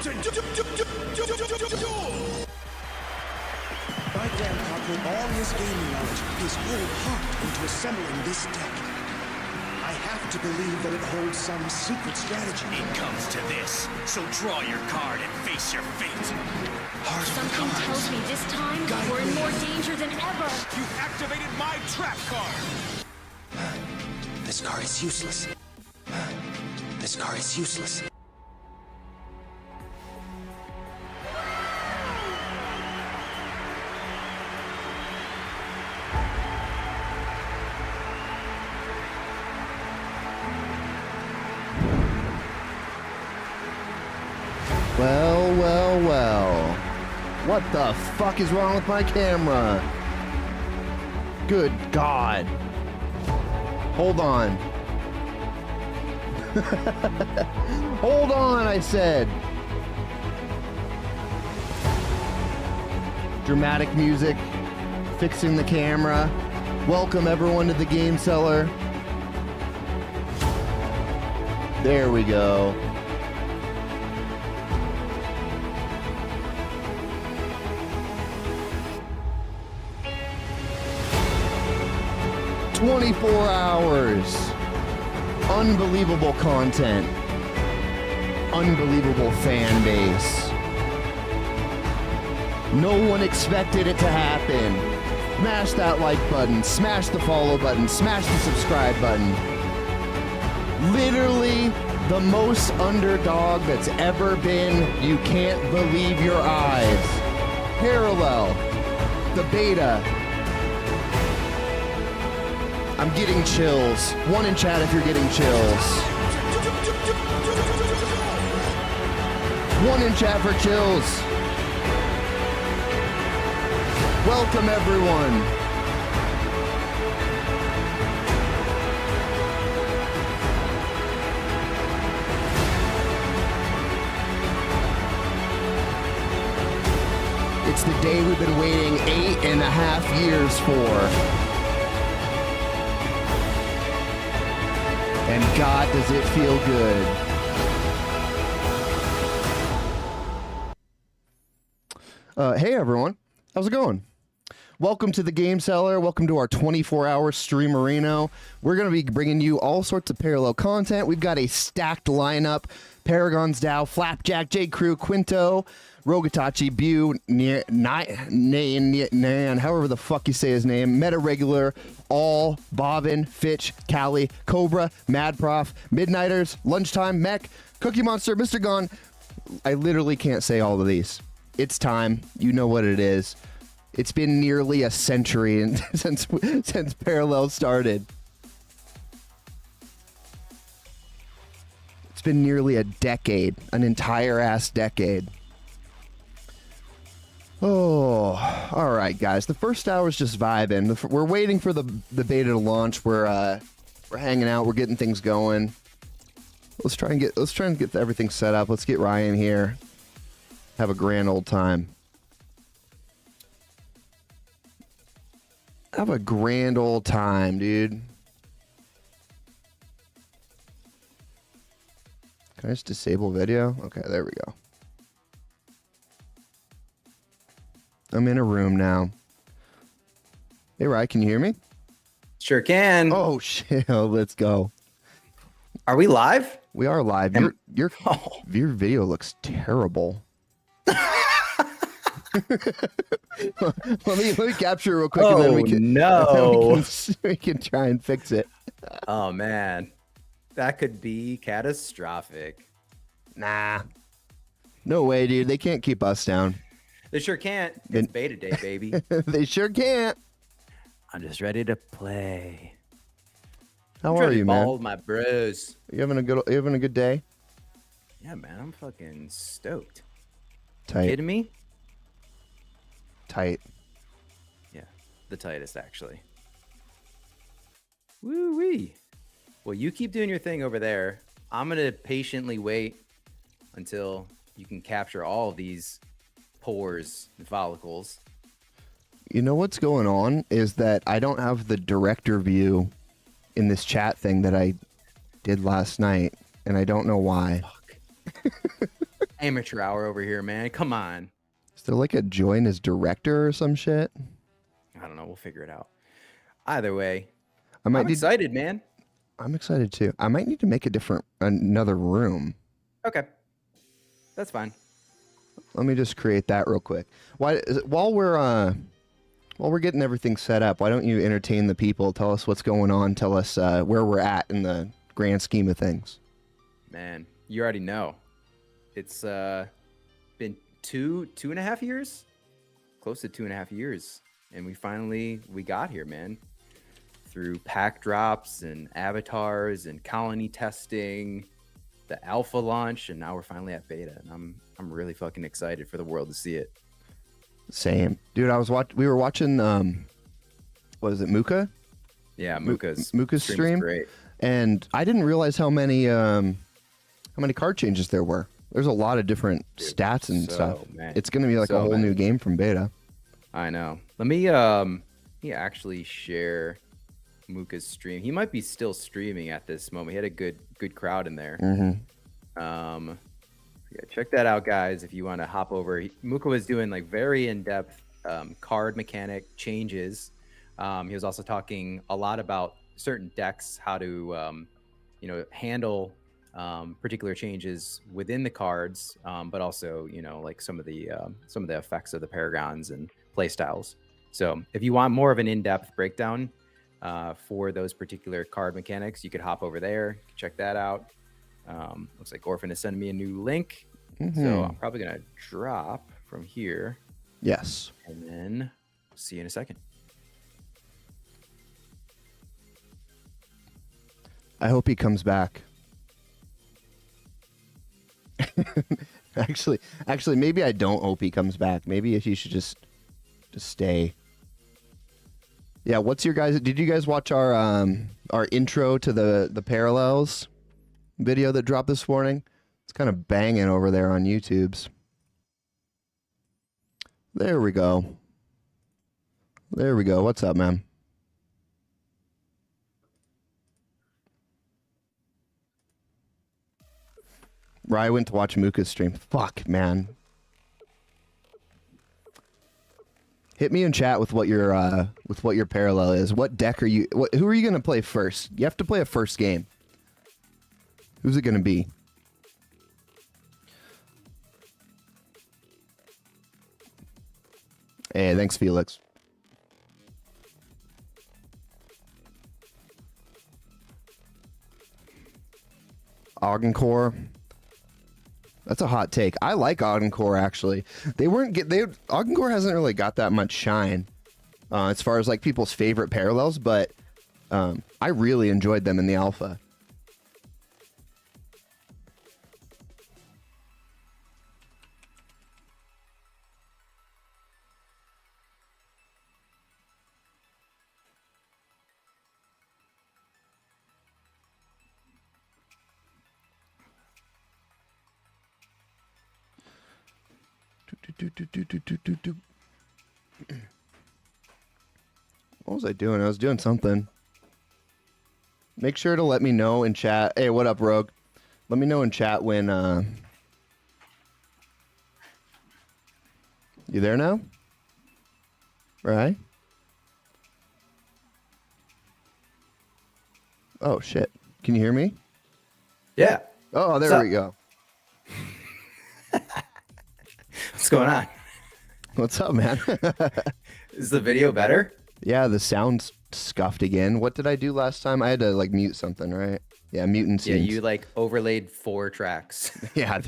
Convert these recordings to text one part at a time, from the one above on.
My grandpa put all his gaming knowledge, his whole heart, into assembling this deck. I have to believe that it holds some secret strategy. It comes to this, so draw your card and face your fate. Heart of the Something cards. tells me this time Guide we're in me. more danger than ever. You've activated my trap card. This card is useless. This card is useless. Well, well, well. What the fuck is wrong with my camera? Good God. Hold on. Hold on, I said. Dramatic music. Fixing the camera. Welcome everyone to the Game Cellar. There we go. "24 hours. Unbelievable content. Unbelievable fan base. No one expected it to happen. Smash that like button. Smash the follow button. Smash the subscribe button. Literally the most underdog that's ever been. You can't believe your eyes. Parallel. The beta. I'm getting chills. One in chat if you're getting chills. One in chat for chills. Welcome everyone. It's the day we've been waiting 8.5 years for. And God, does it feel good. Hey everyone, how's it going? Welcome to the Game Cellar. Welcome to our 24-hour streamerino. We're going to be bringing you all sorts of parallel content. We've got a stacked lineup. Paragon's Dow, Flapjack, J. Crew, Quinto, Rogatachi, Bu, Nan, however the fuck you say his name, Meta Regular, All, Bobbin, Fitch, Callie, Cobra, Mad Prof, Midnighters, Lunchtime, Mech, Cookie Monster, Mr. Gone. I literally can't say all of these. It's time. You know what it is. It's been nearly a century since Parallel started. It's been nearly a decade, an entire ass decade. Oh, all right, guys. The first hour is just vibing. We're waiting for the beta to launch. We're hanging out. We're getting things going. Let's try and get everything set up. Let's get Ryan here. Have a grand old time. Have a grand old time, dude. Can I just disable video? Okay, there we go. I'm in a room now. Hey, Ryan, can you hear me? Sure can. Oh, shit. Let's go. Are we live? We are live. Your video looks terrible. let me capture it real quick, and then we can try and fix it. Oh man, that could be catastrophic. Nah, no way, dude. They can't keep us down. They sure can't. It's beta day, baby. They sure can't. I'm just ready to play. How are you, man? Ball with my bros. You having a good day? Yeah, man. I'm fucking stoked. Tight. Kidding me? Tight. Yeah, the tightest actually. Woo wee. Well, you keep doing your thing over there. I'm gonna patiently wait until you can capture all of these pores and follicles. You know what's going on is that I don't have the director view in this chat thing that I did last night, and I don't know why. Fuck. amateur hour over here, man. Come on. Is there like a join as director or some shit? I don't know. We'll figure it out. Either way, I'm excited, man. I'm excited too. I might need to make another room. Okay, that's fine. Let me just create that real quick. While we're getting everything set up, why don't you entertain the people? Tell us what's going on. Tell us where we're at in the grand scheme of things. Man, you already know. It's been 2.5 years, close to 2.5 years, and we got here, man. Through pack drops and avatars and colony testing, the alpha launch, and now we're finally at beta, and I'm really fucking excited for the world to see it. Same, dude. We were watching what is it, Muka? Yeah, Muka's stream. Great. And I didn't realize how many card changes there were. There's a lot of different stats and stuff. Man. It's gonna be like a whole new game from beta. I know. Let me actually share Muka's stream. He might be still streaming at this moment. He had a good crowd in there. Mm-hmm. Yeah, check that out, guys. If you want to hop over, Muka was doing like very in-depth card mechanic changes. He was also talking a lot about certain decks, how to handle particular changes within the cards, but also like some of the effects of the paragons and play styles. So if you want more of an in-depth breakdown for those particular card mechanics, you could hop over there, check that out. Looks like Orphan is sending me a new link. So I'm probably gonna drop from here. Yes. And then see you in a second. I hope he comes back. Actually, maybe I don't hope he comes back. Maybe he should just stay. Yeah, did you guys watch our intro to the Parallels video that dropped this morning? It's kind of banging over there on YouTube's. There we go. What's up, man? I went to watch Muka's stream. Fuck, man. Hit me in chat with what your parallel is. What deck are you? Who are you gonna play first? You have to play a first game. Who's it gonna be? Hey, thanks, Felix. Augencore. That's a hot take. I like Augencore, actually. Augencore hasn't really got that much shine as far as like people's favorite parallels, but I really enjoyed them in the alpha. What was I doing? I was doing something. Make sure to let me know in chat. Hey, what up, Rogue? Let me know in chat when you there now? Right? Oh shit. Can you hear me? Yeah. Oh, there we go. What's going on? What's up, man? Is the video better? Yeah, the sound's scuffed again. What did I do last time? I had to like mute something, right? Yeah, mutant scenes. Yeah, you like overlaid 4 tracks. Yeah,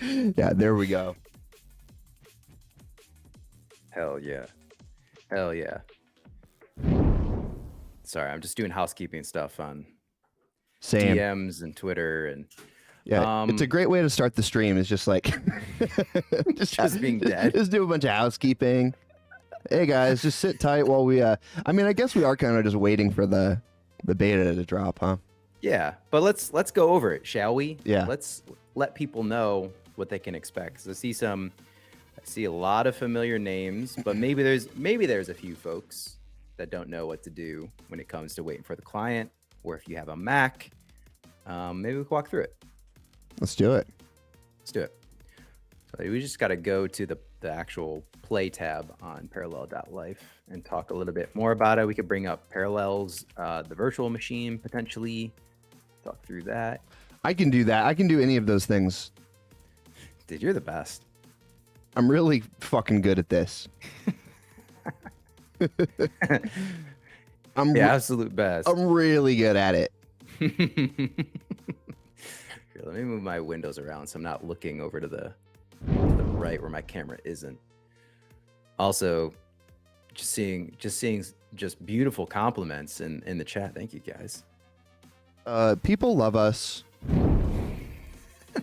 yeah, there we go. Hell yeah. Hell yeah. Sorry, I'm just doing housekeeping stuff on Same. DMs and Twitter and yeah, it's a great way to start the stream. Is just like just being dead. Just do a bunch of housekeeping. Hey guys, just sit tight while we. I mean, I guess we are kind of just waiting for the beta to drop, huh? Yeah, but let's go over it, shall we? Yeah. Let's let people know what they can expect. So I see a lot of familiar names, but maybe there's a few folks that don't know what to do when it comes to waiting for the client, or if you have a Mac, maybe we can walk through it. Let's do it. Let's do it. So we just got to go to the actual play tab on parallel.life and talk a little bit more about it. We could bring up Parallels, the virtual machine, potentially talk through that. I can do that. I can do any of those things. Dude, you're the best. I'm really fucking good at this. I'm the absolute best. I'm really good at it. Here, let me move my windows around so I'm not looking over to the right where my camera isn't. Also, just seeing beautiful compliments in the chat. Thank you guys. People love us.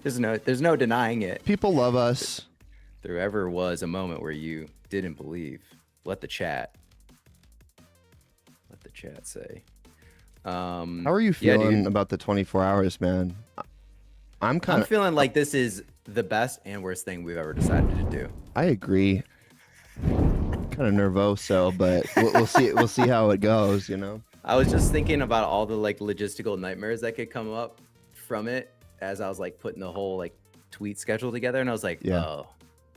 There's no denying it. People love us. If there ever was a moment where you didn't believe, let the chat say. How are you feeling about the 24 hours, man? I'm feeling like this is the best and worst thing we've ever decided to do. I agree. Kind of nervoso, but we'll see. We'll see how it goes. You know. I was just thinking about all the like logistical nightmares that could come up from it as I was like putting the whole like tweet schedule together, and I was like, oh,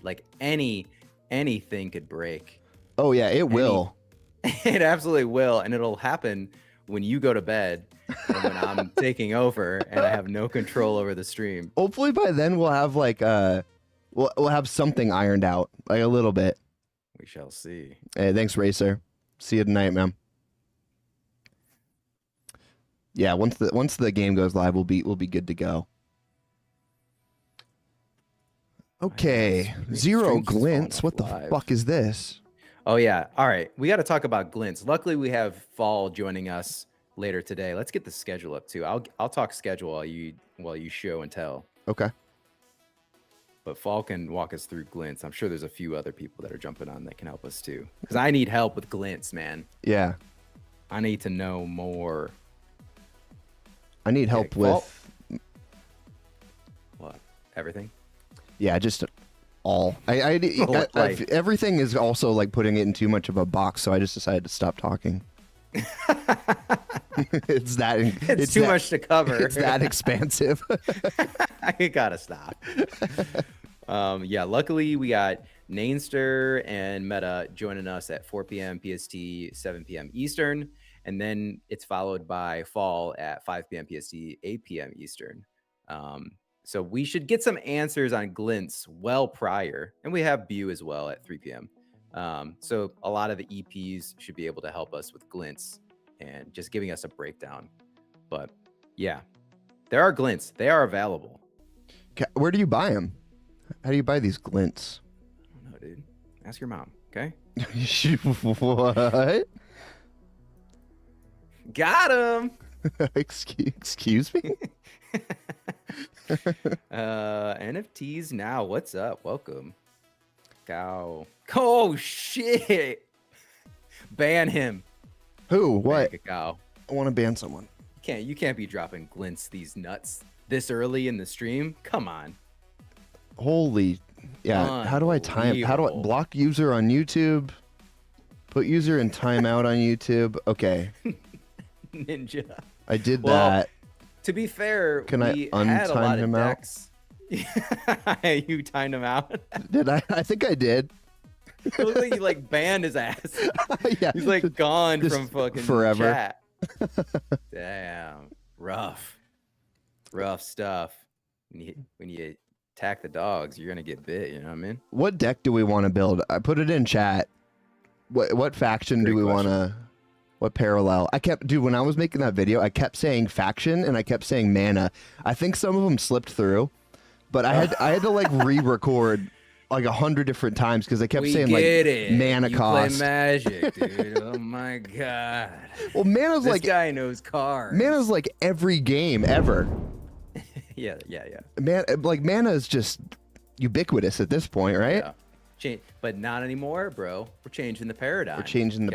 like anything could break. Oh yeah, it will. It absolutely will, and it'll happen when you go to bed and when I'm taking over and I have no control over the stream. Hopefully by then we'll have like we'll have something ironed out, like a little bit. We shall see. Hey, thanks, Racer. See you tonight, man. Yeah, once the game goes live, we'll be good to go. Okay, Zero Glints. What the fuck is this? Oh yeah. All right. We got to talk about Glints. Luckily, we have Fall joining us later today. Let's get the schedule up too. I'll talk schedule while you show and tell. Okay. But Fall can walk us through Glints. I'm sure there's a few other people that are jumping on that can help us too. Because I need help with Glints, man. Yeah. I need to know more. I need help with what? Everything? Yeah, just all. Everything is also like putting it in too much of a box, so I just decided to stop talking. It's too much to cover. It's that expansive. I gotta stop. Yeah, luckily we got Nainster and Meta joining us at 4 p.m. PST, 7 p.m. Eastern, and then it's followed by Fall at 5 p.m. PST, 8 p.m. Eastern. So we should get some answers on Glints well prior, and we have Bew as well at 3 p.m. So a lot of the EPs should be able to help us with Glints and just giving us a breakdown. But yeah, there are Glints. They are available. Where do you buy them? How do you buy these Glints? I don't know, dude. Ask your mom, okay? What? Got him. Excuse me? NFTs now. What's up? Welcome. Cow. Oh shit. Ban him. Who? What? Cow. I want to ban someone. You can't be dropping Glints these nuts this early in the stream. Come on. Holy. Yeah. How do I block user on YouTube? Put user in timeout on YouTube. Okay. Ninja. I did that. To be fair, can I untime him out? You timed him out. Did I? I think I did. It looks like you like banned his ass. Yeah, he's like gone from fucking forever. Chat. Damn, rough stuff. When you attack the dogs, you're gonna get bit. You know what I mean? What deck do we want to build? I put it in chat. What faction do we want to? What parallel? Dude, when I was making that video, I kept saying faction and I kept saying mana. I think some of them slipped through, but I had to like re-record like 100 different times because I kept saying like mana cost. Play Magic, dude. Oh my god. Well, mana's this like guy knows cards. Mana's like every game ever. yeah. Mana is just ubiquitous at this point, right? Yeah. But not anymore, bro. We're changing the paradigm. We're changing the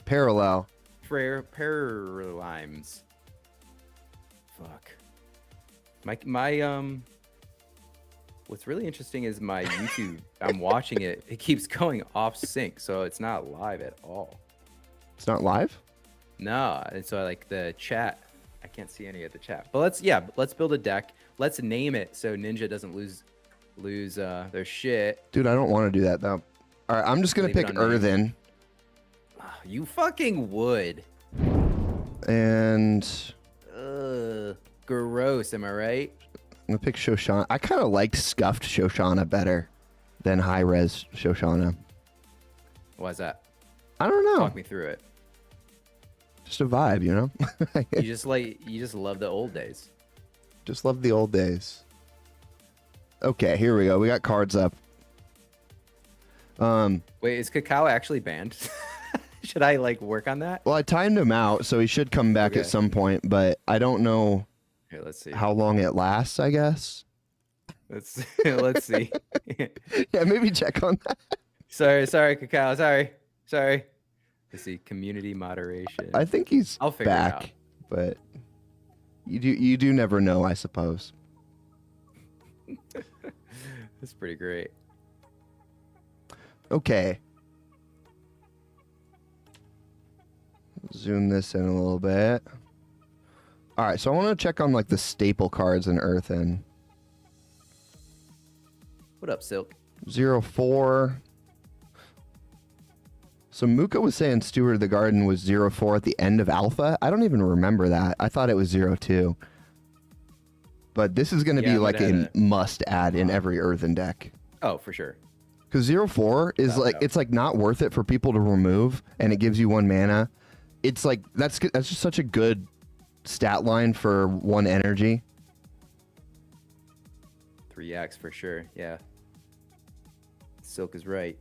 parallel. Paradigms. Fuck. My what's really interesting is my YouTube. I'm watching it. It keeps going off sync, so it's not live at all. It's not live? No, and so like the chat, I can't see any of the chat. But let's build a deck. Let's name it so Ninja doesn't lose lose their shit. Dude, I don't want to do that though. All right, I'm just gonna Leave it pick unnamed. Earthen You fucking would. and Ugh, gross. Am I right? I'm gonna pick Shoshana. I kind of liked scuffed Shoshana better than high res Shoshana. Why's that? I don't know. Talk me through it. Just a vibe, you know? You just love the old days. Just love the old days. Okay, here we go. We got cards up. Wait, is Cacao actually banned? Should I like work on that? Well, I timed him out, so he should come back at Okay. some point, but I don't know Here, let's see. how long it lasts, I guess. Let's see. Yeah, maybe check on that. sorry, Cacao. Sorry. Let's see. Community moderation. I think he's I'll figure it back, out. but you do never know, I suppose. That's pretty great. Okay. Zoom this in a little bit. All right, so I want to check on like the staple cards in Earthen. What up, Silk? 0-4. So Muka was saying Steward of the Garden was 0-4 at the end of Alpha. I don't even remember that. I thought it was 0-2. But this is going to Yeah, be I'm like gonna a must add in every Earthen deck. Oh, for sure. Because 0-4 is Without like doubt. it's like not worth it for people to remove, and it gives you 1 mana. It's like that's just such a good stat line for 1 energy. 3x for sure. Yeah. Silk is right.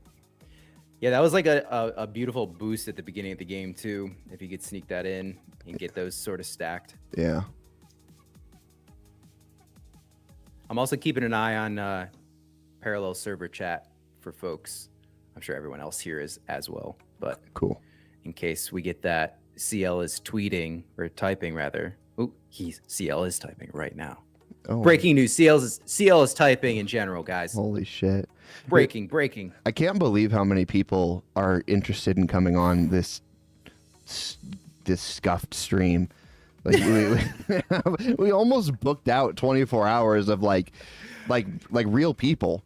Yeah, that was like a beautiful boost at the beginning of the game too. If you could sneak that in and get those sort of stacked. Yeah. I'm also keeping an eye on parallel server chat for folks. I'm sure everyone else here is as well. But Cool. in case we get that CL is tweeting or typing rather. Oh, CL is typing right now. Oh, Breaking news. CL is typing in general, guys. holy shit. Breaking. I can't believe how many people are interested in coming on this scuffed stream. Like we almost booked out 24 hours of like real people.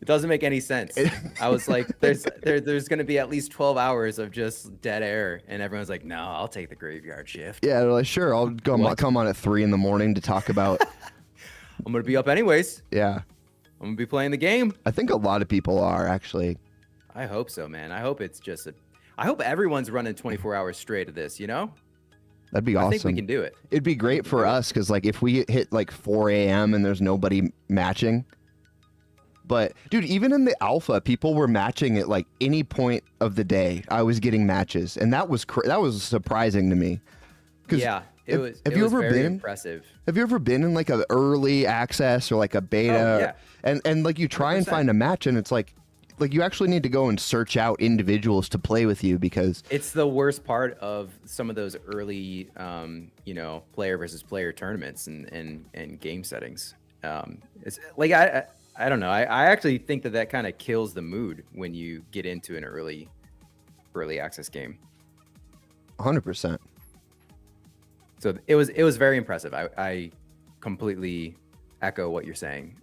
It doesn't make any sense. I was like, there's going to be at least 12 hours of just dead air, and everyone's like, no, I'll take the graveyard shift. Yeah, they're like, sure, I'll come on at 3 a.m. to talk about. I'm going to be up anyways. Yeah, I'm going to be playing the game. I think a lot of people are actually. I hope so, man. I hope it's just I hope everyone's running 24 hours straight of this, you know? That'd be awesome. I think we can do it. It'd be great for us because like if we hit like 4 a.m. and there's nobody matching. But dude, even in the alpha, people were matching at like any point of the day. I was getting matches, and that was surprising to me. Yeah, it was. Have It you was ever very been? impressive? Have you ever been in like an early access or like a beta? Oh, And like you try and 100%. find a match, and it's like you actually need to go and search out individuals to play with you because It's the worst part of some of those early, player versus player tournaments and game settings. It's like I don't know. I actually think that kind of kills the mood when you get into an early access game. 100%. So it was very impressive. I completely echo what you're saying.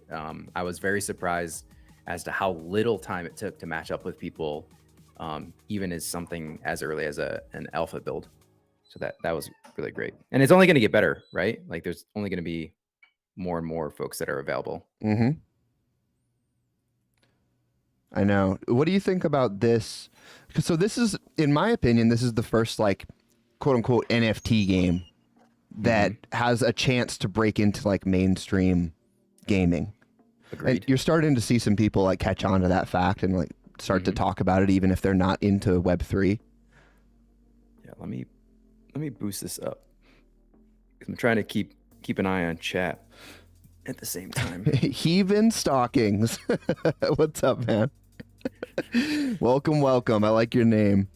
I was very surprised as to how little time it took to match up with people, even as something as early as an alpha build. So that was really great. And it's only going to get better, right? Like there's only going to be more and more folks that are available. Mm-hmm. I know. What do you think about this? So this is, in my opinion, this is the first like quote unquote NFT game that has a chance to break into like mainstream gaming. Agreed. And you're starting to see some people like catch on to that fact and like start to talk about it, even if they're not into Web3. Yeah, let me boost this up. 'Cause I'm trying to keep an eye on chat at the same time. Heathen Stockings. What's up, man? Welcome. I like your name.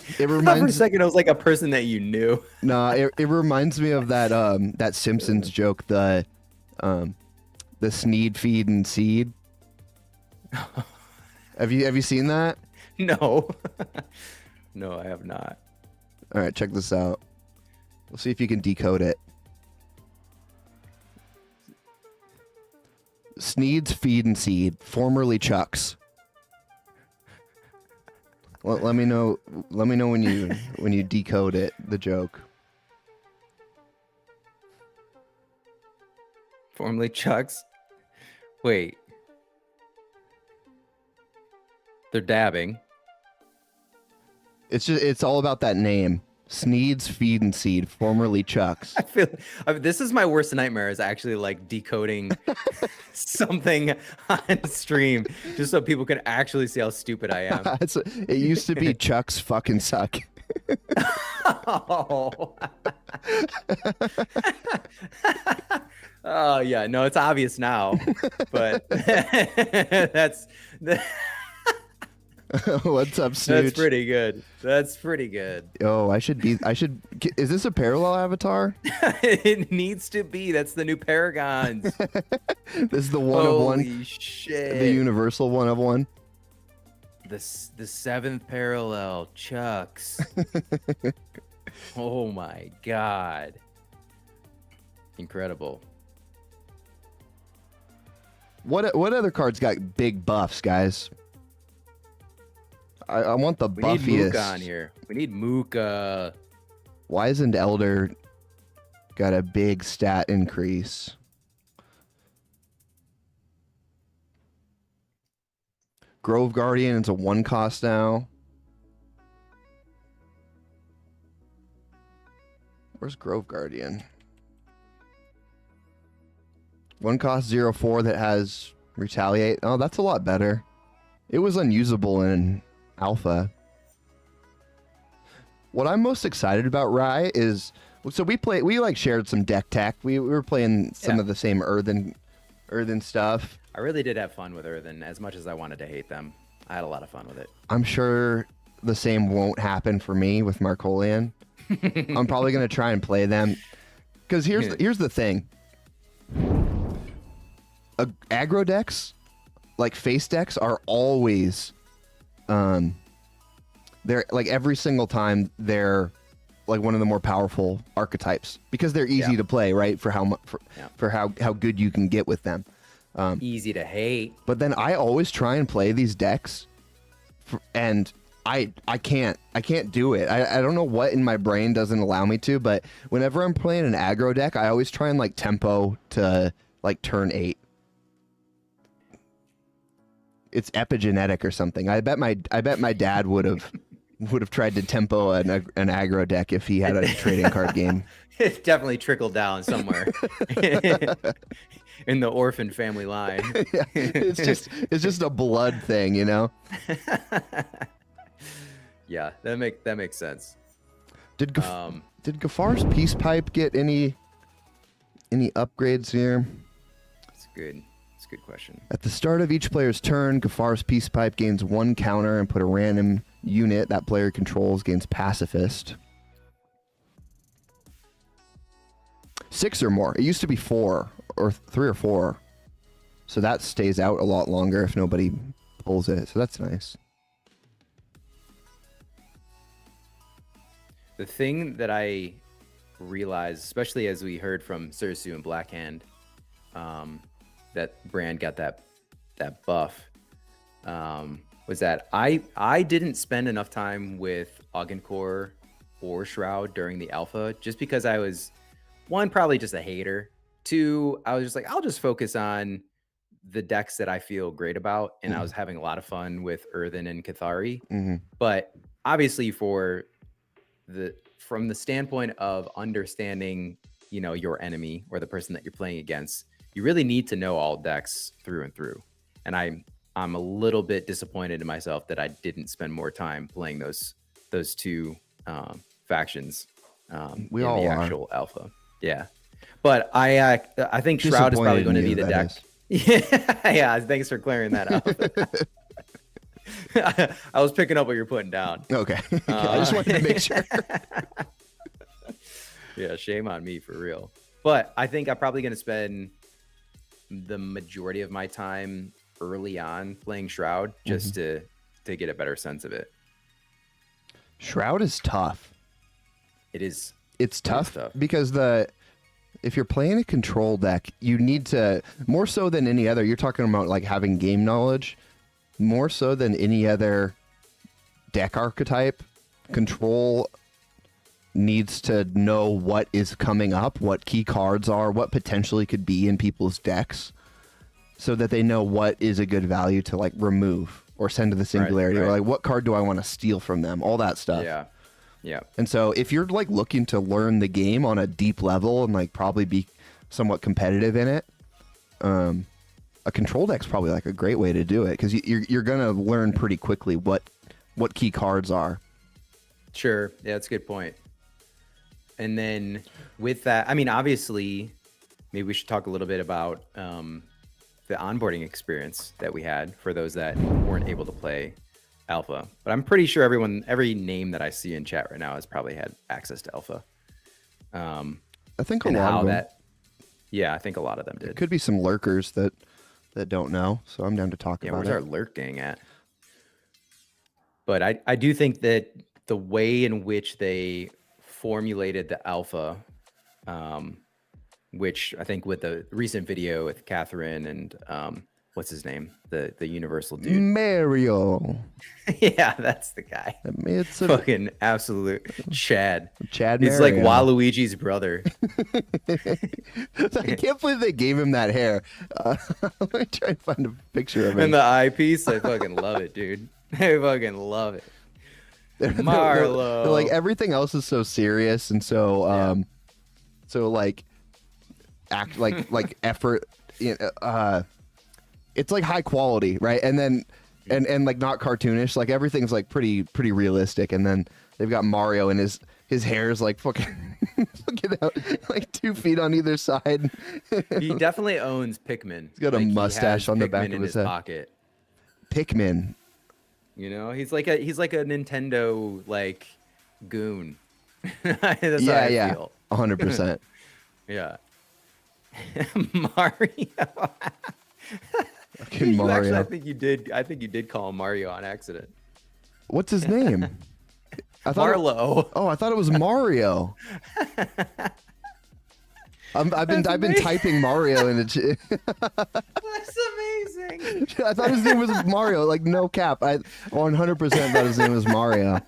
It For a reminds second, I was like a person that you knew. it reminds me of that Simpsons joke, the Sneed feed and seed. Have you seen that? No. No, I have not. All right, check this out. We'll see if you can decode it. Sneed's Feed and Seed, formerly Chuck's. Well, let me know. Let me know when you decode it. The joke. Formerly Chuck's. Wait. They're dabbing. It's all about that name. Sneed's Feed and Seed, formerly Chuck's. This is my worst nightmare, is actually like decoding something on stream just so people can actually see how stupid I am. It used to be Chuck's fucking suck. Oh. Oh yeah, no, it's obvious now, but that's What's up, Snooch? that's pretty good. That's pretty good. Oh, I should. Is this a parallel avatar? It needs to be. That's the new Paragons. This is the one of one. Holy shit. The universal one of one. The seventh parallel, Chucks. Oh my god. Incredible. What other cards got big buffs, guys? I want the We need buffiest. Mooka on here. We need Mooka. Wizened Elder got a big stat increase. Grove Guardian is a 1 cost now. Where's Grove Guardian? 1 cost 0/4 that has Retaliate. Oh, that's a lot better. It was unusable in Alpha. What I'm most excited about Rye is, so we like shared some deck tech. We were playing some of the same earthen stuff. I really did have fun with Earthen, as much as I wanted to hate them. I had a lot of fun with it. I'm sure the same won't happen for me with Marcolian. I'm probably gonna try and play them, because here's the thing. Aggro decks, like face decks, are always, they're like every single time they're like one of the more powerful archetypes because they're easy to play, right? For how good you can get with them. Easy to hate. But then I always try and play these decks, and I can't do it. I don't know what in my brain doesn't allow me to, but whenever I'm playing an aggro deck, I always try and like tempo to like turn 8. It's epigenetic or something. I bet my dad would have tried to tempo an aggro deck if he had a trading card game. It definitely trickled down somewhere in the orphan family line. Yeah, it's just a blood thing, you know. Yeah, that makes sense. Did Gafar's Peace Pipe get any upgrades here? It's good. It's a good question. At the start of each player's turn, Gafar's Peace Pipe gains 1 counter and put a random unit that player controls gains Pacifist. 6 or more. It used to be 4 or 3 or 4. So that stays out a lot longer if nobody pulls it. So that's nice. The thing that I realized, especially as we heard from Sursu and Blackhand, that Brand got that buff, was that I didn't spend enough time with Augencore or Shroud during the alpha, just because I was, 1, probably just a hater. 2, I was just like, I'll just focus on the decks that I feel great about, and I was having a lot of fun with Earthen and Cathari. But obviously from the standpoint of understanding, your enemy or the person that you're playing against, you really need to know all decks through and through. And I'm a little bit disappointed in myself that I didn't spend more time playing those 2 factions in the actual alpha. Yeah. But I think Shroud is probably going to be the deck. Yeah, thanks for clearing that up. I was picking up what you're putting down. Okay. I just wanted to make sure. Yeah, shame on me for real. But I think I'm probably going to spend the majority of my time early on playing Shroud just to get a better sense of it. Shroud is tough. It is. It's tough because the if you're playing a control deck, you need to, more so than any other, you're talking about like having game knowledge, more so than any other deck archetype, control needs to know what is coming up, what key cards are, what potentially could be in people's decks, so that they know what is a good value to like remove or send to the singularity, or like what card do I want to steal from them, all that stuff. Yeah. Yeah. And so if you're like looking to learn the game on a deep level and like probably be somewhat competitive in it, a control deck's probably like a great way to do it, because you're gonna learn pretty quickly what key cards are. Sure. Yeah, that's a good point. And then with that, I mean, obviously, maybe we should talk a little bit about the onboarding experience that we had for those that weren't able to play alpha. But I'm pretty sure every name that I see in chat right now has probably had access to alpha. I think a lot of them. Yeah, I think a lot of them did. There could be some lurkers that don't know, so I'm down to talk about it. Yeah, where's our lurk gang at? But I do think that the way in which they formulated the alpha, which I think with the recent video with Catherine and what's his name, the universal dude, Mario. Yeah, that's the guy. It's a fucking absolute Chad. He's like Waluigi's brother. I can't believe they gave him that hair. Let me try and find a picture of him. And the eyepiece, I fucking love it, dude. I fucking love it. Marlo. They're like everything else is so serious and so so like act like effort. It's like high quality, right? And then and like not cartoonish. Like everything's like pretty realistic. And then they've got Mario and his hair is like fucking looking out like 2 feet on either side. He definitely owns Pikmin. He's got a mustache on the back of his head. Pocket. Pikmin. You know, he's like a Nintendo like goon. That's how I feel. 100%. Yeah. Mario. Fucking Mario. Actually, I think you did call him Mario on accident. What's his name? Marlo. I thought it was Mario. I've been typing Mario in the. That's amazing. I thought his name was Mario. Like no cap. I 100% thought his name was Mario.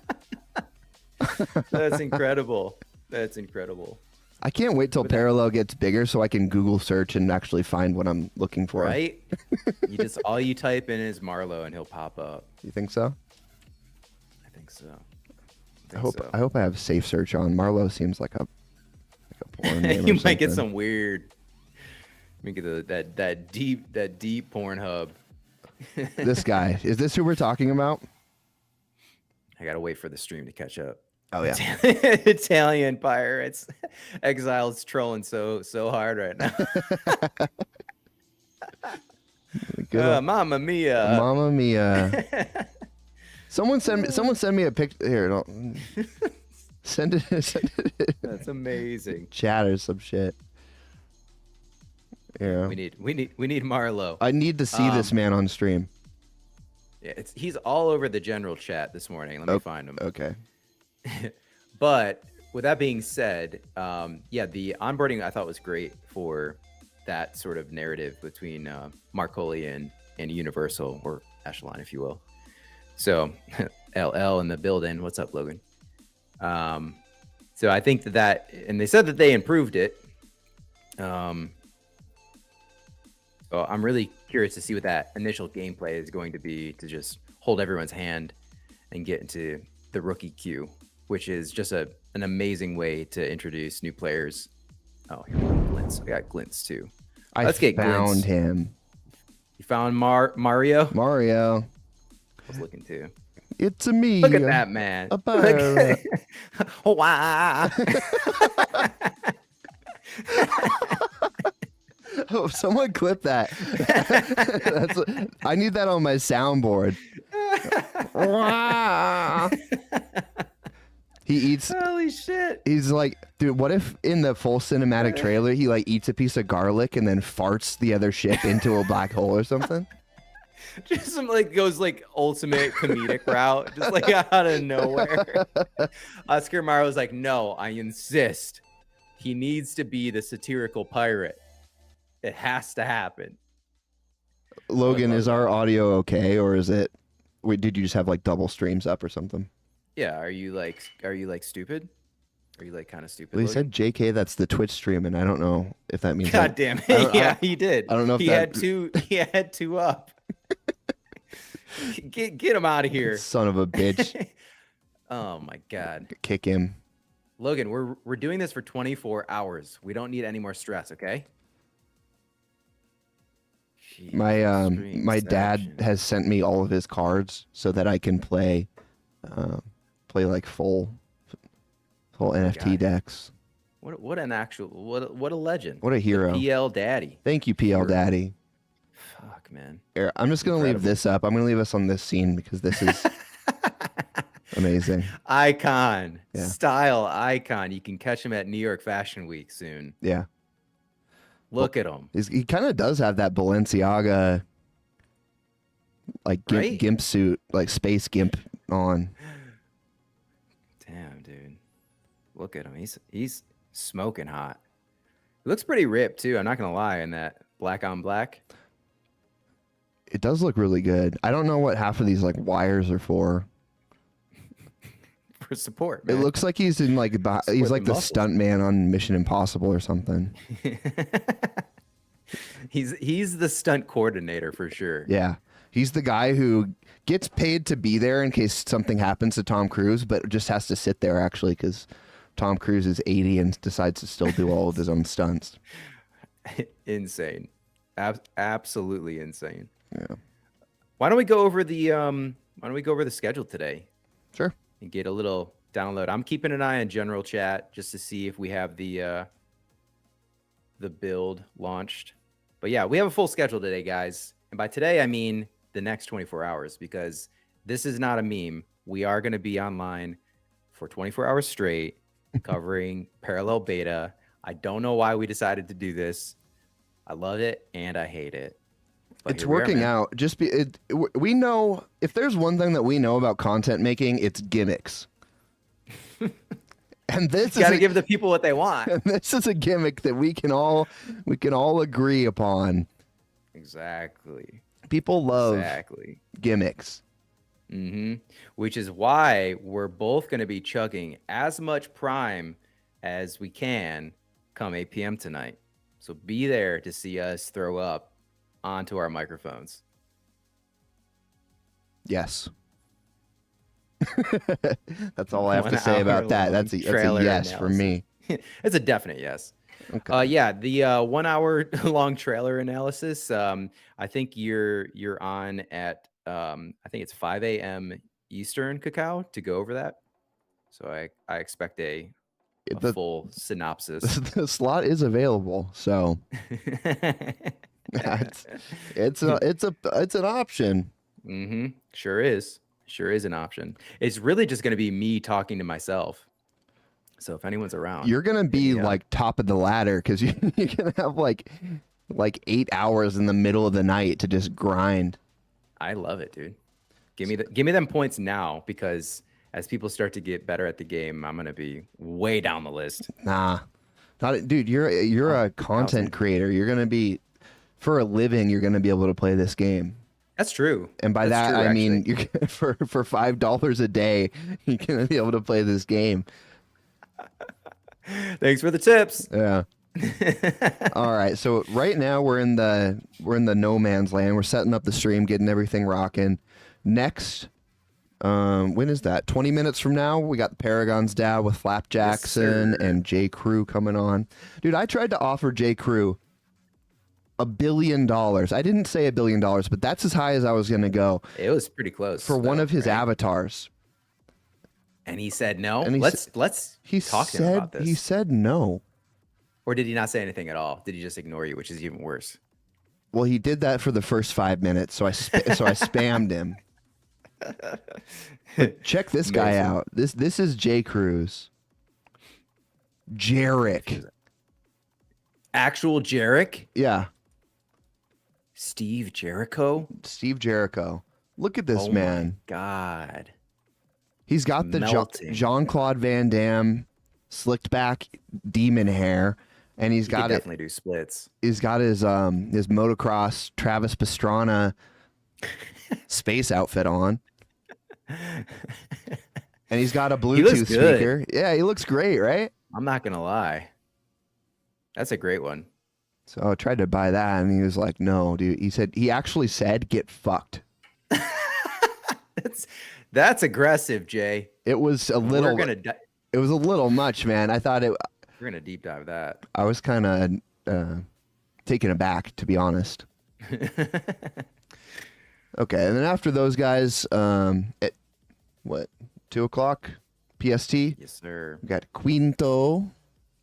That's incredible. That's incredible. I can't wait till Parallel gets bigger so I can Google search and actually find what I'm looking for. Right? All you type in is Marlo and he'll pop up. You think so? I think so. I hope I have safe search on. Marlo seems like a porn name. You might get some weird. Let me get that deep porn hub. This guy, is this who we're talking about? I gotta wait for the stream to catch up. Oh yeah, Italian pirates. Exile's trolling so hard right now. Mamma mia. Mamma mia. Someone send me a picture here. Don't send it. That's amazing. Chat or some shit. Yeah. We need Marlo. I need to see this man on stream. Yeah, he's all over the general chat this morning. Let me find him. Okay. But with that being said, the onboarding I thought was great for that sort of narrative between Marcoli and Universal, or Echelon, if you will. So LL in the building. What's up, Logan? So I think that, and they said that they improved it. So I'm really curious to see what that initial gameplay is going to be, to just hold everyone's hand and get into the rookie queue, which is just an amazing way to introduce new players. Oh, here we go. Glints. I got Glints too. Let's get found Glints. Him. You found Mario? Mario. I was looking too. It's a me. Look at that man. Wow. Oh, someone clip that. I need that on my soundboard. He eats. Holy shit. He's like, dude, what if in the full cinematic trailer he like eats a piece of garlic and then farts the other ship into a black hole or something? Just some goes ultimate comedic route, just out of nowhere. Oscar Mario was like, no, I insist. He needs to be the satirical pirate. It has to happen. Logan, is our audio okay, or is it? Wait, did you just have like double streams up or something? Yeah. Are you like stupid? Are you like kind of stupid? Well, he Logan? said JK. That's the Twitch stream, and I don't know if that means. God damn it! Yeah, he did. I don't know if he that... had two. He had two up. Get him out of here, Son of a bitch! Oh my god. Kick him. Logan, we're doing this for 24 hours. We don't need any more stress, okay? Jeez, My dad has sent me all of his cards so that I can play like full NFT decks. What an actual what a legend. What a hero. The PL Daddy. Thank you, PL Daddy. Fuck, man. Here, I'm just gonna leave this up. I'm gonna leave us on this scene because this is amazing. Icon. Yeah. Style icon. You can catch him at New York Fashion Week soon. Yeah. Look at him. He kind of does have that Balenciaga like gimp suit, like space gimp on. Damn, dude. Look at him. He's smoking hot. He looks pretty ripped too. I'm not gonna lie. In that black on black. It does look really good. I don't know what half of these like wires are for. For support, man. It looks like he's in like he's like the stunt man on Mission Impossible or something. he's the stunt coordinator for sure. Yeah. He's the guy who gets paid to be there in case something happens to Tom Cruise, but just has to sit there actually because Tom Cruise is 80 and decides to still do all of his own stunts. Insane. Absolutely insane. Yeah. Why don't we go over the schedule today? Sure. And get a little download. I'm keeping an eye on general chat just to see if we have the build launched. But yeah, we have a full schedule today, guys. And by today, I mean the next 24 hours because this is not a meme. We are going to be online for 24 hours straight covering parallel beta. I don't know why we decided to do this. I love it and I hate it. But it's working out. We know if there's one thing that we know about content making, it's gimmicks. And this got to give the people what they want. And this is a gimmick that we can all agree upon. Exactly. People love gimmicks. Which is why we're both going to be chugging as much Prime as we can come 8 p.m. tonight. So be there to see us throw up onto our microphones. Yes. That's all I have to say about that. That's a yes for me. It's a definite yes. Okay. Yeah, the 1 hour long trailer analysis. I think you're on at I think it's 5 a.m. Eastern, Cacao, to go over that. So I expect a full synopsis. The slot is available, so it's an option. Sure is an option. It's really just going to be me talking to myself. So if anyone's around, you're gonna be like top of the ladder because you're gonna have like 8 hours in the middle of the night to just grind. I love it, dude. Give me them points now because as people start to get better at the game, I'm gonna be way down the list. Nah, dude. You're a content creator. You're gonna be, for a living, you're gonna be able to play this game. That's true. And by that I mean you're for $5 a day, you're gonna be able to play this game. Thanks for the tips. Yeah. All right. So right now we're in the no man's land. We're setting up the stream, getting everything rocking. Next, when is that? 20 minutes from now, we got the Paragon's Dad with Flap Jackson and J. Crew coming on. Dude, I tried to offer J. Crew $1 billion. I didn't say $1 billion, but that's as high as I was gonna go. It was pretty close for one of his avatars. And he said no. And let's talk to him about this. He said no. Or did he not say anything at all? Did he just ignore you, which is even worse? Well, he did that for the first 5 minutes, so I spammed him. But check this guy out. This is J. Cruz. Jarek. Actual Jarek? Yeah. Steve Jericho? Steve Jericho. Look at this man. My God. He's got the Jean-Claude Van Damme slicked back demon hair, and he's He got could it. definitely do splits. He's got his motocross Travis Pastrana space outfit on, and he's got a He looks Bluetooth good. speaker. Yeah, he looks great, right? I'm not gonna lie. That's a great one. So I tried to buy that, and he was like, "No, dude." He actually said, "Get fucked." That's aggressive, Jay. It was a We're little. gonna It was a little much, man. I thought it. we're gonna deep dive that. I was kind of taken aback, to be honest. Okay, and then after those guys, at what 2:00 PST, Yes, sir. we got Quinto,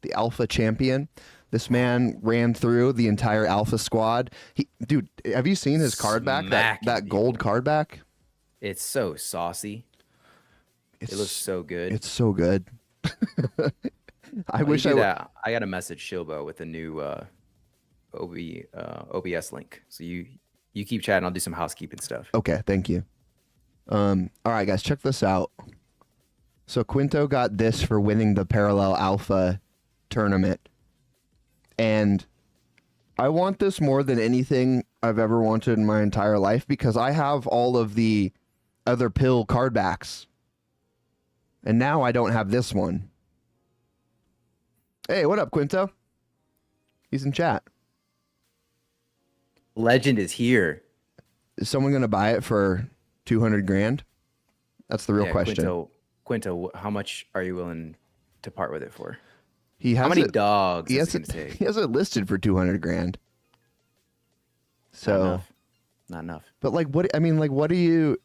the Alpha champion. This man ran through the entire Alpha squad. Dude, have you seen his card back? That Smacking gold people. card back. It's so saucy. It looks so good. It's so good. I While wish you I do would. that, I got to message Shilbo with a new OBS link. So you keep chatting. I'll do some housekeeping stuff. Okay, thank you. All right, guys, check this out. So Quinto got this for winning the Parallel Alpha tournament. And I want this more than anything I've ever wanted in my entire life because I have all of the other pill card backs. And now I don't have this one. Hey, what up, Quinto? He's in chat. Legend is here. Is someone going to buy it for 200 grand? That's the real question. Quinto, how much are you willing to part with it for? He has How many it, dogs he is has it it, going to take? he has it listed for 200 grand. So, Not enough. but like, what do you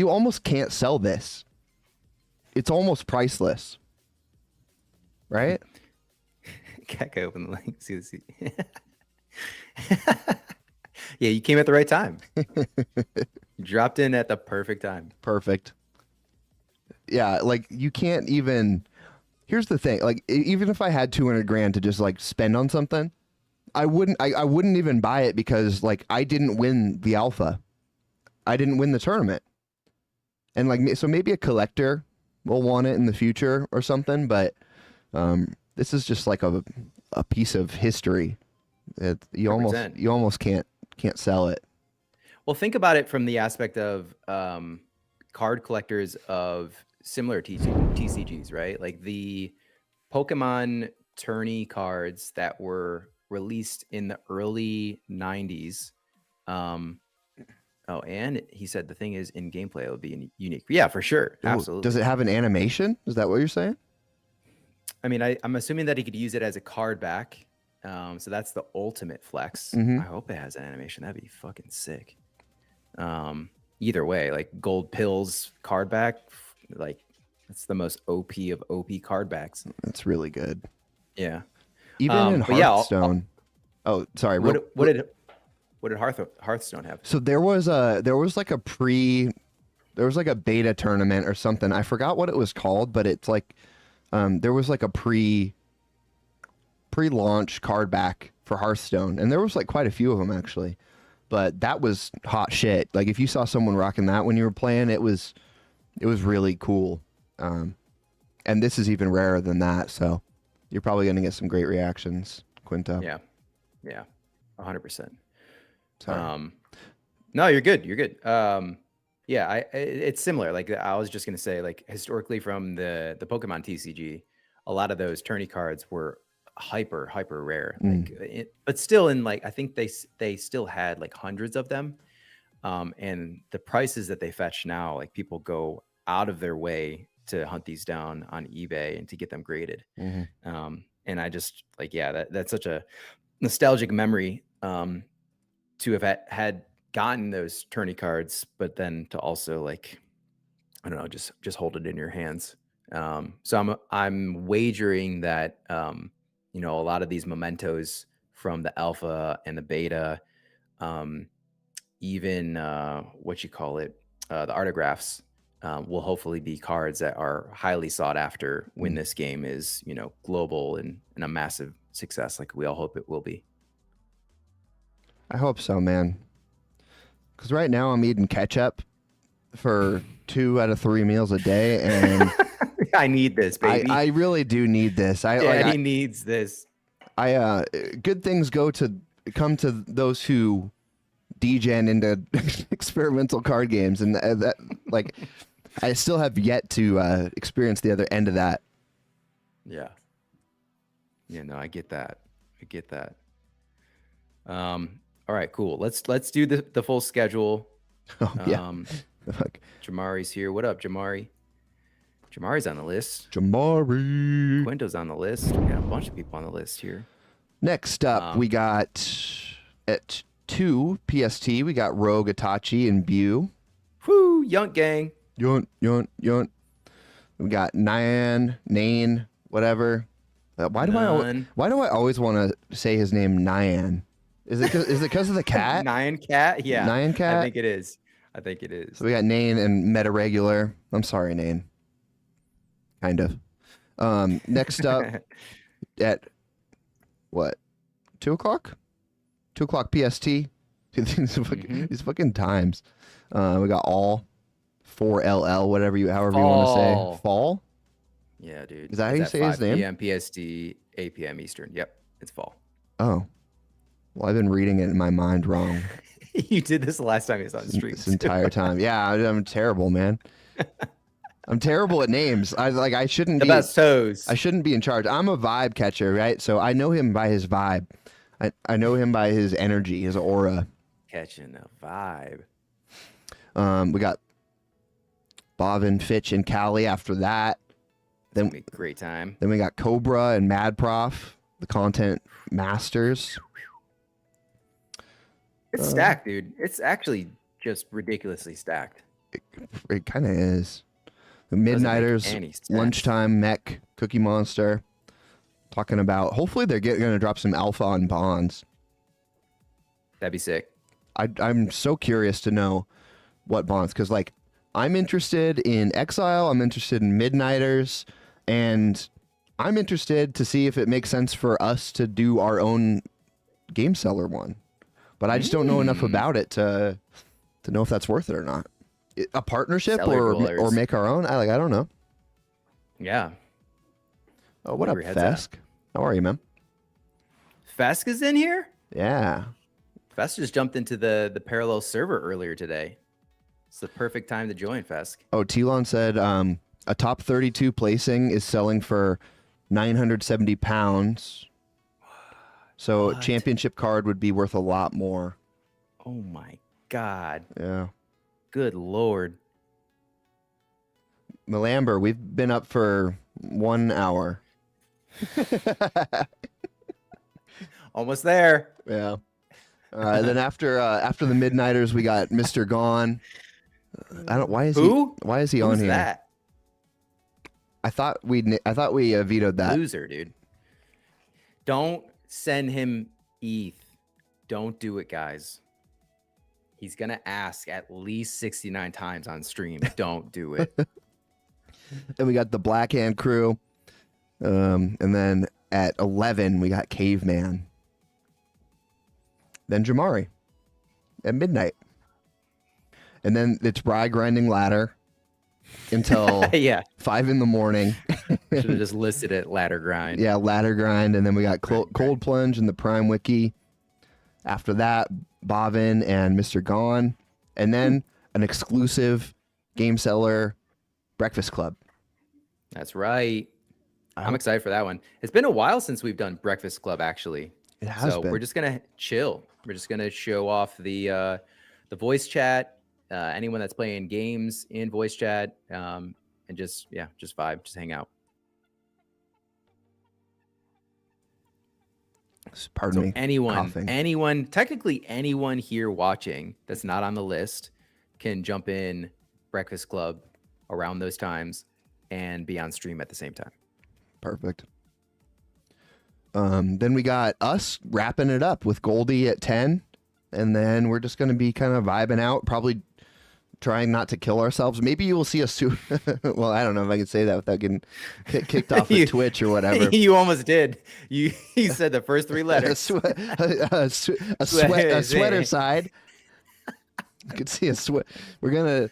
almost can't sell this. It's almost priceless. Right? Can't go open the link. See. Yeah, you came at the right time. You dropped in at the perfect time. Perfect. Yeah, like you can't even. Here's the thing, like even if I had 200 grand to just like spend on something, I wouldn't even buy it because like I didn't win the alpha. I didn't win the tournament. And like so maybe a collector will want it in the future or something, but this is just like a piece of history. You 100%. almost can't sell it. Well, think about it from the aspect of card collectors of similar TCGs, right? Like the Pokemon tourney cards that were released in the early 90s. Oh, and he said the thing is in gameplay it will be unique. Yeah, for sure. Ooh, Absolutely. does it have an animation? Is that what you're saying? I mean, I'm assuming that he could use it as a card back. So that's the ultimate flex. Mhm. I hope it has an animation. That'd be fucking sick. Either way, like gold pills card back, like that's the most OP of OP card backs. That's really good. Yeah. Even in but yeah, Hearthstone. Oh, sorry. What did Hearthstone have? So there was like a beta tournament or something. I forgot what it was called, but it's like there was like a pre-launch card back for Hearthstone, and there was like quite a few of them actually. But that was hot shit. Like if you saw someone rocking that when you were playing, it was really cool. And this is even rarer than that, so you're probably gonna get some great reactions, Quinto. Yeah. 100%. Sorry. No, you're good. You're good. Yeah, it's similar. Like I was just gonna say, like historically from the Pokemon TCG, a lot of those tourney cards were hyper rare. Like, but still, in like I think they still had like hundreds of them, and the prices that they fetch now, like people go out of their way to hunt these down on eBay and to get them graded. And I just like, yeah, that's such a nostalgic memory to have had gotten those tourney cards, but then to also like, I don't know, just hold it in your hands. So I'm wagering that you know, a lot of these mementos from the alpha and the beta, even what you call it, the autographs, will hopefully be cards that are highly sought after when this game is, you know, global and a massive success, like we all hope it will be. I hope so, man. Because right now I'm eating ketchup for 2 out of 3 meals a day, and I need this, baby. I really do need this. Daddy needs this. Good things come to those who degen into experimental card games, and that like I still have yet to experience the other end of that. Yeah. Yeah, no, I get that. All right, cool. Let's do the full schedule. Oh, yeah. Fuck. Jamari's here. What up, Jamari? Jamari's on the list. Jamari. Quinto's on the list. We got a bunch of people on the list here. Next up, we got at 2 PST, we got Rogue, Itachi, and Bew. Whoo, Yunt Gang. Yunt. We got Nyan, whatever. Why do I always want to say his name Nyan? Is it because of the cat? Nyan Cat? Yeah. Nyan Cat? I think it is. So we got Nane and Meta Regular. I'm sorry, Nane. Kind of. Next up at what? 2 o'clock? 2 o'clock PST. These fucking times. We got all 4LL, however you want to say. Fall? Yeah, dude. Is that how you say his name? 5 p.m. PST, 8 p.m. Eastern. Yep, it's fall. Oh. Well, I've been reading it in my mind wrong. You did this the last time he was on stream. This entire time. Yeah, I'm terrible, man. I'm terrible at names. I shouldn't be. Best toes. I shouldn't be in charge. I'm a vibe catcher, right? So I know him by his vibe. I know him by his energy, his aura. Catching a vibe. We got Bobbin, Fitch, and Callie after that. Then be a great time. Then we got Cobra and Mad Prof, the content masters. It's stacked, dude. It's actually just ridiculously stacked. It kind of is. The Midnighters, Lunchtime, Mech, Cookie Monster. Talking about, hopefully they're going to drop some alpha on bonds. That'd be sick. I'm so curious to know what bonds, because like I'm interested in Exile, I'm interested in Midnighters, and I'm interested to see if it makes sense for us to do our own Game Cellar one. But I just don't know enough about it to know if that's worth it or not. A partnership or make our own? I don't know. Yeah. Oh, what up, Fesk? How are you, man? Fesk is in here? Yeah. Fesk just jumped into the parallel server earlier today. It's the perfect time to join, Fesk. Oh, Telon said a top 32 placing is selling for 970 pounds. So a championship card would be worth a lot more. Oh my God. Yeah. Good Lord. Melamber, we've been up for 1 hour. Almost there. Yeah. Then after the Midnighters, we got Mr. Gone. Why is he on here? That? I thought we vetoed that. Loser, dude. Don't send him ETH. Don't do it, guys. He's gonna ask at least 69 times on stream. Don't do it. And we got the Black Hand crew. And then at 11 we got Caveman. Then Jamari at midnight. And then it's Bry grinding ladder until 5 in the morning. Should have just listed it ladder grind. Yeah, ladder grind. And then we got cold plunge in the Prime Wiki. After that, Bobbin and Mr. Gone. And then an exclusive Game Cellar Breakfast Club. That's right. I'm excited for that one. It's been a while since we've done Breakfast Club, actually. It has been. We're just going to chill. We're just going to show off the voice chat, anyone that's playing games in voice chat, and just vibe, just hang out. Pardon me. Technically anyone here watching that's not on the list can jump in Breakfast Club around those times and be on stream at the same time. Perfect. Then we got us wrapping it up with Goldie at 10. And then we're just going to be kind of vibing out, probably trying not to kill ourselves. Maybe you will see us too. Well, I don't know if I can say that without getting kicked off of Twitch or whatever. You almost did. You said the first 3 letters. a sweater side. I could see a sweat. We're gonna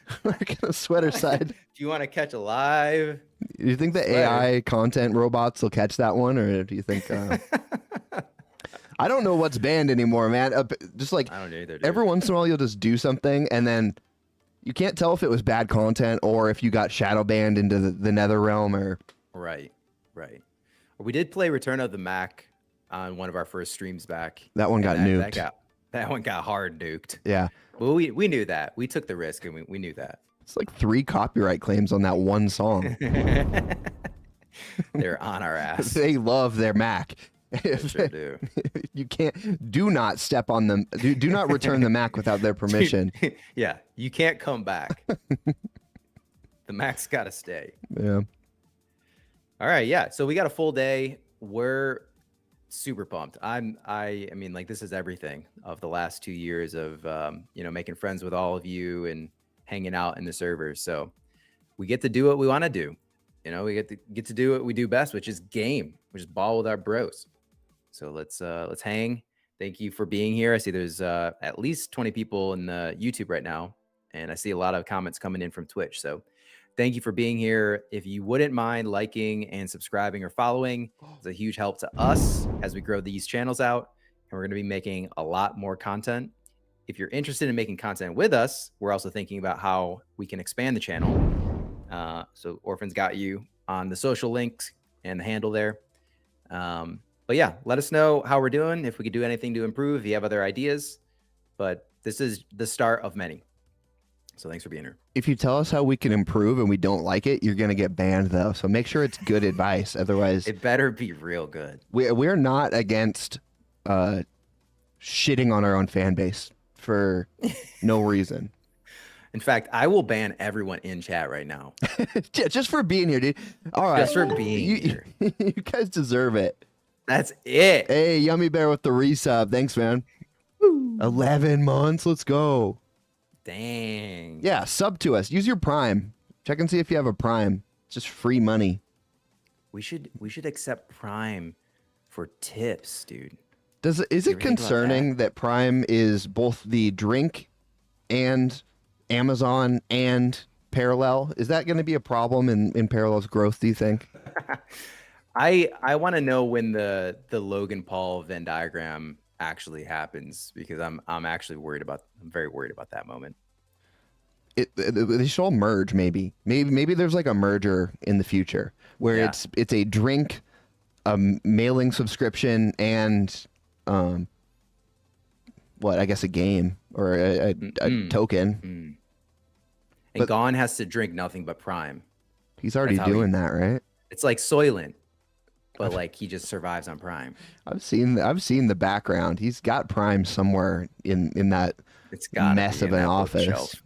sweater side. If you want to catch a live, Do you think the sweater. AI content robots will catch that one, or do you think? I don't know what's banned anymore, man. Just like I don't either. Dude. every once in a while, you'll just do something, and then you can't tell if it was bad content or if you got shadow banned into the nether realm or. Right. We did play Return of the Mac on one of our first streams back. That one got nuked. That one got hard nuked. Yeah. Well, we knew that. We took the risk, and we knew that. It's like 3 copyright claims on that one song. They're on our ass. They love their Mac. They sure do. You can't. Do not step on them. Do not return the Mac without their permission. Yeah, you can't come back. The Mac's got to stay. Yeah. All right, yeah. So we got a full day. We're super pumped. I mean, like, this is everything of the last 2 years of making friends with all of you and hanging out in the servers. So we get to do what we want to do. We get to do what we do best, which is game, which is ball with our bros. So let's hang. Thank you for being here. I see there's at least 20 people in the YouTube right now, and I see a lot of comments coming in from Twitch. So thank you for being here. If you wouldn't mind liking and subscribing or following, it's a huge help to us as we grow these channels out, and we're going to be making a lot more content. If you're interested in making content with us, we're also thinking about how we can expand the channel. So Orphan's got you on the social links and the handle there. But yeah, let us know how we're doing, if we could do anything to improve, if you have other ideas. But this is the start of many. So thanks for being here. If you tell us how we can improve and we don't like it, you're gonna get banned though. So make sure it's good advice. Otherwise, it better be real good. We're not against shitting on our own fan base for no reason. In fact, I will ban everyone in chat right now. Just for being here, dude. All right. Just for being here. You guys deserve it. That's it. Hey, Yummy Bear with the resub. Thanks, man. Woo. 11 months. Let's go. Dang. Yeah, sub to us. Use your Prime. Check and see if you have a Prime. It's just free money. We should accept Prime for tips, dude. Is it concerning that Prime is both the drink and Amazon and Parallel? Is that going to be a problem in Parallel's growth, do you think? I want to know when the Logan Paul Venn diagram actually happens, because I'm actually very worried about that moment. They should all merge, maybe there's like a merger in the future where it's a drink, a mailing subscription, and I guess a game or a token. And Gon has to drink nothing but Prime. He's already doing that, right? It's like Soylent, but like he just survives on Prime. I've seen the background. He's got Prime somewhere in that mess of an office.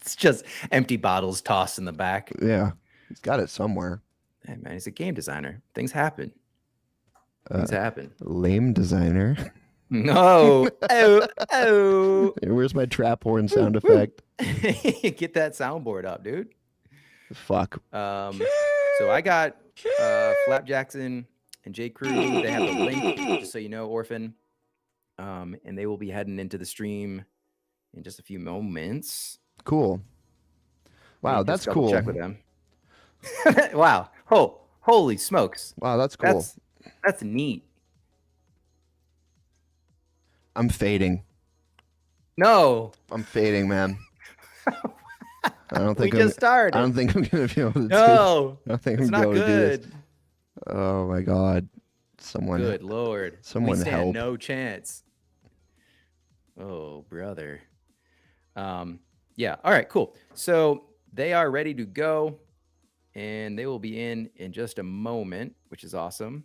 It's just empty bottles tossed in the back. Yeah, he's got it somewhere. Hey man, he's a game designer. Things happen. Things happen. Lame designer. No. Oh. Where's my trap horn sound effect? Get that soundboard up, dude. Fuck. So I got Flap Jackson and J Crew. They have the link, just so you know, Orphan. And they will be heading into the stream in just a few moments. Cool. Wow, that's cool. Check with them. Wow. Holy smokes. Wow, that's cool. That's neat. I'm fading. No. I'm fading, man. I don't think we just started. I don't think I'm gonna be able to. No. I don't think it's I'm not gonna be able good. to do this. Oh my god. Someone. Good Lord. Someone we stand help. no chance. Oh, brother. Yeah. All right, cool. So they are ready to go, and they will be in just a moment, which is awesome.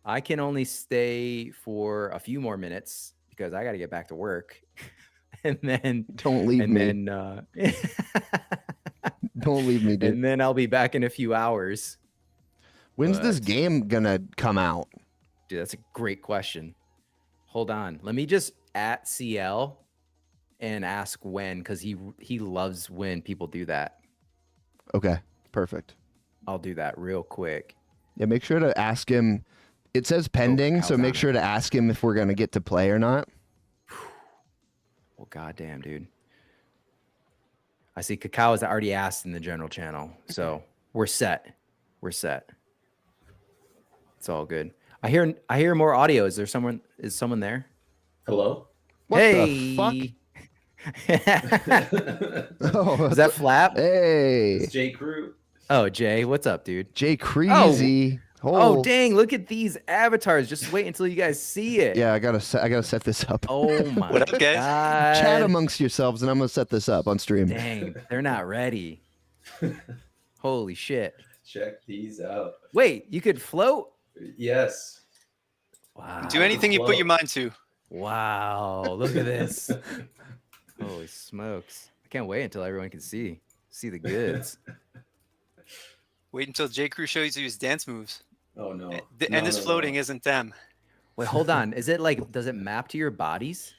I can only stay for a few more minutes because I got to get back to work. And then don't leave me. And then don't leave me, dude. And then I'll be back in a few hours. When's this game gonna come out? Dude, that's a great question. Hold on. Let me just at CL and ask when, because he loves when people do that. Okay, perfect. I'll do that real quick. Yeah, make sure to ask him. It says pending, so make sure to ask him if we're gonna get to play or not. Well, goddamn, dude. I see Cacao has already asked in the general channel, so we're set. We're set. It's all good. I hear more audio. Is someone there? Hello? What Hey. Oh, Is that Flap? hey, It's J. Crew. Oh, Jay, what's up, dude? Jay Creasy. Oh, dang! Look at these avatars. Just wait until you guys see it. Yeah, I gotta set this up. Oh my What up, guys? God. Chat amongst yourselves, and I'm gonna set this up on stream. Dang, they're not ready. Holy shit! Check these out. Wait, you could float? Yes. Wow. Do anything you put your mind to. Wow! Look at this. Holy smokes! I can't wait until everyone can see the goods. Wait until J. Crew shows you his dance moves. Oh no. And this floating isn't them. Wait, hold on. Is it like? Does it map to your bodies?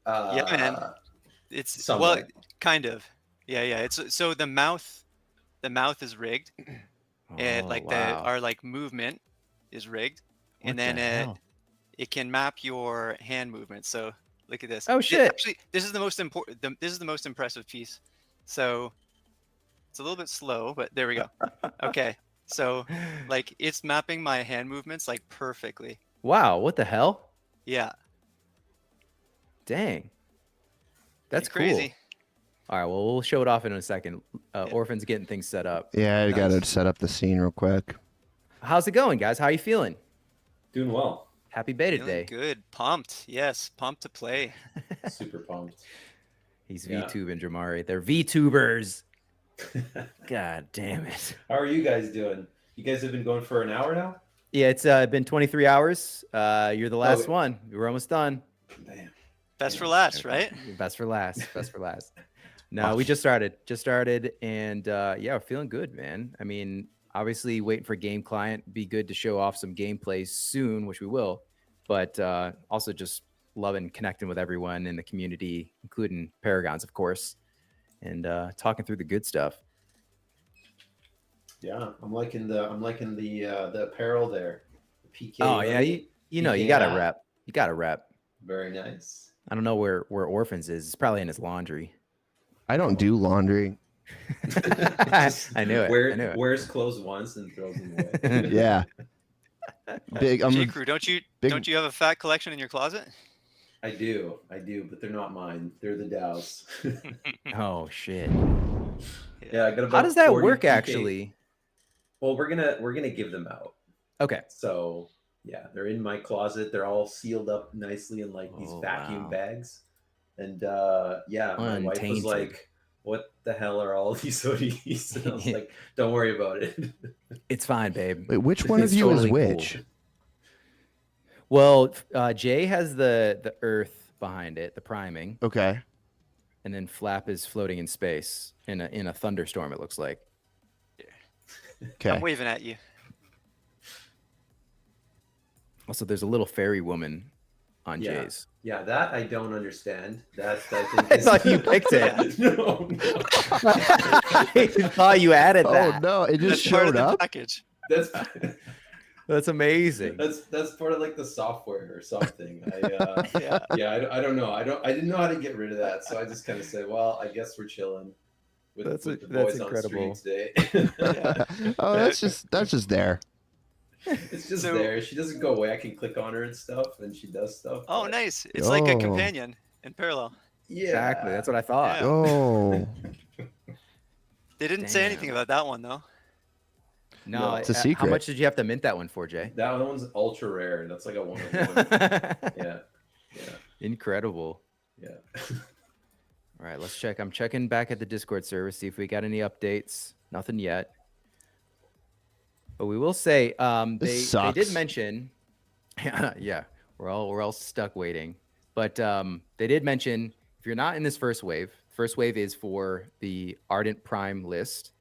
Yeah, man. It's somewhat. well, kind of. Yeah. It's so the mouth is rigged, and like wow. our like movement is rigged, and What the then hell? it can map your hand movement. So look at this. Oh, shit. Actually, this is the most important. This is the most impressive piece. So it's a little bit slow, but there we go. Okay. So like it's mapping my hand movements like perfectly. Wow! What the hell? Yeah. Dang. That's Pretty crazy. Cool. All right, well, we'll show it off in a second. Orphan's getting things set up. Yeah, I Nice. gotta set up the scene real quick. How's it going, guys? How are you feeling? Doing well. Happy beta Feeling day. good. Pumped. Yes. Pumped to play. Super pumped. He's Yeah. VTubing Jamari. They're VTubers. God damn it. How are you guys doing? You guys have been going for an hour now? Yeah, it's been 23 hours. You're the last wait. one. We're almost done. Damn. Best for last, right? Best for last. Best for last. No, we just started, and yeah, we're feeling good, man. I mean, obviously, waiting for game client. Be good to show off some gameplay soon, which we will. But also just loving connecting with everyone in the community, including Paragons, of course, and talking through the good stuff. Yeah, I'm liking the apparel there. The PK. Oh yeah, you know you gotta rep. You gotta rep. Very nice. I don't know where Orphans is. It's probably in his laundry. I don't do laundry. I knew it. Wears clothes once and throws them away. Yeah. Big. J. Crew, don't you have a fat collection in your closet? I do, but they're not mine. They're the Dow's. Oh shit. Yeah, I got about How does that 40 work PK. actually? Well, we're gonna give them out. Okay. So yeah, they're in my closet. They're all sealed up nicely in like these Oh, vacuum wow. bags. And yeah, my wife was Untainted. like, "What the hell are all these hoodies?" And I was like, "Don't worry about it." It's fine, babe. Wait, which one It's of you totally is which? cool. Well, Jay has the earth behind it, the priming, Okay. and then Flap is floating in space in a thunderstorm. It looks like. Okay. I'm waving at you. Also, there's a little fairy woman on Yeah. Jay's. Yeah, that I don't understand. That I think I is... thought you picked it. No. I thought you added Oh that. no, it just That's part of showed the up. package. That's That's amazing. that's part of like the software or something. Yeah. Yeah, I don't know. I didn't know how to get rid of that, so I just kind of said, well, I guess we're chilling with, That's with the that's boys incredible. on stream today. Oh, that's just there. It's just So- there. She doesn't go away. I can click on her and stuff, and she does stuff. Oh, but- nice. It's like a Oh. companion in parallel. Yeah, Exactly. That's what I thought. Yeah. Oh, They didn't say anything Damn. about that one though. No, It's a How secret. much did you have to mint that one for, Jay? That one's ultra rare. That's like a one of one. Yeah, Incredible. yeah. All right, let's check. I'm checking back at the Discord server, see if we got any updates. Nothing yet. But we will say they This did sucks. mention yeah, we're all stuck waiting. But they did mention if you're not in this first wave is for the Ardent Prime list,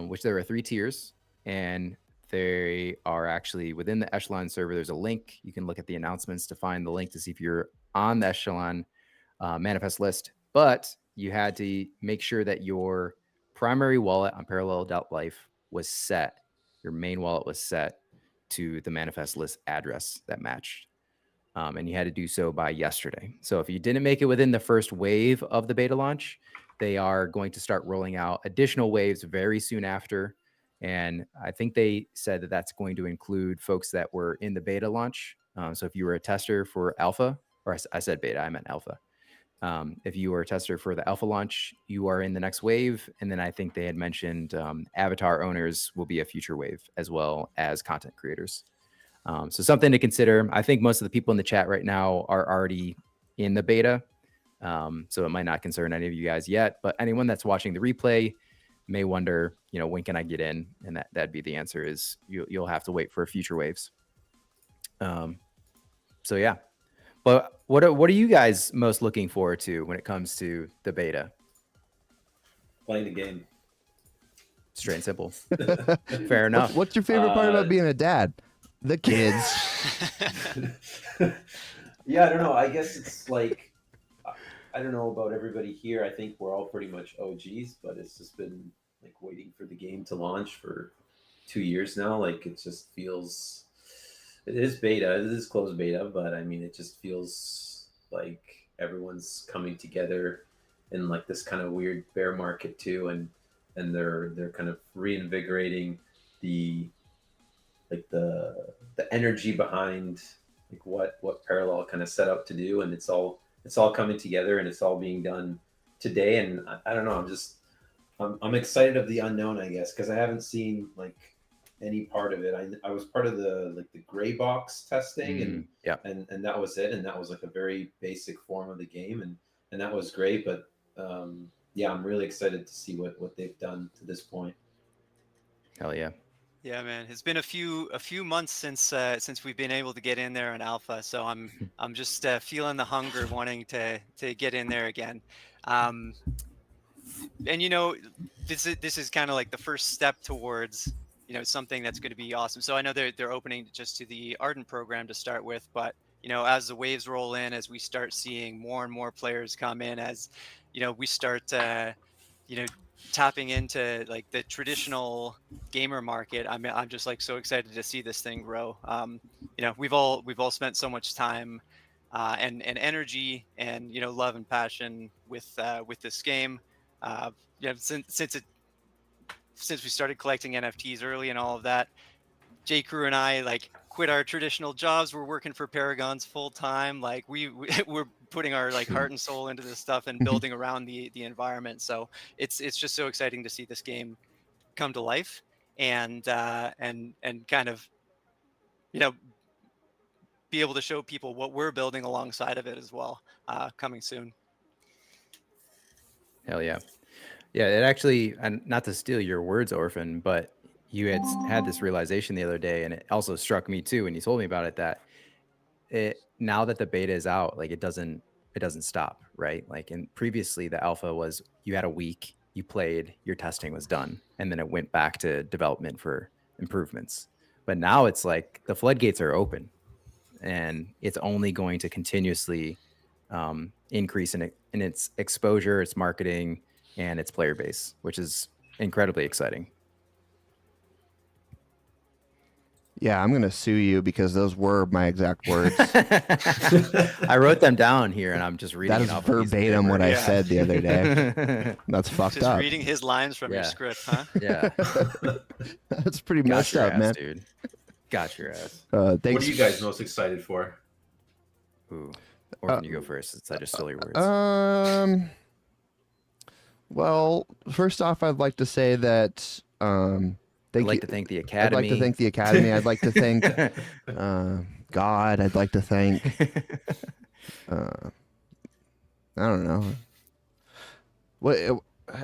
which there are 3 tiers, and they are actually within the Echelon server. There's a link. You can look at the announcements to find the link to see if you're on the Echelon manifest list. But you had to make sure that your primary wallet on Parallel.life was set. Your main wallet was set to the manifest list address that matched. and you had to do so by yesterday. So if you didn't make it within the first wave of the beta launch, they are going to start rolling out additional waves very soon after. And I think they said that that's going to include folks that were in the beta launch. So if you were a tester for alpha, or I said beta, I meant alpha. If you were a tester for the alpha launch, you are in the next wave. And then I think they had mentioned avatar owners will be a future wave, as well as content creators. So something to consider. I think most of the people in the chat right now are already in the beta. So it might not concern any of you guys yet, but anyone that's watching the replay may wonder, when can I get in? And that'd be the answer is you'll have to wait for future waves. So yeah, but what are you guys most looking forward to when it comes to the beta? Playing the game. Straight and simple. Fair enough. What's your favorite part about being a dad? The kids. Yeah, I don't know. I guess it's like, I don't know about everybody here. I think we're all pretty much OGs, but it's just been like waiting for the game to launch for 2 years now. Like it just feels, it is beta, it is closed beta, but I mean, it just feels like everyone's coming together in like this kind of weird bear market too. And they're kind of reinvigorating the energy behind like what Parallel kind of set up to do, and it's all coming together and it's all being done today. And I don't know, I'm excited of the unknown, I guess, because I haven't seen like any part of it. I was part of the gray box testing and that was it, and that was like a very basic form of the game, and that was great. But yeah, I'm really excited to see what they've done to this point. Hell yeah. Yeah, man, it's been a few months since we've been able to get in there in alpha, so I'm just feeling the hunger, wanting to get in there again. And this is kind of like the first step towards something that's going to be awesome. So I know they're opening just to the Ardent program to start with, but as the waves roll in, as we start seeing more and more players come in, as we start tapping into like the traditional gamer market, I'm just like so excited to see this thing grow. We've all spent so much time and energy and love and passion with this game. Since we started collecting NFTs early and all of that, J. Crew and I like quit our traditional jobs. We're working for Paragons full time. Like we're putting our like heart and soul into this stuff and building around the environment. So it's just so exciting to see this game come to life and kind of be able to show people what we're building alongside of it as well, coming soon. Hell yeah. Yeah, it actually, and not to steal your words, Orphan, but you had this realization the other day, and it also struck me too when you told me about it, that now that the beta is out, like it doesn't stop, right? Like, and previously the alpha was you had a week, you played, your testing was done, and then it went back to development for improvements. But now it's like the floodgates are open, and it's only going to continuously increase in its exposure, its marketing, and its player base, which is incredibly exciting. Yeah, I'm going to sue you because those were my exact words. I wrote them down here, and I'm just reading. That is verbatim what I said the other day. That's fucked just up. Just reading his lines from your script, huh? Yeah. That's pretty messed up, man. Dude. Got your ass. Thanks. What are you guys most excited for? Ooh. Or can you go first? It's just silly words. Well, first off, I'd like to say that I'd like to thank the Academy. I'd like to thank the Academy. I'd like to thank God. I'd like to thank I don't know.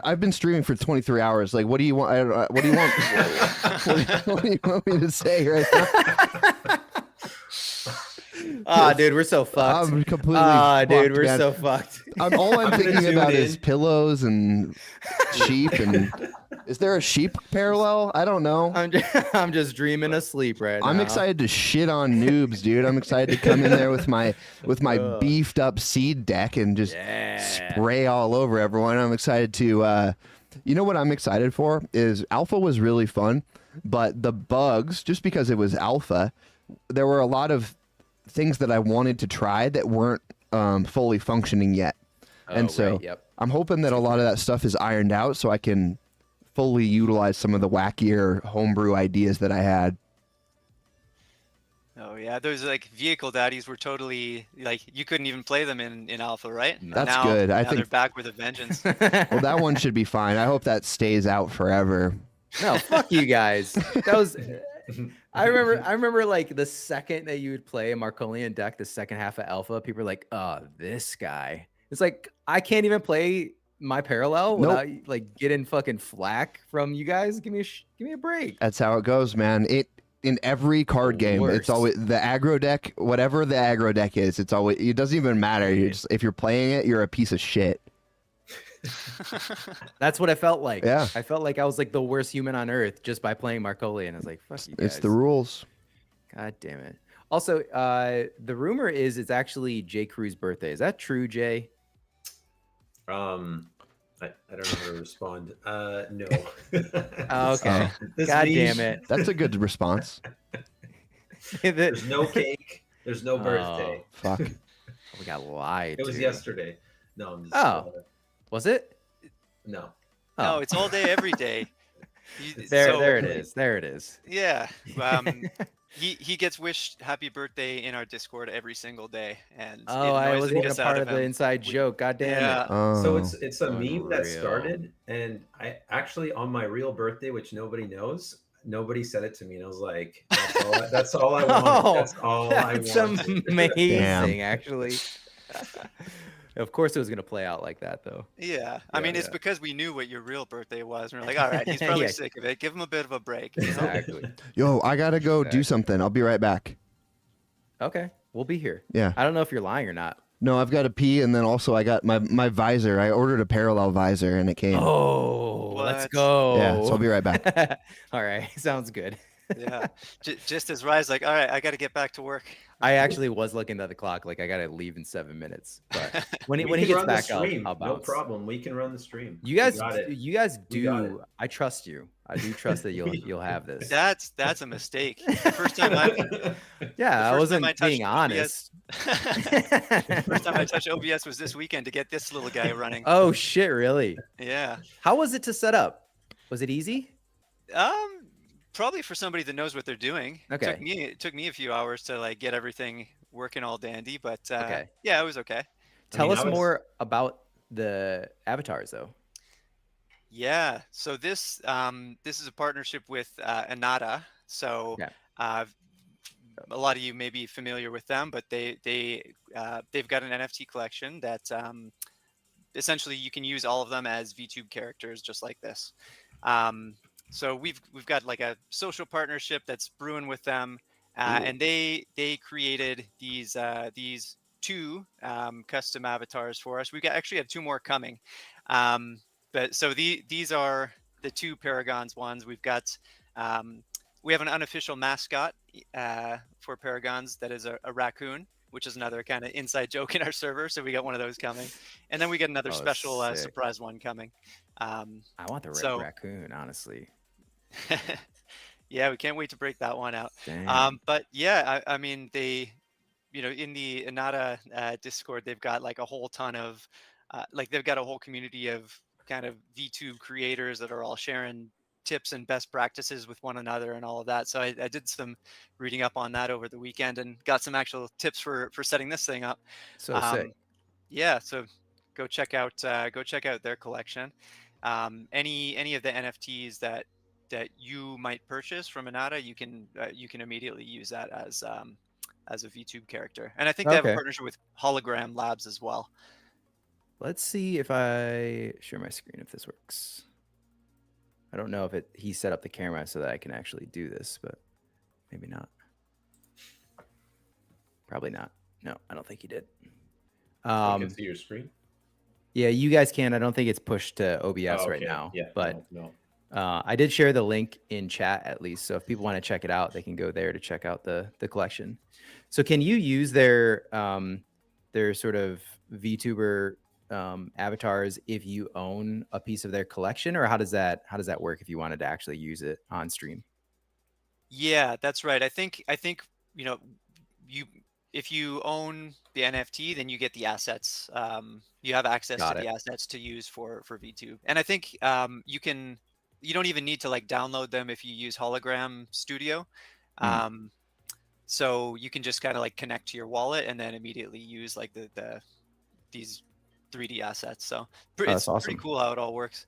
I've been streaming for 23 hours. Like, what do you want? What do you want? What do you want me to say right now? Dude, we're so fucked. I'm completely fucked, dude, we're man. so fucked. All I'm thinking about is pillows and sheep. And is there a sheep parallel? I don't know. I'm just dreaming of sleep right now. I'm excited to shit on noobs, dude. I'm excited to come in there with my beefed up seed deck and just spray all over everyone. I'm excited to. You know what I'm excited for is alpha was really fun, but the bugs, just because it was alpha, there were a lot of things that I wanted to try that weren't fully functioning yet. And so right, yep. I'm hoping that a lot of that stuff is ironed out so I can fully utilize some of the wackier homebrew ideas that I had. Oh yeah, those like vehicle daddies were totally like you couldn't even play them in alpha, right? That's now, good. I now think they're back with a vengeance. well, that one should be fine. I hope that stays out forever. No, fuck you guys. That was. I remember like the second that you would play a Marcolian deck, the second half of alpha, people were like, "Oh, this guy." It's like I can't even play my parallel Nope. without like getting fucking flack from you guys. Give me a break. That's how it goes, man. In every card game, Worst. it's always the aggro deck. Whatever the aggro deck is, it doesn't even matter. If you're playing it, you're a piece of shit. That's what I felt like. Yeah. I felt like I was like the worst human on earth just by playing Marcolian. I was like, fuck you guys. It's the rules. God damn it. Also, the rumor is it's actually J. Crew's birthday. Is that true, Jay? I don't know how to respond. No. Oh, okay. This God meme- damn it. That's a good response. There's no cake. There's no birthday. Fuck. We got lied. It was to. yesterday. No, I'm just. Oh. Was it? No. No, Oh. it's all day, every day. There it is. There it is. Yeah. He gets wished happy birthday in our Discord every single day, and Oh, it I annoys wasn't the even a piss out part of the him. inside joke. God damn Yeah. it. Oh. So it's a meme that Unreal. started, and I actually on my real birthday, which nobody knows, nobody said it to me, and I was like, "That's all I want. Oh, That's all I That's want." amazing, Damn. actually. Of course, it was gonna play out like that, though. Yeah. I mean, it's yeah. because we knew what your real birthday was, and we're like, all right, he's probably Yeah. sick of it. Give him a bit of a break. you know? Exactly. Yo, I gotta go do Exactly. something. I'll be right back. Okay, we'll be here. Yeah. I don't know if you're lying or not. No, I've got to pee, and then also I got my visor. I ordered a parallel visor, and it came. Oh, let's What? go. Yeah, so I'll be right back. All right, sounds good. Yeah. Just as Rye's like, all right, I got to get back to work. I actually was looking at the clock, like I gotta leave in 7 minutes. But when he We can gets run the back, stream. I'll No bounce. problem. We can run the stream. You We guys, got it. you guys We got it. do. I trust you. I do trust that you'll have this. That's a mistake. The first time I Yeah, I first wasn't time I touched being honest. first time I touched OBS was this weekend to get this little guy running. Oh shit! Really? Yeah. How was it to set up? Was it easy? Probably for somebody that knows what they're doing. Okay. It took me a few hours to like get everything working all dandy, but Okay. yeah, it was okay. Tell mean, us I was- more about the avatars, though. Yeah. So this is a partnership with Anata. So Yeah. a lot of you may be familiar with them, but they've got an NFT collection that essentially you can use all of them as VTube characters, just like this. So we've got like a social partnership that's brewing with them, and they created these two custom avatars for us. We actually have two more coming, but so these are the two Paragons ones. We've got we have an unofficial mascot for Paragons that is a raccoon, which is another kind of inside joke in our server. So we got one of those coming, and then we get another Oh, special sick. surprise one coming. I want the red So- raccoon, honestly. Yeah, we can't wait to break that one out. Damn. But yeah, I mean, they, in the Inata Discord, they've got like a whole ton of, they've got a whole community of kind of VTube creators that are all sharing tips and best practices with one another and all of that. So I did some reading up on that over the weekend and got some actual tips for setting this thing up. So sick. Yeah, so go check out their collection. Any of the NFTs that you might purchase from Anata, you can immediately use that as a VTube character. And I think they have a Okay. partnership with Hologram Labs as well. Let's see if I share my screen if this works. I don't know if he set up the camera so that I can actually do this, but maybe not. Probably not. No, I don't think he did. I can see your screen. Yeah, you guys can. I don't think it's pushed to OBS Oh, right okay. now. Yeah, But no. I did share the link in chat at least. So if people want to check it out, they can go there to check out the collection. So can you use their sort of VTuber avatars if you own a piece of their collection, or how does that work if you wanted to actually use it on stream? Yeah, that's right. I think you if you own the NFT, then you get the assets. You have access Got to the it. assets to use for V2. And I think you don't even need to like download them if you use Hologram Studio. Mm. So you can just kind of like connect to your wallet and then immediately use like these 3D assets. So Oh, it's that's awesome. pretty cool how it all works.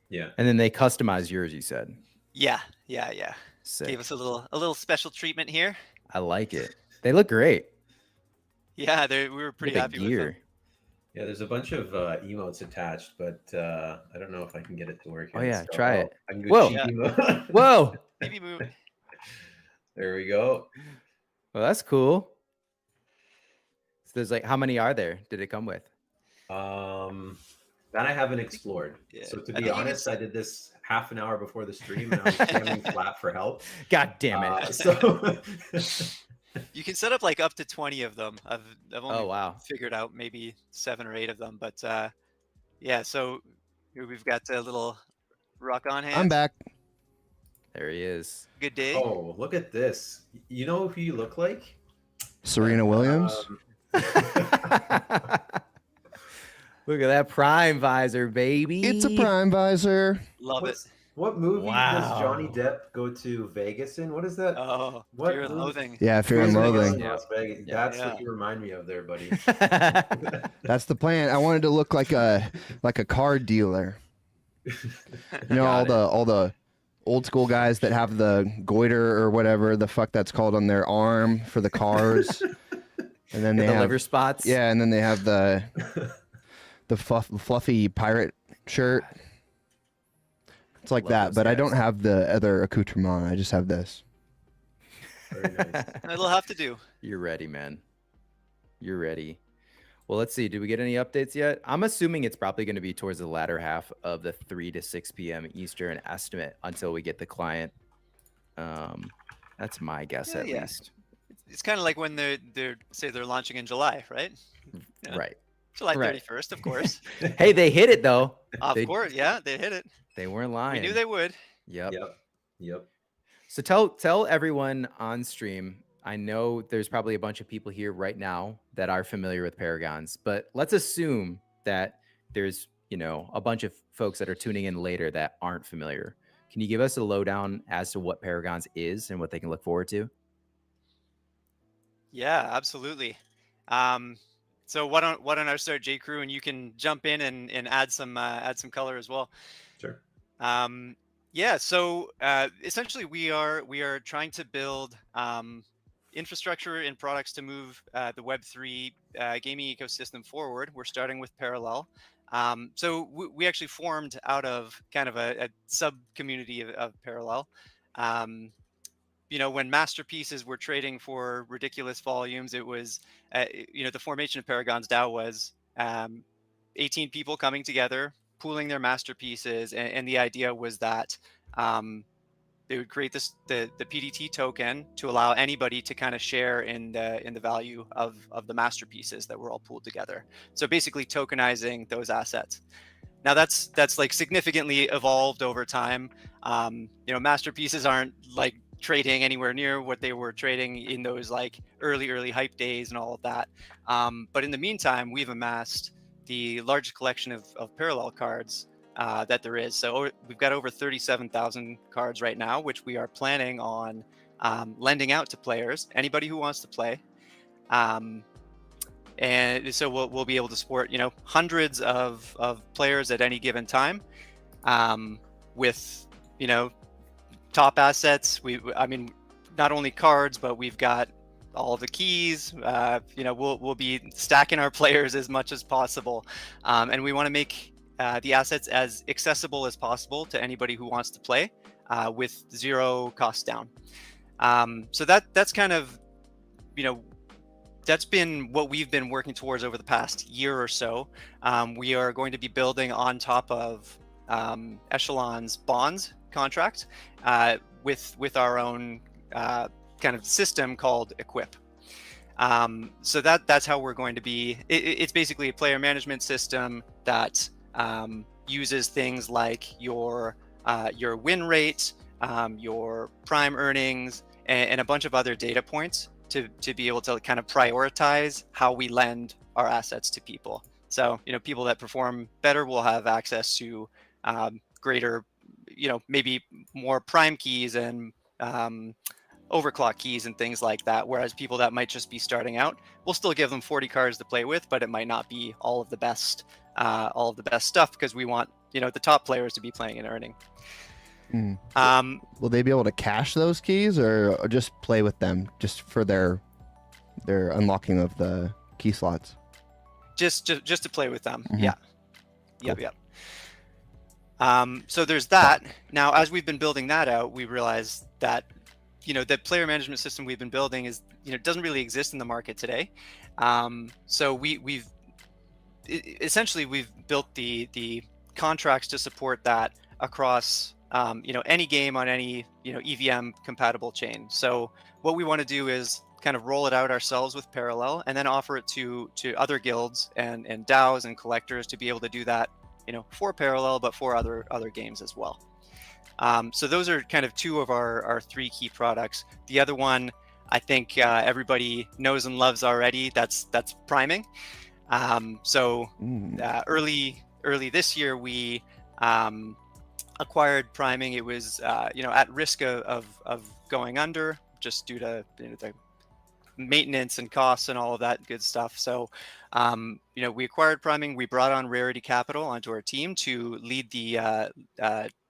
Yeah. And then they customize yours, you said. Yeah. Sick. Gave us a little special treatment here. I like it. They look great. Yeah, we were pretty Look at the happy with them. gear. Yeah, there's a bunch of emotes attached, but I don't know if I can get it to work. Oh, here, yeah, so try it. I can go Whoa. cheap Yeah. emote. Whoa. Maybe move. There we go. Well, that's cool. So there's like, how many are there? Did it come with? That I haven't explored. Yeah, So to I be think honest, I did this half an hour before the stream, and I was scamming flat for help. God damn it. So You can set up like up to 20 of them. I've only Oh, wow. figured out maybe 7 or 8 of them, but yeah. So here we've got a little rock on hand. I'm back. There he is. Good day. oh, look at this. You know who you look like? Serena Williams. Look at that prime visor, baby. It's a prime visor. Love it. What movie Wow. does Johnny Depp go to Vegas in? What is that? Oh, What Fear and movie? Loathing. Yeah, Fear and Las Vegas, Loathing. Yeah. Las Vegas. Yeah. That's what you remind me of there, buddy. That's the plan. I wanted to look like a card dealer. You know, all the old school guys that have the goiter or whatever the fuck that's called on their arm for the cards. And then they The have liver spots. yeah, and then they have the fluffy pirate shirt. It's like Love that, those but I guys. don't have the other accoutrement. I just have this. Very nice. It'll have to do. You're ready, man. You're ready. Well, let's see. Did we get any updates yet? I'm assuming it's probably going to be towards the latter half of the 3 to 6 p.m. Eastern estimate until we get the client. That's my guess, at Yeah. least. It's kind of like when they're launching in July, right? Yeah. Right. July Right. 31st, of course. Hey, they hit it though. Of They- course, yeah, they hit it. They weren't We lying. knew they would. Yep. Yep. So tell everyone on stream. I know there's probably a bunch of people here right now that are familiar with Paragons, but let's assume that there's, a bunch of folks that are tuning in later that aren't familiar. Can you give us a lowdown as to what Paragons is and what they can look forward to? Yeah, absolutely. So why don't I start, J. Crew, and you can jump in and add some color as well. Sure. Yeah. So essentially, we are trying to build infrastructure and products to move the Web3 gaming ecosystem forward. We're starting with Parallel. So we actually formed out of kind of a sub community of Parallel. When masterpieces were trading for ridiculous volumes, it was, the formation of Paragon's DAO was 18 people coming together, pooling their masterpieces, and the idea was that they would create the PDT token to allow anybody to kind of share in the value of the masterpieces that were all pooled together. So basically tokenizing those assets. Now that's like significantly evolved over time. Masterpieces aren't like trading anywhere near what they were trading in those like early hype days and all of that. But in the meantime, we've amassed the largest collection of parallel cards that there is. So we've got over 37,000 cards right now, which we are planning on lending out to players, anybody who wants to play. And so we'll be able to support, hundreds of players at any given time with, top assets. I mean, not only cards, but we've got all the keys. We'll be stacking our players as much as possible, and we want to make the assets as accessible as possible to anybody who wants to play with zero cost down. So that's kind of, that's been what we've been working towards over the past year or so. We are going to be building on top of Echelon's bonds contract with our own kind of system called Equip. So that's how we're going to be. It's basically a player management system that uses things like your win rate, your prime earnings, and a bunch of other data points to be able to kind of prioritize how we lend our assets to people. So, people that perform better will have access to greater, maybe more prime keys and overclock keys and things like that. Whereas people that might just be starting out, we'll still give them 40 cards to play with, but it might not be all of the best stuff, because we want, the top players to be playing and earning. Will they be able to cache those keys or just play with them just for their unlocking of the key slots? Just to play with them. Mhm. Yeah. Cool. Yep. So there's that. Now, as we've been building that out, we realized that, the player management system we've been building is, doesn't really exist in the market today. So we've built the contracts to support that across, any game on any, EVM compatible chain. So what we want to do is kind of roll it out ourselves with Parallel, and then offer it to other guilds and DAOs and collectors to be able to do that, for Parallel, but for other games as well. So those are kind of two of our three key products. The other one, I think everybody knows and loves already. That's priming. Early this year, we acquired priming. It was at risk of going under, just due to the maintenance and costs and all of that good stuff. So we acquired priming. We brought on Rarity Capital onto our team to lead the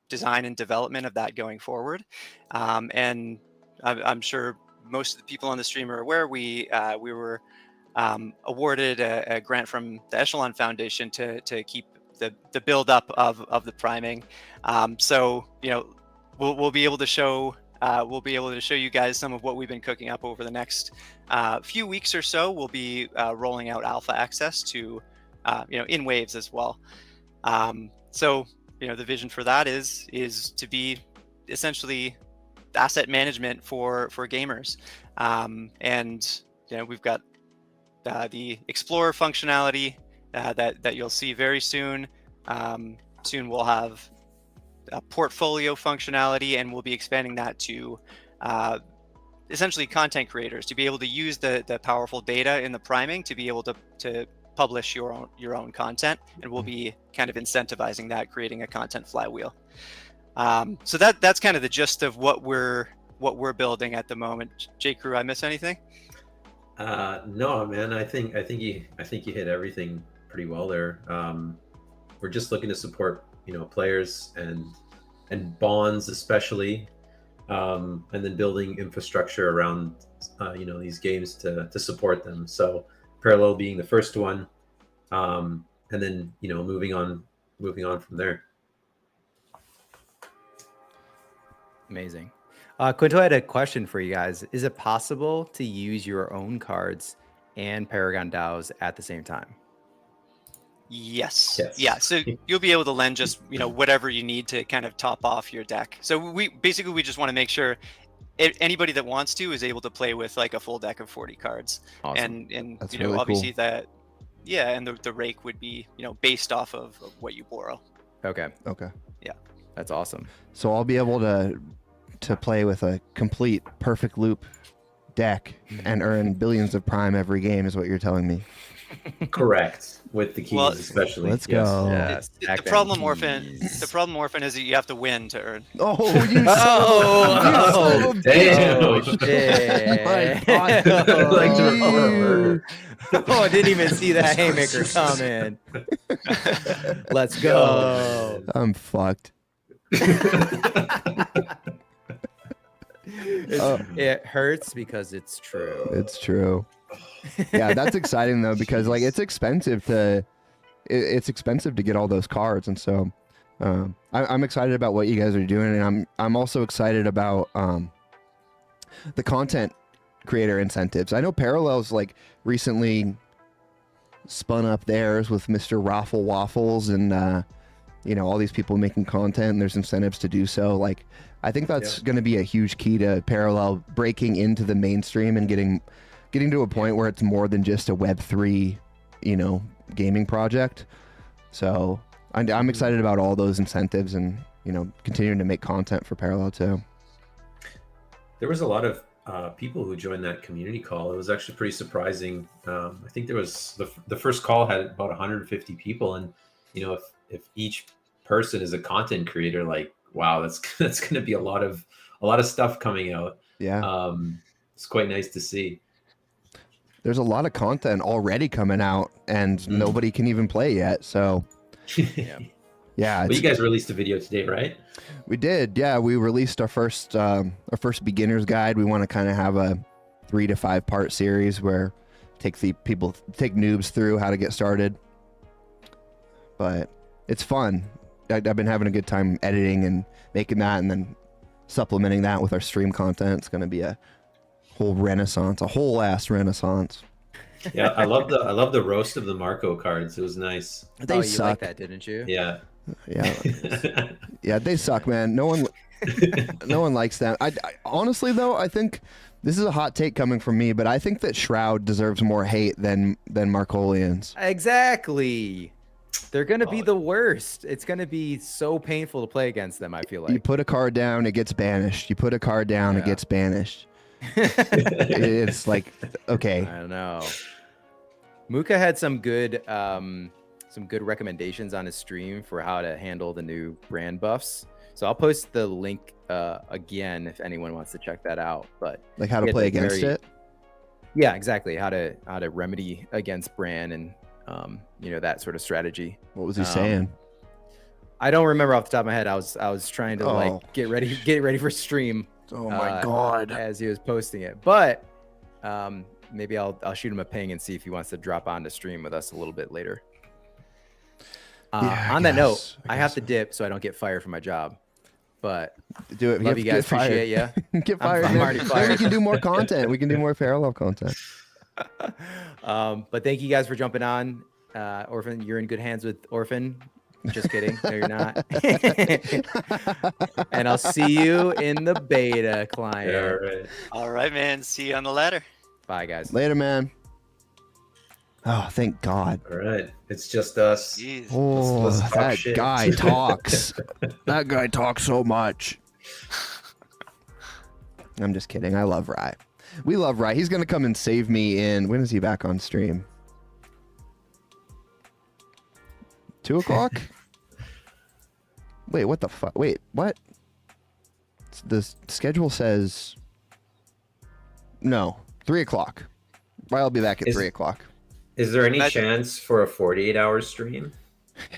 design and development of that going forward. And I'm sure most of the people on the stream are aware, we were awarded a grant from the Echelon Foundation to keep the build up of the priming. So we'll be able to show you guys some of what we've been cooking up over the next few weeks or so. We'll be rolling out alpha access to in waves as well. So the vision for that is to be essentially asset management for gamers. And we've got the Explorer functionality that you'll see very soon. Soon we'll have portfolio functionality, and we'll be expanding that to essentially content creators to be able to use the powerful data in the priming to be able to publish your own content, and we'll be kind of incentivizing that, creating a content flywheel. So that's kind of the gist of what we're building at the moment. J. Crew, I miss anything? No, man. I think you hit everything pretty well there. We're just looking to support players and bonds especially, and then building infrastructure around these games to support them. So Parallel being the first one, and then moving on from there. Amazing. Quinto, I had a question for you guys. Is it possible to use your own cards and Paragon DAOs at the same time? Yes. Yeah. So you'll be able to lend just whatever you need to kind of top off your deck. So we just want to make sure anybody that wants to is able to play with like a full deck of 40 cards. Awesome. And That's really obviously cool. and the rake would be based off of what you borrow. Okay. Yeah. That's awesome. So I'll be able to play with a complete perfect loop deck and earn billions of prime every game is what you're telling me. Correct. With the keys, especially. Let's go. Yes. The problem, Orphan, is that you have to win to earn. Oh, you son of a damn. Oh, shit. My God. Like to report a murder. Oh, I didn't even see that haymaker coming. Let's go. I'm fucked. It hurts because it's true. It's true. Yeah, that's exciting though, because like it's expensive to get all those cards, and so I'm excited about what you guys are doing, and I'm also excited about the content creator incentives. I know Parallel's like recently spun up theirs with Mr. Raffle Waffles and all these people making content, and there's incentives to do so. Like I think that's going to be a huge key to Parallel breaking into the mainstream and getting to a point where it's more than just a Web3 gaming project. So I'm excited about all those incentives and continuing to make content for Parallel too. There was a lot of people who joined that community call. It was actually pretty surprising. I think there was the first call had about 150 people, and you know, if each person is a content creator, like wow, that's going to be a lot of stuff coming out. Yeah. It's quite nice to see. There's a lot of content already coming out, and nobody can even play yet. So, yeah. But you guys released a video today, right? We did. Yeah, we released our first beginner's guide. We want to kind of have a 3 to 5 part series where take noobs through how to get started. But it's fun. I've been having a good time editing and making that, and then supplementing that with our stream content. It's going to be a whole renaissance, a whole ass renaissance. Yeah, I love the roast of the Marco cards. It was nice. They you suck. liked that, didn't you? Yeah. Yeah, they suck, man. No one likes them. I honestly though, I think this is a hot take coming from me, but I think that Shroud deserves more hate than Markolians. Exactly. They're gonna be the worst. It's gonna be so painful to play against them. I feel like You put a card down, it gets banished. You put a card down, it gets banished. It's like, okay. I don't know. Muka had some good recommendations on his stream for how to handle the new brand buffs. So I'll post the link again if anyone wants to check that out. But like how to play against it. Yeah, exactly. How to remedy against brand and that sort of strategy. What was he saying? I don't remember off the top of my head. I was trying to like get ready for stream. Oh my god! As he was posting it, but maybe I'll shoot him a ping and see if he wants to drop on to stream with us a little bit later. On that note, I have to dip so I don't get fired from my job. But do it. Love you guys. Appreciate you. Get fired. I'm already fired. We can do more content. We can do more parallel content. But thank you guys for jumping on. Orphan, you're in good hands with Orphan. Just kidding. No, you're not. And I'll see you in the beta client. Yeah, all right. All right, man. See you on the ladder. Bye, guys. Later, man. Oh, thank God. All right. It's just us. Jeez. Oh, Let's talk that shit. guy talks. That guy talks so much. I'm just kidding. I love Rye. We love Rye. He's going to come and save me in... When is he back on stream? 2 o'clock? Wait, what the fuck? Wait, what? The schedule says... No, 3 o'clock. I'll be back at 3 o'clock. Is there any chance for a 48-hour stream?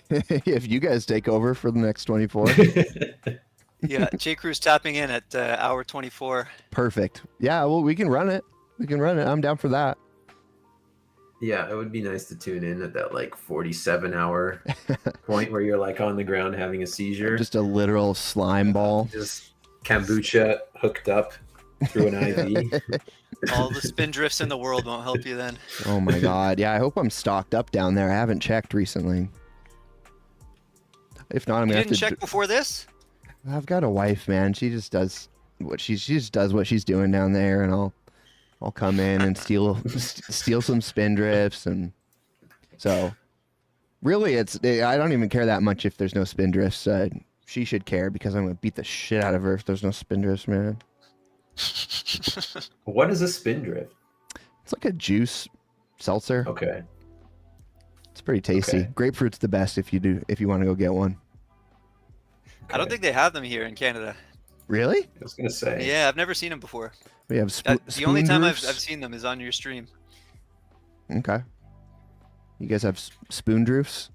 If you guys take over for the next 24. Yeah, J. Crew's tapping in at hour 24. Perfect. Yeah, well, we can run it. I'm down for that. Yeah, it would be nice to tune in at that like 47-hour point where you're like on the ground having a seizure. Just a literal slime ball. Just kombucha hooked up through an IV. All the spin drifts in the world won't help you then. Oh my God. Yeah, I hope I'm stocked up down there. I haven't checked recently. If not, I'm You gonna have didn't to. check before this? I've got a wife, man. She just does what she just does what she's doing down there, and I'll come in and steal some spin drifts, and so really I don't even care that much if there's no spin drifts. She should care because I'm gonna beat the shit out of her if there's no spin drifts, man. What is a spin drift? It's like a juice seltzer. Okay. It's pretty tasty. Okay. Grapefruit's the best if you want to go get one. I don't think they have them here in Canada. Really? I was gonna say. Yeah, I've never seen them before. We have The only time I've spoon seen them is on your stream. droofs? Okay. You guys have spoon droofs?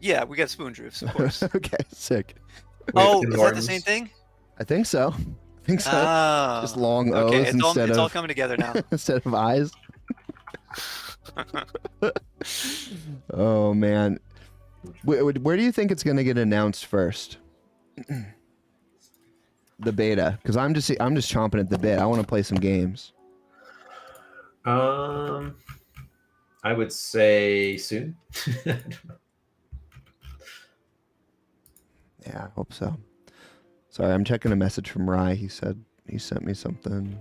Yeah, we got spoon drifts, of course. Okay, sick. Oh, Tim is that the Hortons. same thing? I think so. Oh, Just long O's okay, instead it's of all coming together now. instead of eyes. Oh man, where do you think it's gonna get announced first? The beta, because I'm just chomping at the bit. I want to play some games. I would say soon. Yeah, I hope so. Sorry, I'm checking a message from Rye. He said he sent me something.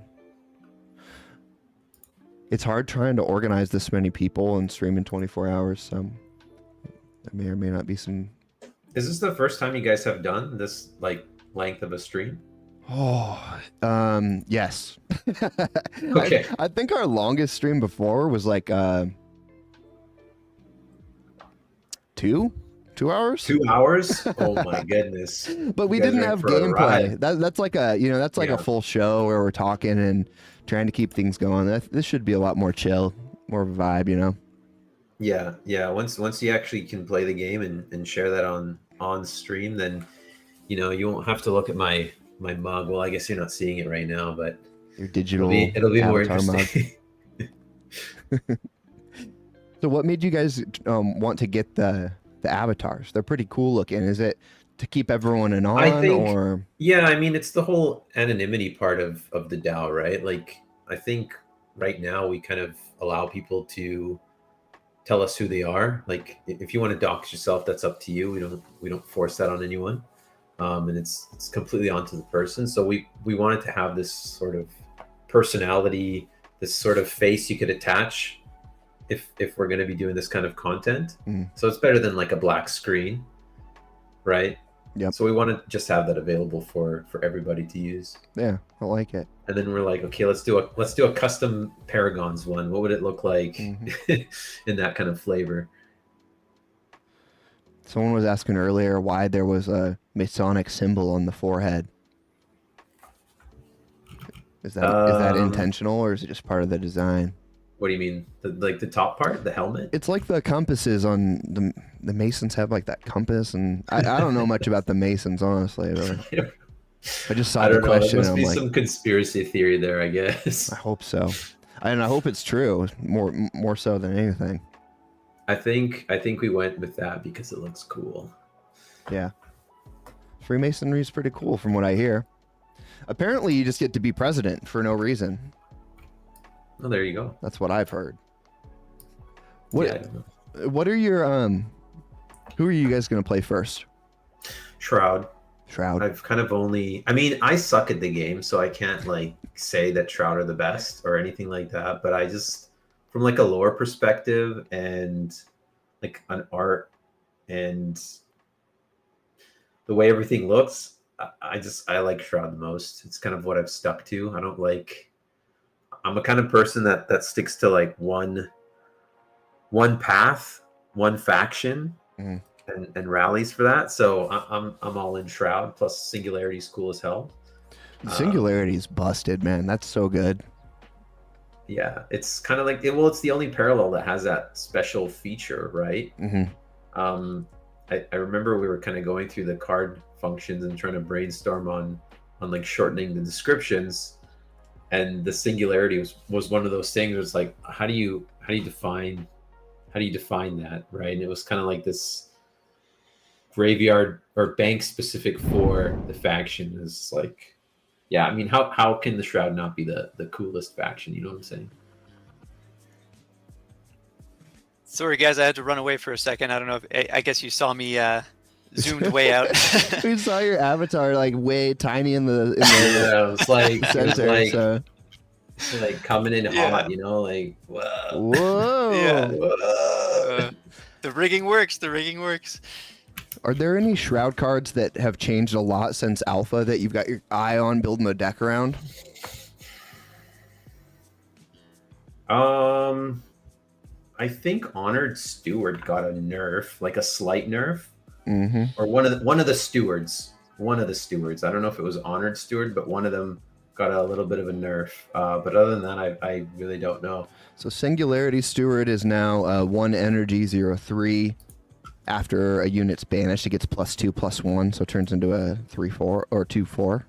It's hard trying to organize this many people and stream in 24 hours, so there may or may not be some... Is this the first time you guys have done this like length of a stream? Oh, yes. Okay. I think our longest stream before was like 2 hours. 2 hours? Oh my goodness. But we You guys didn't are in have for a gameplay. ride. That's like a that's like Yeah. a full show where we're talking and trying to keep things going. This should be a lot more chill, more of a vibe, you know. Yeah, yeah. Once you actually can play the game and share that on stream, then you won't have to look at my mug. Well, I guess you're not seeing it right now, but Your it'll digital be more avatar mug. interesting. So what made you guys want to get the avatars? They're pretty cool looking. Is it to keep everyone in I on think, or yeah, I mean, it's the whole anonymity part of the DAO, right? Like, I think right now we kind of allow people to tell us who they are. Like, if you want to dox yourself, that's up to you. We don't force that on anyone, and it's completely onto the person. So we wanted to have this sort of personality, this sort of face you could attach if we're going to be doing this kind of content. So it's better than like a black screen, right? Yep. So we want to just have that available for everybody to use. yeah, I like it. And then we're like, okay, let's do a custom Paragons one. What would it look like in that kind of flavor? Someone was asking earlier why there was a Masonic symbol on the forehead. Is that intentional or is it just part of the design? What do you mean? Like the top part, the helmet? It's like the compasses on the Masons have like that compass, and I don't know much about the Masons honestly, but I just saw I the don't know. There question. must And be I'm like, some conspiracy theory there, I guess. I hope so, and I hope it's true more so than anything. I think we went with that because it looks cool. Yeah, Freemasonry is pretty cool from what I hear. Apparently, you just get to be president for no reason. Oh, there you go. That's what I've heard. Yeah, I don't know. What are your who are you guys gonna play first? Shroud. Shroud. I've kind of I mean, I suck at the game, so I can't like say that Shroud are the best or anything like that. But I just, from like a lore perspective and like an art and the way everything looks, I like Shroud the most. It's kind of what I've stuck to. I'm a kind of person that sticks to like one path, one faction, and rallies for that. So I'm all in Shroud. Plus Singularity's cool as hell. Singularity's busted, man. That's so good. Yeah, it's kind of like it's the only parallel that has that special feature, right? I remember we were kind of going through the card functions and trying to brainstorm on like shortening the descriptions. And the Singularity was one of those things where it's like, how do you define that, right? And it was kind of like this graveyard or bank specific for the faction. Is like, yeah, I mean, how can the Shroud not be the coolest faction? You know what I'm saying? Sorry, guys, I had to run away for a second. I don't know if I guess you saw me zoomed way out. We saw your avatar like way tiny in the Yeah, it was like center. So. like coming in hot, like whoa. Whoa. Yeah. Whoa. The rigging works. The rigging works. Are there any Shroud cards that have changed a lot since Alpha that you've got your eye on building a deck around? I think Honored Steward got a nerf, like a slight nerf, or one of the stewards. One of the stewards. I don't know if it was Honored Steward, but one of them got a little bit of a nerf. But other than that, I really don't know. So Singularity Steward is now 1 energy 0/3. After a unit's banished, it gets +2/+1, so it turns into a 3/4 or 2/4.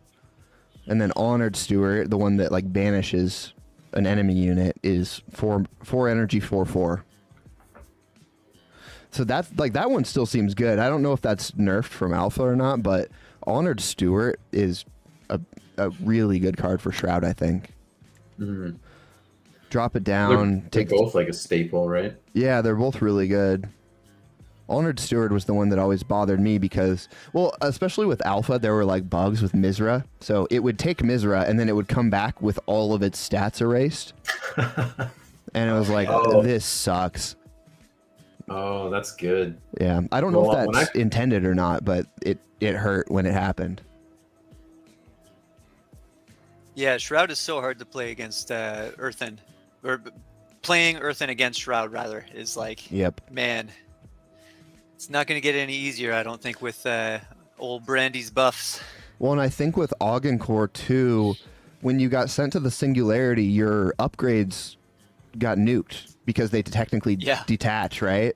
And then Honored Steward, the one that like banishes an enemy unit, is 4 energy 4/4. So that's like that one still seems good. I don't know if that's nerfed from Alpha or not, but Honored Steward is a really good card for Shroud, I think. Drop it down. They're both like a staple, right? Yeah, they're both really good. Honored Steward was the one that always bothered me because, well, especially with Alpha, there were like bugs with Mizra. So it would take Mizra and then it would come back with all of its stats erased. And it was like, this sucks. Oh, that's good. Yeah, I don't know if that's intended or not, but it hurt when it happened. Yeah, Shroud is so hard to play against Earthen, or playing Earthen against Shroud rather is like, Yep. man, it's not going to get any easier, I don't think, with old Brandy's buffs. Well, and I think with Augencore too, when you got sent to the Singularity, your upgrades got nuked because they technically detach, right?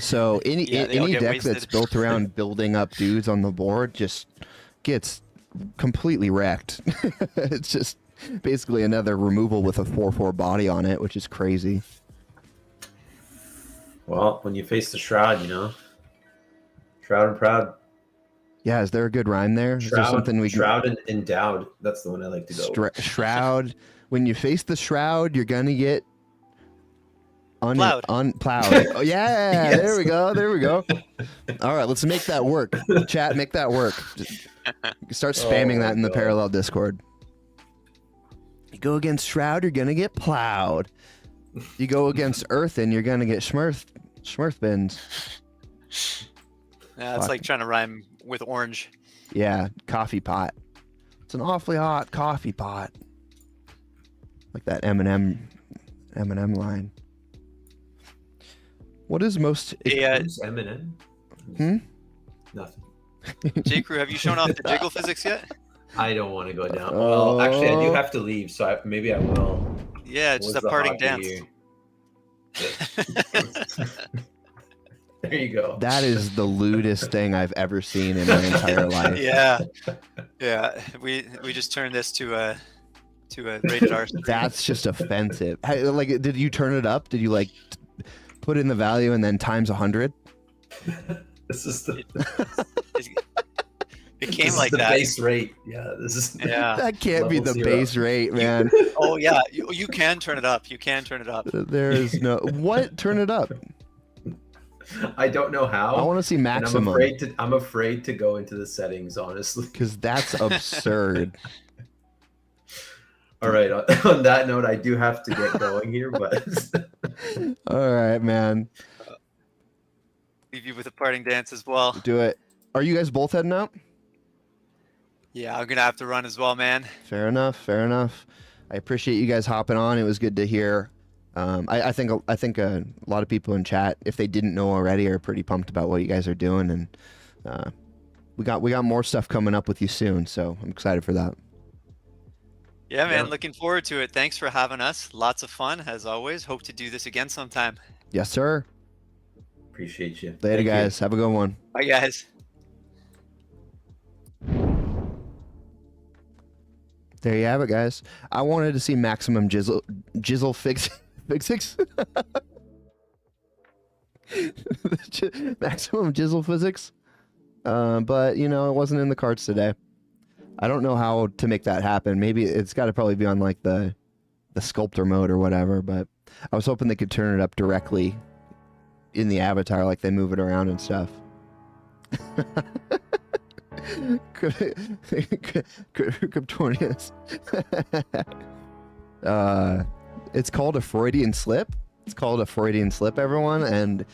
So any they all any get deck wasted. that's built around building up dudes on the board just gets completely wrecked. It's just basically another removal with a 4/4 body on it, which is crazy. Well, when you face the Shroud, you know, Shroud and Proud. Yeah, is there a good rhyme there? Is there something we can... Shroud and Endowed. That's the one I like to go with. Shroud. When you face the Shroud, you're gonna get Plowed. Unplowed. Oh, yeah, Yes. There we go. There we go. All right, let's make that work. Chat, make that work. Just start spamming that in the parallel Discord. You go against Shroud, you're gonna get plowed. You go against Earthen, you're gonna get Schmirth bins. Yeah, it's like trying to rhyme with orange. Yeah, coffee pot. It's an awfully hot coffee pot. Like that Eminem line. What is most... Who's Eminem? Nothing. J-Crew, have you shown off the jiggle physics yet? I don't want to go down. Well, actually, I do have to leave, so maybe I will. Yeah, just What's a the parting hockey dance. here? There you go. That is the lewdest thing I've ever seen in my entire life. Yeah. We just turned this to a rated R. That's just offensive. Like, did you turn it up? Did you like put in the value and then times 100? This is the It came this like is the that. base rate. Yeah, this is That can't be level the 0. base rate, man. Oh yeah, you can turn it up. You can turn it up. There is no what? Turn it up. I don't know how. I want to see and maximum. I'm afraid to go into the settings, honestly. Because that's absurd. All right. On that note, I do have to get going here, but All right, man. Leave you with a parting dance as well. Do it. Are you guys both heading out? Yeah, I'm gonna have to run as well, man. Fair enough. Fair enough. I appreciate you guys hopping on. It was good to hear. I think a lot of people in chat, if they didn't know already, are pretty pumped about what you guys are doing, and we got more stuff coming up with you soon. So I'm excited for that. Yeah, man. Looking forward to it. Thanks for having us. Lots of fun as always. Hope to do this again sometime. Yes, sir. appreciate you. Later, Thank you. guys. Have a good one. Bye, guys. There you have it, guys. I wanted to see maximum jizzle fix maximum jizzle physics, but you know, it wasn't in the cards today. I don't know how to make that happen. Maybe it's got to probably be on like the sculptor mode or whatever, but I was hoping they could turn it up directly in the avatar, like they move it around and stuff. Kryptonians. It's called a Freudian slip. It's called a Freudian slip, everyone, and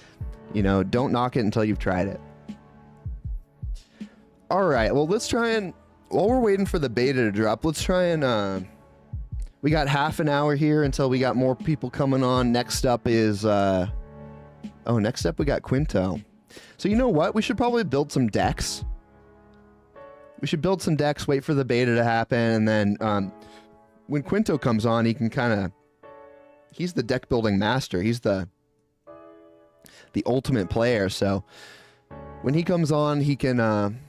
you know, don't knock it until you've tried it. All right, well, let's try and while we're waiting for the beta to drop, let's try and we got half an hour here until we got more people coming on. Next up is next up we got Quinto. So you know what? We should probably build some decks. We should build some decks, wait for the beta to happen, and then when Quinto comes on, he can kind of... He's the deck building master. He's the ultimate player. So when he comes on, he can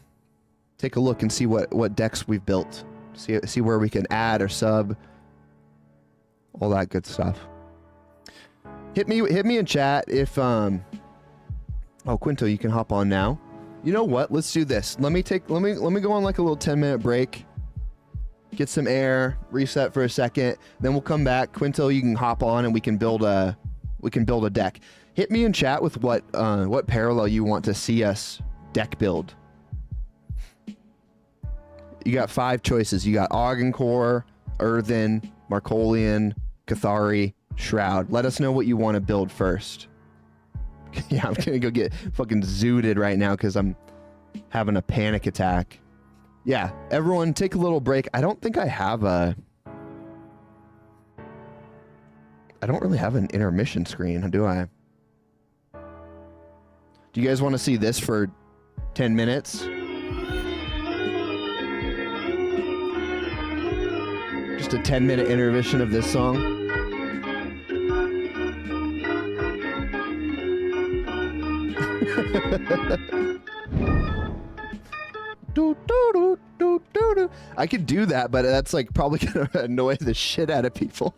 take a look and see what decks we've built. See where we can add or sub. All that good stuff. Hit me in chat if... Oh, Quinto, you can hop on now. You know what? Let's do this. Let me go on like a little 10-minute break. Get some air, reset for a second, then we'll come back. Quinto, you can hop on and we can build a deck. Hit me in chat with what parallel you want to see us deck build. You got 5 choices. You got Augencore, Earthen, Markolian, Cathari, Shroud. Let us know what you want to build first. Yeah, I'm gonna go get fucking zooted right now because I'm having a panic attack. Yeah, everyone take a little break. I don't think I have a... I don't really have an intermission screen, do I? Do you guys want to see this for 10 minutes? Just a 10-minute intermission of this song. I could do that, but that's like probably gonna annoy the shit out of people.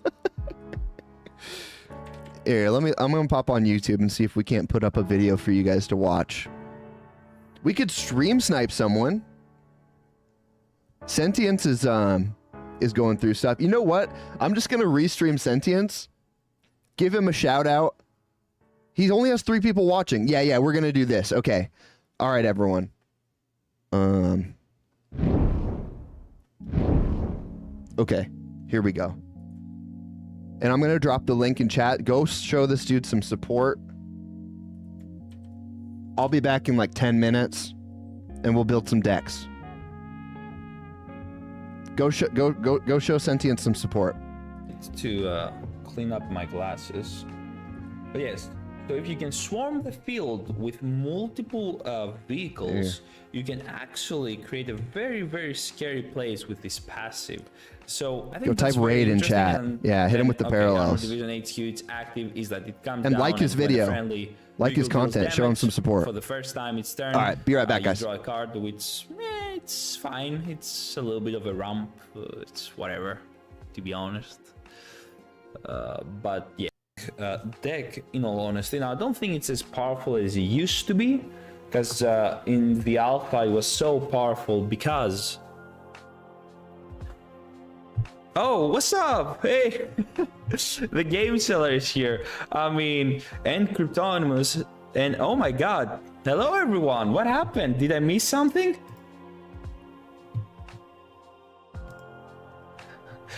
Here, I'm gonna pop on YouTube and see if we can't put up a video for you guys to watch. We could stream snipe someone. Sentience is going through stuff. You know what? I'm just gonna restream Sentience. Give him a shout out. He only has 3 people watching. Yeah, we're gonna do this. Okay. All right, everyone. Okay, here we go. And I'm gonna drop the link in chat. Go show this dude some support. I'll be back in like 10 minutes, and we'll build some decks. Go show Sentient some support. It's to clean up my glasses. But yes, so if you can swarm the field with multiple vehicles, you can actually create a very, very scary place with this passive. So I think go type raid in chat. Yeah, hit him with the parallels. Division HQ, it's active. Is that it comes and down like his video, like his content. Show him some support. For the first time, it's turn. All right, be right back, guys. You draw a card, which it's fine. It's a little bit of a rump. It's whatever, to be honest. But yeah. Deck, in all honesty, now I don't think it's as powerful as it used to be, because in the alpha it was so powerful because... Oh, what's up? Hey! The game Cellar is here. I mean, and Cryptonimus, and oh my god, hello everyone, what happened? Did I miss something?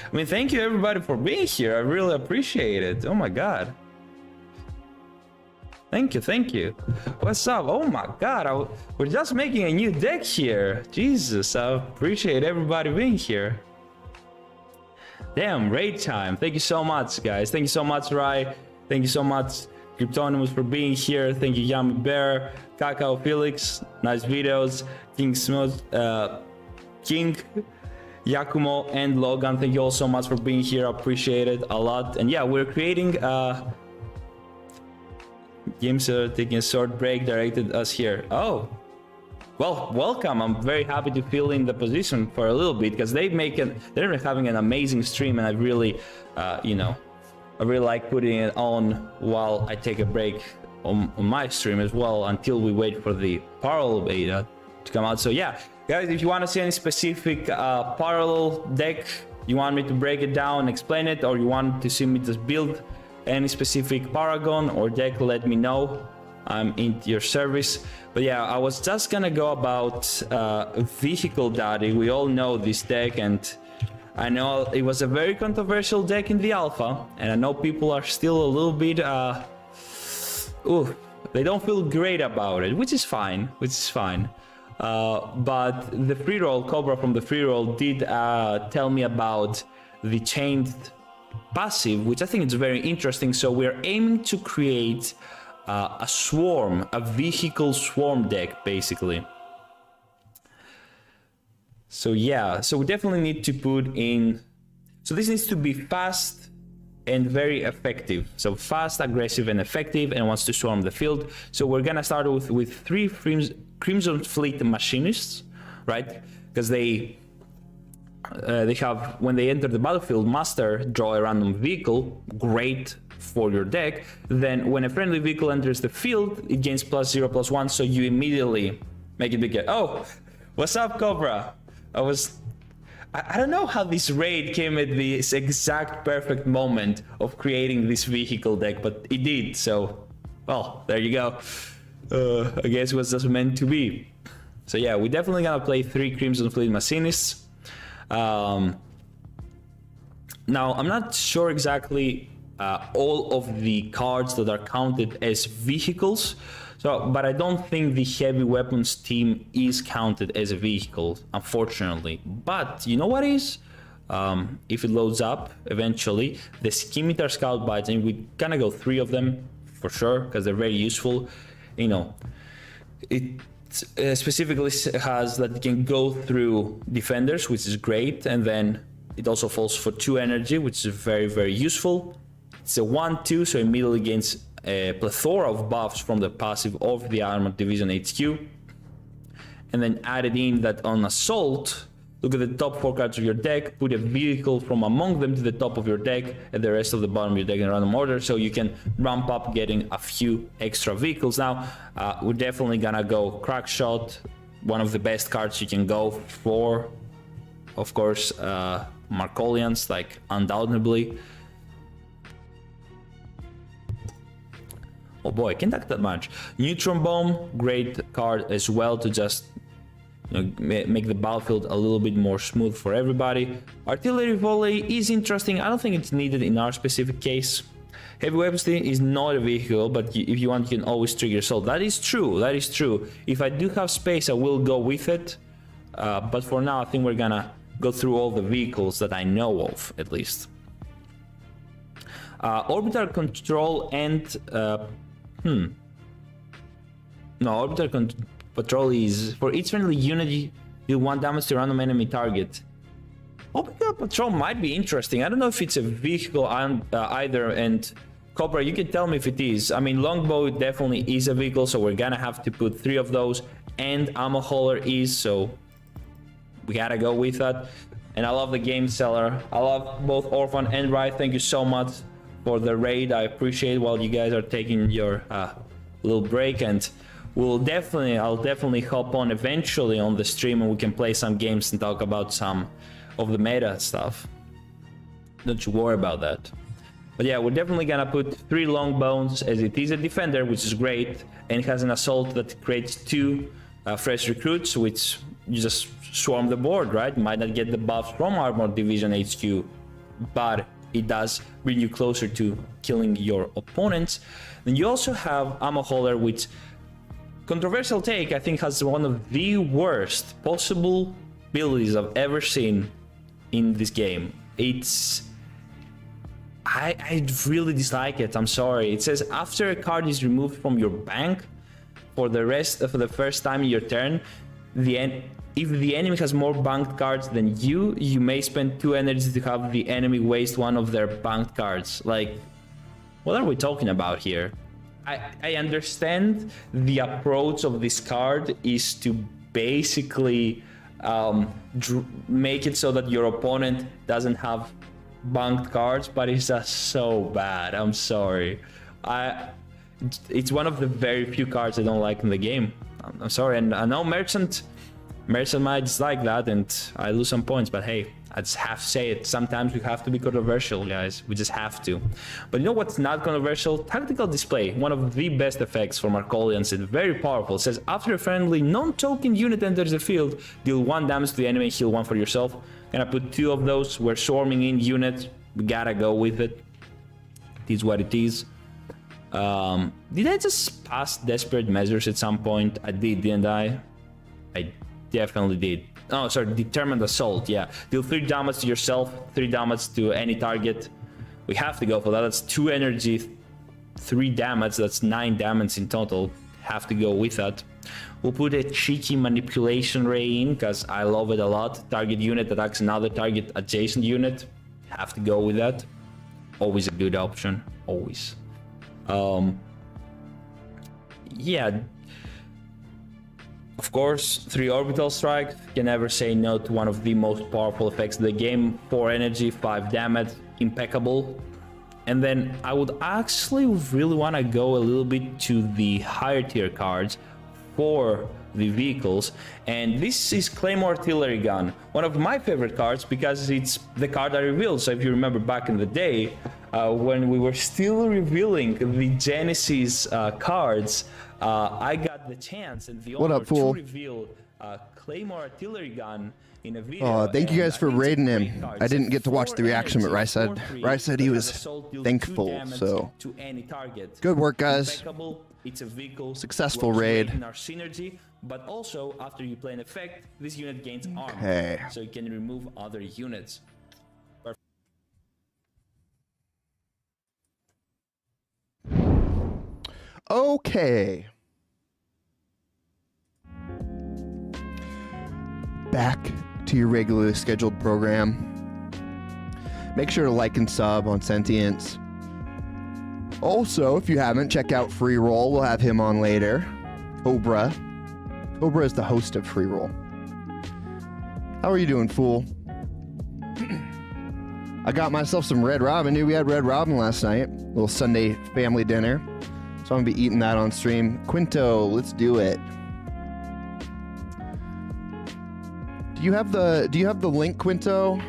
I mean, thank you everybody for being here. I really appreciate it. Oh my god. Thank you. What's up? Oh my god, we're just making a new deck here. Jesus, I appreciate everybody being here. Damn, raid time. Thank you so much, guys. Thank you so much, Rai. Thank you so much, Cryptonimus, for being here. Thank you, Yummy Bear, Kakao Felix. Nice videos. King Smooth, King, Yakumo, and Logan. Thank you all so much for being here. I appreciate it a lot. And yeah, we're creating games are taking a short break, directed us here. Oh, well, welcome. I'm very happy to fill in the position for a little bit, because they're having an amazing stream, and I really I really like putting it on while I take a break on my stream as well, until we wait for the parallel beta to come out. So yeah, guys, if you want to see any specific parallel deck, you want me to break it down, explain it, or you want to see me just build any specific paragon or deck, let me know. I'm in your service. But yeah, I was just gonna go about Vehicle Daddy. We all know this deck, and I know it was a very controversial deck in the alpha, and I know people are still a little bit they don't feel great about it, which is fine. But the free roll, Cobra from the free roll, did tell me about the chained passive, which I think is very interesting. So we're aiming to create a swarm, a vehicle swarm deck, basically. So yeah, so we definitely need to put in, so this needs to be fast and very effective. So fast, aggressive, and effective, and wants to swarm the field. So we're gonna start with 3 Crimson Fleet Machinists, right? Because they have, when they enter the battlefield, master, draw a random vehicle, great for your deck. Then when a friendly vehicle enters the field, it gains +0/+1, so you immediately make it bigger. Oh, what's up, Cobra? I don't know how this raid came at this exact perfect moment of creating this vehicle deck, but it did, so, well, there you go. I guess it was just meant to be. So yeah, we're definitely gonna play 3 Crimson Fleet Machinists. Now, I'm not sure exactly all of the cards that are counted as vehicles. So, but I don't think the heavy weapons team is counted as a vehicle, unfortunately. But you know what is? If it loads up eventually, the Scimitar Scout Bites, and we're gonna go 3 of them for sure because they're very useful. You know, it specifically has that it can go through defenders, which is great, and then it also falls for 2 energy, which is very, very useful. It's a 1/2, so immediately gains a plethora of buffs from the passive of the Armored Division HQ. And then added in that on Assault, look at the top 4 cards of your deck, put a vehicle from among them to the top of your deck, and the rest of the bottom of your deck in random order, so you can ramp up getting a few extra vehicles. Now, we're definitely gonna go Crack Shot, one of the best cards you can go for. Of course, Markolians, like, undoubtedly. Oh boy, I can't talk that much. Neutron Bomb, great card as well to just make the battlefield a little bit more smooth for everybody. Artillery Volley is interesting. I don't think it's needed in our specific case. Heavy Weapons Team is not a vehicle, but if you want, you can always trigger Assault. That is true, that is true. If I do have space, I will go with it. But for now, I think we're gonna go through all the vehicles that I know of, at least. Orbital Control and... No, Orbital Patrol is for each friendly unit, deal 1 damage to random enemy target. Orbital Patrol might be interesting. I don't know if it's a vehicle either, and Cobra, you can tell me if it is. I mean, Longbow definitely is a vehicle, so we're gonna have to put 3 of those, and Ammo Hauler is, so we gotta go with that. And I love the game, Cellar. I love both Orphan and Riot. Thank you so much for the raid. I appreciate while you guys are taking your little break, and I'll definitely hop on eventually on the stream and we can play some games and talk about some of the meta stuff. Don't you worry about that. But yeah, we're definitely gonna put 3 Longbows, as it is a defender, which is great, and it has an assault that creates 2 fresh recruits, which you just swarm the board, right? You might not get the buffs from Armored Division HQ, but it does bring you closer to killing your opponents. Then you also have Ammo Hauler, which, controversial take, I think has one of the worst possible abilities I've ever seen in this game. I really dislike it, I'm sorry. It says after a card is removed from your bank for the first time in your turn, if the enemy has more banked cards than you may spend 2 energy to have the enemy waste 1 of their banked cards. Like, what are we talking about here? I understand the approach of this card is to basically make it so that your opponent doesn't have banked cards, but it's just so bad. I'm sorry. It's one of the very few cards I don't like in the game. I'm sorry, and I know Merchant might dislike that and I lose some points, but hey, I just have to say it. Sometimes we have to be controversial, guys. We just have to. But you know what's not controversial? Tactical Display, one of the best effects for Markolians. It's very powerful. It says after a friendly non-token unit enters the field, deal 1 damage to the enemy, heal 1 for yourself. Gonna put 2 of those. We're swarming in units. We gotta go with it. It is what it is. Did I just pass Desperate Measures at some point? I did, didn't I? I definitely did. Oh, sorry, Determined Assault, yeah. Deal 3 damage to yourself, 3 damage to any target. We have to go for that. That's 2 energy, 3 damage. That's 9 damage in total. Have to go with that. We'll put a cheeky Manipulation Ray in, because I love it a lot. Target unit attacks another target adjacent unit. Have to go with that. Always a good option. Always. Yeah. Of course, 3 Orbital Strike. Can never say no to one of the most powerful effects of the game. 4 energy, 5 damage. Impeccable. And then I would actually really want to go a little bit to the higher tier cards for the vehicles. And this is Claymore Artillery Gun. One of my favorite cards because it's the card I revealed. So if you remember back in the day, when we were still revealing the Genesis cards, I got the chance and the honor to reveal Claymore artillery gun in a video. Oh, thank you and guys for I think it's a raiding great him. card. I It's a didn't get to watch 4 the reaction, but energy, Rice said he that was has assault deals 2 thankful. damage So to any target. good work, guys. Impeccable. It's a vehicle. Successful works raid. great in our synergy, but also after you play an effect, this unit gains armor, Okay. so you can remove other units. Okay. Back to your regularly scheduled program. Make sure to like and sub on Sentience. Also, if you haven't, check out Free Roll. We'll have him on later. Cobra. Cobra is the host of Free Roll. How are you doing, fool? I got myself some Red Robin. Dude, we had Red Robin last night. Little Sunday family dinner. So I'm gonna be eating that on stream. Quinto, let's do it. Do you have the link, Quinto?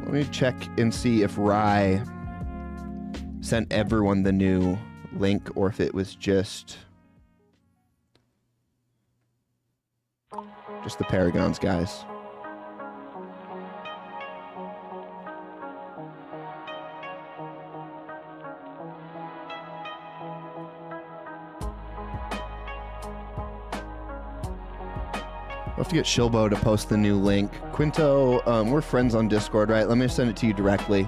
Let me check and see if Rye sent everyone the new link or if it was just the Paragons, guys. I'll have to get Shilbo to post the new link. Quinto, we're friends on Discord, right? Let me send it to you directly.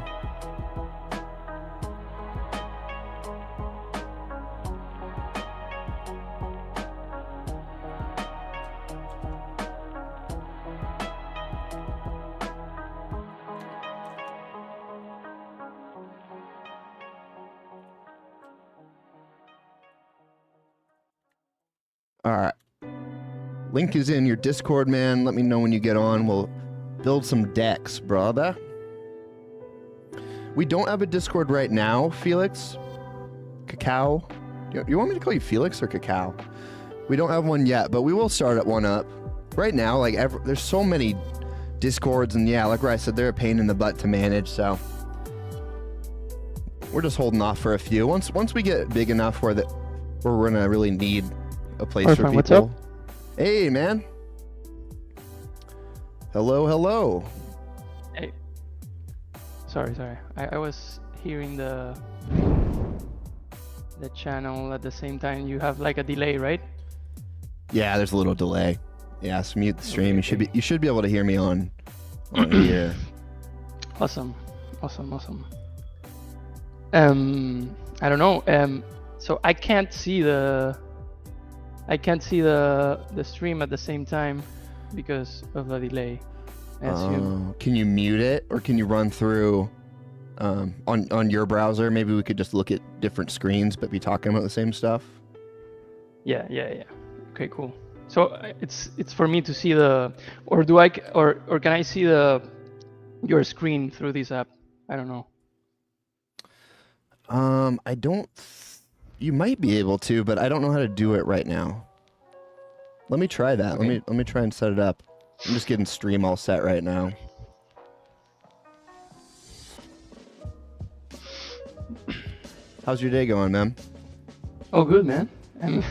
All right. Link is in your Discord, man. Let me know when you get on. We'll build some decks, brother. We don't have a Discord right now, Felix. Cacao. You want me to call you Felix or Cacao? We don't have one yet, but we will start one up. Right now, like there's so many Discords, and yeah, like I said, they're a pain in the butt to manage, so we're just holding off for a few. Once we get big enough where we're gonna really need a place for people. What's up? Hey, man. Hello, hello. Hey. Sorry. I was hearing the channel at the same time. You have like a delay, right? Yeah, there's a little delay. Yeah, so mute the stream. You should be able to hear me on here. Awesome. I don't know. So I can't see the stream at the same time because of the delay. I assume. Can you mute it, or can you run through on your browser? Maybe we could just look at different screens but be talking about the same stuff. Yeah. Okay, cool. So it's for me to see or can I see your screen through this app? I don't know. I don't. You might be able to, but I don't know how to do it right now. Let me try that. Okay. Let me try and set it up. I'm just getting stream all set right now. How's your day going, man? Oh, good, man. I'm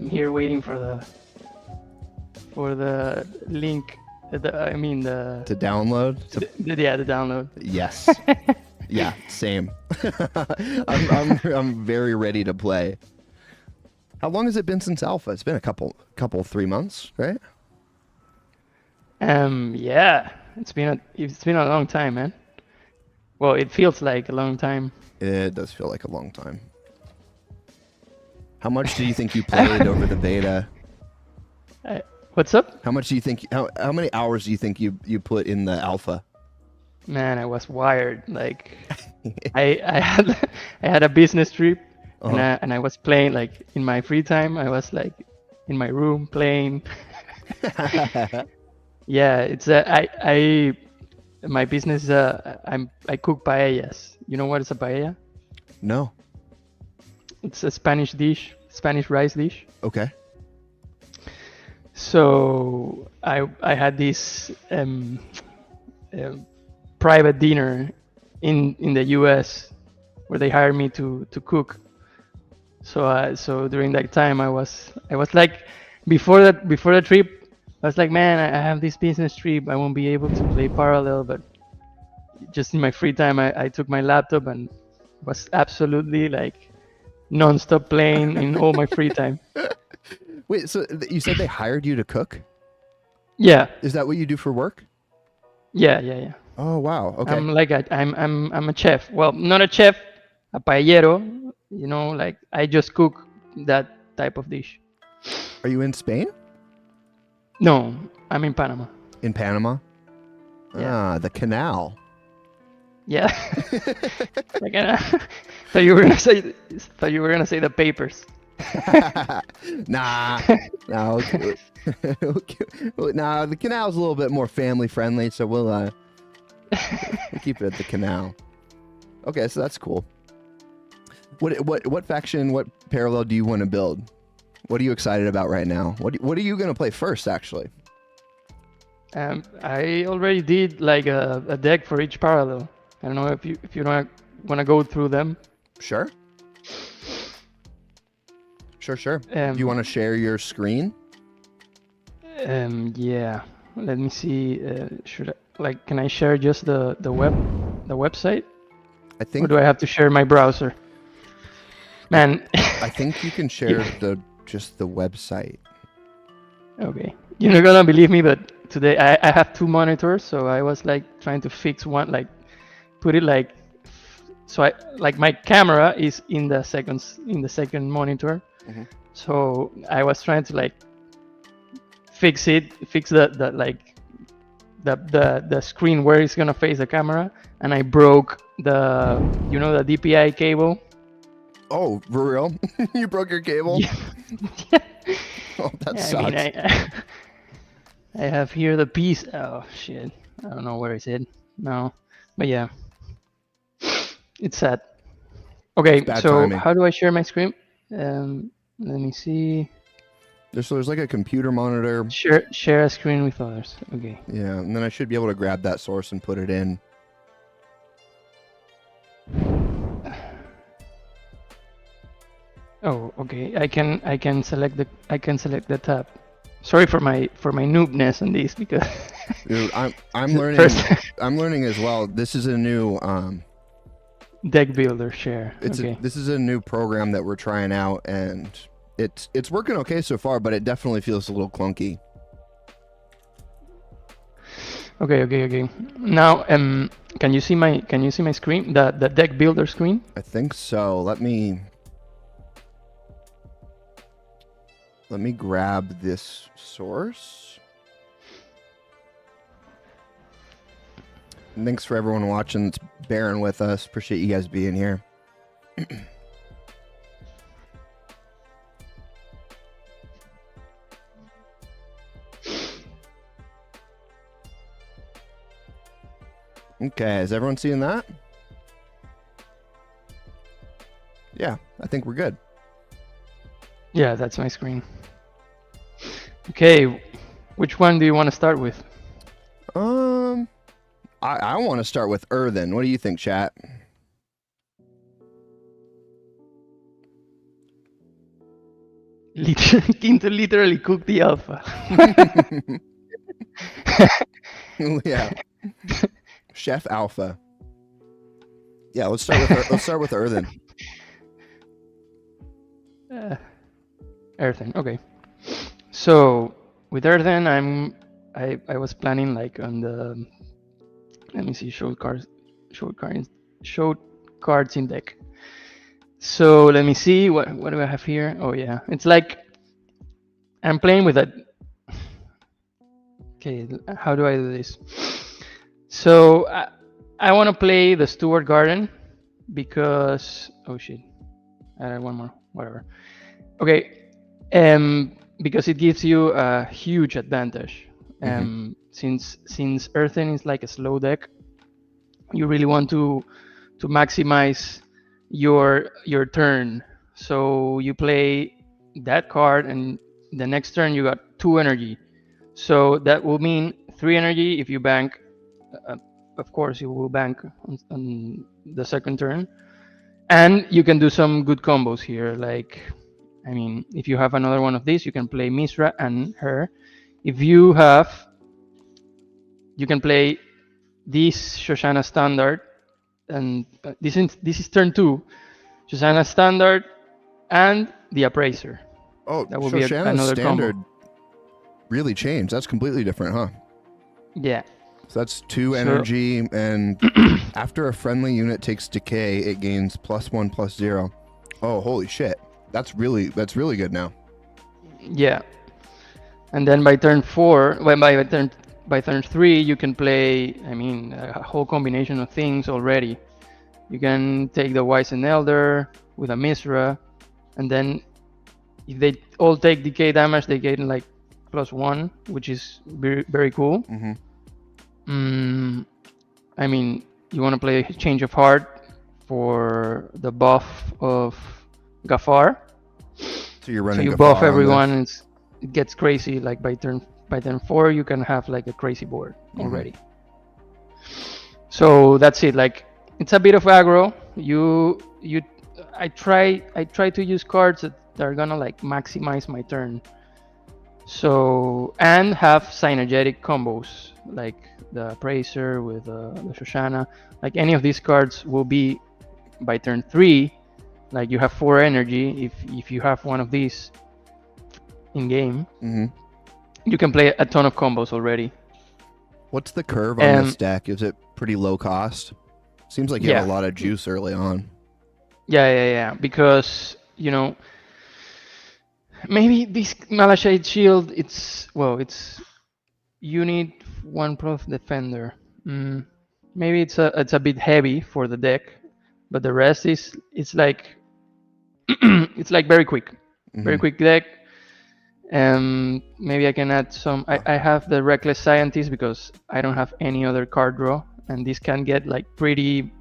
here waiting for the link. To download. The download. Yes. Yeah, same. I'm very ready to play. How long has it been since alpha? It's been a couple 3 months, right? Yeah. It's been a long time, man. Well, it feels like a long time. It does feel like a long time. How much do you think you played over the beta? What's up? How much do you think? How many hours do you think you put in the alpha? Man, I was wired. Like, I had a business trip, and I was playing like in my free time. I was like in my room playing. Yeah, it's my business. I cook paellas. You know what is a paella? No. It's a Spanish rice dish. Okay. So I had this private dinner in the U.S. where they hired me to cook. So during that time, I was like, before the trip, I was like, man, I have this business trip. I won't be able to play parallel, but just in my free time, I took my laptop and was absolutely like non-stop playing in all my free time. Wait, so you said they hired you to cook? Yeah, Is that what you do for work? yeah. Oh wow. Okay. I'm a chef. Well, not a chef, a paellero. You know, like I just cook that type of dish. Are you in Spain? No, I'm in Panama. In Panama? Yeah. Ah, the canal. Yeah. Like, thought you were gonna say the papers. Nah, no, nah. The canal's a little bit more family friendly, so we'll keep it at the canal. Okay, so that's cool. What faction, what parallel do you want to build? What are you excited about right now? What are you gonna play first, actually? I already did like a deck for each parallel. I don't know if you don't want to go through them. Sure. Sure. Do you want to share your screen? Yeah. Let me see. Can I share just the website? I think. Or do I have to share my browser? Man. I think you can share just the website. Okay. You're not gonna believe me, but today I have two monitors, so I was like trying to fix one, like put it like so my camera is in the second monitor. Mm-hmm. So I was trying to like fix the screen where it's gonna face the camera, and I broke the DPI cable. Oh, for real? You broke your cable? Yeah. Oh, that sucks. I mean, I have here the piece. Oh shit! I don't know where is it. No, but yeah, it's sad. Okay, so timing. how do I share my screen? Let me see. There's like a computer monitor. Share a screen with others. Okay. Yeah, and then I should be able to grab that source and put it in. Oh, okay. I can select the tab. Sorry for my noobness on this, because Dude, I'm learning. I'm learning as well. This is a new deck builder share. This is a new program that we're trying out, and it's working okay so far, but it definitely feels a little clunky. Okay. Now, can you see my screen? The deck builder screen? I think so. Let me grab this source. And thanks for everyone watching that's bearing with us. Appreciate you guys being here. Okay, is everyone seeing that? Yeah, I think we're good. Yeah, that's my screen. Okay, which one do you want to start with? I want to start with Earthen. What do you think, chat? Quinto literally cooked the alpha. Yeah. Chef Alpha. Yeah, let's start with Earthen. Earthen, okay. So with Earthen, I was planning like on the, let me see, showed cards in deck. So let me see, what do I have here? Oh yeah, it's like I'm playing with a. Okay, how do I do this? So I want to play the Steward Garden because, oh shit, I had one more, whatever. Okay, because it gives you a huge advantage. Since Earthen is like a slow deck, you really want to maximize your turn. So you play that card, and the next turn you got 2 energy. So that will mean 3 energy if you bank. Of course, you will bank on the second turn, And you can do some good combos here. Like, I mean, if you have another one of these, you can play Misra and her. If you have, you can play this Shoshana Standard, and this is turn 2. Shoshana Standard and the Appraiser. Oh, That will be Shoshana's another standard combo. really changed. That's completely different, huh? Yeah. So that's 2 energy, and after a friendly unit takes decay, it gains +1/+0. Oh, holy shit! That's really good now. Yeah. And then by turn 4, well, by turn 3, you can play, I mean, a whole combination of things already. You can take the Wizened Elder with a Misra, and then if they all take decay damage, they gain like +1, which is very, very cool. I mean, you want to play Change of Heart for the buff of Gafar. So you're running. So you Gafar buff on everyone, and it gets crazy. Like by turn 4, you can have like a crazy board already. So that's it. Like, it's a bit of aggro. I try to use cards that are gonna like maximize my turn. So, and have synergetic combos like the Appraiser with the Shoshana. Like, any of these cards will be by turn 3. Like, you have 4 energy. If you have one of these in game, you can play a ton of combos already. What's the curve on this deck? Is it pretty low cost? Seems like you have a lot of juice early on. Yeah. Because, you know, maybe this Malachite Shield, it's you need 1 Prof Defender. Maybe it's a bit heavy for the deck, but the rest it's like it's like very quick, very quick deck. Maybe I can add some. I have the Reckless Scientist because I don't have any other card draw, and this can get like pretty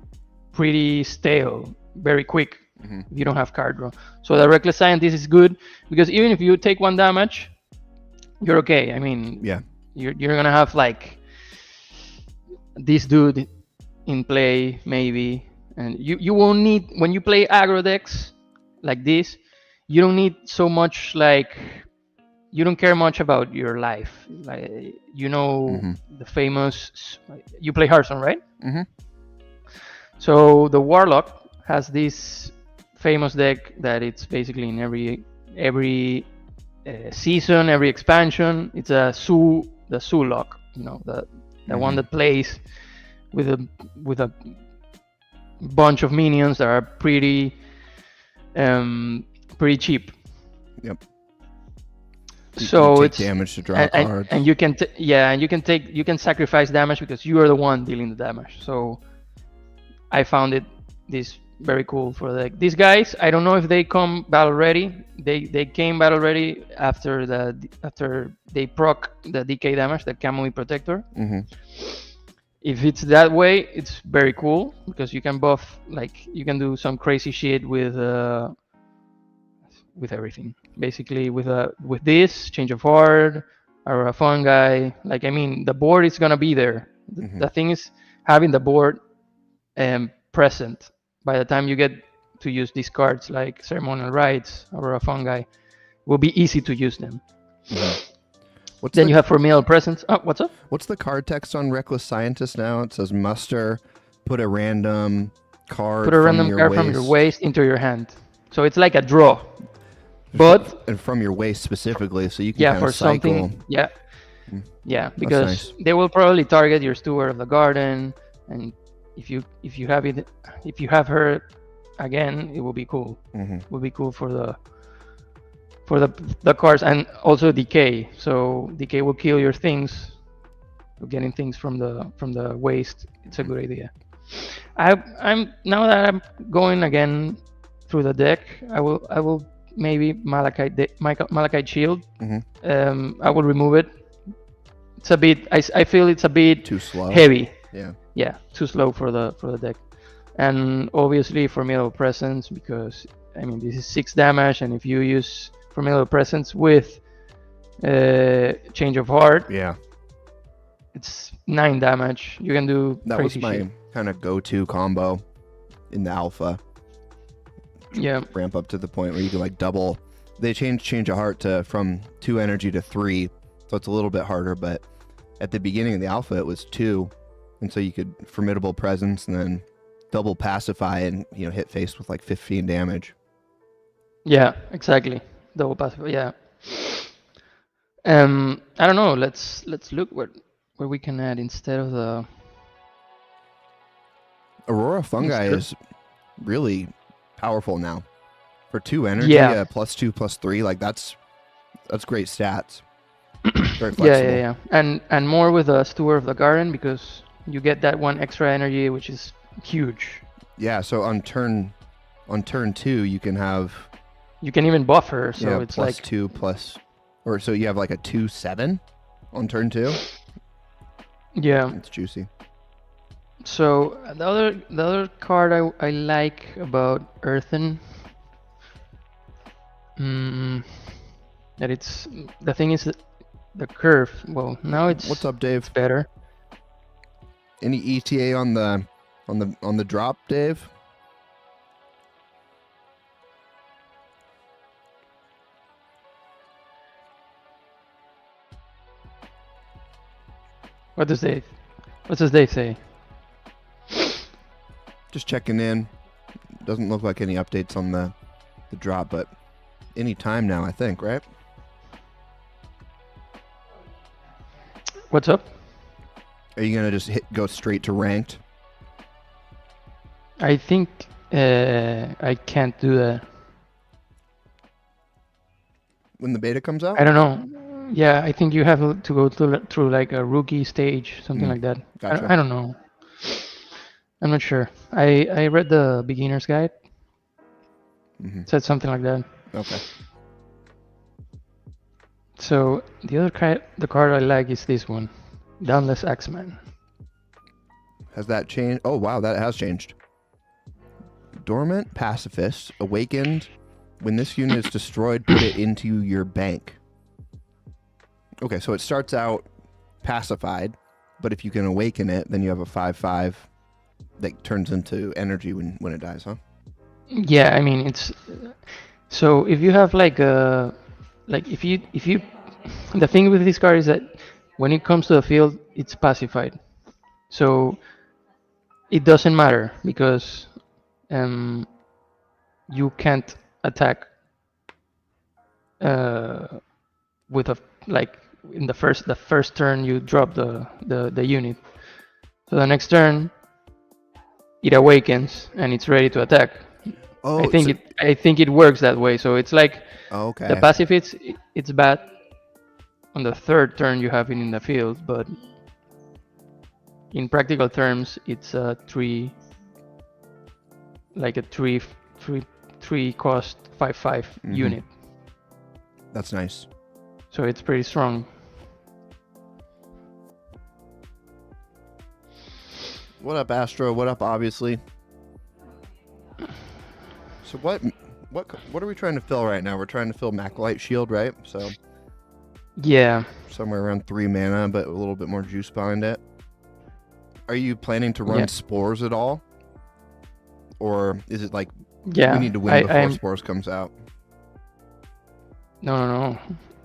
stale very quick if you don't have card draw. So the Reckless Scientist is good because even if you take 1 damage, you're okay. I mean, you're gonna have like this dude in play maybe, and you won't need, when you play aggro decks like this, you don't need so much, like, you don't care much about your life. Like, you know, the famous, you play Hearthstone, right? So the Warlock has this famous deck that it's basically in every season, every expansion. It's the Su lock, you know, the one that plays with a bunch of minions that are pretty cheap. Yep. So you it's take damage to draw cards, and you can sacrifice damage because you are the one dealing the damage. So I found this very cool for these guys. I don't know if they come battle ready. They came battle ready after they proc the decay damage, the Camoe Protector. If it's that way, it's very cool because you can buff, like, you can do some crazy shit with everything. Basically, with this Change of Heart or a Fungi. Like, I mean, the board is gonna be there. The thing is having the board present by the time you get to use these cards, like Ceremonial Rites or a Fungi, will be easy to use them. Then you have Formidable Presence. Oh, what's up? What's the card text on Reckless Scientist now? It says muster, put a random card from your waist into your hand. So it's like a draw. But and from your waist specifically, so you can yeah, kind for of cycle. something, yeah, because they will probably target your Steward of the Garden, and if you have her again, it will be cool. It will be cool for the cards, and also decay. So decay will kill your things. Getting things from the waist, it's a good idea. I'm now that I'm going again through the deck, I will maybe Malachite Shield. I will remove it. It's a bit. I feel it's a bit too slow. Heavy. Yeah, too slow for the deck. And obviously Formidable Presence, because I mean this is 6 damage, and if you use Formidable Presence with Change of Heart, it's 9 damage. You can do that crazy was my shit. kind of go-to combo in the alpha. Yeah. ramp up to the point where you can like double. They change a heart to from 2 energy to 3, so it's a little bit harder. But at the beginning of the alpha, it was 2, and so you could formidable presence and then double pacify and hit face with like 15 damage. Yeah, exactly. Double passive. Yeah. I don't know. Let's look what we can add instead of the Aurora Fungi is really powerful now. For 2 energy, Yeah. +2, +3, like that's great stats. Very flexible. Yeah. And more with the Steward of the Garden because you get that 1 extra energy, which is huge. Yeah, so on turn 2, you can have You can even buff her, so it's like +2 plus, or so you have like a 2/7 on turn 2. yeah. It's juicy. So the other card I like about Earthen, that it's the thing is the curve. Well, now it's What's up, Dave? it's better. Any ETA on the drop, Dave? What does Dave say? Just checking in. Doesn't look like any updates on the drop, but any time now, I think, right? What's up? Are you gonna just go straight to ranked? I think I can't do that. When the beta comes out? I don't know. Yeah, I think you have to go through like a rookie stage, something like that. Gotcha. I don't know. I'm not sure. I read the beginner's guide. Mhm. Said something like that. Okay. So the card I like is this one, Dauntless Axeman. Has that changed? Oh wow, that has changed. Dormant Pacifist, awakened. When this unit is destroyed, put it into your bank. Okay, so it starts out pacified, but if you can awaken it, then you have a 5/5 that turns into energy when it dies, huh? Yeah, I mean it's so if you have like if you the thing with this card is that when it comes to the field it's pacified, so it doesn't matter because you can't attack with a like in the first turn you drop the unit, so the next turn it awakens and it's ready to attack. Oh, I think it works that way. So it's like okay. the passive it's bad on the third turn you have it in the field, but in practical terms it's a 3 cost 5/5 unit. That's nice. So it's pretty strong. What up, Astro? What up, obviously? So what are we trying to fill right now? We're trying to fill Maclight Shield, right? So Yeah. somewhere around 3 mana, but a little bit more juice behind it. Are you planning to run Spores at all? Or is it like we need to win before Spores comes out? No.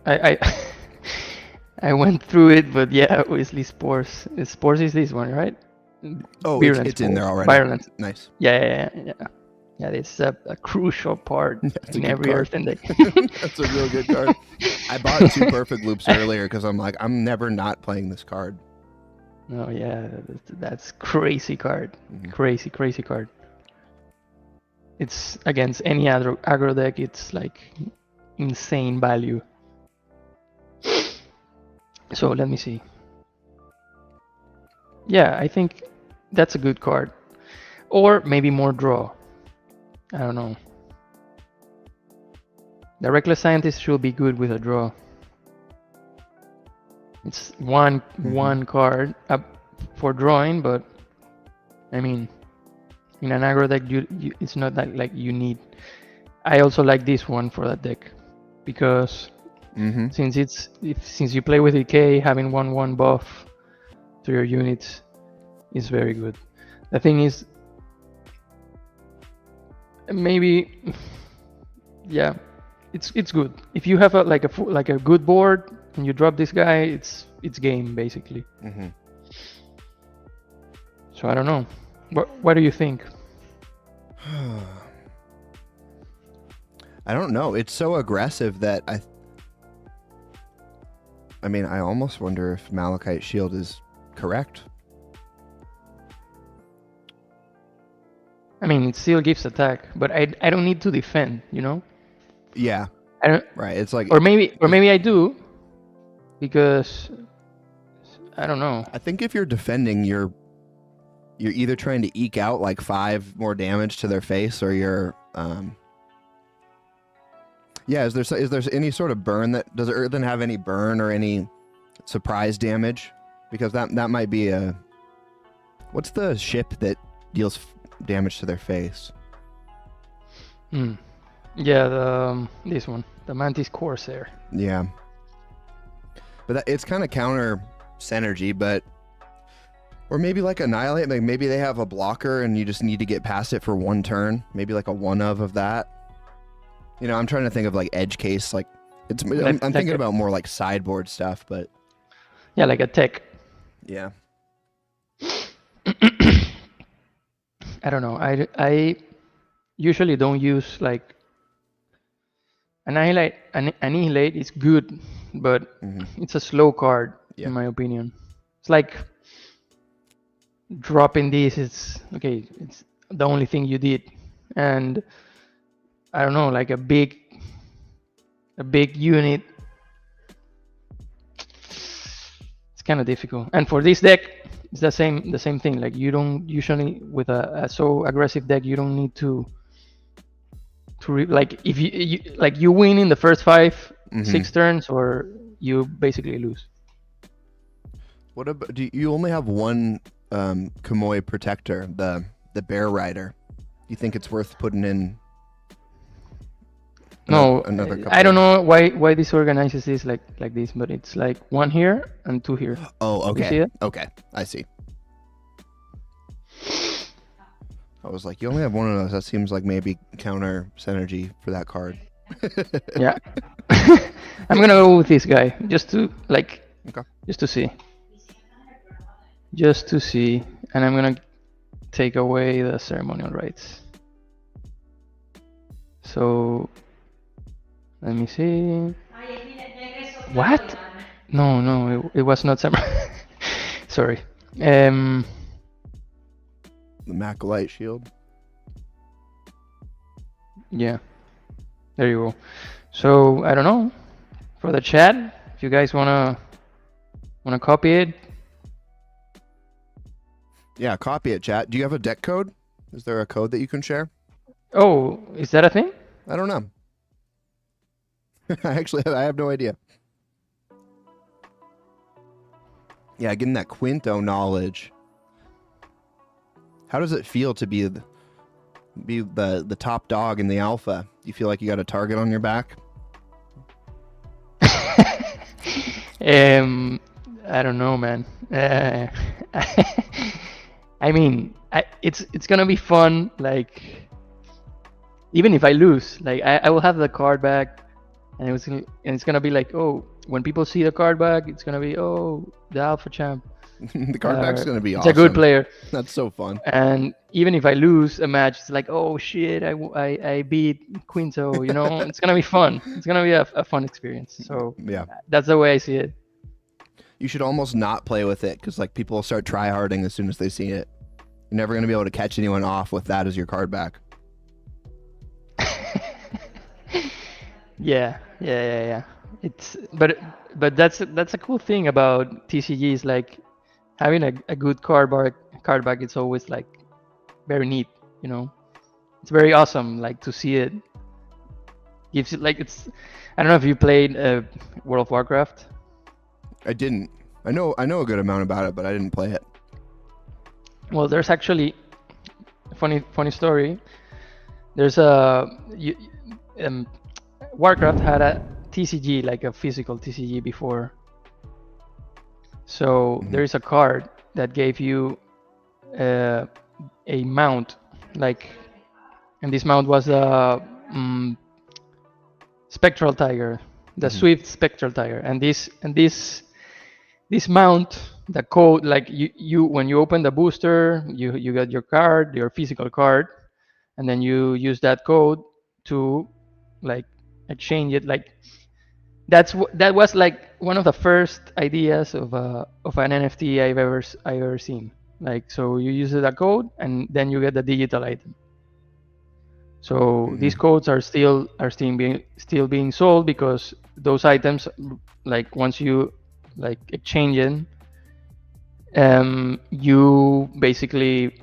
I went through it, but yeah, obviously Spores. Spores is this one, right? Oh, Virulent it's in there Spores. already. Virulent. Nice. Yeah. Yeah, it's a crucial part in every Earthen deck. That's a real good card. I bought 2 Perfect Loops earlier because I'm like, I'm never not playing this card. Oh yeah, that's crazy card. Crazy card. It's against any aggro deck. It's like insane value. So let me see. Yeah, I think that's a good card. Or maybe more draw. I don't know. The Reckless Scientist should be good with a draw. It's one card for drawing, but I mean, in an aggro deck, it's not that like you need. I also like this one for that deck because since you play with decay, having 1/1 buff to your units is very good. The thing is, maybe, yeah, it's good. If you have like a good board and you drop this guy, it's game basically. Mm-hmm. So I don't know. What do you think? I don't know. It's so aggressive that I mean, I almost wonder if Malachite Shield is correct. I mean, it still gives attack, but I don't need to defend, you know? Yeah. I don't, Right. It's like, or maybe I do, because I don't know. I think if you're defending, you're either trying to eke out like 5 more damage to their face, or you're yeah. Is there any sort of burn that does Earthen have any burn or any surprise damage? Because that might be a, what's the ship that deals damage to their face? Yeah, this one, the Mantis Corsair. Yeah. But it's kind of counter synergy, but or maybe like Annihilate, like maybe they have a blocker and you just need to get past it for 1 turn. Maybe like a 1 of that. You know, I'm trying to think of like edge case, like I'm thinking about more like sideboard stuff, but yeah, like a tech. Yeah. I don't know. I usually don't use like Annihilate. Annihilate is good, but it's a slow card in my opinion. It's like dropping this. It's okay. It's the only thing you did, and I don't know, like a big unit. It's kind of difficult. And for this deck, it's the same thing. Like you don't usually with a so aggressive deck, you don't need to like if you like you win in the first 5-6 turns, or you basically lose. What about, do you only have 1 Kamui protector, the Bear Rider? You think it's worth putting in? No, another couple? I don't know why this organizes this like this, but it's like 1 here and 2 here. Oh, okay. You see it? Okay, I see. I was like, you only have 1 of those. That seems like maybe counter synergy for that card. Yeah. I'm gonna go with this guy just to like, just to see. Just to see, and I'm gonna take away the ceremonial rites. So let me see. What? No, it was not summer. Sorry. The Macalite Shield. Yeah. There you go. So I don't know. For the chat, if you guys wanna copy it. Yeah, copy it, chat. Do you have a deck code? Is there a code that you can share? Oh, is that a thing? I don't know. I have no idea. Yeah, getting that Quinto knowledge. How does it feel to be the top dog in the alpha? Do you feel like you got a target on your back? I don't know, man. I mean, it's gonna be fun. Like, even if I lose, like I will have the card back, and it's gonna be like, oh, when people see the card back, it's gonna be, oh, the alpha champ. The card back's gonna be it's awesome. a good player. That's so fun. And even if I lose a match, it's like, oh shit, I beat Quinto. You know, it's gonna be fun. It's gonna be a fun experience. So yeah, that's the way I see it. You should almost not play with it, because like people will start tryharding as soon as they see it. You're never gonna be able to catch anyone off with that as your card back. Yeah. It's but that's a cool thing about TCG is like having a good card back. It's always like very neat, you know. It's very awesome, like to see it. Gives it like it's. I don't know if you played World of Warcraft. I didn't. I know a good amount about it, but I didn't play it. Well, there's actually a funny story. There's Warcraft had a TCG, like a physical TCG before. So there is a card that gave you a mount, like and this mount was the Spectral Tiger, the Swift Spectral Tiger, and this mount, the code, like you when you open the booster, you got your card, your physical card, and then you use that code to like exchange it. Like that was like one of the first ideas of an NFT I've ever seen. Like, so you use that code and then you get the digital item. So these codes are still being sold, because those items, like once you like exchange it, you basically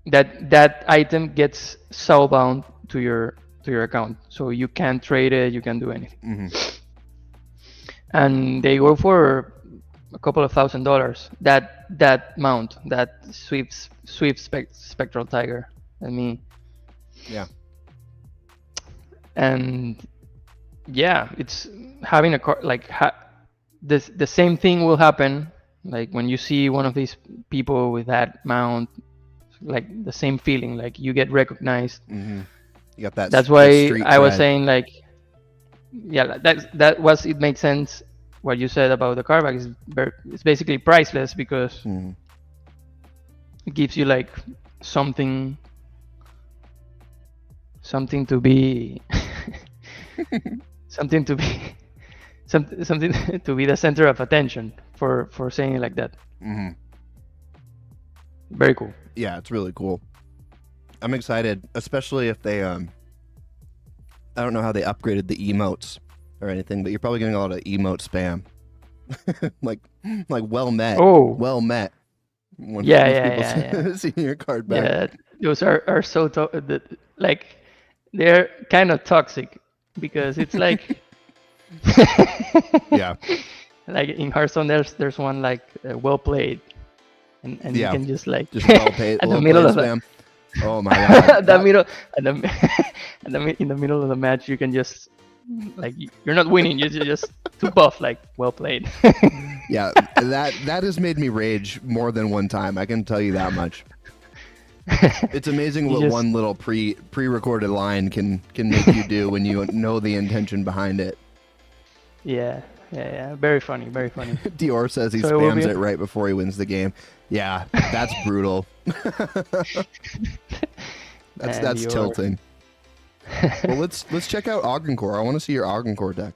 that item gets soulbound to your account, so you can't trade it, you can't do anything. And they go for a couple of $1,000. That mount, that Swift Spectral Tiger. I mean, Yeah. and yeah, it's having a car like the same thing will happen like when you see one of these people with that mount, like the same feeling, like you get recognized. You got that. That's the why street I was cred. saying, like, yeah, that was, it makes sense what you said about the card back. It's basically priceless, because it gives you like something to be something to be something to be the center of attention for saying it like that. Very cool. Yeah, it's really cool. I'm excited, especially if they I don't know how they upgraded the emotes or anything, but you're probably getting a lot of emote spam. like well met. Oh. Well met. When Yeah. seeing your card back. Yeah, those are so like they're kind of toxic, because it's like Yeah. like in Hearthstone there's one like well played, and you can just like Just well paid. at the well middle played of the spam. Oh my god. in the middle of the match, you can just like, you're not winning, you're just too buff, like well played. Yeah, that has made me rage more than one time. I can tell you that much. It's amazing what one little pre-recorded line can make you do when you know the intention behind it. Yeah. Very funny. Dior says he So it will spams be- it right before he wins the game. Yeah, that's brutal. That's Dior. tilting. Well, let's check out Augencore. I want to see your Augencore deck.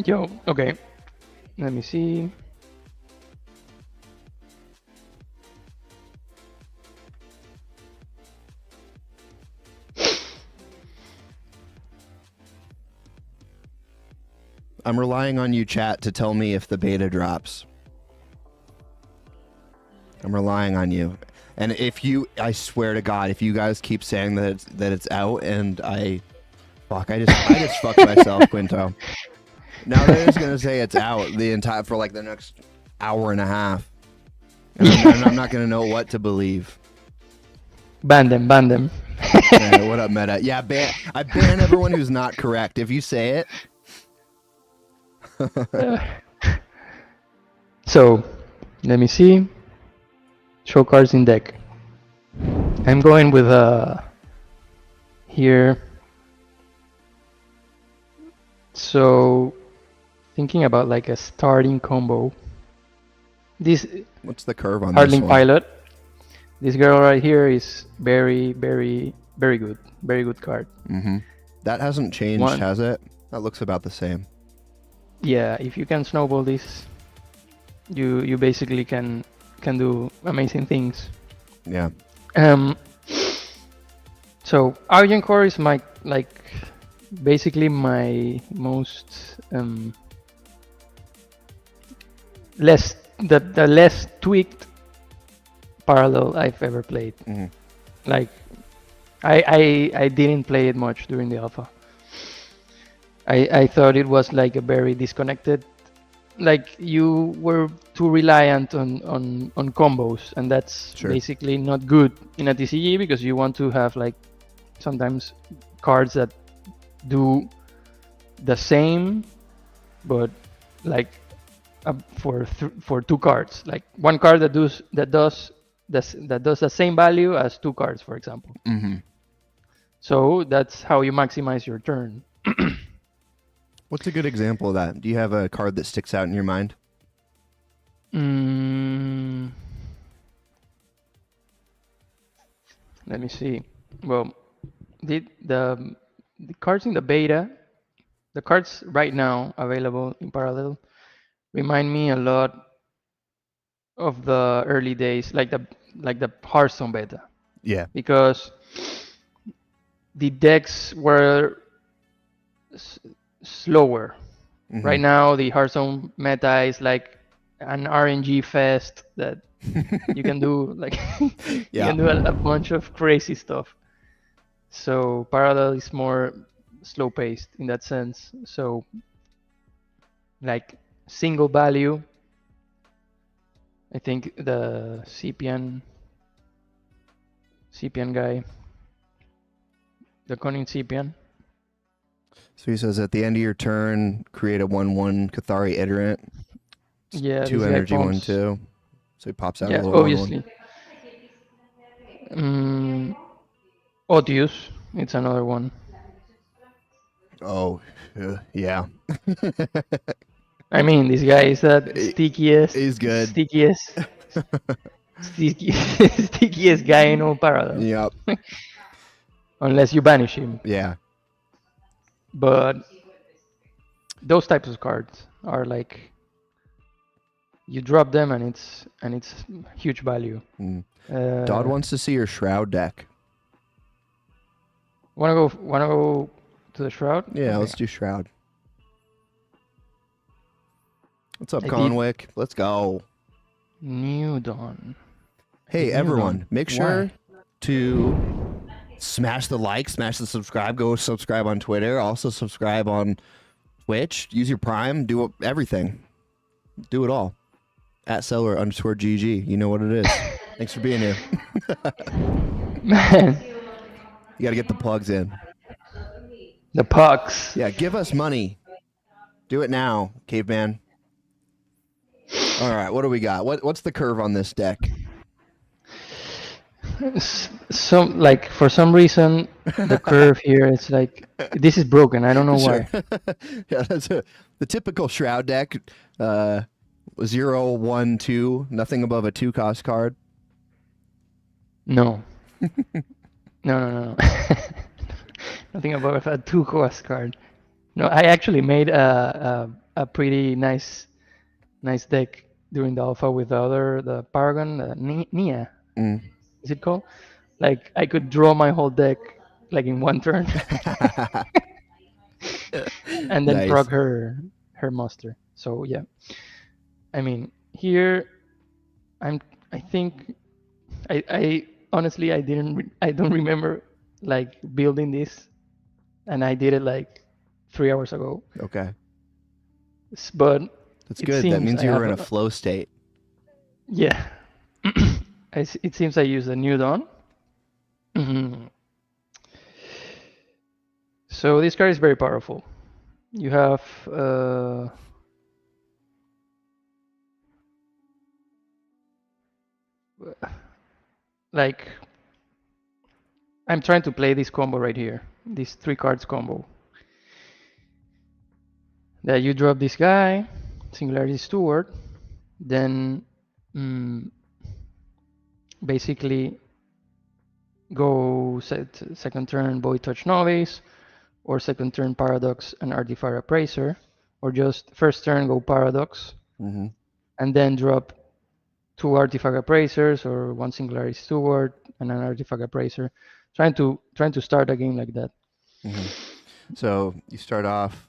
Yo, okay. Let me see. I'm relying on you, chat, to tell me if the beta drops. I'm relying on you. And I swear to God, if you guys keep saying that it's out, and I just fucked myself, Quinto. Now they're just gonna say it's out for like the next hour and a half, and I'm not gonna know what to believe. Ban them. Yeah, what up, Meta? Yeah, I ban everyone who's not correct. If you say it. So, let me see. Show cards in deck. I'm going with here. So, thinking about like a starting combo. What's the curve on this Hardling one? Pilot. This girl right here is very good. Very good card. That hasn't changed, has it? That looks about the same. Yeah, if you can snowball this, you basically can do amazing things. Yeah. So Argencore is my basically my most the less tweaked parallel I've ever played. Like I didn't play it much during the alpha. I thought it was like a very disconnected, like you were too reliant on combos, and that's basically not good in a TCG, because you want to have like sometimes cards that do the same, but like for two cards, like one card that does the same value as two cards, for example. So that's how you maximize your turn. What's a good example of that? Do you have a card that sticks out in your mind? Let me see. Well, the cards in the beta, the cards right now available in parallel, remind me a lot of the early days, like the Hearthstone beta, Yeah. because the decks were slower. Right now, the Hearthstone meta is like an RNG fest that you can do like you Yeah. can do a bunch of crazy stuff. So parallel is more slow paced in that sense. So like single value, I think the CPN guy, the Conin CPN. So he says at the end of your turn, create a 1/1 Cathari Iterant. Yeah, 2 this guy energy, pumps. 1/2. So he pops out Yeah, a little 1/1. obviously. Odious, it's another one. Oh, yeah. I mean, this guy is the stickiest. He's good. Stickiest. Stickiest guy in all parallel. Yep. Unless you banish him. Yeah. But those types of cards are like you drop them and it's huge value. Dodd wants to see your Shroud deck. Wanna go to the Shroud? Yeah, Okay. let's do Shroud. What's up, I did- Conwick? Let's go. New Dawn. Hey, New everyone, Dawn. make sure to smash the like, smash the subscribe, go subscribe on Twitter, also subscribe on Twitch, use your Prime, do everything. Do it all. At Cellar_GG. You know what it is. Thanks for being here. Man, You got to get the plugs in. the pucks. Yeah, give us money. Do it now, caveman. All right, what do we got? What's the curve on this deck? Some like for some reason the curve here it's like this is broken. I don't know why. Yeah, that's the typical Shroud deck. 0, 1, 2, nothing above a 2 cost card. No. No. Nothing above a 2 cost card. No, I actually made a pretty nice deck during the alpha with the Paragon, Nia. Is it called? Like I could draw my whole deck like in one turn, and then Nice. proc her muster. So yeah, I mean here, I think I honestly I don't remember like building this, and I did it like 3 hours ago. Okay. But That's it good. That seems means I you were have in a flow state. Yeah. It seems I use the New Dawn. So this card is very powerful. You have like I'm trying to play this combo right here. This 3 cards combo. That you drop this guy, Singularity Steward, then basically go second turn Void Touch Novice, or second turn Paradox and Artifact Appraiser, or just first turn go Paradox, and then drop 2 Artifact Appraisers or 1 Singularity Steward and an Artifact Appraiser, trying to start a game like that. So you start off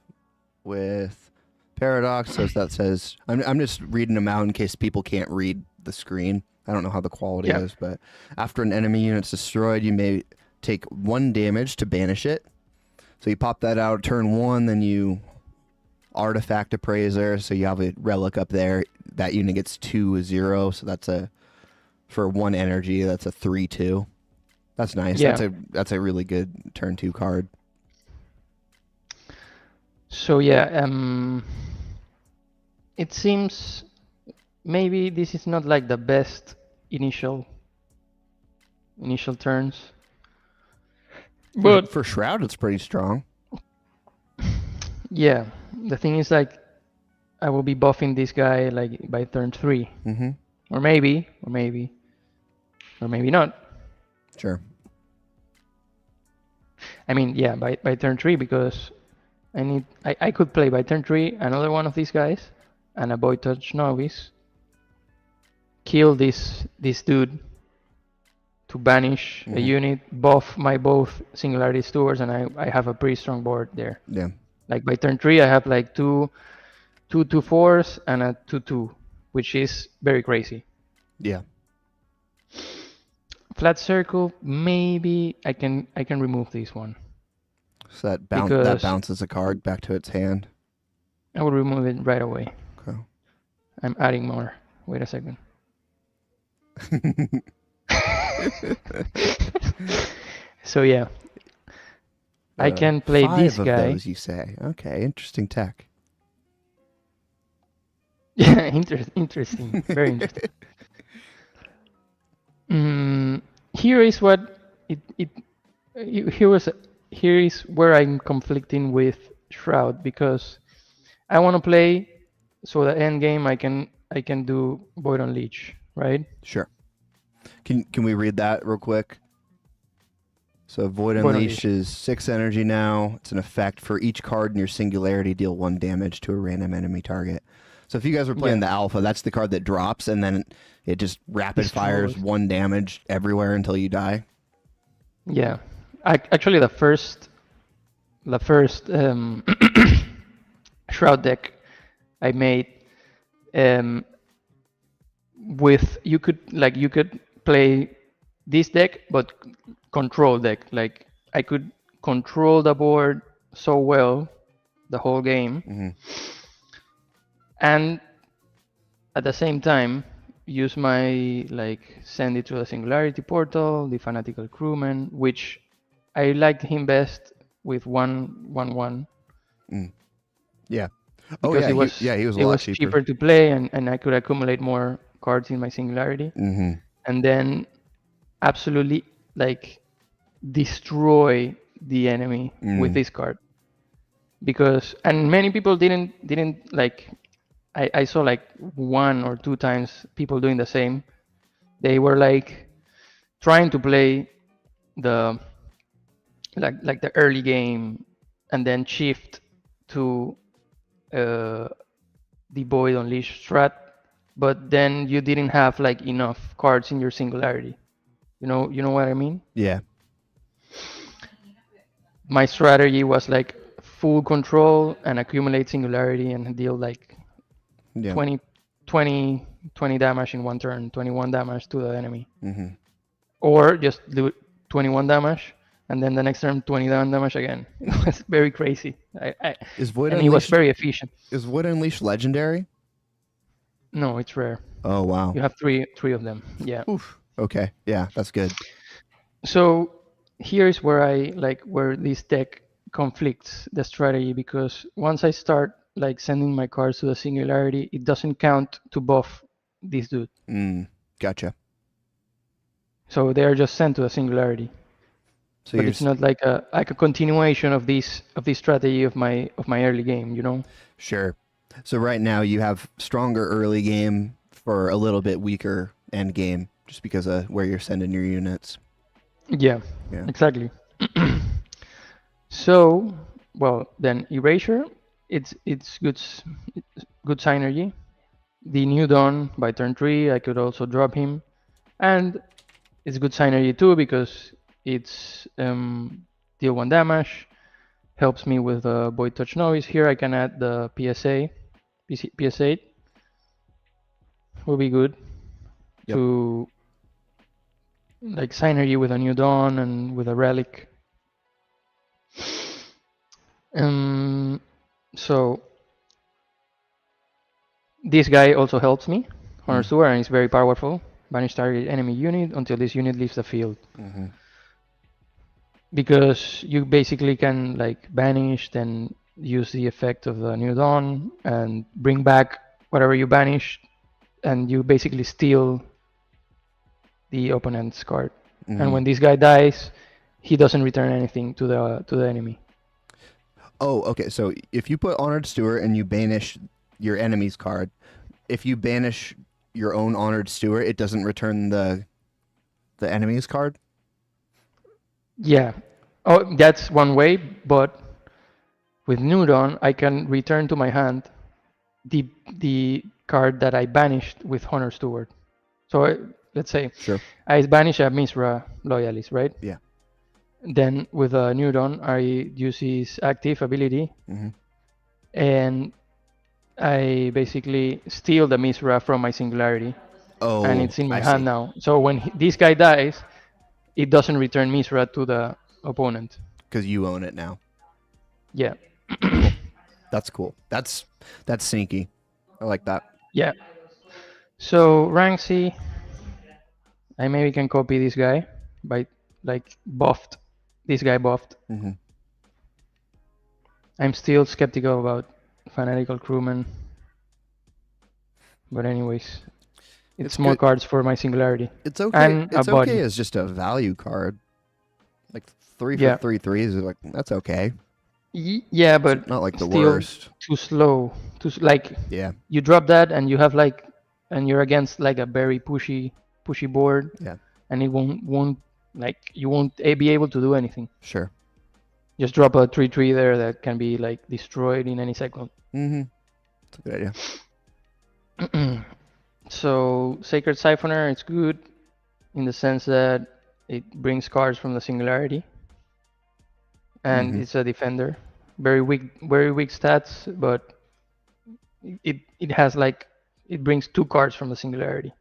with Paradox. So that says I'm just reading them out in case people can't read the screen. I don't know how the quality is, but after an enemy unit's destroyed, you may take 1 damage to banish it. So you pop that out turn 1, then you Artifact Appraiser. So you have a relic up there. That unit gets 2/0. So that's for 1 energy. That's a 3/2. That's nice. Yeah. That's a really good turn 2 card. So yeah, it seems maybe this is not like the best initial turns. But For Shroud, it's pretty strong. yeah, the thing is like I will be buffing this guy like by turn 3. Mm-hmm. Or maybe not. Sure. I mean, yeah, by turn 3 because I could play by turn 3 another one of these guys and a Void Touch Novice. Kill this dude to banish a unit, buff my both Singularity Stewards, and I have a pretty strong board there. Yeah. Like by turn 3 I have like two 2/4s and a 2/2, which is very crazy. Yeah. Flat circle, maybe I can remove this one. So that Because- bounces a card back to its hand. I will remove it right away. Okay. I'm adding more. Wait a second. So yeah, I can play 5 this of guy. those, you say? Okay, interesting tech. Yeah, interesting, very interesting. Here is what here is where I'm conflicting with Shroud, because I want to play so the end game I can do Void Unleash, right? Sure. Can we read that real quick? So Void Void Unleash is 6 energy now. It's an effect for each card in your Singularity. Deal 1 damage to a random enemy target. So if you guys were playing the alpha, that's the card that drops, and then it just rapid fires 1 damage everywhere until you die. Yeah, actually the first Shroud deck I made with you could play this deck but control deck. Like I could control the board so well the whole game, and at the same time use my send it to the Singularity Portal, the Fanatical Crewman, which I liked him best with 1/1/1. Yeah. Because he was a lot cheaper to play, and I could accumulate more cards in my Singularity, and then absolutely destroy the enemy with this card. Because many people didn't I saw 1 or 2 times people doing the same. They were trying to play the the early game and then shift to the Void Unleash strat, but then you didn't have enough cards in your Singularity. You know what I mean? Yeah. My strategy was full control and accumulate Singularity and deal 20 damage in 1 turn, 21 damage to the enemy. Or just do 21 damage and then the next turn 21 damage again. It was very crazy. Is Void and Unleash, it was very efficient. Is Void Unleash legendary? No, it's rare. Oh wow. You have three of them. Yeah. Oof. Okay. Yeah, that's good. So here's where where this deck conflicts the strategy, because once I start sending my cards to the Singularity, it doesn't count to buff this dude. Gotcha. So they are just sent to the Singularity. So but it's not like a continuation of this strategy of my early game, you know? Sure. So right now you have stronger early game for a little bit weaker end game, just because of where you're sending your units. Yeah. Exactly. So, well, then Erasure, it's good synergy. The New Dawn by turn 3, I could also drop him, and it's good synergy too because it's deal 1 damage, helps me with the Void Touch Novice. Here I can add the PS8. Will be good to synergy with a New Dawn and with a Relic. So this guy also helps me, Honor Steward, and is very powerful. Banish target enemy unit until this unit leaves the field. Because you basically can banish, then use the effect of the New Dawn and bring back whatever you banished, and you basically steal the opponent's card. And when this guy dies, he doesn't return anything to the enemy. Oh, okay. So if you put Honored Steward and you banish your enemy's card, if you banish your own Honored Steward, it doesn't return the enemy's card? Yeah. Oh, that's one way, but with Nudon, I can return to my hand the card that I banished with Honor Steward. So let's say Sure. I banish a Misra Loyalist, right? Yeah. Then with a Nudon, I use his active ability, Mhm. and I basically steal the Misra from my Singularity, Oh, and it's in my I hand see. now. So when this guy dies, it doesn't return Misra to the opponent. Because you own it now. Yeah. That's cool. That's sneaky. I like that. Yeah. So rank C, I maybe can copy this guy by like buffed. This guy buffed. Hmm. I'm still skeptical about Fanatical Crewman. But anyways, it's more good. cards for my Singularity. It's okay. And It's a body. okay as just a value card. Like 3 Yeah. for 3 threes is like that's okay. Yeah, but Not like the still worst. too slow. Like Yeah. you drop that and you have like, and you're against like a very pushy board. Yeah. And it won't like you won't be able to do anything. Sure. Just drop a 3/3 there that can be like destroyed in any second. Mm-hmm. That's a good idea. So Sacred Siphoner, it's good in the sense that it brings cards from the Singularity, and Mhm. it's a defender. Very weak stats, but it has like it brings 2 cards from the Singularity,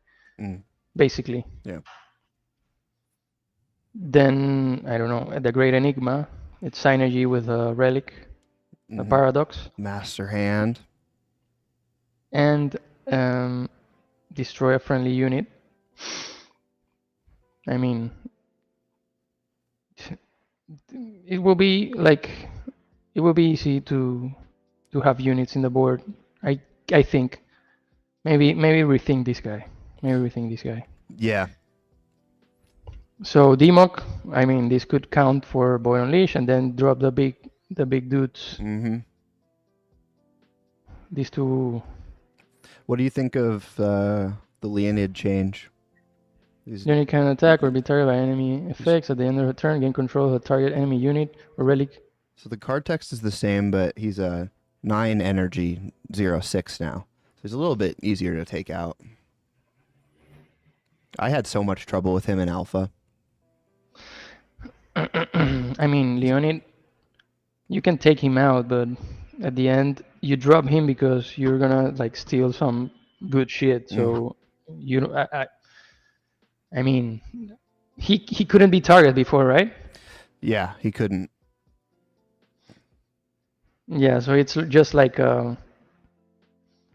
basically. Yeah. Then I don't know, the Great Enigma. It's synergy with a relic, a paradox, Master Hand. and destroy a friendly unit. I mean, it will be easy to have units in the board. I think maybe rethink this guy. Yeah. So Demok, I mean, this could count for Boy Unleash and then drop the big dudes. Mm-hmm. These two. What do you think of the Leonid change? Unit can attack or be targeted by enemy effects at the end of the turn. Gain control of the target enemy unit or relic. So the card text is the same, but he's a 9 energy 0/6 now. So he's a little bit easier to take out. I had so much trouble with him in alpha. I mean, Leonid, you can take him out, but at the end you drop him because you're gonna like steal some good shit. So you know, I mean, he couldn't be targeted before, right? Yeah, he couldn't. Yeah, so it's just like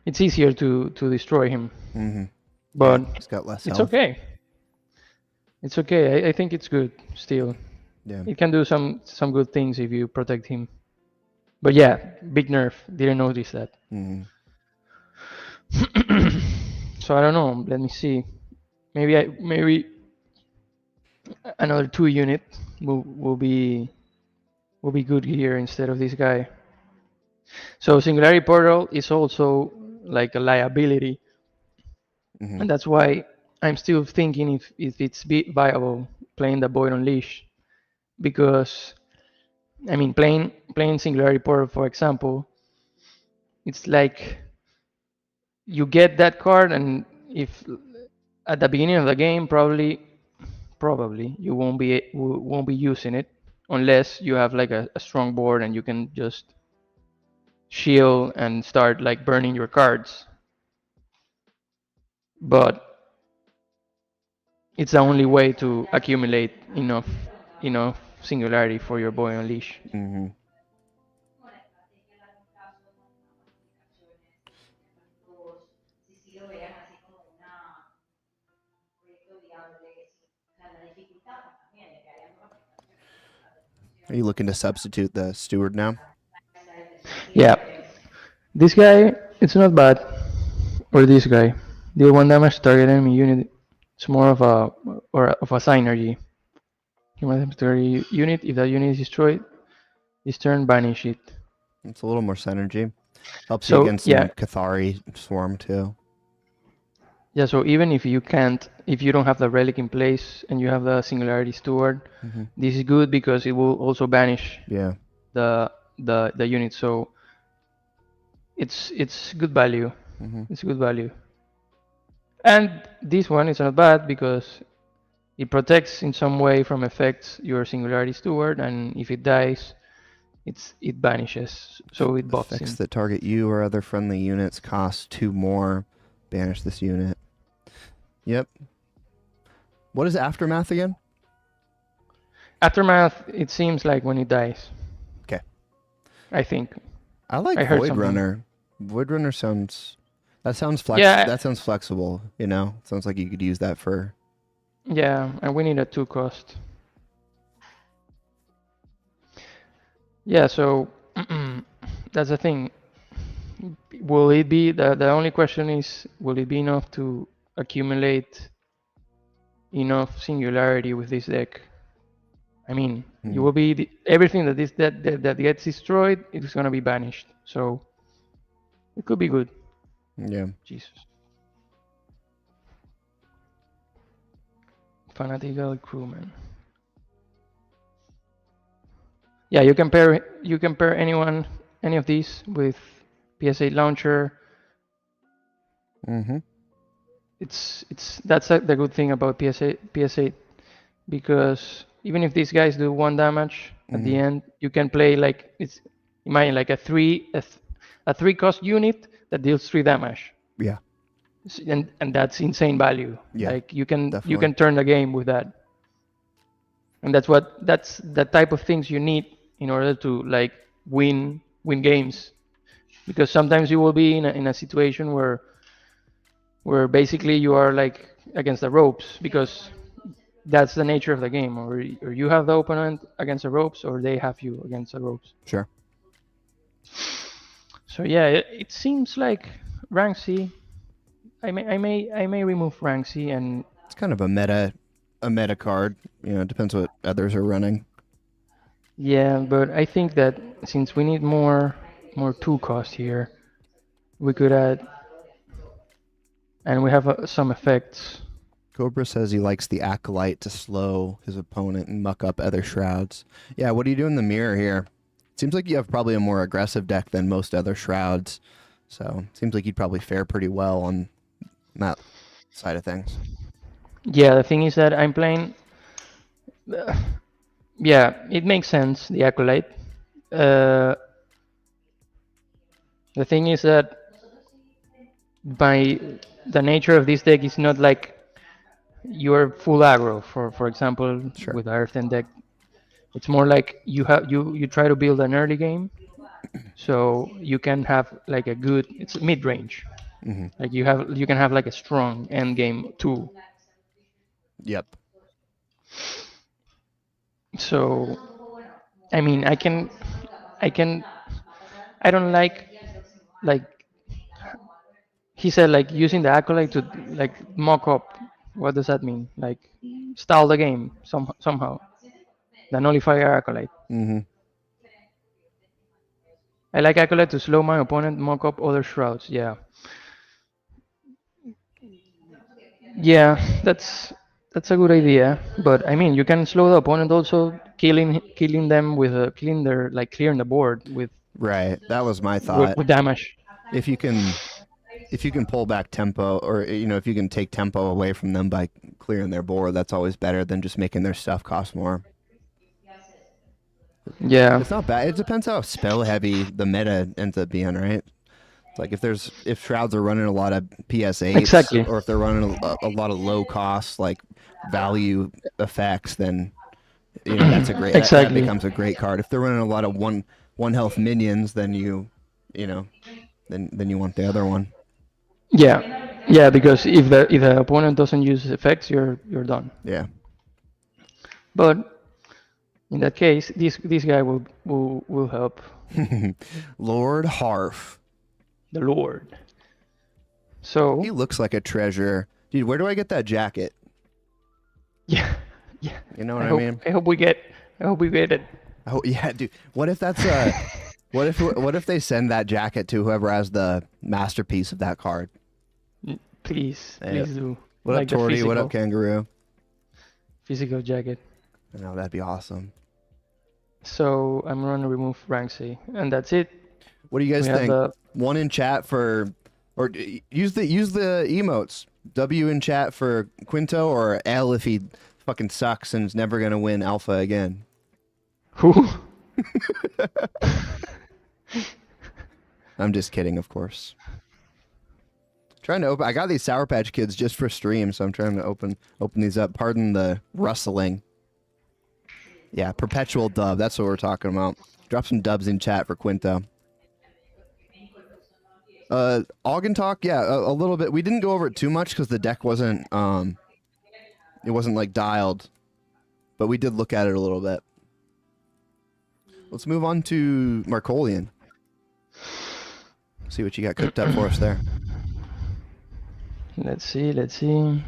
it's easier to destroy him. Mm-hmm. But he's got less it's health. okay. It's okay. I think it's good still. Yeah. It can do some good things if you protect him. But yeah, big nerf. Didn't notice that. Mm-hmm. So I don't know. Let me see. Maybe another 2 unit will be good here instead of this guy. So Singularity Portal is also like a liability, and that's why I'm still thinking if it's viable playing the Void Unleash, because I mean playing Singularity Portal, for example, it's like you get that card, and if at the beginning of the game probably you won't be using it unless you have like a strong board and you can just shield and start like burning your cards. But it's the only way to accumulate enough Singularity for your Boy Unleash. Mm-hmm. Are you looking to substitute the steward now? Yeah, this guy, it's not bad. Or this guy, deal 1 damage to target enemy unit. It's more of a synergy. Human temporary unit. If that unit is destroyed, this turn banish it. It's a little more synergy. Helps you So against yeah, some Cathari Swarm too. yeah. So even if you can't, if you don't have the relic in place and you have the Singularity Steward, this is good because it will also banish Yeah. the unit. So it's good value. It's good value. And this one is not bad because it protects in some way from effects your Singularity Steward, and if it dies, it vanishes, so it buffs Effects him. that target you or other friendly units cost 2 more. Banish this unit. Yep. What is Aftermath again? Aftermath, it seems like when it dies. Okay. I think. I like I heard Void something. Runner. Void Runner sounds that sounds Yeah. that sounds flexible, you know? Sounds like you could use that for Yeah, and we need a 2 cost. Yeah, so that's the thing. Will it be the only question is, will it be enough to accumulate enough Singularity with this deck? I mean, you will be everything that gets destroyed, it's gonna be banished. So it could be good. Yeah. Jesus. Fanatical crewman. Yeah, you compare any of these with PS8 launcher. It's that's the good thing about PS8 because even if these guys do 1 damage at the end, you can play like it's imagine like a 3 cost unit that deals 3 damage. Yeah. And that's insane value. Yeah, Like you can definitely. turn the game with that. And that's the type of things you need in order to like win games, because sometimes you will be in a situation where basically you are like against the ropes, because that's the nature of the game, or you have the opponent against the ropes or they have you against the ropes. Sure. So yeah, it seems like rank C. I may remove rank C, and It's kind of a meta card. You know, it depends what others are running. yeah, but I think that since we need more 2 cost here, we could add, and we have some effects. Cobra says he likes the Acolyte to slow his opponent and muck up other shrouds. Yeah, what do you do in the mirror here? Seems like you have probably a more aggressive deck than most other shrouds. So seems like you'd probably fare pretty well on that side of things. Yeah, the thing is that I'm playing. Yeah, it makes sense, the Acolyte. The thing is that by the nature of this deck is not like you're full aggro. For example, Sure. with Earthen deck, it's more like you try to build an early game, so you can have like a good, it's mid range. Like you can have like a strong end game too. Yep. So, I mean, I don't like he said, like using the Acolyte to like mock up. What does that mean? Like stall the game somehow. The Nullifier Acolyte. I like Acolyte to slow my opponent, mock up other shrouds. Yeah. Yeah, that's a good idea. But I mean, you can slow the opponent also, killing them with killing their, like clearing the board with Right. That was my thought. with damage. If you can pull back tempo, or you know, if you can take tempo away from them by clearing their board, that's always better than just making their stuff cost more. Yeah. It's not bad. It depends how spell heavy the meta ends up being, right? It's like if shrouds are running a lot of PS8s, Exactly. or if they're running a lot of low cost like value effects, then you know that's a great that Exactly. becomes a great card. If they're running a lot of one health minions, then you know then you want the other one. Yeah. Yeah, because if the opponent doesn't use effects, you're done. Yeah. But in that case, this guy will help. Lord Harf. The Lord. So He looks like a treasure. Dude, where do I get that jacket? yeah, Yeah. You know what I mean? I hope we get it. Oh yeah, dude. What if that's what if they send that jacket to whoever has the masterpiece of that card? Please, Hey, please do. what Like up, the Torty? What up, Kangaroo? physical jacket. I know that'd be awesome. So I'm gonna remove rank C, and that's it. What do you guys We have think? the One in chat for, or use the emotes. W in chat for Quinto, or L if he fucking sucks and is never gonna win Alpha again. who? I'm just kidding, of course. Trying to open. I got these Sour Patch Kids just for stream, so I'm trying to open these up. Pardon the rustling. Yeah, perpetual dub. That's what we're talking about. Drop some dubs in chat for Quinto. Augen talk, yeah, a little bit. We didn't go over it too much because the deck wasn't it wasn't like dialed, but we did look at it a little bit. Let's move on to Marcolian. See what you got cooked up for us there. Let's see. Let's see.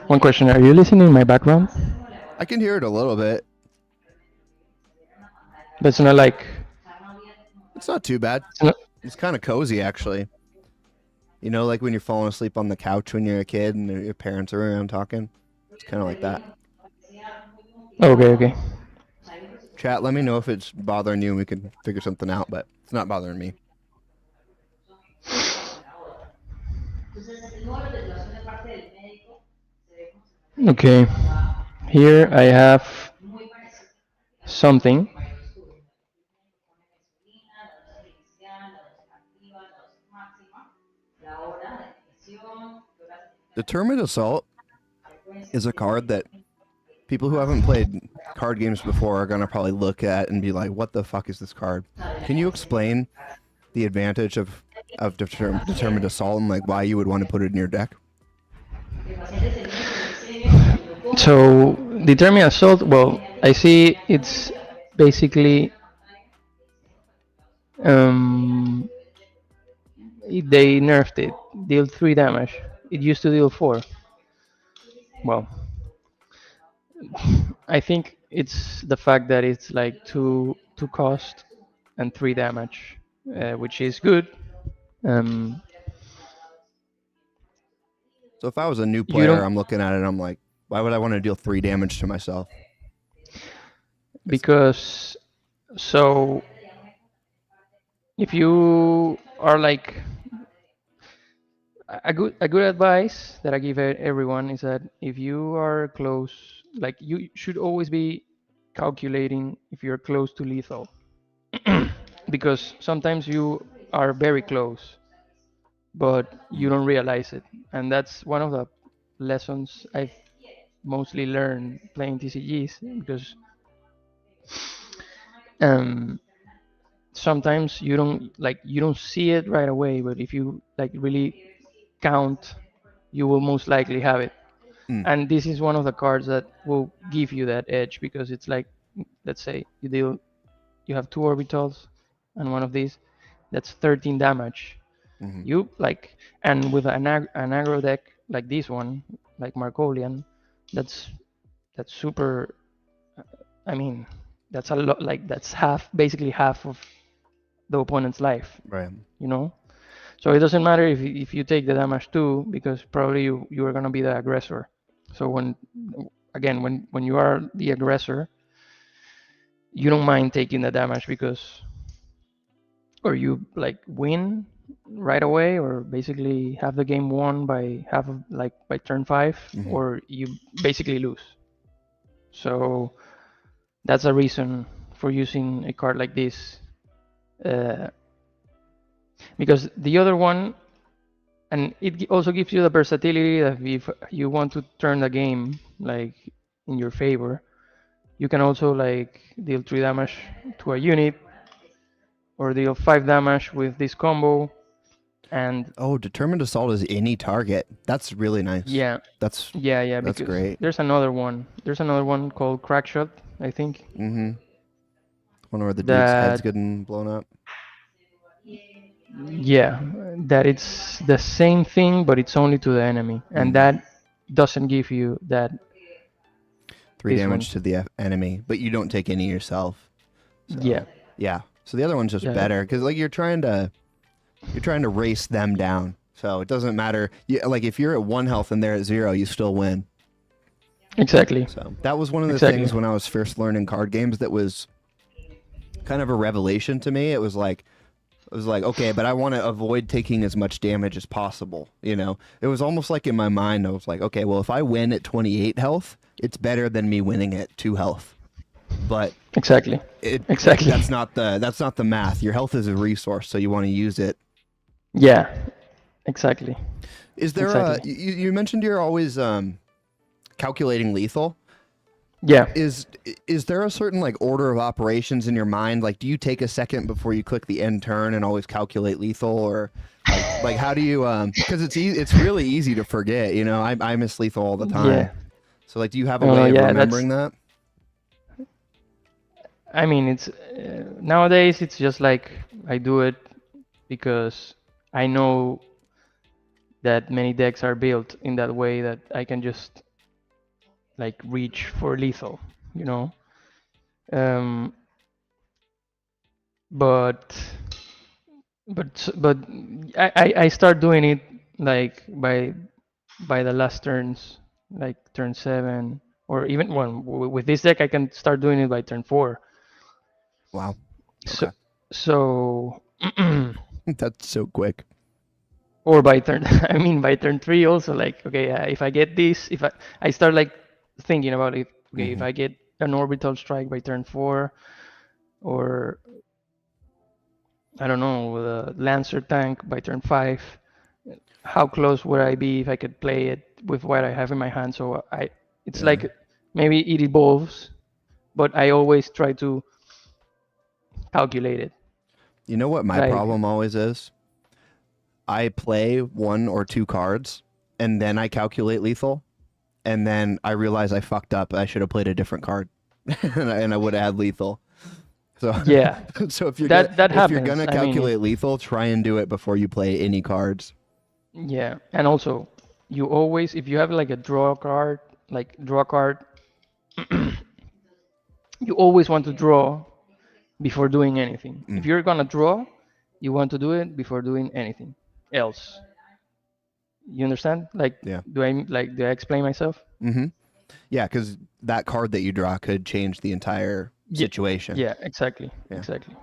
One question: are you listening in my background? I can hear it a little bit. But it's not like. It's not too bad. It's not, It's kind of cozy, actually. You know, like when you're falling asleep on the couch when you're a kid and your parents are around talking. It's kind of like that. okay. Okay. Chat, let me know if it's bothering you and we can figure something out, but it's not bothering me. Okay. Here I have something. Determined Assault is a card that people who haven't played card games before are going to probably look at and be like, what the fuck is this card? Can you explain the advantage of Determined Assault and like why you would want to put it in your deck? So determine assault. Well, I see it's basically they nerfed it. Deal 3 damage. It used to deal 4. Well, I think it's the fact that it's like 2 cost and 3 damage, which is good. Um, So if I was a new You player, don't- I'm looking at it, I'm like, why would I want to deal 3 damage to myself? because so if you are like a good advice that I give everyone is that if you are close, like you should always be calculating if you're close to lethal, because sometimes you are very close, but you don't realize it, and that's one of the lessons I've mostly learned playing TCGs, because um, sometimes you don't see it right away, but if you like really count, you will most likely have it. And this is one of the cards that will give you that edge, because it's like, let's say you have 2 orbitals and one of these, that's 13 damage. You like, and with an aggro deck like this one, like Marcolian, that's super. I mean, that's a lot. Like that's basically half of the opponent's life. Right. You know. So it doesn't matter if you take the damage too, because probably you are gonna be the aggressor. So when you are the aggressor, you don't mind taking the damage, because or you like win right away, or basically have the game won by by turn 5, or you basically lose. So that's a reason for using a card like this, because the other one, and it also gives you the versatility that if you want to turn the game like in your favor, you can also like deal 3 damage to a unit, or deal 5 damage with this combo. And Oh, Determined Assault is any target. That's really nice. yeah, That's yeah, that's because great. there's another one called Crackshot, I think. One where the dude's head's That getting blown up. Yeah, that it's the same thing, but it's only to the enemy, and that doesn't give you that. 3 This one. damage to the enemy, but you don't take any yourself. So, Yeah. Yeah. So the other one's just Yeah. better because like you're trying to race them down. So it doesn't matter. Like if you're at 1 health and they're at 0, you still win. Exactly. So that was one of the Exactly. things when I was first learning card games that was kind of a revelation to me. It was like, okay, but I want to avoid taking as much damage as possible. You know, it was almost like in my mind, I was like, okay, well, if I win at 28 health, it's better than me winning at 2 health. But Exactly. Exactly. that's not the math. Your health is a resource, so you want to use it. Yeah. Exactly. Is there Exactly. you mentioned you're always calculating lethal? Yeah. Is there a certain like order of operations in your mind? Like, do you take a second before you click the end turn and always calculate lethal, or like how do you? Because it's really easy to forget. You know, I miss lethal all the time. Yeah. So like, do you have a way of yeah, remembering that? I mean, it's nowadays it's just like I do it because I know that many decks are built in that way that I can just like reach for lethal, you know. Um, but but I start doing it like by the last turns, like turn 7, or even with this deck I can start doing it by turn 4. Wow. So Okay. so That's so quick. or by turn I mean by turn 3 also, like okay, if I get this, if I start like thinking about it, okay, if I get an orbital strike by turn 4, or I don't know, the Lancer tank by turn 5, how close would I be if I could play it with what I have in my hand? So it's Yeah. like maybe it evolves, but I always try to calculate it. You know what my Like, problem always is? I play 1 or 2 cards, and then I calculate lethal, and then I realize I fucked up. I should have played a different card, and I would have had lethal. So yeah, so if you're that if happens. you're gonna I mean, calculate lethal, try and do it before you play any cards. yeah, and also you always, if you have like a draw card, you always want to draw before doing anything. If you're gonna draw, you want to do it before doing anything else. You understand? Like, Yeah. do I explain myself? Mm-hmm. Yeah, because that card that you draw could change the entire situation. Yeah, exactly, Yeah. exactly.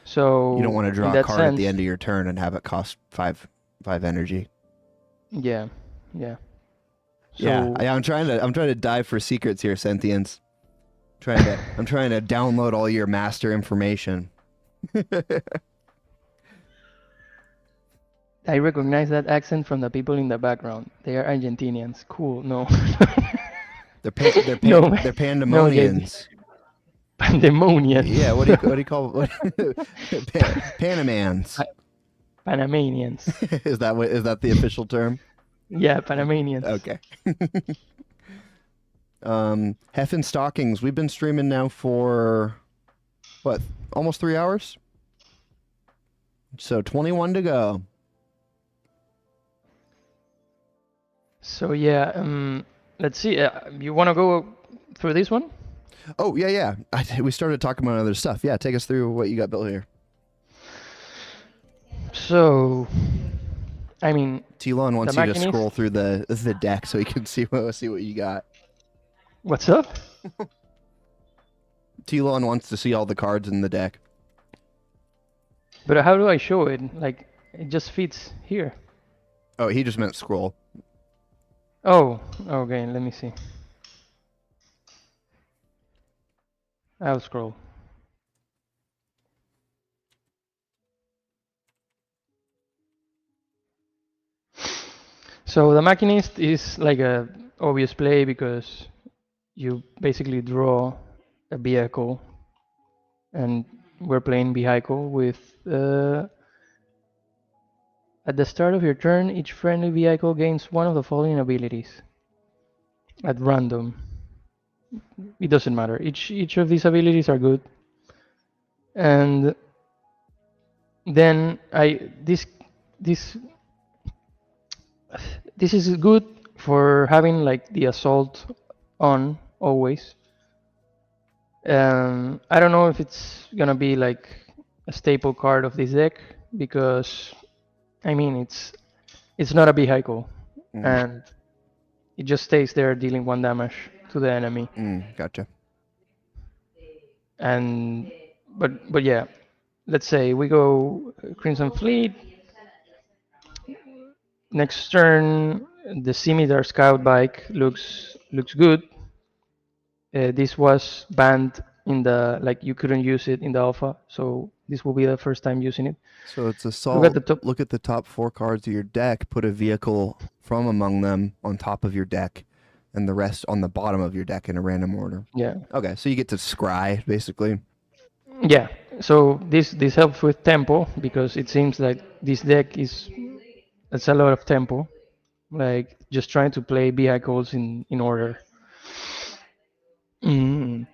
So You don't want to in draw a that card at the sense, end of your turn and have it cost five energy. yeah, yeah. So Yeah, I'm trying to dive for secrets here, Sentience. I'm trying to download all your master information. I recognize that accent from the people in the background. They are Argentinians. Cool. No. They're No, pandemonians. Pandemonians. Yeah, what do you call Panamans? Panamanians. Is that the official term? Yeah, Panamanians. Okay. Heffin Stockings. We've been streaming now for what? Almost 3 hours. So 21 to go. So yeah, let's see. You want to go through this one? Oh yeah. We started talking about other stuff. Yeah, take us through what you got built here. So, I mean, T-Lon wants the you to Machinist- scroll through the deck so he can see what you got. what's up? T-Lon wants to see all the cards in the deck. But how do I show it? Like, it just fits here. Oh, he just meant scroll. Oh, okay. Let me see. I'll scroll. So the Machinist is like a obvious play because you basically draw a vehicle, and we're playing vehicle with at the start of your turn, each friendly vehicle gains one of the following abilities at random. It doesn't matter. Each of these abilities are good, and then this this is good for having like the assault on always. I don't know if it's gonna be like a staple card of this deck because I mean it's not a vehicle and it just stays there dealing 1 damage to the enemy. Gotcha. And but yeah, let's say we go Crimson Fleet. Next turn, the Scimitar Scout bike looks good. This was banned in the like you couldn't use it in the alpha, so this will be the first time using it. So it's Look assault. at the top. Look at the top 4 cards of your deck. Put a vehicle from among them on top of your deck, and the rest on the bottom of your deck in a random order. Yeah, Okay, so you get to scry basically. yeah. So this helps with tempo because it seems like this deck it's a lot of tempo, like just trying to play vehicles in order. Mm.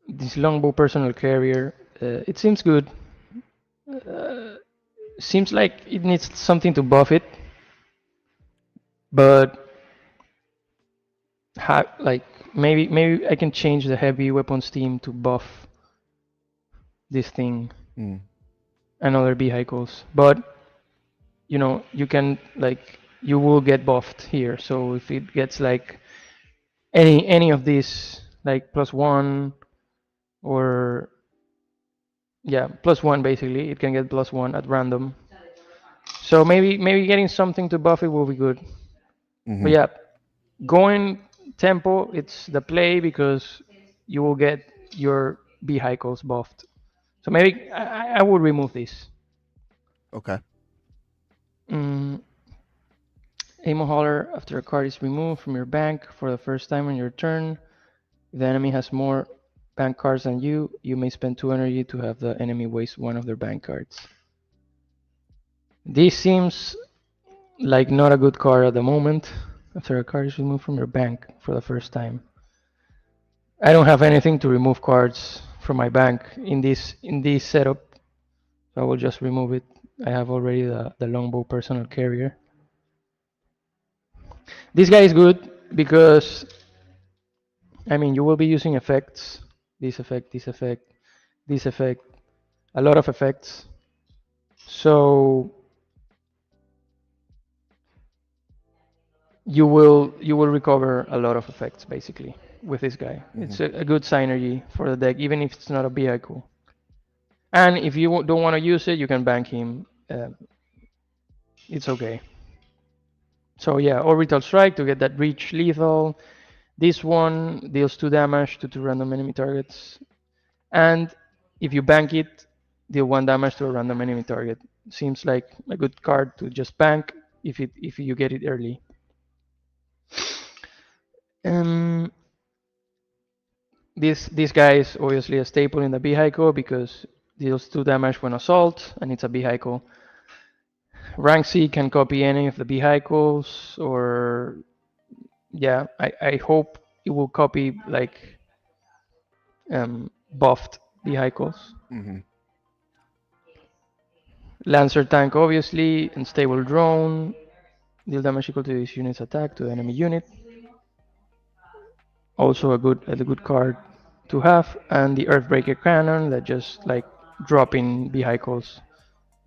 This longbow personal carrier, it seems good. Seems like it needs something to buff it, but like maybe I can change the heavy weapons team to buff this thing and other vehicles. But you know you can like you will get buffed here. So if it gets like any of these like +1 or yeah +1 basically, it can get +1 at random. So maybe getting something to buff it will be good. But yeah, going tempo, it's the play because you will get your vehicles buffed. So maybe I would remove this. Okay. Aim a holler after a card is removed from your bank for the first time on your turn. If the enemy has more bank cards than you, you may spend 2 energy to have the enemy waste 1 of their bank cards. This seems like not a good card at the moment. After a card is removed from your bank for the first time. I don't have anything to remove cards from my bank in this setup, so I will just remove it. I have already the longbow personal carrier. This guy is good because I mean you will be using effects, this effect, this effect, this effect, a lot of effects. So you will recover a lot of effects basically with this guy. It's a good synergy for the deck, even if it's not a vehicle. And if you don't want to use it, you can bank him. It's okay. So yeah, orbital strike to get that reach lethal. This one deals 2 damage to 2 random enemy targets. And if you bank it, deal 1 damage to a random enemy target. Seems like a good card to just bank if you get it early. This guy is obviously a staple in the vehicle because deals 2 damage when assault and it's a vehicle. Rank C can copy any of the vehicles, or yeah, I hope it will copy like buffed vehicles. Lancer tank obviously, unstable drone, deal damage equal to this unit's attack to the enemy unit. Also a good card to have, and the Earthbreaker cannon that just like dropping vehicles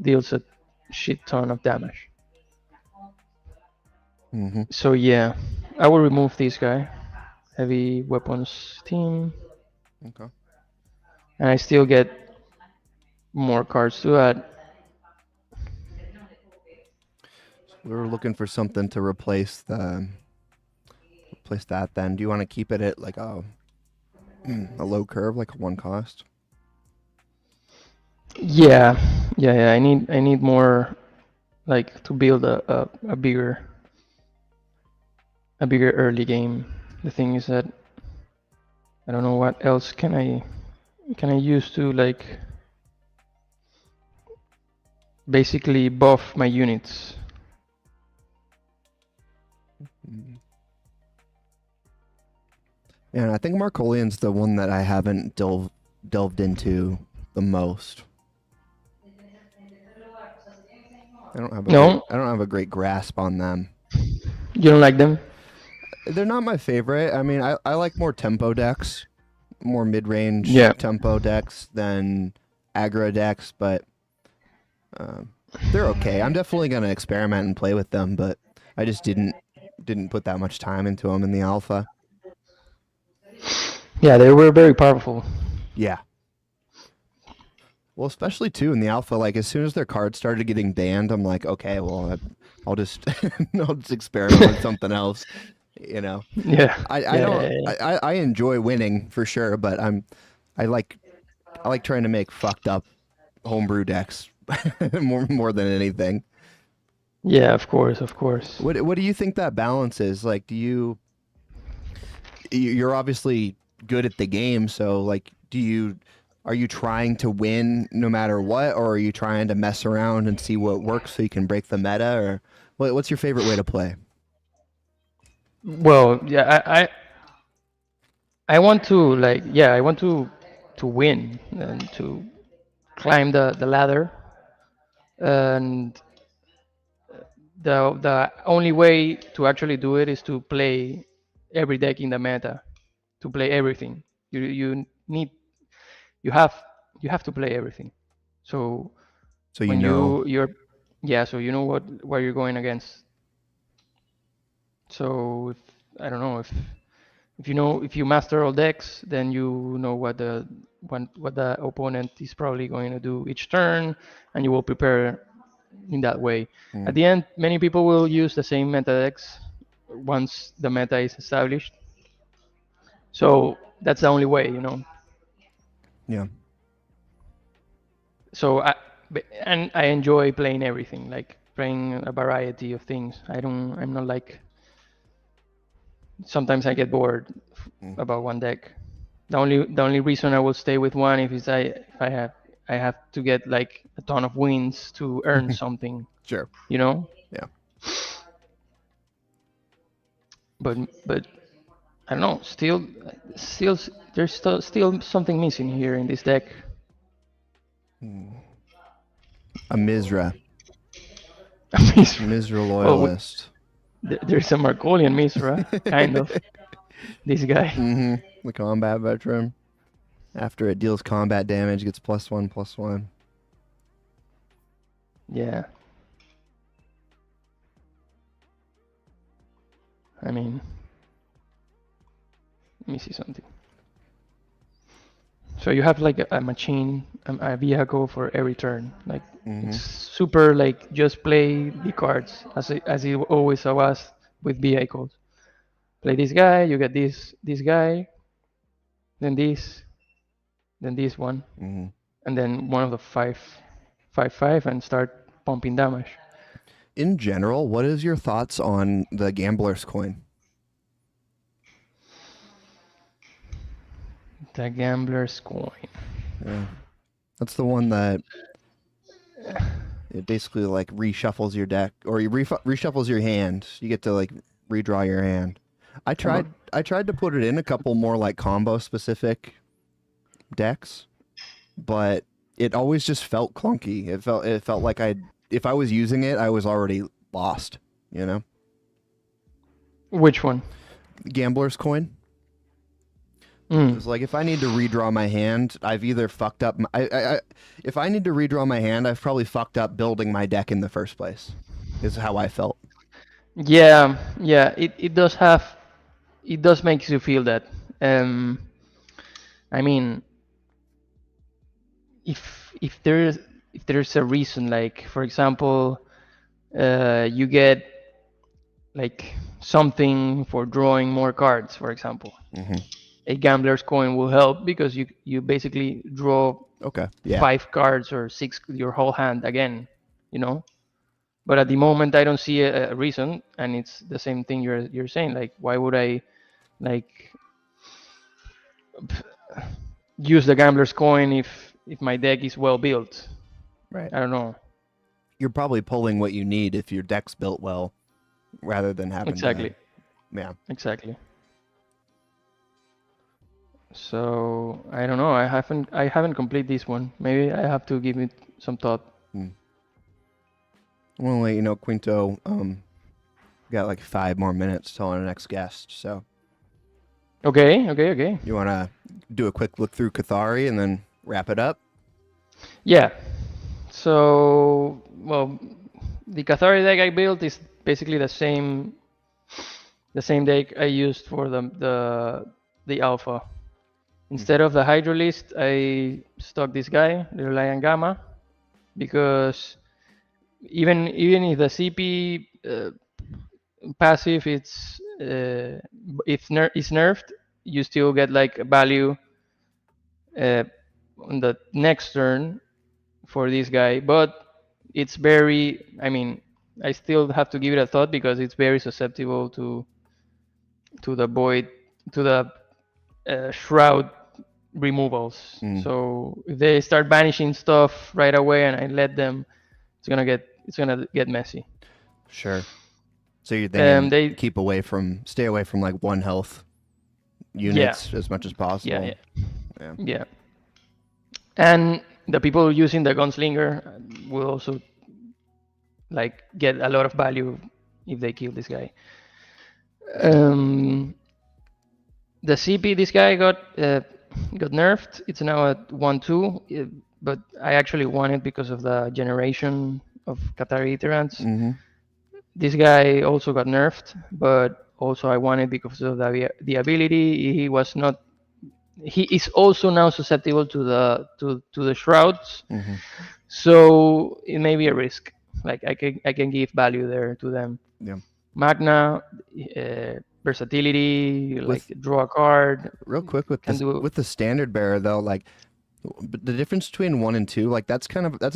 deals a shit ton of damage. So yeah, I will remove this guy. Heavy weapons team. Okay. And I still get more cards to add. We were looking for something to replace that. Then, do you want to keep it at like a low curve, like a 1 cost? Yeah. I need more, like to build a bigger early game. The thing is that I don't know what else can I use to like basically buff my units. Yeah, and I think Markolian's the one that I haven't delved delved into the most. I don't have a great grasp on them. You don't like them? They're not my favorite. I mean, I like more tempo decks, more mid-range Yeah. tempo decks than aggro decks, but they're okay. I'm definitely gonna experiment and play with them, but I just didn't put that much time into them in the alpha. Yeah, they were very powerful. Yeah. Well, especially too in the alpha, like as soon as their cards started getting banned, I'm like, okay, well, I'll just I'll just experiment with something else. You know. Yeah. I enjoy winning for sure, but I like trying to make fucked up homebrew decks more than anything. Yeah, of course, of course. What do you think that balance is? Like, you're obviously good at the game, so like, are you trying to win no matter what, or are you trying to mess around and see what works so you can break the meta, or what's your favorite way to play? Well, yeah, I want to like, yeah, I want to win and to climb the ladder, and the only way to actually do it is to play every deck in the meta, to play everything. You need you have you have to play everything. So So you when know. you're yeah, so you know what you're going against. So if I don't know if you master all decks, then you know what the opponent is probably going to do each turn, and you will prepare in that way. At the end, many people will use the same meta decks once the meta is established. So that's the only way, you know. Yeah. So and I enjoy playing everything, like playing a variety of things. I'm not like, sometimes I get bored about one deck. The only reason I will stay with one if I have to get like a ton of wins to earn something, Sure. you know. Yeah. But I don't know. Still, there's still something missing here in this deck. A Mizra. Mizra Well, loyalist. there's a Markolian Misra, kind of. This guy. Mm-hmm. The combat veteran. After it deals combat damage, gets +1/+1. Yeah. I mean, let me see something. So you have like a machine, a vehicle for every turn. Like it's super like just play the cards as it always was with vehicles. Play this guy, you get this guy, then this one, and then one of the 5/5 and start pumping damage. In general, what is your thoughts on the Gambler's Coin? The Gambler's Coin. Yeah. That's the one that it basically like reshuffles your deck, or you reshuffles your hand. You get to like redraw your hand. I tried to put it in a couple more like combo specific decks, but it always just felt clunky. It felt like if I was using it, I was already lost, you know? Which one? Gambler's Coin. It's like if I need to redraw my hand, I've either fucked up. If I need to redraw my hand, I've probably fucked up building my deck in the first place. Is how I felt. Yeah, it does make you feel that. I mean, if there's a reason, like for example, you get like something for drawing more cards, for example. A Gambler's Coin will help because you basically draw 5 cards or 6 your whole hand again, you know. But at the moment, I don't see a reason, and it's the same thing you're saying. Like, why would I like use the Gambler's Coin if my deck is well built? Right. I don't know. You're probably pulling what you need if your deck's built well, rather than having Exactly. to, yeah. Exactly. So I don't know. I haven't completed this one. Maybe I have to give it some thought. I want to let you know, Quinto, got like 5 more minutes till our next guest. So Okay. you want to do a quick look through Cathari and then wrap it up? Yeah. So, well, the Cathari deck I built is basically the same deck I used for the alpha. Instead of the Hydrolist, I stuck this guy, the Reliant Gamma, because even if the CP passive is nerfed, you still get like value on the next turn for this guy. But it's very, I mean, I still have to give it a thought because it's very susceptible to the void, to the shroud removals. So if they start banishing stuff right away and I let them, it's gonna get messy. Sure. So you're thinking They stay away from like 1 health units as much as possible. Yeah. And the people using the gunslinger will also like get a lot of value if they kill this guy. The CP, this guy got nerfed. It's now at 1-2, but I actually won it because of the generation of Qatari Iterants. This guy also got nerfed, but also I won it because of the ability. He is also now susceptible to the shrouds, so it may be a risk. Like I can give value there to them. Yeah. Magna, versatility, like draw a card. Real quick with the standard bearer though, like the difference between 1 and 2, like that's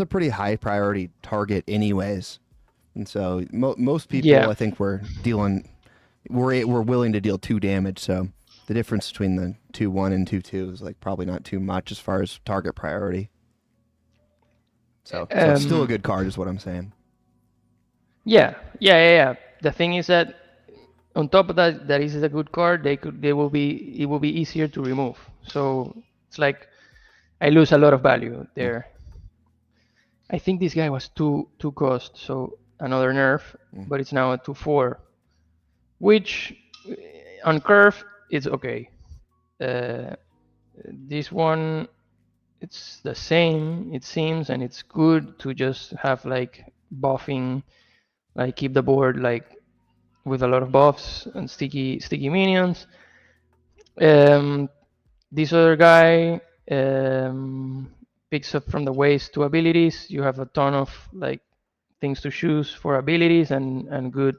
a pretty high priority target anyways. And so most people, I think, we're willing to deal 2 damage. So the difference between the 2-1 and 2-2 is like probably not too much as far as target priority. So it's still a good card, is what I'm saying. Yeah. The thing is that on top of that is a good card. It will be easier to remove. So it's like I lose a lot of value there. I think this guy was 2 cost, so another nerf, but it's now at 2-4, which on curve it's okay. This one, it's the same, it seems, and it's good to just have like buffing, like keep the board like with a lot of buffs and sticky minions. This other guy picks up from the waste 2 abilities. You have a ton of like things to choose for abilities and good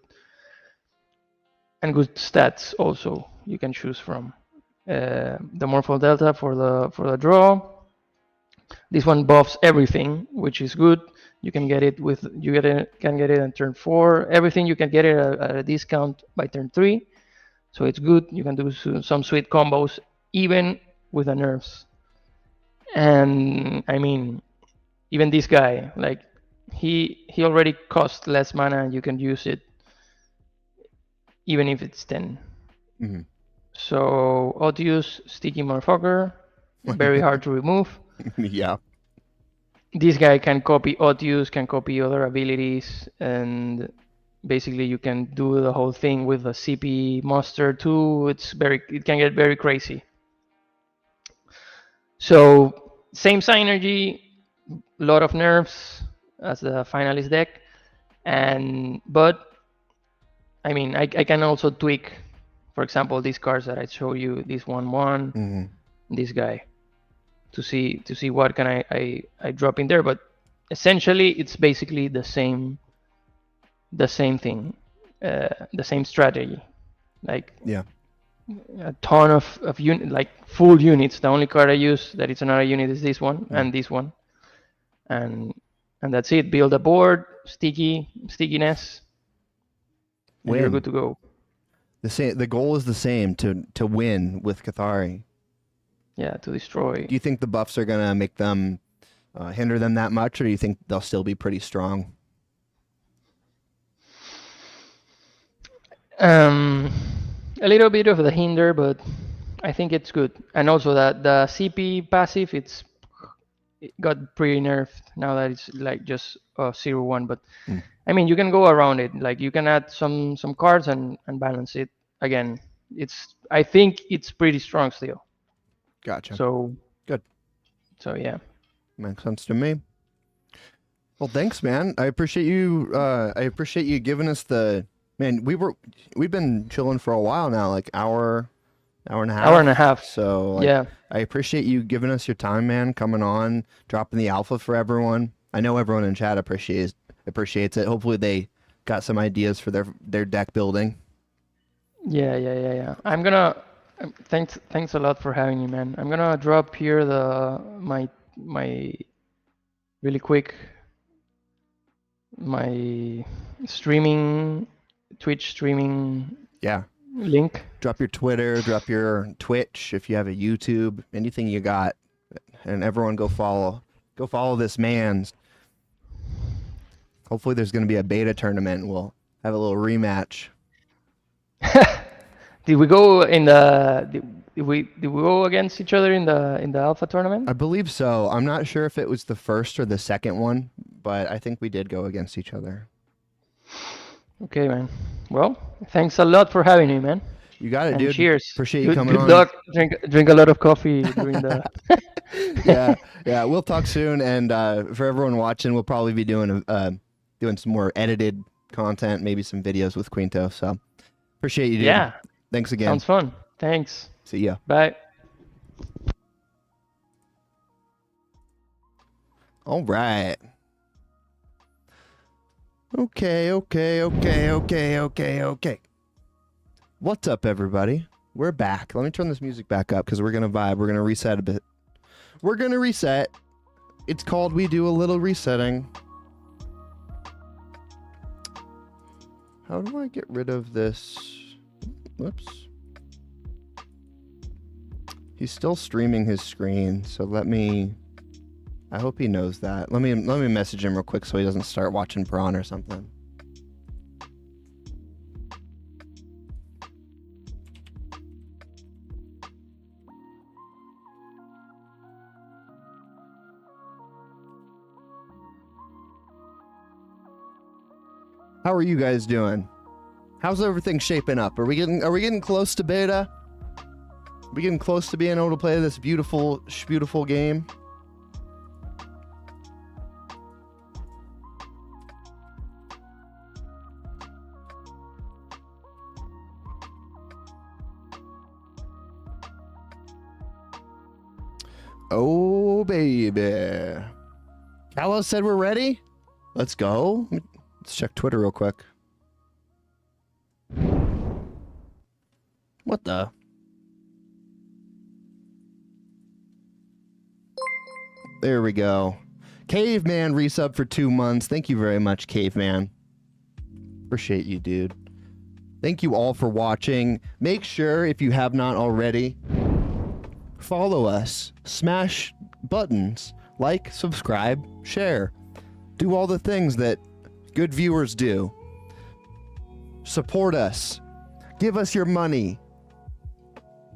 stats also you can choose from. The Morpho Delta for the draw. This one buffs everything, which is good. You can get it on turn 4. Everything you can get it at a discount by turn 3. So it's good. You can do some sweet combos even with the nerfs. And I mean, even this guy, like he already costs less mana and you can use it even if it's 10. So Otius, sticky motherfucker, very hard to remove. Yeah. This guy can copy Otius, can copy other abilities, and basically you can do the whole thing with the CP monster too. It can get very crazy. So same synergy, lot of nerfs as the finalist deck, but I mean I can also tweak, for example, these cards that I show you, this 1/1, this guy, to see what can I drop in there. But essentially it's basically the same thing, the same strategy, like a ton of like full units. The only card I use that it's another unit is this one and this one, and that's it. Build a board, stickiness, and you're good to go. The goal is the same, to win with Cathari. Yeah, to destroy. Do you think the buffs are gonna make them hinder them that much, or do you think they'll still be pretty strong? A little bit of the hinder, but I think it's good. And also that the CP passive, it got pretty nerfed now that it's like just 0-1. But I mean, you can go around it. Like you can add some cards and balance it. Again, I think it's pretty strong still. Gotcha. So Good. So yeah. Makes sense to me. Well, thanks, man. I appreciate you. I appreciate you giving us the man. We've been chilling for a while now, like hour and a half. Hour and a half. So like, yeah. I appreciate you giving us your time, man. Coming on, dropping the alpha for everyone. I know everyone in chat appreciates it. Hopefully, they got some ideas for their deck building. Yeah. I'm gonna. Thanks a lot for having me, man. I'm gonna drop here my really quick my Twitch streaming link. Drop your Twitter, drop your Twitch if you have a YouTube, anything you got, and everyone go follow this man's. Hopefully there's going to be a beta tournament. We'll have a little rematch. Did we go did we go against each other in the alpha tournament? I believe so. I'm not sure if it was the first or the second one, but I think we did go against each other. Okay, man. Well, thanks a lot for having me, man. You got it, and dude. Cheers. Appreciate you coming on. Good luck. Drink a lot of coffee during the. Yeah. We'll talk soon, and for everyone watching, we'll probably be doing some more edited content, maybe some videos with Quinto. So appreciate you, dude. Yeah. Thanks again. Sounds fun. Thanks. See ya. Bye. All right. Okay. What's up, everybody? We're back. Let me turn this music back up because we're going to vibe. We're going to reset a bit. We're going to reset. It's called We Do a Little Resetting. How do I get rid of this? Whoops. He's still streaming his screen, so I hope he knows that. Let me message him real quick so he doesn't start watching Braun or something. How are you guys doing? How's everything shaping up? Are we getting close to beta? Are we getting close to being able to play this beautiful game? Oh, baby. Carlos said we're ready? Let's go. Let's check Twitter real quick. What the? There we go. Caveman resub for 2 months. Thank you very much, Caveman. Appreciate you, dude. Thank you all for watching. Make sure, if you have not already, follow us. Smash buttons. Like, subscribe, share. Do all the things that good viewers do. Support us. Give us your money.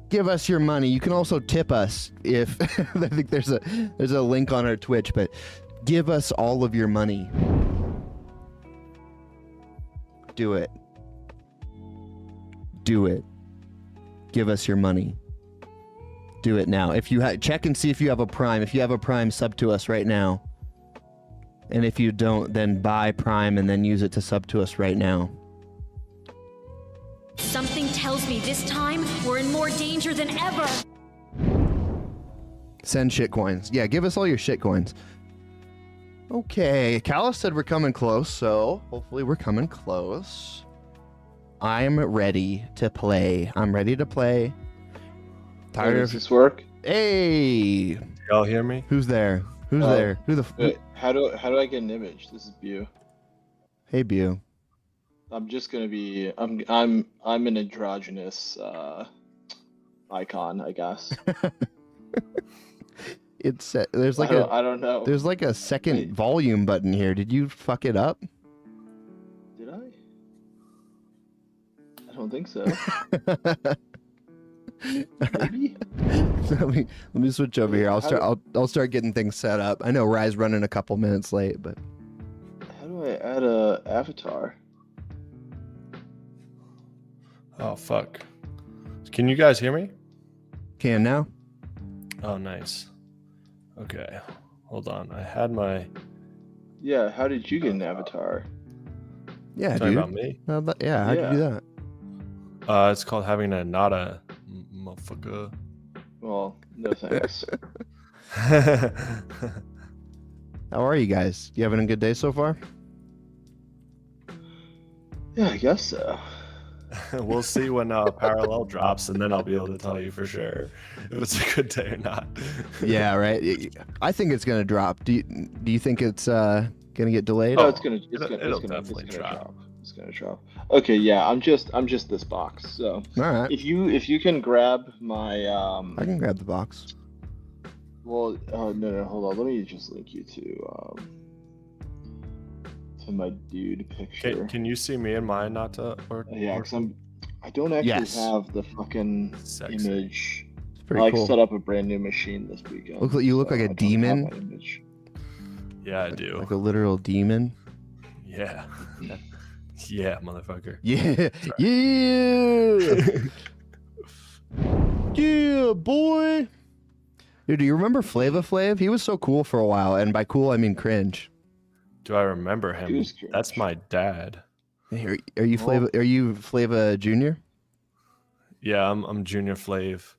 Give us your money. You can also tip us if I think there's a link on our Twitch, but give us all of your money. Do it. Do it. Give us your money. Do it now. If you check and see if you have a Prime. If you have a Prime, sub to us right now. And if you don't, then buy Prime and then use it to sub to us right now. Something tells me this time we're in more danger than ever. Send shit coins. Yeah, give us all your shit coins. Okay, Callus said we're coming close, so hopefully we're coming close. I'm ready to play. I'm ready to play. Tired Does of this work? Hey! Y'all hear me? Who's there? Who's there? Who the? Wait, how do I get an image? This is Bu. Hey, Bu. I'm just gonna be. I'm an androgynous icon, I guess. It's there's like I don't know. There's like a second volume button here. Did you fuck it up? Did I? I don't think so. Maybe. let me switch over here. I'll start getting things set up. I know Rye's running a couple minutes late, but How do I add a avatar? Oh fuck. Can you guys hear me? can now. Oh nice. Okay. Hold on. I had my Yeah, how did you get an avatar? Yeah, talking dude. about me. Yeah, how'd you do that? It's called having a nada motherfucker. Well, no thanks. How are you guys? You having a good day so far? Yeah, I guess so. We'll see when Parallel drops, and then I'll be able to tell you for sure if it's a good day or not. Yeah, right. I think it's gonna drop. Do you think it's gonna get delayed? Oh, it'll definitely drop. It's gonna drop. Okay, yeah, I'm just this box. So All right. if you can grab my I can grab the box. Well, no, hold on. Let me just link you to my dude picture. Can you see me in mine not to or Yeah, because I don't actually Yes. have the fucking Sexy. image. It's I pretty cool. set up a brand new machine this weekend. You look like a I don't have demon. my image. Yeah, I do. Like a literal demon. Yeah. Yeah, motherfucker. Yeah. Yeah. Yeah, boy. Dude, do you remember Flava Flav? He was so cool for a while, and by cool I mean cringe. Do I remember him? Who's cringe? That's my dad. Hey, Are you Flava? Are you Flava Junior? Yeah, I'm Junior Flav.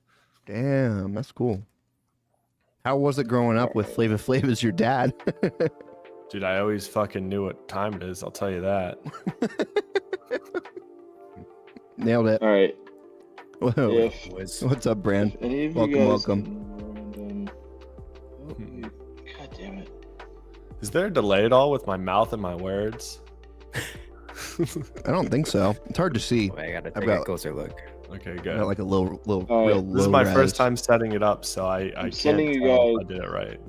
Damn, that's cool. How was it growing up with Flava Flav as your dad? Dude, I always fucking knew what time it is. I'll tell you that. Nailed it. All right. Whoa. If, What's up, Brand? if any of Welcome, you guys welcome. God damn it. Is there a delay at all with my mouth and my words? I don't think so. It's hard to see. Wait, I gotta I've take a got- closer look. Okay, I good. got like a little All right, real This is low my res. first time setting it up, so I can't sending you tell if I guys- did it right.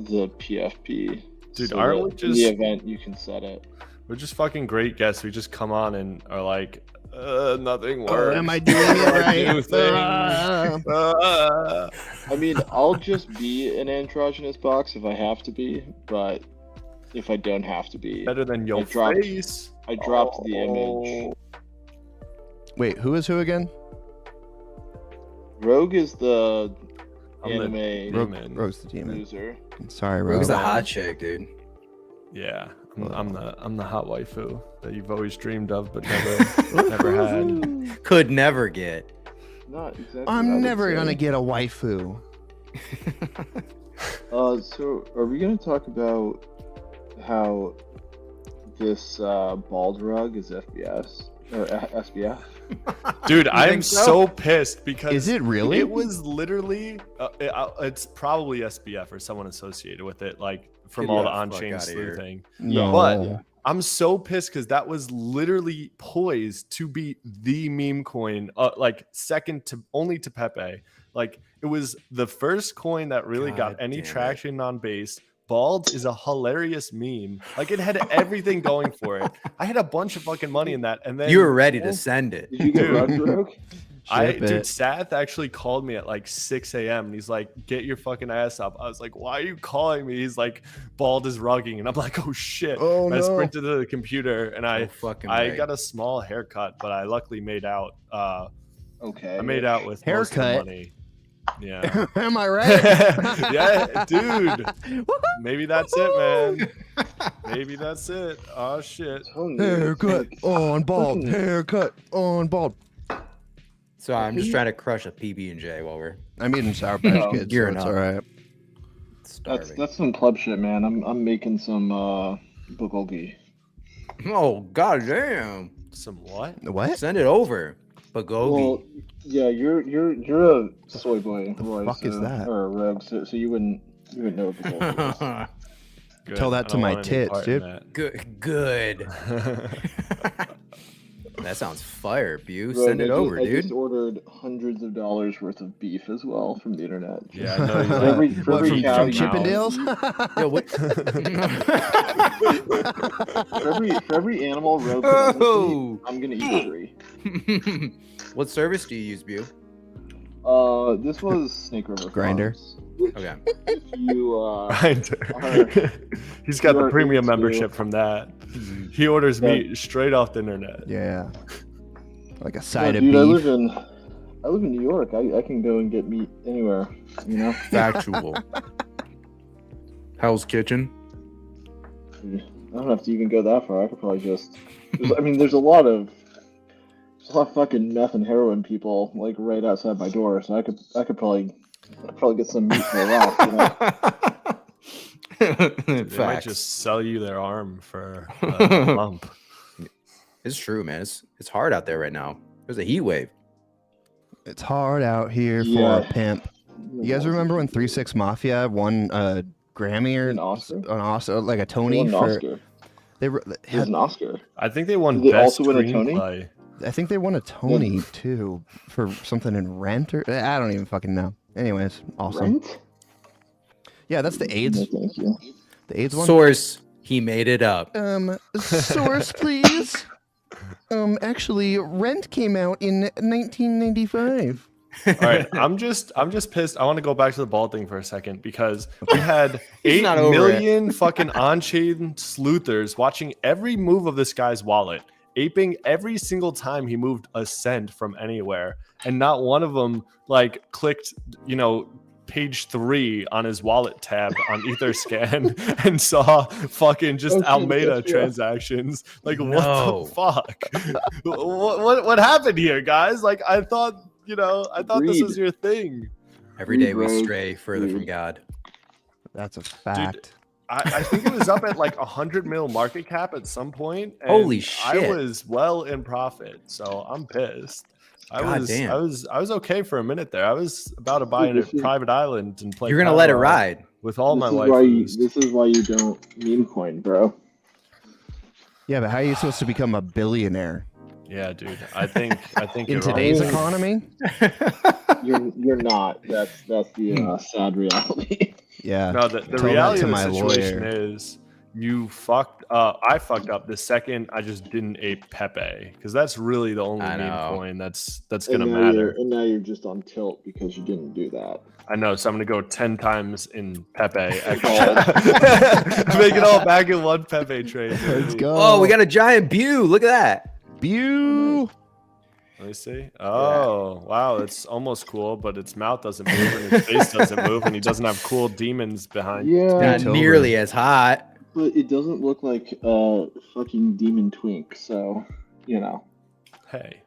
The PFP. Dude, so aren't that we in just- the event you can set it. We're just fucking great guests. We just come on and are like, nothing works. Oh, am I doing it New right? things. I mean, I'll just be an androgynous box if I have to be, but if I don't have to be, Better than your I dropped- face. I dropped the Oh. image. Wait, who is who again? Rogue is the I'm the anime demon. Rogue's the demon. loser. Sorry, Rogue. Rogue's a hot chick, dude. Yeah, I'm the hot waifu that you've always dreamed of but never had. Could never get. Not exactly. what I I'm would never say. gonna get a waifu. So are we gonna talk about how this bald rug is FBS or SBF? Dude, I'm think so? so pissed because Is it really? It was literally it's probably SBF or someone associated with it, like from Get all the the fuck on-chain outta here. sleuthing. No. But I'm so pissed because that was literally poised to be the meme coin, like second to only to Pepe. Like it was the first coin that really God got any damn it. traction on base. Bald is a hilarious meme. Like it had everything going for it. I had a bunch of fucking money in that, and then You were ready to send it. Did you get rugged, Rogue? Ship dude, it. Seth actually called me at like 6 a.m. and he's like, "Get your fucking ass up." I was like, "Why are you calling me?" He's like, "Bald is rugging," and I'm like, "Oh shit!" Oh, And I no. sprinted to the computer and I fucking I way. got a small haircut, but I luckily made out. Okay. I made out with most of the Haircut? money. Yeah. Am I right? Yeah, dude. Maybe that's it, man. Maybe that's it. Oh shit. Haircut on bald. Haircut on bald. So I'm just trying to crush a PB&J while we're I'm eating Sour Patch No. Kids, so Gearing it's up. all right. starving. That's some club shit, man. I'm making some bulgogi. Oh goddamn! Some what? What? Send it over, Bulgogi. Well, yeah, you're a soy boy, Roy. fuck is that? Or a rogue, so you wouldn't know what bulgogi is. Good. Tell that I to don't my want any tits, part in dude. that. Good. That sounds fire, Bew. Rogue, Send it over, I dude. just ordered hundreds of dollars worth of beef as well from the internet. Yeah, I know you For like every, it. for What, every from cow you Chippendales? Yo, what? for every animal Rogue Oh! presents me, I'm gonna eat 3. What service do you use, Bu? This was Snake River Grinder. Farms. Okay. If you Grinder. He's got the you're premium into- membership from that. He orders meat straight off the internet. Yeah. Like a no, side of dude, beef. I live in New York. I can go and get meat anywhere. You know. Factual. Hell's Kitchen. I don't have to even go that far. I could probably just. I mean, there's a lot of fucking meth and heroin people like right outside my door, so I could probably get some meat for a laugh. You know? They might just sell you their arm for a lump. It's true, man. It's hard out there right now. There's a heat wave. It's hard out here for Yeah. a pimp. You guys remember when 3-6 Mafia won a Grammy or An Oscar? an Oscar, like a They Tony won an for? Oscar. They It was had, an Oscar. I think they won Did they best also win a Tony? screenplay. I think they won a Tony too for something in Rent or I don't even fucking know. Anyways, awesome. Rent? Yeah, that's the AIDS. No, thank you. The AIDS one. Source. He made it up. Source, please. Actually, Rent came out in 1995. All right, I'm just pissed. I want to go back to the ball thing for a second because we had 8 not over million fucking on-chain sleuthers watching every move of this guy's wallet, aping every single time he moved a cent from anywhere, and not one of them like clicked, page 3 on his wallet tab on Etherscan and saw fucking just Almeida transactions. Like, what the fuck? what happened here, guys? Like, I thought this was your thing. Every day we stray further from God. That's a fact. Dude, I think it was up at like 100 mil market cap at some point. And Holy shit. I was well in profit, so I'm pissed. I was okay for a minute there. I was about to buy a private island and play. You're gonna let it ride with all my life. This is why you don't meme coin, bro. Yeah, but how are you supposed to become a billionaire? Yeah, dude. I think in today's economy, you're not. That's the sad reality. Yeah. No, the Tell reality that of to the my situation lawyer. is you fucked up. I fucked up the second I just didn't ape Pepe because that's really the only meme coin that's gonna matter. And now you're just on tilt because you didn't do that. I know, so I'm gonna go 10 times in Pepe. Make it all back in one Pepe trade. Let's go. Oh, we got a giant Bu. Look at that. Bu. Let me see. Oh, wow, it's almost cool, but its mouth doesn't move and its face doesn't move, and he doesn't have cool demons behind. Yeah, Not nearly as hot. but it doesn't look like a fucking demon twink. So, Hey,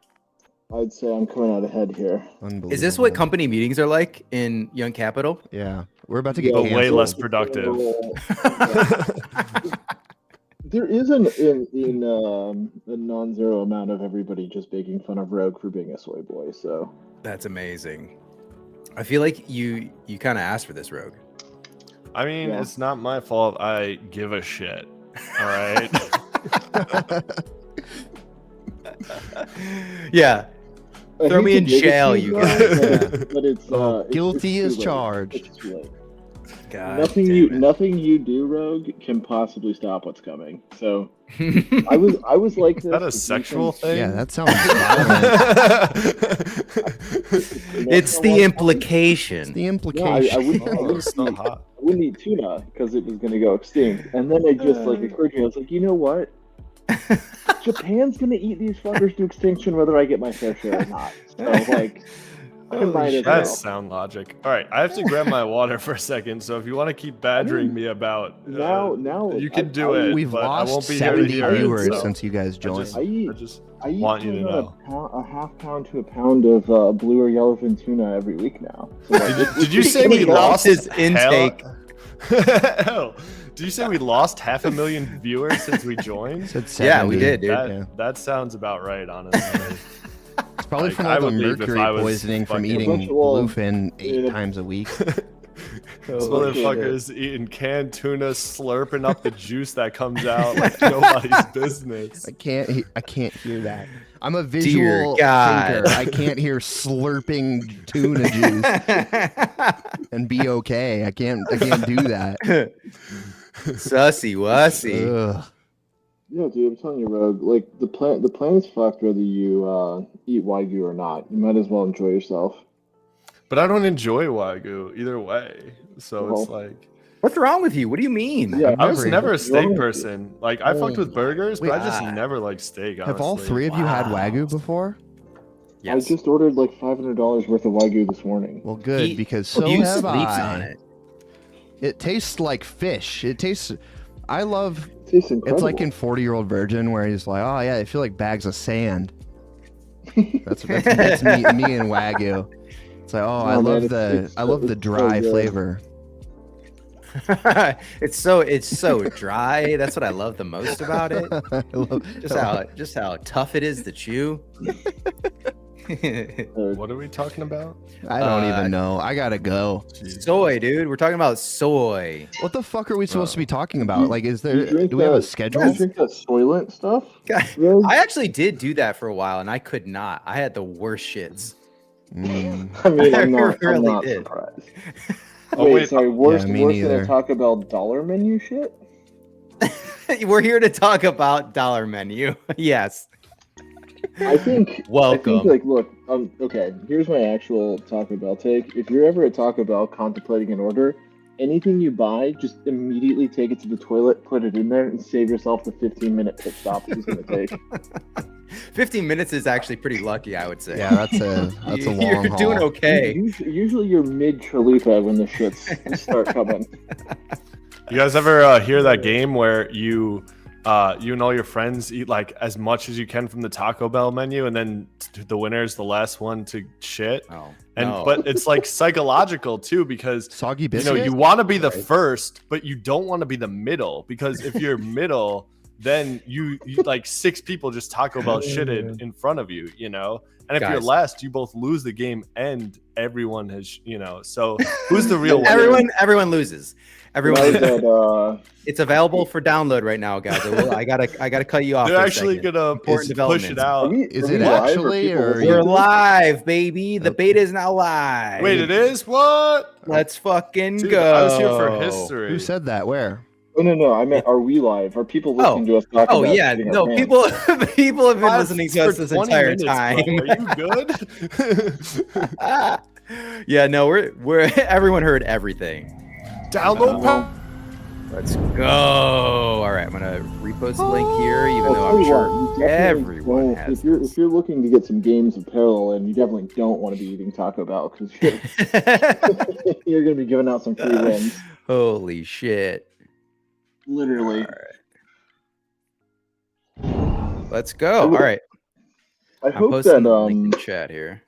I'd say I'm coming out ahead here. Is this what company meetings are like in Young Capital? Yeah, we're about to get but way canceled. less productive. There is a non-zero amount of everybody just making fun of Rogue for being a soy boy. So That's amazing. I feel like you kind of asked for this, Rogue. I mean, Yeah. it's not my fault. I give a shit. All right. Yeah. I Throw hate me to in dig it jail, to you guys, guys. but it's Guilty it's as too late. charged. It's too late. God Nothing you do, Rogue, can possibly stop what's coming. So I was like this. Is that a sexual thing? Yeah, that sounds violent. It's the implication. The No, implication. I wouldn't eat tuna because it was going to go extinct. And then it just occurred to me. I was like, you know what? Japan's going to eat these fuckers to extinction whether I get my fair share or not. So I might as well. That's sound logic. All right, I have to grab my water for a second. So if you want to keep badgering me about, now you can do it. We've but I lost won't be 70 here to hear it, viewers so since you guys joined. I eat want you to know. a half pound to a pound of blue or yellowfin tuna every week now. So, Did you say we lost his intake? Hell, did you say we lost 500,000 viewers since we joined? Said Yeah, we 70. did, dude. That sounds about right, honestly. It's probably from I all the would leave if mercury I was poisoning from fucking- eating Well, bluefin 8 times a week. This motherfucker's eating canned tuna, slurping up the juice that comes out like nobody's business. I can't hear that. I'm a visual God. thinker. I can't hear slurping tuna juice and be okay. I can't do that. Sussy wussy. Ugh. Yeah, dude, I'm telling you, Rogue. Like the planet's fucked whether you eat wagyu or not. You might as well enjoy yourself. But I don't enjoy wagyu either way. So it's Well, like, What's wrong with you? What do you mean? yeah, I was never a what's wrong steak with you? person. Like I fucked with burgers, but Wait, I just never liked steak. Have all honestly. three of you had Wow. Wagyu before? Yes. I just ordered like $500 worth of wagyu this morning. Well, good, because so He have sleeps I. on it. It tastes like fish. It tastes. I love. It tastes It's incredible. like in 40-Year-Old Virgin where he's like, oh yeah, I feel like bags of sand. That's me and Wagyu. It's like, oh, I No, man, love it's I love the so dry good. flavor. It's so dry. That's what I love the most about it. I love, Just how tough it is to chew. What are we talking about? I don't even know. I gotta go. Soy, dude. We're talking about soy. What the fuck are we supposed to be talking about? Like, is there? drink Do we have a that- schedule? You drink that Soylent stuff? Rogue? I actually did do that for a while, and I could not. I had the worst shits. Mm. I mean, I'm I not, really I'm not did. surprised. Oh, wait. Sorry, worse, me worse than neither. a Taco Bell dollar menu shit? We're here to talk about dollar menu. Yes. I think, Welcome. like, look, okay, here's my actual Taco Bell take. If you're ever at Taco Bell contemplating an order, anything you buy, just immediately take it to the toilet, put it in there, and save yourself the 15-minute pit stop it's going to take. 15 minutes is actually pretty lucky, I would say. Yeah, that's a long You're haul. doing okay. Usually you're mid-Chalupa when the shits start coming. You guys ever hear that game where you and all your friends eat like as much as you can from the Taco Bell menu, and then the winner is the last one to shit? Oh, And no. but it's like psychological too, because Soggy you biscuit. know you want to be the first, but you don't want to be the middle, because if you're middle, then you like 6 people just Taco Bell shitted in front of you, you know. And if you're Guys. last, you both lose the game, and everyone has, you know. So who's the real winner? Everyone loses. Everyone Right, loses. but, It's available for download right now, guys. I gotta cut you off. They're for a actually second. gonna Important push it developments. out. Is it actually, or are We're you- live, baby. The beta is now live. Wait, it is what? Let's fucking Dude, go. I was here for history. Who said that? Where? No, I meant, are we live? Are people listening to us talk Oh about yeah, shitting our no, pants? people have been Live listening to for us this 20 entire minutes, time. bro. Are you good? Yeah, no, we're everyone heard everything. Download power. Let's go. All right, I'm gonna repost the link here, even I'll though tell I'm you sure what, you definitely everyone don't- has. if you're looking to get some games of parallel, and you definitely don't want to be eating Taco Bell because you're going to be giving out some free wins. Holy shit! Literally. Let's go. All right, I I'm hope posting that the link in the chat here.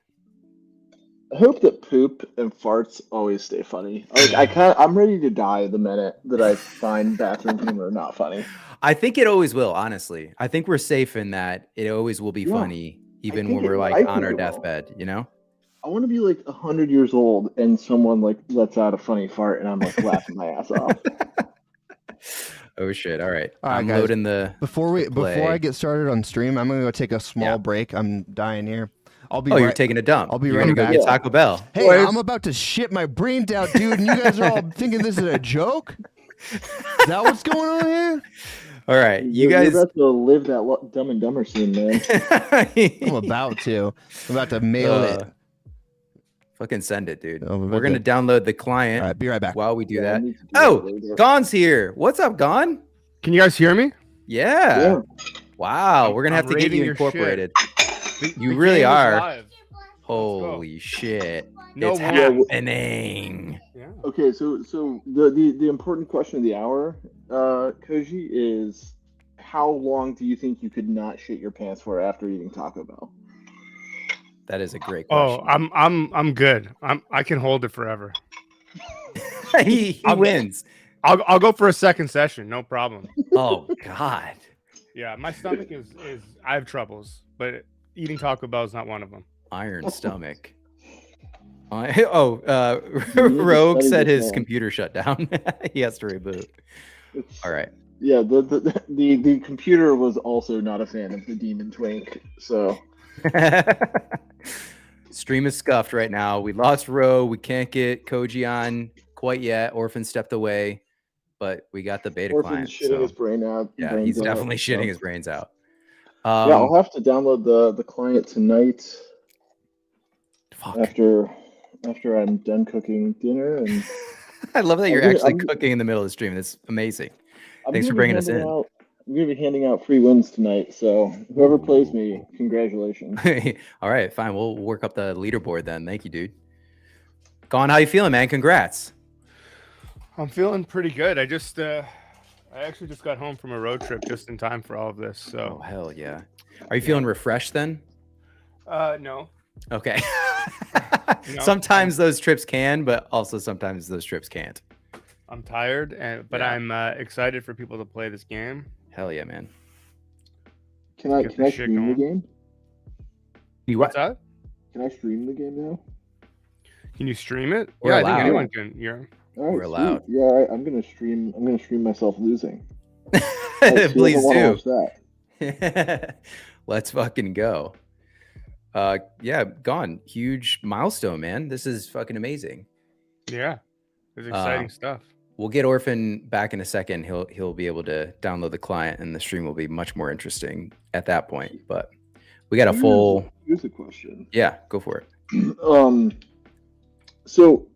I hope that poop and farts always stay funny. Like I'm ready to die the minute that I find bathroom humor not funny. I think it always will. Honestly, I think we're safe in that. It always will be Yeah, funny, even think when we're it- I like think on our it will. deathbed. You know? I want to be like 100 years old and someone like lets out a funny fart and I'm like laughing my ass off. Oh shit! All right, All right, I'm guys. loading the. Before play. I get started on stream, I'm gonna go take a small break. I'm dying here. I'll be. Oh, right, you're taking a dump. I'll be You're right gonna go back. get Taco Bell. Hey, I'm about to shit my brains out, dude, and you guys are all thinking this is a joke. Is that what's going on here? All right, you You're guys. about to live that Dumb and Dumber scene, man. I'm about to. I'm about to mail it. Fucking send it, dude. Oh, We're gonna download the client. All right, be right back. While we do Yeah, I that. need to do Oh, that later. Gon's here. What's up, Gon? Can you guys hear me? Yeah. Yeah. Wow, we're gonna have I'm to get rating you your shit. incorporated. The You really game is are. live. Holy shit! No it's warning. happening. Yeah. Okay, so the important question of the hour, Koji, is how long do you think you could not shit your pants for after eating Taco Bell? That is a great Oh, question. I'm good. I can hold it forever. he wins. I'll go for a second session, no problem. Oh God. Yeah, my stomach is I have troubles, but eating Taco Bell is not one of them. Iron stomach. Rogue said his computer shut down. He has to reboot. All right. Yeah, the computer was also not a fan of the Demon Twink, so Stream is scuffed right now. We lost Ro. We can't get Koji on quite yet. Orphan stepped away. but we got the beta Orphan's client. shitting So his brain out. yeah, brains he's out, definitely so. shitting his brains out. Yeah, I'll have to download the client tonight. Fuck. After I'm done cooking dinner, and I love that you're actually cooking in the middle of the stream. That's amazing. Thanks for bringing us in. I'm going to be handing out free wins tonight, so whoever plays me, congratulations. All right, fine. We'll work up the leaderboard then. Thank you, dude. Gone, how you feeling, man? Congrats. I'm feeling pretty good. I actually just got home from a road trip just in time for all of this. So oh, hell yeah. Are you feeling refreshed then? No. Okay. No, sometimes those trips can, but also sometimes those trips can't. I'm tired, but Yeah. I'm excited for people to play this game. Hell yeah, man. Can I stream the game? What's that? Can I stream the game now? Can you stream it? We're I allowed. think anyone can. Yeah. All right, We're allowed. Sweet. Yeah, all right. I'm gonna stream myself losing. Please do. Watch that. Let's fucking go. Yeah, Gone. Huge milestone, man. This is fucking amazing. Yeah. It's exciting stuff. We'll get Orphan back in a second. He'll be able to download the client, and the stream will be much more interesting at that point. But we got a full. Here's a question. Yeah, go for it. So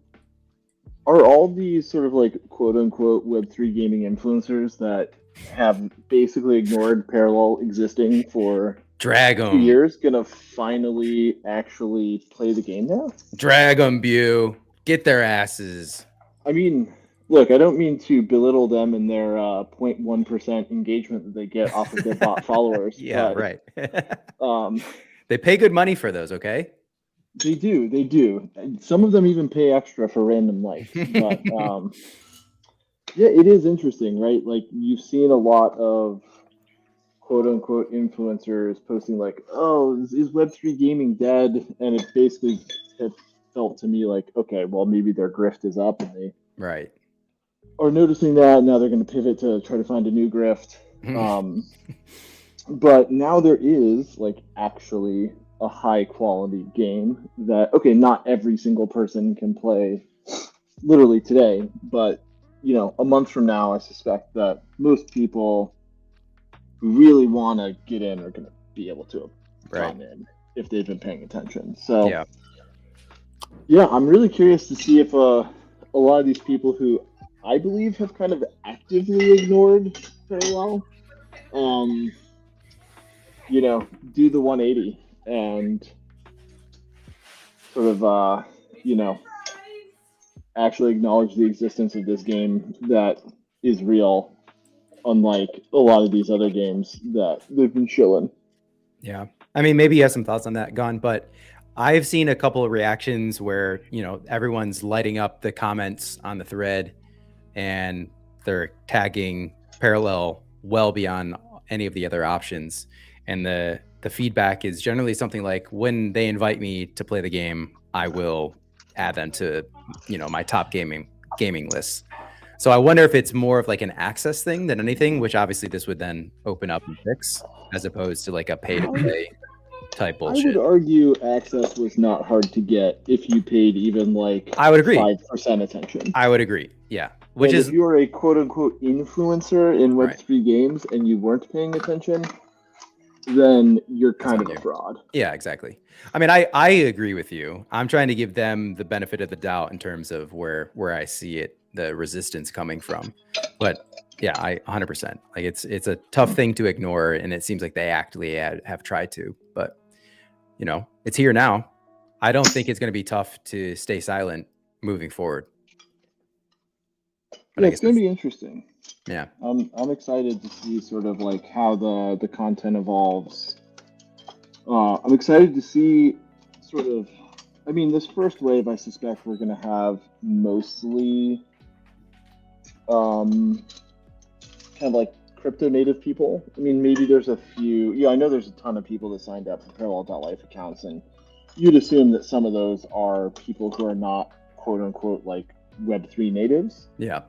are all these sort of like quote unquote Web3 gaming influencers that have basically ignored Parallel existing for Drag 'em. 2 years gonna finally actually play the game now? Drag 'em, Bew. Get their asses. I mean, look, I don't mean to belittle them and their 0.1% engagement that they get off of their bot followers. Yeah, but, right. They pay good money for those, okay? They do. Some of them even pay extra for random likes. But yeah, it is interesting, right? Like you've seen a lot of quote unquote influencers posting like, "Oh, is Web3 gaming dead?" And it basically had felt to me like, okay, well maybe their grift is up and they right are noticing that now they're going to pivot to try to find a new grift. But now there is like actually a high quality game that, okay, not every single person can play literally today, but you know, a month from now, I suspect that most people who really want to get in are going to be able to come in if they've been paying attention. So yeah, I'm really curious to see if a lot of these people who I believe have kind of actively ignored Parallel, you know, do the 180 and sort of, you know, actually acknowledge the existence of this game that is real, unlike a lot of these other games that they've been shilling. Yeah. I mean, maybe you have some thoughts on that, Gon, but I've seen a couple of reactions where, you know, everyone's lighting up the comments on the thread and they're tagging Parallel well beyond any of the other options. And the feedback is generally something like, when they invite me to play the game, I will add them to, you know, my top gaming list. So I wonder if it's more of like an access thing than anything, which obviously this would then open up and fix, as opposed to like a pay to play type bullshit. I would argue access was not hard to get if you paid even like I would agree 5% attention. I would agree. Yeah. Which and is, if you were a quote unquote influencer in Web3 games and you weren't paying attention, then you're kind of a fraud. Yeah, exactly. I mean, I agree with you. I'm trying to give them the benefit of the doubt in terms of where I see it, the resistance coming from. But yeah, I 100%. Like it's a tough thing to ignore, and it seems like they actively have tried to. But you know, it's here now. I don't think it's going to be tough to stay silent moving forward. But yeah, it's going to be interesting. Yeah, I'm excited to see sort of like how the content evolves. I'm excited to see sort of, I mean, this first wave, I suspect we're going to have mostly kind of like crypto native people. I mean, maybe there's a few, yeah, I know there's a ton of people that signed up for Parallel.life accounts, and you'd assume that some of those are people who are not quote unquote like Web3 natives. Yeah.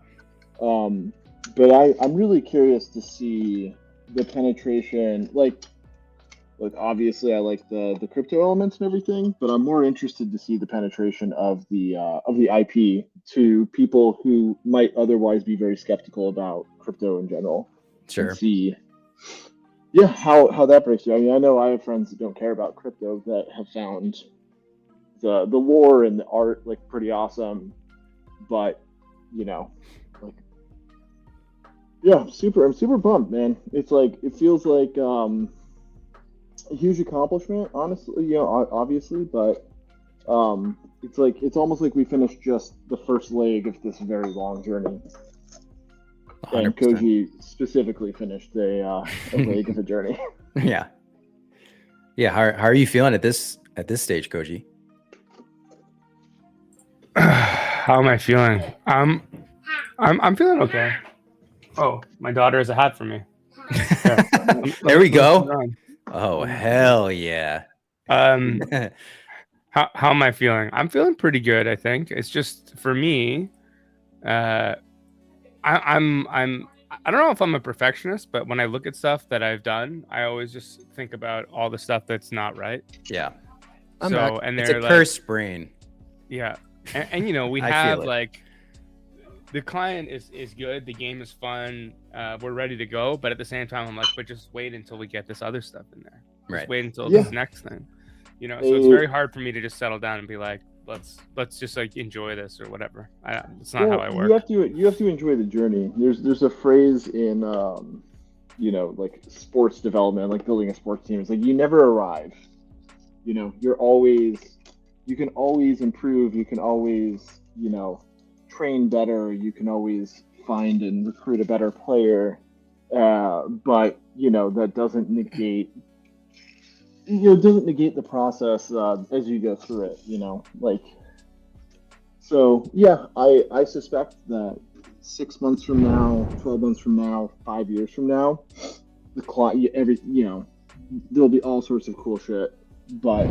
But I'm really curious to see the penetration. Like, Like obviously, I like the crypto elements and everything, but I'm more interested to see the penetration of the IP to people who might otherwise be very skeptical about crypto in general. Sure. And see, yeah, how that breaks down. I mean, I know I have friends that don't care about crypto that have found the lore and the art like pretty awesome, but you know, like, yeah, I'm super pumped, man. It's like it feels like a huge accomplishment, honestly, you know, obviously, but it's like it's almost like we finished just the first leg of this very long journey. 100%. And Koji specifically finished a leg of a journey. Yeah. How are you feeling at this stage, Koji? How am I feeling? I'm feeling okay. Oh, my daughter has a hat for me. Yeah. There we go. Oh, hell yeah. How am I feeling? I'm feeling pretty good, I think. It's just for me, I don't know if I'm a perfectionist, but when I look at stuff that I've done, I always just think about all the stuff that's not right. Yeah. And it's a cursed brain. Yeah. And you know, we have like the client is good, the game is fun, we're ready to go, but at the same time I'm like, but just wait until we get this other stuff in there. Just wait until this next thing. You know, so it's very hard for me to just settle down and be like, let's just like enjoy this or whatever. It's not how I work. You have to enjoy the journey. There's a phrase in you know, like sports development, like building a sports team. It's like you never arrive. You know, you can always improve, you can always, you know, train better, you can always find and recruit a better player, but you know that doesn't negate the process as you go through it, you know, like. So yeah, I suspect that 6 months from now, 12 months from now, 5 years from now, you know, there'll be all sorts of cool shit, but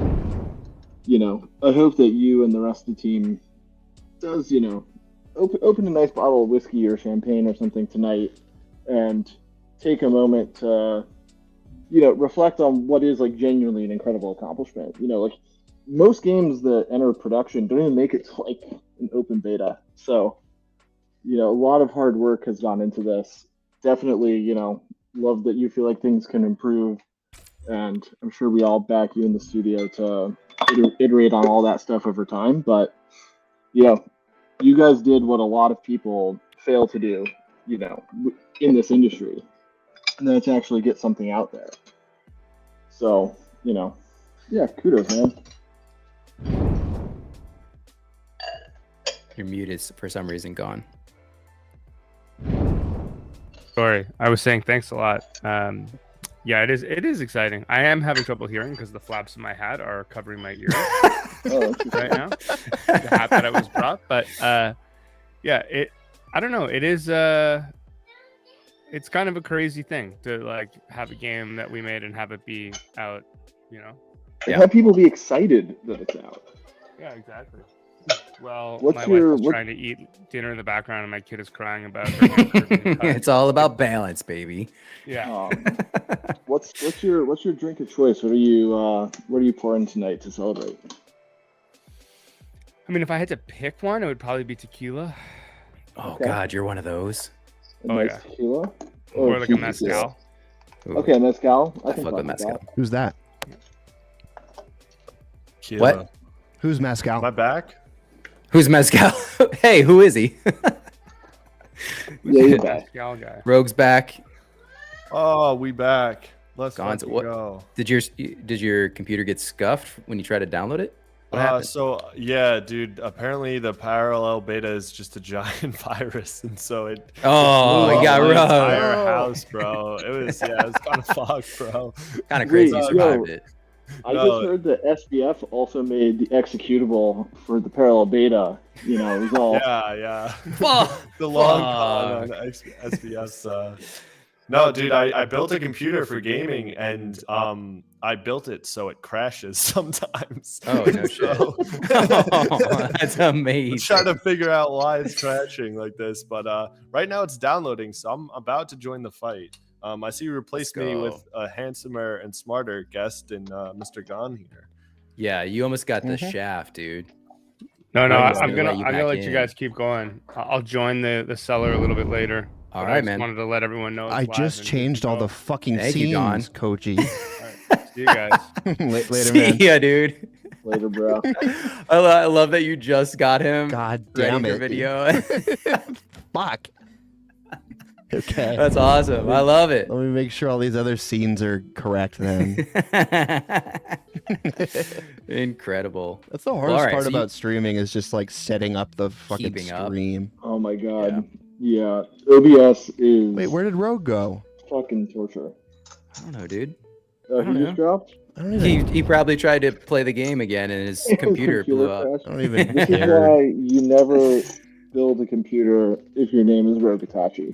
you know, I hope that you and the rest of the team does, you know, open a nice bottle of whiskey or champagne or something tonight and take a moment to, you know, reflect on what is like genuinely an incredible accomplishment. You know, like most games that enter production don't even make it to like an open beta. So, you know, a lot of hard work has gone into this. Definitely, you know, love that you feel like things can improve. And I'm sure we all back you in the studio to iterate on all that stuff over time. But, you know, you guys did what a lot of people fail to do, you know, in this industry. And then to actually get something out there. So, you know, yeah, kudos, man. Your mute is for some reason gone. Sorry, I was saying thanks a lot. Yeah, it is exciting. I am having trouble hearing because the flaps of my hat are covering my ears right now. The hat that I was brought, but yeah, I don't know. It is it's kind of a crazy thing to like have a game that we made and have it be out, you know. And have people be excited that it's out. Yeah, exactly. Well, What's my your- wife is trying to eat dinner in the background, and my kid is crying about her hamburger. It's all about balance, baby. Yeah. What's your drink of choice? What are you pouring tonight to celebrate? I mean, if I had to pick one, it would probably be tequila. Oh Okay. God, you're one of those. A nice tequila? Or like a cheap mezcal. tequila. Ooh. Okay, mezcal. I can fuck with that. mezcal. Who's that? What? Who's Mescal? My back? Who's mezcal? Hey, who is he? Yeah, you're back. Mezcal guy. Rogue's back. Oh, we back. Let's Gonzo, fucking what? go. Did your computer get scuffed when you tried to download it? What happened? So yeah, dude. Apparently the parallel beta is just a giant virus, and so it. Oh, blew it up got my rough. entire house, bro. It was kind of fucked, bro. Kind of crazy you Wait, survived yo. it. I No. just heard that SBF also made the executable for the parallel beta. You know, it was all. Yeah. Fuck. The long con on SBS. No, dude, I built a computer for gaming, and I built it so it crashes sometimes. Oh, no shit. So- Oh, that's amazing. I'm trying to figure out why it's crashing like this, but right now it's downloading, so I'm about to join the fight. I see you replaced me with a handsomer and smarter guest in Mr. Gon here. Yeah, you almost got the shaft, dude. No, I'm I'm gonna let you guys keep going. I'll join the cellar a little bit later. All right, I man. Wanted to let everyone know. I just changed all the fucking scenes, Koji. All right, see you guys. Later, man. See ya, dude. Later, bro. I love that you just got him. God ready damn for it. video. Fuck. Okay. That's awesome. I love it. Let me make sure all these other scenes are correct then. Incredible. That's the hardest part about streaming is just like setting up the fucking stream. Oh my god. Yeah. OBS is. Wait, where did Rogue go? Fucking torture. I don't know, dude. He just dropped? He probably tried to play the game again and his computer blew up. crashed. I don't even This is why you never build a computer if your name is Rogatachi.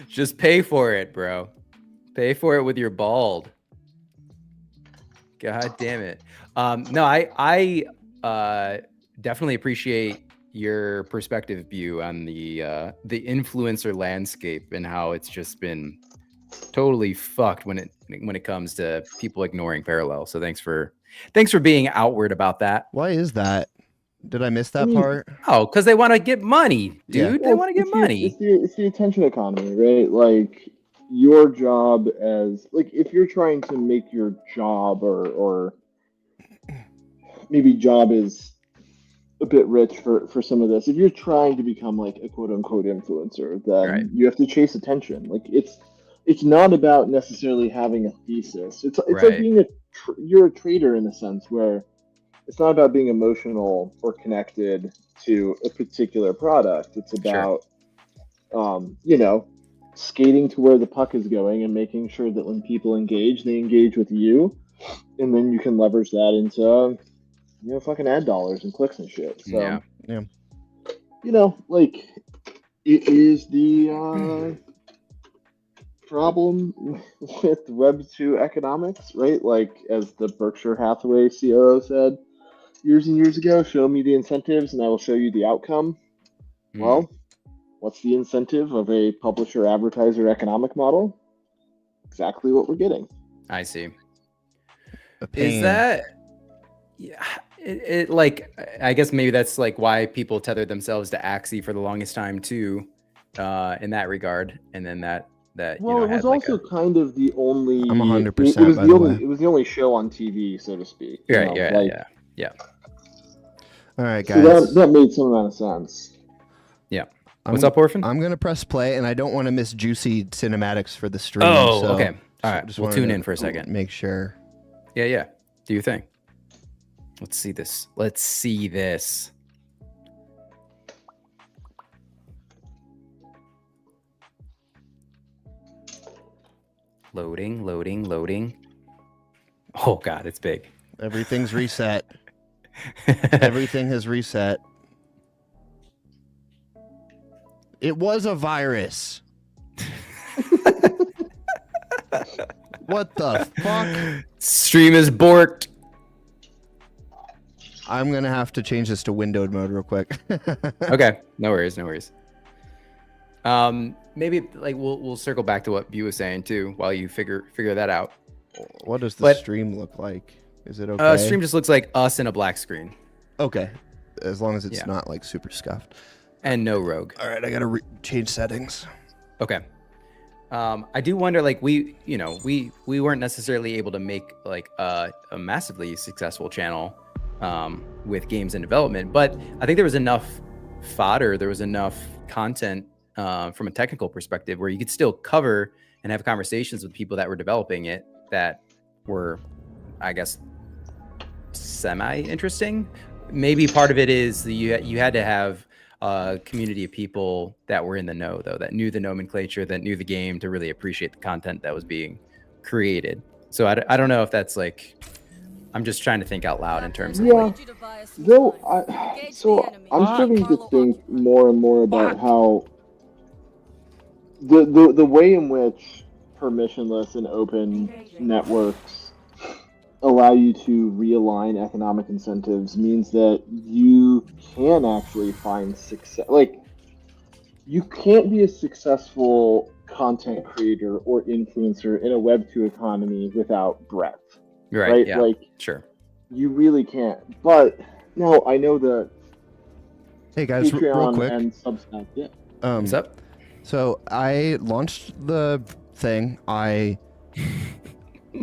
Just pay for it, bro. Pay for it with your bald. God damn it. No, I definitely appreciate your perspective view on the influencer landscape and how it's just been totally fucked when it comes to people ignoring Parallel. So thanks for being outward about that. Why is that? Did I miss that part? Oh, because they want to get money, dude. Yeah. They want to get money. It's the attention economy, right? Like your job as if you're trying to make your job or maybe job is a bit rich for some of this. If you're trying to become like a quote unquote influencer, then you have to chase attention. Like it's not about necessarily having a thesis. It's like being you're a trader in a sense where it's not about being emotional or connected to a particular product. It's about, skating to where the puck is going and making sure that when people engage, they engage with you. And then you can leverage that into, fucking ad dollars and clicks and shit. So, it is the problem with Web 2 economics, right? Like, as the Berkshire Hathaway COO said years and years ago, show me the incentives and I will show you the outcome. Well, what's the incentive of a publisher advertiser economic model? Exactly what we're getting. I see. Is that it like, I guess maybe that's like why people tethered themselves to Axie for the longest time too, in that regard. And then that well, it was also kind of the only. I'm 100%. It was the only show on TV, so to speak. Yeah. All right, guys. So that made some amount of sense. Yeah. What's up, Orphan? I'm gonna press play, and I don't want to miss juicy cinematics for the stream. Oh, so okay. All right. We'll tune in for a second. Make sure. Yeah. Do your thing. Let's see this. Loading. Oh god, it's big. Everything's reset. Everything has reset. It was a virus. What the fuck? Stream is borked. I'm gonna have to change this to windowed mode real quick. Okay, no worries. Maybe like we'll circle back to what View was saying too while you figure that out. What does the stream look like? Is it okay? Stream just looks like us in a black screen. Okay, as long as it's not like super scuffed. And no rogue. All right, I gotta change settings. Okay. I do wonder, like we weren't necessarily able to make like a massively successful channel with games in development, but I think there was enough fodder, there was enough content from a technical perspective where you could still cover and have conversations with people that were developing it that were, I guess, semi-interesting. Maybe part of it is you had to have a community of people that were in the know, though, that knew the nomenclature, that knew the game to really appreciate the content that was being created. So I don't know if that's like, I'm just trying to think out loud in terms of like, I'm starting to think more and more about how the way in which permissionless and open networks allow you to realign economic incentives means that you can actually find success. Like, you can't be a successful content creator or influencer in a Web2 economy without breadth. Right? Yeah. Like, sure. you really can't. But now I know that Hey guys, real Patreon quick. and Substack, yeah. What's up? So I launched the thing. I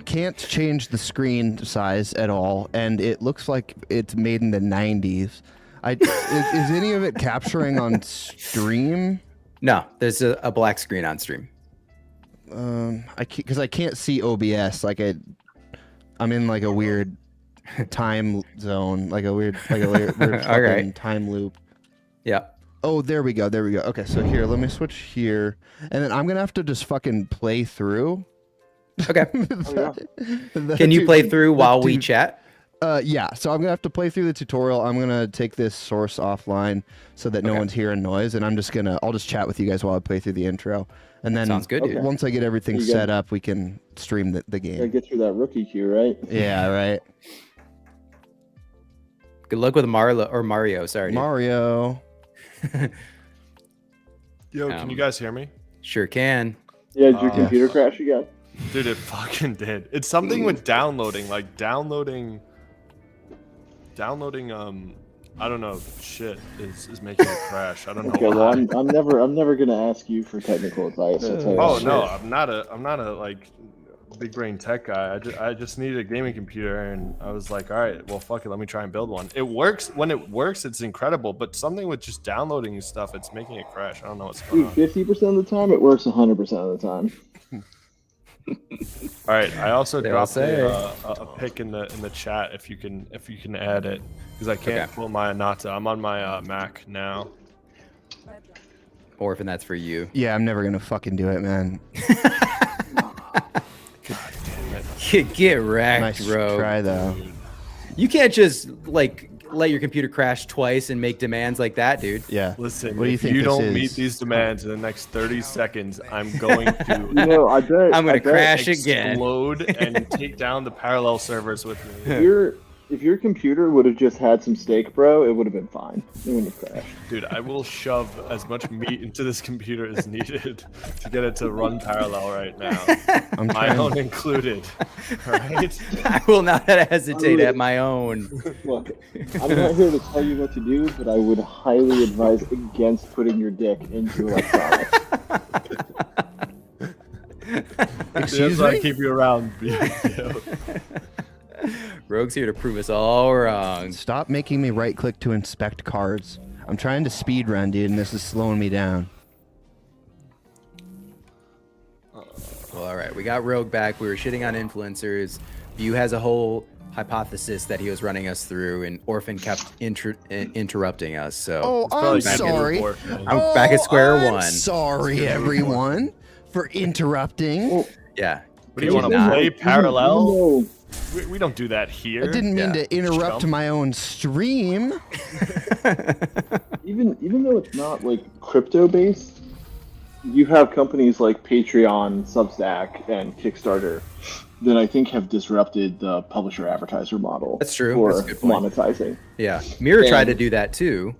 can't change the screen size at all, and it looks like it's made in the 90s. Is any of it capturing on stream? No, there's a black screen on stream. Because I can't see OBS. Like I'm in like a weird time zone, like a weird fucking time loop. Yeah. Oh, there we go. Okay, so here, let me switch here, and then I'm gonna have to just fucking play through. Okay. Can you play through while we chat? Yeah. So I'm gonna have to play through the tutorial. I'm gonna take this source offline so that no one's hearing noise, and I'll just chat with you guys while I play through the intro, and then sounds good. Dude. Once I get everything set up, we can stream the game. Gotta get through that rookie queue, right? Yeah. Right. Good luck with Mario. Sorry, dude. Mario. Yo, can you guys hear me? Sure can. Yeah, did your computer crash again? Dude, it fucking did. It's something with downloading, like downloading I don't know, shit is making it crash. I don't know. Okay, well, I'm never gonna ask you for technical advice. Oh no, I'm not a like big brain tech guy. I just needed a gaming computer, and I was like, all right, well, fuck it, let me try and build one. It works. When it works, it's incredible. But something with just downloading stuff, it's making it crash. I don't know what's going on. 50% of the time, it works 100% of the time. All right, I also dropped a pic in the chat if you can add it, because I can't pull my Anata. I'm on my Mac now. Orphan, that's for you. Yeah, I'm never gonna fucking do it, man. Get wrecked, Nice bro. try though. You can't just like let your computer crash twice and make demands like that, dude. Yeah. Listen, what do you if think you this don't is? meet these demands in the next 30 seconds, I'm going to I bet I'm gonna crash again. Explode and take down the parallel servers with me. If your computer would have just had some steak, bro, it would have been fine. It wouldn't have crashed. Dude, I will shove as much meat into this computer as needed to get it to run parallel right now. My own included. Right? I will not hesitate at my own. Look, I'm not here to tell you what to do, but I would highly advise against putting your dick into electronics. Excuse me? I keep you around. Rogue's here to prove us all wrong. Stop making me right click to inspect cards. I'm trying to speed run, dude, and this is slowing me down. Well, all right, we got Rogue back. We were shitting on influencers. View has a whole hypothesis that he was running us through, and Orphan kept interrupting us. So I'm sorry. I'm back at square one. Sorry, everyone, for interrupting. Yeah. What do you want to play parallel? We don't do that here. I didn't mean to interrupt my own stream. Even though it's not like crypto based, you have companies like Patreon, Substack, and Kickstarter that I think have disrupted the publisher advertiser model. That's true. For That's a good point. monetizing. Yeah, Mirror tried to do that too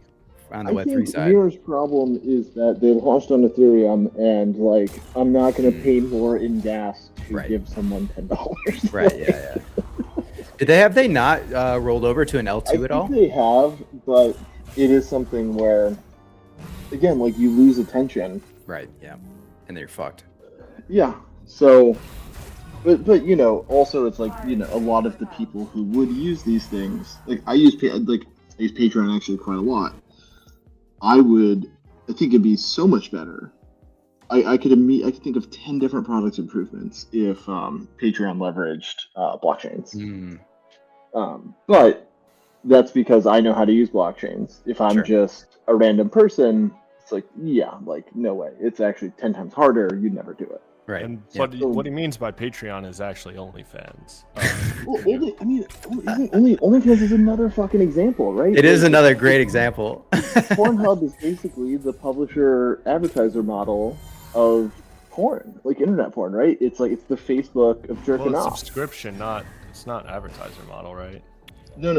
on the Web3 side. Mirror's problem is that they launched on Ethereum, and like I'm not going to pay more in gas to give someone $10. Right. Yeah. Have they not rolled over to an L2 at all? I think they have, but it is something where, again, like you lose attention. Right. Yeah. And they're fucked. Yeah. So, but you know, also it's like, you know, a lot of the people who would use these things, like I use Patreon actually quite a lot. I think it'd be so much better. I could think of 10 different product improvements if Patreon leveraged blockchains. But that's because I know how to use blockchains. If I'm just a random person, it's like, no way. It's actually 10 times harder. You'd never do it. Right. And what he means by Patreon is actually OnlyFans. Well, OnlyFans is another fucking example, right? It is another great example. Pornhub is basically the publisher advertiser model of porn, like internet porn, right? It's like it's the Facebook of jerking off. Subscription, it's not advertiser model, right? No.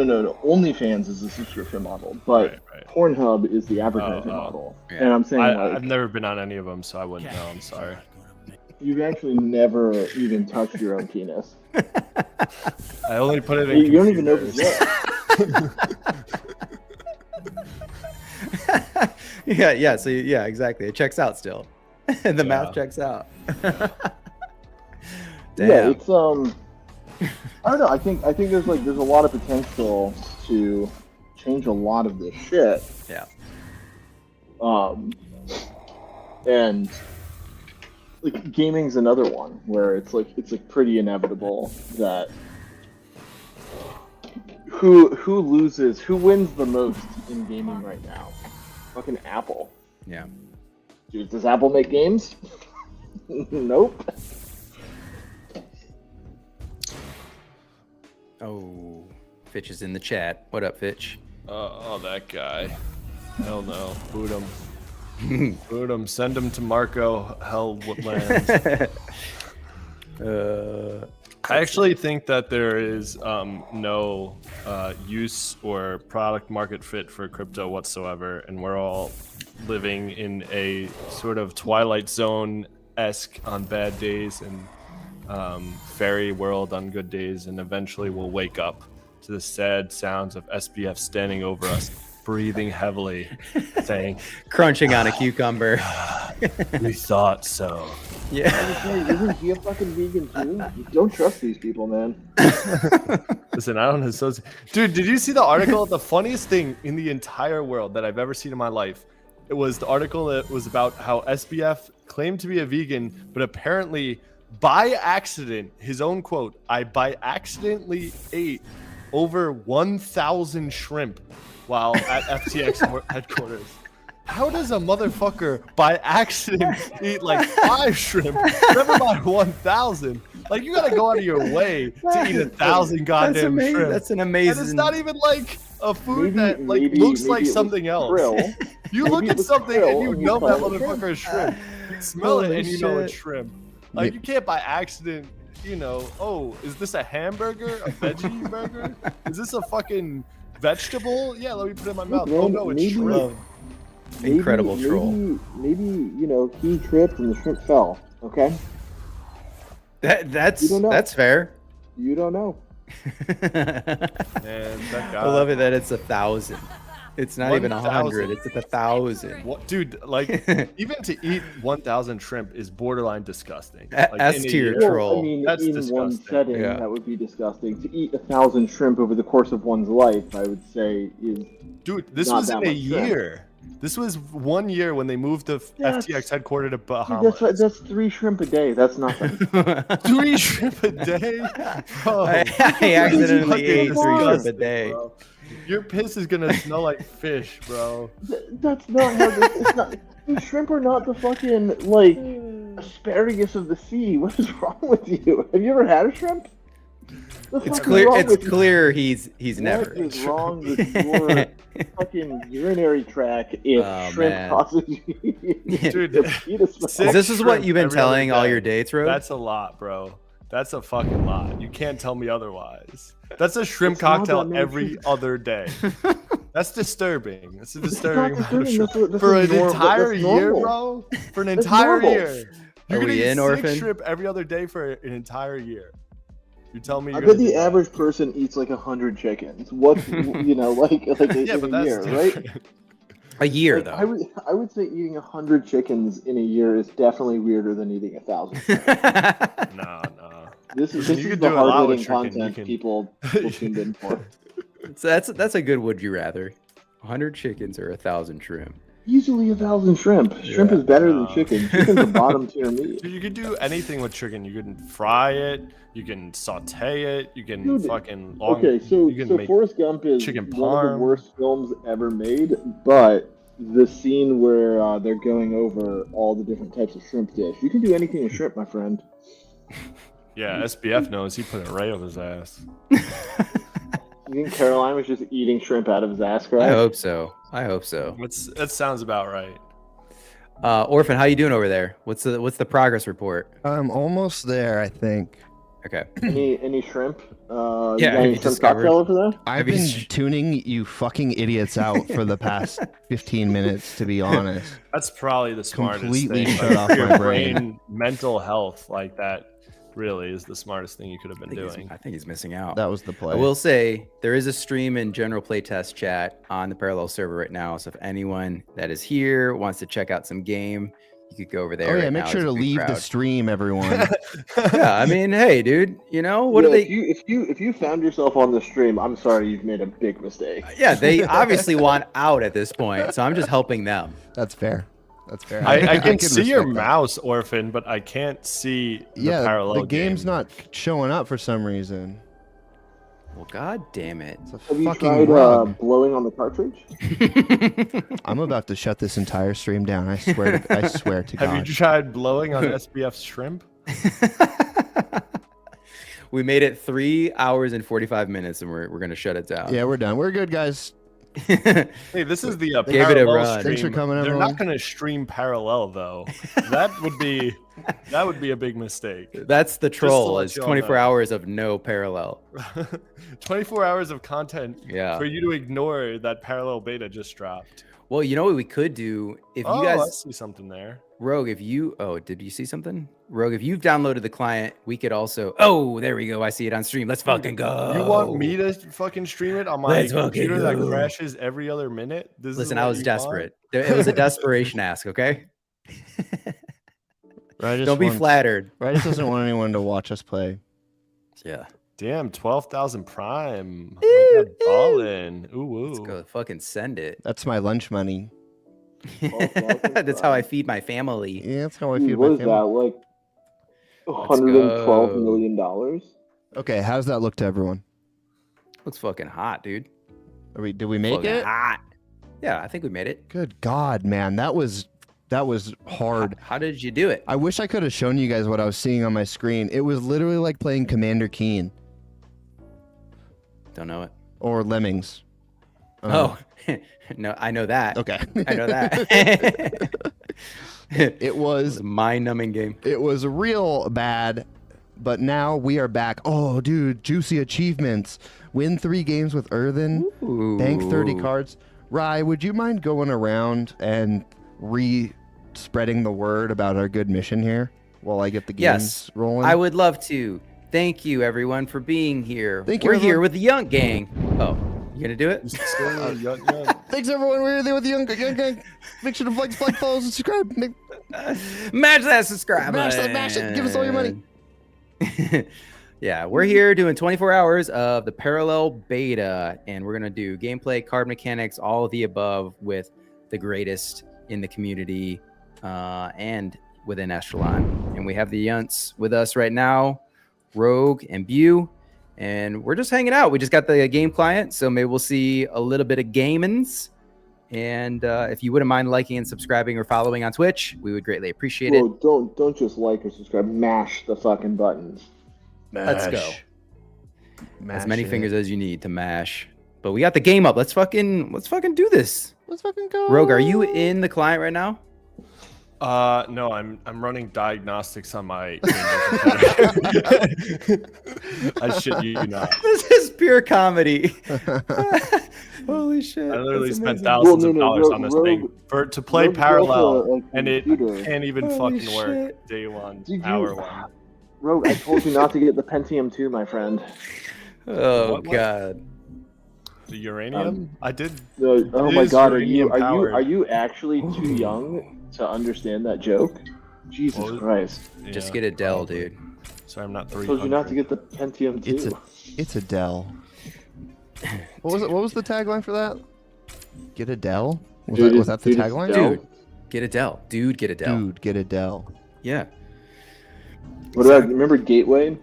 OnlyFans is the subscription model, but Right. Pornhub is the advertising model. Yeah. And I'm saying, I've never been on any of them, so I wouldn't know. I'm sorry. you've actually never even touched your own penis. I only put it in. You don't even know if it's there. yeah. So yeah, exactly. It checks out still. The math checks out. Damn. Yeah, it's I don't know. I think there's a lot of potential to change a lot of this shit. Yeah. And like gaming's another one where it's pretty inevitable that who wins the most in gaming right now? Fucking Apple. Yeah. Dude, does Apple make games? Nope. Oh, Fitch is in the chat. What up, Fitch? Oh, that guy. Hell no. Boot him. Boot him. Send him to Marco Hellwoodland. I actually think that there is no use or product market fit for crypto whatsoever, and we're all living in a sort of Twilight Zone-esque on bad days and fairy world on good days, and eventually we'll wake up to the sad sounds of SBF standing over us, breathing heavily, saying, crunching on a cucumber. "We thought so." Yeah. Isn't he a fucking vegan too? You don't trust these people, man. Listen, I don't associate. Dude, did you see the article? The funniest thing in the entire world that I've ever seen in my life. It was the article that was about how SBF claimed to be a vegan, but apparently by accident, his own quote, "I by accidentally ate over 1,000 shrimp while at FTX headquarters." How does a motherfucker by accident eat like 5 shrimp? Never mind 1,000. Like, you gotta go out of your way to eat 1,000 goddamn shrimp. That's an amazing. And it's not even like a food that looks like something else. Krill. You look at something and you know that call it motherfucker is shrimp. You smell it Holy and you know it's shit. shrimp. Like, you can't by accident, oh, is this a hamburger? A veggie burger? Is this a fucking vegetable? Yeah, let me put it in my mouth. Oh no, it's shrimp. Incredible troll. Maybe he tripped and the shrimp fell. Okay. That's fair. You don't know. Man, that guy. I love it that it's 1,000. It's not even 1,000. 100. It's 1,000. What, dude? Like, even to eat 1,000 shrimp is borderline disgusting. S tier troll. I mean, That's in disgusting. one setting, Yeah. that would be disgusting. To eat 1,000 shrimp over the course of one's life, I would say, is Dude, this not was that in a much shrimp. year. This was 1 year when they moved the That's- FTX headquarters to Dude, Bahamas. that's 3 shrimp a day. That's nothing. 3 shrimp a day? Bro, I accidentally fucking ate 3 shrimp a disgusting, day. bro. Your piss is gonna smell like fish, bro. That's not how this, it's not. Dude, shrimp are not the fucking, like, asparagus of the sea. What is wrong with you? Have you ever had a shrimp? The It's fuck is clear. wrong It's with you? clear he's never. What is wrong with your fucking urinary tract if Oh, shrimp man. causes you Dude, to smell? This is what shrimp you've been every other telling all day. your dates, Ro? That's a lot, bro. That's a fucking lot. You can't tell me otherwise. That's a shrimp It's not cocktail that many every shrimp. other day. That's disturbing. That's a It's disturbing not amount of disturbing. shrimp. That's For a an norm- entire that's year, normal. bro? For an That's entire normal. year. You're Are gonna we eat in, 6 Orphan? shrimp every other day for an entire year. You tell me I you're bet gonna the do that. average person eats like 100 chickens. What, like Yeah, in but a that's year, different. right? A year Like, though. I would say eating 100 chickens in a year is definitely weirder than eating 1,000. No. This is Listen, this you is can the do a lot hard-hitting with chicken. You content can- people tuned in for. So that's a good would you rather. 100 chickens or 1,000 shrimp. Easily 1,000 shrimp. Shrimp Yeah, is better no. than chicken. Chicken's a bottom tier meat. Dude, you could do anything with chicken. You can fry it. You can saute it. You can Dude, fucking Okay, so you can so make Forrest Gump is chicken one of the parm. worst films ever made, but the scene where they're going over all the different types of shrimp dish. You can do anything with shrimp, my friend. Yeah, SBF knows. He put an array of his ass. You think Caroline was just eating shrimp out of his ass crack? I hope so. I hope so. That sounds about right. Orphan, how you doing over there? What's the progress report? I'm almost there, I think. Okay. Any shrimp? Yeah, you got have any you shrimp discovered- cocktail over there? I've been tuning you fucking idiots out for the past 15 minutes, to be honest. That's probably the smartest Completely thing. shut off for your my brain. mental health, like that, really is the smartest thing you could have been doing. I think he's missing out. That was the play. I will say there is a stream in general playtest chat on the Parallel server right now. So if anyone that is here wants to check out some game, you could go over there. Oh yeah, right make now. sure It's a to big leave the crowd. stream, everyone. Yeah, I mean, hey, dude, you know what are they? If you found yourself on the stream, I'm sorry, you've made a big mistake. Yeah, they obviously want out at this point, so I'm just helping them. That's fair. That's fair. I can see your respect that. mouse, Orphan, but I can't see the Parallel the game's game. not showing up for some reason. Well, god damn it! It's a Have you fucking tried rug. blowing on the cartridge? I'm about to shut this entire stream down. I swear to God. Have you tried blowing on SBF's shrimp? We made it 3 hours and 45 minutes, and we're gonna shut it down. Yeah, we're done. We're good, guys. Hey, this is the Gave it a Parallel run. stream. Thanks for coming, They're everyone. not going to stream Parallel though. That would be a big mistake. That's the troll. let It's y'all 24 know. hours of no Parallel. 24 hours of content Yeah. for you to ignore that Parallel beta just dropped. Well, you know what we could do if Oh, you I guys, see something there. Rogue, if you, did you see something? Rogue, if you've downloaded the client, we could also. Oh, there we go. I see it on stream. Let's fucking go. You want me to fucking stream it on my Let's fucking computer that go. crashes every other minute? This is Listen, what I was you desperate. It was a desperation ask. Okay. Rydius Don't be wants- flattered. Rydius doesn't want anyone to watch us play. Yeah. Want? Damn, 12,000 Prime. Oh my God, ballin'. Ooh, Let's go fucking send it. That's my lunch money. That's how I feed my family. Yeah, that's how I Dude, feed what my is that, family. like $112 go. million? Okay, how's that look to everyone? Looks fucking hot, dude. Did we make Fucking it? hot. Yeah, I think we made it. Good God, man, that was hard. How did you do it? I wish I could have shown you guys what I was seeing on my screen. It was literally like playing Uh-huh. Commander Keen Don't know it. or Lemmings. Oh, no, I know that. Okay. I know that. It was a mind-numbing game. It was real bad, but now we are back. Oh, dude, juicy achievements. Win 3 games with Earthen. Bank 30 Ooh. cards. Rye, would you mind going around and spreading the word about our good mission here while I get the games Yes, rolling? I would love to. Thank you, everyone, for being here. Thank you, We're here everyone. with the Young Gang. Oh, you gonna do it? Thanks, everyone. We're there with the young gang. Make sure to like, follow, and subscribe. Mash that subscribe Mash it. Give us all your money. Yeah, we're here doing 24 hours of the Parallel beta, and we're gonna do gameplay, card mechanics, all of the above with the greatest in the community and within Estrelon. And we have the Yunts with us right now, Rogue and Bew, and we're just hanging out. We just got the game client, so maybe we'll see a little bit of gamins. And if you wouldn't mind liking and subscribing or following on Twitch, we would greatly appreciate it. Bro, don't just like or subscribe. Mash the fucking buttons. Let's go. Mash As many it. fingers as you need to mash. But we got the game up. Let's fucking do this. Let's fucking go. Rogue, are you in the client right now? No, I'm running diagnostics on my. I shit you not. This is pure comedy. Holy shit. I literally that's spent amazing. thousands of dollars on this thing to play Rogue built Parallel, a and it computer. can't even Holy fucking work. shit. Day one, Did you- hour one. Rogue, I told you not to get the Pentium 2, my friend. Oh What? god. The uranium? I did. Oh It my is god, uranium powered. are you actually too young to understand that joke? Jesus What? Christ. Just Yeah, get a Dell, probably. dude. Sorry, I'm not I 300. told you not to get the Pentium 2. It's a Dell. What was it? What was the tagline for that? Get a Dell? Was that the dude, it's tagline? Dell. Dude, get a Dell. Dude, get a Dell. Dude, get a Dell. Yeah. What about, remember Gateway?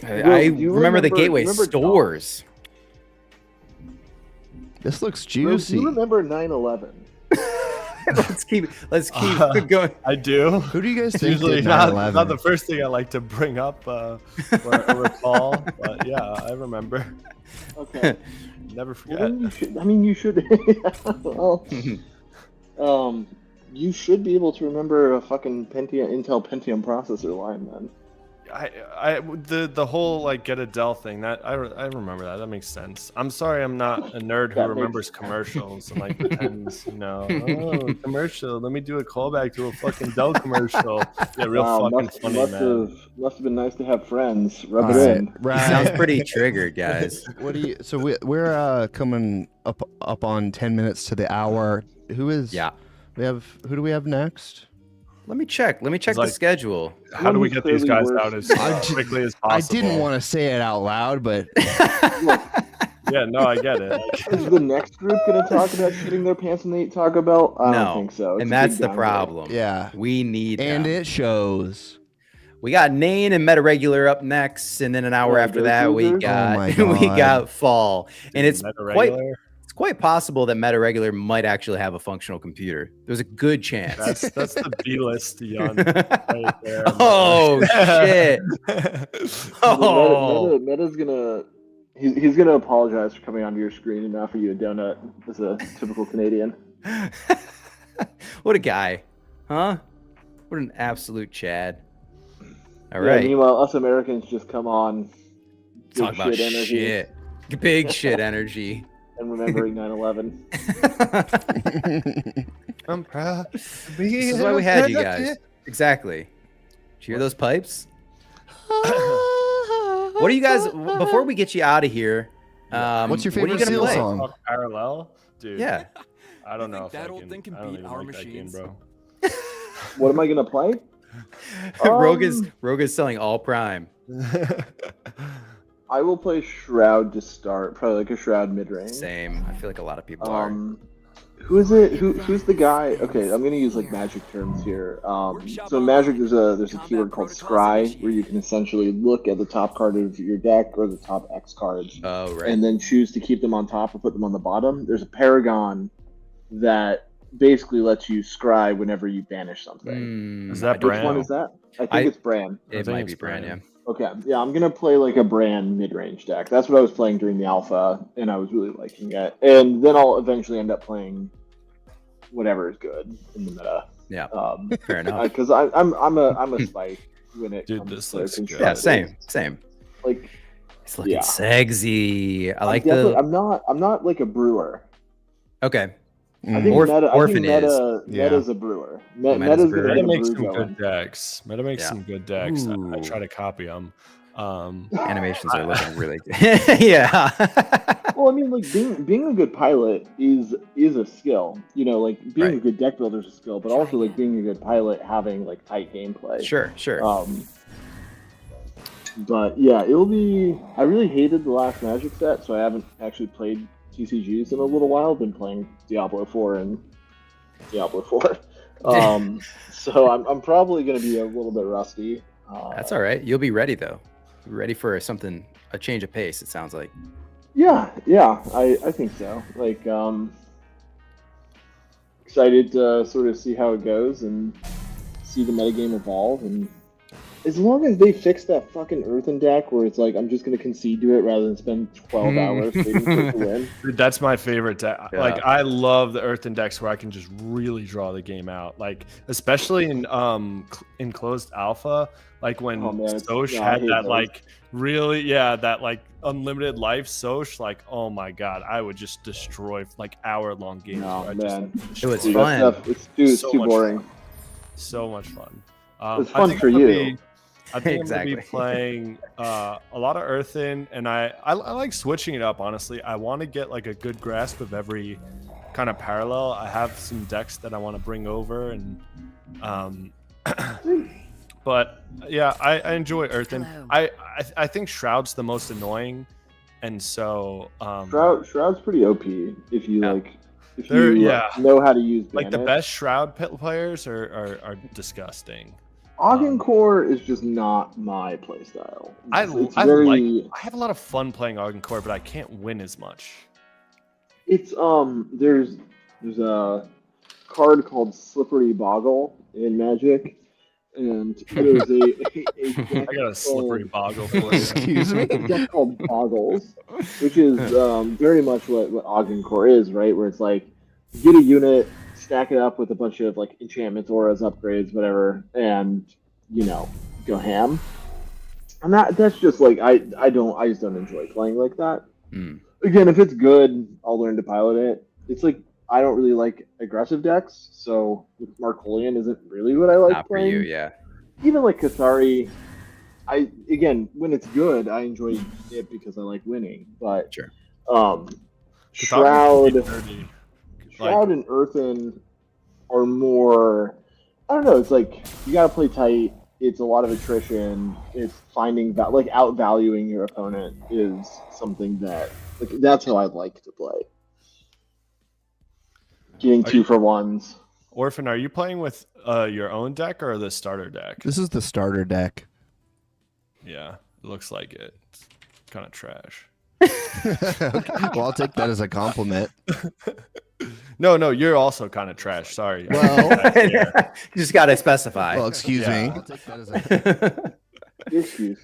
I do you remember the remember- Gateway remember stores. This looks Rogue, juicy. do you remember 9/11? let's keep going. I do. Who do you guys It's think usually did not 9/11? the first thing I like to bring up or recall, but yeah, I remember. Okay. Never forget. Well, then you should. I mean, you should. Well, you should be able to remember a fucking Intel Pentium processor line then. the whole like get Adele thing, that I remember that. That makes sense. I'm sorry I'm not a nerd who remembers commercials and like pretends, oh, commercial. Let me do a callback to a fucking Dell commercial. Yeah, real fucking funny, man. Must have been nice to have friends. Rub it in. Right. Sounds pretty triggered, guys. What do you? So we're coming up on 10 minutes to the hour. Who is? Yeah. Who do we have next? Let me check the like, schedule. How do we get these guys out as quickly as possible? I didn't want to say it out loud, but yeah, no, I get it. Is the next group going to talk about shitting their pants when they eat Taco Bell? I don't think so. And that's the problem. Yeah, we need and it shows. We got Nain and Meta Regular up next, and then an hour after that we got we got Fall, and it's quite possible that Meta Regular might actually have a functional computer. There's a good chance. That's the B-list young right there. Oh shit! Oh, Meta's gonna he's gonna apologize for coming onto your screen and offer you a donut as a typical Canadian. What a guy, huh? What an absolute Chad. All yeah, right. Meanwhile, us Americans just come on, talk about shit, big shit energy. And remembering 9/11. I'm proud. This is why we had you guys. Exactly. Did you hear those pipes? What are you guys? Before we get you out of here, what's your favorite Seal song? Parallel, dude. Yeah. I don't know if that old thing can beat our machines, bro. What am I gonna play? Roga's selling all prime. I will play Shroud to start, probably like a Shroud mid-range. Same. I feel like a lot of people are. Who is it? Who's the guy? Okay, I'm gonna use like Magic terms here. So in Magic, there's a keyword called Scry, where you can essentially look at the top card of your deck or the top X cards, and then choose to keep them on top or put them on the bottom. There's a Paragon that basically lets you scry whenever you banish something. Is that Bran? Which one is that? I think it's Bran. It might be Bran, yeah. Okay, yeah, I'm gonna play like a Bran mid-range deck. That's what I was playing during the alpha, and I was really liking it. And then I'll eventually end up playing whatever is good in the meta. Yeah, fair enough. Because I'm a spike when it Dude, comes this to looks good. control. Yeah, same. Like, it's looking sexy. I like I'm not like a brewer. Okay. I think Meta's a brewer. Meta makes some good decks. Meta makes some good decks. I try to copy them. Animations are looking really good. Yeah. Well, I mean, like being a good pilot is a skill. You know, like being a good deck builder is a skill, but also like being a good pilot, having like tight gameplay. Sure. But yeah, it'll be. I really hated the last Magic set, so I haven't actually played TCGs in a little while. I've been playing Diablo 4 and Diablo 4. So I'm probably going to be a little bit rusty. That's all right. You'll be ready though. Ready for a change of pace. It sounds like. Yeah, I think so. Like, excited to sort of see how it goes and see the metagame evolve. And as long as they fix that fucking Earthen deck where it's like, I'm just going to concede to it rather than spend 12 hours waiting for it to win. Dude, that's my favorite deck. Yeah. Like, I love the Earthen decks where I can just really draw the game out. Like, especially in closed alpha, like when Soch had that, like, really, that, like, unlimited life Soch, like, oh my god, I would just destroy, like, hour-long games. It was fun. It's too boring. Fun. So much fun. It's fun for you. I think I'm going to be playing a lot of Earthen, and I like switching it up, honestly. I want to get like a good grasp of every kind of parallel. I have some decks that I want to bring over, and but yeah, I enjoy Earthen. I think Shroud's the most annoying, and so Shroud's pretty OP if you know how to use like the best Shroud players are disgusting. Argencore is just not my playstyle. I have a lot of fun playing Argencore, but I can't win as much. It's there's a card called Slippery Boggle in Magic, and there's I got a slippery boggle for you. Excuse me. A deck called Boggles, which is very much what Argencore is, right? Where it's like get a unit, stack it up with a bunch of like enchantments, auras, upgrades, whatever, and go ham. And that's just like I just don't enjoy playing like that. Mm. Again, if it's good, I'll learn to pilot it. It's like I don't really like aggressive decks, so Marcolian isn't really what I like Not for playing. you, yeah. Even like Cathari, when it's good, I enjoy it because I like winning. But Sure. Shroud Like, and Earthen are more. I don't know. It's like you gotta play tight. It's a lot of attrition. It's finding like outvaluing your opponent is something that that's how I'd like to play. Getting 2-for-1s. Orphan, are you playing with your own deck or the starter deck? This is the starter deck. Yeah, it looks like it. It's kind of trash. Okay. Well, I'll take that as a compliment. No, you're also kind of trash. Sorry. Well, You just got to specify. Well, excuse me. I'll take that as a excuse.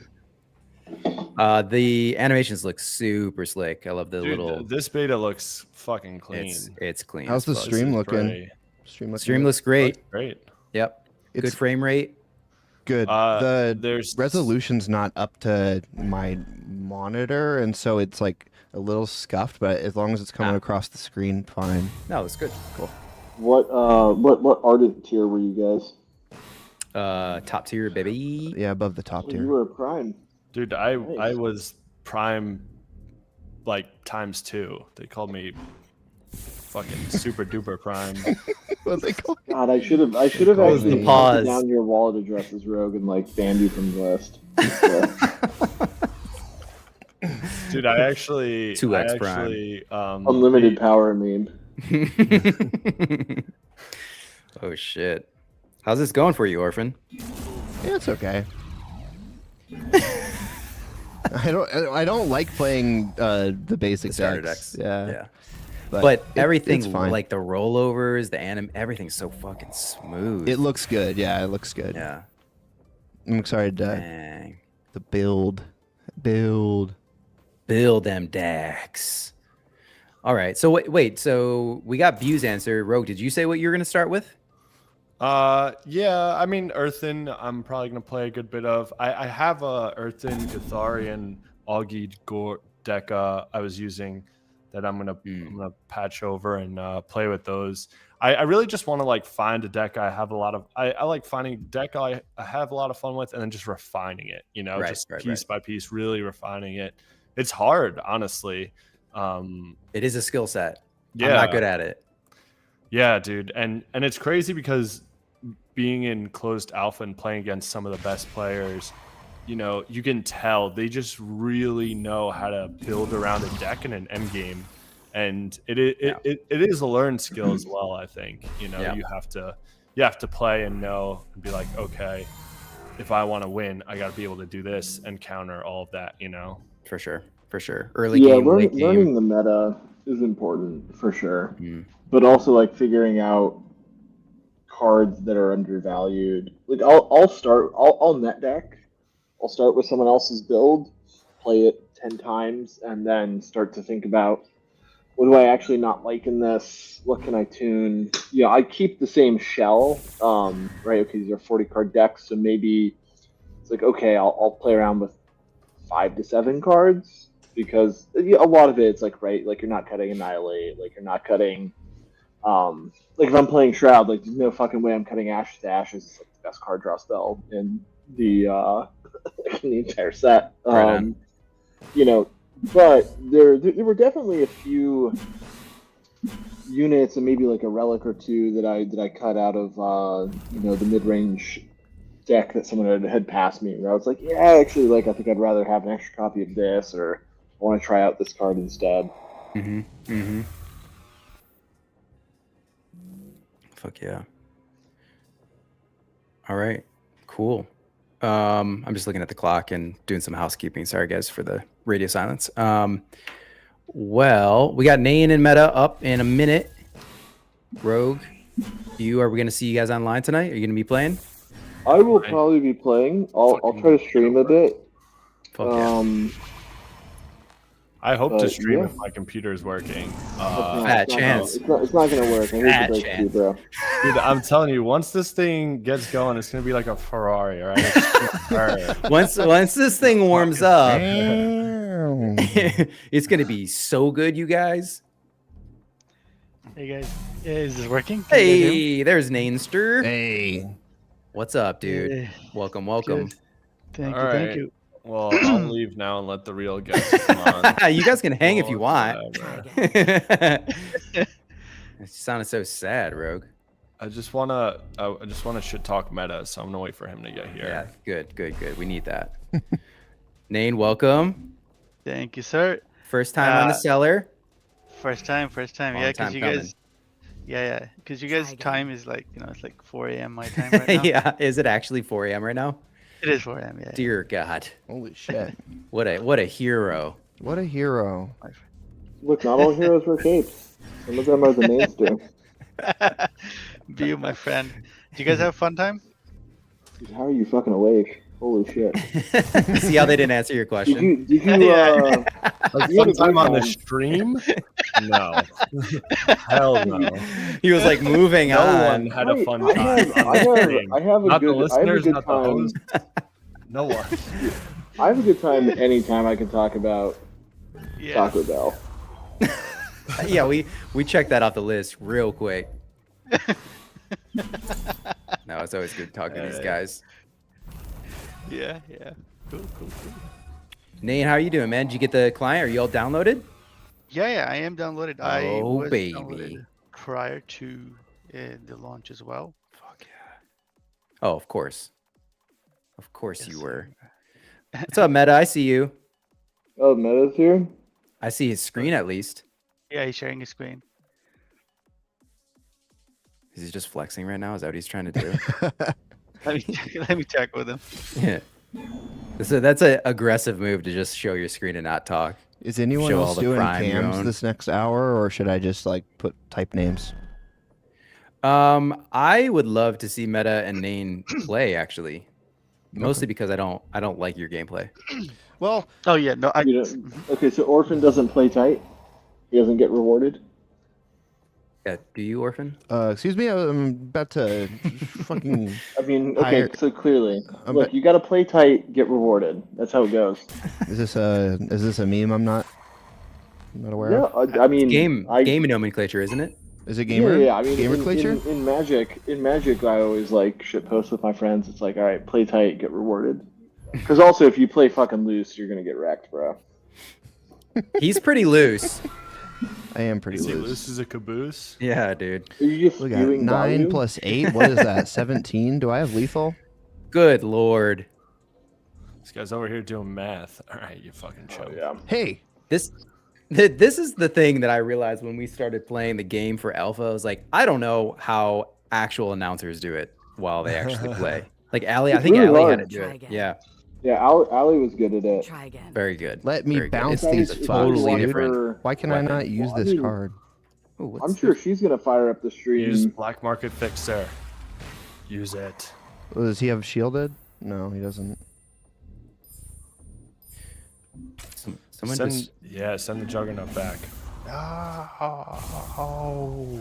The animations look super slick. I love the little. This beta looks fucking clean. It's clean. How's the stream looking? Pretty. Stream looks great. Looks great. Yep. Good frame rate. Good. The resolution's not up to my monitor, and so it's like a little scuffed. But as long as it's coming across the screen, fine. No, it's good. Cool. What ardent tier were you guys? Top tier, baby. Yeah, above the top tier. You were prime. Dude, I was prime like ×2. They called me fucking super duper prime. What they call God, I should have actually pause. taken down your wallet addresses, Rogue, and like banned you from the list. Dude, I actually 2x prime. Unlimited power meme. Oh shit. How's this going for you, Orphan? Yeah, it's okay. I don't like playing the basic starter decks. decks. Yeah. But everything, it's fine. like the rollovers, the everything's so fucking smooth. It looks good. Yeah, it looks good. Yeah. I'm excited to build them decks. All right. So wait. So we got View's answer. Rogue, did you say what you're gonna start with? Yeah. I mean, Earthen. I'm probably gonna play a good bit of. I have a Earthen, Catharian, Augie Gore deck. I was using that. I'm gonna patch over and play with those. I really just want to like find a deck I have a lot of. I like finding a deck I have a lot of fun with, and then just refining it. You know, piece by piece, really refining it. It's hard, honestly. It is a skill set. Yeah. I'm not good at it. Yeah, dude, and it's crazy because being in closed alpha and playing against some of the best players, you know, you can tell they just really know how to build around a deck in an end game, and it is a learned skill as well. I think you have to play and know and be like, okay, if I want to win, I got to be able to do this and counter all of that. You know, for sure. Early game, late game. Learning the meta is important for sure, but also like figuring out cards that are undervalued. Like I'll net deck. I'll start with someone else's build, play it 10 times, and then start to think about what do I actually not like in this? What can I tune? Yeah, I keep the same shell. Right? Okay, these are 40 card decks, so maybe it's like okay, I'll play around with 5 to 7 cards because a lot of it's like like you're not cutting Annihilate, like you're not cutting. Like if I'm playing Shroud, like there's no fucking way I'm cutting Ashes to Ashes. It's like the best card draw spell in the in the entire set. You know, but there were definitely a few units and maybe like a relic or two that I cut out of the mid range deck that someone had passed me. Where I was like, yeah, actually, like I think I'd rather have an extra copy of this, or I want to try out this card instead. Fuck yeah. All right. Cool. I'm just looking at the clock and doing some housekeeping. Sorry, guys, for the radio silence. Well, we got Nain and Meta up in a minute. Rogue, are we going to see you guys online tonight? Are you going to be playing? I will probably be playing. I'll try to stream a bit. Fuck yeah. I hope to But, stream yeah. if my computer is working. Fat chance. It's not gonna work. I hate Fat to break it to you, chance. bro. Dude, I'm telling you, once this thing gets going, it's gonna be like a Ferrari, all right? Once this thing warms up, Damn. it's gonna be so good, you guys. Hey guys, yeah, is this working? Can you guys hear me? Hey, there's Nainster. Hey. What's up, dude? Yeah, Welcome. good. Thank All you, thank right. you. Well, I'll leave now and let the real guests come on. You guys can hang if you Or want. whatever. It sounded so sad, Rogue. I just wanna shit talk meta, so I'm gonna wait for him to get here. Yeah, good. We need that. Nain, welcome. Thank you, sir. First time on the Cellar. First time. Long Yeah, because time you coming. guys, yeah, because you guys' time is like, it's like 4 a.m. my time right now. Yeah, is it actually 4 a.m. right now? It is 4 a.m. Yeah. Dear God, Holy shit. what a hero. What a hero. Look, not all heroes wear capes. Some of them are the mainstream. Be you, my friend. Did you guys have a fun time? How are you fucking awake? Holy shit. See how they didn't answer your question? Did you Yeah. Like you had a sometime great on the time. stream? No. Hell no. He was like moving No on. one had a fun time on I the have, stream. I have a Not good, the listeners, I have a good not the time. host. No one. I have a good time anytime I can talk about Yeah. Taco Bell. Yeah, we checked that off the list real quick. No, it's always good talking to these guys. Yeah. Cool. Nate, how are you doing, man? Did you get the client? Are you all downloaded? Yeah, I am downloaded. I Oh, was baby. downloaded prior to the launch as well. Fuck yeah. Oh, of course. Of course Yes, you sir. were. What's up, Meta? I see you. Oh, Meta's here? I see his screen at least. Yeah, he's sharing his screen. Is he just flexing right now? Is that what he's trying to do? Let me check with him. Yeah. That's an aggressive move to just show your screen and not talk. Is anyone Show all else the doing crime you cams own. this next hour, or should I just like put type names? I would love to see Meta and Nain play actually. Mostly because I don't like your gameplay. Well, Oh yeah, no, Okay, so Orphan doesn't play tight? He doesn't get rewarded? Yeah, do you, Orphan? Excuse me, I'm about to fucking. I mean, okay, hire- so clearly, I'm look, bet- you gotta play tight, get rewarded. That's how it goes. Is this a meme? I'm not aware Yeah, of. I mean, Game nomenclature, isn't it? Is it gamer? Yeah, I mean, Gamerclature? in Magic, I always like shit post with my friends. It's like, all right, play tight, get rewarded. Because also, if you play fucking loose, you're gonna get wrecked, bro. He's pretty loose. I am pretty Is he loose. loose as a caboose? Yeah, dude. Are you just Look at spewing 9 value? plus 8. What is that? 17? Do I have lethal? Good lord. This guy's over here doing math. All right, you fucking choke. Yeah. Hey, This is the thing that I realized when we started playing the game for Alpha. I was like, I don't know how actual announcers do it while they actually play. Like Ali, I It's think really Ali hard. had to do Try it. again. Yeah, Yeah, Ali was good at it. Try again. very good. let me Very good. bounce It's these It's fucks, totally dude. different. Why can I weapon. not use Well, I this mean- card? Ooh, what's I'm this? sure she's gonna fire up the Use stream. black market fixer. Use it. Oh, does he have shielded? No, he doesn't. Someone Send, just yeah, send the juggernaut back. Oh.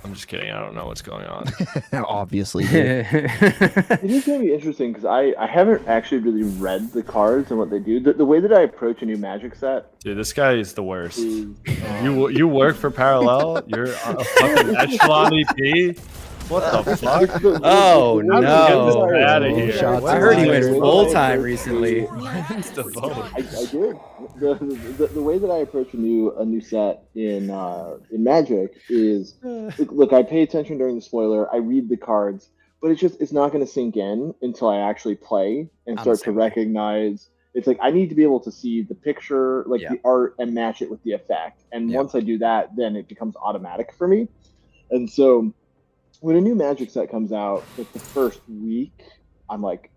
I'm just kidding. I don't know what's going on. Obviously. Dude. It is gonna be interesting because I haven't actually really read the cards and what they do. The way that I approach a new Magic set Dude, this guy is the worst. is You work for Parallel? You're a fucking echelon EP? What the fuck? Oh, How did no. you get this out of here? Shots I heard he went fired. full time recently. Where's the vote? I did. The way that I approach a new set in Magic is look, I pay attention during the spoiler. I read the cards, but it's not going to sink in until I actually play and I'm start the to same way. recognize. It's like I need to be able to see the picture, like Yeah. the art, and match it with the effect. And Yeah. once I do that, then it becomes automatic for me. And so when a new Magic set comes out, like the first week, I'm like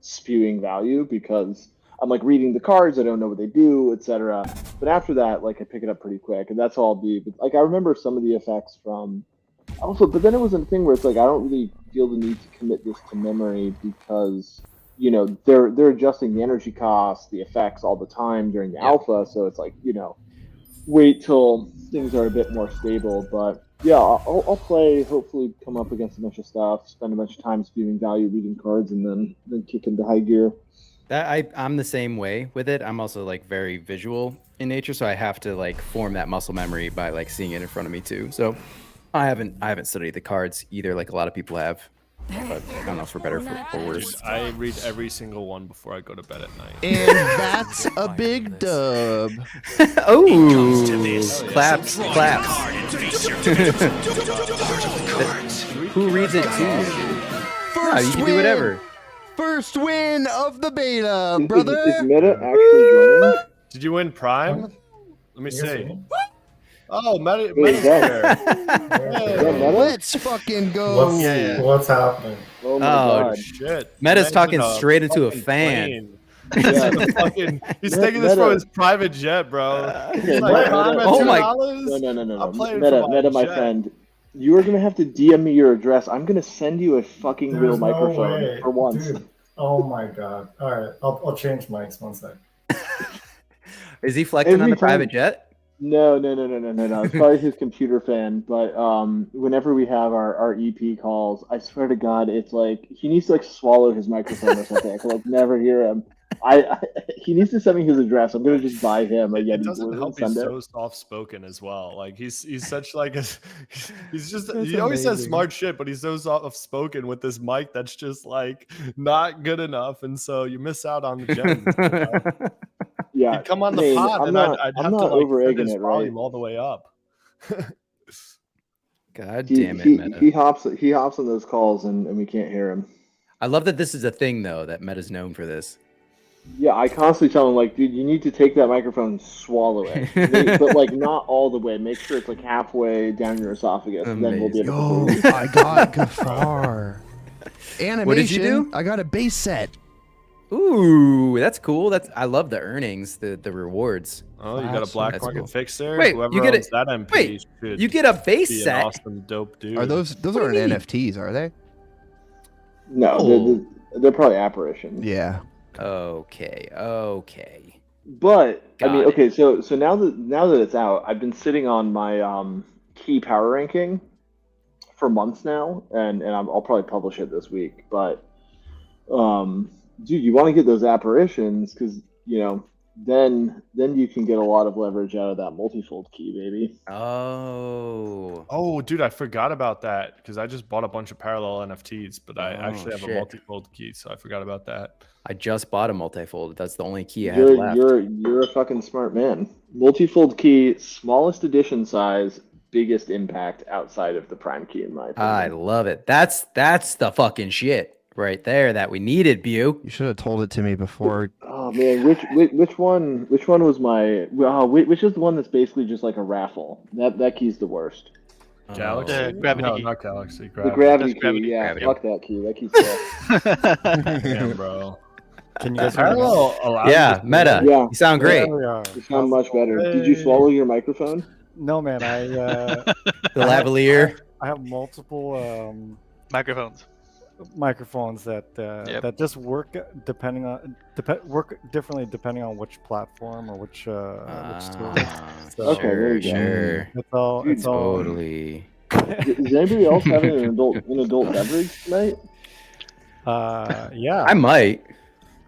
spewing value because I'm like reading the cards, I don't know what they do, etc. But after that, like I pick it up pretty quick, and that's all I'll do. But like I remember some of the effects from also, but then it was a thing where it's like I don't really feel the need to commit this to memory because you know, they're adjusting the energy costs, the effects all the time during the alpha. So it's like, you know, wait till things are a bit more stable. But yeah, I'll play. Hopefully, come up against a bunch of stuff, spend a bunch of time spewing value, reading cards, and then kick into high gear. I'm the same way with it. I'm also like very visual in nature, so I have to like form that muscle memory by like seeing it in front of me too. So I haven't studied the cards either, like a lot of people have. But I don't know for better or worse. Dude, I read every single one before I go to bed at night. And that's a big dub. Oh, claps. Who reads it to you? You can do whatever. First win of the beta, brother. Is Meta actually joining? Did you win Prime? Let me see. Oh, Meta Let's fucking go. What's happening? Oh my god. shit. Meta's talking straight into a fan. Yeah. He's taking this from his private jet, bro. He's like, oh my. No. Meta, my friend. You are gonna have to DM me your address. I'm gonna send you a fucking real microphone for once. Dude. Oh my god. All right, I'll change mics 1 sec. Is he flexing on the private jet? No. It's probably his computer fan. But whenever we have our EP calls, I swear to God, it's like he needs to like swallow his microphone or something. I can like never hear him. He needs to send me his address. I'm gonna just buy him a Yeti. It doesn't help he's so soft spoken as well. Like he's such like a he always says smart shit, but he's so soft spoken with this mic that's just like not good enough, and so you miss out on the gems. You know? Yeah, he'd come on the pod, and I'd have to like turn his it, volume right? all the way up. God damn it, Meta. He hops on those calls, and we can't hear him. I love that this is a thing though, that Meta's known for this. Yeah, I constantly tell him like, dude, you need to take that microphone and swallow it, but like not all the way. Make sure it's like halfway down your esophagus. And then we'll be able to. I got Gafar. Animation. What did you do? I got a base set. Ooh, that's cool. I love the earnings, the rewards. Oh, you got a black market fixer. Wait, whoever you get owns that MP should you get a base be set. An awesome, dope dude. Are those aren't NFTs, are they? No, they're probably apparitions. Yeah. Okay. But I mean, okay, so now that it's out, I've been sitting on my key power ranking for months now, and I'll probably publish it this week. But dude, you want to get those apparitions because you know then you can get a lot of leverage out of that multifold key, baby. Oh, dude, I forgot about that because I just bought a bunch of parallel NFTs, but I actually have a multifold key, so I forgot about that. I just bought a multifold. That's the only key I had left. You're a fucking smart man. Multifold key, smallest edition size, biggest impact outside of the prime key, in my opinion. I love it. That's the fucking shit right there that we needed, Bew. You should have told it to me before. Oh man, which one was my? Which is the one that's basically just like a raffle? That key's the worst. Galaxy? The gravity no, key. not Galaxy. The gravity key. Gravity. Yeah, Gravity. fuck that key. That key's Damn, bro. Can you guys Parallel allows Yeah, Meta. Yeah. You sound great. You sound much better. Did you swallow your microphone? No, man. The lavalier. I have multiple Microphones. microphones that that just work depending on work differently depending on which platform or which tool. So, Okay, there you go. Sure. It's all Totally. Is anybody else having an adult beverage tonight? Yeah. I might.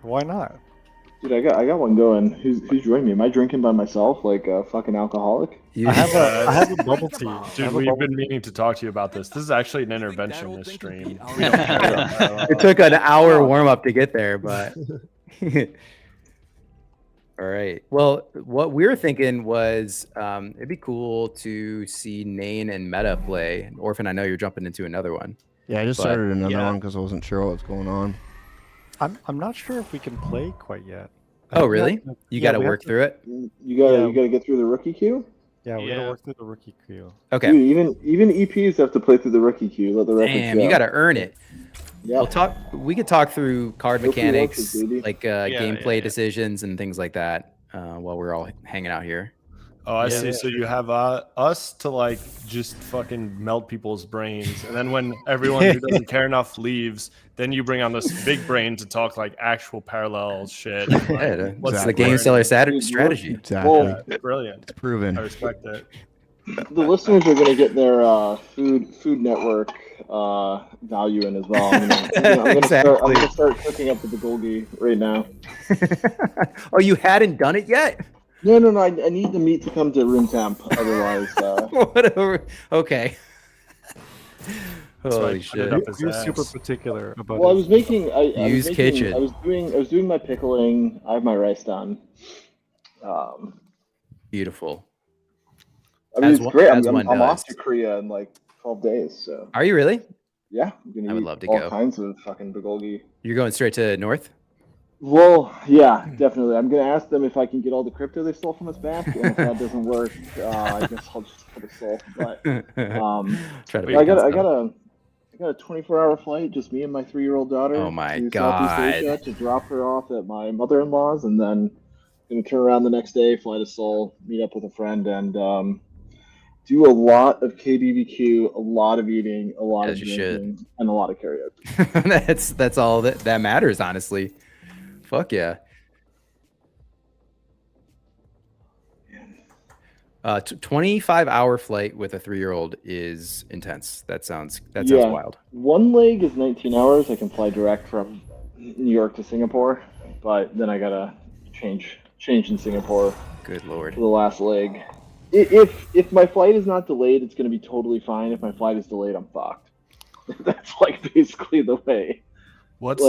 Why not? Dude, I got one going. Who's joining me? Am I drinking by myself like a fucking alcoholic? I have a bubble tea. Dude, we've been meaning to talk to you about this. This is actually an intervention, this stream. We don't care about that. It took an hour warm up to get there, but all right. Well, what we were thinking was it'd be cool to see Nane and Meta play. Orphan, I know you're jumping into another one. Yeah, I just started another one because I wasn't sure what was going on. I'm not sure if we can play quite yet. Oh, really? You got to work through it. You gotta get through the rookie queue. Yeah, we gotta work through the rookie queue. Okay. Dude, even EPs have to play through the rookie queue. Let the record Damn, show. you got to earn it. Yeah. We could talk through card Rookie mechanics, works, baby. like gameplay decisions and things like that while we're all hanging out here. Oh, I see. So you have us to like just fucking melt people's brains, and then when everyone who doesn't care enough leaves, then you bring on this big brain to talk like actual parallel shit. Yeah, what's the game seller strategy? Exactly. Yeah, brilliant. It's proven. I respect it. The listeners are going to get their Food Network value in as well. I'm going to start cooking up the bulgogi right now. Oh, you hadn't done it yet? No. I need the meat to come to room temp. Otherwise, whatever. Okay. Holy shit! He was super particular about. Well, I was making. kitchen. I was doing my pickling. I have my rice done. Beautiful. I mean, it's great. I'm off to Korea in like 12 days. So. Are you really? Yeah, I'm gonna I would eat love to all go. kinds of fucking bulgogi. You're going straight to north? Well, yeah, definitely. I'm gonna ask them if I can get all the crypto they stole from us back, and if that doesn't work, I guess I'll just put a soul. But I got a 24-hour flight, just me and my 3-year-old daughter. Oh my to God. Southeast Asia to drop her off at my mother-in-law's, and then gonna turn around the next day, fly to Seoul, meet up with a friend, and do a lot of KBBQ, a lot of eating, a lot of drinking, and a lot of karaoke. That's all that matters, honestly. Fuck yeah. 25-hour flight with a 3-year-old is intense. That sounds wild. One leg is 19 hours. I can fly direct from New York to Singapore, but then I gotta change in Singapore. Good lord. For the last leg. If my flight is not delayed, it's gonna be totally fine. If my flight is delayed, I'm fucked. That's like basically the way. What's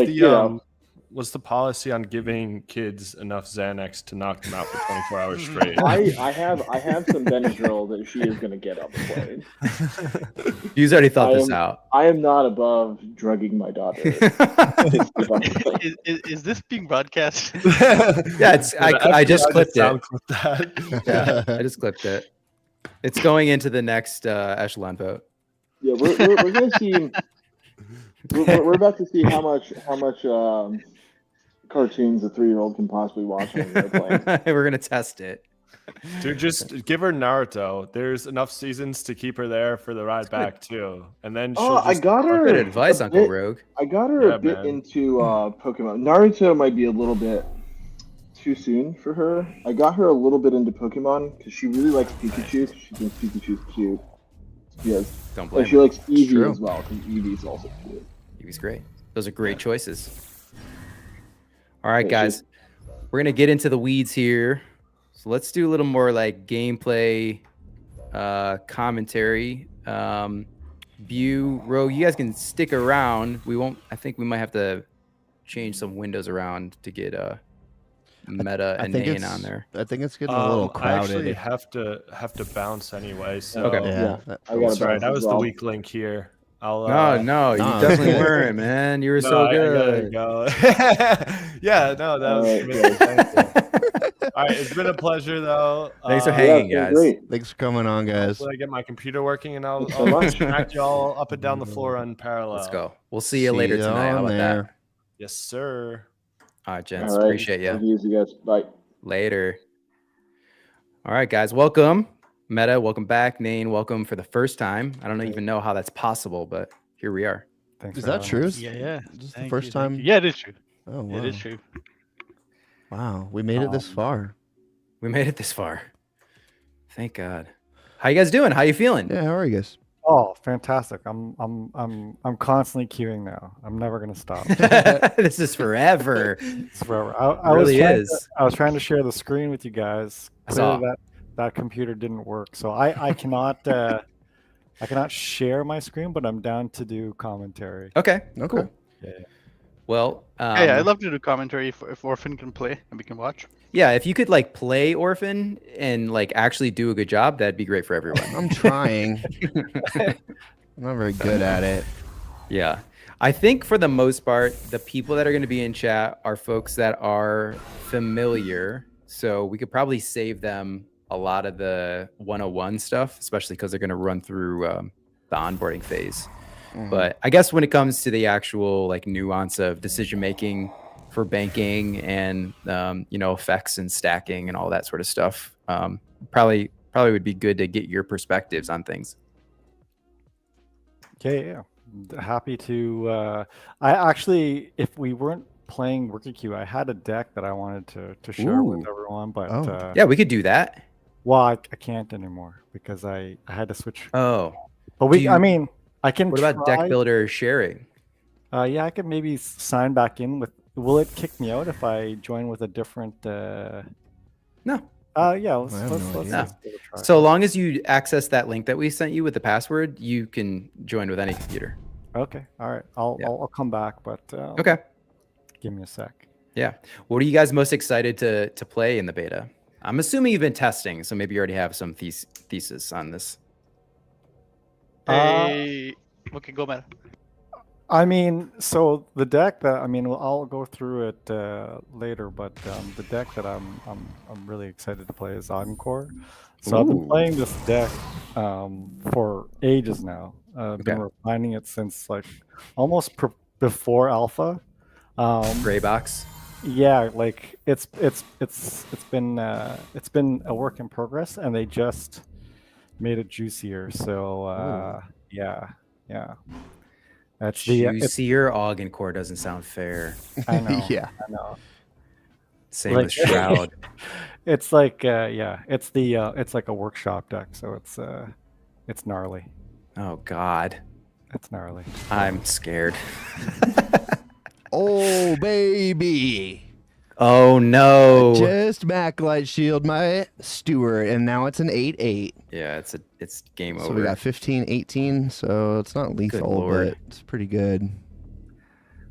what's the policy on giving kids enough Xanax to knock them out for 24 hours straight? I have some Benadryl that she is gonna get on the plane. You've already thought this out. I am not above drugging my daughter. Is this being broadcast? Yeah, I just clipped it. Yeah, I just clipped it. It's going into the next echelon vote. Yeah, we're gonna see. We're about to see how much cartoons a 3-year-old can possibly watch on an airplane. We're gonna test it. Dude, just give her Naruto. There's enough seasons to keep her there for the ride back too, and then she'll I got her good advice, Uncle Rogue. I got her a bit into Pokemon. Naruto might be a little bit too soon for her. I got her a little bit into Pokemon because she really likes Pikachu. She thinks Pikachu's cute. Yes. Don't blame her. She likes Eevee as well because Eevee's also cute. Eevee's great. Those are great choices. All right, guys, we're gonna get into the weeds here. So let's do a little more like gameplay commentary. Bew, Ro, you guys can stick around. We won't. I think we might have to change some windows around to get Meta and Nane on there. I think it's getting a little crowded. I actually have to bounce anyway. So okay. Yeah, that's right. I was the weak link here. No, you definitely weren't, man. You were so good. Yeah, no, that was amazing. All right, it's been a pleasure though. Thanks for hanging, guys. Thanks for coming on, guys. Hopefully I get my computer working, and I'll smack you all up and down the floor on parallel. Let's go. We'll see you later tonight. How about that? Yes, sir. All right, gents. Appreciate you. Thank you guys. Bye. Later. All right, guys. Welcome. Meta, welcome back. Nane, welcome for the first time. I don't even know how that's possible, but here we are. Thanks. Is that true? Yeah. Is this the first time? Yeah, it is true. Oh, wow. It is true. Wow, we made it this far. We made it this far. Thank God. How you guys doing? How you feeling? Yeah, how are you guys? Oh, fantastic! I'm constantly queuing now. I'm never gonna stop. This is forever. It's forever. I was trying to share the screen with you guys. Clearly that computer didn't work, so I cannot share my screen, but I'm down to do commentary. Okay. Cool. Yeah. Well, I'd love to do commentary if Orphan can play and we can watch. Yeah, if you could like play Orphan and like actually do a good job, that'd be great for everyone. I'm trying. I'm not very good at it. Yeah. I think for the most part, the people that are going to be in chat are folks that are familiar. So we could probably save them a lot of the 101 stuff, especially because they're going to run through the onboarding phase. But I guess when it comes to the actual like nuance of decision making for banking and effects and stacking and all that sort of stuff. Probably would be good to get your perspectives on things. Yeah. Happy to. I actually, if we weren't playing Rookie Queue, I had a deck that I wanted to share with everyone, but yeah, we could do that. Well, I can't anymore because I had to switch. Oh, but I mean, I can. What about deck builder sharing? Yeah, I could maybe sign back in with. Will it kick me out if I join with a different? No. Yeah. Let's so long as you access that link that we sent you with the password, you can join with any computer. Okay. All right. I'll come back, but okay. Give me a sec. Yeah. What are you guys most excited to play in the beta? I'm assuming you've been testing, so maybe you already have some thesis on this. Okay, go, man. I mean, so the deck that I'll go through it later, but the deck that I'm really excited to play is Encore. So I've been playing this deck for ages now. I've been refining it since like almost before alpha. Gray box. Yeah, like it's been a work in progress, and they just made it juicier. So yeah. That's juicier. Encore doesn't sound fair. I know. Yeah, I know. Same with Shroud. It's like it's like a workshop deck, so it's gnarly. Oh God, it's gnarly. I'm scared. Oh baby. Oh no. Just Backlight Shield my Stewart, and now it's an 8/8. Yeah, it's game over. So we got 15/18, so it's not lethal, but it's pretty good.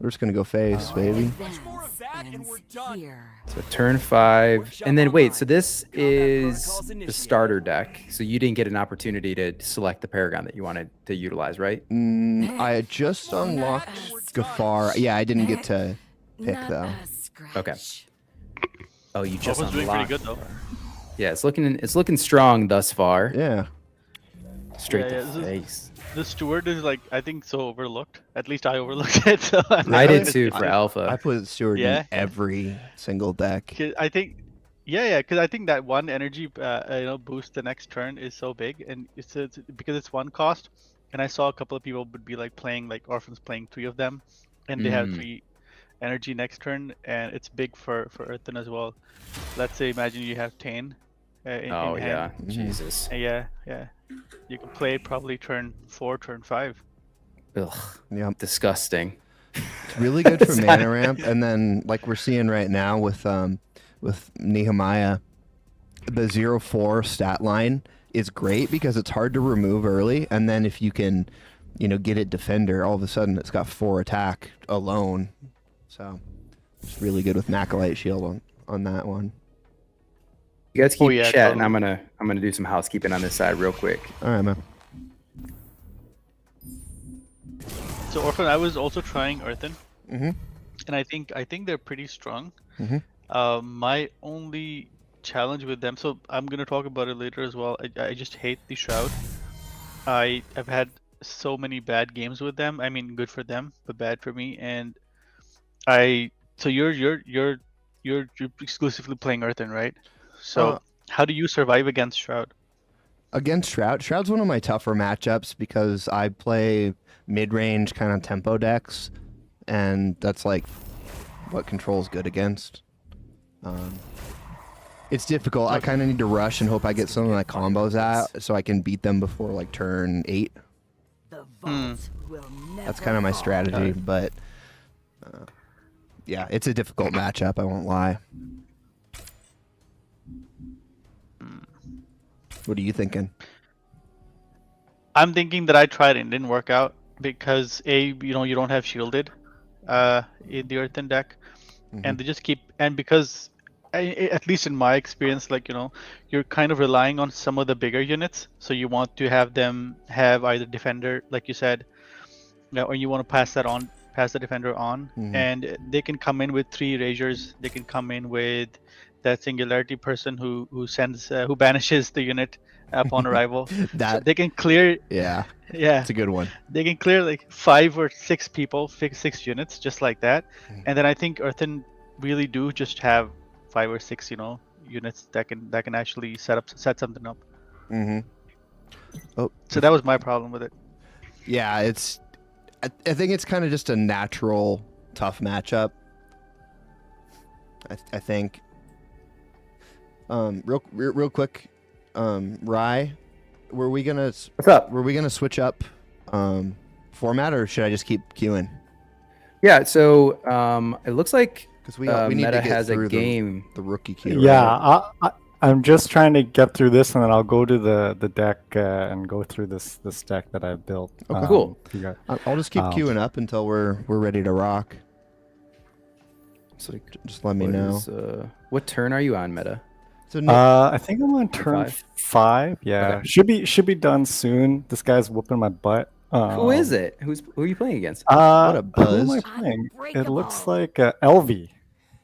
We're just gonna go face, baby. So turn 5, and then wait. So this is the starter deck. So you didn't get an opportunity to select the Paragon that you wanted to utilize, right? I had just unlocked Gafar. Yeah, I didn't get to pick though. Okay. Oh, you just doing pretty good though. Yeah, it's looking strong thus far. Yeah. Straight to face. The Steward is like, I think, so overlooked. At least I overlooked it. So I did too for Alpha. I put Steward in every single deck. I think, because I think that one energy, boost the next turn is so big, and it's because it's one cost. And I saw a couple of people would be like playing like Orphans playing 3 of them, and they have 3 energy next turn, and it's big for Earthen as well. Let's say, imagine you have Tane. In hand. Jesus. Yeah. You can play probably turn 4, turn 5. Ugh. Yeah. Disgusting. It's really good for mana ramp, and then like we're seeing right now with Nehemiah, the 0/4 stat line is great because it's hard to remove early, and then if you can, get it defender, all of a sudden it's got 4 attack alone. So it's really good with Acolyte Shield on that one. You guys keep chatting. Totally. I'm gonna do some housekeeping on this side real quick. All right, man. So Orphan, I was also trying Earthen, and I think they're pretty strong. My only challenge with them, so I'm gonna talk about it later as well. I just hate the Shroud. I've had so many bad games with them. I mean, good for them, but bad for me. And so you're exclusively playing Earthen, right? So how do you survive against Shroud? Against Shroud? Shroud's one of my tougher matchups because I play mid-range kind of tempo decks, and that's like what Control's good against. It's difficult. I kind of need to rush and hope I get some of my combos out so I can beat them before like turn 8. That's kind of my strategy, but yeah, it's a difficult matchup, I won't lie. What are you thinking? I'm thinking that I tried and didn't work out because you don't have shielded in the Earthen deck, and they just keep, and because at least in my experience, like you're kind of relying on some of the bigger units, so you want to have them have either defender, like you said, or you want to pass the defender on, and they can come in with 3 erasures. They can come in with that singularity person who banishes the unit upon arrival. So they can clear. Yeah, it's a good one. They can clear like 5 or 6 people, 6 units, just like that. And then I think Earthen really do just have 5 or 6, units that can actually set something up. Mm-hmm. Oh, So that was my problem with it. yeah, I think it's kind of just a natural tough matchup. I think. Real quick, Rye, were we gonna What's up? Were we gonna switch up format, or should I just keep queuing? Yeah. So it looks like Because we need Meta to get has a through game. the rookie queue. Yeah, I'm just trying to get through this, and then I'll go to the deck and go through this deck that I've built. Okay. Cool. I'll just keep queuing up until we're ready to rock. So just let me know. What turn are you on, Meta? So I think I'm on turn 5. Yeah, Okay. should be done soon. This guy's whooping my butt. Who is it? Who are you playing against? What a Who buzz! am I playing? It looks like LV.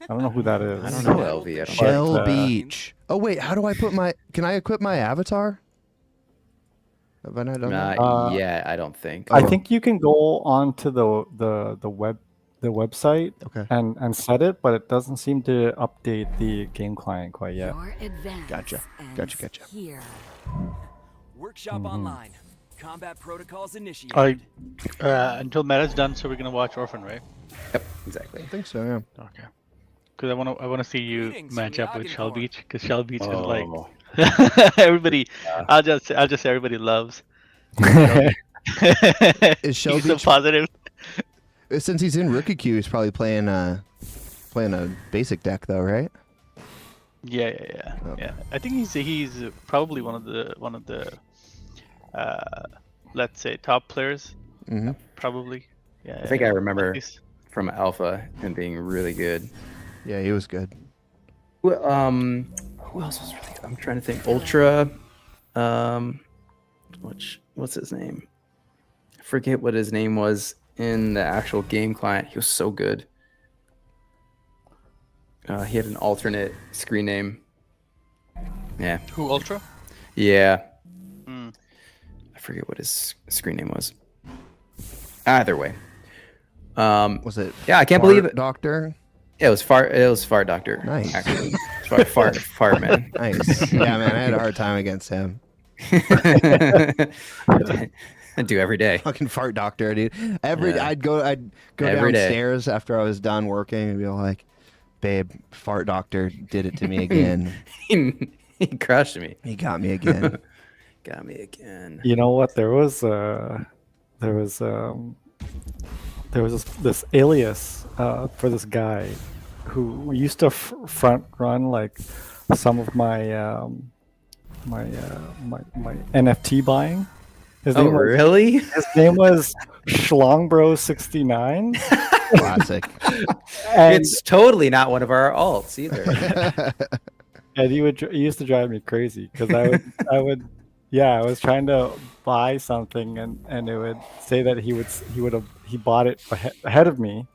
I don't know who that is. I don't know LV. I don't Shell know. Beach. Oh wait, how do I put my? Can I equip my avatar? Have I not done that? Yeah, I don't think. I think you can go onto the website Okay. and set it, but it doesn't seem to update the game client quite yet. Gotcha. Here. Workshop online. Combat protocols initiated. Until Meta's done, so we're gonna watch Orphan, right? Yep, exactly. I think so. Yeah. Okay. Because I wanna see you match up with Shell Beach, because Shell Beach is like everybody. I'll just say everybody loves. Is Shell He's so Beach positive? Since he's in rookie queue, he's probably playing a basic deck though, right? Yeah. I think he's probably one of the let's say top players. Mm-hmm. Probably. Yeah. I think I remember from Alpha him being really good. Yeah, he was good. Who else was really good? I'm trying to think. Ultra. What's his name? I forget what his name was in the actual game client. He was so good. He had an alternate screen name. Yeah. Who, Ultra? Yeah. Mm. I forget what his screen name was. Either way. Was it? Yeah, I can't believe it. Doctor. Yeah, it was Fart Doctor. Nice. Actually, fart man. Nice. Yeah, man, I had a hard time against him. I do every day. Fucking Fart Doctor, dude. I'd go Every day. downstairs after I was done working and be like, "Babe, Fart Doctor did it to me again." He crushed me. He got me again. Got me again. You know what? There was this alias for this guy who used to front run like some of my my NFT buying. His name really? His name was Schlongbro69. Classic. It's totally not one of our alts either. And he used to drive me crazy because I was trying to buy something and it would say that he bought it ahead of me,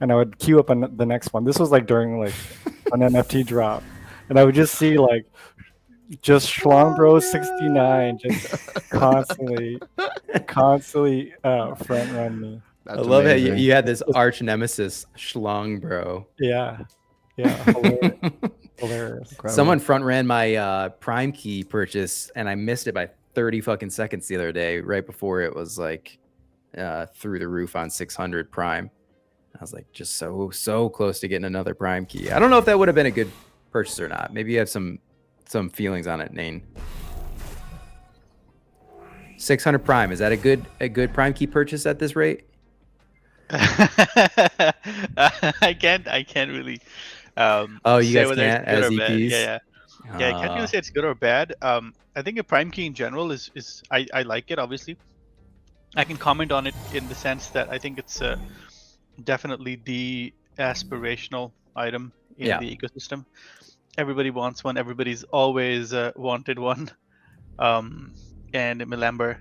and I would queue up on the next one. This was like during like an NFT drop, and I would just see like just Schlongbro69 just constantly front run me. I love how you had this arch nemesis Schlongbro. Yeah, hilarious. Someone front ran my Prime key purchase, and I missed it by 30 fucking seconds the other day, right before it was like through the roof on 600 Prime. I was like, just so close to getting another Prime key. I don't know if that would have been a good purchase or not. Maybe you have some feelings on it, Nane. 600 Prime, is that a good Prime key purchase at this rate? I can't really. Oh, you say guys whether can't it's good as or bad. EPs? Yeah. I can't really say it's good or bad. I think a Prime key in general is I like it. Obviously, I can comment on it in the sense that I think it's definitely the aspirational item in the ecosystem. Everybody wants one. Everybody's always wanted one. And Melamber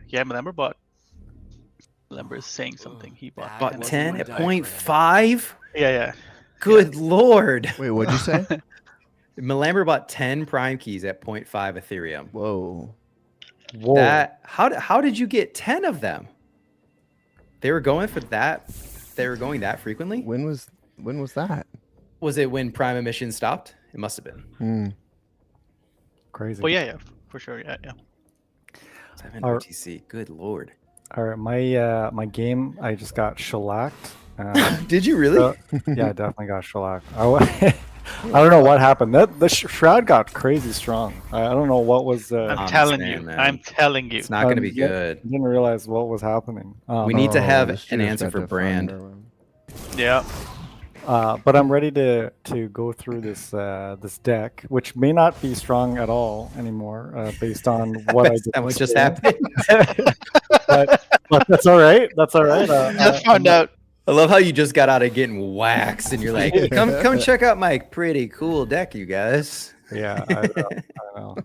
is saying something. He bought 10 at 0.5? Yeah. Good lord. Wait, what'd you say? Melamber bought 10 Prime keys at 0.5 Ethereum. Whoa. How did you get 10 of them? They were going for that. They were going that frequently? When was that? Was it when Prime Emission stopped? It must have been. Crazy. Oh yeah, for sure, yeah. 7 OTC. Good lord. All right, my game, I just got shellacked. Did you really? Yeah, I definitely got shellacked. I don't know what happened. The shroud got crazy strong. I don't know what was. I'm telling you. man. I'm telling you. It's not going to be good. I didn't realize what was happening. We need to have an answer for Brand. Yeah. But I'm ready to go through this this deck, which may not be strong at all anymore, based on what I did. What just happened? but that's all right. That's all right. Just found out. I love how you just got out of getting waxed, and you're like, "Come check out my pretty cool deck, you guys." Yeah, I know.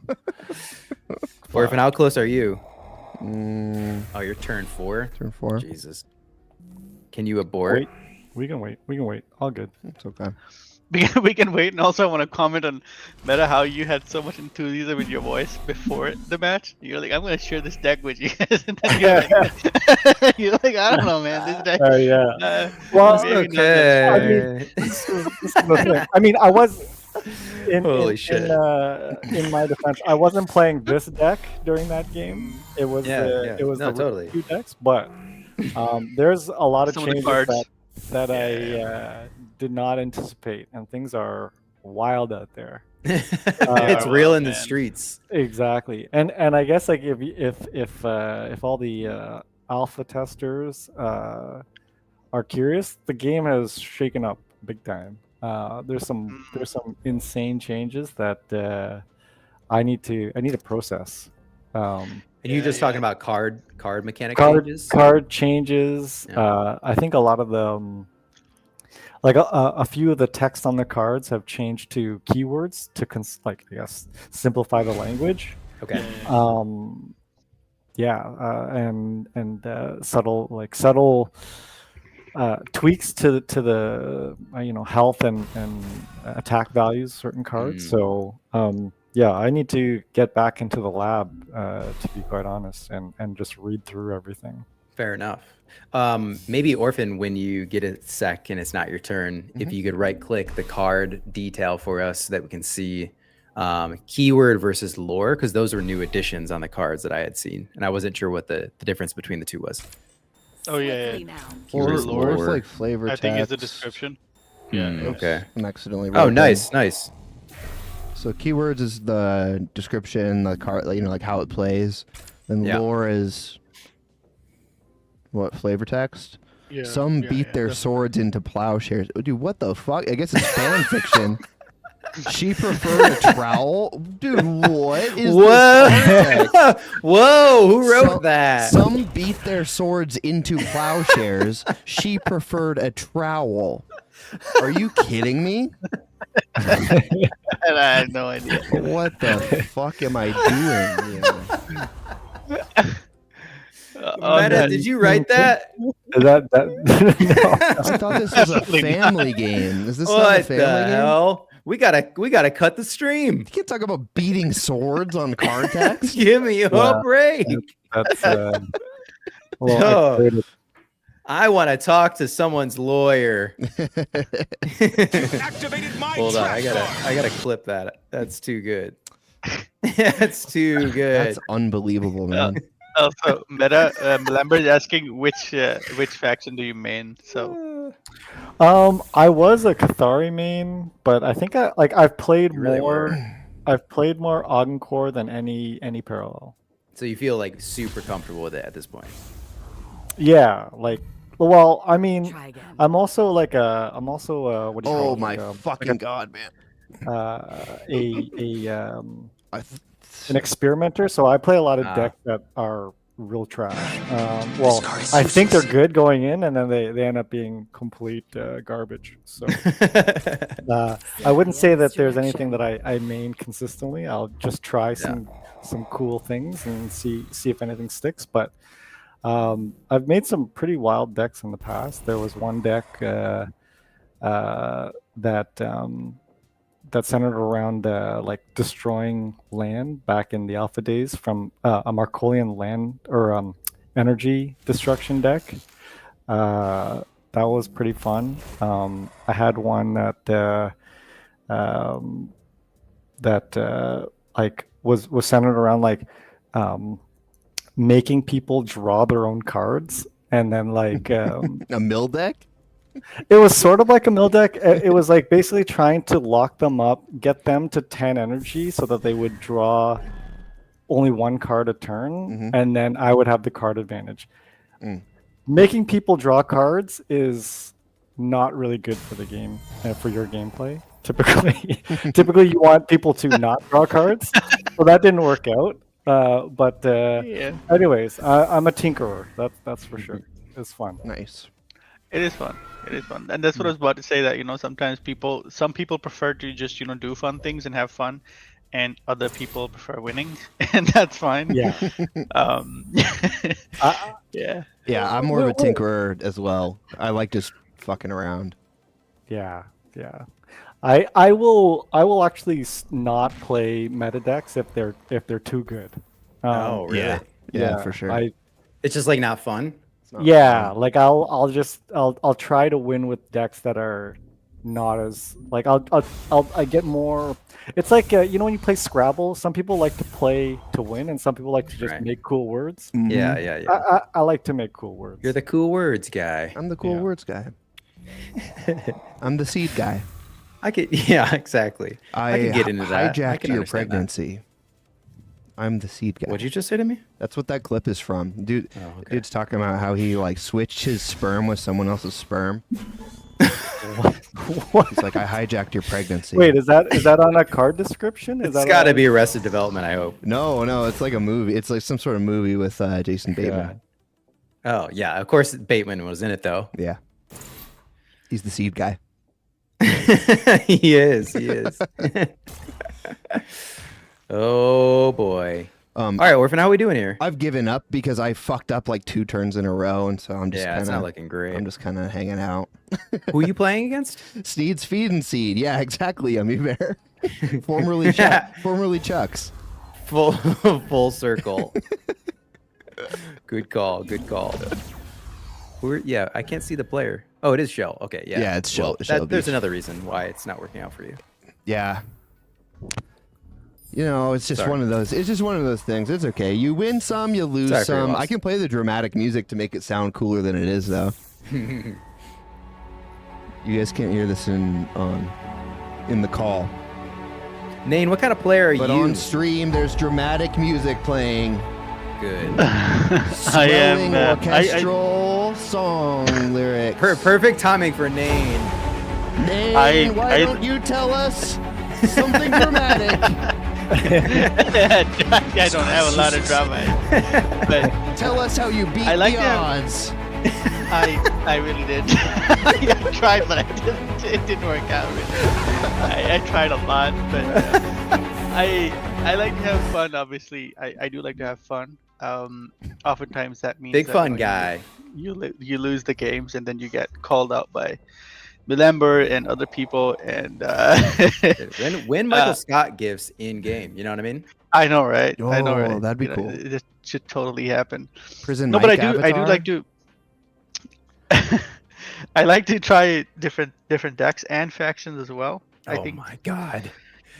Orphan, how close are you? Oh, you're turn 4. Turn 4. Jesus. Can you abort? Wait. We can wait. We can wait. All good. It's okay. We can wait, and also I want to comment on Meta how you had so much enthusiasm in your voice before the match. You're like, I'm gonna share this deck with you guys, and then you're like, I don't know, man, this deck. Well, okay. I mean, this is the thing. I mean, I was Holy shit. In my defense, I wasn't playing this deck during that game. It was it was totally 2 decks, but there's a lot of Some of the changes cards. that I did not anticipate, and things are wild out there. It's real in the streets. Exactly, and I guess like if all the alpha testers are curious, the game has shaken up big time. There's some insane changes that I need to process. And you just talking about card mechanic changes? Card changes. Yeah. I think a lot of the like a few of the text on the cards have changed to keywords to I guess simplify the language. Okay. And subtle tweaks to the health and attack values certain cards. So I need to get back into the lab, to be quite honest, and just read through everything. Fair enough. Maybe Orphan, when you get a sec and it's not your turn, if you could right click the card detail for us so that we can see keyword versus lore, because those were new additions on the cards that I had seen, and I wasn't sure what the difference between the two was. Oh yeah. Lore's like flavor I think it's the text. description. Okay. I'm accidentally. Oh, wrote nice. So keywords is the description, the card, like how it plays. Then lore is what, flavor text? Yeah, Some beat their swords into plowshares. Dude, what the fuck? I guess it's fan fiction. She preferred a trowel? Dude, what is this context? Whoa, who wrote that? Some beat their swords into plowshares. She preferred a trowel. Are you kidding me? And I had no idea. What the fuck am I doing? Meta, did you write that? That I thought this was a family game. Is this not a family game? Hell? We gotta cut the stream. You can't talk about beating swords on card text. Give me a break. That's I want to talk to someone's lawyer. Activated my Hold on, I gotta clip that. That's too good. That's too good. That's unbelievable, man. Also, Meta, Lambert is asking which faction do you main? So. I was a Cathari main, but I think I've played more. I've played more Augencore than any parallel. So you feel like super comfortable with it at this point? Yeah, well, I mean, I'm also what do you call it? Oh my fucking god, man! An experimenter. So I play a lot of decks that are real trash. Well, I think they're good going in, and then they end up being complete garbage. So I wouldn't say that there's anything that I main consistently. I'll just try some cool things and see if anything sticks. But I've made some pretty wild decks in the past. There was one deck that centered around destroying land back in the alpha days from a Markolian land or energy destruction deck. That that was pretty fun. I had one that like was centered around like making people draw their own cards, and then like a mill deck. It was sort of like a mill deck. It was like basically trying to lock them up, get them to 10 energy so that they would draw only one card a turn, and then I would have the card advantage. Making people draw cards is not really good for the game, for your gameplay. Typically you want people to not draw cards, so that didn't work out. But anyways, I'm a tinkerer. That's for sure. It's fun. Nice. It is fun. It is fun, and that's what I was about to say. That sometimes some people prefer to just do fun things and have fun, and other people prefer winning, and that's fine. Yeah. Yeah. Yeah, I'm more of a tinkerer as well. I like just fucking around. Yeah. I will actually not play meta decks if they're too good. Oh, really? Yeah, for sure. It's just like not fun. Yeah, like I'll try to win with decks that are not as like I get more. It's like when you play Scrabble, some people like to play to win, and some people like to just make cool words. Yeah. I like to make cool words. You're the cool words guy. I'm the cool words guy. I'm the seed guy. Yeah, exactly. I could get into that. Hijacked your pregnancy. I'm the seed guy. What'd you just say to me? That's what that clip is from. Dude's talking about how he like switched his sperm with someone else's sperm. What? He's like, I hijacked your pregnancy. Wait, is that on a card description? It's got to be Arrested Development, I hope. No, it's like a movie. It's like some sort of movie with Jason Bateman. Oh yeah, of course Bateman was in it though. Yeah, he's the seed guy. He is. Oh boy. All right, Orphan, how are we doing here? I've given up because I fucked up like 2 turns in a row, and so I'm just it's not looking great. I'm just kind of hanging out. Who are you playing against? Sneed's Feed and Seed. Yeah, exactly. Yummy Bear. formerly Chuck's. Full circle. Good call. I can't see the player. Oh, it is Shell. Okay, yeah. Yeah, it's Shell. Shell there's another reason why it's not working out for you. Yeah. It's just one of those. It's just one of those things. It's okay. You win some, you lose some. I can play the dramatic music to make it sound cooler than it is, though. You guys can't hear this in the call. Nain, what kind of player are you? But on stream, there's dramatic music playing. Good. Swelling orchestral song lyrics. Perfect timing for Nain. Nain, why don't you tell us something dramatic? I don't have a lot of drama, but tell us how you beat the odds. I really did. I tried, but it didn't work out. I tried a lot, but I like to have fun. Obviously, I do like to have fun. Oftentimes that means big fun guy. You lose the games, and then you get called out by Milember and other people, and when Michael Scott gives in game, you know what I mean? I know, right? I know, right? That'd be cool. It should totally happen. Prison no, Mike but I do like to. I like to try different decks and factions as well. I think. My God.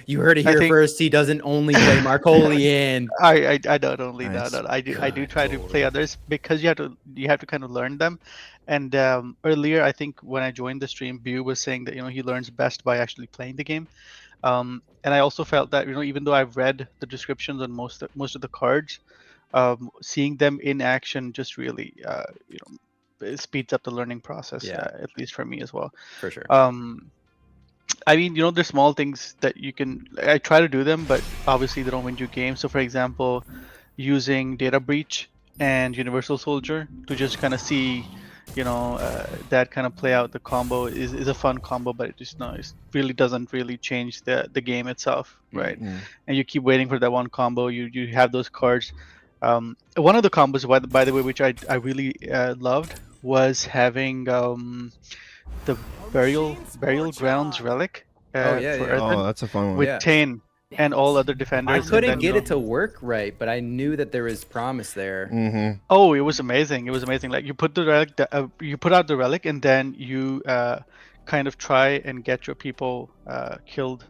You heard it here first. He doesn't only play Markolian. I don't only. Nice. No. I do try to play others because you have to kind of learn them. And earlier, I think when I joined the stream, Bu was saying that he learns best by actually playing the game. And I also felt that even though I've read the descriptions on most of the cards, seeing them in action just really it speeds up the learning process. At least for me as well. For sure. I mean, there's small things that you can. I try to do them, but obviously they don't win you games. So, for example, using Data Breach and Universal Soldier to just kind of see, that kind of play out the combo is a fun combo, but it really doesn't really change the game itself, right? Mm-hmm. And you keep waiting for that one combo. You have those cards. One of the combos, by the way, which I really loved, was having the Burial Grounds Relic. For Oh, that's a fun one. With Tane. and all other I defenders. and couldn't then, get it to work right, but I knew that there was promise there. Mm-hmm. Oh, it was amazing! It was amazing. Like you put the relic, you put out the relic, and then you kind of try and get your people killed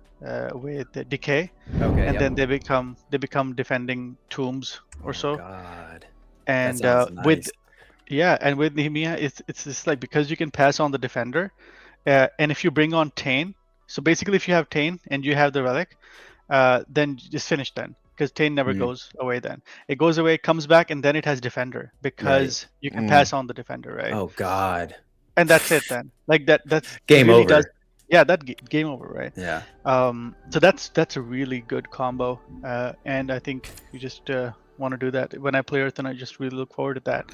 with the decay, Okay. and Yep. then they become defending tombs or so. God. And That sounds with nice. and with Nehemiah, it's just like because you can pass on the defender, and if you bring on Tain, so basically if you have Tain and you have the relic, then just finish then, because Tain never Mm. goes away. Then it goes away, comes back, and then it has defender because you can pass on the defender, right? Oh God. And that's it then. Like that's Game really over. does. Yeah, that game over, right? Yeah. So that's a really good combo, and I think you just want to do that. When I play Earth, and I just really look forward to that.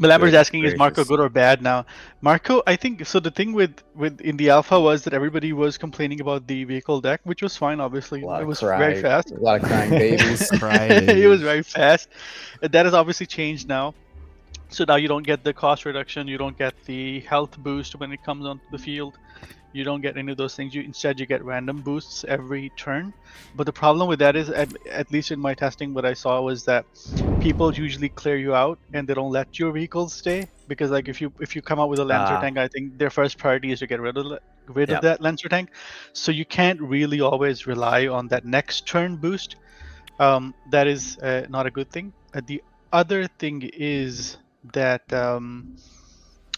But Lambert's asking, is Marco good or bad now? Marco, I think so. The thing with in the alpha was that everybody was complaining about the vehicle deck, which was fine. Obviously, it was very fast. A lot of crying babies. It was very fast. That has obviously changed now. So now you don't get the cost reduction, you don't get the health boost when it comes onto the field, you don't get any of those things. Instead you get random boosts every turn. But the problem with that is, at least in my testing, what I saw was that people usually clear you out and they don't let your vehicles stay, because like if you come out with a Lancer tank, I think their first priority is to get rid of that Lancer tank. So you can't really always rely on that next turn boost. That is not a good thing. The other thing is that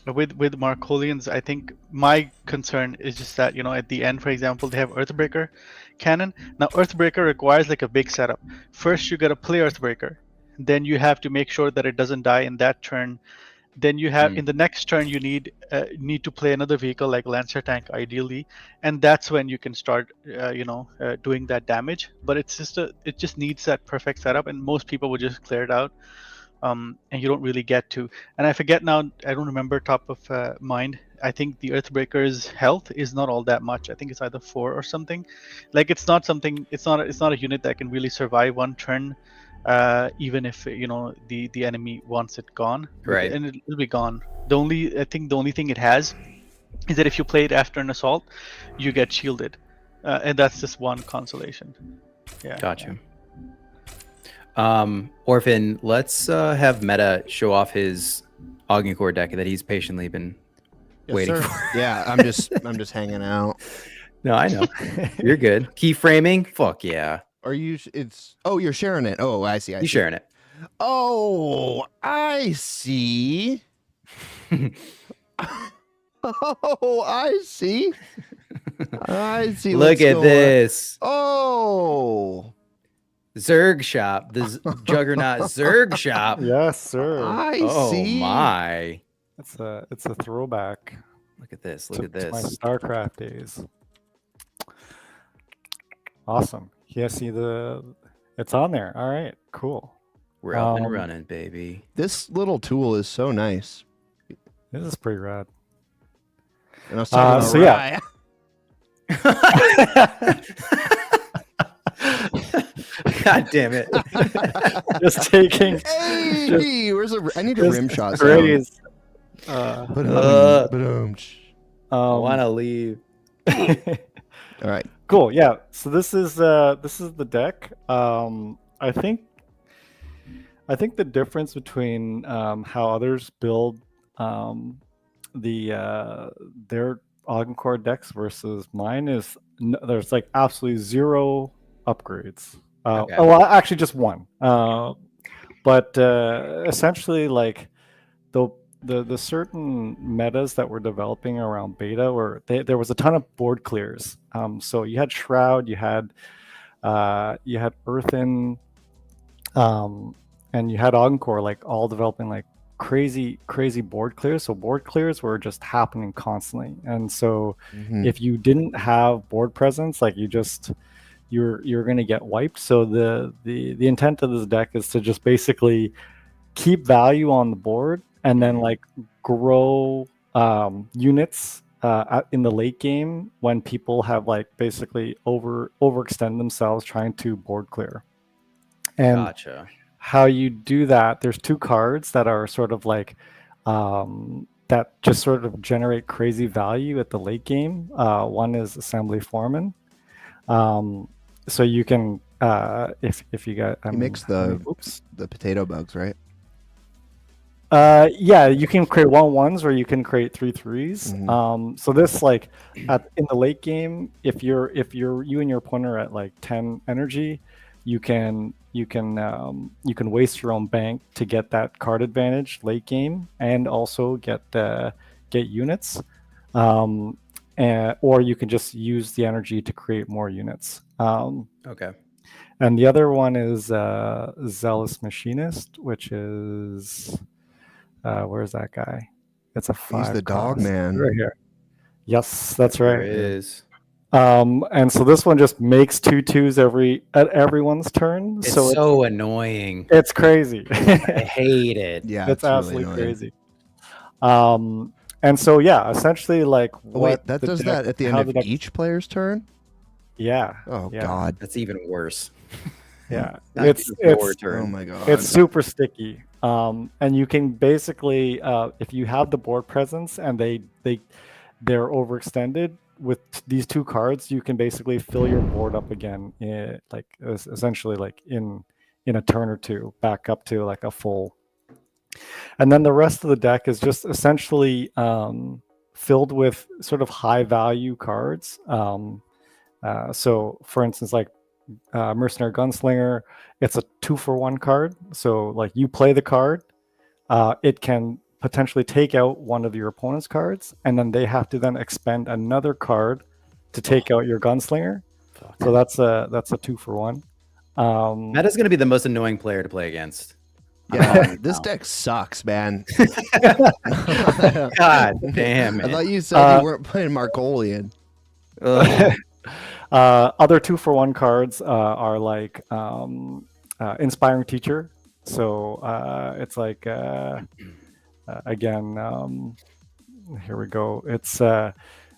with Markolians, I think my concern is just that, at the end, for example, they have Earthbreaker cannon. Now Earthbreaker requires like a big setup. First you gotta play Earthbreaker, then you have to make sure that it doesn't die in that turn. Then you have in the next turn you need to play another vehicle like Lancer tank ideally, and that's when you can start doing that damage. But it just needs that perfect setup, and most people would just clear it out. And you don't really get to. And I forget now, I don't remember top of mind. I think the Earthbreaker's health is not all that much. I think it's either 4 or something. Like it's not a unit that can really survive one turn, even if the enemy wants it gone. Right. And it'll be gone. The only thing it has is that if you play it after an assault, you get shielded, and that's just one consolation. Yeah. Gotcha. Orphan, let's have Meta show off his Augencore deck that he's patiently been waiting for. Yeah, I'm just hanging out. No, I know. You're good. Keyframing? Fuck yeah. Are you? You're sharing it. Oh, I see. You're sharing it. Oh, I see. Oh, I see. I see. Look at this. Oh. Zerg shop, the Juggernaut Zerg shop. Yes, sir. I see. Oh my! It's a throwback. Look at this. Look at this. To my StarCraft days. Awesome. Yeah, see it's on there. All right, cool. We're up and running, baby. This little tool is so nice. This is pretty rad. And I was talking about God damn it! Just taking. Hey, I need a rim shot. Praise. I want to leave. All right. Cool. Yeah. So this is the deck. I think the difference between how others build their Augencore decks versus mine is there's like absolutely zero upgrades. Okay. Oh, well, actually just one. But essentially, like the certain metas that were developing around beta, there was a ton of board clears. So you had Shroud, you had Earthen, and you had Augencore, like all developing like crazy board clears. So board clears were just happening constantly, and so if you didn't have board presence, like you're going to get wiped. So the intent of this deck is to just basically keep value on the board and then like grow units in the late game when people have like basically overextend themselves trying to board clear. And Gotcha. How you do that, there's 2 cards that are sort of like that just sort of generate crazy value at the late game. One is Assembly Foreman, So you can if you got He makes the potato bugs, right? Yeah, you can create 1/1s or you can create 3/3s. So this like in the late game, if you and your opponent are at like 10 energy, you can waste your own bank to get that card advantage late game and also get units. Or you can just use the energy to create more units. Okay. And the other one is Zealous Machinist, which is where's that guy? It's a 5 He's the dog cost. man. Right here. Yes, that's right. There it is. And so this one just makes 2/2s at everyone's turn. It's so so annoying. It's crazy. I hate it. Yeah, it's really absolutely annoying. crazy. And so yeah, essentially like wait, that does that at the end of each player's turn? Yeah. Oh yeah. God. That's even worse. Yeah. it's oh my God. It's super sticky. And you can basically if you have the board presence and they're overextended with these 2 cards, you can basically fill your board up again like essentially like in a turn or two, back up to like a full. And then the rest of the deck is just essentially filled with sort of high value cards. So for instance, like Mercenary Gunslinger, it's a 2-for-1 card. So like you play the card, it can potentially take out one of your opponent's cards, and then they have to then expend another card to take out your Gunslinger. So that's a 2-for-1. Matt is going to be the most annoying player to play against. Yeah, this deck sucks, man. God damn it. I thought you said you weren't playing Margolian. Other 2-for-1 cards are like Inspiring Teacher. So it's like again, here we go. It's a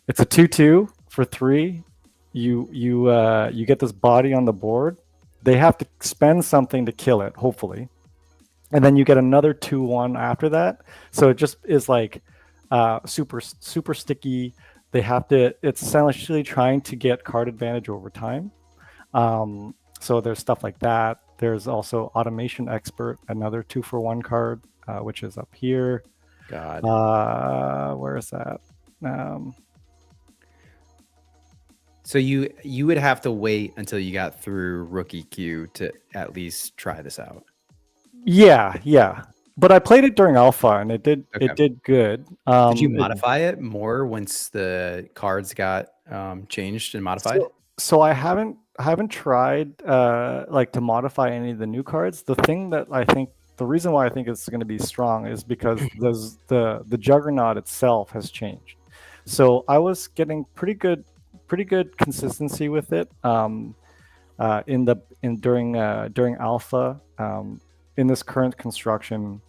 2/2 for 3. You get this body on the board. They have to spend something to kill it, hopefully, and then you get another 2/1 after that. So it just is like super sticky. They have to. It's essentially trying to get card advantage over time. So there's stuff like that. There's also Automation Expert, another 2-for-1 card, which is up here. God. Where is that? So you would have to wait until you got through rookie queue to at least try this out. Yeah. But I played it during alpha and it did good. Did you modify it more once the cards got changed and modified? So I haven't tried like to modify any of the new cards. The thing that the reason why I think it's going to be strong is because the Juggernaut itself has changed. So I was getting pretty good consistency with it during alpha in this current construction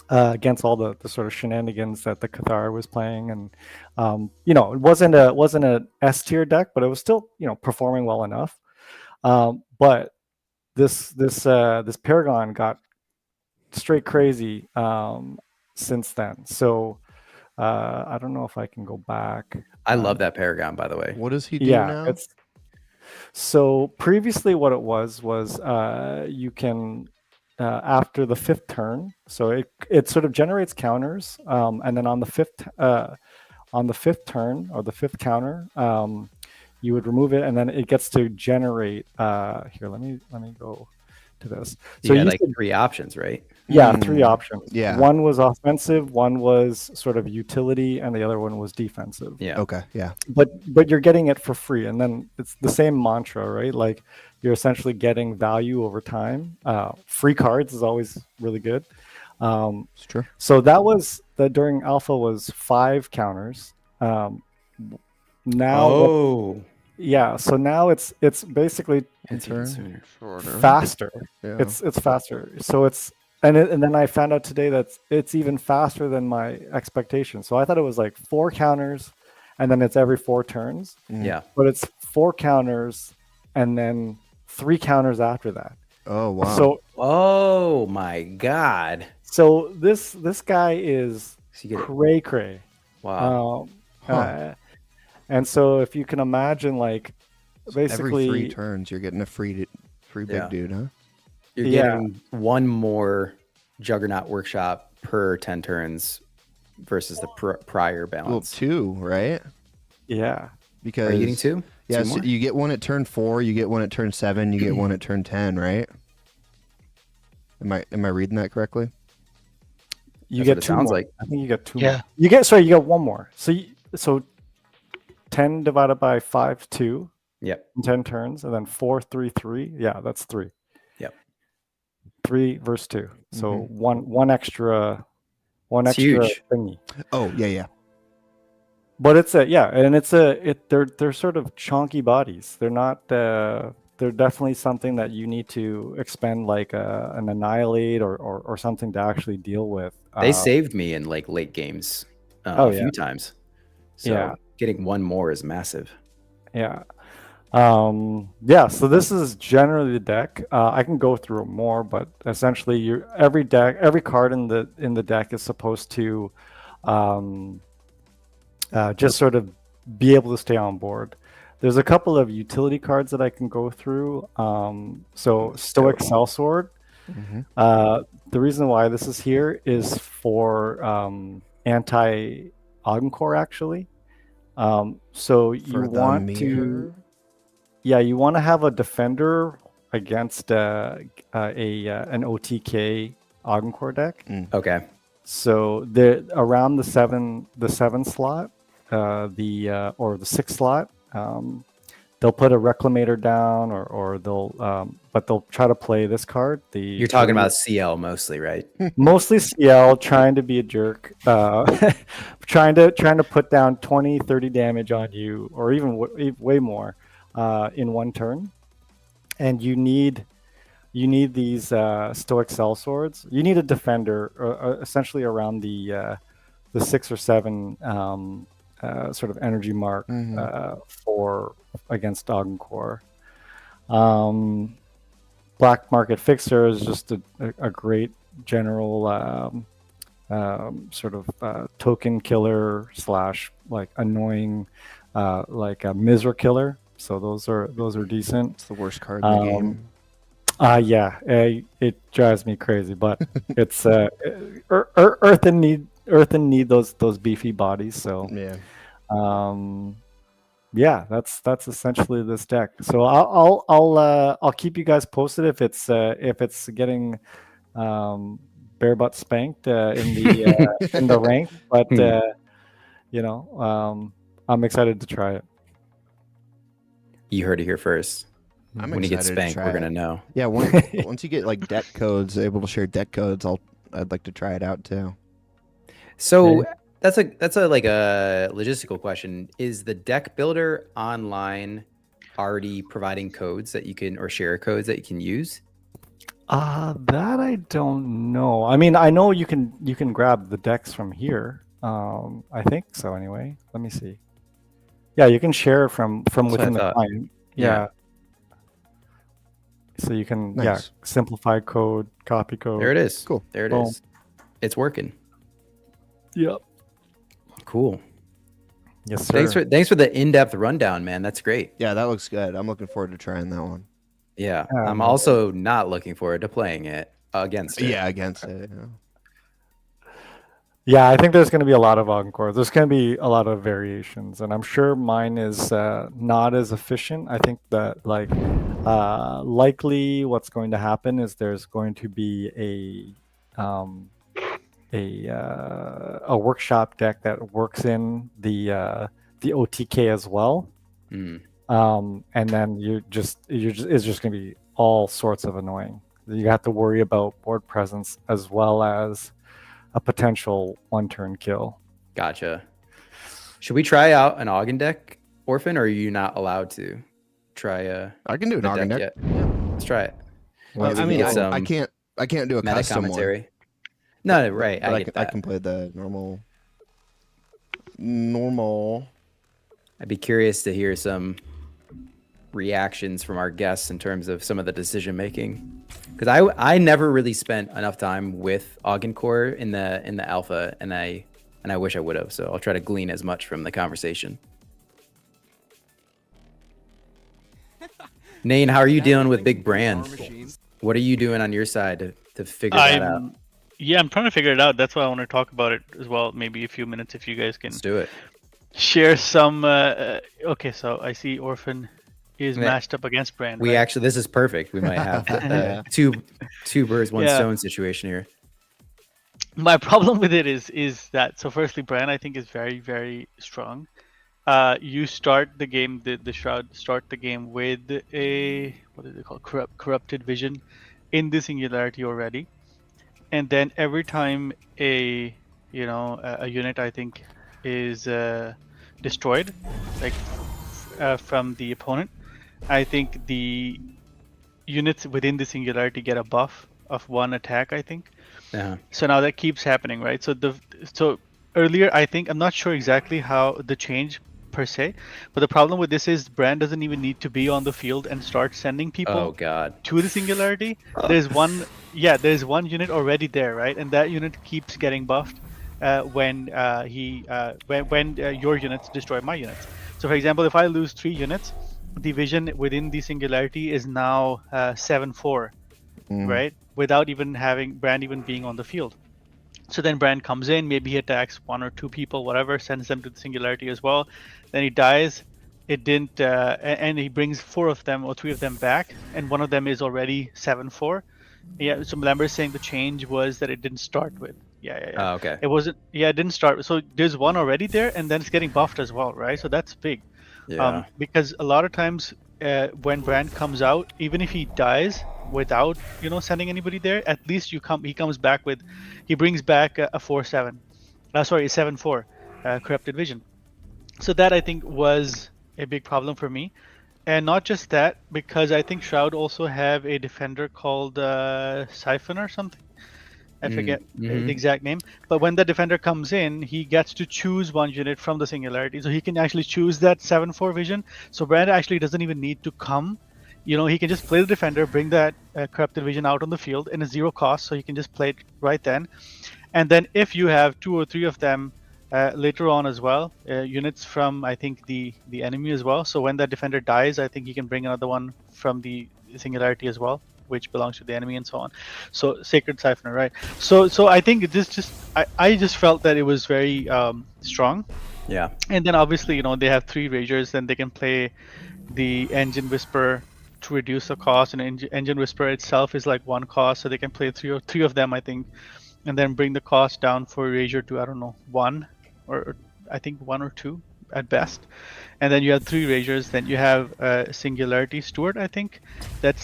against all the sort of shenanigans that the Cathar was playing, and it wasn't a S tier deck, but it was still performing well enough. But this Paragon got straight crazy since then. So I don't know if I can go back. I love that Paragon, by the way. What does he do now? So previously what it was you can after the 5th turn, so it sort of generates counters, and then on the 5th turn or the 5th counter, you would remove it, and then it gets to generate. Here, let me go to this. So you had like 3 options, right? Yeah, 3 options. Yeah. One was offensive, one was sort of utility, and the other one was defensive. Yeah. Okay. Yeah. But you're getting it for free, and then it's the same mantra, right? Like you're essentially getting value over time. Free cards is always really good. It's true. So that was during alpha was 5 counters. Now, yeah. So now it's basically faster. Yeah. It's faster. So it's. And then I found out today that it's even faster than my expectations. So I thought it was like 4 counters, and then it's every 4 turns. Yeah. But it's 4 counters, and then 3 counters after that. Oh wow. So oh my God. So this guy is cray. Wow. And so if you can imagine, like basically every 3 turns you're getting a free big dude, huh? You're getting one more Juggernaut Workshop per 10 turns versus the prior balance. Well, 2, right? Yeah. Because are you getting 2? Yeah, 2 so more? you get one at turn 4, you get one at turn 7, you get one at turn 10, right? Am I reading that correctly? You That's get what it 2 sounds more. like. I think you get 2 Yeah. more. You get one more. So 10 divided by 5, 2. Yep. 10 turns, and then 4, 3, 3. Yeah, that's 3. Yep. 3 versus 2. So one extra huge. thingy. Oh, yeah. But they're sort of chunky bodies. They're not they're definitely something that you need to expend like an annihilate or something to actually deal with. They saved me in like late games a few times. So getting one more is massive. Yeah. So this is generally the deck. I can go through it more, but essentially every card in the deck is supposed to just sort of be able to stay on board. There's a couple of utility cards that I can go through. So Stoic Sellsword. The reason why this is here is for anti-Augencore, actually. So you want to... Yeah, you want to have a defender against an OTK Augencore deck. Okay. So around the 7 slot, or the 6 slot, they'll put a Reclamator down, or they'll try to play this card. You're talking about CL mostly, right? Mostly CL, trying to be a jerk, trying to put down 20, 30 damage on you, or even way more. In one turn, and you need these Stoic Sellswords. You need a defender, essentially around the 6 or 7 sort of energy mark for against Augencore. Black Market Fixer is just a great general sort of token killer / like annoying like a Mizra killer. So those are decent. It's the worst card in the game. It drives me crazy, but it's Earth and need those beefy bodies. So that's essentially this deck. So I'll keep you guys posted if it's getting bare butt spanked in the rank, but I'm excited to try it. You heard it here first. When you get spanked, we're gonna know. Yeah, once you get like deck codes, able to share deck codes, I'd like to try it out too. So that's a like a logistical question. Is the deck builder online already providing codes that you can, or share codes that you can use? That I don't know. I mean, I know you can grab the decks from here. I think so anyway. Let me see. Yeah, you can share from within the client. Yeah. So you can simplify code, copy code. There it is. Cool. There it is. It's working. Yep. Cool. Yes, sir. Thanks for the in-depth rundown, man. That's great. Yeah, that looks good. I'm looking forward to trying that one. Yeah. I'm also not looking forward to playing it against it. Yeah, against it. Yeah. Yeah, I think there's going to be a lot of Augencore. There's going to be a lot of variations, and I'm sure mine is not as efficient. I think that likely what's going to happen is there's going to be a workshop deck that works in the OTK as well, and then it's just going to be all sorts of annoying. You have to worry about board presence as well as a potential one-turn kill. Gotcha. Should we try out an Augen deck, Orphan, or are you not allowed to try I can do an Augen deck. Yeah. Let's try it. Well, I mean, I can't do a meta custom commentary. one. No, right. But I can play the normal. I'd be curious to hear some reactions from our guests in terms of some of the decision making, because I never really spent enough time with Augencore in the alpha, and I wish I would have. So I'll try to glean as much from the conversation. Nane, how are you dealing with big brands? What are you doing on your side to figure that out? Yeah, I'm trying to figure it out. That's why I want to talk about it as well. Maybe a few minutes if you guys can. Let's do it. Share some. Okay, so I see Orphan is matched up against Brand. We actually, this is perfect. We might have two birds, one stone situation here. My problem with it is that, so firstly, Brand I think is very, very strong. You start the game, the Shroud start the game with a, what is it called, corrupted vision in the singularity already, and then every time a unit I think is destroyed, like from the opponent, I think the units within the singularity get a buff of 1 attack, I think. So now that keeps happening, right? So earlier, I think, I'm not sure exactly how the change per se, but the problem with this is Brand doesn't even need to be on the field and start sending people to the singularity. There's one unit already there, right? And that unit keeps getting buffed when your units destroy my units. So for example, if I lose 3 units, the vision within the singularity is now 7/4, right? Without even having Brand even being on the field. So then Brand comes in, maybe he attacks 1 or 2 people, whatever, sends them to the singularity as well. Then he dies. It didn't, and he brings 4 of them or 3 of them back, and one of them is already 7/4. Yeah, so Lambert's saying the change was that it didn't start with. Yeah. Oh, okay. It wasn't. Yeah, it didn't start. So there's 1 already there, and then it's getting buffed as well, right? So that's big. Yeah. Because a lot of times when Brand comes out, even if he dies without sending anybody there, at least he comes back with, he brings back a 4/7, sorry, a 7/4 corrupted vision. So that I think was a big problem for me, and not just that, because I think Shroud also have a defender called Siphon or something. I forget the exact name, but when the defender comes in, he gets to choose 1 unit from the singularity, so he can actually choose that 7/4 vision. So Brand actually doesn't even need to come. He can just play the defender, bring that corrupted vision out on the field in a 0 cost, so he can just play it right then. And then if you have 2 or 3 of them later on as well, units from I think the enemy as well. So when that defender dies, I think he can bring another one from the singularity as well, which belongs to the enemy and so on. So Sacred Siphoner, right? So I think this I just felt that it was very strong. Yeah. And then obviously they have 3 Ragers, then they can play the Engine Whisperer to reduce the cost, and Engine Whisperer itself is like 1 cost, so they can play 3 of them I think, and then bring the cost down for Rager to, I don't know, 1 or I think 1 or 2 at best. And then you have 3 Ragers. Then you have Singularity Steward, I think, that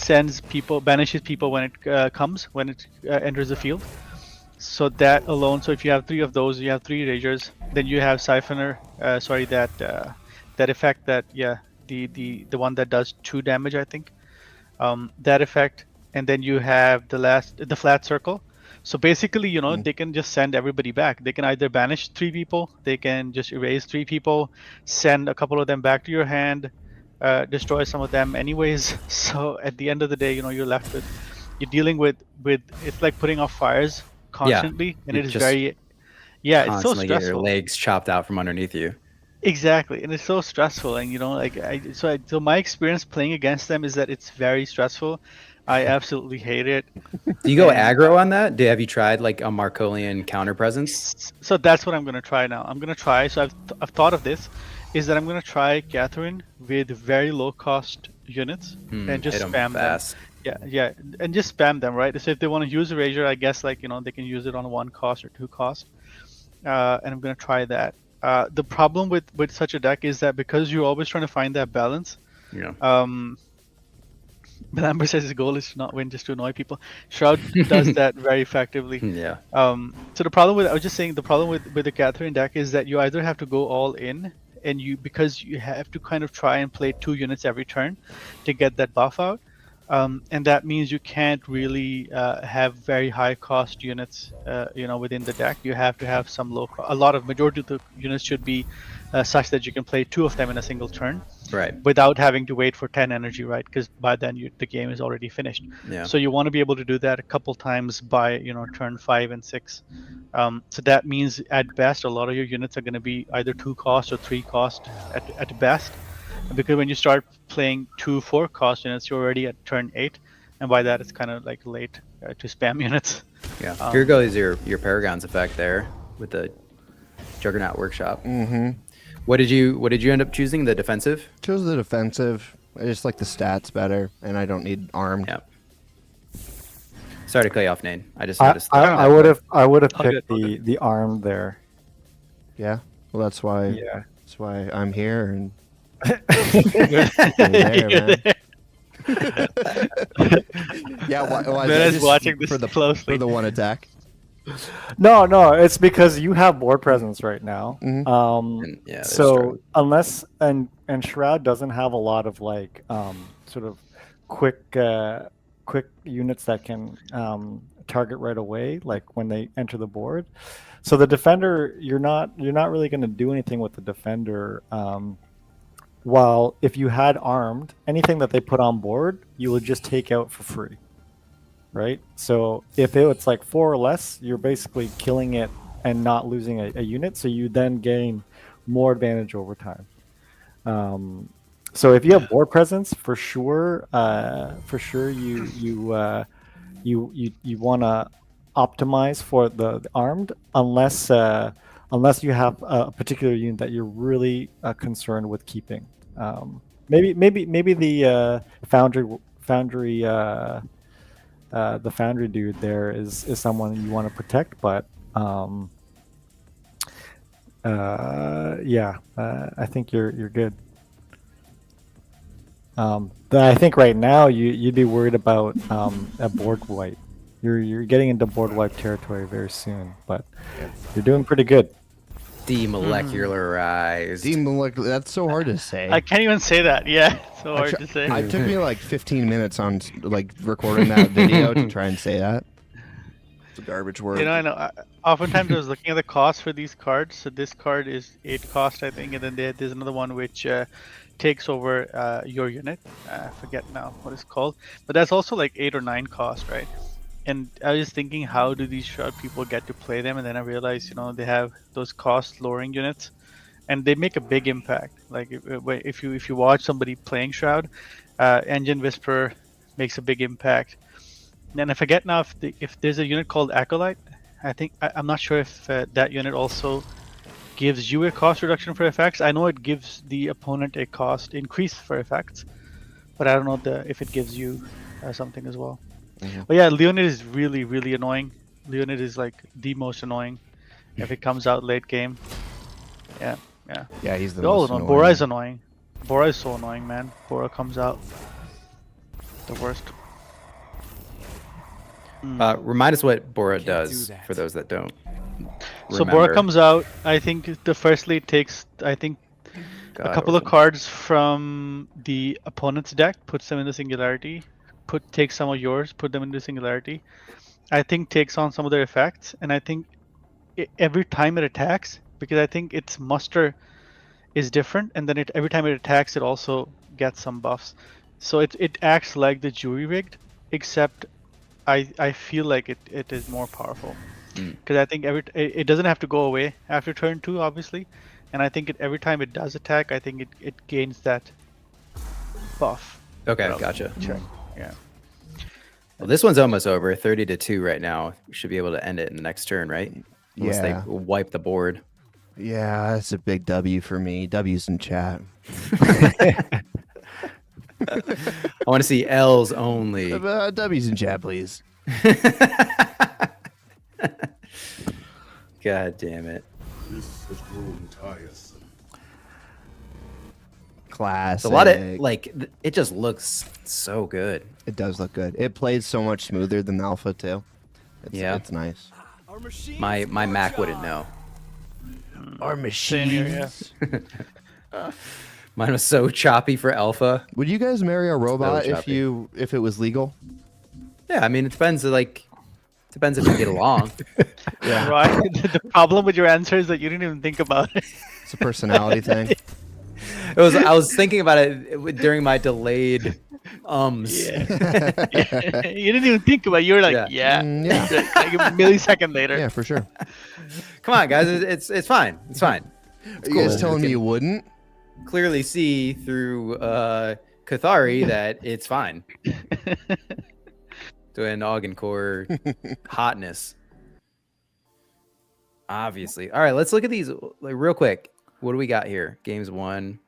banishes people when it enters the field. So that alone, so if you have 3 of those, you have 3 Ragers. Then you have Siphoner, that effect that, the one that does 2 damage, I think. That effect. And then you have the flat circle. So basically, they can just send everybody back. They can either banish 3 people, they can just erase 3 people, send a couple of them back to your hand, destroy some of them anyways. So at the end of the day, you're left with, you're dealing with it's like putting out fires constantly, and it is very, it's so stressful. Get your legs chopped out from underneath you. Exactly, and it's so stressful, and so my experience playing against them is that it's very stressful. I absolutely hate it. Do you go aggro on that? Have you tried like a Markolian counter presence? So that's what I'm going to try now. I'm going to try. So I've thought of this, is that I'm going to try Catherine with very low cost units and just spam them. Yeah, and just spam them, right? So if they want to use a Rager, I guess they can use it on 1 cost or 2 cost. And I'm going to try that. The problem with such a deck is that because you're always trying to find that balance. Yeah. But Amber says his goal is to not win, just to annoy people. Shroud does that very effectively. Yeah. So the problem with the Catherine deck is that you either have to go all in, and because you have to kind of try and play 2 units every turn to get that buff out, and that means you can't really have very high cost units, within the deck. You have to have some majority of the units should be such that you can play 2 of them in a single turn. Right. Without having to wait for 10 energy, right? Because by then the game is already finished. Yeah. So you want to be able to do that a couple times by turn 5 and 6. So that means at best a lot of your units are going to be either 2 cost or 3 cost at best. because when you start playing 2 4-cost units, you're already at turn 8, and by that it's kind of like late to spam units. Yeah. Here goes your Paragon's effect there with the Juggernaut Workshop. Mm-hmm. What did you end up choosing? The defensive? Chose the defensive. I just like the stats better, and I don't need armed. Yeah. Sorry to cut you off, Nane. I just I noticed that. I would have picked the arm there. Yeah. Well, that's why. Yeah. That's why I'm here and. You're there, man. Yeah, why Ben is watching this for the closely. for the one attack. No, it's because you have board presence right now. Yeah, that's so true. unless and Shroud doesn't have a lot of like sort of quick units that can target right away, like when they enter the board. So the defender, you're not really going to do anything with the defender. While if you had armed, anything that they put on board, you would just take out for free. Right? So if it's like 4 or less, you're basically killing it and not losing a unit, so you then gain more advantage over time. So if you have board presence, for sure you want to optimize for the armed, unless you have a particular unit that you're really concerned with keeping. Maybe the foundry. The foundry dude there is someone you want to protect, but I think you're good. I think right now you'd be worried about a board wipe. You're getting into board wipe territory very soon, but you're doing pretty good. Demolecularized. That's so hard to say. I can't even say that. Yeah, it's so hard to say. It took me like 15 minutes on like recording that video to try and say that. It's a garbage word. I know. Oftentimes I was looking at the cost for these cards. So this card is 8 cost, I think, and then there's another one which takes over your unit. I forget now what it's called, but that's also like 8 or 9 cost, right? And I was just thinking, how do these Shroud people get to play them? And then I realized, they have those cost lowering units, and they make a big impact. Like if you watch somebody playing Shroud, Engine Whisperer makes a big impact. And I forget now if there's a unit called Acolyte. I'm not sure if that unit also gives you a cost reduction for effects. I know it gives the opponent a cost increase for effects, but I don't know if it gives you something as well. But yeah, Leonid is really, really annoying. Leonid is like the most annoying if it comes out late game. Yeah. Yeah, he's the most annoying. Bora is annoying. Bora is so annoying, man. Bora comes out the worst. Remind us what Bora does do for those that don't. So Bora comes out. I think the first lead takes, a couple of cards from the opponent's deck, puts them in the Singularity. Take some of yours, put them into Singularity. I think takes on some of their effects, and I think every time it attacks, because I think its muster is different, and then every time it attacks, it also gets some buffs. So it acts like the Jury Rigged, except I feel like it is more powerful, because I think it doesn't have to go away after turn 2, obviously, and I think every time it does attack, I think it gains that buff. Okay, gotcha. Check. Yeah. Well, this one's almost over. 30-2 right now. We should be able to end it in the next turn, right? Unless they wipe the board. Yeah, that's a big W for me. W's in chat. I want to see L's only. W's in chat, please. God damn it. This has grown tiresome. Classic. A lot of it just looks so good. It does look good. It plays so much smoother than the alpha too. It's nice. My Mac wouldn't know. Our machine. Mine was so choppy for alpha. Would you guys marry a robot if it was legal? Yeah, I mean it depends. Depends if you get along. Yeah. Right. The problem with your answer is that you didn't even think about it. It's a personality thing. I was thinking about it during my delayed ums. Yeah. You didn't even think about it. You were like, yeah. Like a millisecond later. Yeah, for sure. Come on, guys. It's fine. It's fine. Are you guys telling me you wouldn't? clearly see through Cathari that it's fine. To an Ogden core hotness. Obviously. All right, let's look at these like real quick. What do we got here? Games 1.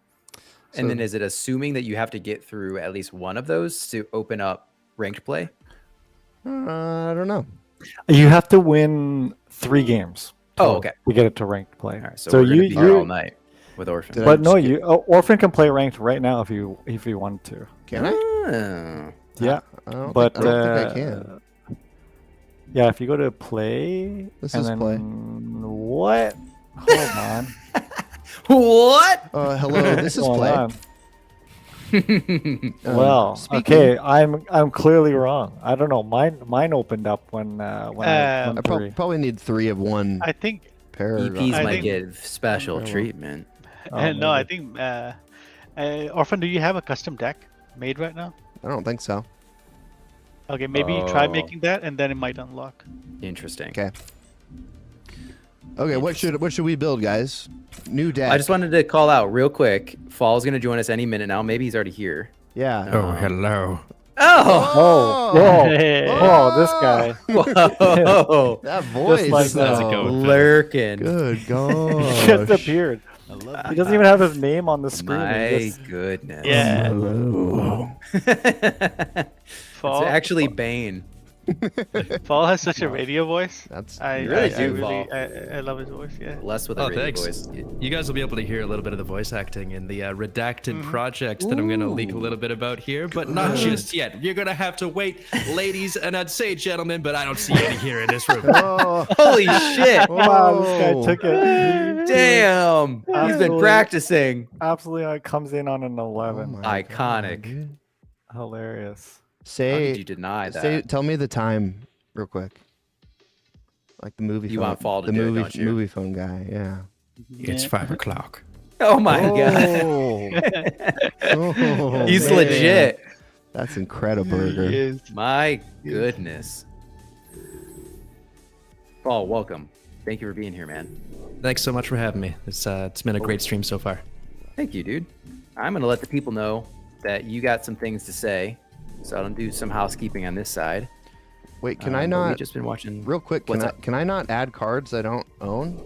And then is it assuming that you have to get through at least one of those to open up ranked play? I don't know. You have to win 3 games. Okay. To get it to ranked play. All right, so we're gonna be here all night with Orphan. But no, Orphan can play ranked right now if you want to. Can I? Yeah, I don't but think I can. Yeah, if you go to play, This and is then play. What? Hold on. What? Hello, this is Hold play. on. Well, okay, I'm clearly wrong. I don't know. Mine opened up when I won 3. Probably need 3 of one. I think Paragon. EPs might get special treatment. no, I think Orphan, do you have a custom deck made right now? I don't think so. Okay, maybe try making that, and then it might unlock. Interesting. Okay. Okay, what should we build, guys? New deck. I just wanted to call out real quick. Fall's gonna join us any minute now. Maybe he's already here. Yeah. Oh, hello. Oh. Whoa, this guy. Whoa. That voice. Just like lurking. Good God. He just appeared. He doesn't even have his name on the screen. My goodness. Yeah. Hello. It's actually Bane. Fall has such a radio voice. That's I love his voice. Yeah. Less with a radio voice. You guys will be able to hear a little bit of the voice acting in the redacted project that I'm going to leak a little bit about here, but not just yet. You're going to have to wait, ladies, and I'd say gentlemen, but I don't see any here in this room. Holy shit! Wow, this guy took it. Damn, he's been practicing. Absolutely, comes in on an 11. Iconic. Hilarious. How did you deny that? Tell me the time, real quick. Like the movie. You phone, want Fall to the do it, movie don't you? movie phone guy? Yeah. It's 5 o'clock. Oh my god. He's legit. That's incredible. My goodness. Fall, welcome. Thank you for being here, man. Thanks so much for having me. It's been a great stream so far. Thank you, dude. I'm gonna let the people know that you got some things to say, so I'll do some housekeeping on this side. Wait, can I not? We've just been watching. Real quick, can I not add cards I don't own?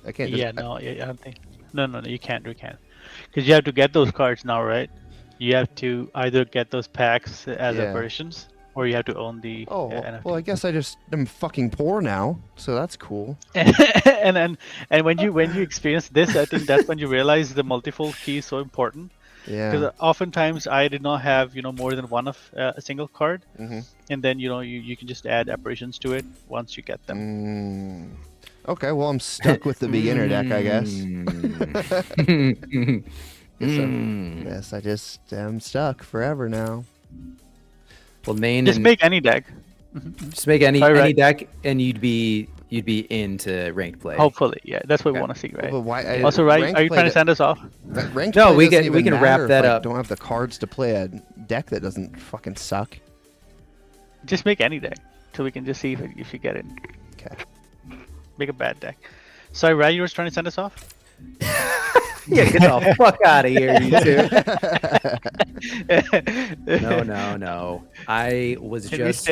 I can't. Just, I don't think. No, you can't. You can't, because you have to get those cards now, right? You have to either get those packs as versions, or you have to own the. NFT. Well, I guess I just am fucking poor now, so that's cool. and when you experience this, I think that's when you realize the multifold key is so important. Yeah. Because oftentimes I did not have more than one of a single card, and then you can just add apparitions to it once you get them. Okay, well I'm stuck with the beginner deck, I guess. Yes, I just am stuck forever now. Well, main just make any deck. Just make any deck, and you'd be into ranked play. Hopefully, yeah, that's what we want to see, right? But why, also, right? Are you trying to send us off? Ranked no, play we doesn't can even wrap matter that if I up. don't have the cards to play a deck that doesn't fucking suck. Just make any deck, so we can just see if you get it. Okay. Make a bad deck. Sorry, Ray, you were trying to send us off? Yeah, get the fuck out of here, you two. No. I was just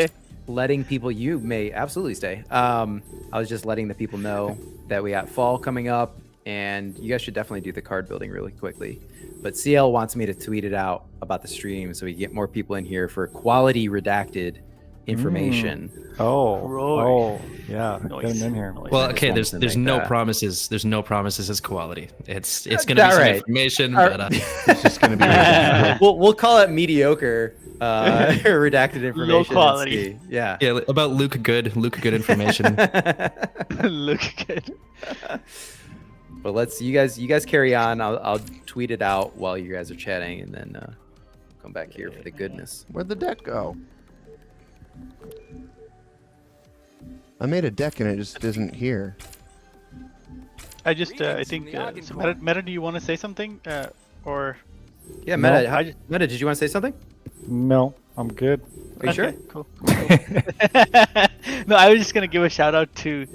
letting people. You may absolutely stay. I was just letting the people know that we got fall coming up, and you guys should definitely do the card building really quickly. But CL wants me to tweet it out about the stream so we get more people in here for quality redacted information. Yeah, get him in here. Well, okay, there's no promises. There's no promises as quality. It's gonna be some information, but it's just gonna be. we'll call it mediocre redacted information. Low quality. Yeah. About Luke Good information. Luke Good. But you guys carry on. I'll tweet it out while you guys are chatting, and then come back here for the goodness. Where'd the deck go? I made a deck and it just isn't here. I think Meta, do you want to say something or? Yeah, Meta. Meta, did you want to say something? No, I'm good. Are you sure? Cool. No, I was just gonna give a shout out to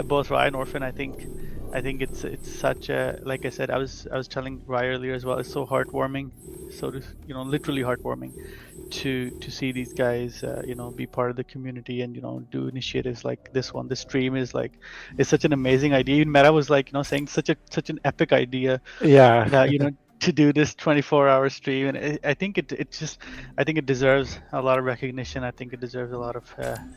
both Ryan and Orphan. I think I think it's such a, like I said, I was telling Rye earlier as well. It's so heartwarming, so to, literally heartwarming, to see these guys be part of the community and do initiatives like this one. The stream is like, it's such an amazing idea. Even Meta was like saying such an epic idea. Yeah. That to do this 24-hour stream, and I think it deserves a lot of recognition. I think it deserves a lot of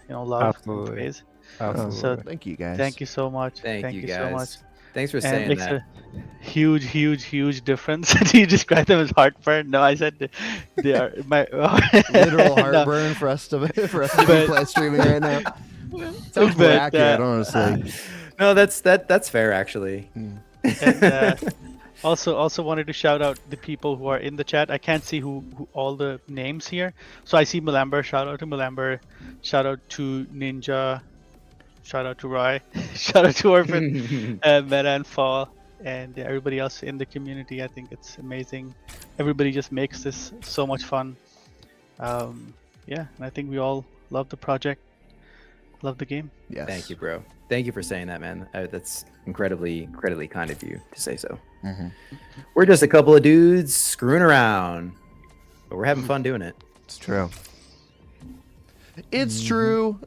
love and praise. Absolutely. So thank you guys. Thank you so much. Thank you guys. So much. Thanks for And saying it makes that. a huge difference. Do you describe them as heartburn? No, I said they are my literal heartburn for us to be streaming right now. Sounds more accurate, honestly. No, that's fair actually. And, also wanted to shout out the people who are in the chat. I can't see who all the names here. So I see Melamber. Shout out to Melamber. Shout out to Ninja. Shout out to Rye. Shout out to Orphan, Meta and Fall, and everybody else in the community. I think it's amazing. Everybody just makes this so much fun. And I think we all love the project. Love the game. Yes. Thank you, bro. Thank you for saying that, man. That's incredibly kind of you to say so. We're just a couple of dudes screwing around, but we're having fun doing it. It's true. It's true.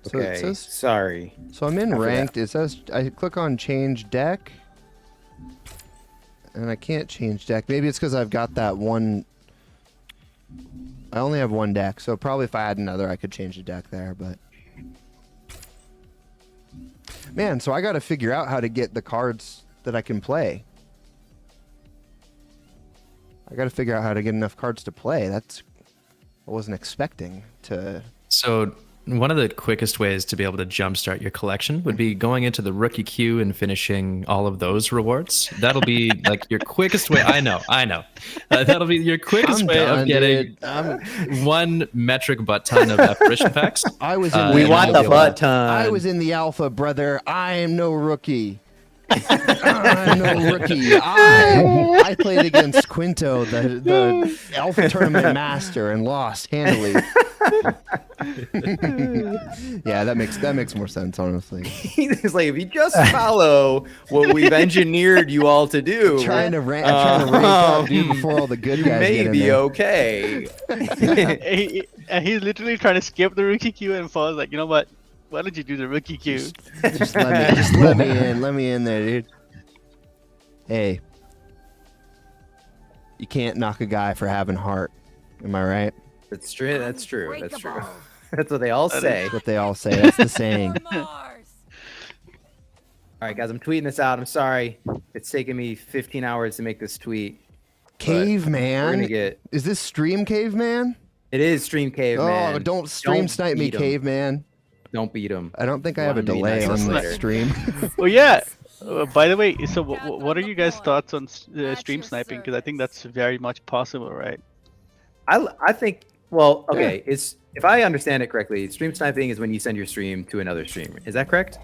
So Okay, it says, sorry. So I'm in ranked. It says I click on change deck, and I can't change deck. Maybe it's because I've got that one. I only have one deck, so probably if I had another, I could change the deck there. But man, so I got to figure out how to get the cards that I can play. I got to figure out how to get enough cards to play. That's I wasn't expecting to. So one of the quickest ways to be able to jumpstart your collection would be going into the rookie queue and finishing all of those rewards. That'll be like your quickest way. I know. That'll be your quickest way of getting 1 metric butt ton of apparition packs. I was in we want the butt ton. I was in the alpha, brother. I am no rookie. I'm no rookie. I played against Quinto, the alpha tournament master, and lost handily. Yeah, that makes more sense, honestly. He's like, if you just follow what we've engineered you all to do, trying to rank up, dude, before all the good guys may get in be there. Okay. And he's literally trying to skip the rookie queue, and Fall's like, you know what? Why don't you do the rookie queue? Just let me in. Let me in there, dude. Hey, you can't knock a guy for having heart. Am I right? That's true. That's true. That's true. That's what they all say. That's what they all say. That's the saying. All right, guys, I'm tweeting this out. I'm sorry. It's taken me 15 hours to make this tweet. Caveman? We're gonna get. Is this stream caveman? It is stream caveman. Oh, don't stream snipe me, caveman. Don't beat him. I don't think I have a delay on the stream. Oh yeah. By the way, so what are you guys' thoughts on stream sniping? Because I think that's very much possible, right? I think. Well, okay. It's if I understand it correctly, stream sniping is when you send your stream to another streamer. Is that correct?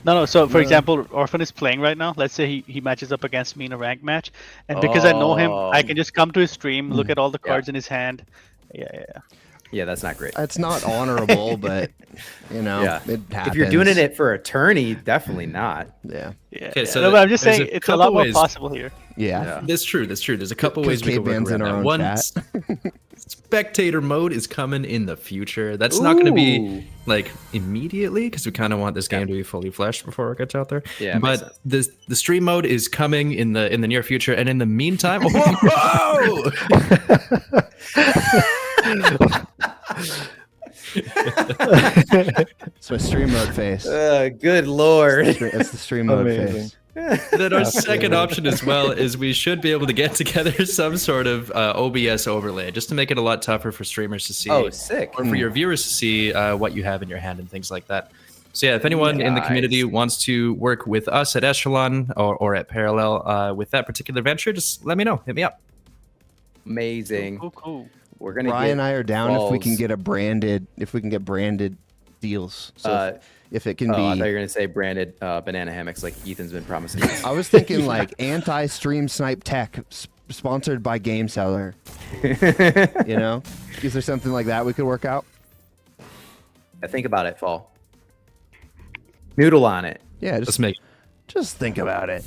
No. So, for example, Orphan is playing right now. Let's say he matches up against me in a ranked match, and because I know him, I can just come to his stream, look at all the cards in his hand. Yeah, that's not great. That's not honorable, but it happens. If you're doing it for a tourney, definitely not. Yeah. Okay, so no, but I'm just saying it's a lot more possible here. Yeah. That's true. There's a couple ways we can work Caveman's around in our that. own One, chat. spectator mode is coming in the future. That's not going to be like immediately because we kind of want this game to be fully fleshed before it gets out there. Yeah, but the stream mode is coming in the near future, and in the meantime, whoa! It's my stream mode face. Good lord. It's the stream mode face. Then our second option as well is we should be able to get together some sort of OBS overlay just to make it a lot tougher for streamers to see. Oh, sick. Or for your viewers to see what you have in your hand and things like that. So yeah, if anyone in the community wants to work with us at Echelon or at Parallel with that particular venture, just let me know. Hit me up. Amazing. Cool. We're gonna. Ryan and I are down balls. if we can get branded deals. So if it can be. I thought you were gonna say branded banana hammocks like Ethan's been promising. I was thinking like anti-stream snipe tech, sponsored by Game Cellar. Is there something like that we could work out? Think about it, Fall. Noodle on it. Yeah, just think about it.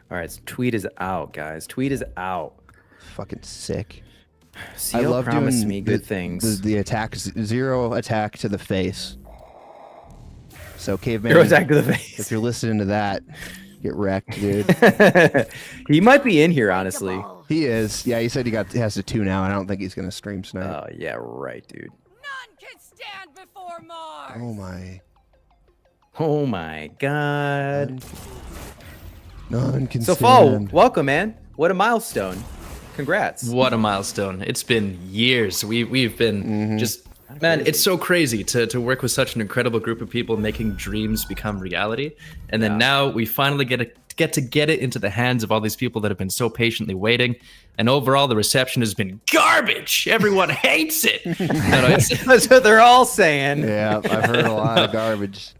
All right, so tweet is out, guys. Tweet is out. Fucking sick. I love promised me good things. The attack, 0 attack to the face. So caveman, 0 attack to the face. If you're listening to that, get wrecked, dude. He might be in here, honestly. He is. Yeah, he said he has to 2 now. I don't think he's gonna stream tonight. Oh yeah, right, dude. Oh my. Oh my God. None can So stand. Fall, welcome, man. What a milestone. Congrats. What a milestone. It's been years. We've been just, man, it's so crazy to work with such an incredible group of people making dreams become reality. And then now we finally get to get it into the hands of all these people that have been so patiently waiting. And overall, the reception has been garbage. Everyone hates it. That's what they're all saying. Yeah, I've heard a lot of garbage.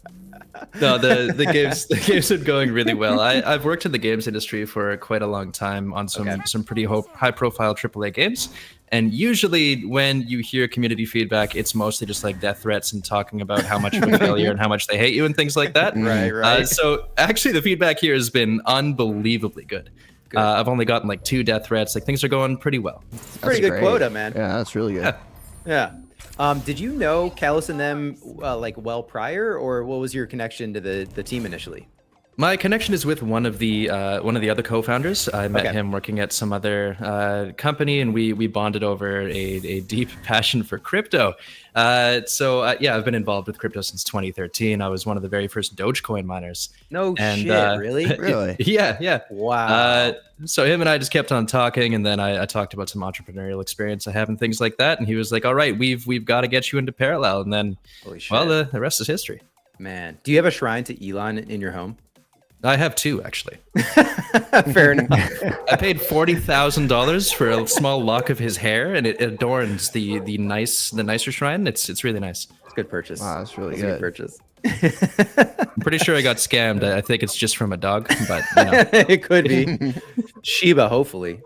No, the games are going really well. I've worked in the games industry for quite a long time on some pretty high profile AAA games. And usually when you hear community feedback, it's mostly just like death threats and talking about how much of a failure and how much they hate you and things like that. Right. So actually the feedback here has been unbelievably good. I've only gotten like 2 death threats. Like things are going pretty well. Pretty good quota, man. Yeah, that's really good. Yeah. Did you know Callus and them like well prior, or what was your connection to the team initially? My connection is with one of the other co-founders. I met him working at some other company, and we bonded over a deep passion for crypto. Yeah, I've been involved with crypto since 2013. I was one of the very first Dogecoin miners. No shit, really? Really? Yeah. Wow. So him and I just kept on talking, and then I talked about some entrepreneurial experience I have and things like that. And he was like, "All right, we've got to get you into Parallel." And then, well, the rest is history. Man, do you have a shrine to Elon in your home? I have 2 actually. Fair enough. I paid $40,000 for a small lock of his hair, and it adorns the nicer shrine. It's really nice. It's a good purchase. Wow, that's really good purchase. I'm pretty sure I got scammed. I think it's just from a dog, but you know. It could be Shiba. Hopefully,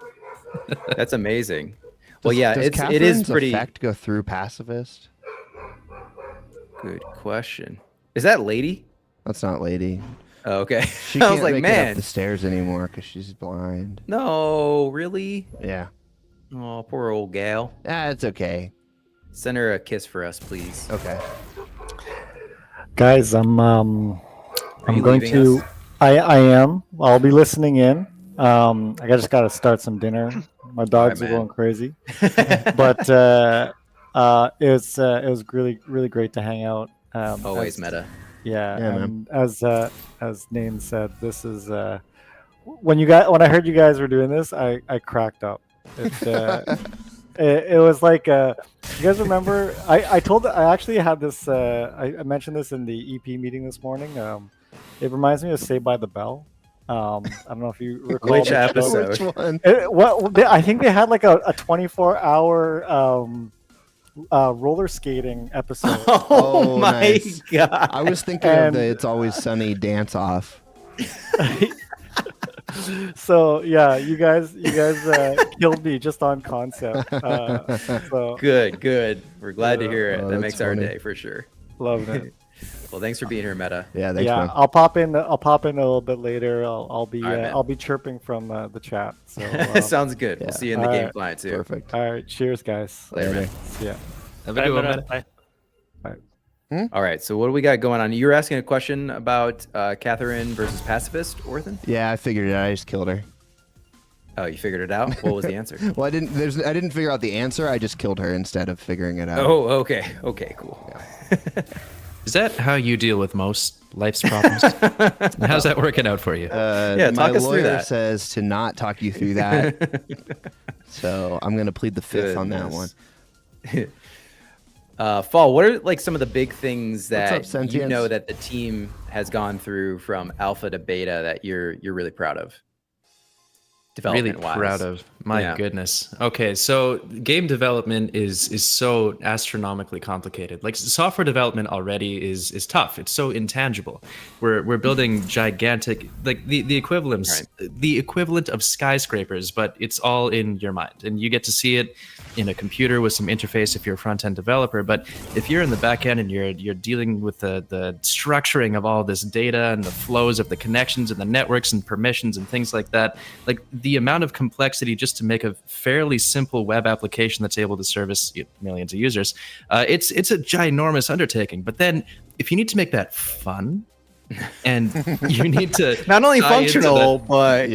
that's amazing. Well, yeah, does it is Catherine's pretty. effect go through pacifist? Good question. Is that Lady? That's not Lady. Oh, okay. She I can't was like, make it man, up the stairs anymore because she's blind. no, really? Yeah. Oh, poor old gal. It's okay. Send her a kiss for us, please. Okay. Guys, I'm you going leaving to. us? I am. I'll be listening in. I just got to start some dinner. My dogs are man. going crazy, but it was really great to hang out. Always meta. Yeah, Yeah, and as Name said, this is when I heard you guys were doing this, I cracked up. It was like you guys remember? I actually had this. I mentioned this in the EP meeting this morning. It reminds me of Saved by the Bell. I don't know if you recall Which episode? Which one? I think they had like a 24-hour roller skating episode. Oh my nice. god! I was thinking of the It's Always Sunny dance off. So yeah, you guys killed me just on concept. So Good. We're glad to hear it. Oh, That that's makes our funny. day for sure. love it. Well, thanks for being here, Meta. Yeah, thanks, Yeah, man. I'll pop in a little bit later. I'll be All right, man. I'll be chirping from the chat. So Sounds good. We'll see you in the All game right. client too. Perfect. all right, cheers, guys. Later, man. See ya. Have a good one, man. Bye. All right. So what do we got going on? You were asking a question about Catherine versus Pacifist, Orthan? Yeah, I figured it out. I just killed her. Oh, you figured it out? What was the answer? Well, I didn't figure out the answer. I just killed her instead of figuring it out. Oh, okay. Okay, cool. Is that how you deal with most life's problems? How's that working out for you? Yeah, my talk us through lawyer that. says to not talk you through that. So I'm gonna plead the fifth on that one. Fall, what are like some of the big things that up, Sentience? you know that the team has gone through from alpha to beta that you're really proud of? really development-wise. proud of. My goodness. Okay, so game development is so astronomically complicated. Like software development already is tough. It's so intangible. We're building gigantic, like the equivalent of skyscrapers, but it's all in your mind, and you get to see it in a computer with some interface if you're a front-end developer. But if you're in the back end and you're dealing with the structuring of all this data and the flows of the connections and the networks and permissions and things like that, like the amount of complexity just to make a fairly simple web application that's able to service millions of users, it's a ginormous undertaking. But then if you need to make that fun, and you need to not only functional, but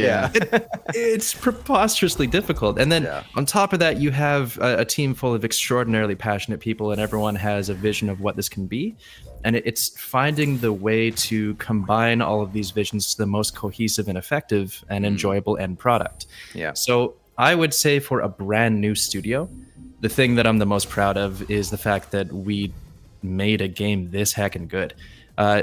it's preposterously difficult. And then on top of that, you have a team full of extraordinarily passionate people, and everyone has a vision of what this can be. And it's finding the way to combine all of these visions to the most cohesive and effective and enjoyable end product. Yeah. So I would say for a brand new studio, the thing that I'm the most proud of is the fact that we made a game this heckin' good. I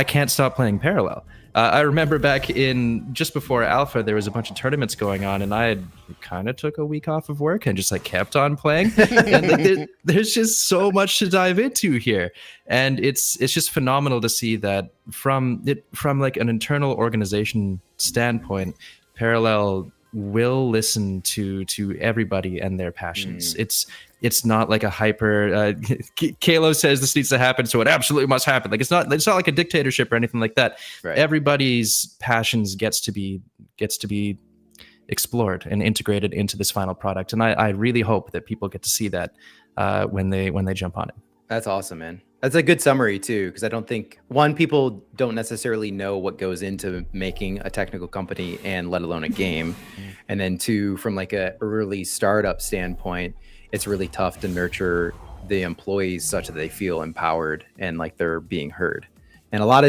can't stop playing Parallel. I remember back in just before Alpha, there was a bunch of tournaments going on, and I had kind of took a week off of work and just like kept on playing. And there's just so much to dive into here, and it's just phenomenal to see that from like an internal organization standpoint, Parallel will listen to everybody and their passions. It's not like a hyper Kalo says this needs to happen, so it absolutely must happen. Like it's not like a dictatorship or anything like that. Right. Everybody's passions gets to be explored and integrated into this final product. And I really hope that people get to see that when they jump on it. That's awesome, man. That's a good summary too, because I don't think people don't necessarily know what goes into making a technical company and let alone a game. And then two, from like a early startup standpoint, it's really tough to nurture the employees such that they feel empowered and like they're being heard. And a lot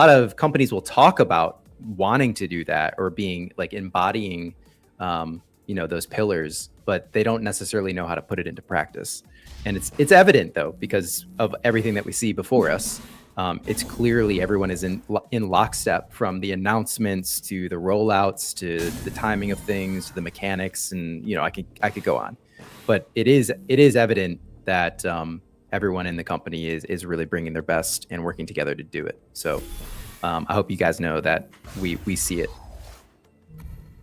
of companies will talk about wanting to do that or being like embodying, those pillars, but they don't necessarily know how to put it into practice. And it's evident though, because of everything that we see before us. It's clearly everyone is in lockstep, from the announcements to the rollouts to the timing of things to the mechanics, and I could go on. But it is evident that everyone in the company is really bringing their best and working together to do it. So I hope you guys know that we see it.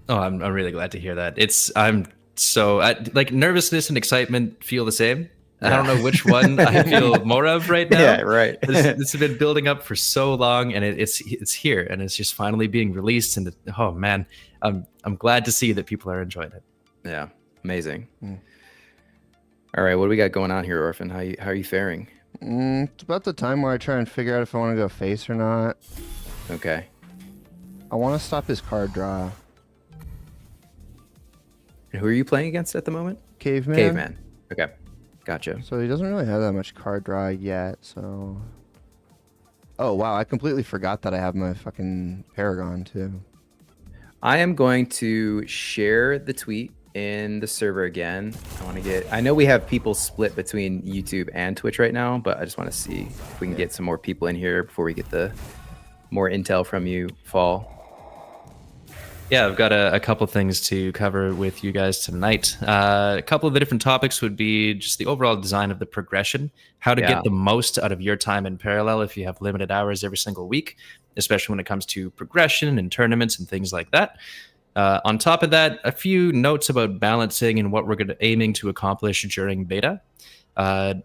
Oh, I'm really glad to hear that. I'm so like nervousness and excitement feel the same. I don't know which one I feel more of right now. Yeah, right. This has been building up for so long, and it's here, and it's just finally being released. And oh man, I'm glad to see that people are enjoying it. Yeah, amazing. All right, what do we got going on here, Orphan? How are you faring? It's about the time where I try and figure out if I want to go face or not. Okay. I want to stop his card draw. And who are you playing against at the moment? Caveman. Okay. Gotcha. So he doesn't really have that much card draw yet, so... Oh, wow, I completely forgot that I have my fucking Paragon, too. I am going to share the tweet in the server again. I know we have people split between YouTube and Twitch right now, but I just want to see if we can get some more people in here before we get the more intel from you, Fall. Yeah, I've got a couple things to cover with you guys tonight. A couple of the different topics would be just the overall design of the progression, how to get the most out of your time in Parallel if you have limited hours every single week, especially when it comes to progression and tournaments and things like that. On top of that, a few notes about balancing and what we're aiming to accomplish during beta.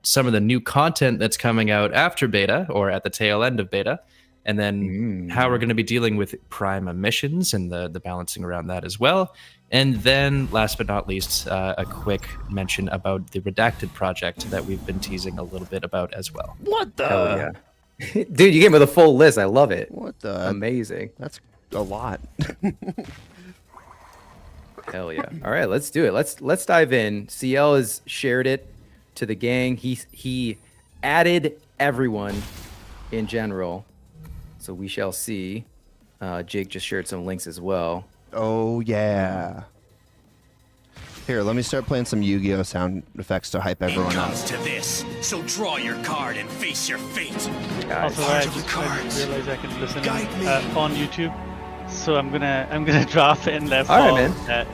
Some of the new content that's coming out after beta or at the tail end of beta. And then how we're going to be dealing with prime emissions and the balancing around that as well. And then last but not least, a quick mention about the Redacted project that we've been teasing a little bit about as well. What the? Hell yeah. Dude, you came with a full list. I love it. What the? Amazing. That's a lot. Hell yeah. All right, let's do it. Let's dive in. CL has shared it to the gang. He added everyone in general. So we shall see. Jake just shared some links as well. Oh, yeah. Here, let me start playing some Yu-Gi-Oh! Sound effects to hype everyone up. To this, so draw your card and face your fate. Also, I just realized I can listen on YouTube. So I'm gonna drop and let All right, Paul man.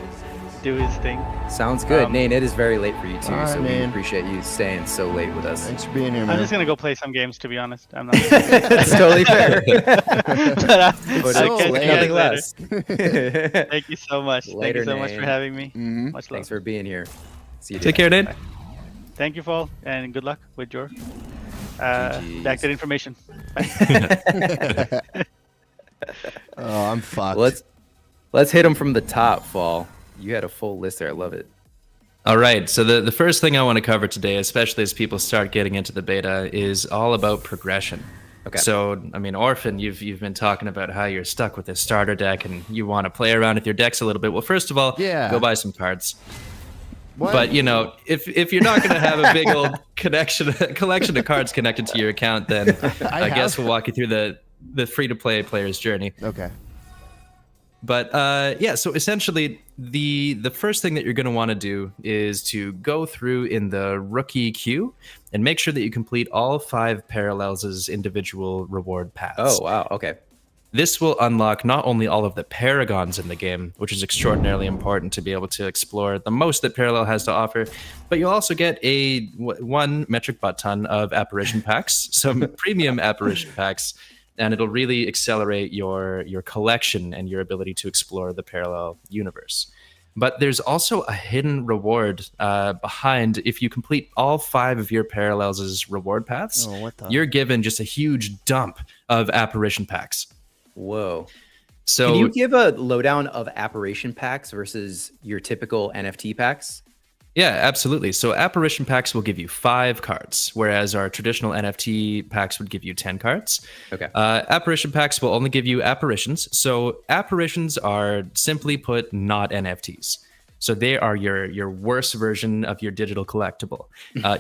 do his thing. Sounds good. Nate, it is very late for you too, All right, so we man. appreciate you staying so late with us. Thanks for being here, man. I'm just gonna go play some games, to be honest. I'm not. That's totally fair. But So catch you guys nothing later. less. Thank you so much. Thank Later, you so much for Nate. having me. Mm-hmm. Much love. Thanks for being here. See you. Take care, Nate. Thank you, Paul, and good luck with your GGs. backdated information. Oh, I'm fucked. Let's hit them from the top, Fall. You had a full list there. I love it. All right. So the first thing I want to cover today, especially as people start getting into the beta, is all about progression. Okay. So, I mean, Orphan, you've been talking about how you're stuck with this starter deck and you want to play around with your decks a little bit. Well, first of all, go buy some cards. What? But you know, if you're not going to have a big old collection of cards connected to your account, then I guess we'll walk you through the free-to-play player's journey. Okay. But yeah, so essentially, the first thing that you're going to want to do is to go through in the rookie queue and make sure that you complete all 5 Parallels' individual reward paths. Oh, wow. Okay. This will unlock not only all of the paragons in the game, which is extraordinarily important to be able to explore the most that Parallel has to offer, but you'll also get a 1 metric butt ton of apparition packs, some premium apparition packs, and it'll really accelerate your collection and your ability to explore the Parallel universe. But there's also a hidden reward behind. If you complete all 5 of your Parallels' reward paths, you're given just a huge dump of apparition packs. Whoa. So can you give a lowdown of apparition packs versus your typical NFT packs? Yeah, absolutely. So apparition packs will give you 5 cards, whereas our traditional NFT packs would give you 10 cards. Okay. Apparition packs will only give you apparitions. So apparitions are, simply put, not NFTs. So they are your worst version of your digital collectible.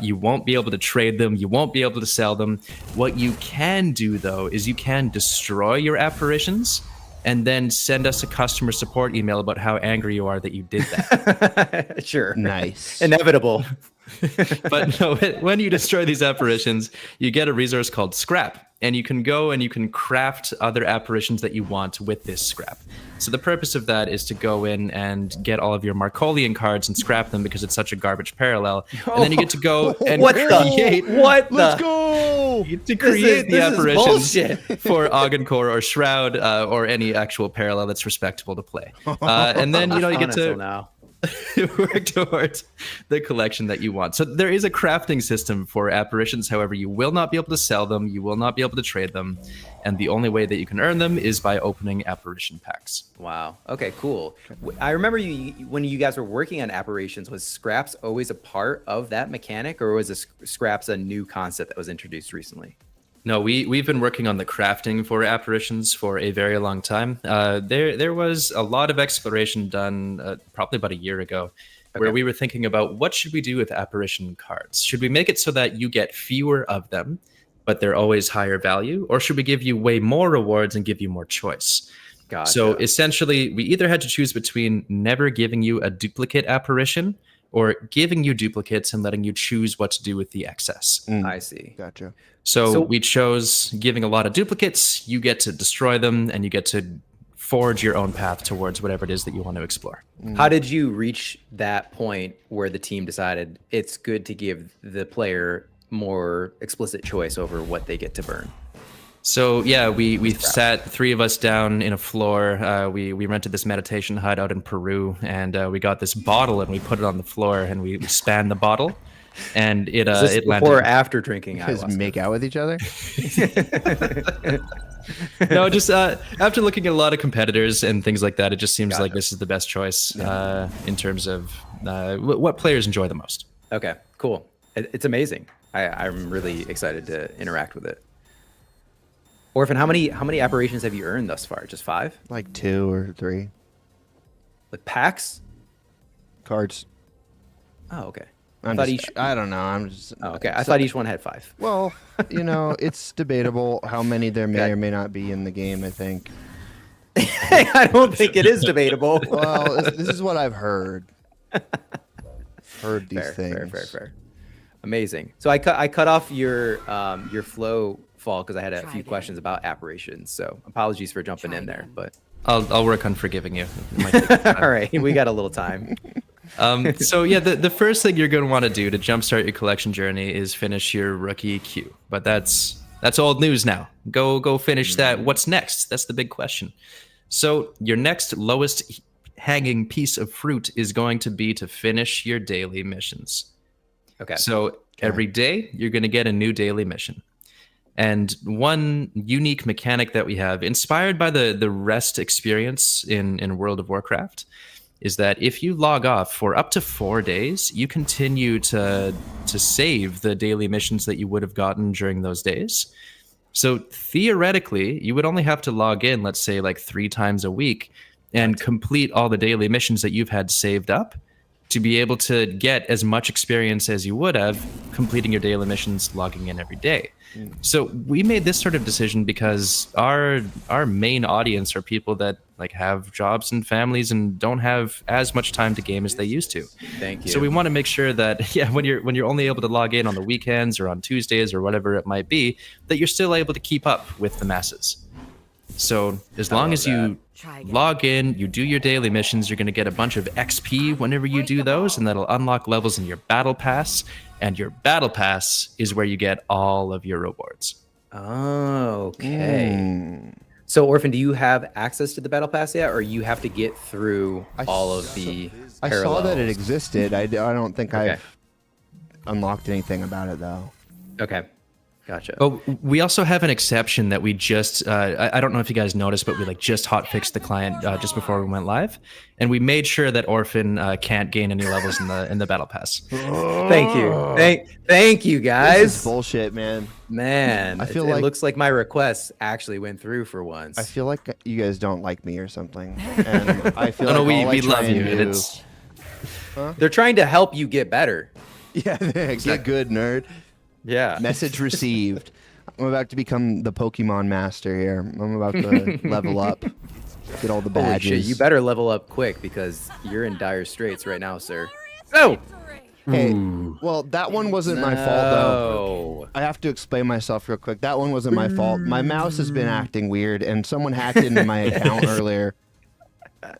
You won't be able to trade them. You won't be able to sell them. What you can do, though, is you can destroy your apparitions and then send us a customer support email about how angry you are that you did that. Sure. Nice. Inevitable. But no, when you destroy these apparitions, you get a resource called scrap. And you can go and you can craft other apparitions that you want with this scrap. So the purpose of that is to go in and get all of your Markolian cards and scrap them because it's such a garbage parallel. And then you get to go and create... Let's go! You get to create the apparitions for Augencore or Shroud or any actual parallel that's respectable to play. And then, you know, you get to... work towards the collection that you want. So there is a crafting system for apparitions. However, you will not be able to sell them. You will not be able to trade them. And the only way that you can earn them is by opening apparition packs. Wow. Okay, cool. I remember when you guys were working on apparitions, was scraps always a part of that mechanic, or was scraps a new concept that was introduced recently? No, we've been working on the crafting for apparitions for a very long time. There was a lot of exploration done probably about a year ago, where we were thinking about what should we do with apparition cards? Should we make it so that you get fewer of them, but they're always higher value? Or should we give you way more rewards and give you more choice? Gotcha. So essentially, we either had to choose between never giving you a duplicate apparition or giving you duplicates and letting you choose what to do with the excess. I see. Gotcha. So we chose giving a lot of duplicates. You get to destroy them and you get to forge your own path towards whatever it is that you want to explore. How did you reach that point where the team decided it's good to give the player more explicit choice over what they get to burn? So yeah, we sat 3 of us down in a floor. We rented this meditation hut out in Peru, and we got this bottle and we put it on the floor and we spanned the bottle, and it landed. Before or after drinking? You guys make out with each other? No, just after looking at a lot of competitors and things like that, it just seems like this is the best choice in terms of what players enjoy the most. Okay, cool. It's amazing. I'm really excited to interact with it. Orphan, how many apparitions have you earned thus far? Just 5? Like 2 or 3. Like packs? Cards. Oh, okay. I don't know. I'm just. Oh, okay. I thought each one had 5. Well, you know, it's debatable how many there may or may not be in the game, I think. I don't think it is debatable. Well, this is what I've heard. Heard these things. Fair. Amazing. So I cut off your flow, Fall, because I had a few questions about apparitions. So apologies for jumping in there, but I'll work on forgiving you. It might take time. All right, we got a little time. So yeah, the first thing you're going to want to do to jumpstart your collection journey is finish your rookie queue. But that's old news now. Go finish that. What's next? That's the big question. So your next lowest hanging piece of fruit is going to be to finish your daily missions. Okay. So every day you're going to get a new daily mission. And one unique mechanic that we have, inspired by the rest experience in World of Warcraft, is that if you log off for up to 4 days, you continue to save the daily missions that you would have gotten during those days. So theoretically, you would only have to log in, let's say, like 3 times a week and complete all the daily missions that you've had saved up to be able to get as much experience as you would have completing your daily missions, logging in every day. So we made this sort of decision because our main audience are people that like have jobs and families and don't have as much time to game as they used to. Thank you. So we want to make sure that when you're only able to log in on the weekends or on Tuesdays or whatever it might be, that you're still able to keep up with the masses. So as long as you log in, you do your daily missions, you're going to get a bunch of XP whenever you do those, and that'll unlock levels in your battle pass. And your battle pass is where you get all of your rewards. Oh, okay. So, Orphan, do you have access to the battle pass yet, or you have to get through all of the I saw that it existed. I don't think Okay. I've unlocked anything about it, though. Okay. Gotcha. Oh, we also have an exception that we just, I don't know if you guys noticed, but we like just hot fixed the client just before we went live. And we made sure that Orphan can't gain any levels in the battle pass. Thank you. Thank you, guys. This is bullshit, man. Man, I feel it like looks like my request actually went through for once. I feel like you guys don't like me or something. And I feel No, like we all I love try you. and And do- it's They're trying to help you get better. Yeah, get good, nerd. Yeah. Message received. I'm about to become the Pokemon master here. I'm about to level up. Get all the Holy badges. shit, you better level up quick because you're in dire straits right now, sir. Oh! Hey, well, that one wasn't my fault, though. No. I have to explain myself real quick. That one wasn't my fault. My mouse has been acting weird, and someone hacked into my account earlier.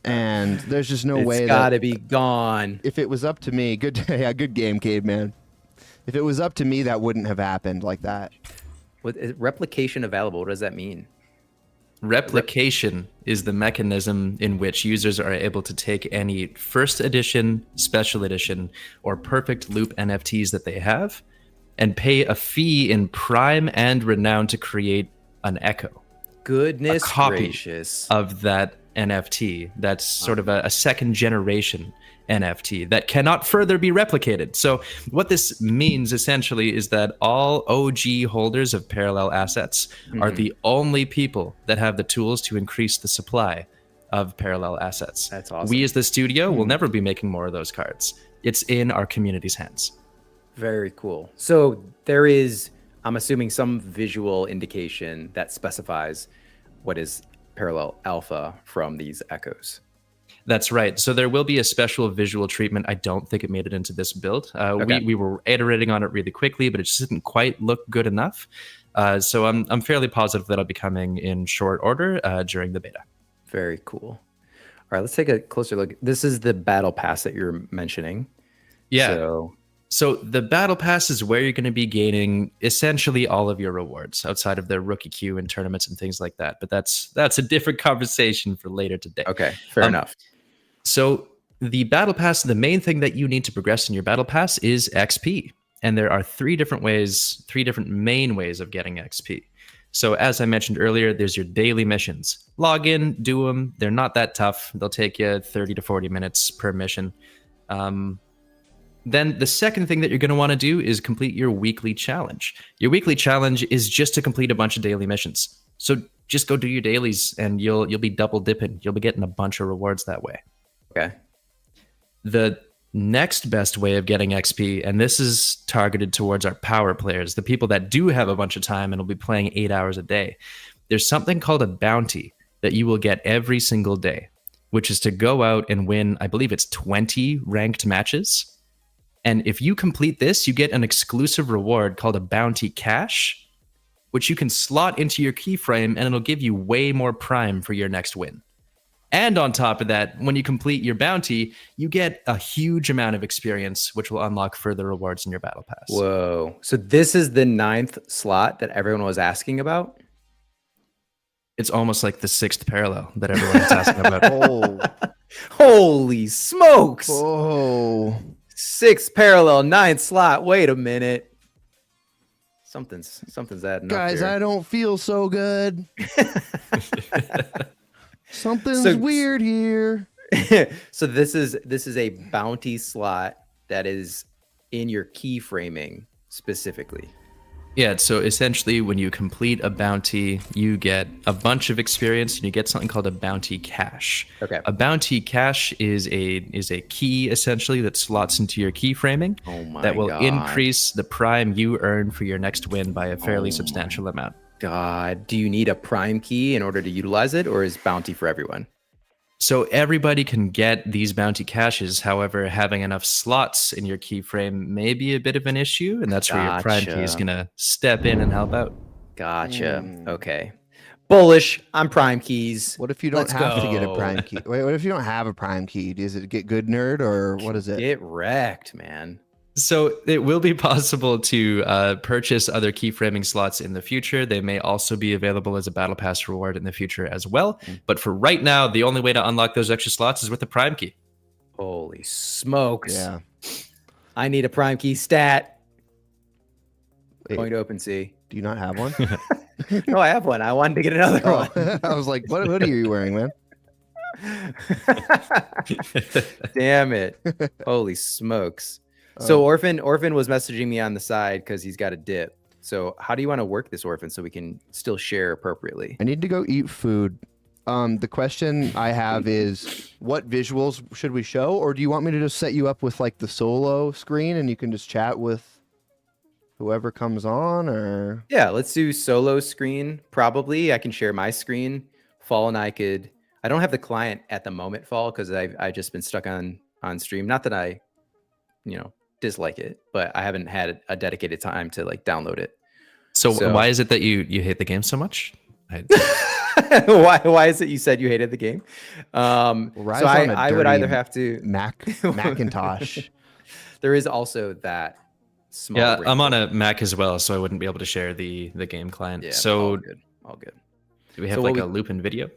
And there's just no way It's gotta be gone. If it was up to me, good game, caveman. If it was up to me, that wouldn't have happened like that. Is replication available? What does that mean? Replication is the mechanism in which users are able to take any first edition, special edition, or perfect loop NFTs that they have and pay a fee in Prime and Renown to create an echo. Goodness a copy gracious. of that NFT. That's sort of a second generation NFT that cannot further be replicated. So what this means essentially is that all OG holders of parallel assets are the only people that have the tools to increase the supply of parallel assets. That's awesome. We as the studio will never be making more of those cards. It's in our community's hands. Very cool. So there is, I'm assuming, some visual indication that specifies what is parallel alpha from these echoes. That's right. So there will be a special visual treatment. I don't think it made it into this build. Okay. We were iterating on it really quickly, but it just didn't quite look good enough. So I'm fairly positive that'll be coming in short order during the beta. Very cool. All right, let's take a closer look. This is the battle pass that you're mentioning. Yeah. So the battle pass is where you're going to be gaining essentially all of your rewards outside of the rookie queue and tournaments and things like that. But that's a different conversation for later today. Okay, fair enough. So the battle pass, the main thing that you need to progress in your battle pass is XP. And there are three different main ways of getting XP. So as I mentioned earlier, there's your daily missions. Log in, do them. They're not that tough. They'll take you 30 to 40 minutes per mission. Then the second thing that you're going to want to do is complete your weekly challenge. Your weekly challenge is just to complete a bunch of daily missions. So just go do your dailies and you'll be double dipping. You'll be getting a bunch of rewards that way. Okay. The next best way of getting XP, and this is targeted towards our power players, the people that do have a bunch of time and will be playing 8 hours a day. There's something called a bounty that you will get every single day, which is to go out and win, I believe it's 20 ranked matches. And if you complete this, you get an exclusive reward called a bounty cash, which you can slot into your keyframe and it'll give you way more prime for your next win. And on top of that, when you complete your bounty, you get a huge amount of experience, which will unlock further rewards in your battle pass. Whoa. So this is the 9th slot that everyone was asking about? It's almost like the 6th parallel that everyone's asking about. Oh. Holy smokes. Oh. 6th parallel, 9th slot. Wait a minute. Something's adding up Guys, here. I don't feel so good. Something's weird here. So this is a bounty slot that is in your keyframing specifically. Yeah, so essentially when you complete a bounty, you get a bunch of experience and you get something called a bounty cache. Okay. A bounty cache is a key essentially that slots into your keyframing that will increase the prime you earn for your next win by a fairly substantial amount. God, do you need a prime key in order to utilize it, or is bounty for everyone? So everybody can get these bounty caches. However, having enough slots in your keyframe may be a bit of an issue, and that's where your prime key is going to step in and help out. Gotcha. Okay. Bullish. I'm prime keys. What if you don't have to get a prime key? Wait, what if you don't have a prime key? Does it get good nerd, or what is it? Get wrecked, man. So it will be possible to purchase other keyframing slots in the future. They may also be available as a battle pass reward in the future as well. But for right now, the only way to unlock those extra slots is with the prime key. Holy smokes. Yeah. I need a prime key stat. Going to OpenSea. Do you not have one? No, I have one. I wanted to get another one. I was like, what hoodie are you wearing, man? Damn it. Holy smokes. So Orphan was messaging me on the side because he's got a dip. So how do you want to work this, Orphan, so we can still share appropriately? I need to go eat food. The question I have is, what visuals should we show? Or do you want me to just set you up with like the solo screen and you can just chat with whoever comes on? Or Yeah, let's do solo screen. Probably I can share my screen. Fall and I could. I don't have the client at the moment, Fall, because I've just been stuck on stream. Not that I, dislike it, but I haven't had a dedicated time to like download it. So why is it that you hate the game so much? Why is it you said you hated the game? So I would either have to Macintosh. There is also that small. Yeah, I'm on a Mac as well, so I wouldn't be able to share the game client. Yeah, so all good. Do we have a loop in video?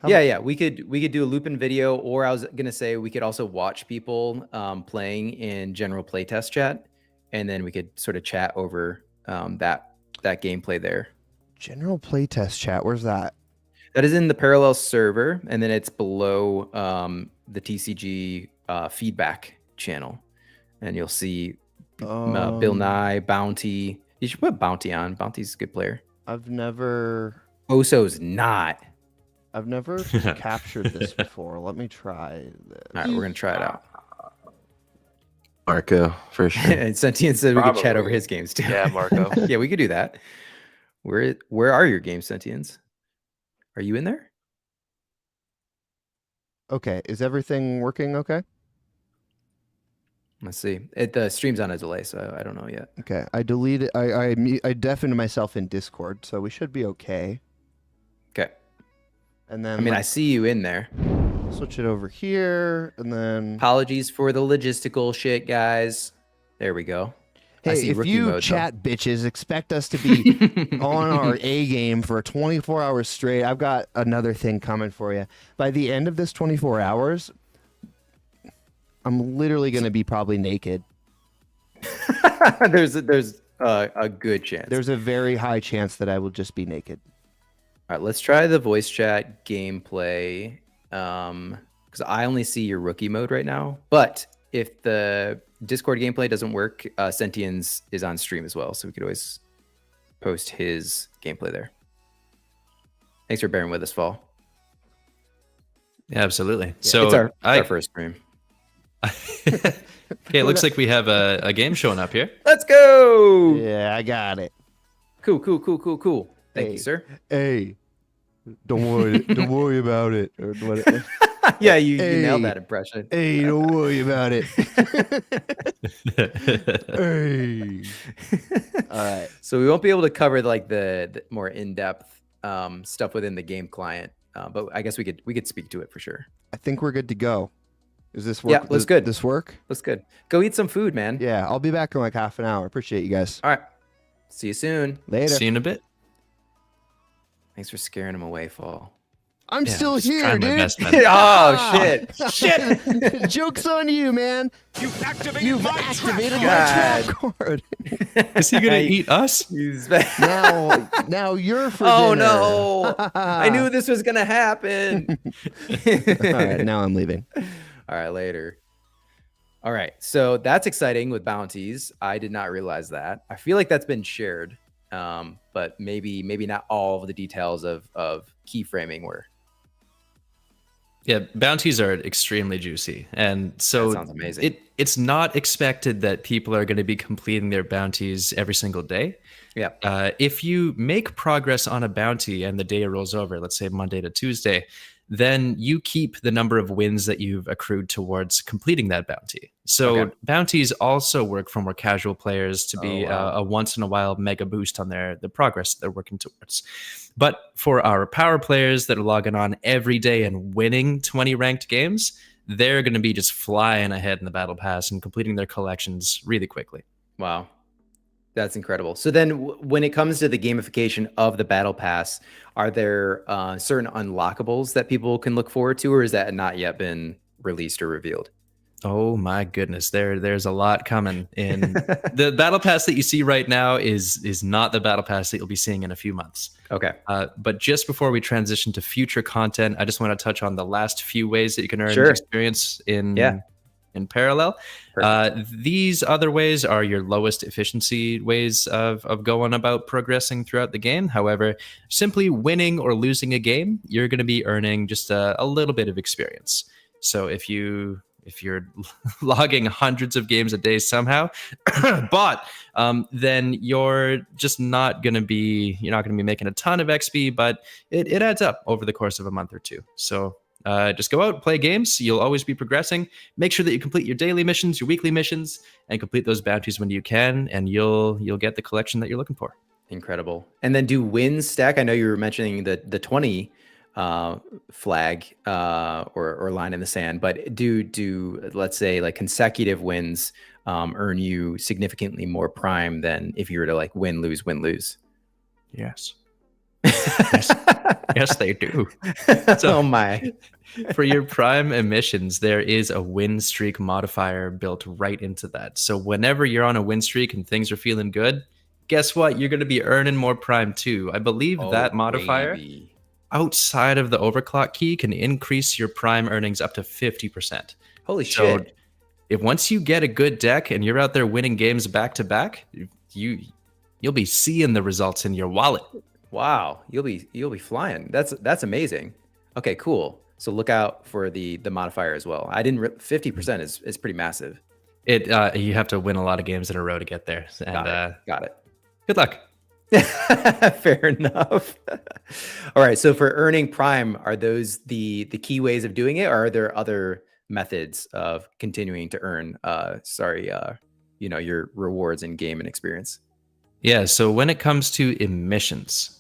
Yeah, we could do a loop in video, or I was gonna say we could also watch people playing in general playtest chat, and then we could sort of chat over that gameplay there. General playtest chat, where's that? That is in the parallel server, and then it's below the TCG feedback channel, and you'll see Bill Nye, Bounty. You should put Bounty on. Bounty's a good player. I've never. Oso's not. I've never captured this before. Let me try this. All right, we're gonna try it out. Marco, for sure. And Sentient said we could chat over his games too. Yeah, Marco. Yeah, we could do that. Where are your games, Sentients? Are you in there? Okay, is everything working okay? Let's see. The stream's on a delay, so I don't know yet. Okay, I deleted. I deafened myself in Discord, so we should be okay. Okay. And then I mean, I see you in there. Switch it over here, and then. Apologies for the logistical shit, guys. There we go. Hey, if you chat bitches expect us to be on our A game for 24 hours straight, I've got another thing coming for you. By the end of this 24 hours, I'm literally going to be probably naked. There's a good chance. There's a very high chance that I will just be naked. All right, let's try the voice chat gameplay. Because I only see your rookie mode right now. But if the Discord gameplay doesn't work, Sentiens is on stream as well, so we could always post his gameplay there. Thanks for bearing with us, Fall. Yeah, absolutely. Yeah, So it's our first stream. Okay, it looks like we have a game showing up here. Let's go! Yeah, I got it. Cool. Thank you, sir. Hey, don't worry about it. Or what, yeah, you nailed that impression. Hey, don't worry about it. Hey. All right. So we won't be able to cover like the more in-depth stuff within the game client but I guess we could speak to it for sure. I think we're good to go. Is this work? Yeah, looks good. This work? Looks good. Go eat some food, man. Yeah, I'll be back in like half an hour. Appreciate you guys. All right. See you soon. Later. See you in a bit. Thanks for scaring him away, Fall. I'm still just here, trying my dude. best, man. Oh, shit. Shit. Joke's on you, man. You've activated my Trap card. Is he gonna eat us? Now you're for Oh dinner. no! I knew this was gonna happen. All right, now I'm leaving. All right, later. All right, so that's exciting with bounties. I did not realize that. I feel like that's been shared, but maybe not all of the details of keyframing were. Yeah, bounties are extremely juicy, and so That sounds amazing. It's not expected that people are going to be completing their bounties every single day. Yeah. If you make progress on a bounty and the day rolls over, let's say Monday to Tuesday, then you keep the number of wins that you've accrued towards completing that bounty. So bounties also work for more casual players to be a once in a while mega boost on the progress they're working towards. But for our power players that are logging on every day and winning 20 ranked games, they're going to be just flying ahead in the battle pass and completing their collections really quickly. Wow. That's incredible. So then when it comes to the gamification of the battle pass, are there certain unlockables that people can look forward to, or has that not yet been released or revealed? Oh my goodness, there's a lot coming in. The battle pass that you see right now is not the battle pass that you'll be seeing in a few months. Okay. But just before we transition to future content, I just want to touch on the last few ways that you can earn experience in parallel. These other ways are your lowest efficiency ways of going about progressing throughout the game. However, simply winning or losing a game, you're going to be earning just a little bit of experience. So if you're logging hundreds of games a day somehow, then you're not going to be making a ton of XP, but it adds up over the course of a month or two. So just go out, play games. You'll always be progressing. Make sure that you complete your daily missions, your weekly missions, and complete those bounties when you can, and you'll get the collection that you're looking for. Incredible. And then do wins stack? I know you were mentioning the 20 flag or line in the sand, but do let's say like consecutive wins earn you significantly more prime than if you were to like win lose? Yes. Yes, they do. So, oh my. For your prime emissions, there is a win streak modifier built right into that. So whenever you're on a win streak and things are feeling good, guess what? You're going to be earning more prime too. I believe that modifier outside of the overclock key can increase your prime earnings up to 50%. Holy shit. If once you get a good deck and you're out there winning games back to back, you'll be seeing the results in your wallet. Wow, you'll be flying. That's amazing. Okay, cool. So look out for the modifier as well. 50% is pretty massive. You have to win a lot of games in a row to get there. And got it. Good luck. Fair enough. All right. So for earning prime, are those the key ways of doing it, or are there other methods of continuing to earn your rewards in game and experience? Yeah. So when it comes to emissions,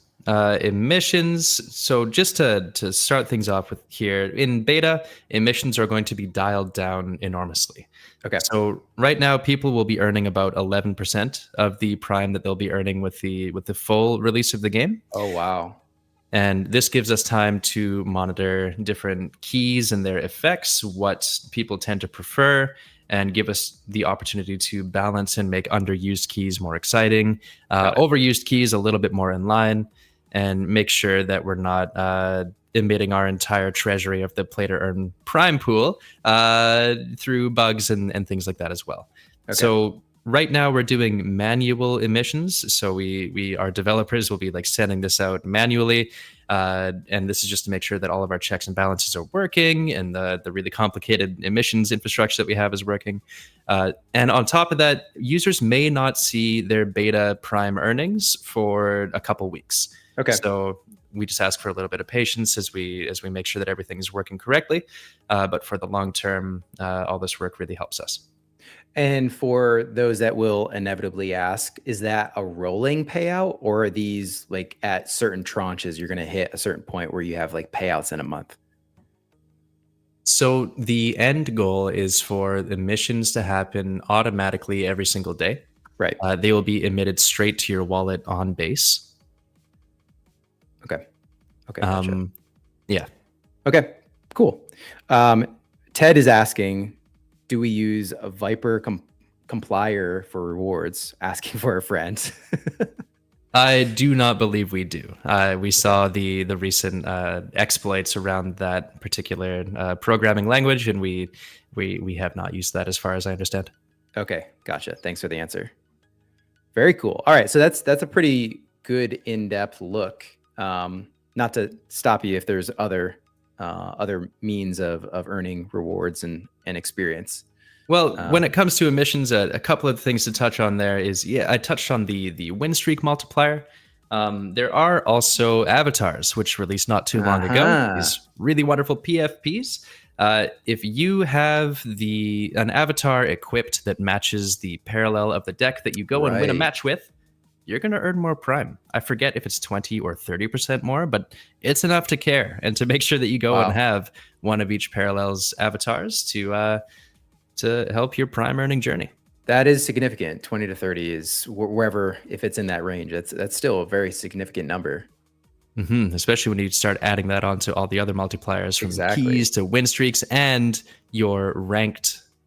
so just to start things off with here, in beta, emissions are going to be dialed down enormously. Okay. So right now, people will be earning about 11% of the prime that they'll be earning with the full release of the game. Oh, wow. And this gives us time to monitor different keys and their effects, what people tend to prefer, and give us the opportunity to balance and make underused keys more exciting, overused keys a little bit more in line, and make sure that we're not emitting our entire treasury of the play to earn prime pool through bugs and things like that as well. Okay. So right now we're doing manual emissions. So our developers will be like sending this out manually. And this is just to make sure that all of our checks and balances are working and the really complicated emissions infrastructure that we have is working. And on top of that, users may not see their beta prime earnings for a couple weeks. Okay. So we just ask for a little bit of patience as we make sure that everything is working correctly. But for the long term, all this work really helps us. And for those that will inevitably ask, is that a rolling payout, or are these like at certain tranches you're going to hit a certain point where you have like payouts in a month? So the end goal is for the missions to happen automatically every single day. Right. They will be emitted straight to your wallet on base. Okay. Gotcha. Yeah. Okay, cool. Ted is asking, do we use a Viper complier for rewards? Asking for a friend. I do not believe we do. We saw the recent exploits around that particular programming language, and we have not used that as far as I understand. Okay, gotcha. Thanks for the answer. Very cool. All right, so that's a pretty good in-depth look. Not to stop you if there's other means of earning rewards and experience. Well, when it comes to emissions, a couple of things to touch on there is, I touched on the win streak multiplier. There are also avatars, which released not too long ago. These really wonderful PFPs. If you have an avatar equipped that matches the parallel of the deck that you go and win a match with, you're going to earn more prime. I forget if it's 20 or 30% more, but it's enough to care and to make sure that you go and have one of each parallel's avatars to help your prime earning journey. That is significant. 20 to 30 is wherever, if it's in that range, that's still a very significant number. Especially when you start adding that onto all the other multipliers, from keys to win streaks and your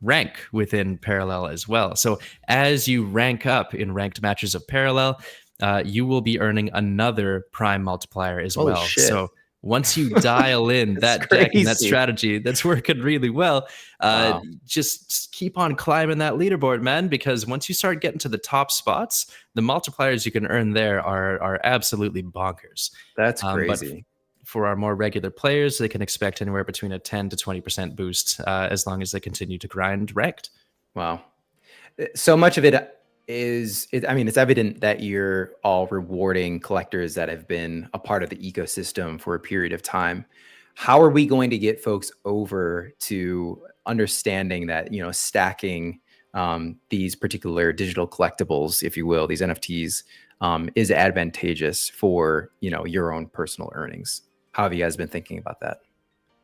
rank within parallel as well. So as you rank up in ranked matches of parallel, you will be earning another prime multiplier as well. Shit. So once you dial in that deck and that strategy that's working really well, just keep on climbing that leaderboard, man, because once you start getting to the top spots, the multipliers you can earn there are absolutely bonkers. That's crazy. But for our more regular players, they can expect anywhere between a 10 to 20% boost as long as they continue to grind ranked. Wow. So much of it it's evident that you're all rewarding collectors that have been a part of the ecosystem for a period of time. How are we going to get folks over to understanding that, stacking these particular digital collectibles, if you will, these NFTs, is advantageous for, your own personal earnings? How have you guys been thinking about that?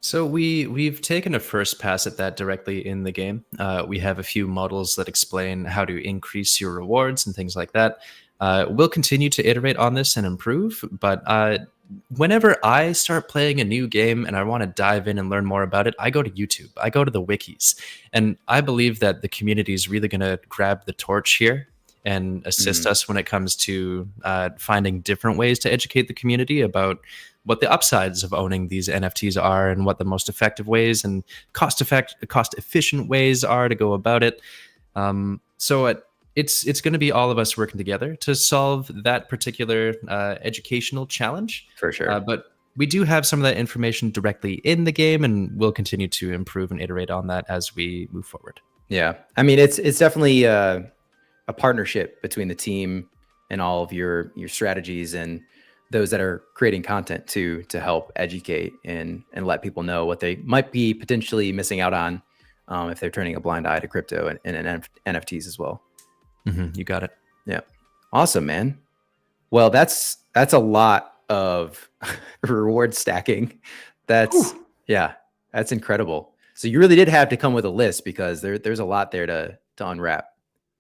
So we've taken a first pass at that directly in the game. We have a few models that explain how to increase your rewards and things like that. We'll continue to iterate on this and improve, but whenever I start playing a new game and I want to dive in and learn more about it, I go to YouTube. I go to the wikis. And I believe that the community is really going to grab the torch here and assist us when it comes to finding different ways to educate the community about what the upsides of owning these NFTs are and what the most effective ways and cost efficient ways are to go about it. So it's going to be all of us working together to solve that particular educational challenge. For sure. But we do have some of that information directly in the game, and we'll continue to improve and iterate on that as we move forward. Yeah. It's definitely a partnership between the team and all of your strategies and those that are creating content to help educate and let people know what they might be potentially missing out on if they're turning a blind eye to crypto and NFTs as well. You got it. Yeah. Awesome, man. Well, that's a lot of reward stacking. That's incredible. So you really did have to come with a list because there's a lot there to unwrap.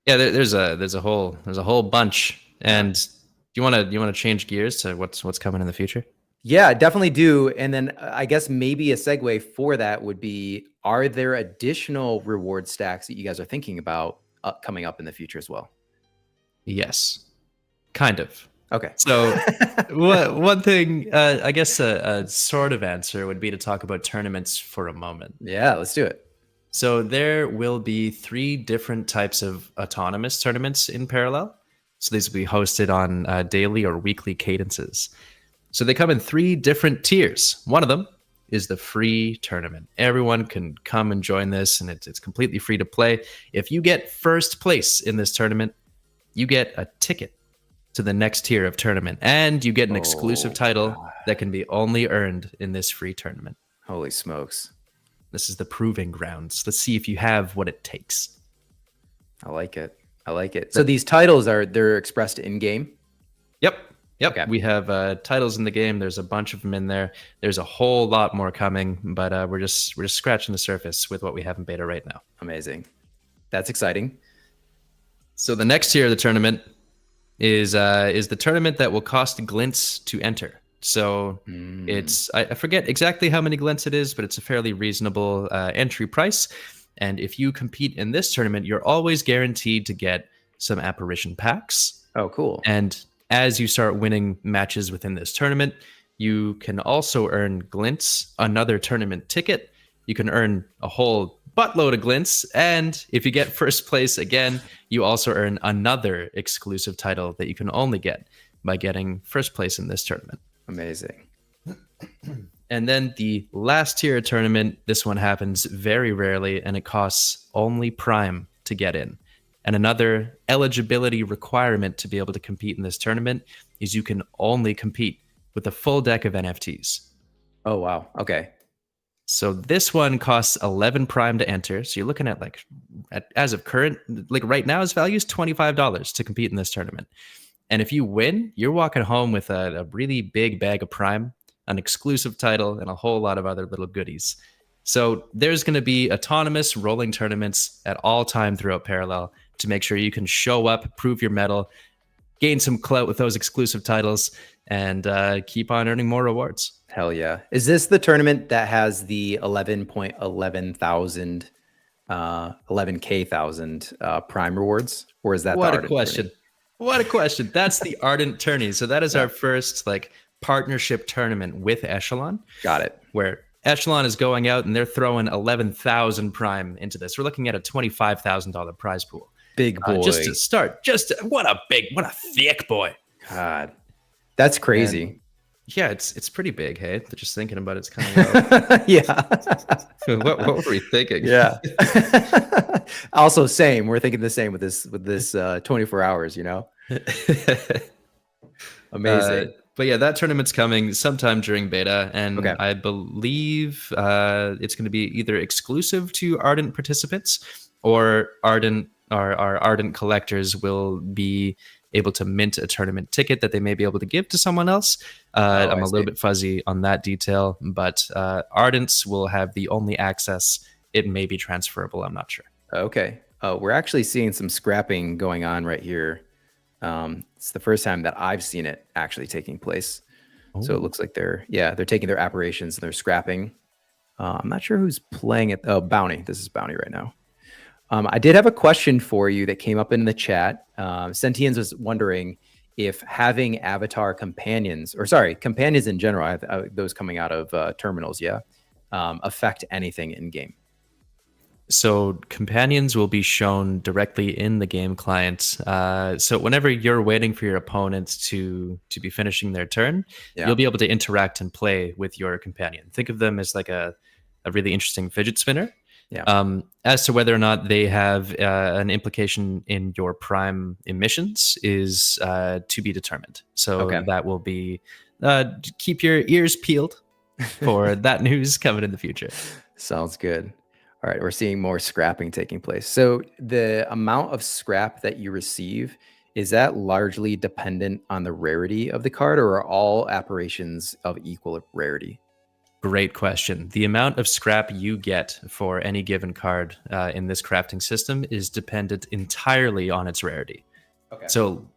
Yeah, there's a whole bunch. And do you want to change gears to what's coming in the future? Yeah, I definitely do. And then I guess maybe a segue for that would be, are there additional reward stacks that you guys are thinking about coming up in the future as well? Yes, kind of. Okay. So one thing, I guess a sort of answer would be to talk about tournaments for a moment. Yeah, let's do it. So there will be 3 different types of autonomous tournaments in parallel. So these will be hosted on daily or weekly cadences. So they come in 3 different tiers. One of them is the free tournament. Everyone can come and join this, and it's completely free to play. If you get first place in this tournament, you get a ticket to the next tier of tournament, and you get an exclusive title that can be only earned in this free tournament. Holy smokes. This is the proving grounds. Let's see if you have what it takes. I like it. I like it. So these titles they're expressed in game. Yep. Okay. We have titles in the game. There's a bunch of them in there. There's a whole lot more coming, but we're just scratching the surface with what we have in beta right now. Amazing. That's exciting. So the next tier of the tournament is the tournament that will cost glints to enter. So it's I forget exactly how many glints it is, but it's a fairly reasonable entry price. And if you compete in this tournament, you're always guaranteed to get some apparition packs. Oh, cool. And as you start winning matches within this tournament, you can also earn glints, another tournament ticket. You can earn a whole buttload of glints. And if you get first place again, you also earn another exclusive title that you can only get by getting first place in this tournament. Amazing. And then the last tier tournament, this one happens very rarely, and it costs only Prime to get in. And another eligibility requirement to be able to compete in this tournament is you can only compete with a full deck of NFTs. Oh, wow. Okay. So this one costs 11 Prime to enter. So you're looking at as of current, like right now, his value is $25 to compete in this tournament. And if you win, you're walking home with a really big bag of Prime, an exclusive title, and a whole lot of other little goodies. So there's going to be autonomous rolling tournaments at all time throughout Parallel to make sure you can show up, prove your mettle, gain some clout with those exclusive titles, and keep on earning more rewards. Hell yeah. Is this the tournament that has the 11,000 Prime rewards? Or is that what the a question? Tourney? What a question. That's the Ardent Tourney. So that is our first partnership tournament with Echelon. Got it. Where Echelon is going out and they're throwing 11,000 Prime into this. We're looking at a $25,000 prize pool. Big boy. Just to start. What a thick boy. God. That's crazy. And yeah, it's pretty big, hey? Just thinking about it's kind of low. Yeah. what were we thinking? Yeah. Also, same. We're thinking the same with this 24 hours, Amazing. But yeah, that tournament's coming sometime during beta, and I believe it's going to be either exclusive to Ardent participants, or our Ardent collectors will be able to mint a tournament ticket that they may be able to give to someone else. I'm a little bit fuzzy on that detail, but Ardents will have the only access. It may be transferable. I'm not sure. Okay. We're actually seeing some scrapping going on right here. It's the first time that I've seen it actually taking place. Oh. So it looks like they're taking their apparitions and they're scrapping. I'm not sure who's playing it. Oh, Bounty. This is Bounty right now. I did have a question for you that came up in the chat. Sentians was wondering if having avatar companions in general, those coming out of terminals, affect anything in game. So companions will be shown directly in the game client. So whenever you're waiting for your opponent to be finishing their turn, you'll be able to interact and play with your companion. Think of them as like a really interesting fidget spinner. Yeah. As to whether or not they have an implication in your Prime emissions is to be determined. So that will be keep your ears peeled for that news coming in the future. Sounds good. All right, we're seeing more scrapping taking place. So the amount of scrap that you receive, is that largely dependent on the rarity of the card, or are all apparitions of equal rarity? Great question. The amount of scrap you get for any given card in this crafting system is dependent entirely on its rarity. Okay. So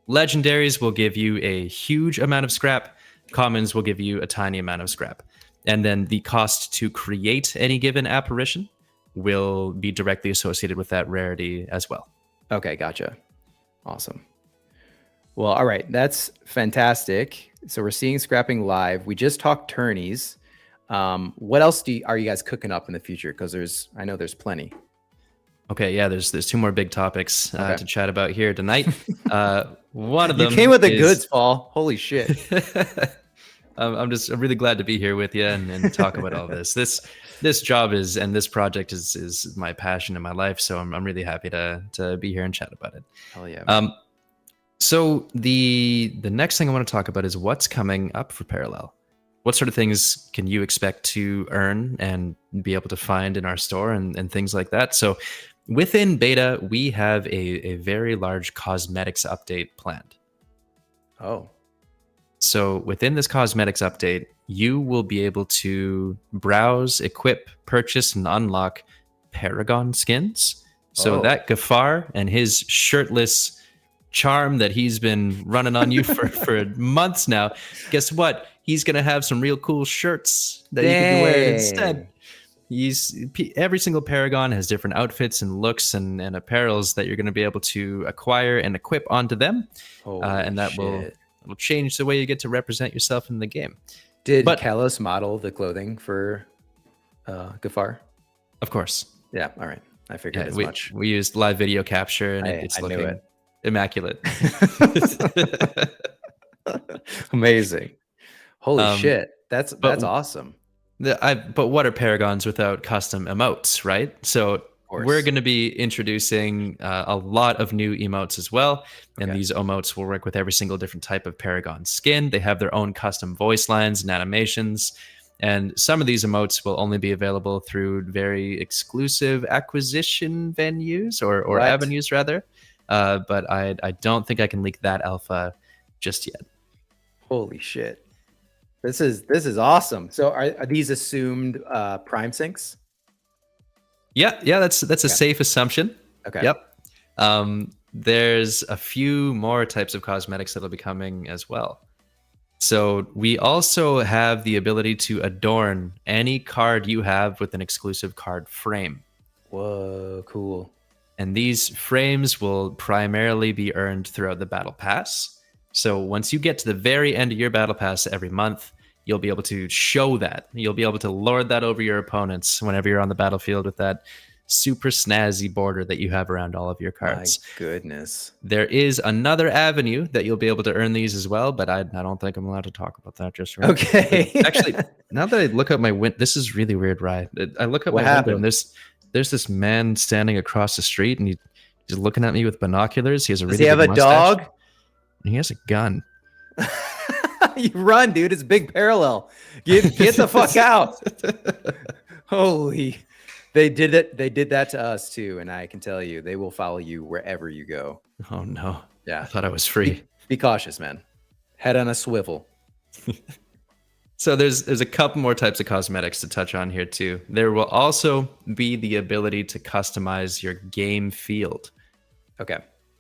legendaries will give you a huge amount of scrap. Commons will give you a tiny amount of scrap. And then the cost to create any given apparition will be directly associated with that rarity as well. Okay, gotcha. Awesome. Well, all right. That's fantastic. So we're seeing scrapping live. We just talked tourneys. What else are you guys cooking up in the future? Because I know there's plenty. Okay, yeah, there's two more big topics to chat about here tonight. One of them, you came with the goods, Paul. Holy shit! I'm really glad to be here with you and talk about all this. This job and this project is my passion in my life, so I'm really happy to be here and chat about it. Hell yeah! So the next thing I want to talk about is what's coming up for Parallel. What sort of things can you expect to earn and be able to find in our store and things like that? So within beta, we have a very large cosmetics update planned. Oh. So within this cosmetics update, you will be able to browse, equip, purchase, and unlock Paragon skins. So that Gafar and his shirtless charm that he's been running on you for months now, guess what? He's going to have some real cool shirts that you can be wearing instead. Every single Paragon has different outfits and looks and apparels that you're going to be able to acquire and equip onto them. And that will change the way you get to represent yourself in the game. Did Kalos model the clothing for Gafar? Of course. Yeah, all right. I figured as much. We used live video capture, and it's looking immaculate. Amazing. Holy shit. That's awesome. But what are Paragons without custom emotes, right? So we're going to be introducing a lot of new emotes as well. And these emotes will work with every single different type of Paragon skin. They have their own custom voice lines and animations. And some of these emotes will only be available through very exclusive acquisition venues or avenues, rather. But I don't think I can leak that alpha just yet. Holy shit. This is awesome. So are these assumed prime syncs? Yeah, that's a safe assumption. Okay. Yep. There's a few more types of cosmetics that'll be coming as well. So we also have the ability to adorn any card you have with an exclusive card frame. Whoa, cool. And these frames will primarily be earned throughout the Battle Pass. So once you get to the very end of your Battle Pass every month, you'll be able to show that. You'll be able to lord that over your opponents whenever you're on the battlefield with that super snazzy border that you have around all of your cards. My goodness. There is another avenue that you'll be able to earn these as well, but I don't think I'm allowed to talk about that just right. Okay. Actually, now that I look out my window, this is really weird, Ryan. I look out my window and there's this man standing across the street and he's looking at me with binoculars. He has a really Does he have a mustache, dog? and he has a gun. You run, dude. It's big parallel. Get the fuck out. Holy. They did it. They did that to us too, and I can tell you, they will follow you wherever you go. Oh no! Yeah, I thought I was free. Be cautious, man. Head on a swivel. So there's a couple more types of cosmetics to touch on here too. There will also be the ability to customize your game field. Okay.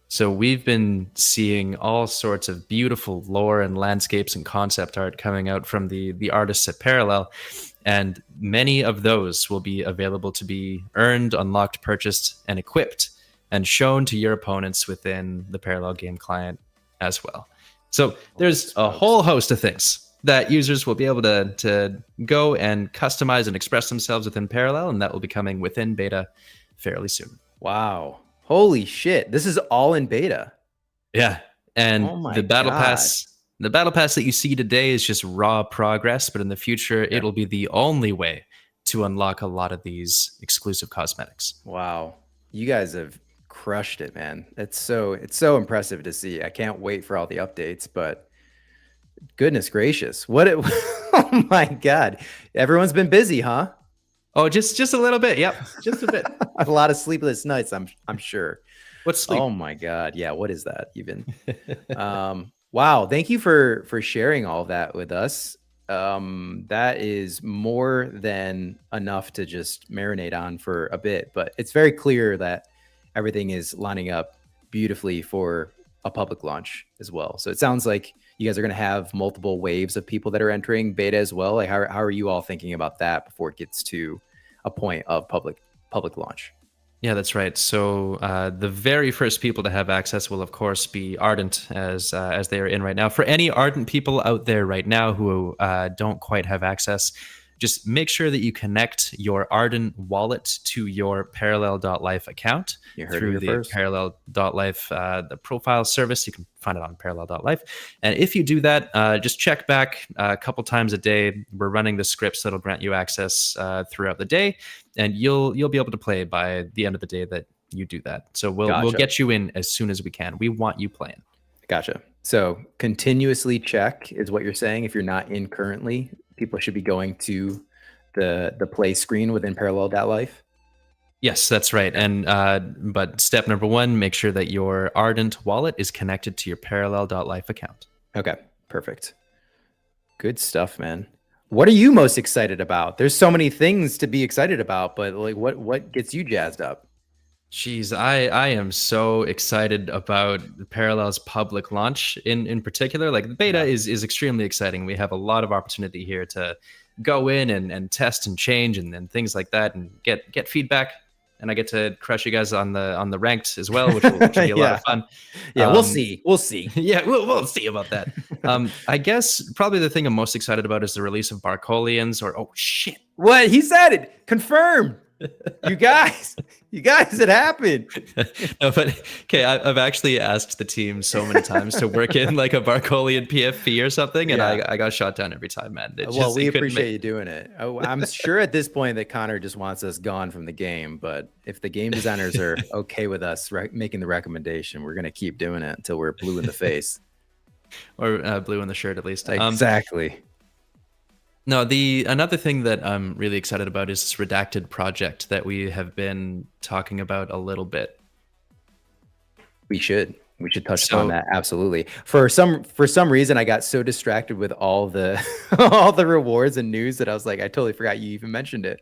So we've been seeing all sorts of beautiful lore and landscapes and concept art coming out from the artists at Parallel. And many of those will be available to be earned, unlocked, purchased, and equipped, and shown to your opponents within the Parallel game client as well. So there's a whole host of things that users will be able to go and customize and express themselves within Parallel, and that will be coming within beta fairly soon. Wow. Holy shit. This is all in beta. Yeah. And the battle pass that you see today is just raw progress, but in the future, it'll be the only way to unlock a lot of these exclusive cosmetics. Wow. You guys have crushed it, man. It's so impressive to see. I can't wait for all the updates, but goodness gracious. Oh my God. Everyone's been busy, huh? Oh, just a little bit. Yep. Just a bit. A lot of sleepless nights, I'm sure. What's sleep? Oh my God. Yeah. What is that even? Wow. Thank you for sharing all that with us. That is more than enough to just marinate on for a bit, but it's very clear that everything is lining up beautifully for a public launch as well. So it sounds like you guys are going to have multiple waves of people that are entering beta as well. Like how are you all thinking about that before it gets to a point of public launch? Yeah, that's right. So the very first people to have access will, of course, be Ardent, as they are in right now. For any Ardent people out there right now who don't quite have access, just make sure that you connect your Ardent wallet to your Parallel.life account through the Parallel.life the profile service. You can find it on Parallel.life. And if you do that, just check back a couple times a day. We're running the scripts that'll grant you access throughout the day, and you'll be able to play by the end of the day that you do that. So we'll get you in as soon as we can. We want you playing. Gotcha. So continuously check is what you're saying. If you're not in currently, people should be going to the play screen within Parallel.life. Yes, that's right. And but step number 1, make sure that your Ardent wallet is connected to your Parallel.life account. Okay, perfect. Good stuff, man. What are you most excited about? There's so many things to be excited about, but like what gets you jazzed up? Jeez, I am so excited about Parallel's public launch in particular. Like the beta is extremely exciting. We have a lot of opportunity here to go in and test and change and things like that and get feedback. And I get to crush you guys on the ranked as well, which will be a lot of fun. Yeah, we'll see. We'll see. Yeah, we'll see about that. I guess probably the thing I'm most excited about is the release of Barcolians or oh shit. What? He said it. Confirmed. You guys, it happened. No, but okay, I've actually asked the team so many times to work in like a Barcolian PFP or something, and I got shot down every time, man. Well, we appreciate you doing it. I'm sure at this point that Connor just wants us gone from the game, but if the game designers are okay with us making the recommendation, we're gonna keep doing it until we're blue in the face. Or blue in the shirt, at least. Exactly. No, another thing that I'm really excited about is this redacted project that we have been talking about a little bit. We should touch upon that, absolutely. For some reason, I got so distracted with all the all the rewards and news that I was like, I totally forgot you even mentioned it.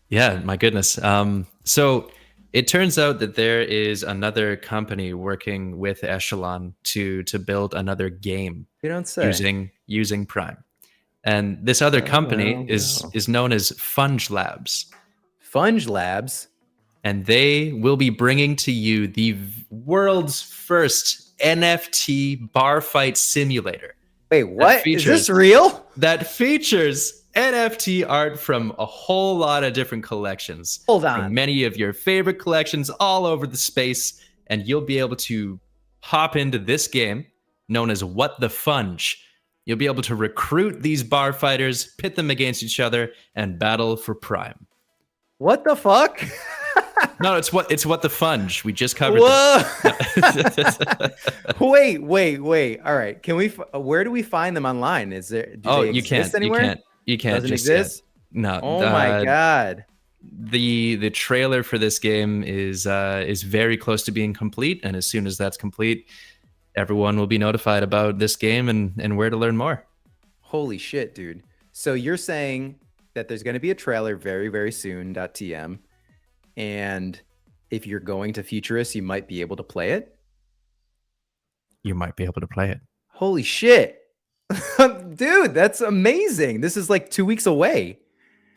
Yeah, my goodness. So it turns out that there is another company working with Echelon to build another game. You don't say. Using Prime. And this other company is known as Funge Labs. Funge Labs? And they will be bringing to you the world's first NFT bar fight simulator. Wait, what? Is this real? That features NFT art from a whole lot of different collections. Hold on. From many of your favorite collections all over the space. And you'll be able to hop into this game known as What the Funge. You'll be able to recruit these bar fighters, pit them against each other, and battle for Prime. What the fuck? No, it's what the Funge. We just covered that. Wait. All right. Can we? Where do we find them online? Is there? You can't. Anywhere? You can't. Doesn't just exist. No. Oh my god. The trailer for this game is very close to being complete, and as soon as that's complete, everyone will be notified about this game and where to learn more. Holy shit, dude. So you're saying that there's going to be a trailer very, very soon, .tm, and if you're going to Futurist, you might be able to play it? You might be able to play it. Holy shit. Dude, that's amazing. This is like 2 weeks away.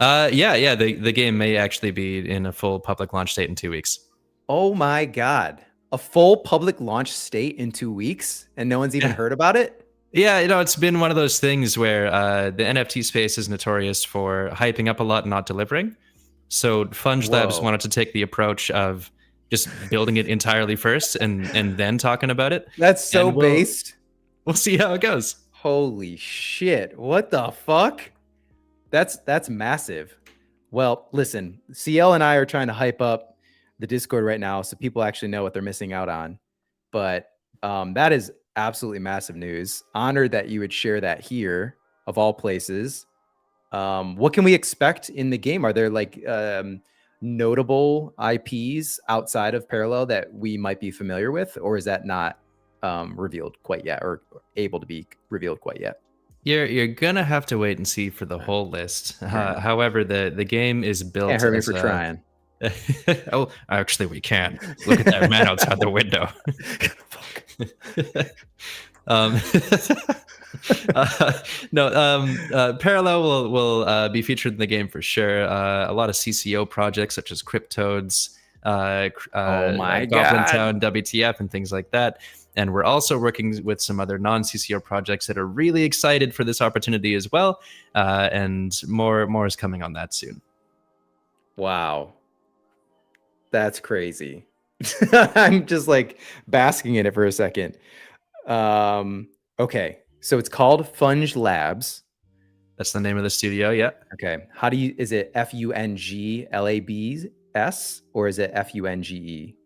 Yeah. The game may actually be in a full public launch state in 2 weeks. Oh my God. A full public launch state in 2 weeks and no one's even heard about it? Yeah, it's been one of those things where the NFT space is notorious for hyping up a lot and not delivering. So Funge Labs wanted to take the approach of just building it entirely first and then talking about it. That's so based. We'll see how it goes. Holy shit. What the fuck? That's massive. Well, listen, CL and I are trying to hype up the Discord right now so people actually know what they're missing out on. But that is absolutely massive news. Honored that you would share that here, of all places. What can we expect in the game? Are there like notable IPs outside of Parallel that we might be familiar with, or is that not revealed quite yet, or able to be revealed quite yet? You're gonna have to wait and see for the whole list. However, the game is built. Can't hurt me for trying. Oh, actually, we can. Look at that man outside the window. Parallel will be featured in the game for sure. A lot of CCO projects such as Cryptodes, Goblin Town, WTF, and things like that. And we're also working with some other non-CCO projects that are really excited for this opportunity as well. And more is coming on that soon. Wow. That's crazy. I'm just like basking in it for a second. Okay. So it's called Funge Labs. That's the name of the studio. Yeah. Okay. Is it FUNGLABS or is it FUNGE?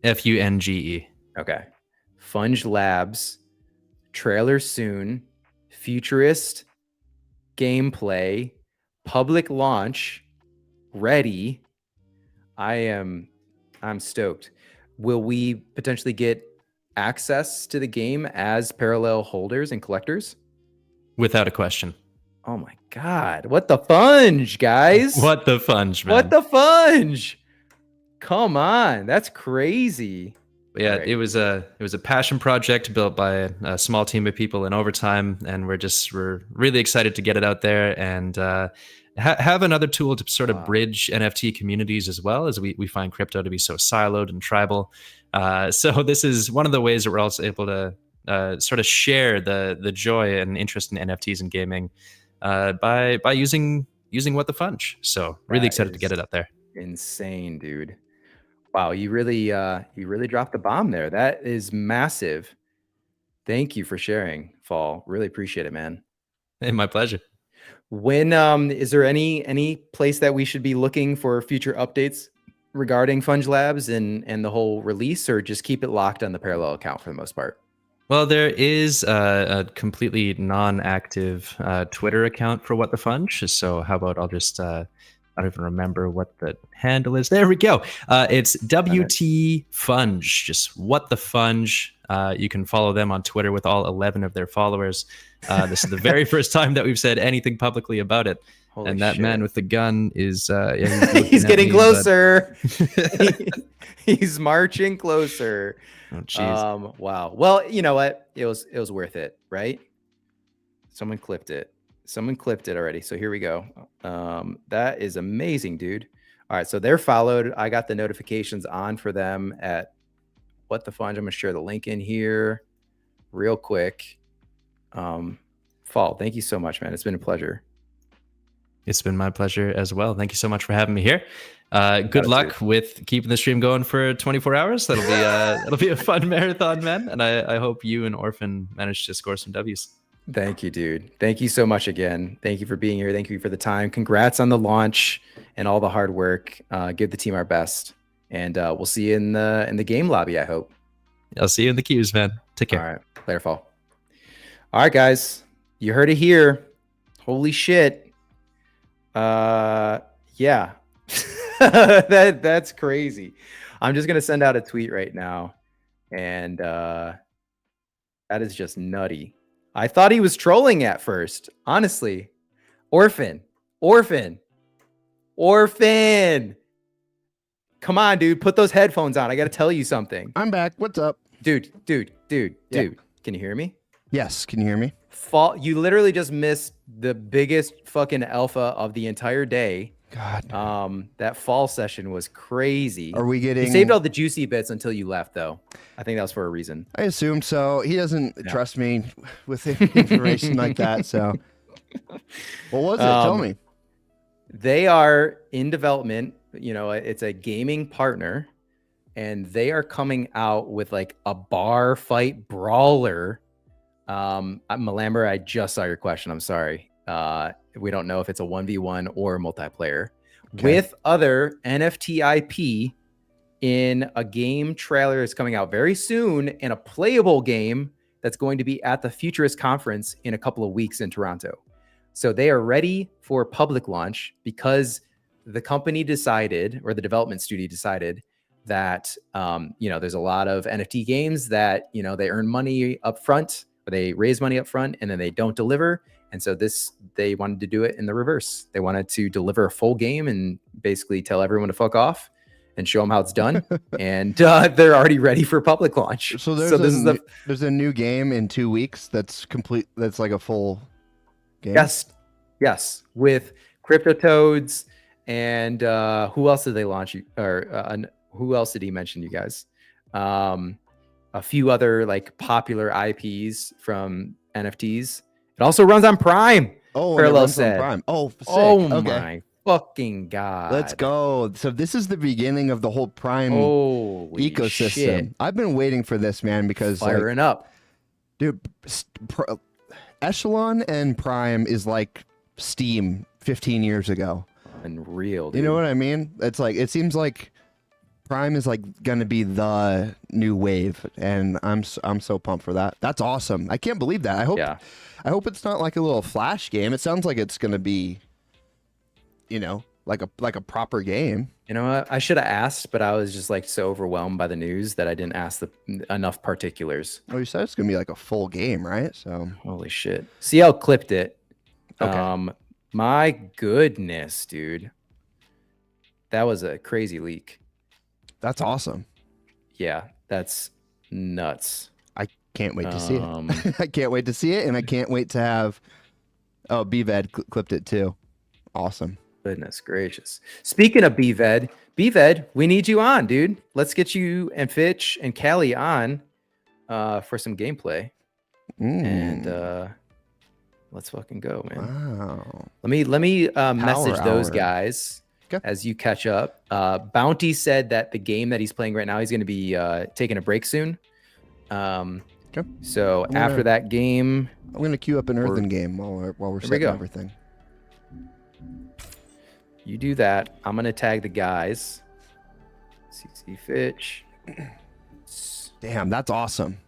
FUNGE. Okay. Funge Labs, trailer soon, futurist, gameplay, public launch, ready. I'm stoked. Will we potentially get access to the game as parallel holders and collectors? Without a question. Oh my God. What the funge, guys? What the funge, man? What the funge? Come on. That's crazy. Yeah, right. It was a passion project built by a small team of people in overtime, and we're really excited to get it out there and have another tool to sort of bridge NFT communities as well, as we find crypto to be so siloed and tribal. So this is one of the ways that we're also able to sort of share the joy and interest in NFTs and gaming by using What the Funge. So really excited to get it out there. Insane, dude. Wow, you really dropped the bomb there. That is massive. Thank you for sharing, Fall. Really appreciate it, man. Hey, my pleasure. When is there any place that we should be looking for future updates regarding Funge Labs and the whole release, or just keep it locked on the Parallel account for the most part? Well, there is a completely non-active Twitter account for What the Funge. So how about I'll just I don't even remember what the handle is. There we go. It's WT Funge, just What the Funge. You can follow them on Twitter with all 11 of their followers. This is the very first time that we've said anything publicly about it. Holy and that shit. man with the gun is he's getting closer. He's marching closer. Oh, jeez. Wow. Well, you know what? It was worth it, right? Someone clipped it. Someone clipped it already. So here we go. That is amazing, dude. All right. So they're followed. I got the notifications on for them at What the Funge. I'm going to share the link in here real quick. Fall, thank you so much, man. It's been a pleasure. It's been my pleasure as well. Thank you so much for having me here. Good luck with keeping the stream going for 24 hours. That'll be a fun marathon, man. And I hope you and Orphan manage to score some W's. Thank you, dude. Thank you so much again. Thank you for being here. Thank you for the time. Congrats on the launch and all the hard work. Give the team our best, and we'll see you in the game lobby, I hope. I'll see you in the queues, man. Take care. All right, later, Fall. All right, guys, you heard it here. Holy shit. Yeah. That's crazy. I'm just gonna send out a tweet right now, and that is just nutty. I thought he was trolling at first, honestly. Orphan. Come on, dude. Put those headphones on. I got to tell you something. I'm back. What's up? Dude. Yeah. Can you hear me? Yes. Can you hear me? You literally just missed the biggest fucking alpha of the entire day. God. That fall session was crazy. Are we getting... You saved all the juicy bits until you left, though. I think that was for a reason. I assume so. He doesn't trust me with information like that. So, what was it? Tell me. They are in development. You know, it's a gaming partner, and they are coming out with like a bar fight brawler. Malamber, I just saw your question. I'm sorry. We don't know if it's a 1v1 or multiplayer with other NFT IP in a game trailer is coming out very soon, and a playable game that's going to be at the Futurist Conference in a couple of weeks in Toronto. So they are ready for public launch because the company decided, or the development studio decided, that there's a lot of NFT games that they earn money up front, or they raise money up front, and then they don't deliver. And so they wanted to do it in the reverse. They wanted to deliver a full game and basically tell everyone to fuck off and show them how it's done. And they're already ready for public launch. So there's a new game in 2 weeks that's complete. That's like a full game. Yes. With CryptoToads and who else did they launch? Who else did he mention, you guys? A few other like popular IPs from NFTs. It also runs on Prime. Oh, Parallel said. On Prime. Oh, sick. My fucking God. Let's go. So this is the beginning of the whole Prime ecosystem. Shit. I've been waiting for this, man, because firing up. Dude, Echelon and Prime is like Steam 15 years ago. Unreal, dude. You know what I mean? It's like, it seems like Prime is like going to be the new wave, and I'm so pumped for that. That's awesome. I can't believe that. I hope it's not like a little flash game. It sounds like it's going to be, like a proper game. You know what? I should have asked, but I was just like so overwhelmed by the news that I didn't ask enough particulars. Oh, you said it's gonna be like a full game, right? So holy shit. CL clipped it. Okay. My goodness, dude. That was a crazy leak. That's awesome. Yeah, that's nuts. I can't wait to see it. I can't wait to see it, and I can't wait to have. Oh, BVED clipped it too. Awesome. Goodness gracious. Speaking of BVED, we need you on, dude. Let's get you and Fitch and Callie on for some gameplay. And let's fucking go, man. Wow. Let me message those guys as you catch up. Bounty said that the game that he's playing right now, he's going to be taking a break soon. So after that game, I'm going to queue up an Earthen game while we're setting everything. You do that. I'm going to tag the guys. CC Fitch. Damn, that's awesome.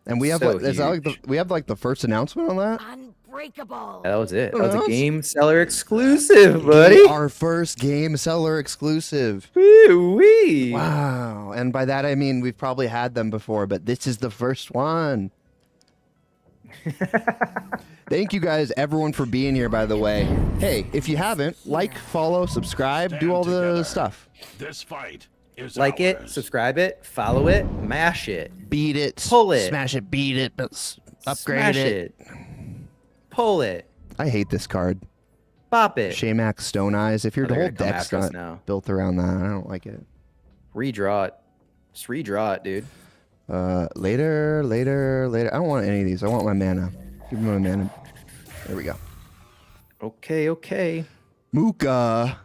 And we have So like, is that like we have like the first announcement on that? Unbreakable. That was it. That was a game Cellar exclusive, buddy. Our first game Cellar exclusive. Woo-wee. Wow. And by that I mean we've probably had them before, but this is the first one. Thank you guys, everyone, for being here, by the way. Hey, if you haven't, like, follow, subscribe, do all the stuff. This fight is like it, subscribe it, follow it, mash it, beat it, pull it, smash it, beat it, upgrade smash it, pull it. I hate this card. Bop it. Shaymax Stone Eyes. If your they're whole gonna come deck's after us not now. built around that, I don't like it. Redraw it. Just redraw it, dude. Later. I don't want any of these. I want my mana. Give me my mana. There we go. Okay. Muka.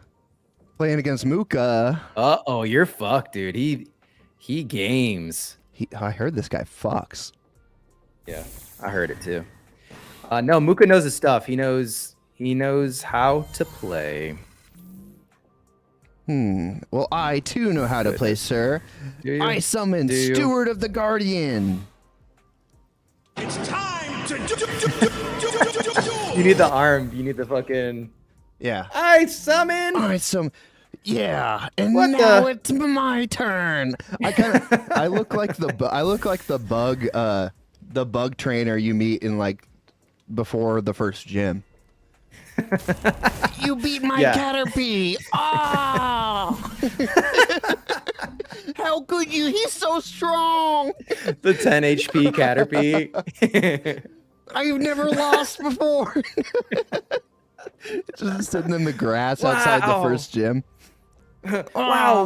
Playing against Muka. Uh-oh, you're fucked, dude. He games. I heard this guy fucks. Yeah, I heard it too. No, Muka knows his stuff. He knows how to play. Well, I too know how to play, sir. I summoned Steward of the Guardian. It's time to You need the arm. You need the fucking. Yeah. I summon. Yeah, and What now the- it's my turn. I look like the bug trainer you meet in like before the first gym. You beat my Caterpie. Oh! How could you? He's so strong. The 10 HP Caterpie. I've never lost before. Just sitting in the grass outside the first gym. Wow,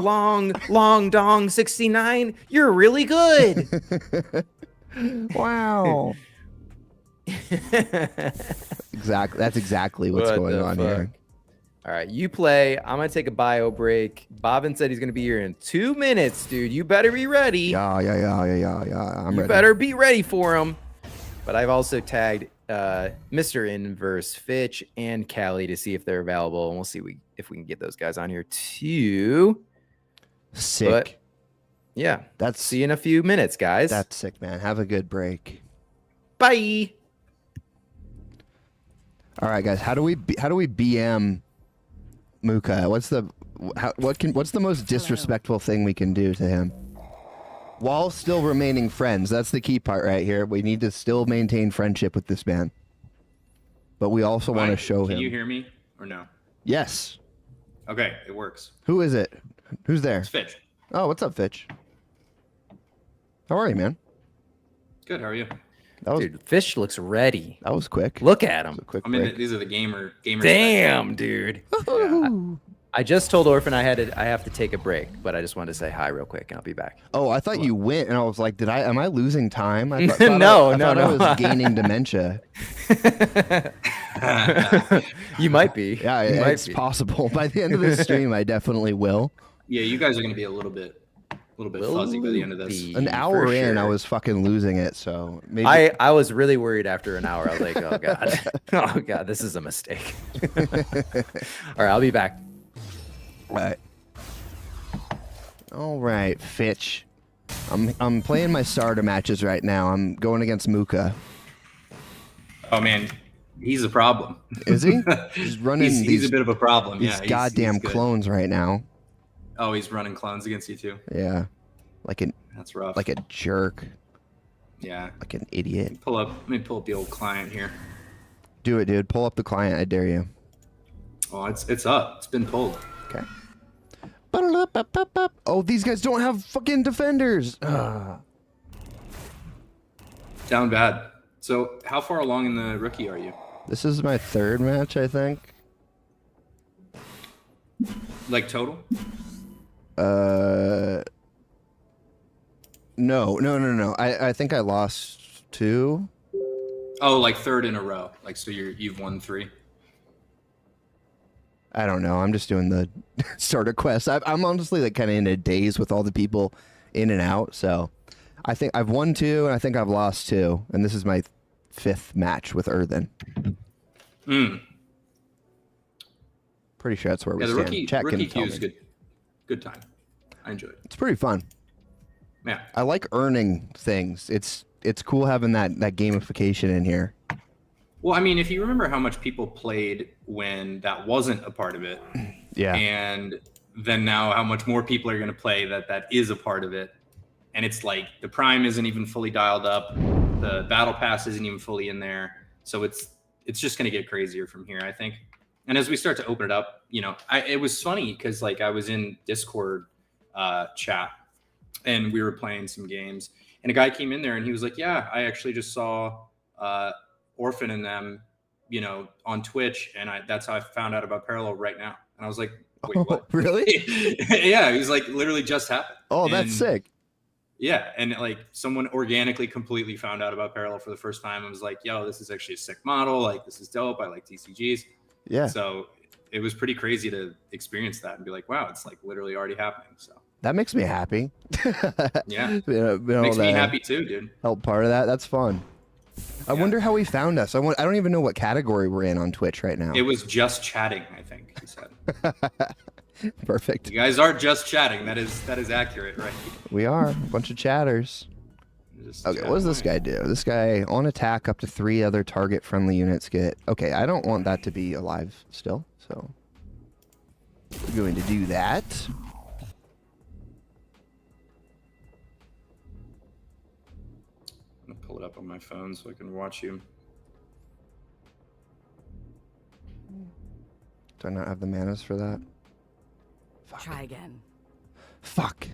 long dong 69. You're really good. Wow. Exactly. That's exactly what's going on here. All right, you play. I'm gonna take a bio break. Bobbin said he's gonna be here in 2 minutes, dude. You better be ready. Yeah. I'm You ready. better be ready for him. But I've also tagged Mr. Inverse, Fitch, and Callie to see if they're available, and we'll see if we can get those guys on here too. Sick. But, yeah, see you in a few minutes, guys. That's sick, man. Have a good break. Bye. All right, guys. How do we BM Muka? What's the most disrespectful thing we can do to him while still remaining friends? That's the key part right here. We need to still maintain friendship with this man, but we also want to show him. Can you hear me or no? Yes. Okay, it works. Who is it? Who's there? It's Fitch. Oh, what's up, Fitch? How are you, man? Good. How are you? Dude, Fish looks ready. That was quick. Look at him. I mean, these are the gamer. Damn, dude. I just told Orphan I have to take a break, but I just wanted to say hi real quick, and I'll be back. Oh, I thought you went, and I was like, am I losing time? I No, thought I was gaining dementia. You might be. Yeah, it's possible. By the end of this stream, I definitely will. Yeah, you guys are going to be a little bit fuzzy by the end of this. An hour in, I was fucking losing it. So maybe I was really worried after an hour. I was like, oh god, oh god, this is a mistake. All right, I'll be back. All right, Fitch. I'm playing my starter matches right now. I'm going against Muka. Oh man, he's a problem. Is he? He's running. He's a bit of a problem. These Yeah, goddamn he's good. clones right now. Oh, he's running clones against you too. Yeah, That's rough. Like a jerk. Yeah. Like an idiot. Let me pull up the old client here. Do it, dude. Pull up the client. I dare you. Oh, it's up. It's been pulled. Okay. Oh, these guys don't have fucking defenders. Ugh. Down bad. So, how far along in the rookie are you? This is my third match, I think. Like total? No. I think I lost 2. Oh, like third in a row. Like, so you've won 3. I don't know. I'm just doing the starter quest. I'm honestly like kind of in a daze with all the people in and out. So I think I've won 2 and I think I've lost 2. And this is my 5th match with Earthen. Pretty sure that's where we stand. Rookie queue is good time. I enjoy it. It's pretty fun. Yeah. I like earning things. It's cool having that gamification in here. Well, I mean, if you remember how much people played when that wasn't a part of it, yeah, and then now how much more people are going to play that is a part of it, and it's like the Prime isn't even fully dialed up, the Battle Pass isn't even fully in there, so it's just going to get crazier from here, I think. And as we start to open it up, it was funny because like I was in Discord chat and we were playing some games, and a guy came in there and he was like, "Yeah, I actually just saw Orphan and them, on Twitch, and that's how I found out about Parallel right now." And I was like, "Wait, what?" Really? Yeah, he was like, literally just happened. Oh, that's sick. Yeah, and like someone organically completely found out about Parallel for the first time and was like, "Yo, this is actually a sick model. Like, this is dope. I like TCGs." Yeah. So it was pretty crazy to experience that and be like, "Wow, it's like literally already happening." So that makes me happy. Yeah, makes me happy too, dude. Help part of that. That's fun. I wonder how he found us. I don't even know what category we're in on Twitch right now. It was just chatting, I think he said. Perfect. You guys are just chatting. That is accurate, right? We are a bunch of chatters. Okay, what does this guy do? This guy on attack up to 3 other target friendly units get. Okay, I don't want that to be alive still, so we're going to do that. I'm gonna pull it up on my phone so I can watch you. Do I not have the manas for that? Fuck. Try again. Fuck.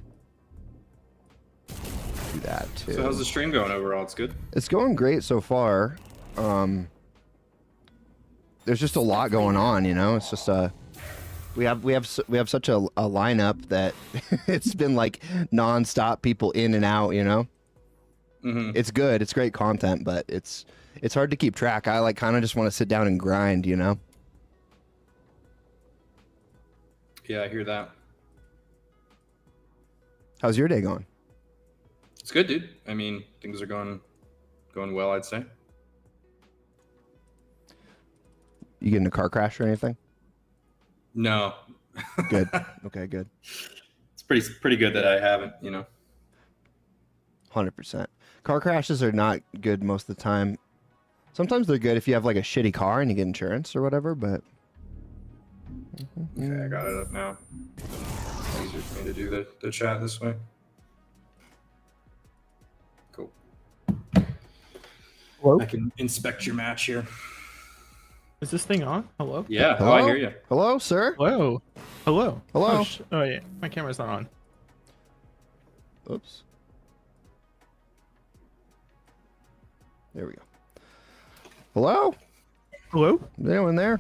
Do that too. So how's the stream going overall? It's good. It's going great so far. There's just a lot going on, It's just we have such a lineup that it's been like nonstop people in and out, Mm-hmm. It's good. It's great content, but it's hard to keep track. I like kind of just want to sit down and grind, Yeah, I hear that. How's your day going? It's good, dude. I mean, things are going well, I'd say. You get in a car crash or anything? No. Good. Okay, good. It's pretty good that I haven't, 100%. Car crashes are not good most of the time. Sometimes they're good if you have like a shitty car and you get insurance or whatever, but... Okay, I got it up now. It's easier for me to do the chat this way. Cool. Hello? I can inspect your match here. Is this thing on? Hello? Yeah, Hello? Oh, I hear you. Hello, sir? Hello? Hello? Hello? Oh, yeah, my camera's not on. Oops. There we go. Hello? Hello? Anyone there?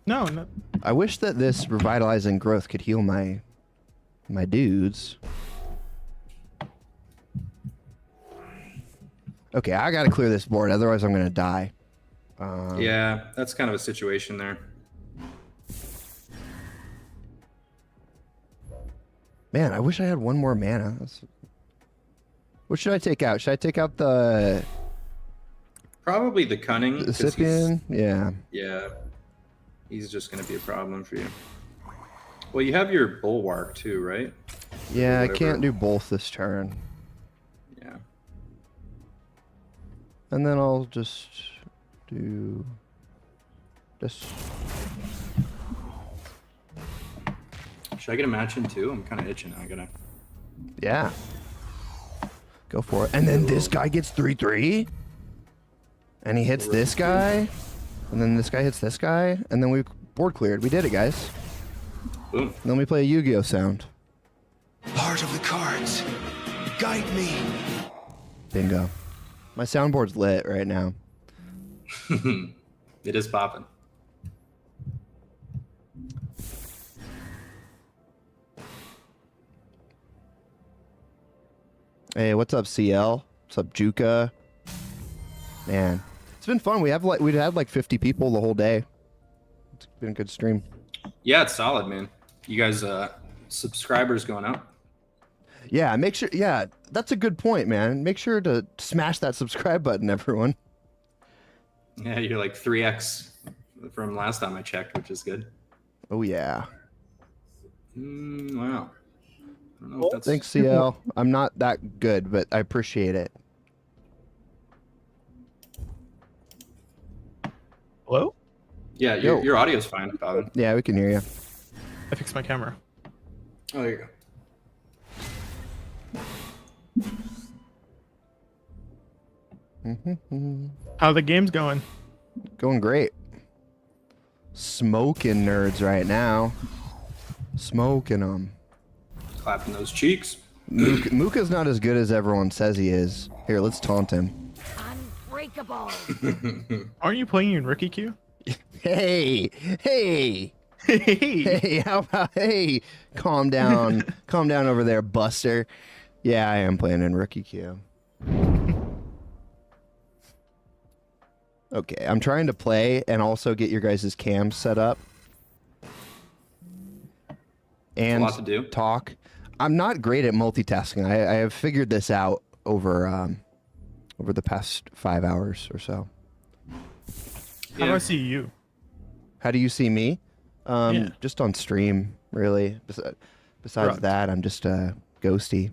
No, no. I wish that this revitalizing growth could heal my dudes. Okay, I gotta clear this board, otherwise I'm gonna die. Yeah, that's kind of a situation there. Man, I wish I had one more mana. What should I take out? Should I take out the... Probably the cunning. The Scythian? Yeah. Yeah. He's just going to be a problem for you. Well, you have your Bulwark too, right? Yeah, I can't do both this turn. Yeah. And then I'll just do this. Should I get a match in too? I'm kind of itching. I gotta. Yeah. Go for it. And then this guy gets 3-3. And he hits this guy. And then this guy hits this guy. And then we board cleared. We did it, guys. Boom. And then we play a Yu-Gi-Oh sound. Heart of the cards, guide me. Bingo. My soundboard's lit right now. It is popping. Hey, what's up, CL? What's up, Juka? Man, it's been fun. We'd had like 50 people the whole day. It's been a good stream. Yeah, it's solid, man. You guys, subscribers going up. Yeah, make sure. Yeah, that's a good point, man. Make sure to smash that subscribe button, everyone. Yeah, you're like 3x from last time I checked, which is good. Oh yeah. Wow. I don't know if that's... Thanks, CL. I'm not that good, but I appreciate it. Hello? Yeah, your audio's fine, Bob. Yeah, we can hear you. I fixed my camera. Oh, there you go. How the game's going? Going great. Smoking nerds right now. Smoking them. Clapping those cheeks. Muka's not as good as everyone says he is. Here, let's taunt him. Unbreakable. Aren't you playing in Rookie Queue? Hey, how about, hey, calm down. Calm down over there, Buster. Yeah, I am playing in Rookie Queue. Okay, I'm trying to play and also get your guys' cams set up. And a lot to do. Talk. I'm not great at multitasking. I have figured this out over the past 5 hours or so. How do I see you? How do you see me? Just on stream, really. Besides that, I'm just ghosty.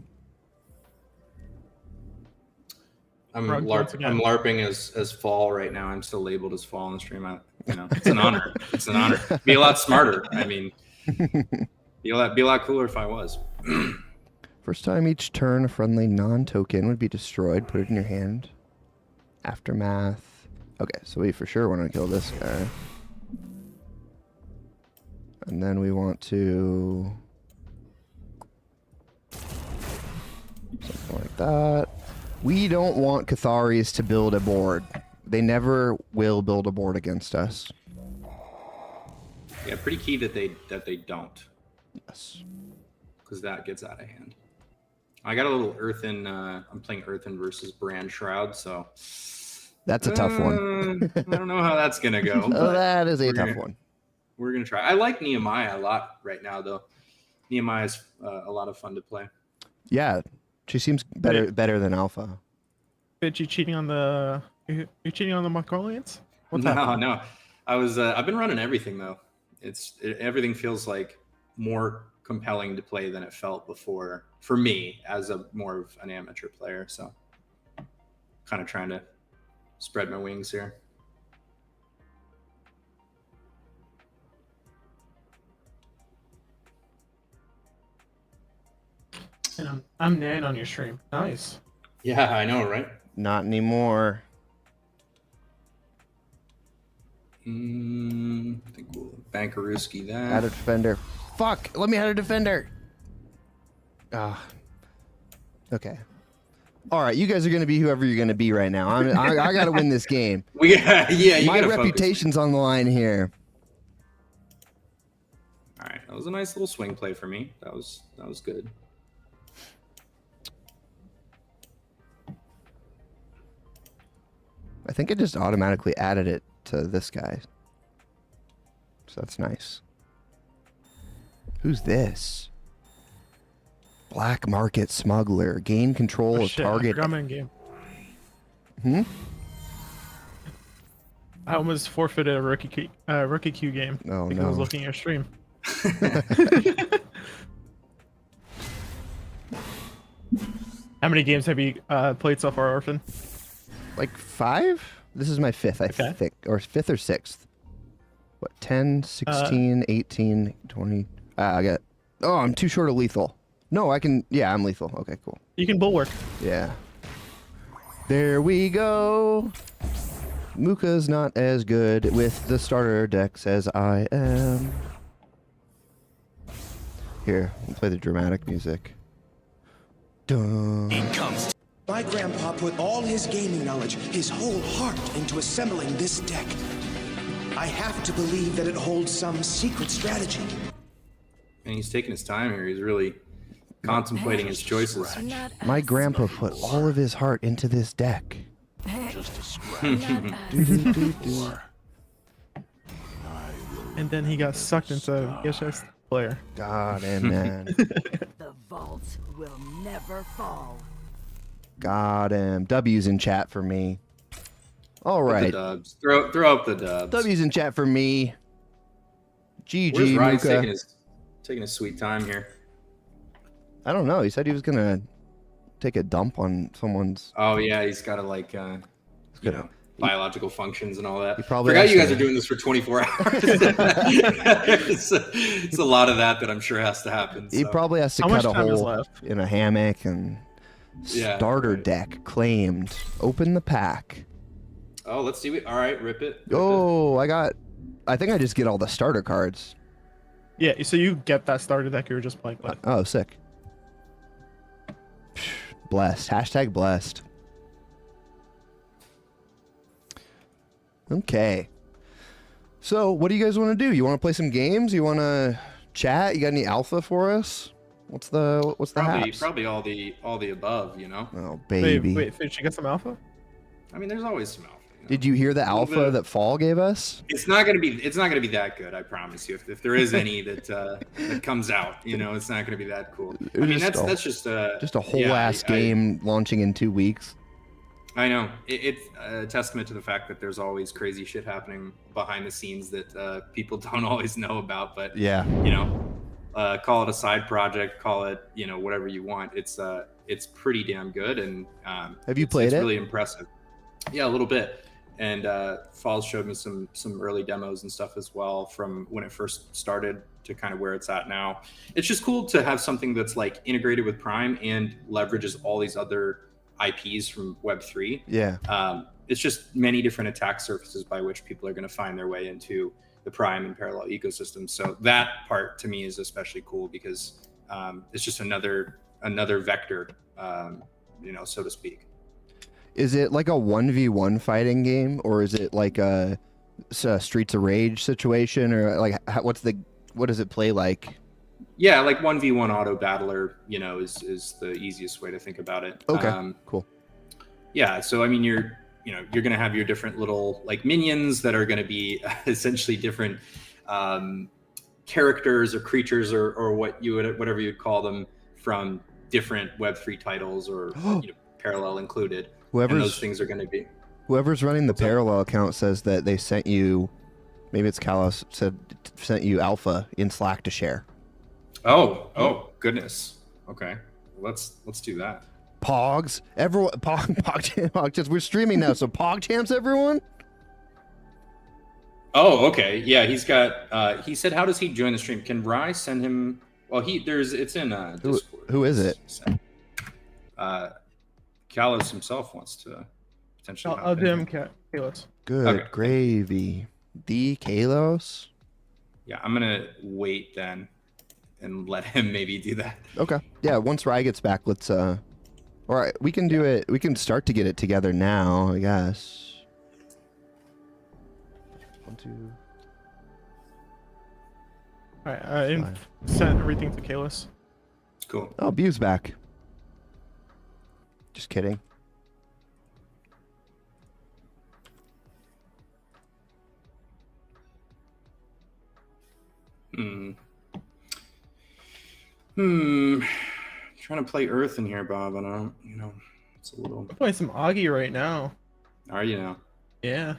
I'm LARPing as Fall right now. I'm still labeled as Fall on the stream. It's an honor. It's an honor. Be a lot smarter. I mean, be a lot cooler if I was. First time each turn, a friendly non-token would be destroyed. Put it in your hand. Aftermath. Okay, so we for sure want to kill this guy. And then we want to... something like that. We don't want Catharis to build a board. They never will build a board against us. Yeah, pretty key that they don't. Yes. Because that gets out of hand. I got a little Earthen. I'm playing Earthen versus Brand Shroud, so that's a tough one. I don't know how that's gonna go. Oh, that is a tough one. We're gonna try. I like Nehemiah a lot right now, though. Nehemiah's a lot of fun to play. Yeah, she seems better than Alpha. Bitch, you cheating on the Mongolians? What's No. I've been running everything though. Everything feels like more compelling to play than it felt before for me as more of an amateur player. So kind of trying to spread my wings here. And I'm Nan on your stream. Nice. Yeah, I know, right? Not anymore. I think we'll Bankarooski that. Add a defender. Fuck! Let me add a defender! Okay. Alright, you guys are going to be whoever you're going to be right now. I got to win this game. My reputation's on the line here. Alright, that was a nice little swing play for me. That was good. I think it just automatically added it to this guy. So that's nice. Who's this? Black market smuggler. Gain control of target. I'm in game. I almost forfeited a rookie queue game because I was looking at your stream. How many games have you played so far, Orphan? Like 5? This is my 5th, I think. Or 5th or 6th. What, 10, 16, 18, 20. I got Oh, I'm too short of lethal. No, I can. Yeah, I'm lethal. Okay, cool. You can bulwark. Yeah. There we go. Muka's not as good with the starter decks as I am. Here, we'll play the dramatic music. Dun. My grandpa put all his gaming knowledge, his whole heart, into assembling this deck. I have to believe that it holds some secret strategy. And he's taking his time here. He's really contemplating his choices. My grandpa put all of his heart into this deck. Just a scratch. And then he got sucked into Yesh's player. God, man. The vault will never fall. Got him. W's in chat for me. All Put right. the dubs. Throw up the dubs. W's in chat for me. GG, Where's Ryan's Muka. taking his sweet time here? I don't know. He said he was gonna take a dump on someone's. Oh yeah, he's got to like, you know, biological functions and all that. He probably Forgot has you guys to- are doing this for 24 hours. it's a lot of that I'm sure has to happen. He so. probably has to How cut much a time is hole left? in a hammock and Yeah, starter deck claimed. Open the pack. Oh, let's see. All right, rip it. Oh, I think I just get all the starter cards. Yeah, so you get that starter deck you were just playing with. Oh, sick. Blessed. Hashtag blessed. Okay. So, what do you guys want to do? You want to play some games? You want to chat? You got any alpha for us? What's the haps? Probably all the above, you know. Oh, baby. Wait, Fitch, you got some alpha? I mean, there's always some alpha. Did you hear the alpha that Fall gave us? It's not gonna be that good. I promise you. If there is any that comes out, you know, it's not gonna be that cool. I mean, that's just a whole ass game launching in 2 weeks. I know it's a testament to the fact that there's always crazy shit happening behind the scenes that people don't always know about. But yeah, you know, call it a side project, call it, you know, whatever you want. It's pretty damn good, and have you played it's it? Really impressive. Yeah, a little bit. And Falls showed me some early demos and stuff as well from when it first started to kind of where it's at now. It's just cool to have something that's like integrated with Prime and leverages all these other IPs from Web3. Yeah. It's just many different attack surfaces by which people are going to find their way into the Prime and parallel ecosystem. So that part to me is especially cool because it's just another vector, you know, so to speak. Is it like a 1v1 fighting game, or is it like a Streets of Rage situation, or like what does it play like? Yeah, like 1v1 auto battler, you know, is the easiest way to think about it. Okay, cool. Yeah, so I mean, you're gonna have your different little like minions that are gonna be essentially different characters or creatures or whatever you'd call them from different Web3 titles or you know, parallel included. And those things are going to be. Whoever's running the parallel account says that they sent you, maybe it's Kalos, sent you alpha in Slack to share. Oh goodness. Okay, let's do that. Pogs, everyone, PogChamps. We're streaming now, so PogChamps, everyone. Oh, okay. Yeah, he's got. He said, "How does he join the stream? Can Rye send him?" Well, it's in Discord. Who is it? Kalos himself wants to potentially. I'll do him, Kalos. Good gravy. The Kalos. Yeah, I'm gonna wait then, and let him maybe do that. Okay. Yeah. Once Rye gets back, let's. All right, we can do it. We can start to get it together now, I guess. 1, 2. All right, I sent everything to Kalos. Cool. Oh, Bew's back. Just kidding. Trying to play Earth in here, Bob, and I don't, you know, it's a little. I'm playing some Augie right now. Are you now? Yeah.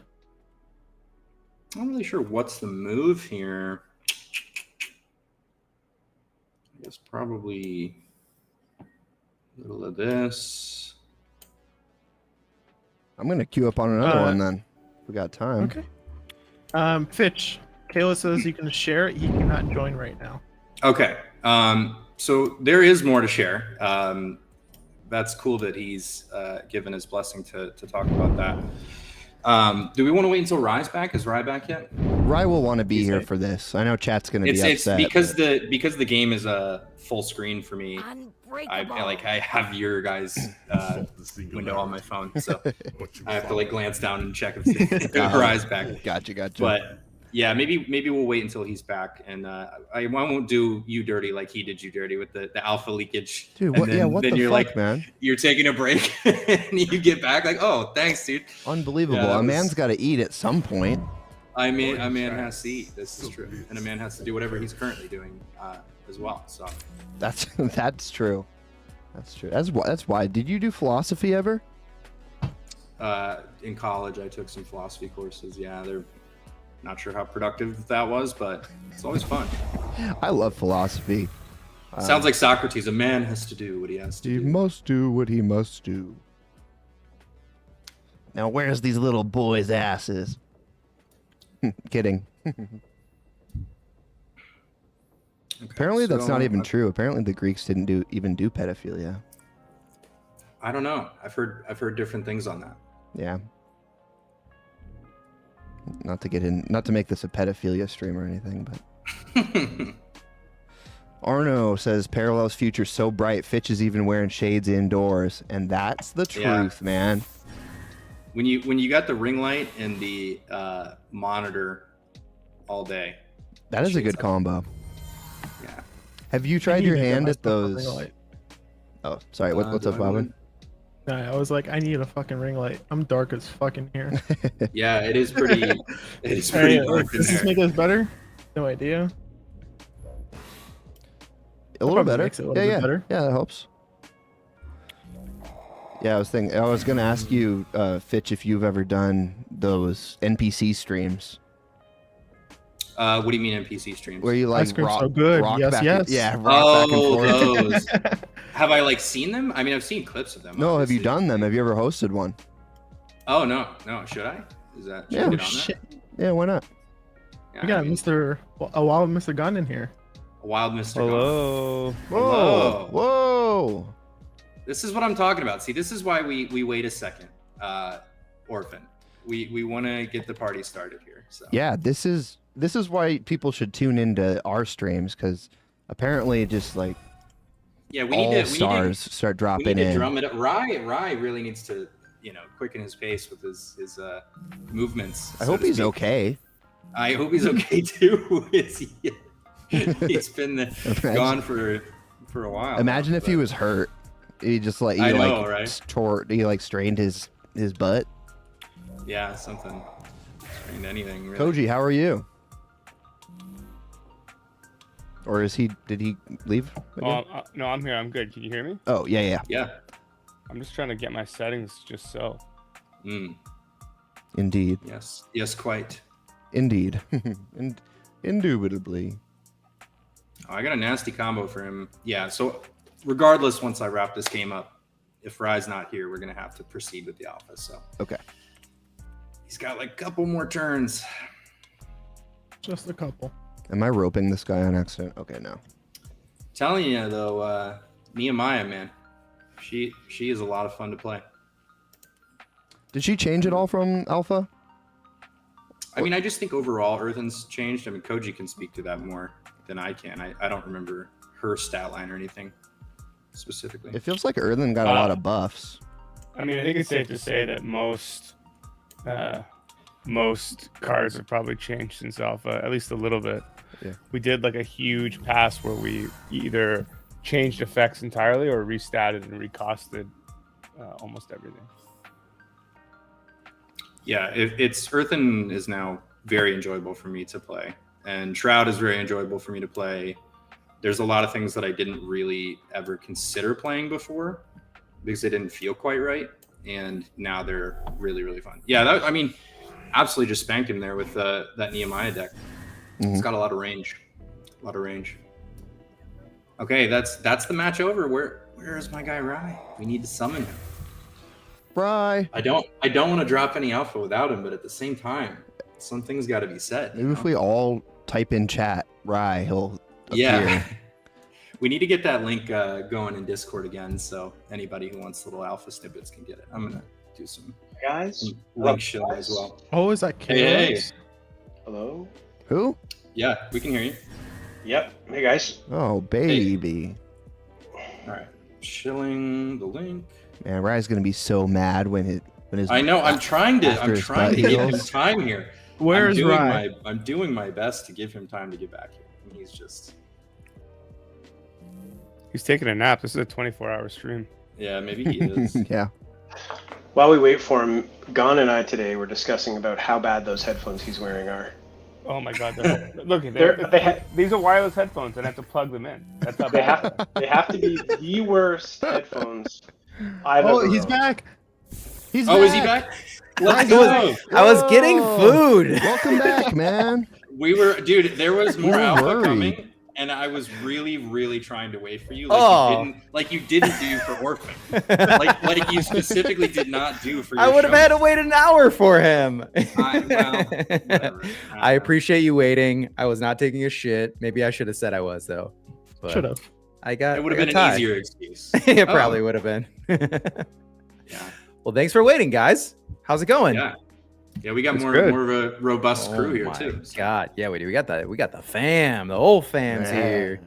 I'm not really sure what's the move here. I guess probably a little of this. I'm gonna queue up on another one then. We got time. Okay. Fitch, Kayla says you can share it. He cannot join right now. Okay. So there is more to share. That's cool that he's given his blessing to talk about that. Do we want to wait until Rye's back? Is Rye back yet? Rye will want to be here for this. I know chat's going to be upset. It's because the game is a full screen for me. I have your guys' window on my phone, so I have to like glance down and check if Rye's back. Gotcha. But yeah, maybe we'll wait until he's back, and I won't do you dirty like he did you dirty with the alpha leakage. Dude, what the you're fuck, like, man? You're taking a break, and you get back like, oh, thanks, dude. Unbelievable. Yeah, a man's got to eat at some point. A man has to eat. This is true, and a man has to do whatever he's currently doing as well. So That's true. That's true. That's why. Did you do philosophy ever? in college, I took some philosophy courses. Yeah, they're not sure how productive that was, but it's always fun. I love philosophy. Sounds like Socrates. A man has to do what he has to do. He must do what he must do. Now, where's these little boys' asses? Kidding. Apparently, that's not even true. Apparently, the Greeks didn't even do pedophilia. I don't know. I've heard different things on that. Yeah. Not to make this a pedophilia stream or anything, but Arno says Parallel's future's so bright, Fitch is even wearing shades indoors, and that's the truth, man. When you got the ring light and the monitor all day, that is a good combo. Yeah. Have you tried your hand at those? Oh, sorry. What's up, Bobbin? Nah, I was like, I need a fucking ring light. I'm dark as fucking here. Yeah, it is pretty. It is pretty dark in Does this there. make us better? No idea. A little better. Makes it a little bit better. Yeah, that helps. Yeah, I was gonna ask you, Fitch, if you've ever done those NPC streams. What do you mean NPC streams? Where you like rock, so good. rock Yes, back, yes. yeah, rock back and forth. Those. Have I like seen them? I mean, I've seen clips of them. No, have you obviously. done them? Have you ever hosted one? Oh no. Should I? Should I get on that? Yeah, why not? We got a wild Mr. Gunn in here. A wild Mr. Hello. Whoa. Whoa. This is what I'm talking about. See, this is why we wait a second, Orphan. We want to get the party started here. So Yeah, this is why people should tune into our streams, because apparently just like yeah, we all need to stars start dropping we need to in. drum it up. Rye really needs to quicken his pace with his movements. I hope he's okay. I hope he's okay too. He's been gone for a while. Imagine if he was hurt. He just like he strained his butt. Yeah, something. Strained anything. Really. Koji, how are you? Or did he leave? Oh, no, I'm here. I'm good. Can you hear me? Oh, yeah. Yeah. I'm just trying to get my settings just so. Indeed. Yes, quite. Indeed. Indubitably. Oh, I got a nasty combo for him. Yeah, so regardless, once I wrap this game up, if Rye's not here, we're going to have to proceed with the alpha. So okay. He's got like a couple more turns. Just a couple. Am I roping this guy on accident? Okay, no. Telling you though, Nehemiah, man, she is a lot of fun to play. Did she change it all from alpha? I mean, I just think overall Earthen's changed. I mean, Koji can speak to that more than I can. I don't remember her stat line or anything specifically. It feels like Earthen got a lot of buffs. I mean, I think it's safe to say that most cards have probably changed since alpha, at least a little bit. Yeah. We did like a huge pass where we either changed effects entirely or restatted and recosted almost everything. Yeah, it's Earthen is now very enjoyable for me to play, and Shroud is very enjoyable for me to play. There's a lot of things that I didn't really ever consider playing before because they didn't feel quite right, and now they're really, really fun. Yeah, I mean, absolutely just spanked him there with that Nehemiah deck. It's got a lot of range. Okay, that's the match over. Where is my guy Rye? We need to summon him. Rye. I don't want to drop any alpha without him, but at the same time, something's got to be said. Maybe if we all type in chat, Rye, he'll appear. Yeah. We need to get that link going in Discord again, so anybody who wants little alpha snippets can get it. I'm gonna do some link show as well. Oh, is that Hey. Chaos? Hello? Who? Yeah, we can hear you. Yep. Hey, guys. Oh, baby. All right, shilling the link. Man, Ryan's gonna be so mad when his. I know. I'm trying to after his give butt him heals. time here. Where's Ryan? I'm doing my best to give him time to get back here. And he's just. He's taking a nap. This is a 24-hour stream. Yeah, maybe he is. Yeah. While we wait for him, Gon and I today were discussing about how bad those headphones he's wearing are. Oh my God! Look, They these are wireless headphones, and I have to plug them in. That's how They bad have to be the worst headphones I've ever he's owned. back. He's Oh, back. is he back? Let's I go. was getting food. Welcome back, man. We were, dude. There was more were alpha worried. coming, and I was really trying to wait for you. Like you didn't do for Orphan. like you specifically did not do for. Your I would have show. had to wait an hour for him. Whatever. I appreciate you waiting. I was not taking a shit. Maybe I should have said I was though. But Should have. I got. It would have I been got an tied. easier excuse. It probably would have been. Yeah. Well, thanks for waiting, guys. How's it going? Yeah. Yeah, we got It's more good. of a robust Oh crew here my too. God, yeah, we do. We got the fam. The whole fam's here.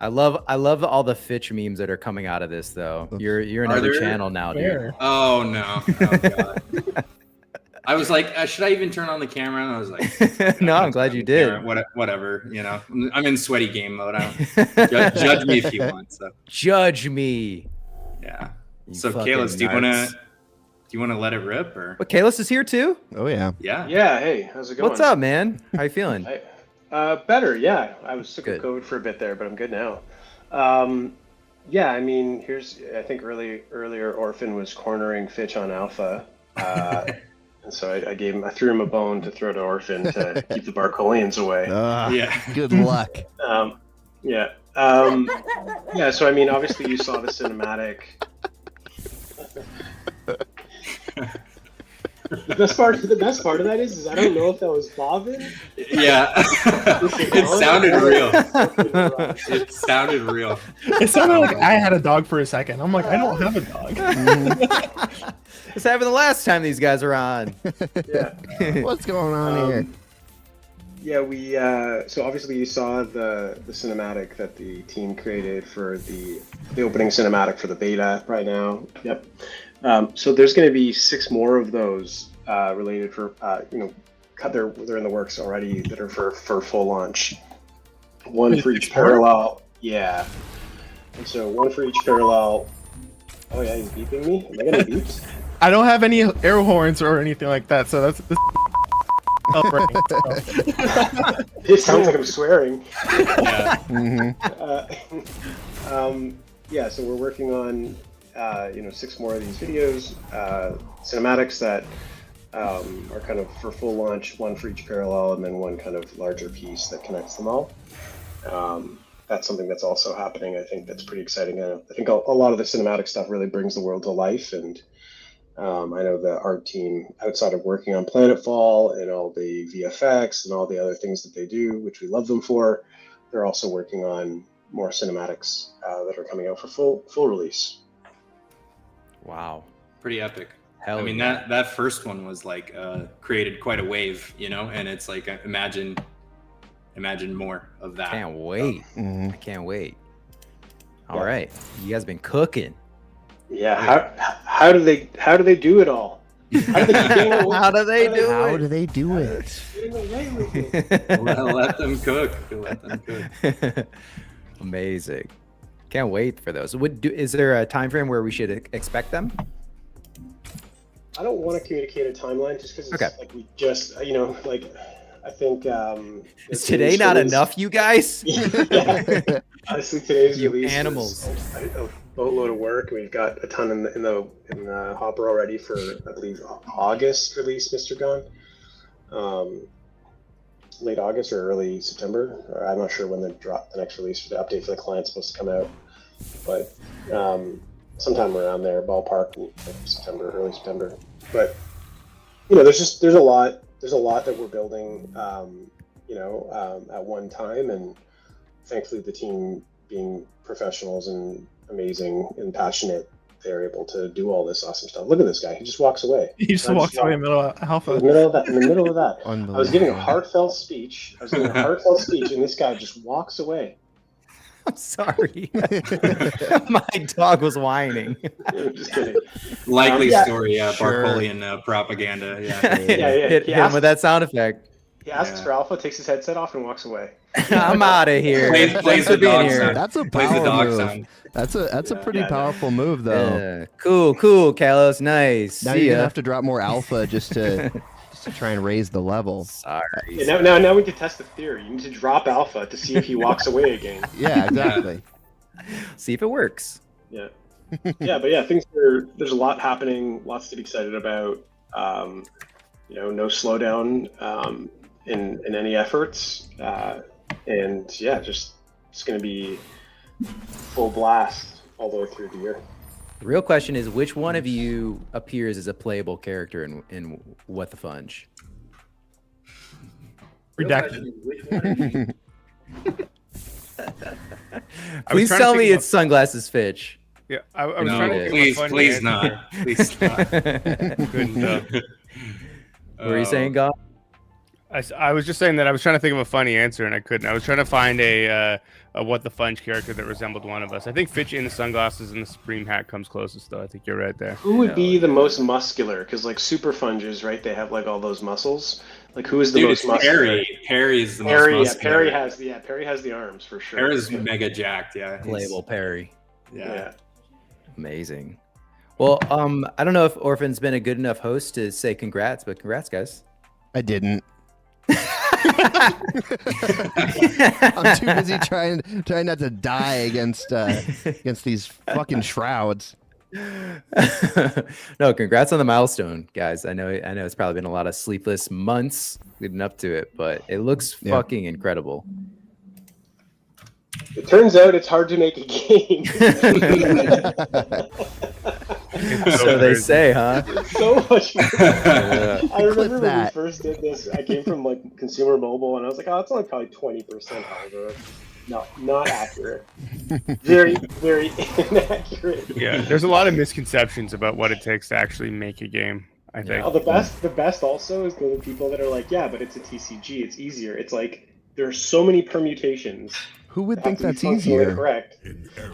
I love all the Fitch memes that are coming out of this though. You're in Are every there? channel now, dude. Where? Oh no. Oh, God. I was like, should I even turn on the camera? And I was like, No, I'm glad you did. Whatever, you know. I'm in sweaty game mode. I don't, judge me if you want. So Judge me. yeah. You So fucking Kalis, do nuts. you wanna let it rip or? But Kalis is here too. Oh yeah. Yeah. Yeah, hey, how's it going? What's up, man? How you feeling? Better, yeah. I was sick Good. of COVID for a bit there, but I'm good now. Yeah, I mean, I think earlier Orphan was cornering Fitch on Alpha. And so I threw him a bone to throw to Orphan to keep the Barcolians away. Yeah. Good luck. Yeah. Yeah, so I mean, obviously you saw the cinematic. The best part of that is I don't know if that was Bobbin. Yeah. It sounded real. It sounded real. It sounded like I had a dog for a second. I'm like, I don't have a dog. This happened the last time these guys are on. Yeah. What's going on here? Yeah, we so obviously you saw the cinematic that the team created for the opening cinematic for the beta right now. Yep. So there's going to be 6 more of those related for they're in the works already that are for full launch. One for each parallel. Yeah. And so one for each parallel. Oh yeah, he's beeping me. Am I gonna beeps? I don't have any air horns or anything like that, so that's. It sounds like I'm swearing. Yeah. Yeah, so we're working on 6 more of these videos, cinematics that are kind of for full launch, one for each parallel, and then one kind of larger piece that connects them all. That's something that's also happening. I think that's pretty exciting. I think a lot of the cinematic stuff really brings the world to life, and I know the art team, outside of working on Planetfall and all the VFX and all the other things that they do, which we love them for, they're also working on more cinematics that are coming out for full release. Wow. Pretty epic. Hell I mean, yeah. that first one was like created quite a wave, and it's like imagine more of that. Can't wait. I can't wait. All right, you guys been cooking. Yeah. How do they do it all? How do they do it? Let them cook. Let them cook. Amazing. Can't wait for those. Is there a time frame where we should expect them? I don't want to communicate a timeline just because it's Okay. like we just, I think. Is today not enough, you guys? Yeah. Honestly, today's You release animals. was a boatload of work. We've got a ton in the hopper already for, I believe, August release, Mr. Gon. Late August or early September. Or I'm not sure when the next release for the update for the client's supposed to come out, but sometime around there, ballpark, September, early September. But there's a lot that we're building, at one time, and thankfully the team being professionals and amazing and passionate, they're able to do all this awesome stuff. Look at this guy; he just walks away. He just walks away in the middle of alpha. In the middle of that. I was giving a heartfelt speech. and this guy just walks away. I'm sorry. My dog was whining. Just kidding. Likely story, yeah. Sure. Barpolian propaganda. Yeah. Hit him with that sound effect. He asks for alpha, takes his headset off, and walks away. I'm out of here. Plays the dog here. sound. That's a Plays the power dog move. sound. That's a pretty powerful move, though. Cool, Kalos. Nice. Now See you're ya. gonna have to drop more alpha just to try and raise the level. Sorry. Yeah, now we can test the theory. You need to drop alpha to see if he walks away again. Yeah, exactly. See if it works. Yeah. Yeah, but yeah, there's a lot happening, lots to be excited about. No slowdown in any efforts. And yeah, just it's gonna be full blast all the way through the year. The real question is, which one of you appears as a playable character in What the Funge? Redacted. Please tell me it's Sunglasses Fitch. Yeah, I was No, trying to think of a funny please answer. not. Please not. Couldn't, What were you saying, God? I was just saying that I was trying to think of a funny answer and I couldn't. I was trying to find a What the Funge character that resembled one of us. I think Fitch in the sunglasses and the Supreme hat comes closest, though. I think you're right there. Who would be the most muscular? Because like super funges, right? They have like all those muscles. Like who is the Dude, most it's muscular? Perry. Perry is the most Perry, muscular. yeah, Perry has the arms for sure. Perry's mega jacked, yeah. Playable Perry. Yeah. Amazing. Well, I don't know if Orphan's been a good enough host to say congrats, but congrats, guys. I didn't. I'm too busy trying not to die against these fucking shrouds. No, congrats on the milestone, guys. I know it's probably been a lot of sleepless months leading up to it, but it looks fucking incredible. It turns out it's hard to make a game. So they say, huh? So much more. I remember when we that. first did this, I came from like consumer mobile and I was like, oh, it's only probably 20% harder. No, not accurate. Very, very inaccurate. Yeah, there's a lot of misconceptions about what it takes to actually make a game, I think. Oh, the best also is the people that are like, yeah, but it's a TCG, it's easier. It's like there are so many permutations. Who would that think have to be that's functionally easier? Correct.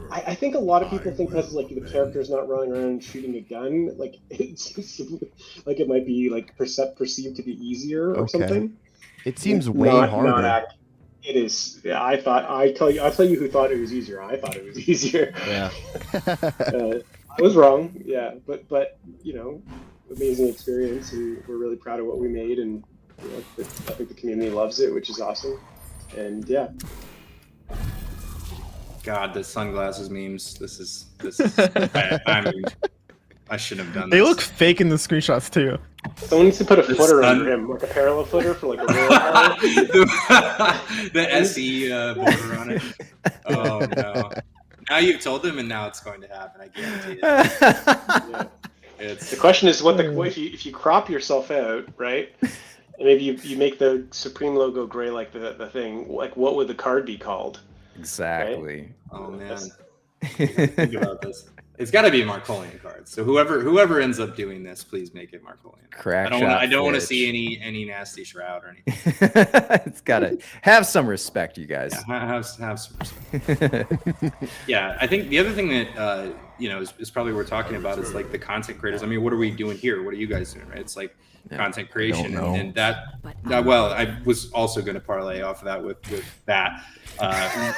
I think a lot of people think because like the character's not running around shooting a gun, like it's like it might be like perceived to be easier or something. It seems way harder. It is. Yeah, I'll tell you who thought it was easier. I thought it was easier. Yeah. I was wrong. Yeah, but amazing experience, and we're really proud of what we made, and I think the community loves it, which is awesome. And yeah. God, the sunglasses memes. This is. I shouldn't have done They this. look fake in the screenshots too. Someone needs to put a footer under him, like a parallel footer for like a real card. The SE border on it. Oh no! Now you've told them, and now it's going to happen. I guarantee it. Yeah. It's The question is, if you crop yourself out, right? And maybe you make the Supreme logo gray like the thing. Like, what would the card be called? Exactly. Right? Oh man. Think about this. It's got to be Marcolian cards. So whoever ends up doing this, please make it Marcolian. Crack I don't want to Fitch. see any nasty shroud or anything. It's gotta have some respect, you guys. Yeah, have some respect. Yeah, I think the other thing that is probably worth talking about is like the content creators. I mean, what are we doing here? What are you guys doing? Right? It's like content creation, and that. Well, I was also going to parlay off of that with that.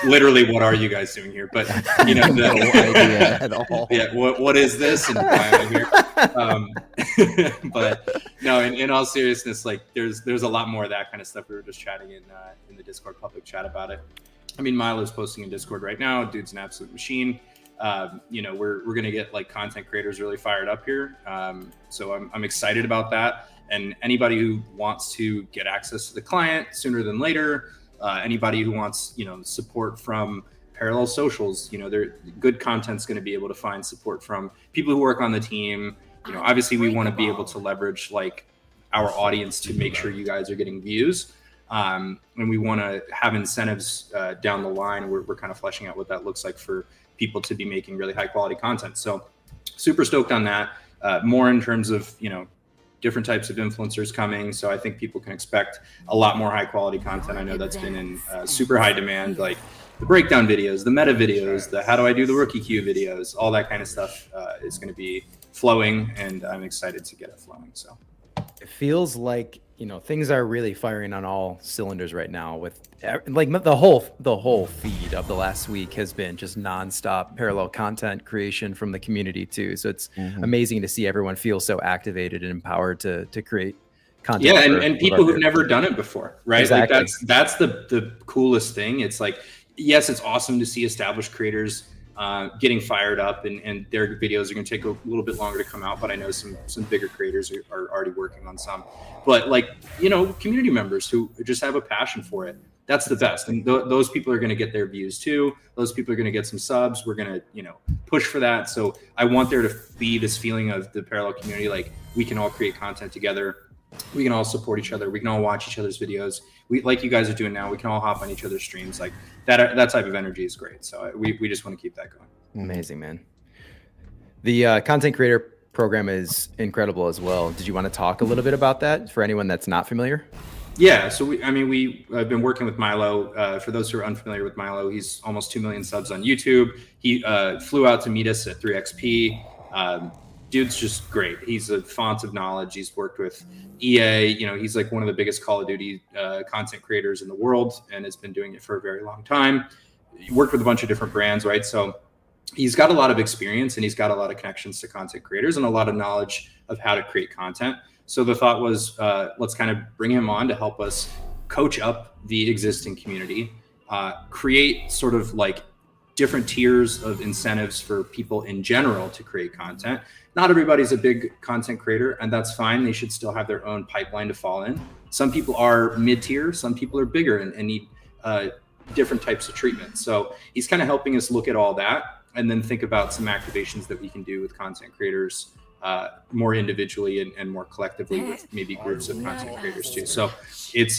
Literally, what are you guys doing here? But no idea at all. Yeah, what is this and why am I here? But no, in all seriousness, like there's a lot more of that kind of stuff. We were just chatting in the Discord public chat about it. I mean, Milo's posting in Discord right now. Dude's an absolute machine. We're gonna get like content creators really fired up here. So I'm excited about that. And anybody who wants to get access to the client sooner than later, anybody who wants support from parallel socials, their good content's going to be able to find support from people who work on the team. Obviously we want to be able to leverage like our audience to make sure you guys are getting views. And we want to have incentives down the line. We're kind of fleshing out what that looks like for people to be making really high quality content. So super stoked on that. More in terms of, different types of influencers coming. So I think people can expect a lot more high quality content. I know that's been in super high demand, like the breakdown videos, the meta videos, the how do I do the rookie queue videos, all that kind of stuff is going to be flowing, and I'm excited to get it flowing. So it feels like, things are really firing on all cylinders right now with like the whole feed of the last week has been just nonstop parallel content creation from the community too. So it's amazing to see everyone feel so activated and empowered to create content. Yeah, and people who've never done it before, right? Exactly. Like that's the coolest thing. It's like, yes, it's awesome to see established creators getting fired up, and their videos are going to take a little bit longer to come out, but I know some bigger creators are already working on some. But like, community members who just have a passion for it, that's the best. And those people are going to get their views too. Those people are going to get some subs. We're going to, push for that. So I want there to be this feeling of the parallel community, like we can all create content together. We can all support each other. We can all watch each other's videos. We, like you guys are doing now, we can all hop on each other's streams. Like that type of energy is great. So we just want to keep that going. Amazing, man. The content creator program is incredible as well. Did you want to talk a little bit about that for anyone that's not familiar? Yeah, so we've been working with Milo. For those who are unfamiliar with Milo, he's almost 2 million subs on YouTube. He flew out to meet us at 3XP. Dude's just great. He's a font of knowledge. He's worked with EA. He's like one of the biggest Call of Duty content creators in the world, and has been doing it for a very long time. He worked with a bunch of different brands, right? So he's got a lot of experience, and he's got a lot of connections to content creators and a lot of knowledge of how to create content. So the thought was, let's kind of bring him on to help us coach up the existing community, create sort of like different tiers of incentives for people in general to create content. Not everybody's a big content creator, and that's fine. They should still have their own pipeline to fall in. Some people are mid-tier, some people are bigger and need different types of treatment. So he's kind of helping us look at all that and then think about some activations that we can do with content creators more individually and more collectively with maybe groups of content creators too. So it's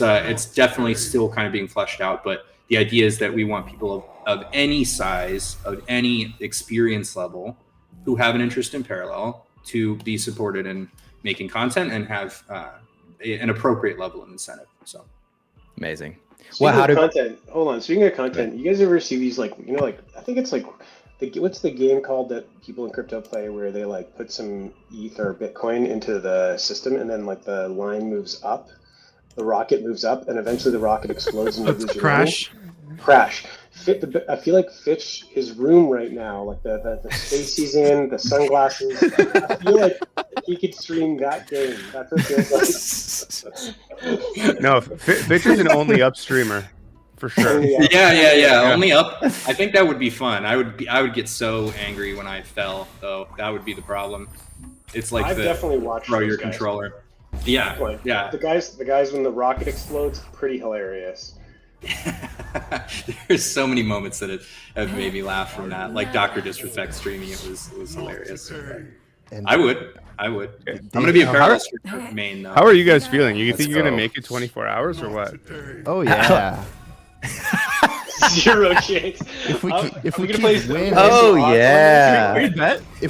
definitely still kind of being fleshed out, but the idea is that we want people of any size, of any experience level, who have an interest in parallel to be supported in making content and have an appropriate level of incentive. So amazing. Speaking of content, hold on. Speaking of content, you guys ever see these like I think it's like what's the game called that people in crypto play where they like put some ETH or Bitcoin into the system and then like the line moves up, the rocket moves up, and eventually the rocket explodes and you lose your Crash. money? Crash. I feel like Fitch, his room right now, like the space he's in, the sunglasses. I feel like he could stream that game. That's what it feels like. No, Fitch is an only up streamer. For sure. Yeah. Only up. I think that would be fun. I would get so angry when I fell, though. That would be the problem. It's like I've definitely watched throw your guys. Controller. Yeah. Like, yeah. The guys when the rocket explodes, pretty hilarious. There's so many moments that have made me laugh from that. Like Dr. Disrespect streaming, it was hilarious. I would. I'm gonna be a parallel streamer main though. How are you guys feeling? You think you're gonna make it 24 hours or what? Oh yeah. Zero chance. If we keep winning, if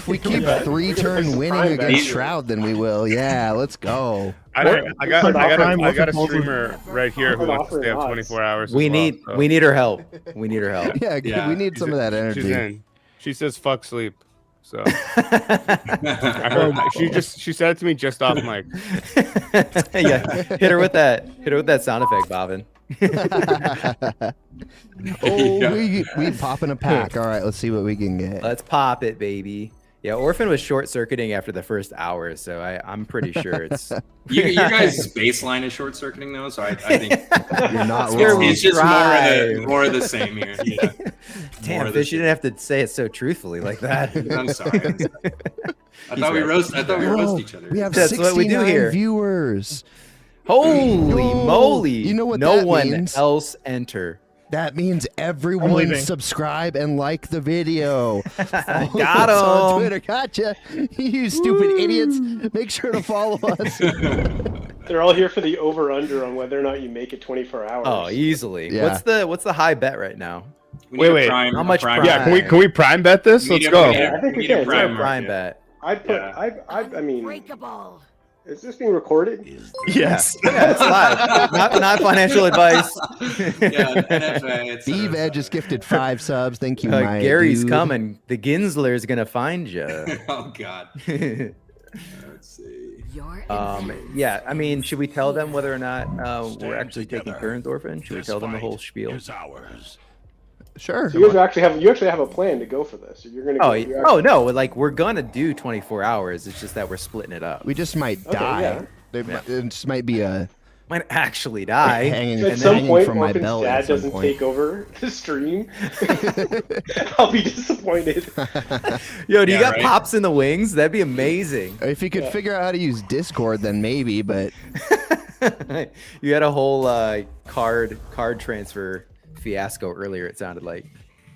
we keep 3-turn winning against Shroud, then we will. Yeah, let's go. I got a streamer right here who wants to stay up 24 hours. We need her help. We need her help. Yeah, we need some of that energy. She's in. She says fuck sleep. So I heard she said it to me just off mic. Yeah, hit her with that sound effect, Bobbin. We popping a pack. All right, let's see what we can get. Let's pop it, baby. Yeah, Orphan was short-circuiting after the first hour, so I'm pretty sure it's... you guys' baseline is short-circuiting, though, so I think... You're not wrong. It's just more of the same here. Yeah. Damn, Fish, you didn't have to say it so truthfully like that. I'm sorry. I thought we roast each other. We have That's 69 what we do here. viewers. Holy moly. You know what no that one means? else enter. That means everyone subscribe and like the video. Got him. On Twitter. Gotcha. You stupid idiots. Make sure to follow us. They're all here for the over/under on whether or not you make it 24 hours. Oh, easily. Yeah. What's the high bet right now? Wait. How much prime? Yeah, can we prime bet this? Let's go. I think we Need a can. prime bet. I'd put. I mean. Is this being recorded? Yes. Yeah, it's live. Not financial advice. Steve Edge just gifted 5 subs. Thank you, my Gary's dude. coming. The Ginsler's gonna find you. Oh God. Let's see. Yeah, I mean, should we tell them whether or not we're actually taking turns, Orphan? Should we tell them the whole spiel? Sure. So you actually have a plan to go for this. You're gonna. Oh no! Like we're gonna do 24 hours. It's just that we're splitting it up. We just might die. It just might be a. Might actually die. At some point, Orphan's dad doesn't take over the stream. I'll be disappointed. Yo, do you got pops in the wings? That'd be amazing. If you could figure out how to use Discord, then maybe. But you had a whole card transfer fiasco earlier. It sounded like.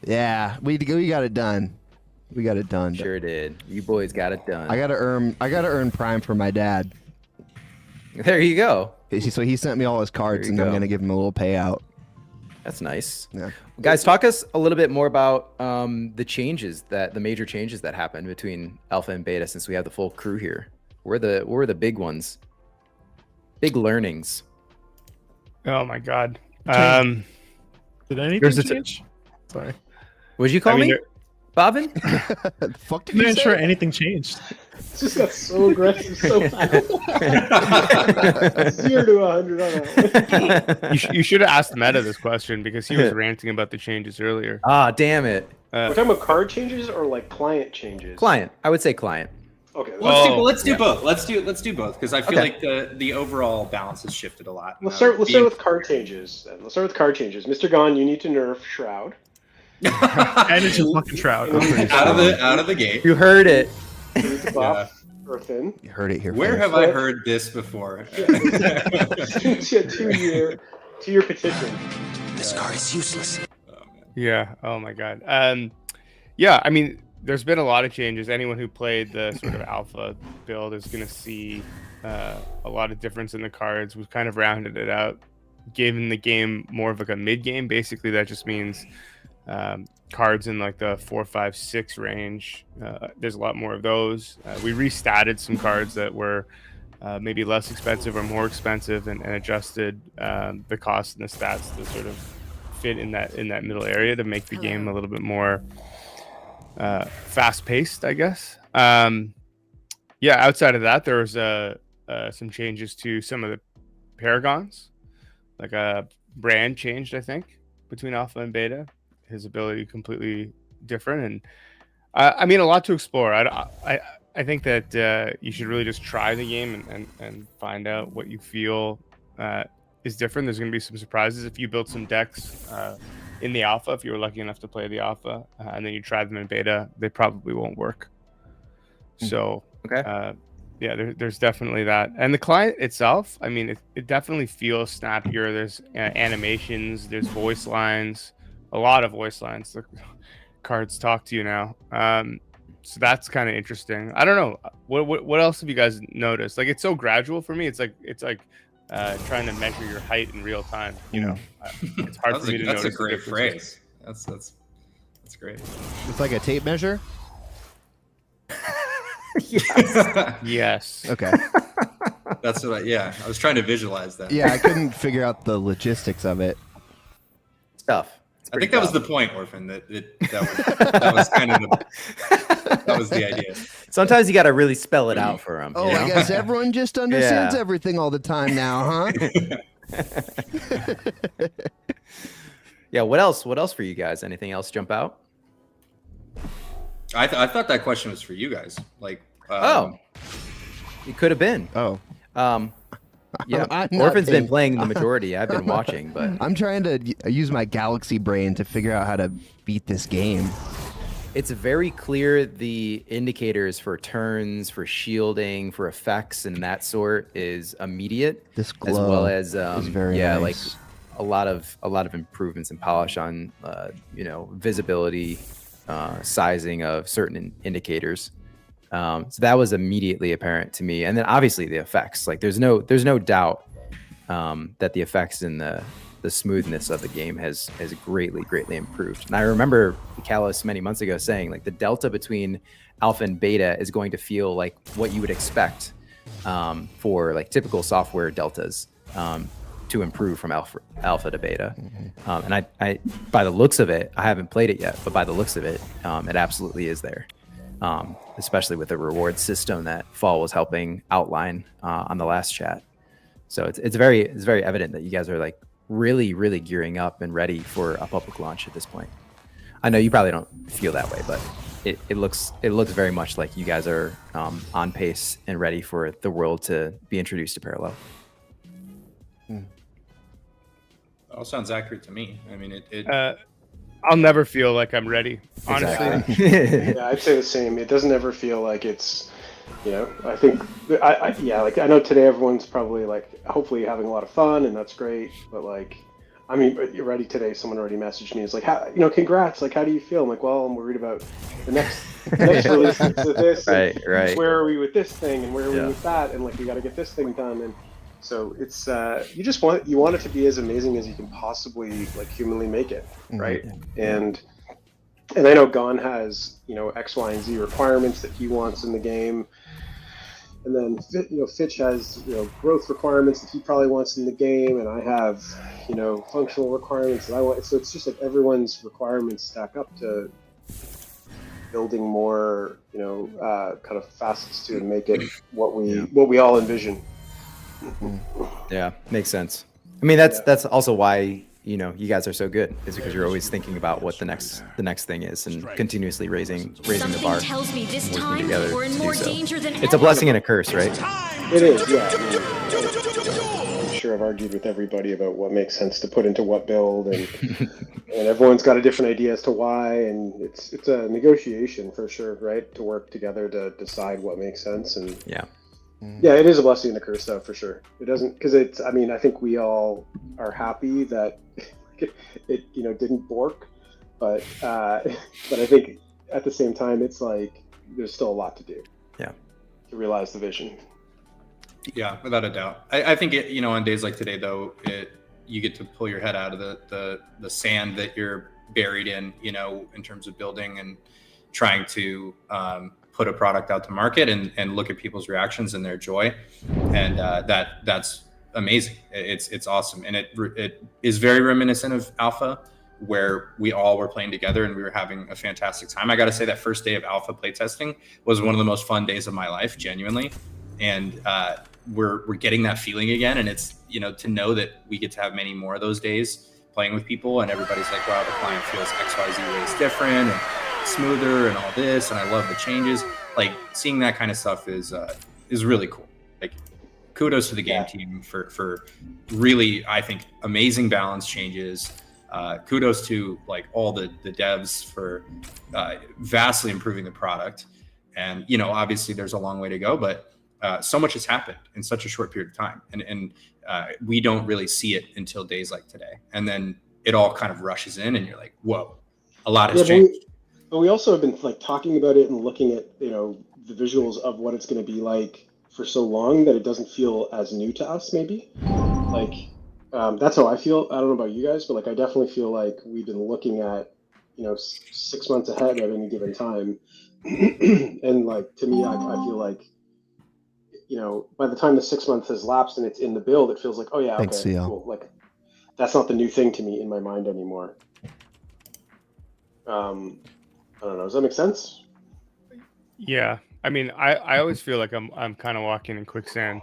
Yeah, we got it done. We got it done. Sure did. You boys got it done. I gotta earn Prime for my dad. There you go. So he sent me all his cards, and I'm gonna give him a little payout. That's nice. Yeah. Guys, talk us a little bit more about the major changes that happened between alpha and beta since we have the full crew here. What were the big ones? Big learnings. Oh my God. Did anything change? Sorry. What'd you call me? Bobbin? Fuck did I'm you not say? sure anything changed. It's just got so aggressive so fast. 0 to 100 on that one. You should have asked Meta this question because he was ranting about the changes earlier. Ah, damn it. We're talking about card changes or like client changes? Client. I would say client. Okay. Let's do both. Let's do both because I feel like the overall balance has shifted a lot. Let's start with card changes. Mr. Gon, you need to nerf Shroud. And it's a fucking Shroud. out of the gate. You heard it. You need to buff Earthen. You heard it here. Where have I heard this before? Two-year petition. This card is useless. Yeah. Oh my God. Yeah. I mean, there's been a lot of changes. Anyone who played the sort of alpha build is going to see a lot of difference in the cards. We've kind of rounded it out, given the game more of like a mid game. Basically, that just means cards in like the 4, 5, 6 range. There's a lot more of those. We restatted some cards that were maybe less expensive or more expensive, and adjusted the cost and the stats to sort of fit in that middle area to make the game a little bit more fast paced, I guess. Yeah. Outside of that, there was some changes to some of the paragons, like a brand changed, I think, between alpha and beta. His ability completely different, and I mean, a lot to explore. I think that you should really just try the game and find out what you feel is different. There's going to be some surprises if you build some decks in the alpha. If you were lucky enough to play the alpha and then you try them in beta, they probably won't work. So yeah, there's definitely that. And the client itself, I mean, it definitely feels snappier. There's animations, there's voice lines. A lot of voice lines. The cards talk to you now, so that's kind of interesting. I don't know what else have you guys noticed? Like, it's so gradual for me. It's like trying to measure your height in real time. You know, it's hard for me to notice. That's a great phrase. That's great. It's like a tape measure. Yes. Yes. Okay. That's what. I was trying to visualize that. Yeah, I couldn't figure out the logistics of it. Stuff. I think that was the point, Orphan. That was kind of that was the idea. Sometimes you got to really spell it out for them. Oh, I guess everyone just understands everything all the time now, huh? Yeah. What else? What else for you guys? Anything else jump out? I thought that question was for you guys. Like, it could have been. Oh. Yeah, Orphan's been playing the majority. I've been watching, but I'm trying to use my galaxy brain to figure out how to beat this game. It's very clear the indicators for turns, for shielding, for effects, and that sort is immediate. This glow as well as is very nice. like a lot of improvements and polish on visibility, sizing of certain indicators. So that was immediately apparent to me. And then obviously the effects, like there's no doubt that the effects and the smoothness of the game has greatly improved. And I remember Callus many months ago saying like the delta between alpha and beta is going to feel like what you would expect for like typical software deltas to improve from alpha to beta. And I by the looks of it, I haven't played it yet, but by the looks of it, it absolutely is there. Especially with the reward system that Fall was helping outline on the last chat. So it's very evident that you guys are like really gearing up and ready for a public launch at this point. I know you probably don't feel that way, but it looks very much like you guys are on pace and ready for the world to be introduced to Parallel. All sounds accurate to me. I mean, I'll never feel like I'm ready, honestly. Exactly. Yeah, I'd say the same. It doesn't ever feel like it's, I think, like I know today everyone's probably like, hopefully having a lot of fun, and that's great. But like, I mean, already today, someone already messaged me. It's like, congrats. Like, how do you feel? I'm like, well, I'm worried about the next release of this. Right. Where are we with this thing, and where are we with that? And like, we got to get this thing done. And so it's you want it to be as amazing as you can possibly like humanly make it, right? And I know Gon has X, Y, and Z requirements that he wants in the game, and then Fitch has growth requirements that he probably wants in the game, and I have functional requirements that I want. So it's just like everyone's requirements stack up to building more kind of facets to make it what we all envision. Yeah, makes sense. I mean, that's also why you guys are so good, is because you're always thinking about what the next thing is and continuously raising the bar. Tells me this time we're in more danger than It's a blessing and a curse, right? It is, yeah. I'm sure I've argued with everybody about what makes sense to put into what build, and and everyone's got a different idea as to why, and it's a negotiation for sure, right? To work together to decide what makes sense, and yeah, it is a blessing and a curse, though, for sure. It doesn't, because it's. I mean, I think we all are happy that it didn't bork, but I think at the same time, it's like there's still a lot to do. Yeah. To realize the vision. Yeah, without a doubt. I think on days like today, though, you get to pull your head out of the sand that you're buried in, in terms of building and trying to put a product out to market and look at people's reactions and their joy, and that's amazing. It's awesome, and it is very reminiscent of Alpha, where we all were playing together and we were having a fantastic time. I got to say that first day of Alpha playtesting was one of the most fun days of my life, genuinely, and we're getting that feeling again, and it's to know that we get to have many more of those days playing with people, and everybody's like, wow, the client feels XYZ ways different and smoother and all this, and I love the changes. Like, seeing that kind of stuff is really cool. Like, kudos to the game team for really, I think, amazing balance changes. Kudos to like all the devs for vastly improving the product. And obviously there's a long way to go, but so much has happened in such a short period of time, and we don't really see it until days like today, and then it all kind of rushes in, and you're like, whoa, a lot has changed. But we also have been like talking about it and looking at the visuals of what it's going to be like for so long that it doesn't feel as new to us. Maybe like that's how I feel. I don't know about you guys, but like I definitely feel like we've been looking at 6 months ahead at any given time, and like to me, I feel like by the time the 6 months has lapsed and it's in the build, it feels like, oh yeah, okay, Thanks, CL. cool. Like that's not the new thing to me in my mind anymore. I don't know. Does that make sense? Yeah, I mean, I always feel like I'm kind of walking in quicksand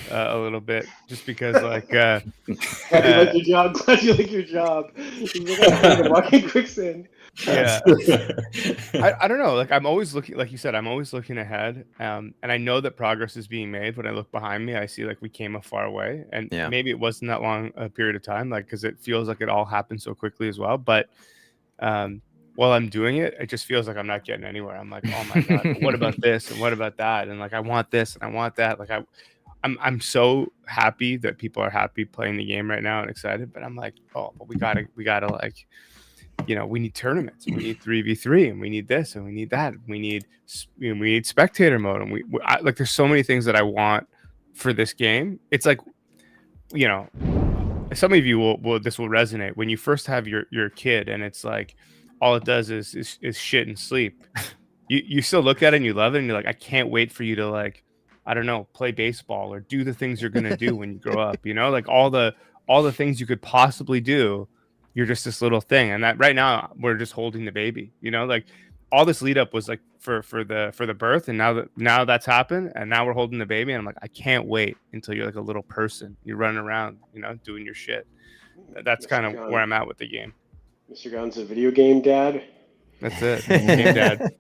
a little bit, just because like. Glad you like your job. Glad you like your job. You're walking quicksand. Yeah. I don't know. Like I'm always looking, like you said, I'm always looking ahead, and I know that progress is being made. When I look behind me, I see like we came a far way, and maybe it wasn't that long a period of time, like because it feels like it all happened so quickly as well, but. While I'm doing it, it just feels like I'm not getting anywhere. I'm like, oh my God, what about this? And what about that? And like, I want this and I want that. Like I'm so happy that people are happy playing the game right now and excited, but I'm like, oh, but we gotta like we need tournaments, we need 3v3, and we need this, and we need that. We need spectator mode, and like there's so many things that I want for this game. It's like, some of you will this will resonate when you first have your kid, and it's like all it does is shit and sleep. You still look at it and you love it, and you're like, I can't wait for you to, like, I don't know, play baseball or do the things you're gonna do when you grow up. Like all the things you could possibly do. You're just this little thing, and that right now we're just holding the baby. Like all this lead up was like for the birth, and now that's happened, and now we're holding the baby, and I'm like, I can't wait until you're like a little person. You're running around, doing your shit. That's kind of where I'm at with the game. Mr. Gunn's a video game dad. That's it, game dad.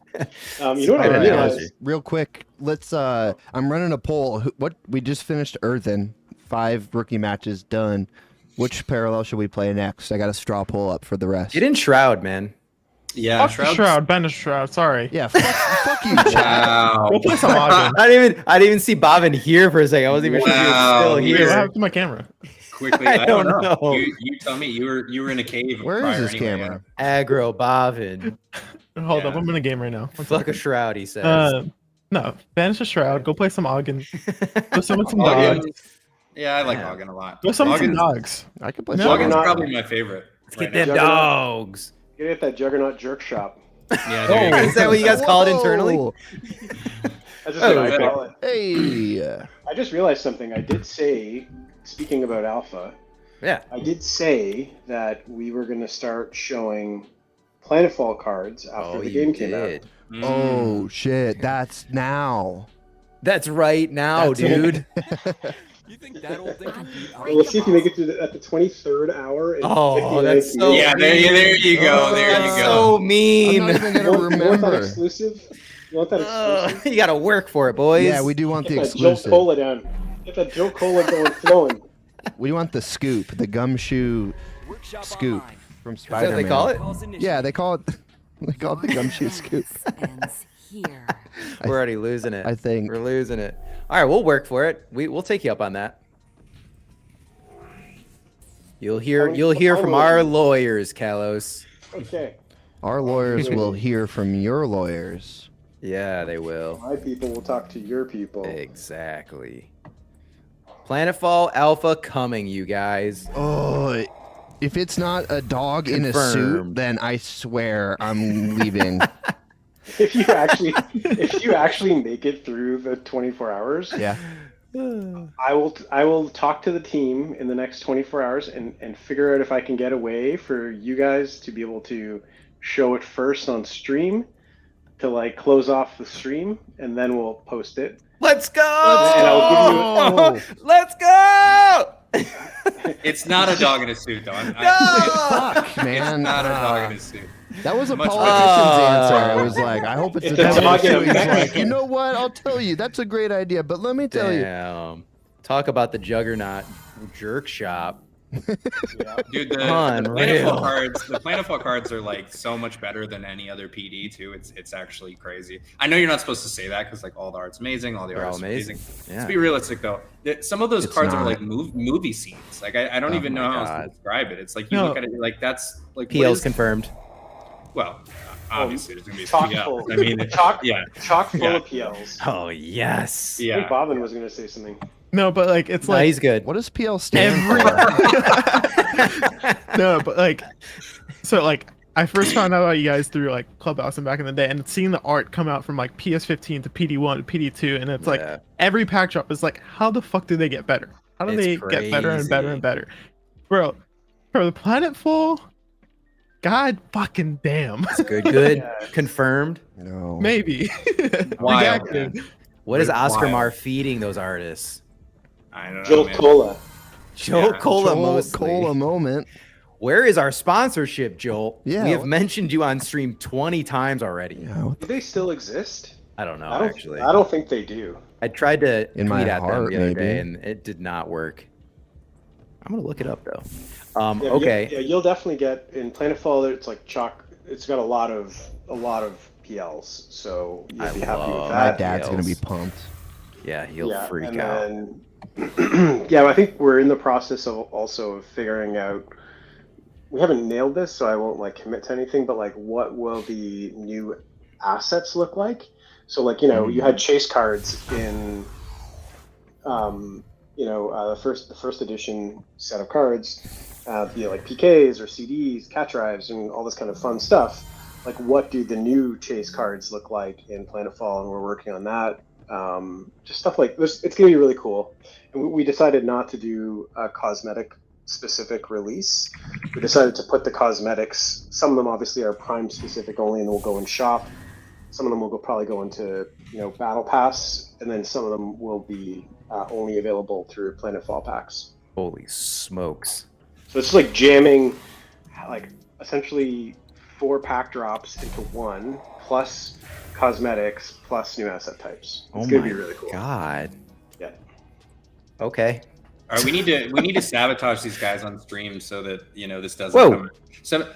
You know what I realized? Real quick, let's. I'm running a poll. What we just finished Earthen, 5 rookie matches done. Which parallel should we play next? I got a straw poll up for the rest. Get in Shroud, man. Yeah, Shroud. Ben is Shroud. Sorry. Yeah, fuck you, Chad. We'll play some Ogden. I didn't even see Bobbin here for a second. I wasn't even sure he was still here. Wait, what happened to my camera? Quickly, I don't know. You tell me. You were in a cave. Where is this camera? Aggro Bobbin. Hold up, I'm in a game right now. Fuck a Shroud, he says. No, banish a Shroud. Go play some Ogden. Go summon some dogs. Yeah, I like Ogden a lot. Go summon some dogs. I could play. Ogden's probably my favorite. Let's get them dogs. Get that Juggernaut jerk shop. Yeah, is that what you guys call it internally? That's just what I call it. Hey. I just realized something. I did say, speaking about Alpha. Yeah. I did say that we were going to start showing Planetfall cards after the game came out. Oh shit! That's now. That's right now, dude. You think that old thing can beat Well, let's see if you make it to at the 23rd hour. That's so yeah. There you go. There you go. So mean. I'm not even gonna remember. You want that exclusive? You want that exclusive? You gotta work for it, boys. Yeah, we do want Get the that exclusive. Joe Cola down. Get that Joe Cola going flowing. We want the scoop, the gumshoe scoop from Is that what Spider-Man. they call it? Yeah, they call it. They call it the gumshoe scoop. We're already losing it. I think we're losing it. All right, we'll work for it. We'll take you up on that. You'll hear from our lawyers, Kalos. Okay. Our lawyers will hear from your lawyers. Yeah, they will. My people will talk to your people. Exactly. Planetfall Alpha coming, you guys. Oh, if it's not a dog in a suit, Confirmed. then I swear I'm leaving. If you actually make it through the 24 hours, Yeah. I will talk to the team in the next 24 hours and figure out if I can get a way for you guys to be able to show it first on stream to like close off the stream, and then we'll post it. Let's go! And I'll give you Let's go! It's not a dog in a suit, though. Fuck, man. It's not a dog in a suit. That was a Much politician's answer. I was like, I hope it's a It's a dog. dog in a He's mech. like, you know what? I'll tell you. That's a great idea, but let me tell you. Damn. Talk about the Juggernaut jerk shop. Dude, the Planetfall cards are like so much better than any other PD too. It's actually crazy. I know you're not supposed to say that because like all the art's amazing, all the They're art's all amazing. amazing. Let's be realistic though. Some of those It's cards are not. like movie scenes. Like I don't even know how else to describe it. It's like you look at it you're like that's like what PL's is- confirmed. Well, obviously there's gonna be chock PL. full. I mean, chock full Yeah. of PLs. Oh yes. I think Bobbin was going to say something. No, but like it's No, like he's good. What does PL stand no, but like so like I first found out about you guys through like Clubhouse and back in the day, and seeing the art come out from like PS15 to PD1 to PD2, and it's like every pack drop is like, how the fuck do they get better? How do It's they get better and better and better? Bro, for the Planetfall, god fucking damn. It's good. Confirmed. No. Maybe. Wild, Redacted. man. What is Oscar Wild. Mar feeding those artists? I don't know, Joe man. Cola. Joel Yeah. Cola Joel mostly. Cola moment. Where is our sponsorship, Joel? Yeah. We have mentioned you on stream 20 times already. Yeah, Do they still exist? I don't know, I don't, actually. I don't think they do. I tried to In tweet my at them heart, the other maybe. day, and it did not work. I'm going to look it up, though. Yeah, Okay. Yeah, you'll definitely get in Planetfall. It's like chalk. It's got a lot of PLs, so you'll be happy with love My that. dad's gonna be PLs. pumped. Yeah, he'll Yeah, freak and out. then, yeah, I think we're in the process of also figuring out we haven't nailed this, so I won't like commit to anything. But like, what will the new assets look like? So like, you had chase cards in, the first edition set of cards, like PKs or CDs, cat drives, and all this kind of fun stuff. Like, what do the new chase cards look like in Planetfall? And we're working on that. Just stuff like this. It's gonna be really cool. And we decided not to do a cosmetic specific release. We decided to put the cosmetics. Some of them obviously are Prime specific only, and will go in shop. Some of them will probably go into Battle Pass, and then some of them will be only available through Planetfall packs. Holy smokes! So it's like jamming, like essentially 4 pack drops into one, plus cosmetics, plus new asset types. It's gonna be really cool. God. Yeah. Okay. All right, we need to sabotage these guys on stream so that this doesn't come.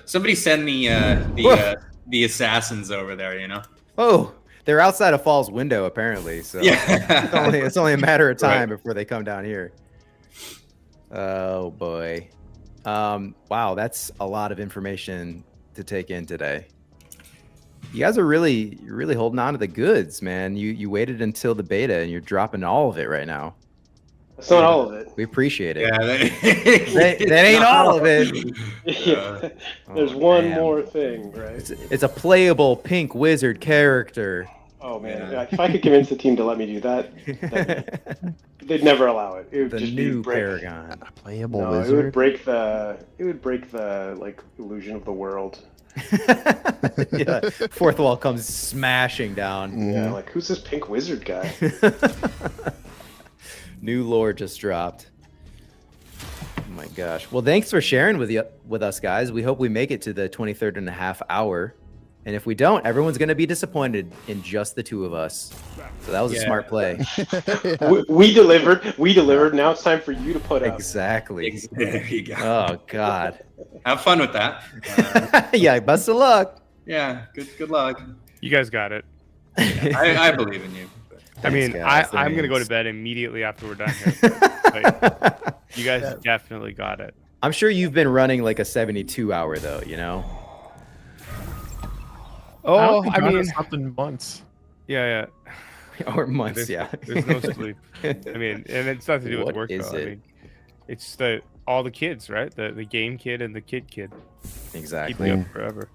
Somebody send the assassins over there. Oh, they're outside of Fall's window apparently. So yeah, it's only a matter of time before they come down here. Oh boy. Wow, that's a lot of information to take in today. You guys are really holding on to the goods, man. You waited until the beta and you're dropping all of it right now. That's not all of it. We appreciate it. Yeah, that ain't all of it. Yeah. There's one more thing, right? It's a playable pink wizard character. Oh man, if I could convince the team to let me do that, they'd never allow it. It would The just new be break. Paragon. A playable No, wizard. it would break the like illusion of the world. Yeah, fourth wall comes smashing down. Yeah, like who's this pink wizard guy? New lore just dropped. Oh my gosh. Well, thanks for sharing with us, guys. We hope we make it to the 23rd and a half hour. And if we don't, everyone's going to be disappointed in just the two of us. So that was a smart play. we delivered. Now it's time for you to put up. Exactly. There you go. Oh, God. Have fun with that. Yeah, best of luck. Yeah, good luck. You guys got it. I believe in you. I mean, guys. I'm gonna go to bed immediately after we're done here. Like, you guys definitely got it. I'm sure you've been running like a 72 hour though, Oh, I I mean, slept in months. yeah. Or months, There's no sleep. I mean, and it's nothing to do with What work is though. I it? mean, it's all the kids, right? The game kid and the kid. Exactly. Keep me up forever.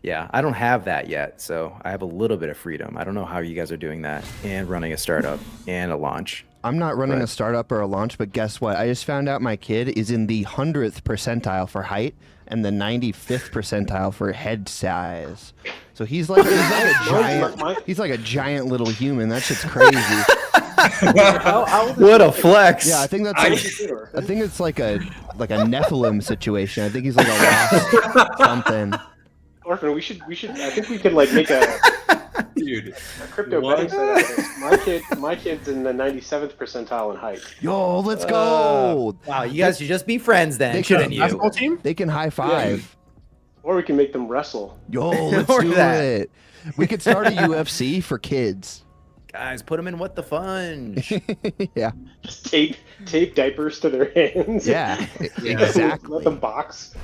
Yeah, I don't have that yet, so I have a little bit of freedom. I don't know how you guys are doing that and running a startup and a launch. I'm not running a startup or a launch, but guess what? I just found out my kid is in the 100th percentile for height and the 95th percentile for head size. So he's like a giant little human. That shit's crazy. What a flex! Yeah, I think that's. I think it's like a Nephilim situation. I think he's like a lost something. Orphan, we should. I think we could like make a crypto betting site out of this. My kid's in the 97th percentile in height. Yo, let's go! Wow, you guys should just be friends then, shouldn't you? Basketball team? They can high five. Or we can make them wrestle. Yo, let's do it. We could start a UFC for kids. Guys, put them in What the Fudge. Yeah. Just tape diapers to their hands. Yeah, exactly. Let them box.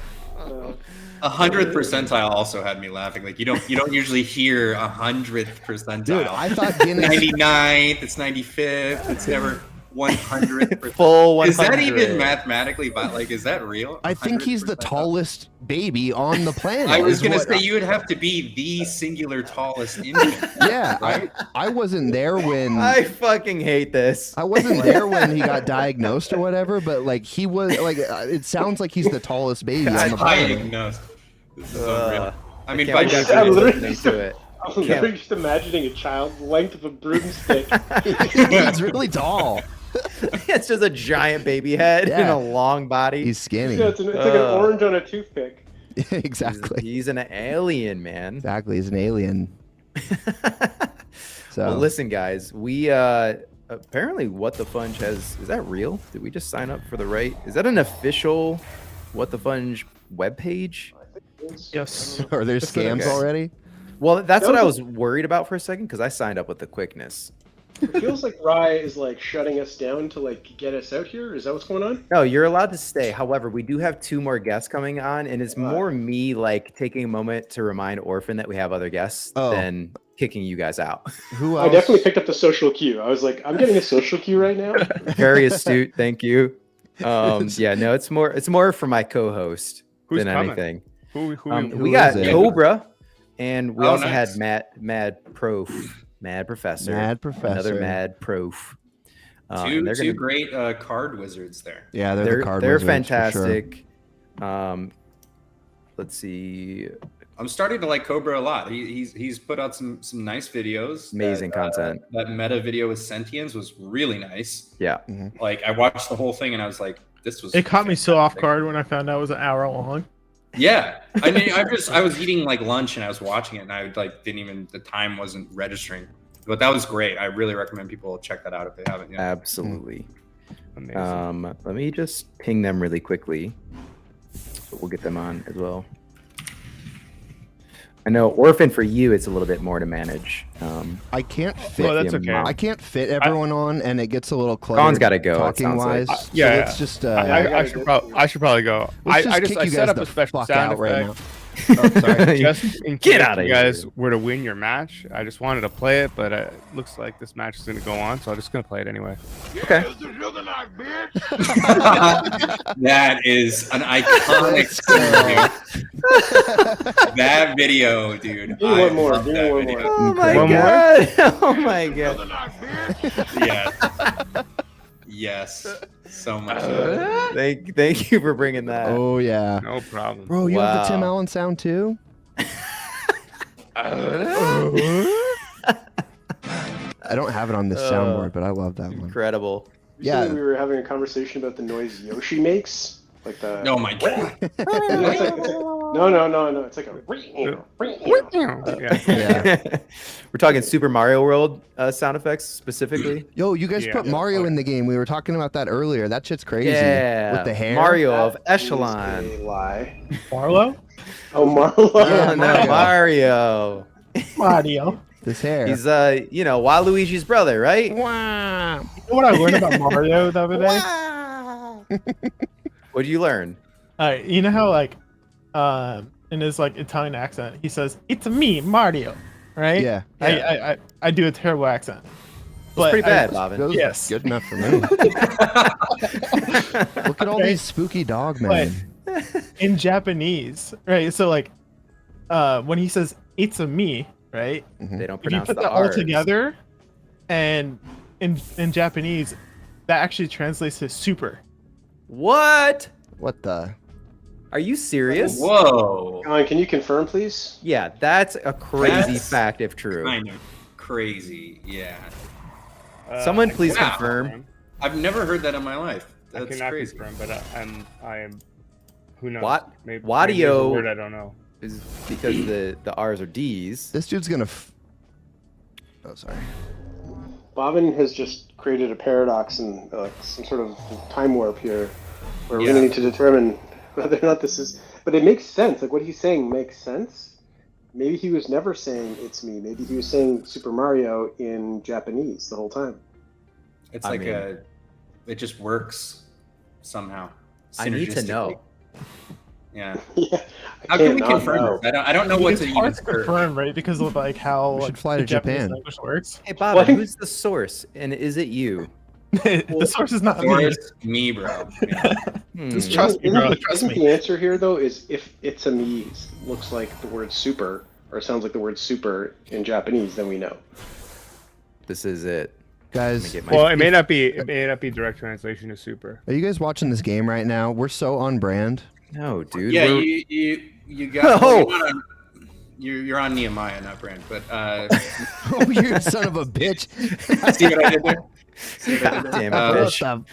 100th percentile also had me laughing. Like you don't usually hear 100th percentile. Dude, I thought Guinness 99th, it's 95th, it's never 100th. Full 100. Is that even mathematically? Like, is that real? I think he's the tallest baby on the planet. I was gonna say you would have to be the singular tallest infant. Yeah, right? I wasn't there when. I fucking hate this. I wasn't there when he got diagnosed or whatever, but like he was like. It sounds like he's the tallest baby on the planet. Diagnosed. This is unreal. I mean, can't by believe definition, I'm listening to it. I'm literally just imagining a child's length of a broomstick. He's really tall. It's just a giant baby head and Yeah. a long body. He's skinny. Yeah, it's like an orange on a toothpick. Exactly. He's an alien, man. Exactly. He's an alien. So Well, listen, guys. We apparently What the Fudge has. Is that real? Did we just sign up for the right? Is that an official What the Fudge webpage? Yes. Are there scams already? Well, that's what I was worried about for a second because I signed up with the quickness. It feels like Rye is like shutting us down to like get us out here. Is that what's going on? No, you're allowed to stay. However, we do have 2 more guests coming on, and it's more me like taking a moment to remind Orphan that we have other guests than kicking you guys out. Who I definitely picked up the social cue. I was like, I'm getting a social cue right now. Very astute, thank you. Yeah, no, it's more for my co-host than coming? anything. Who We got is it? Cobra, and we also nice. had Mad Professor, another Mad Prof. Two great card wizards there. Yeah, they're the card they're wizards, for sure. fantastic. Let's see. I'm starting to like Cobra a lot. He's put out some nice videos. Amazing content. That meta video with Sentience was really nice. Yeah. Like I watched the whole thing and I was like, this was. It caught me so off guard when I found out it was an hour long. Yeah, I mean, I was eating like lunch and I was watching it and I like the time wasn't registering, but that was great. I really recommend people check that out if they haven't yet. Absolutely. Amazing. Let me just ping them really quickly. So we'll get them on as well. I know Orphan for you, it's a little bit more to manage. I can't fit. that's okay. I can't fit everyone on, and it gets a little cluttered. Don's got to go. Talking wise, like. so let's just. I should probably go. Let's I kick you set guys up the a special fuck sound out right effect. now. Oh, sorry. Just in Get case out of you guys here. were to win your match. I just wanted to play it, but it looks like this match is going to go on, so I'm just going to play it anyway. Okay. That is an iconic dude. That video, dude. Do one more. Do one more. Oh my god! Oh my god! Yeah. Yes. So much. Thank you for bringing that. Oh yeah. No problem. Bro, you have the Tim Wow. Allen sound too? I don't have it on this soundboard, but I love that one. Incredible. Recently, we were having a conversation about the noise Yoshi makes, like the. Oh my god. No. It's like a. Yeah. We're talking Super Mario World sound effects specifically. Yo, you guys put Mario in the game. We were talking about that earlier. That shit's crazy. Yeah, With the hair. Mario of That Echelon. is a lie. Marlo? Oh, Marlo. Oh, no, Mario. Mario. This hair. He's Waluigi's brother, right? Wow. You know what I learned about Mario the other day? What did you learn? You know how like, in his like Italian accent, he says, "It's me, Mario," right? Yeah. I do a terrible accent. It's pretty bad, Bobbin. Yes. Good enough for me. Look at all these spooky dog men. In Japanese, right? So like, when he says "it's a me," right? They don't If you pronounce put the that all R's. together, and in Japanese, that actually translates to super. What? What the? Are you serious? Whoa. Can you confirm, please? Yeah, that's a crazy That's fact if true. Kind of crazy. Yeah. Someone please Wow. confirm. I've never heard that in my life. I That's cannot crazy. confirm, but I am. Who knows? Maybe there's a Wadio word I don't know. is because the R's are D's. This dude's gonna. Oh, sorry. Bobbin has just created a paradox and some sort of time warp here, where we're Yeah. going to need to determine whether or not this is. But it makes sense. Like what he's saying makes sense. Maybe he was never saying "it's me." Maybe he was saying Super Mario in Japanese the whole time. It's I like mean- it just works somehow. I need to know. Yeah. Yeah. How can can't we not confirm know. this? I don't know what It's to hard even to search. confirm, right? Because of like how We should like, fly the to Japanese Japan. language works. Hey, Bob, What? who's the source, and is it you? The source is not me. Source, me, bro. Yeah. Just trust me, bro. Trust Isn't me. the answer here though is if "it's a me" looks like the word "super" or sounds like the word "super" in Japanese, then we know. This is it. Guys, Get my- Well, it may not be. It may not be direct translation to super. are you guys watching this game right now? We're so on brand. No, dude. Yeah, we're- you got. Oh! You're on Nehemiah, not Brand, but Oh, you son of a bitch. see what I did there? See what I did there? Damn it, What fish. the-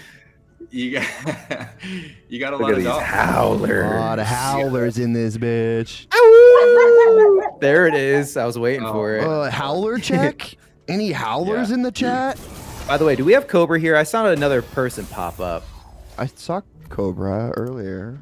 You got a Look lot at of these dogs. A howlers. lot of howlers in this bitch. There it is. I was waiting Oh. for it. Howler check? Any howlers Yeah. in the chat? By the way, do we have Cobra here? I saw another person pop up. I saw Cobra earlier.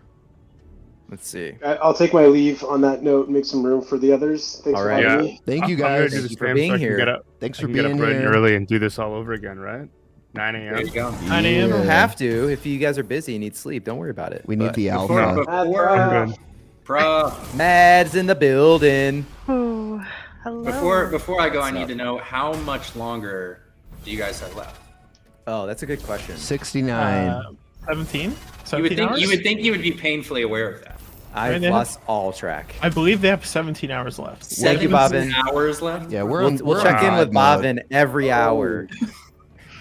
Let's see. I'll take my leave on that note and make some room for the others. Thanks for having me. Thank you I'm gonna guys do the Thank you for same being so I can here. get up. Thanks I for can get being up bright and here. early and do this all over again, right? 9 a.m. There you go. 9 a.m. You don't have to. If you guys are busy and need sleep, don't worry about it. We need But the Before, alpha. Mad's in the building. Oh, hello. Before I go, I What's need up? to know how much longer do you guys have left? Oh, that's a good question. 69. 17? You would 17 think hours? you would be painfully aware of that. I've They have- lost all track. I believe they have 17 hours left. Thank you, Bobbin. Hours left. Yeah, We'll check in with Bobbin every hour.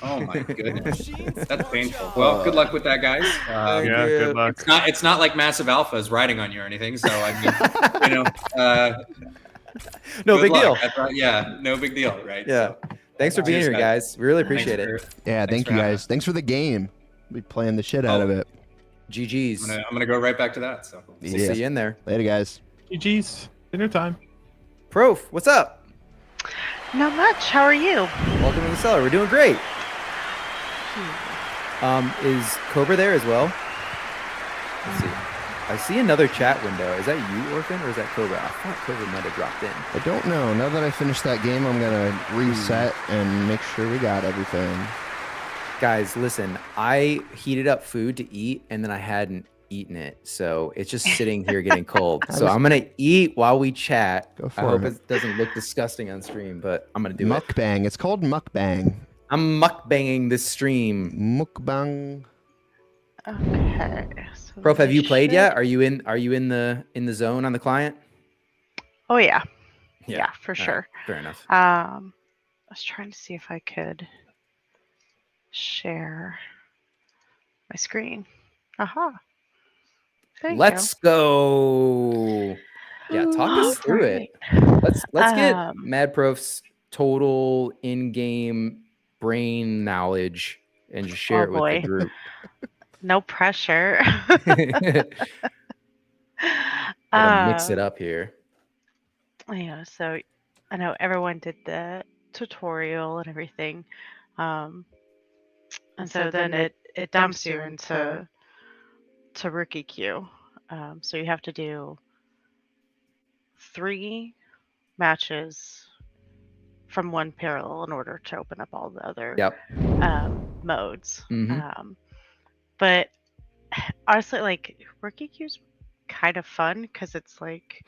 Oh my goodness, that's painful. Well, good luck with that, guys. Yeah, good luck. It's not like Massive Alpha is riding on you or anything. So I mean, No good big luck. deal. That's right. Yeah, no big deal, right? Yeah. Thanks for being Cheers, here, guys. We really appreciate Thanks it. Yeah, thank for you having guys. Thanks for the game. We playing the shit out of it. GG's. I'm gonna go right back to that. So We'll see you in there. Later, guys. GG's. Dinner time. Prof, what's up? Not much. How are you? Welcome to the cellar. We're doing great. Is Cobra there as well? Let's see. I see another chat window. Is that you, Orphan, or is that Cobra? I thought Cobra might have dropped in. I don't know. Now that I finished that game, I'm going to reset and make sure we got everything. Guys, listen, I heated up food to eat, and then I hadn't eaten it. So it's just sitting here getting cold. So I'm going to eat while we chat. Go for I hope it. it doesn't look disgusting on stream, but I'm going to do it. Mukbang. It's called mukbang. I'm mukbanging this stream. Mukbang. Okay. So Prof, have you played should- yet? Are you in the zone on the client? Oh yeah. Yeah. Yeah, for All right. sure. Fair enough. I was trying to see if I could share my screen. Aha. There you Let's go. Yeah, talk us through it. Let's get Mad Prof's total in-game brain knowledge and just share it with the group. No pressure. Gotta mix it up here. Yeah, so I know everyone did the tutorial and everything. And so then it dumps you into rookie queue. So you have to do 3 matches from one parallel in order to open up all the other modes. Mhm. But honestly, like rookie queue's kind of fun because it's like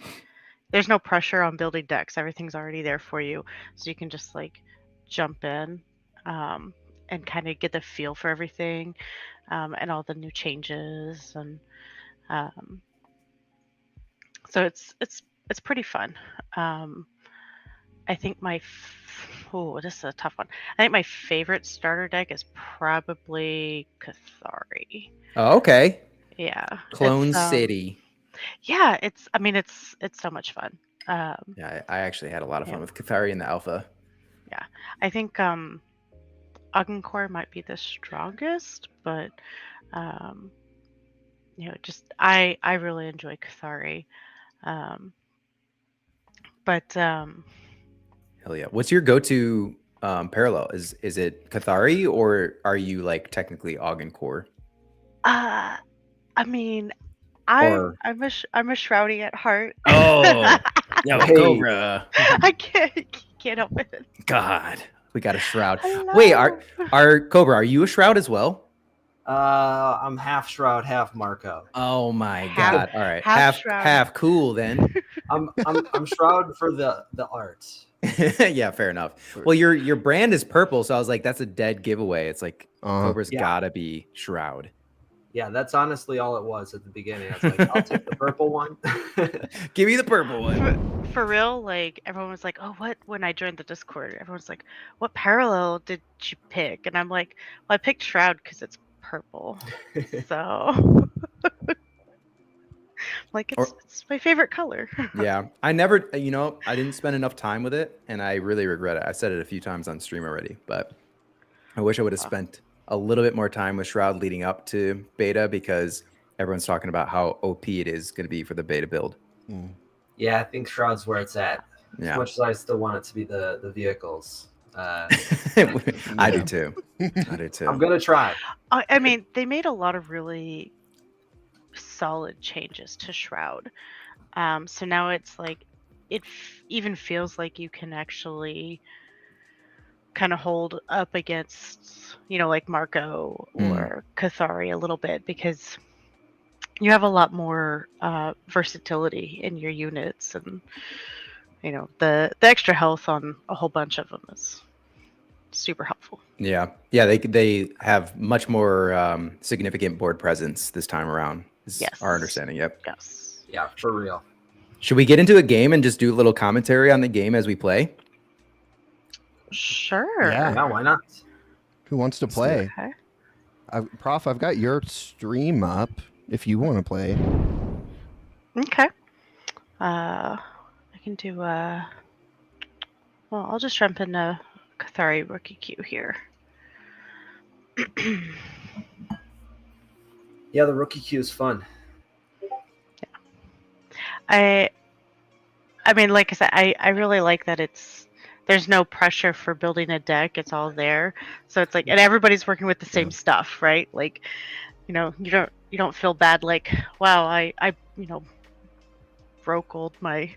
there's no pressure on building decks. Everything's already there for you, so you can just like jump in and kind of get the feel for everything and all the new changes and so it's pretty fun. I think this is a tough one. I think my favorite starter deck is probably Cathari. Oh, okay. Yeah. Clone It's, City. Yeah, it's so much fun. Yeah, I actually had a lot of fun Yeah. with Cathari in the alpha. Yeah. I think Core might be the strongest, but just I really enjoy Cathari. But Hell yeah. What's your go-to parallel? Is it Cathari or are you like technically Core? I mean, Or- I'm a shrouding at heart. Oh, yo, Hey. Cobra. I can't help it. God, we got a shroud. Wait, are Cobra? Are you a shroud as well? I'm half shroud, half Marco. Oh my Half- God! All right, half shroud. half cool then. I'm shroud for the arts. Yeah, fair enough. Well, your brand is purple, so I was like, that's a dead giveaway. It's like Cobra's Yeah. gotta be shroud. Yeah, that's honestly all it was at the beginning. I was like, I'll take the purple one. Give me the purple one. For real, like everyone was like, "Oh, what?" When I joined the Discord, everyone's like, "What parallel did you pick?" And I'm like, "Well, I picked Shroud because it's purple." So, like, it's my favorite color. Yeah, I never, I didn't spend enough time with it, and I really regret it. I said it a few times on stream already, but I wish I would have spent a little bit more time with Shroud leading up to beta because everyone's talking about how OP it is going to be for the beta build. Yeah, I think shroud's where it's at. Yeah. As much as I still want it to be the vehicles. I do too. I do too. I'm gonna try. I mean, they made a lot of really solid changes to Shroud. So now it's like it even feels like you can actually kind of hold up against, like Marco or Cathari a little bit, because you have a lot more versatility in your units, and the extra health on a whole bunch of them is super helpful. Yeah, they have much more significant board presence this time around. Yes, our understanding. Yep. Yes. Yeah, for real. Should we get into a game and just do a little commentary on the game as we play? Sure. Yeah, why not? Who wants to play? Okay. Prof, I've got your stream up if you want to play. Okay. I can do well, I'll just jump into Cathari rookie queue here. Yeah, the rookie queue is fun. I mean, like I said, I really like that there's no pressure for building a deck. It's all there. So it's like, and everybody's working with the same stuff, right? Like, you don't feel bad like, wow, I broke old my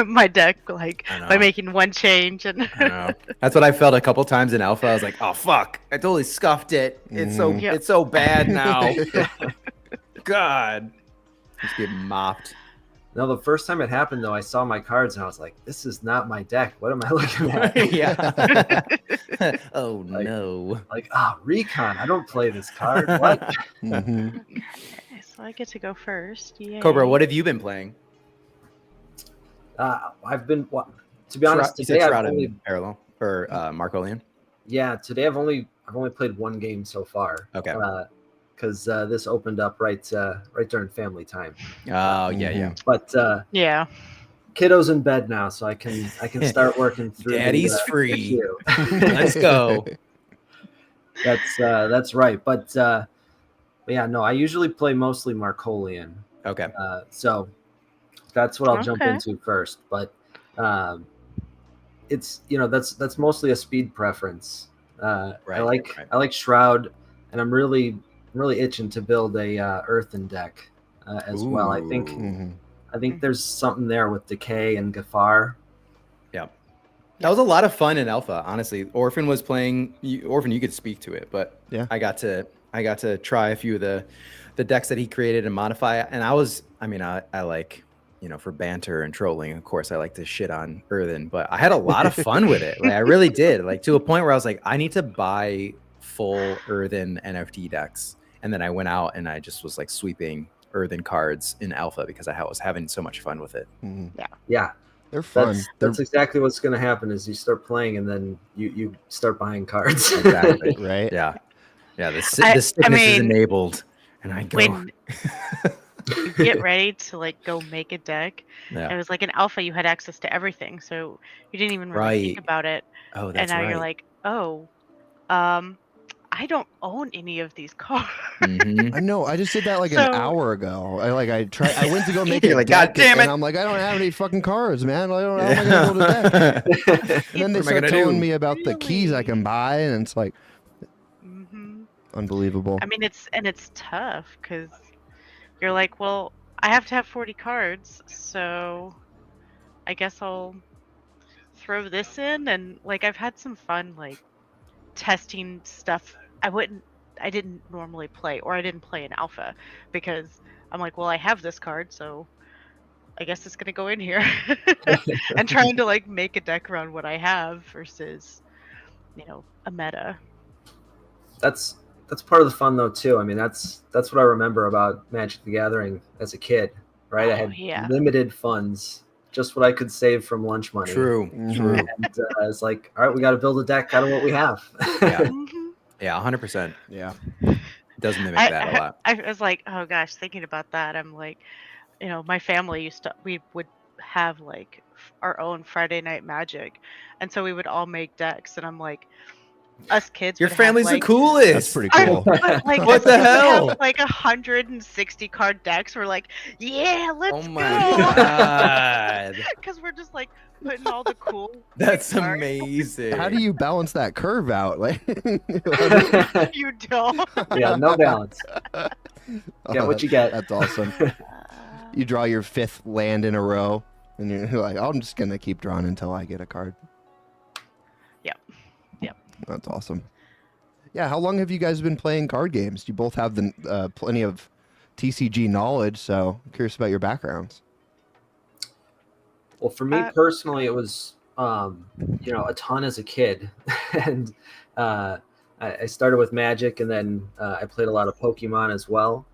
my deck like by making one change. And I know. That's what I felt a couple times in alpha. I was like, oh fuck, I totally scuffed it. It's so bad now. God, just get mopped. No, the first time it happened though, I saw my cards and I was like, this is not my deck. What am I looking at? Yeah. Oh no. Like, Recon. I don't play this card. What? Okay, so I get to go first. Yay. Cobra, what have you been playing? I've been, to be honest, today I've only parallel or Marcolian. Yeah, today I've only played one game so far. Okay. Because this opened up right during family time. Oh yeah. But yeah, kiddo's in bed now, so I can start working through. Daddy's free. Let's go. That's right. But yeah, no, I usually play mostly Marcolian. Okay. So that's what I'll jump into first. But it's that's mostly a speed preference. I like Shroud, and I'm really itching to build a earthen deck as well. I think there's something there with Decay and Gafar. Yeah, that was a lot of fun in alpha. Honestly, Orphan was playing. Orphan, you could speak to it, but yeah, I got to try a few of the decks that he created and modify. And I like, for banter and trolling, of course, I like to shit on earthen, but I had a lot of fun with it. Like I really did. Like to a point where I was like, I need to buy full earthen NFT decks. And then I went out and I just was like sweeping earthen cards in alpha because I was having so much fun with it. Mm-hmm. Yeah. They're fun. That's exactly what's going to happen is you start playing and then you start buying cards. Exactly. Right. Yeah. Yeah. The sickness is enabled. And I go. When you get ready to like go make a deck, it was like in alpha you had access to everything. So you didn't even really think about it. Oh, that's and now right. you're like, I don't own any of these cards. Mm-hmm. I know. I just did that like an hour ago. I went to go make it. Like, God damn it! And I'm like, I don't have any fucking cards, man. I don't know how am I gonna build a deck. And then they start telling me about the keys I can buy, and it's like, unbelievable. I mean, it's tough because you're like, well, I have to have 40 cards, so I guess I'll throw this in, and like I've had some fun like testing stuff I didn't normally play, or I didn't play in alpha because I'm like, well, I have this card, so I guess it's gonna go in here. And trying to like make a deck around what I have versus a meta. That's part of the fun though too. I mean, that's what I remember about Magic the Gathering as a kid, right? I had limited funds, just what I could save from lunch money. True. And it's like, all right, we got to build a deck out of what we have. Yeah, 100%. Yeah, it does mimic that a lot. I was like, oh gosh, thinking about that, I'm like, my family we would have like our own Friday night Magic, and so we would all make decks, and I'm like, us kids. Your family's the coolest. That's pretty cool. Like, what the hell? Have, like 160 card decks. We're like, yeah, let's go. Oh my god! Because we're just like putting all the cool. That's amazing. How do you balance that curve out? Like you don't. Yeah, no balance. Get what you get. That's awesome. You draw your 5th land in a row, and you're like, I'm just gonna keep drawing until I get a card. Yep. That's awesome. Yeah, how long have you guys been playing card games? You both have the plenty of TCG knowledge, so I'm curious about your backgrounds. Well, for me personally, it was a ton as a kid, and I started with Magic, and then I played a lot of Pokemon as well.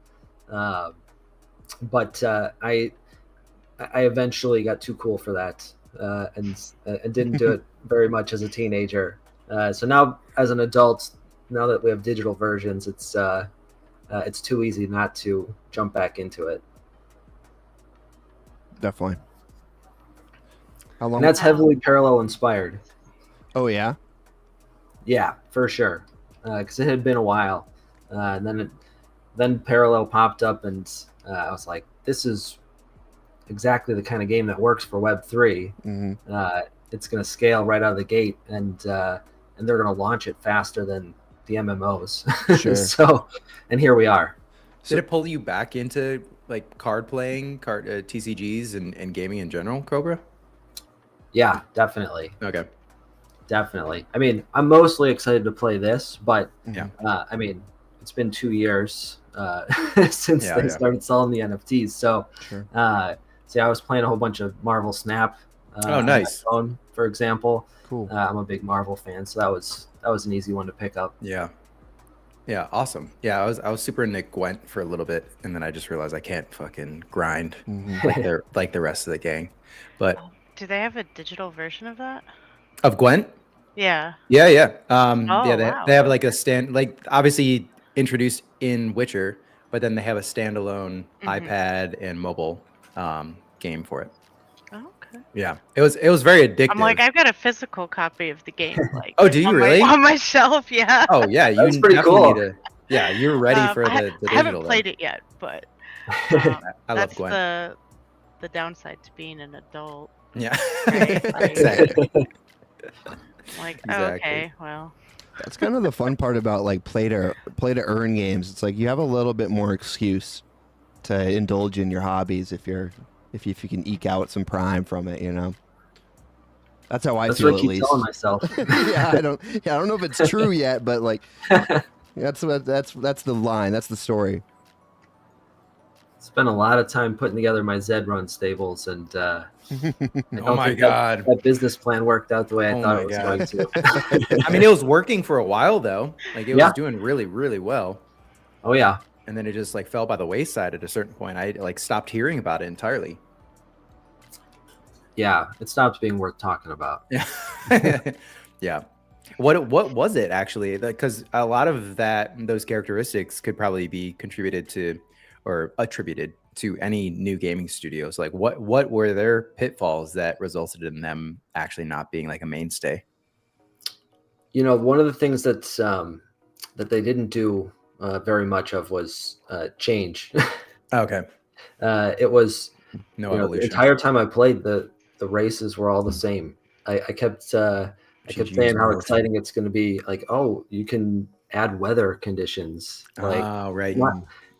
But I eventually got too cool for that, and didn't do it very much as a teenager. So now, as an adult, now that we have digital versions, it's too easy not to jump back into it. Definitely. How long? And that's heavily parallel inspired. Oh yeah. Yeah, for sure. Because it had been a while, and then parallel popped up, and I was like, this is exactly the kind of game that works for Web3. It's going to scale right out of the gate, and they're going to launch it faster than the MMOs. Sure. So, and here we are. Did it pull you back into like card playing, TCGs, and gaming in general, Cobra? Yeah, definitely. Okay. Definitely. I mean, I'm mostly excited to play this, but yeah. I mean, it's been 2 years since they started selling the NFTs. So, Sure. See, I was playing a whole bunch of Marvel Snap. Oh, nice. On my phone, for example. Cool. I'm a big Marvel fan, so that was an easy one to pick up. Yeah. Yeah, awesome. Yeah, I was super into Gwent for a little bit, and then I just realized I can't fucking grind like the rest of the gang. But Do they have a digital version of that? of Gwent? Yeah. Yeah. Wow. They have like a like obviously introduced in Witcher, but then they have a standalone iPad and mobile game for it. Oh, okay. Yeah, it was very addictive. I'm like, I've got a physical copy of the game. Like, oh, do you really? On my shelf, yeah. Oh yeah, you That's pretty definitely cool. need to. Yeah, you're ready for the digital. I haven't played it yet, but I love that's Gwent. the downside to being an adult. Yeah, Right? Like, exactly. Like, Exactly. oh, okay, well. That's kind of the fun part about like play to earn games. It's like you have a little bit more excuse to indulge in your hobbies if you can eke out some prime from it, you know. That's how I That's feel what I at keep least. telling myself. I don't know if it's true yet, but like that's the line, that's the story. Spent a lot of time putting together my Zed-Run stables, and I don't Oh my think God. that business plan worked out the way I Oh thought my it was God. going to. I mean, it was working for a while though. Like it was Yeah. doing really, really well. Oh yeah. And then it just like fell by the wayside at a certain point. I like stopped hearing about it entirely. Yeah, it stopped being worth talking about. Yeah. Yeah. What was it actually? Because a lot of those characteristics could probably be contributed to or attributed to any new gaming studios. Like what were their pitfalls that resulted in them actually not being like a mainstay? You know, one of the things that they didn't do very much of was change. Okay. It was No the evolution. entire time I played, the races were all the same. I kept saying how exciting it's going to be. Like, oh, you can add weather conditions. Like, right.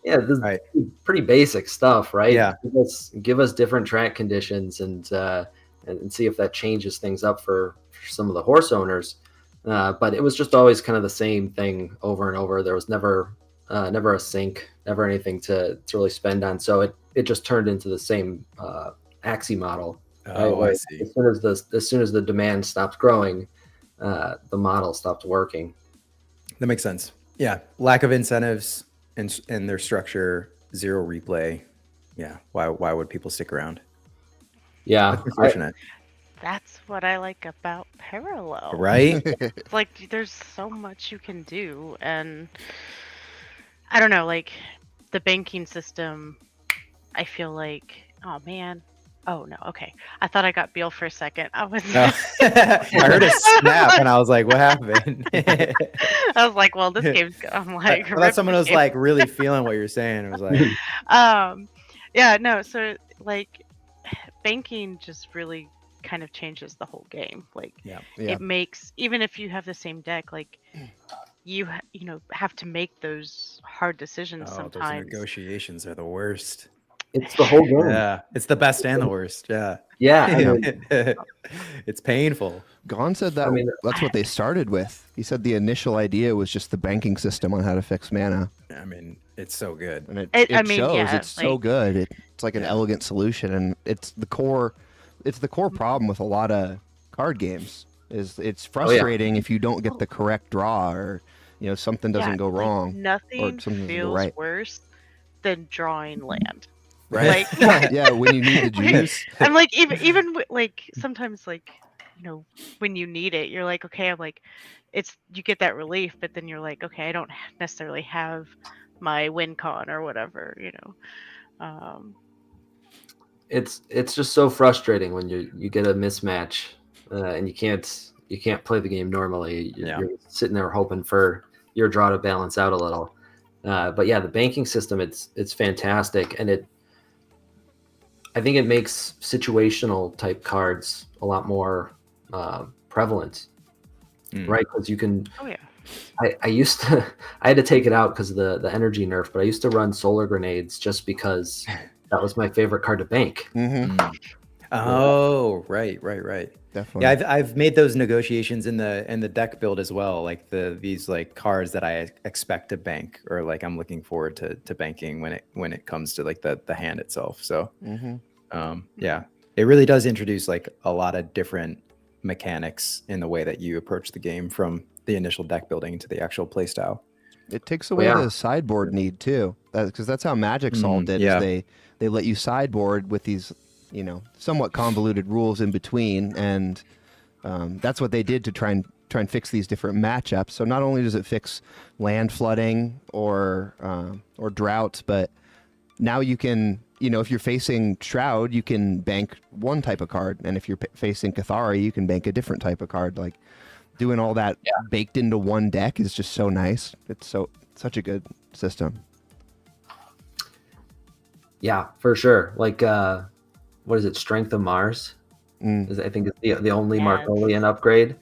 yeah, this is pretty basic stuff, right? Yeah. Give us different track conditions and see if that changes things up for some of the horse owners. But it was just always kind of the same thing over and over. There was never a sync, never anything to really spend on. So it just turned into the same Axie model. Oh, right? I see. As soon as the demand stopped growing, the model stopped working. That makes sense. Yeah. Lack of incentives and their structure, zero replay. Yeah. Why would people stick around? Yeah. That's unfortunate. That's what I like about parallel. Right? It's like there's so much you can do, and I don't know, like the banking system, I feel like, oh man. Oh no, okay. I thought I got Beal for a second. I was I heard a snap and I was like, what happened? I was like, well, this game's good. I'm like, I thought someone was like really feeling what you're saying. It was like yeah, no, so like banking just really kind of changes the whole game. Like yeah. it makes, even if you have the same deck, like you know have to make those hard decisions Oh, those sometimes. negotiations are the worst. It's the whole game. Yeah, it's the best and the worst. Yeah. Yeah, I mean, it's painful. Gon said that that's what they started with. He said the initial idea was just the banking system on how to fix mana. I mean, it's so good. And it I mean, shows. yeah, It's so good. It's like an elegant solution, and it's the core problem with a lot of card games. Is it's frustrating if you don't get the correct draw, or something doesn't go wrong, or Nothing something doesn't go feels right. worse than drawing land. Right. Like, yeah, when you need the juice. I'm like even like sometimes like when you need it, you're like, okay, I'm like, you get that relief, but then you're like, okay, I don't necessarily have my win con or whatever, it's just so frustrating when you get a mismatch and you can't play the game normally. You're sitting there hoping for your draw to balance out a little. But yeah, the banking system, it's fantastic, and I think it makes situational type cards a lot more prevalent, right? Because you can. Oh yeah. I used to. I had to take it out because of the energy nerf, but I used to run solar grenades just because that was my favorite card to bank. Oh, right. Definitely. Yeah, I've made those negotiations in the deck build as well. Like these like cards that I expect to bank, or like I'm looking forward to banking when it comes to like the hand itself. So yeah, it really does introduce like a lot of different mechanics in the way that you approach the game, from the initial deck building to the actual play style. It takes away the sideboard need too, because that's how Magic solved it. Yeah. Is they let you sideboard with these somewhat convoluted rules in between, and that's what they did to try and fix these different matchups. So not only does it fix land flooding or droughts, but now you can, if you're facing Shroud, you can bank one type of card, and if you're facing Cathari, you can bank a different type of card. Like doing all that baked into one deck is just so nice. It's such a good system. Yeah, for sure. Like what is it? Strength of Mars. I think it's the only Markolian upgrade,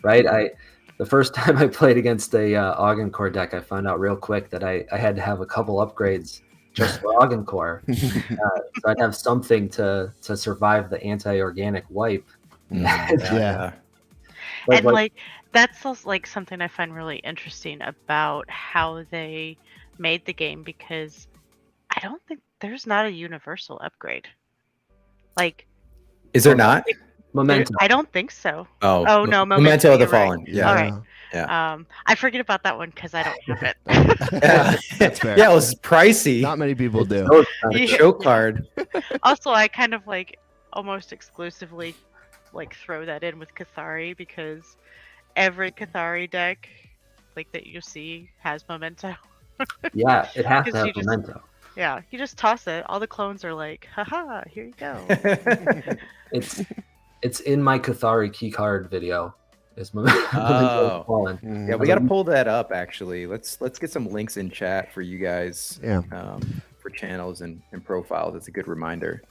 right? The first time I played against a Augencore deck, I found out real quick that I had to have a couple upgrades just for Augencore. So I'd have something to survive the anti-organic wipe. Yeah. And like that's also like something I find really interesting about how they made the game, because I don't think there's not a universal upgrade. Like, is there not? Memento? I don't think so. Oh no, Memento of the you're right. Fallen. Yeah. All right. Yeah. I forget about that one because I don't have it. Yeah, that's fair. Yeah, it was pricey. Not many people do. The show card. Also, I kind of like almost exclusively like throw that in with Cathari, because every Cathari deck like that you see has Memento. Yeah, it has to have Memento. Yeah, you just toss it. All the clones are like, haha, here you go. It's in my Cathari keycard video. Is Oh. Yeah, we got to pull that up actually. Let's get some links in chat for you guys. Yeah. For channels and profiles. It's a good reminder.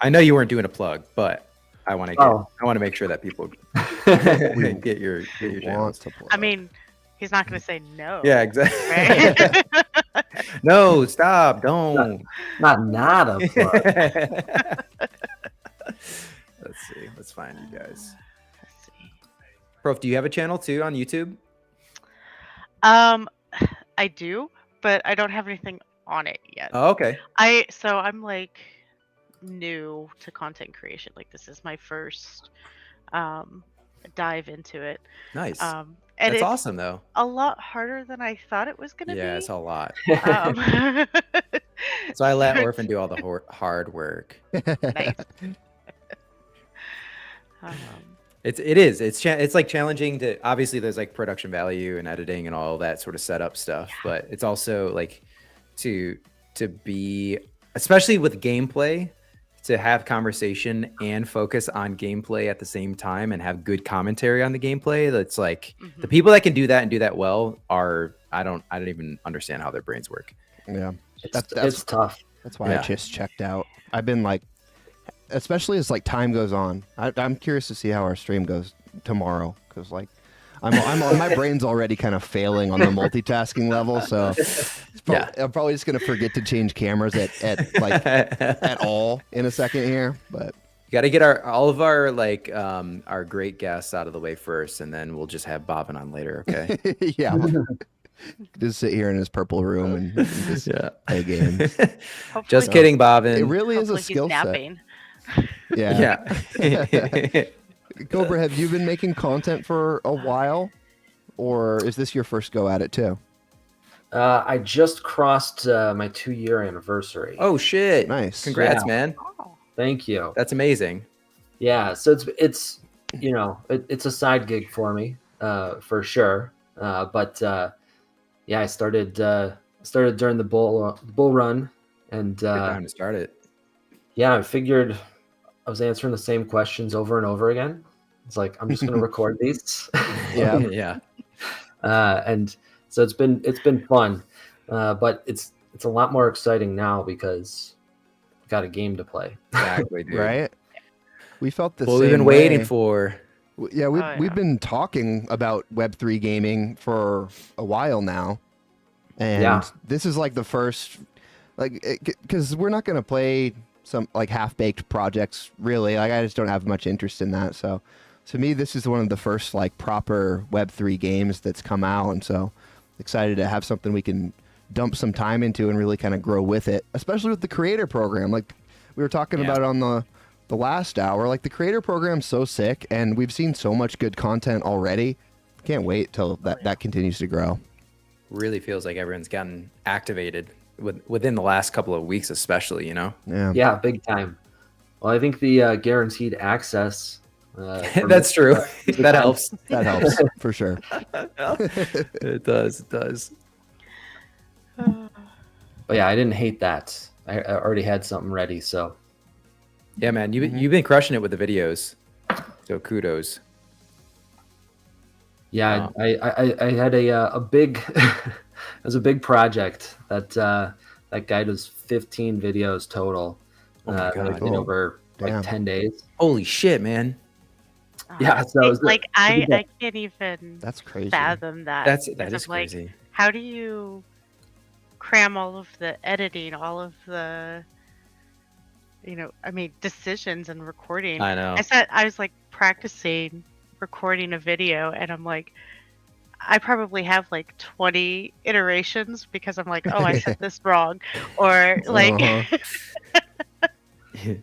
I know you weren't doing a plug, but I want to make sure that people get your channels. I mean, he's not going to say no. Yeah, exactly. Right? No, stop! Don't. Not a plug. Let's see. Let's find you guys. Let's see. Prof, do you have a channel too on YouTube? I do, but I don't have anything on it yet. Oh, okay. I'm like new to content creation. Like this is my first dive into it. Nice. And that's it's awesome though. A lot harder than I thought it was gonna be. Yeah, it's a lot. So I let Orphan do all the hard work. Nice. It's like challenging to, obviously there's like production value and editing and all that sort of setup stuff, but it's also like to be, especially with gameplay, to have conversation and focus on gameplay at the same time and have good commentary on the gameplay. That's like the people that can do that and do that well are, I don't even understand how their brains work. Yeah. It's tough. That's why I just checked out. I've been like, especially as like time goes on, I'm curious to see how our stream goes tomorrow, because like My brain's already kind of failing on the multitasking level, so I'm probably just gonna forget to change cameras at all in a second here. But you got to get all of our our great guests out of the way first, and then we'll just have Bobbin on later. Okay? Yeah. Just sit here in his purple room and just play games. Just kidding, Bobbin. It really is a skill set. Yeah. Cobra, have you been making content for a while, or is this your first go at it too? I just crossed my 2-year anniversary. Oh shit! Nice. Congrats, man. Thank you. That's amazing. Yeah. So it's it's a side gig for me, for sure. But I started during the bull run, and Good time to start it. Yeah, I figured I was answering the same questions over and over again. It's like, I'm just going to record these. Yeah. And so it's been fun, but it's a lot more exciting now because I've got a game to play. Exactly, dude. Right? We felt the Well, same we've been way. waiting for. Yeah, we've been talking about Web3 gaming for a while now, and this is like the first, because we're not gonna play some like half-baked projects really. Like I just don't have much interest in that. So to me, this is one of the first like proper Web3 games that's come out, and so excited to have something we can dump some time into and really kind of grow with it, especially with the creator program. Like we were talking about on the last hour, like the creator program's so sick, and we've seen so much good content already. Can't wait till that continues to grow. Really feels like everyone's gotten activated within the last couple of weeks, especially. Yeah, big time. Well, I think the guaranteed access. That's true. That helps. That helps for sure. It does. It does. But yeah, I didn't hate that. I already had something ready, so. Yeah, man, you've been crushing it with the videos, so kudos. Yeah, I had a big, it was a big project that guy does 15 videos total. Oh my God, like, over like 10 days. Holy shit, man! Yeah, so I can't even. That's crazy. Fathom that. That is crazy. Like, how do you cram all of the editing, all of the decisions and recording? I know. I was like practicing recording a video, and I'm like, I probably have like 20 iterations because I'm like, oh, I said this wrong, or like.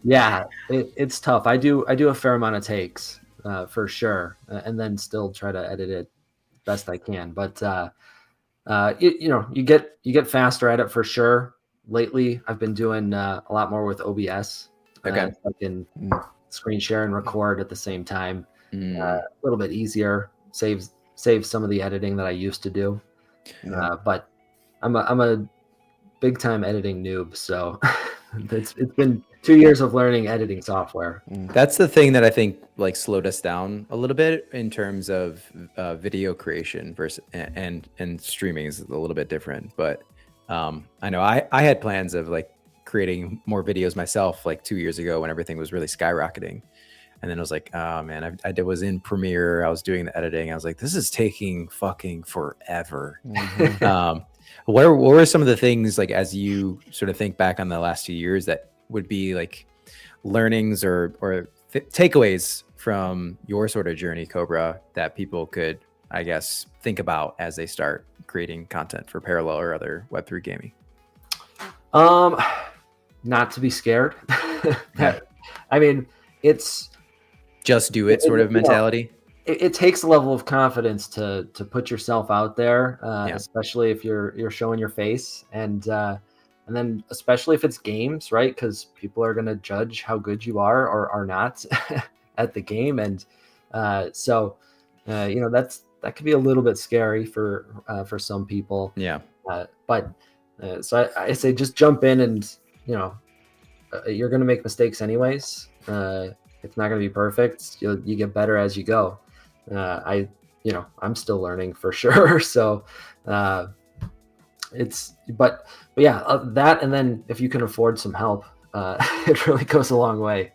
Yeah, it's tough. I do a fair amount of takes, for sure, and then still try to edit it best I can. But you get faster at it for sure. Lately, I've been doing a lot more with OBS. I can screen share and record at the same time. A little bit easier. Saves some of the editing that I used to do. But I'm a big time editing noob, so it's been 2 years of learning editing software. That's the thing that I think like slowed us down a little bit in terms of video creation versus and streaming is a little bit different. But I know I had plans of like creating more videos myself like 2 years ago when everything was really skyrocketing. And then I was like, oh man, I was in Premiere, I was doing the editing. I was like, this is taking fucking forever. What were some of the things, like, as you sort of think back on the last few years, that would be like learnings or takeaways from your sort of journey, Cobra, that people could, I guess, think about as they start creating content for Parallel or other Web3 gaming? Not to be scared. I mean, it's just do it sort of mentality. It takes a level of confidence to put yourself out there, especially if you're showing your face, and then especially if it's games, right? Because people are going to judge how good you are or are not at the game, and so that could be a little bit scary for some people. Yeah. But so I say just jump in, and you're going to make mistakes anyways. It's not going to be perfect. You get better as you go. I'm still learning for sure. So but yeah, that, and then if you can afford some help, it really goes a long way.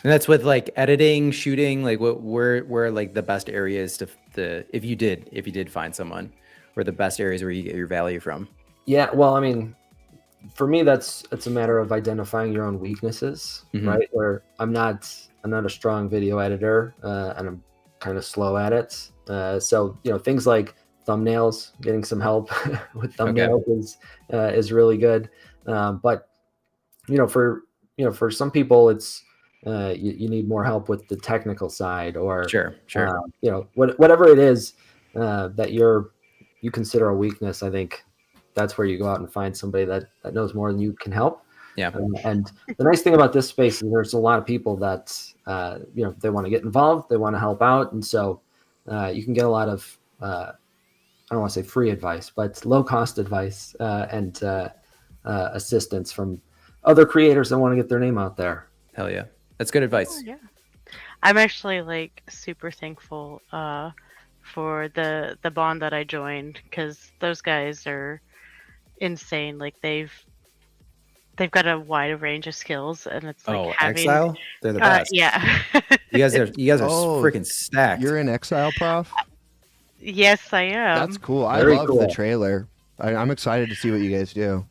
And that's with like editing, shooting, like where like the best areas to if you did find someone, where the best areas where you get your value from. Yeah, well, I mean, for me, it's a matter of identifying your own weaknesses, right? Where I'm not a strong video editor, and I'm kind of slow at it. So things like thumbnails, getting some help with thumbnails is really good. But for some people, it's you need more help with the technical side, or sure. Whatever it is that you consider a weakness. I think that's where you go out and find somebody that knows more than you can help. Yeah. And the nice thing about this space is there's a lot of people that they want to get involved, they want to help out, and so you can get a lot of I don't want to say free advice, but low cost advice and assistance from other creators that want to get their name out there. Hell yeah, that's good advice. Oh, yeah, I'm actually like super thankful for the bond that I joined, because those guys are insane. Like they've got a wide range of skills, and it's like having Exile, they're the best. Yeah. you guys are freaking stacked. You're in Exile, Prof? Yes, I am. That's cool. I Very love cool. the trailer. I'm excited to see what you guys do.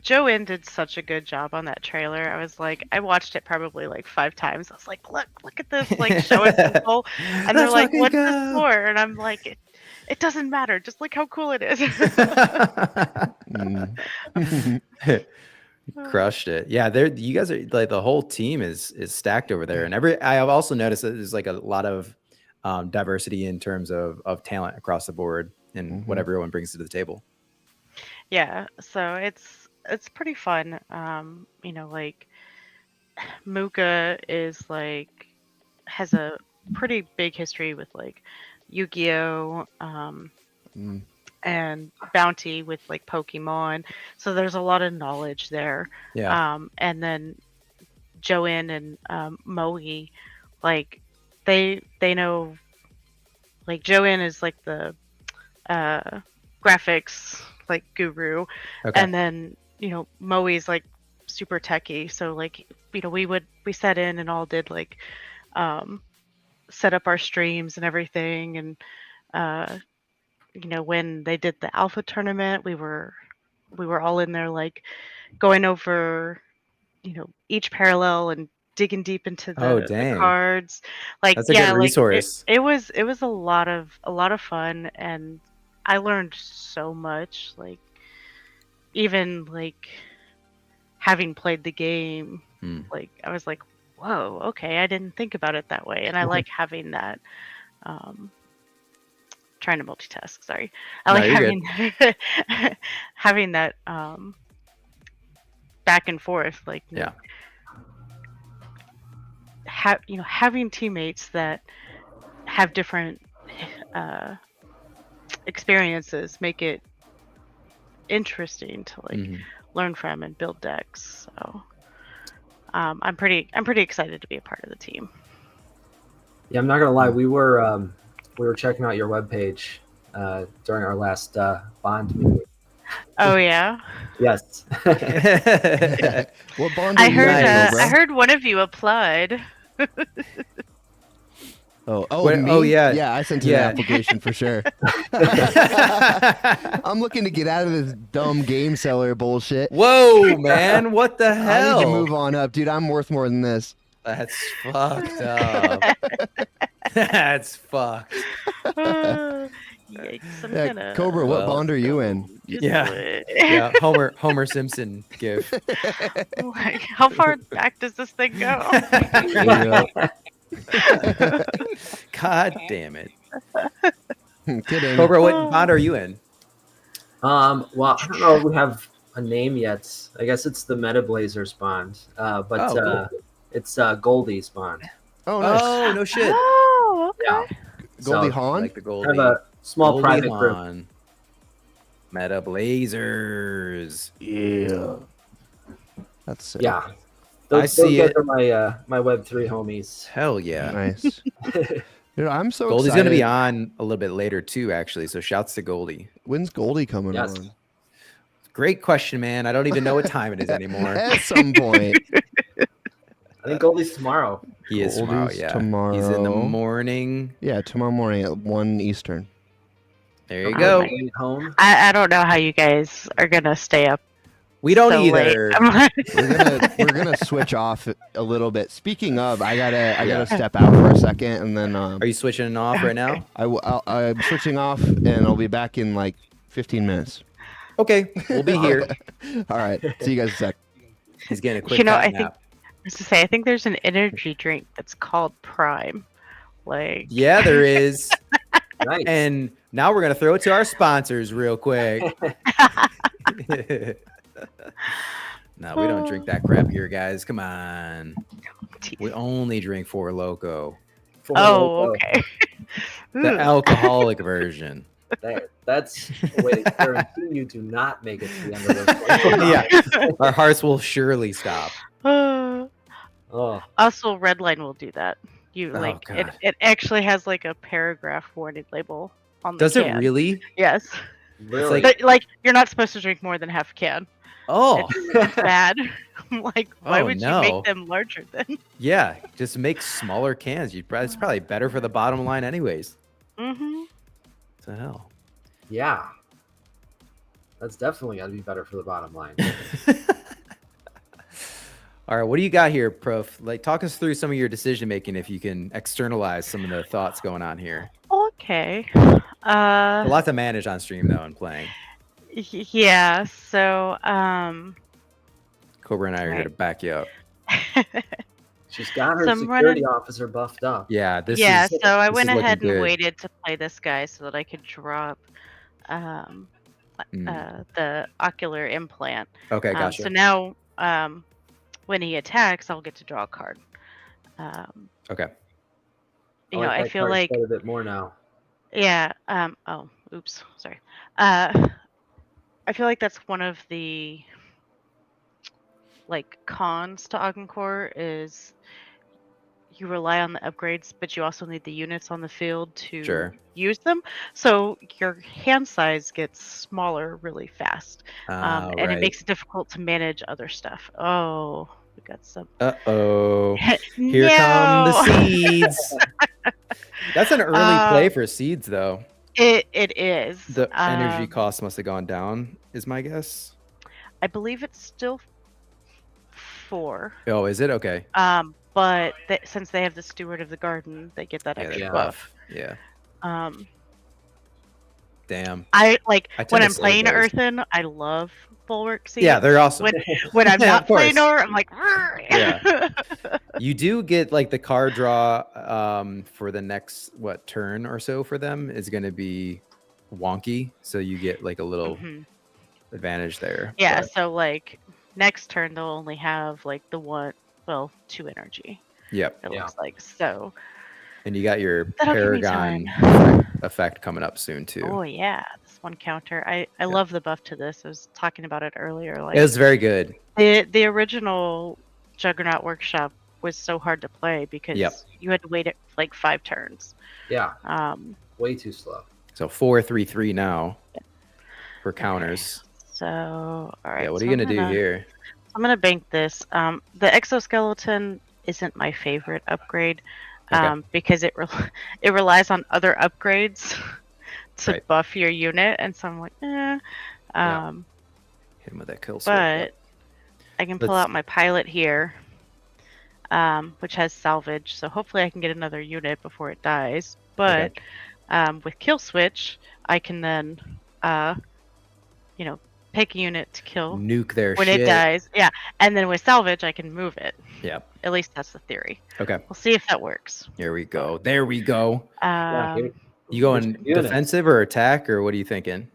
Joanne did such a good job on that trailer. I watched it probably like 5 times. I was like, look at this, like showing people, and they're like, what's this for? And I'm like, it doesn't matter. Just look how cool it is. Crushed it. Yeah, you guys are like, the whole team is stacked over there, and I have also noticed that there's like a lot of diversity in terms of talent across the board and what everyone brings to the table. Yeah, so it's pretty fun. Like Muka is like has a pretty big history with like Yu-Gi-Oh! And Bounty with like Pokemon. So there's a lot of knowledge there. Yeah. And then Joanne and Moe, like they know, like Joanne is like the graphics like guru, and then Moe's like super techie. So like we set in and all did like set up our streams and everything, and when they did the alpha tournament, we were all in there like going over each parallel and digging deep into the cards. Like that's a good resource. It was a lot of fun, and I learned so much. Like even like having played the game, like I was like, whoa, okay, I didn't think about it that way. And I like having that trying to multitask, sorry. I like having that back and forth, like having teammates that have different experiences make it interesting to like learn from and build decks. So I'm pretty excited to be a part of the team. Yeah, I'm not gonna lie, we were checking out your webpage during our last bond meeting. Oh yeah. Yes. What bond? I heard one of you applied. Me? Yeah. Yeah, I sent in an application for sure. I'm looking to get out of this dumb game Cellar bullshit. Whoa, man, what the hell? I need to move on up, dude. I'm worth more than this. That's fucked up. That's fucked. Yikes, Cobra, what bond are you in? Yeah, Homer Simpson gif. Like, how far back does this thing go? God damn it. Kidding. Cobra, what bond are you in? Well, I don't know if we have a name yet. I guess it's the Meta Blazers bond. But cool. It's Goldie's bond. Oh, nice. Oh, no shit. Oh, okay. Yeah. Goldie So, Hawn? Like the Goldie. Have a small Goldie private group. Hawn. Meta Blazers. Yeah. That's sick. Yeah. Those guys are my Web3 homies. Hell yeah. Nice. Dude, I'm so Goldie's excited. going to be on a little bit later too, actually. So shouts to Goldie. When's Goldie coming Yes. on? Great question, man. I don't even know what time it is anymore. At some point. I think Goldie's tomorrow. He is tomorrow. Goldie's Yeah, tomorrow. he's in the morning. Yeah, tomorrow morning at 1 Eastern. There you go. Home. I don't know how you guys are gonna stay up. We don't so either. We're gonna switch off a little bit. Speaking of, I gotta step out for a second, and then. Are you switching off right now? I'm switching off, and I'll be back in like 15 minutes. Okay, we'll be here. All right, see you guys in a sec. He's getting a quick I nap. think I was to say I think there's an energy drink that's called Prime. Like Yeah, there is. Nice. And now we're gonna throw it to our sponsors real quick. No, we don't drink that crap here, guys. Come on. We only drink Four Loko. okay. The alcoholic version. That's a way to guarantee you do not make it to the end of this. Yeah, our hearts will surely stop. Also, Redline will do that. It actually has like a paragraph warning label on the Does can. it really? Yes. Really? Like you're not supposed to drink more than half a can. Oh, it's bad. Like, why Oh, would no. you make them larger then? Yeah, just make smaller cans. It's probably better for the bottom line, anyways. Mm-hmm. What the hell? Yeah. That's definitely got to be better for the bottom line. All right, what do you got here, Prof? Like, talk us through some of your decision making, if you can externalize some of the thoughts going on here. Okay. A lot to manage on stream though, and playing. Yeah. So, Cobra and I are here to back you up. She's got her So I'm security running- officer buffed up. Yeah, this yeah. is. So I this went is looking ahead and good. waited to play this guy so that I could drop the ocular implant. Okay, gotcha. So now, when he attacks, I'll get to draw a card. Okay. I feel like quite a bit more now. yeah. Oh, oops. Sorry. I feel like that's one of the cons to Augencore is you rely on the upgrades, but you also need the units on the field to Sure. use them. So your hand size gets smaller really fast, and it Right. makes it difficult to manage other stuff. Oh, we got some. Uh-oh. Here come the No. seeds. That's an early play for seeds, though. It is. The energy cost must have gone down, is my guess. I believe it's still 4. Oh, is it? Okay. But since they have the Steward of the Garden, they get that extra buff. Yeah. Damn. I like I tend when to I'm save playing those. Earthen, I love Bulwark Seeds. Yeah, they're awesome. When I'm Yeah, not of course. playing Nor, I'm like, "Rrr." Yeah. You do get like the card draw for the next turn or so for them is going to be wonky, so you get like a little advantage there. Yeah, but- so like next turn they'll only have like the 2 energy. Yep. It looks like so. And you got your That'll give me Paragon effect coming up soon too. Oh yeah, this one counter. I love the buff to this. I was talking about it earlier. Like It was very good. the original Juggernaut Workshop was so hard to play because you had to wait like 5 turns. Yeah. Way too slow. So 4-3-3 now for counters. So all right. Yeah, what so are you I'm gonna do here? I'm gonna bank this. The exoskeleton isn't my favorite upgrade. Because it relies on other upgrades to buff your unit, and so I'm like, eh. Hit him with that kill switch. But I can pull out my pilot here, which has salvage, so hopefully I can get another unit before it dies. But with kill switch, I can then, pick a unit to kill. Nuke their when shit. it dies. Yeah, and then with salvage, I can move it. Yep. At least that's the theory. Okay. We'll see if that works. Here we go. There we go. You going units. defensive or attack, or what are you thinking?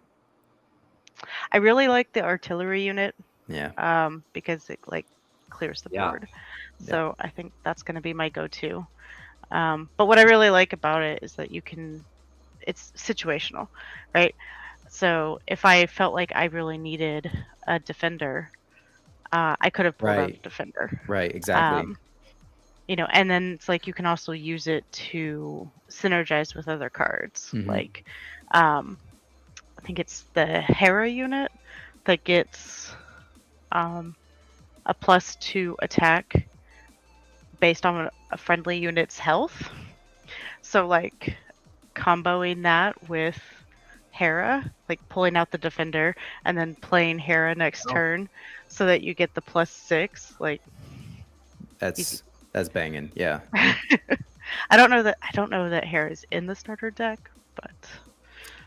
I really like the artillery unit. Yeah. Because it clears the board. So I think that's going to be my go-to. But what I really like about it is that it's situational, right? So if I felt like I really needed a defender, I could have pulled out a defender. Right. Exactly. And then it's like you can also use it to synergize with other cards. Mhm. Like, I think it's the Hera unit that gets a +2 attack based on a friendly unit's health. So like comboing that with Hera, like pulling out the defender and then playing Hera next turn so that you get the +6, like That's banging. Yeah. I don't know that Hera is in the starter deck, but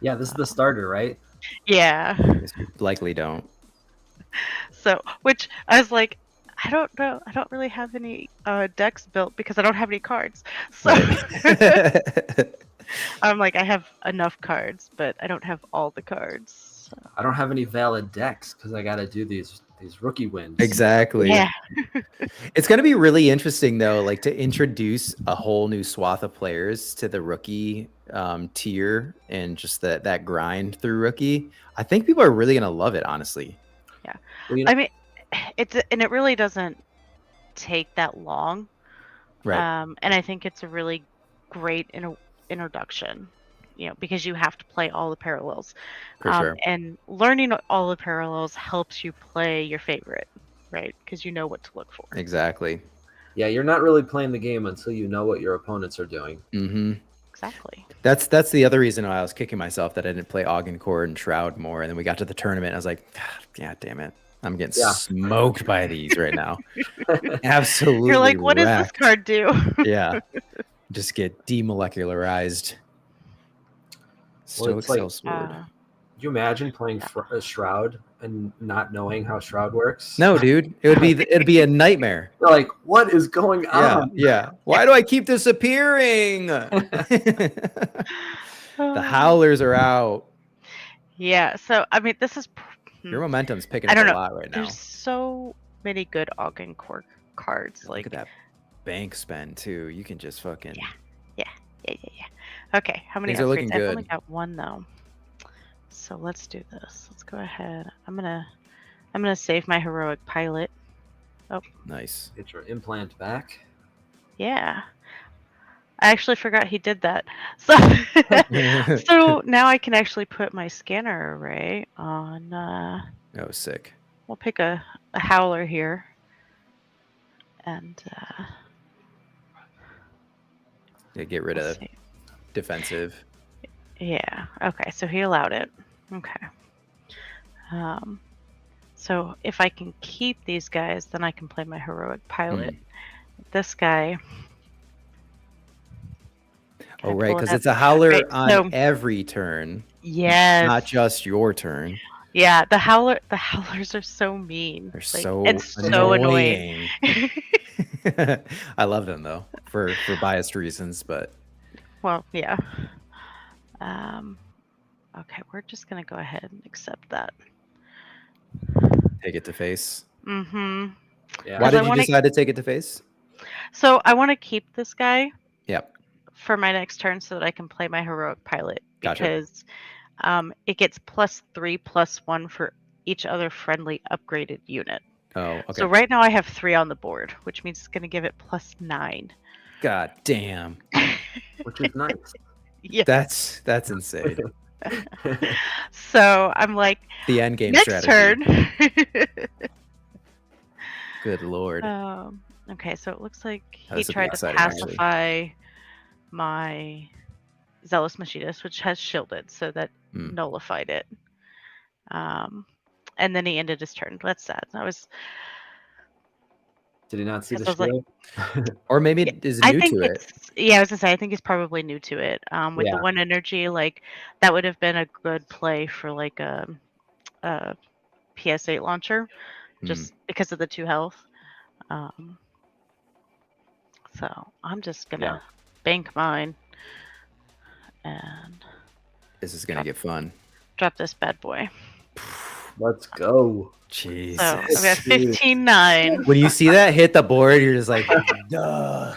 Yeah, this is the starter, right? yeah. You likely don't. So, which I was like, I don't know. I don't really have any decks built because I don't have any cards. So I'm like, I have enough cards, but I don't have all the cards. So. I don't have any valid decks because I got to do these rookie wins. Exactly. Yeah. It's going to be really interesting though, like to introduce a whole new swath of players to the rookie tier and just that grind through rookie. I think people are really going to love it, honestly. Yeah. Well, I mean, it really doesn't take that long. Right. And I think it's a really great introduction, because you have to play all the parallels. For sure. And learning all the parallels helps you play your favorite, right? Because you know what to look for. Exactly. Yeah, you're not really playing the game until you know what your opponents are doing. Mm-hmm. Exactly. That's the other reason why I was kicking myself that I didn't play Augencore and Shroud more. And then we got to the tournament and I was like, God damn it. I'm getting smoked by these right now. Absolutely. You're like, what wrecked. does this card do? Yeah. Just get demolecularized. Stoic Cell Sword. Could you imagine playing Shroud and not knowing how Shroud works? No, dude. It'd be a nightmare. You're like, what is going on? Yeah. Why do I keep disappearing? The Howlers are out. Yeah. So I mean, this is your momentum's picking up a lot right now. There's so many good Augencore cards. Look at that bank spend too. You can just fucking Yeah. Okay, how many? Things are looking upgrades? good. I've only got one though. So let's do this. Let's go ahead. I'm gonna save my heroic pilot. Oh. Nice. Get your implant back. Yeah. I actually forgot he did that. So, so now I can actually put my scanner array on. Oh, sick. We'll pick a howler here, and get rid of defensive. Yeah. Okay. So he allowed it. Okay. So if I can keep these guys, then I can play my heroic pilot. This guy. Oh, right, because it's a howler on every turn. Yes. Not just your turn. Yeah, the howlers are so mean. They're it's so annoying. I love them though, for biased reasons, but well, yeah. Okay, we're just gonna go ahead and accept that. Take it to face. Mm-hmm. Yeah. Why did you decide to take it to face? So I want to keep this guy. Yep. For my next turn, so that I can play my heroic pilot because it gets +3/+1 for each other friendly upgraded unit. Oh, okay. So right now I have 3 on the board, which means it's going to give it +9. God damn. Which is nice. Yeah. That's insane. So I'm like, the end game next strategy. Turn. Good lord. Okay, so it looks like he tried to pacify my Zealous Machinist, which has shielded, so that nullified it. And then he ended his turn. That's sad. Did he not see the shield? Or maybe is new to it. Yeah, I was gonna say I think he's probably new to it. With the 1 energy, like that would have been a good play for like a PS8 launcher, just because of the 2 health. So I'm just gonna bank mine, and this is gonna get fun. Drop this bad boy. Let's go. Jesus. So I've got 15-9. When you see that hit the board, you're just like, duh.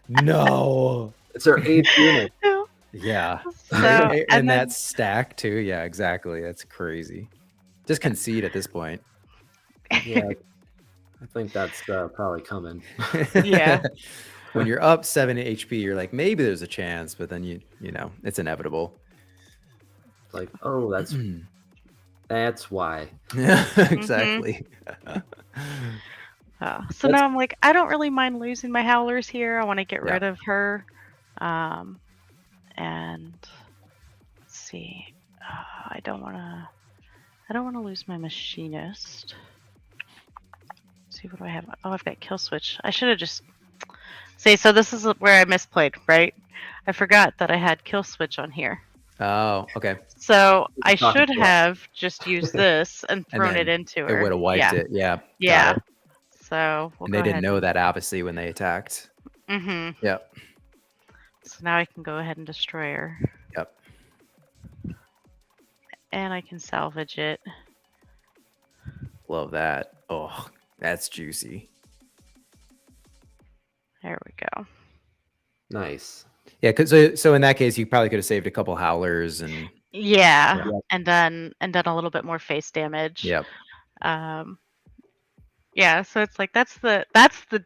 No. It's our 8th unit. Yeah. So, and that stack too. Yeah, exactly. That's crazy. Just concede at this point. Yeah. I think that's probably coming. Yeah. When you're up 7 HP, you're like, maybe there's a chance, but then you know, it's inevitable. Like, oh, that's why. Yeah, exactly. So now I'm like, I don't really mind losing my howlers here. I want to get Yeah. rid of her. And let's see. I don't want to lose my machinist. Let's see, what do I have? Oh, I've got kill switch. I should have just see. So this is where I misplayed, right? I forgot that I had kill switch on here. Oh, okay. So I should have just used this and thrown it into her. It would have wiped it. Yeah. Yeah. So we'll and go they didn't ahead know and... that obviously when they attacked. Mm-hmm. Yep. So now I can go ahead and destroy her. Yep. And I can salvage it. Love that. Oh, that's juicy. There we go. Nice. Yeah, so in that case, you probably could have saved a couple howlers and Yeah, and done a little bit more face damage. Yep. Yeah, so it's like that's the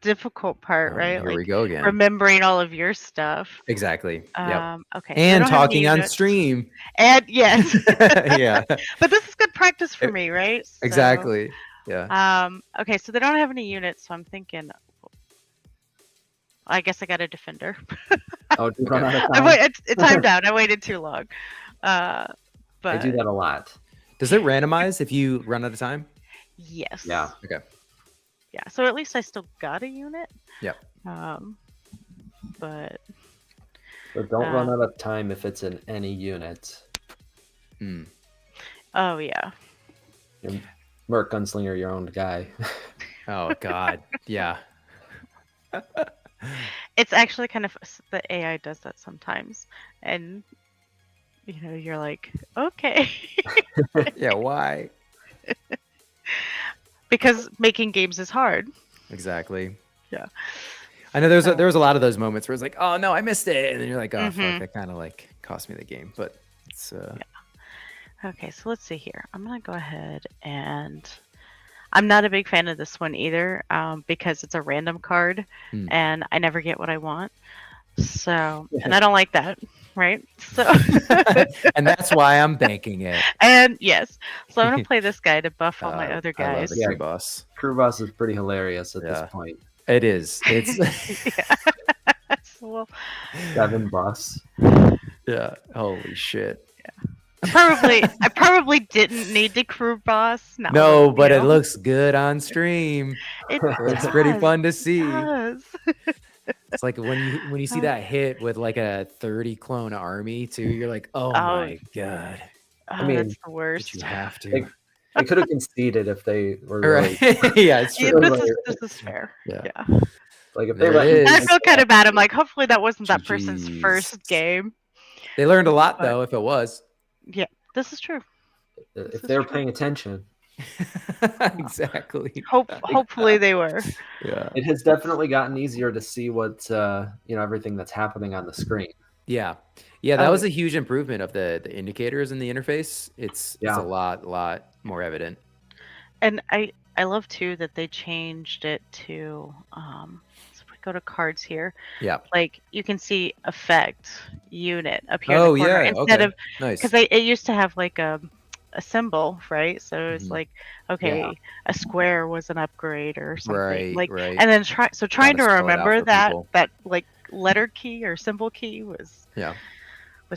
difficult part, right? Here like we go again. remembering all of your stuff. Exactly. Yep. Okay. So And talking on stream. And yes. Yeah. But this is good practice for me, right? So, Exactly. Yeah. Okay, so they don't have any units, so I'm thinking I guess I got a defender. Oh, did you run out of time? It timed out. I waited too long. But I do that a lot. Does it randomize if you run out of time? Yes. Yeah. Okay. Yeah. So at least I still got a unit. Yep. But don't run out of time if it's in any unit. Oh yeah. Merc Gunslinger, your own guy. Oh God. Yeah. It's actually kind of the AI does that sometimes, and you're like, okay. Yeah. Why? Because making games is hard. Exactly. Yeah. I know there was a lot of those moments where it's like, oh no, I missed it, and then you're like, oh fuck, that kind of like cost me the game. But it's Okay, so let's see here. I'm gonna go ahead and I'm not a big fan of this one either, because it's a random card and I never get what I want. So, and I don't like that, right? So, and that's why I'm banking it. And yes, so I'm gonna play this guy to buff all my other I love guys. the crew boss. Crew boss is pretty hilarious at this point. It is. It's Well, 7 boss. Yeah. Holy shit. I probably didn't need the crew boss. No, but it looks good on stream. It's pretty does, fun to see. It does. It's like when you see that hit with like a 30 clone army too, you're like, oh my god. I mean, that's the worst. You have to. They could have conceded if they were really... Yeah, it's true. This is fair. Yeah. Like if they I feel kind of bad. I'm like, hopefully that wasn't that person's first game. They learned a lot though, if it was. Yeah, this is true. If they were paying attention. Exactly. Hopefully they were. Yeah. It has definitely gotten easier to see what everything that's happening on the screen. Yeah. Yeah, that was a huge improvement of the indicators in the interface. It's a lot more evident. And I love too that they changed it to so if we go to cards here. Yeah. Like you can see effect unit up here in the corner instead of because it used to have like a symbol, right? So it's like, okay, a square was an upgrade or something. Right. And then trying to remember that people. that like letter key or symbol key was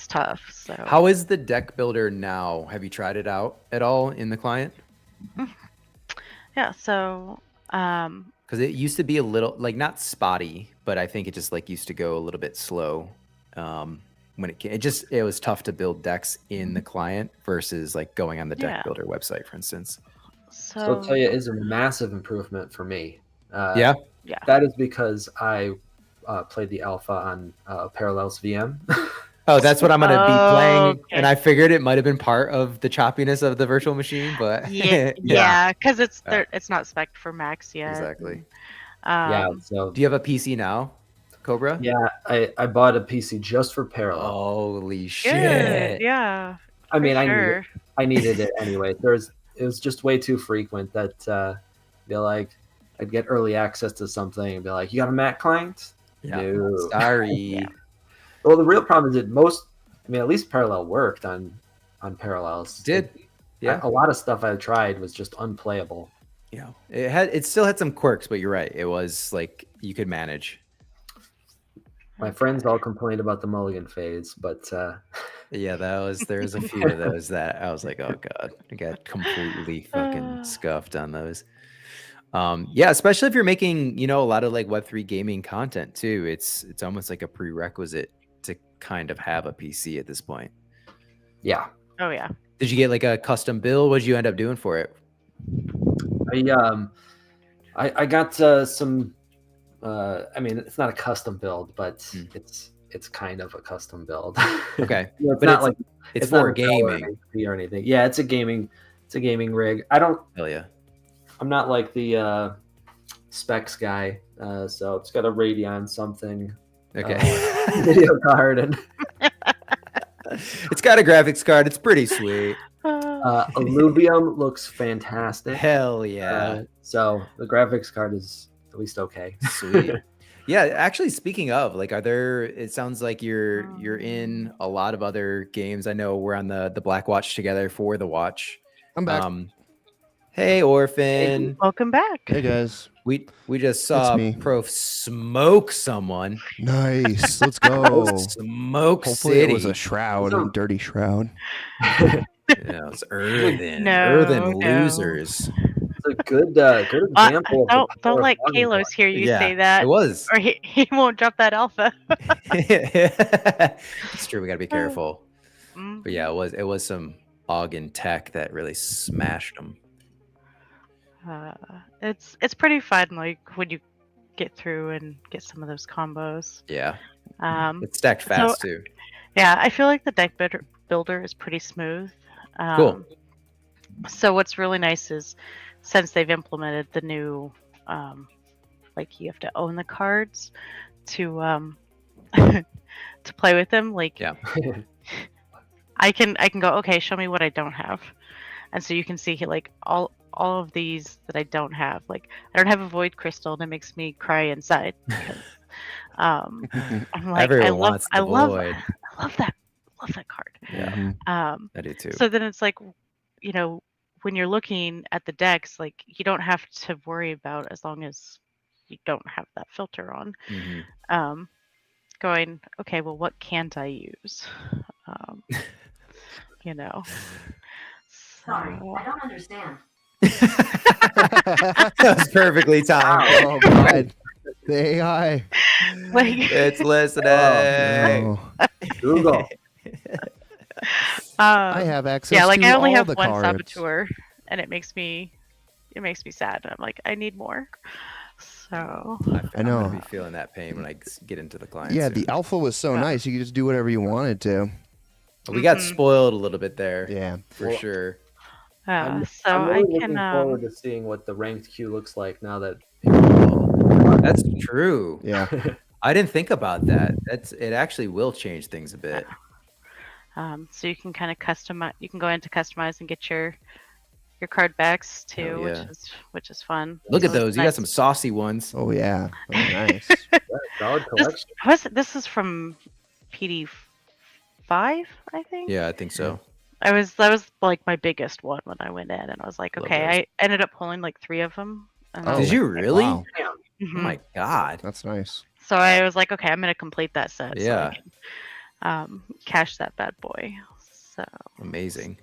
tough. So how is the deck builder now? Have you tried it out at all in the client? Yeah, so because it used to be a little like not spotty, but I think it just like used to go a little bit slow. When it was tough to build decks in the client versus like going on the deck builder website, for instance. So I'll tell you, it's a massive improvement for me. Yeah. That is because I played the alpha on Parallels VM. Oh, that's what I'm going to be playing. And I figured it might have been part of the choppiness of the virtual machine, but yeah, because it's not spec'd for Max yet. Exactly. So do you have a PC now, Cobra? Yeah, I bought a PC just for Parallel. Holy shit! Good. Yeah. I mean, I needed it anyway. It was just way too frequent that be like, I'd get early access to something and be like, "You got a Mac client?" Yeah. No. Sorry. Well, the real problem is that at least Parallel worked on Parallels. Yeah. A lot of stuff I tried was just unplayable. it still had some quirks, but you're right. It was like you could manage. My friends all complained about the mulligan phase, but yeah, there's a few of those that I was like, oh god, I got completely fucking scuffed on those. Yeah, especially if you're making, a lot of like Web3 gaming content too. It's almost like a prerequisite to kind of have a PC at this point. Yeah. Oh yeah. Did you get like a custom build? What did you end up doing for it? I got some. I mean, it's not a custom build, but it's kind of a custom build. Okay, it's but not like it's not for a Cellar gaming or anything. Yeah, it's a gaming rig. I don't. Hell yeah. I'm not like the specs guy, so it's got a Radeon something. Okay. Video card and it's got a graphics card. It's pretty sweet. Illuvium looks fantastic. Hell yeah. So the graphics card is at least okay. Sweet. Yeah, actually, speaking of, like, it sounds like you're in a lot of other games. I know we're on the Black Watch together for the watch. I'm back. Hey, Orphan. Hey, welcome back. Hey guys. We just saw Prof smoke someone. Nice. Let's go. Smoke Hopefully City. it was a shroud, a dirty shroud. It's earthen losers. It's a good example. Don't let Kalos hear you say that. It was. Or he won't drop that alpha. It's true. We gotta be careful. But yeah, it was some Ogden tech that really smashed them. It's pretty fun, like when you get through and get some of those combos. Yeah. It's stacked fast too. Yeah, I feel like the deck builder is pretty smooth. Cool. So what's really nice is since they've implemented the new, like you have to own the cards to to play with them. Like, yeah. I can go, okay, show me what I don't have, and so you can see like all of these that I don't have. Like I don't have a void crystal, and it makes me cry inside. Because, I'm like, Everyone I love void. that card. Yeah. I do too. So then it's like, when you're looking at the decks, like you don't have to worry about, as long as you don't have that filter on, going, okay, well, what can't I use? Sorry, I don't understand. That was perfectly timed. Oh god. The AI. Like, it's listening. Oh, no. Google. I have access. Yeah, like to I only all have the one cards. saboteur, and it makes me sad. I'm like, I need more. So I know. I'm gonna be feeling that pain when I get into the client. Yeah, soon. the alpha was so nice. You could just do whatever you wanted to. We got spoiled a little bit there. Yeah, for sure. I'm really looking forward to seeing what the ranked queue looks like now that. That's true. Yeah. I didn't think about that. It actually will change things a bit. So you can kind of customize. You can go into customize and get your card backs too, Oh, yeah. which is fun. Look at So those. it's You got nice. some saucy ones. Oh yeah. Oh, nice. Solid collection. This is from PD5, I think. Yeah, I think so. That was like my biggest one when I went in, and I was like, Love okay, those. I ended up pulling like 3 of them. And I Did was like, you really? Wow. Oh my god. That's nice. So I was like, okay, I'm gonna complete that set. Yeah. So I can, cash that bad boy. So Amazing.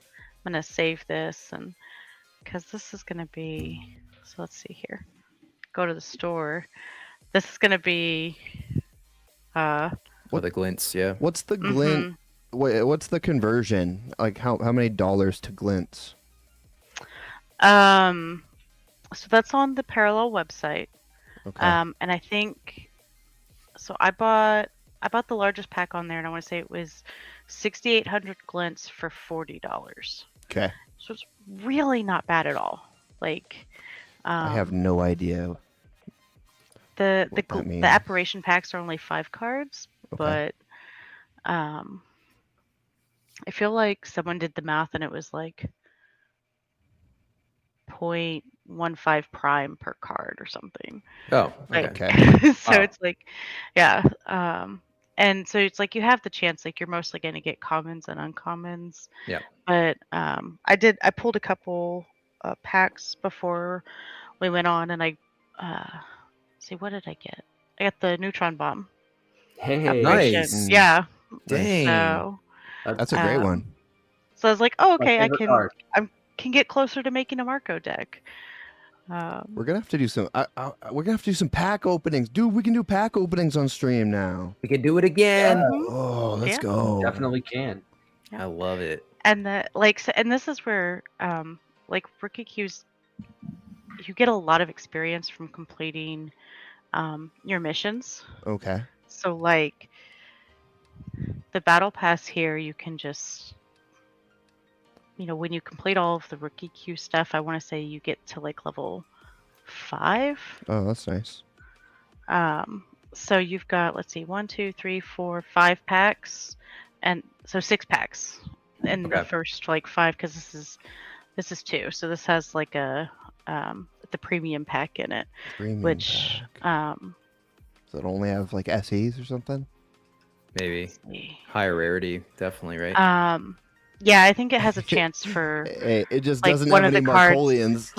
I'm gonna save this, and because this is gonna be. So let's see here. Go to the store. This is gonna be. What the glints? Yeah. What's the glint? What's the conversion? Like how many dollars to glints? So that's on the Parallel website. Okay. And I think. So I bought the largest pack on there, and I want to say it was 6,800 glints for $40. Okay. So it's really not bad at all. Like, I have no idea. the that means. the apparition packs are only 5 cards, Okay. but I feel like someone did the math and it was like 0.15 prime per card or something. Oh, Like, okay. so it's like, yeah. And so it's like you have the chance, like you're mostly going to get commons and uncommons. Yeah. But I pulled a couple packs before we went on, and I see, what did I get? I got the neutron bomb. Hey, nice. Yeah. Dang. So That's a great one. So I was like, oh, okay, I card. can get closer to making a Marco deck. We're gonna have to do some. We're gonna have to do some pack openings, dude. We can do pack openings on stream now. We can do it again. Oh, let's Yeah. go. Definitely can. I love it. And and this is where like rookie queues, you get a lot of experience from completing your missions. Okay. So like the battle pass here, you can just, when you complete all of the rookie queue stuff, I want to say you get to like level 5. Oh, that's nice. So you've got, let's see, 1, 2, 3, 4, 5 packs, and so 6 packs in the first like 5, because this is 2. So this has like the premium pack in it, which Does it only have like SEs or something? Maybe higher rarity, definitely, right? Yeah, I think it has a chance for. It just like, doesn't one have of any the cards. Marcolians.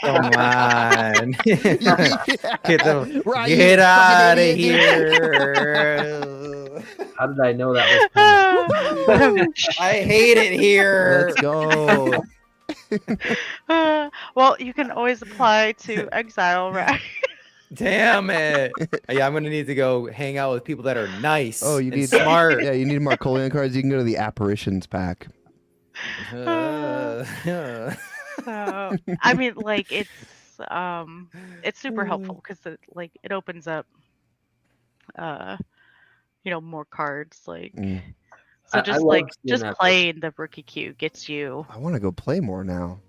Come on. Right, Get you out of fucking here. How did I know that was coming? I hate it here. Let's go. Well, you can always apply to exile, right? Damn it. Yeah, I'm going to need to go hang out with people that are nice. Oh, you and need smart. Yeah, you need Marcolian cards. You can go to the apparitions pack. So, I mean, like it's super helpful because it opens up, more cards. Like, so just playing the rookie queue gets you. I want to go play more now.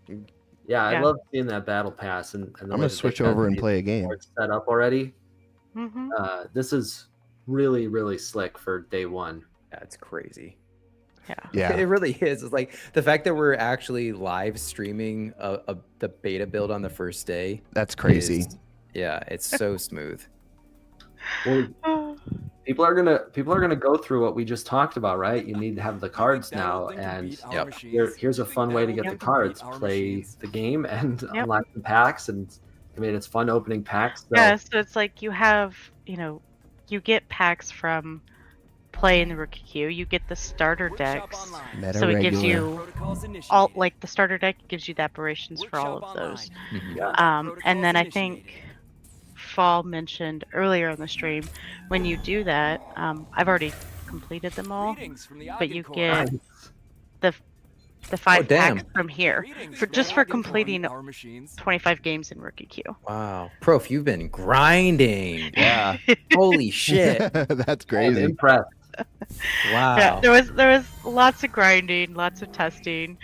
Yeah, I Yeah. love seeing that battle pass, and I'm gonna switch over and play a game. Set up already. Mm-hmm. This is really, really slick for day one. That's crazy. Yeah. It really is. It's like the fact that we're actually live streaming the beta build on the first day. That's crazy. It's so smooth. Well, people are gonna go through what we just talked about, right? You need to have the cards now, and here's a fun way to get the cards. Play the game and unlock the packs, and I mean it's fun opening packs. So. Yeah, so it's like you have, you get packs from playing the rookie queue. You get the starter decks, so it gives you all, like the starter deck gives you the apparitions for all of those. And then I think Fall mentioned earlier on the stream, when you do that, I've already completed them all, but you get the 5 packs from here for completing 25 games in rookie queue. Wow, Prof, you've been grinding. Yeah. Holy shit. That's crazy. I'm impressed. Wow. Yeah, there was lots of grinding, lots of testing.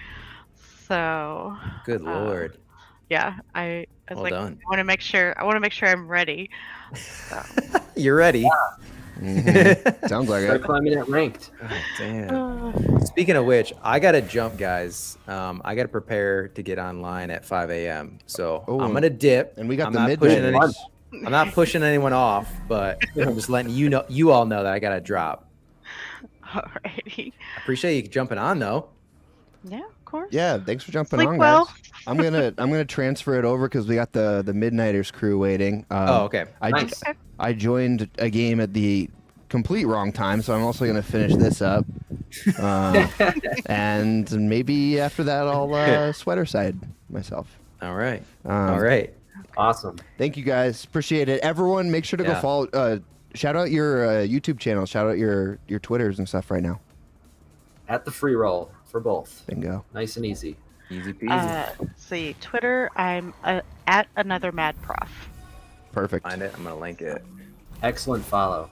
So. Good lord. Yeah, I was Well like, done. I want to make sure I'm ready. So. You're ready. Sounds like Start it. climbing it ranked. Oh, damn. Speaking of which, I gotta jump, guys. I gotta prepare to get online at 5 a.m. So I'm gonna dip. And we got I'm the not midday. pushing I'm not pushing anyone off, but I'm just letting you all know that I gotta drop. Alrighty. I appreciate you jumping on though. Yeah, of course. Yeah, thanks for jumping Sleep on, well. guys. I'm gonna transfer it over because we got the Midnighters crew waiting. Oh, okay. I joined a game at the complete wrong time, so I'm also gonna finish this up. And maybe after that I'll sweater side myself. All right. All right. Awesome. Thank you guys. Appreciate it. Everyone, make sure to go follow. Shout out your YouTube channel. Shout out your Twitters and stuff right now. At the free roll for both. Bingo. Nice and easy. Easy peasy. Let's see, Twitter, I'm at another mad prof. Perfect. Find it. I'm gonna link it. Excellent follow.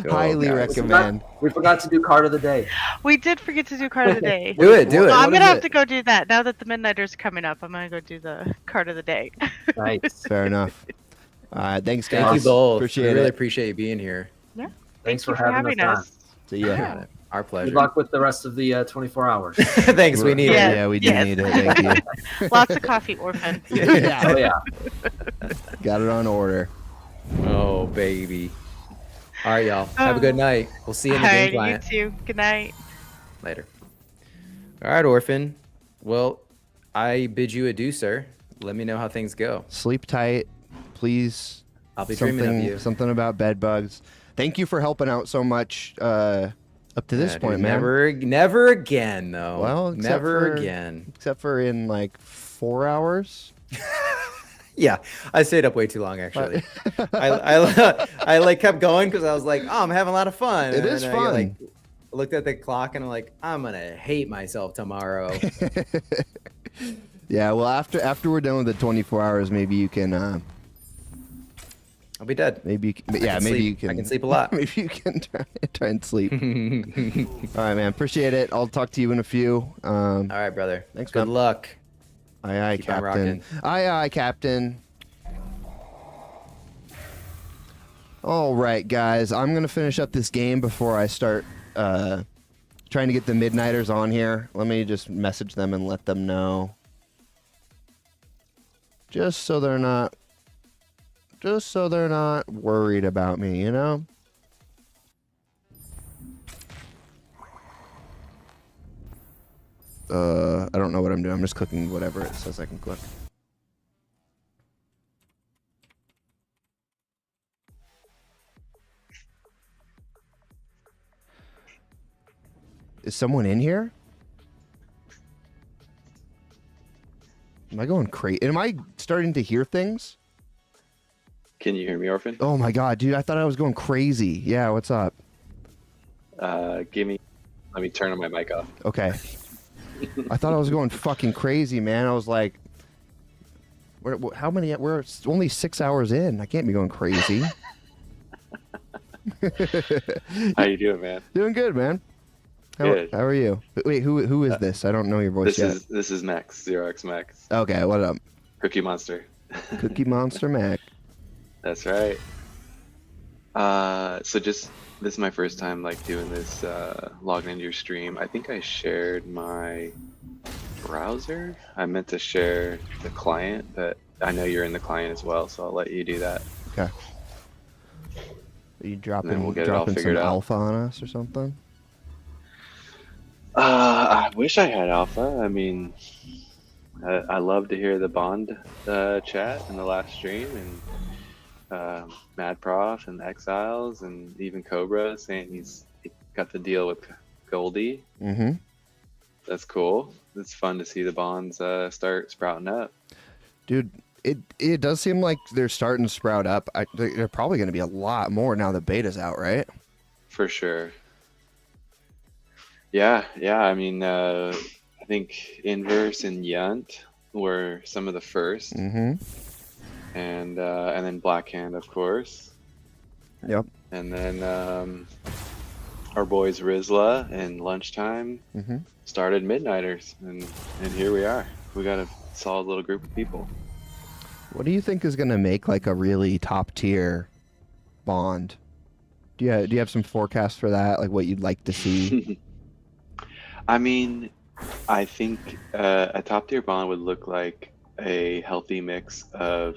Highly recommend. We forgot to do card of the day. We did forget to do card of the day. Do it. So I'm What gonna is have it? to go do that now that the Midnighters coming up. I'm gonna go do the card of the day. Nice. Fair enough. Thanks, guys. Thank you both. Appreciate I really it. appreciate you being here. Yeah. Thanks you for having us on. See ya. Yeah. Our pleasure. Good luck with the rest of the 24 hours. Thanks. We need it. Yeah, we do need it. Thank you. Lots of coffee, Orphan. Yeah. Oh yeah. Got it on order. Oh baby. All right, y'all. Have a good night. We'll see you in the game Alright, client. you too. Good night. Later. All right, Orphan. Well, I bid you adieu, sir. Let me know how things go. Sleep tight, please. I'll be dreaming of you. Something about bed bugs. Thank you for helping out so much up to this point, dude, man. Never again, though. Well, never again. Except for in like 4 hours. Yeah, I stayed up way too long, actually. I like kept going because I was like, oh, I'm having a lot of fun. It is fun. I looked at the clock and I'm like, I'm gonna hate myself tomorrow. Yeah, well, after we're done with the 24 hours, maybe you can. I'll be dead. Maybe you can, maybe you can. I can sleep a lot. Maybe you can try and sleep. All right, man. Appreciate it. I'll talk to you in a few. All right, brother. Thanks. Good luck. Aye, aye, Keep on Captain. rocking. Aye, aye, Captain. All right, guys. I'm gonna finish up this game before I start trying to get the Midnighters on here. Let me just message them and let them know. Just so they're not worried about me, you know? I don't know what I'm doing. I'm just clicking whatever it says I can click. Is someone in here? Am I going crazy? Am I starting to hear things? Can you hear me, Orphan? Oh my god, dude, I thought I was going crazy. Yeah, what's up? Let me turn my mic off. Okay. I thought I was going fucking crazy, man. I was like, how many? We're only 6 hours in. I can't be going crazy. How you doing, man? Doing good, man. Good. How are you? Wait, who is this? I don't know your voice yet. This is Max, 0x Max. Okay, what up? Cookie Monster. Cookie Monster Mac. That's right. So this is my first time like doing this, logging into your stream. I think I shared my browser. I meant to share the client, but I know you're in the client as well, so I'll let you do that. Okay. Are you dropping figured some out. alpha on us or something? I wish I had alpha. I mean, I love to hear the Bond chat in the last stream, and Mad Prof and Exiles, and even Cobra saying he got the deal with Goldie. Mm-hmm. That's cool. It's fun to see the bonds start sprouting up. Dude, it does seem like they're starting to sprout up. They're probably going to be a lot more now that beta's out, right? For sure. Yeah. I mean, I think Inverse and Yunt were some of the first. Mm-hmm. And then Blackhand, of course. Yep. And then our boys Rizla and Lunchtime started Midnighters, and here we are. We got a solid little group of people. What do you think is going to make like a really top tier Bond? Do you have some forecast for that? Like what you'd like to see? I mean, I think a top tier Bond would look like a healthy mix of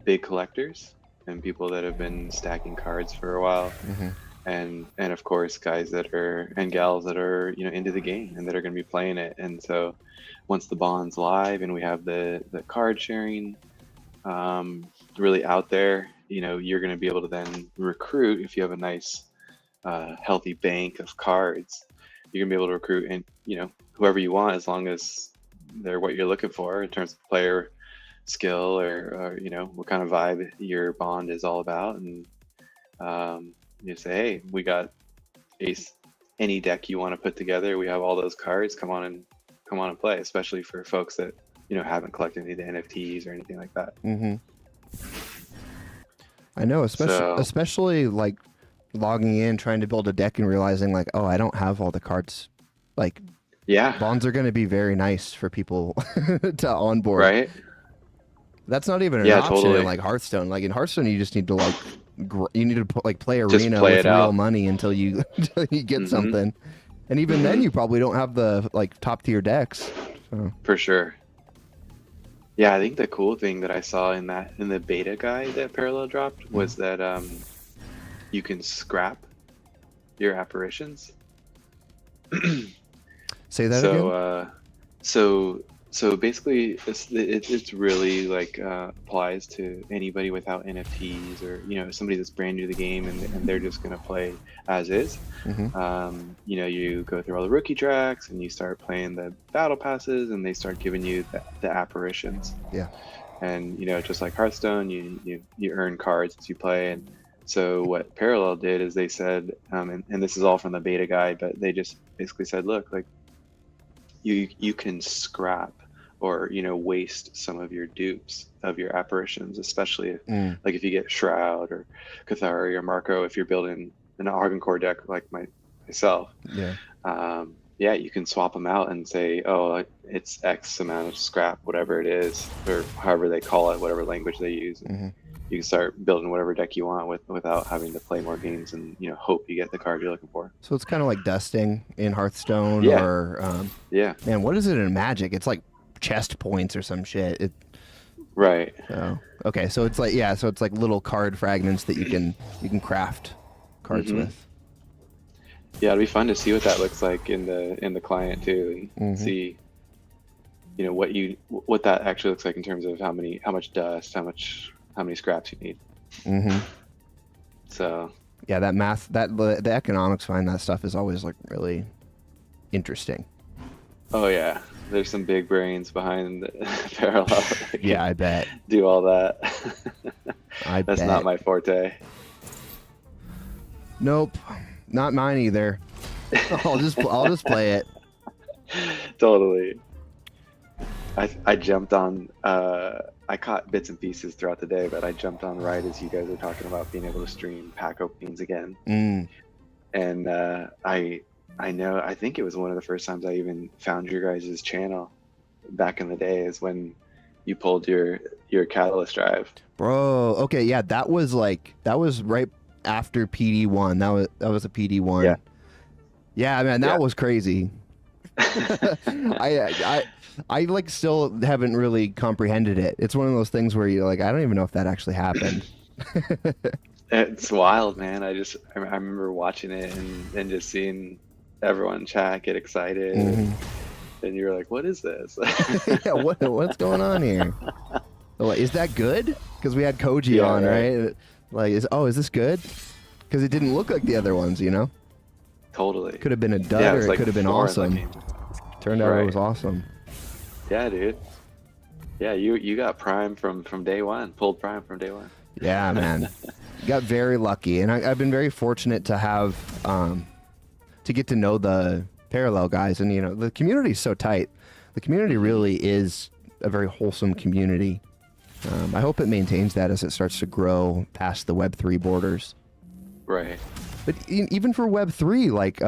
big collectors and people that have been stacking cards for a while, and of course guys that are and gals that are into the game and that are going to be playing it. And so once the Bond's live and we have the card sharing really out there, you're going to be able to then recruit. If you have a nice healthy bank of cards, you're gonna be able to recruit and whoever you want, as long as they're what you're looking for in terms of player skill or what kind of vibe your Bond is all about. And you say, hey, we got any deck you want to put together. We have all those cards. Come on and play. Especially for folks that haven't collected any of the NFTs or anything like that. Mm-hmm. I know, especially like logging in, trying to build a deck and realizing like, oh, I don't have all the cards. Like, yeah, Bonds are going to be very nice for people to onboard. Right. That's not even an option in like Hearthstone. Like in Hearthstone, you just need to like play arena with real money until you get something. And even then, you probably don't have the like top tier decks. So. For sure. Yeah, I think the cool thing that I saw in the beta guide that Parallel dropped was that you can scrap your apparitions. Say that again? So basically, it's really like applies to anybody without NFTs, or somebody that's brand new to the game and they're just gonna play as is. You go through all the rookie tracks and you start playing the battle passes, and they start giving you the apparitions. Yeah. And just like Hearthstone, you earn cards as you play. And so what Parallel did is they said, and this is all from the beta guide, but they just basically said, look, like you can scrap or waste some of your dupes of your apparitions, especially like if you get Shroud or Cathari or Marco, if you're building an Argon Core deck like myself. Yeah. You can swap them out and say, oh, it's X amount of scrap, whatever it is, or however they call it, whatever language they use. You can start building whatever deck you want without having to play more games and hope you get the card you're looking for. So it's kind of like dusting in Hearthstone, Yeah. or Yeah. Man, what is it in Magic? It's like chest points or some shit. Right. Oh, okay. So it's like little card fragments that you can craft cards with. Yeah, it'll be fun to see what that looks like in the client too, and see what that actually looks like in terms of how much dust, how many scraps you need. So Yeah, that math, the economics behind that stuff is always like really interesting. Oh yeah, there's some big brains behind Parallel. that Yeah, can I bet. Do all that. That's bet. not my forte. Nope, not mine either. I'll just play it. Totally. I jumped on. I caught bits and pieces throughout the day, but I jumped on right as you guys were talking about being able to stream pack openings again. And I think it was one of the first times I even found your guys' channel back in the day, is when you pulled your Catalyst drive. Bro, okay, yeah, that was right after Pt.1. That was a Pt.1. Yeah. Yeah, man, that was crazy. I like still haven't really comprehended it. It's one of those things where you're like, I don't even know if that actually happened. It's wild, man. I remember watching it and just seeing everyone chat get excited, and you're like, what is this? Yeah, what's going on here? Oh, is that good? Because we had Koji on, right? Like, is this good? Because it didn't look like the other ones, Totally. Could have been a dud, or it could have been awesome. Turned out it was awesome. Yeah, dude. Yeah, you got Prime from day one. Pulled Prime from day one. Yeah, man. Got very lucky, and I've been very fortunate to have to get to know the Parallel guys, and the community is so tight. The community really is a very wholesome community. I hope it maintains that as it starts to grow past the Web3 borders. Right. But even for Web3, like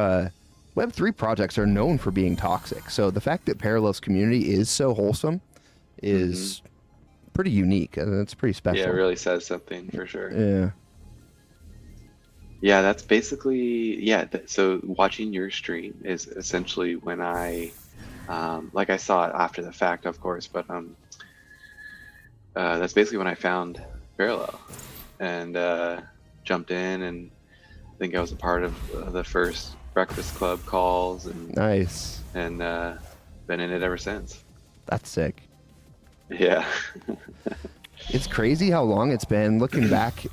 Web3 projects are known for being toxic. So the fact that Parallel's community is so wholesome is pretty unique. It's pretty special. Yeah, it really says something for sure. Yeah. Yeah, that's basically, so watching your stream is essentially when I saw it after the fact, of course, but that's basically when I found Parallel and jumped in, and I think I was a part of the first Breakfast Club calls, and nice, and been in it ever since. That's sick. Yeah. It's crazy how long it's been. Looking back,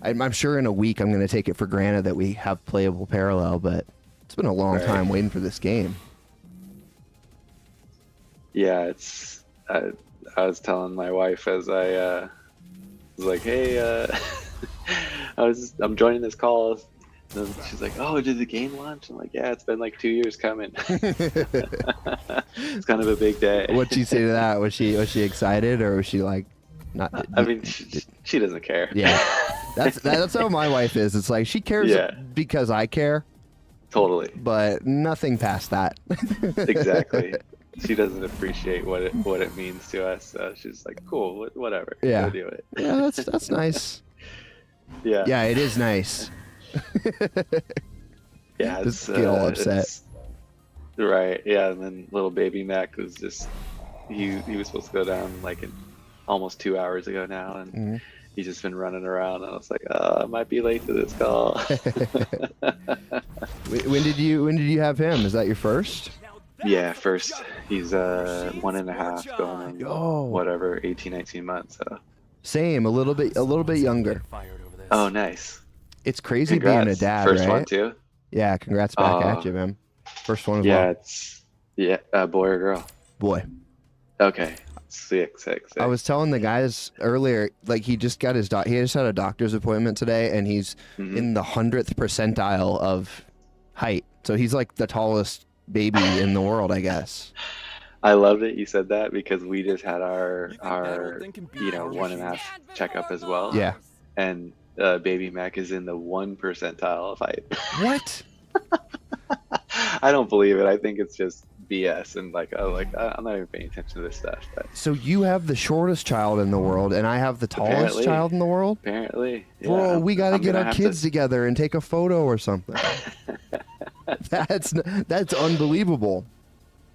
I'm sure in a week I'm going to take it for granted that we have playable Parallel, but it's been a long time waiting for this game. Yeah, I was telling my wife as I was like, hey, I'm joining this call. And then she's like, oh, did the game launch? I'm like, yeah, it's been like 2 years coming. It's kind of a big day. What'd she say to that? Was she excited, or was she like not? I mean, she doesn't care. Yeah, that's how my wife is. It's like she cares because I care. Totally. But nothing past that. Exactly. She doesn't appreciate what it means to us. So she's like, cool, whatever. Yeah. Go do it. Yeah, that's nice. Yeah. Yeah, it is nice. Yeah, just get all upset. Right. Yeah, and then little baby Mac was just he was supposed to go down like almost 2 hours ago now, and he's just been running around. And I was like, I might be late to this call. When did you have him? Is that your first? Yeah, first he's 1.5 going on whatever 18, 19 months. So. Same, a little bit younger. Oh, nice. It's crazy Congrats. being a dad, First right? one too. Yeah, congrats back at you, man. First one as yeah, well. it's boy or girl? Boy. Okay. Sick. I was telling the guys earlier, like he just got his he just had a doctor's appointment today, and he's in the 100th percentile of height. So he's like the tallest baby in the world, I guess. I love that you said that because we just had our 1.5 checkup as well. Yeah. And baby Mac is in the 1 percentile of height. What? I don't believe it. I think it's just BS and I'm not even paying attention to this stuff. But So you have the shortest child in the world, and I have the tallest Apparently. child in the world? apparently, yeah, Bro, we got to I'm get gonna our have kids to- together and take a photo or something. That's unbelievable.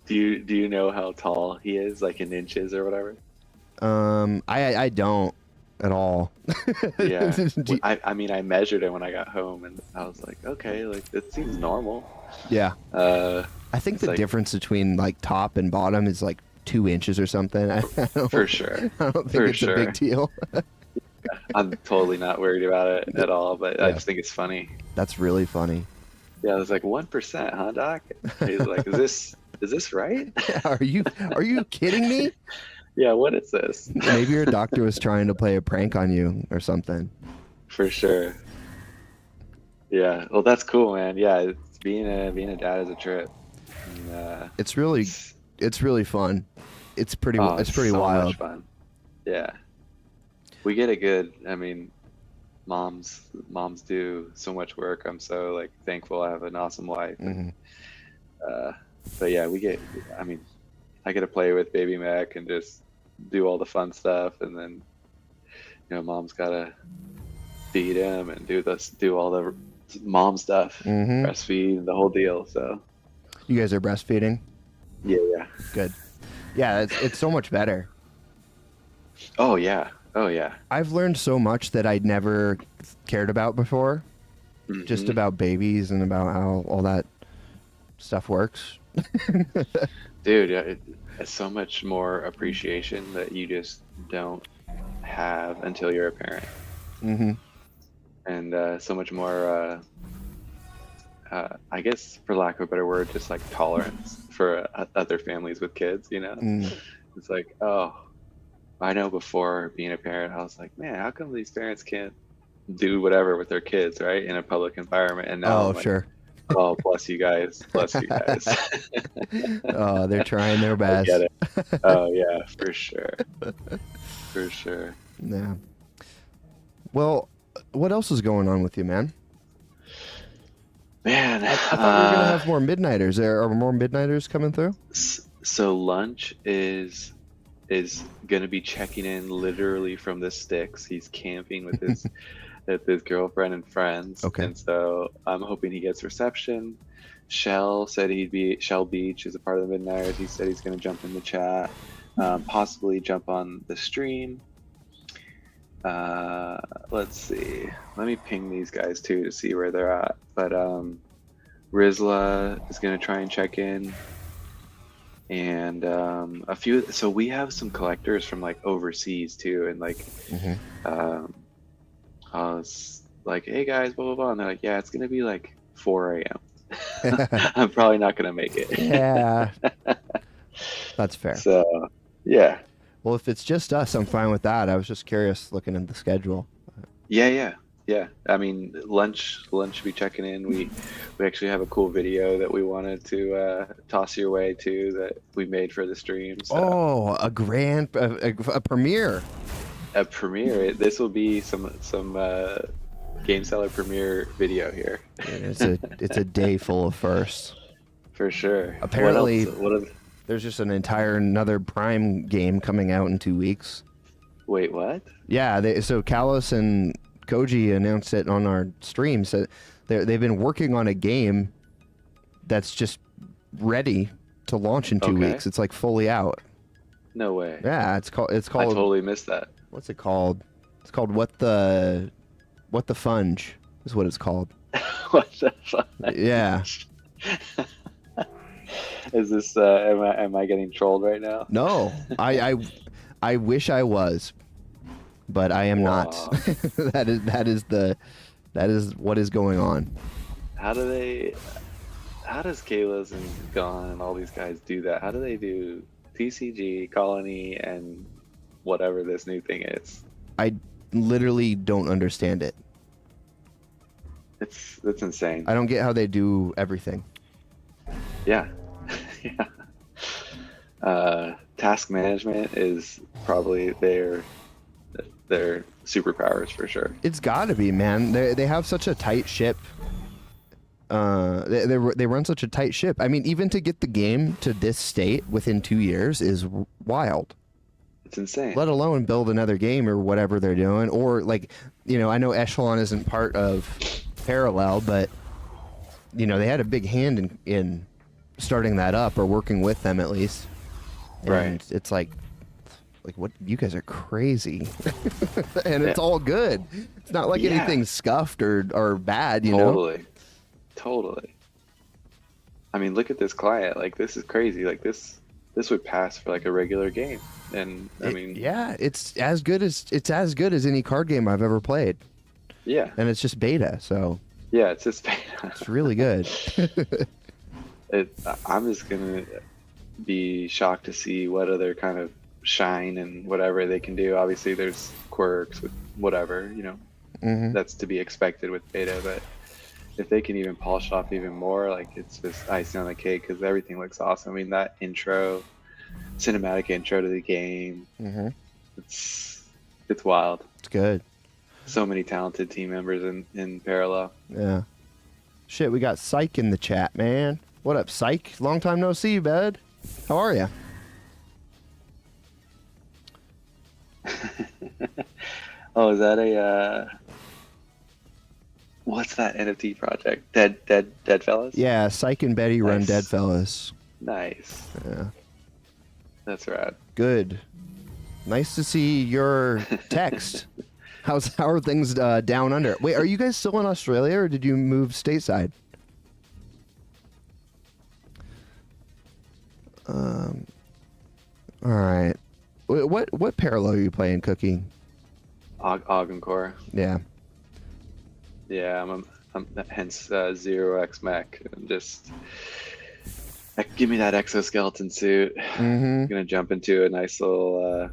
Do you know how tall he is, like in inches or whatever? I don't at all. Yeah. I mean, I measured it when I got home, and I was like, okay, like it seems normal. Yeah. I think it's the like- difference between like top and bottom is like 2 inches or something. I don't- For sure. I don't think For it's a big deal. I'm totally not worried about it at all, but I Yeah. just think it's funny. That's really funny. Yeah, I was like 1%, huh, Doc? He's like, is this right? Are you kidding me? Yeah, what is this? Maybe your doctor was trying to play a prank on you or something. For sure. Yeah, well, that's cool, man. Yeah, it's being a dad is a trip. And, It's really fun. It's pretty oh, it's pretty so wild. much fun. Yeah, we get it good. I mean, moms do so much work. I'm so like thankful I have an awesome wife. Mhm. But yeah, I mean, I get to play with baby Mac and just do all the fun stuff, and then mom's gotta feed him and do all the mom stuff, Mhm. breastfeed, the whole deal. So You guys are breastfeeding? yeah. Good. Yeah, it's so much better. Oh yeah. I've learned so much that I'd never cared about before. Just Mhm. about babies and about how all that stuff works. Dude, it's so much more appreciation that you just don't have until you're a parent, Mm-hmm. and so much more. I guess, for lack of a better word, just like tolerance for other families with kids. Mm. It's like, oh, I know before being a parent, I was like, man, how come these parents can't do whatever with their kids, right, in a public environment? And now Oh, I'm like, sure. oh, bless you guys, bless you guys. Oh, they're trying their I best. get it. Oh yeah, for sure, for sure. Yeah. Well, what else is going on with you, man? Man, I thought we were gonna have more midnighters. There are more midnighters coming through. So lunch is gonna be checking in literally from the sticks. He's camping with his with his girlfriend and friends. Okay. And so I'm hoping he gets reception. Shell said Shell Beach is a part of the Midnighters. He said he's gonna jump in the chat, possibly jump on the stream. Let's see. Let me ping these guys too to see where they're at. But Rizla is gonna try and check in. And a few, so we have some collectors from like overseas too, and like I was like, hey guys, blah blah blah, and they're like, yeah, it's gonna be like 4 a.m. I'm probably not gonna make it. Yeah. That's fair. So yeah. Well, if it's just us, I'm fine with that. I was just curious looking at the schedule. Yeah. I mean, lunch should be checking in. We actually have a cool video that we wanted to toss your way too, that we made for the stream. So. Oh, a premiere. A premiere. This will be some Game Cellar premiere video here. It's a day full of firsts. For sure. Apparently, What else? there's just another Prime game coming out in 2 weeks. Wait, what? Yeah, so Callus and Koji announced it on our stream. So they've been working on a game that's just ready to launch in 2 Okay. weeks. It's like fully out. No way. Yeah, it's called. I totally missed that. What's it called? It's called What the Funge is what it's called. What the fuck? Yeah. Is this? Am I getting trolled right now? No, I wish I was, but I am not. that is what is going on. How does Kayla's and Gon and all these guys do that? How do they do TCG, Colony, and whatever this new thing is? I literally don't understand it. That's insane. I don't get how they do everything. Yeah. Yeah. Task management is probably their superpowers for sure. It's got to be, man. They have such a tight ship. They run such a tight ship. I mean, even to get the game to this state within 2 years is wild. It's insane. Let alone build another game or whatever they're doing, or like, I know Echelon isn't part of Parallel, but they had a big hand in starting that up or working with them at least. And right. It's like what, you guys are crazy. And it's all good. It's not like anything's scuffed or bad, know? Totally. I mean, look at this client. Like, this is crazy. Like, this would pass for like a regular game. And I mean, it's as good as any card game I've ever played. Yeah. And it's just beta, so yeah, it's just beta. It's really good. I'm just gonna be shocked to see what other kind of shine and whatever they can do. Obviously, there's quirks with whatever, that's to be expected with beta. But if they can even polish off even more, like, it's just icing on the cake because everything looks awesome. I mean, that cinematic intro to the game, it's wild. It's good. So many talented team members in Parallel. Yeah. Shit, we got Psych in the chat, man. What up, Psych? Long time no see, bud. How are you? Oh, is that a what's that NFT project? Dead Fellas? Yeah, Psych and Betty run Dead Fellas. Nice. Yeah. That's rad. Good. Nice to see your text. How are things down under? Wait, are you guys still in Australia or did you move stateside? All right. What Parallel are you playing, Cookie? Augencore. Yeah. Yeah, I'm hence 0x mech. Just give me that exoskeleton suit. I'm gonna jump into a nice little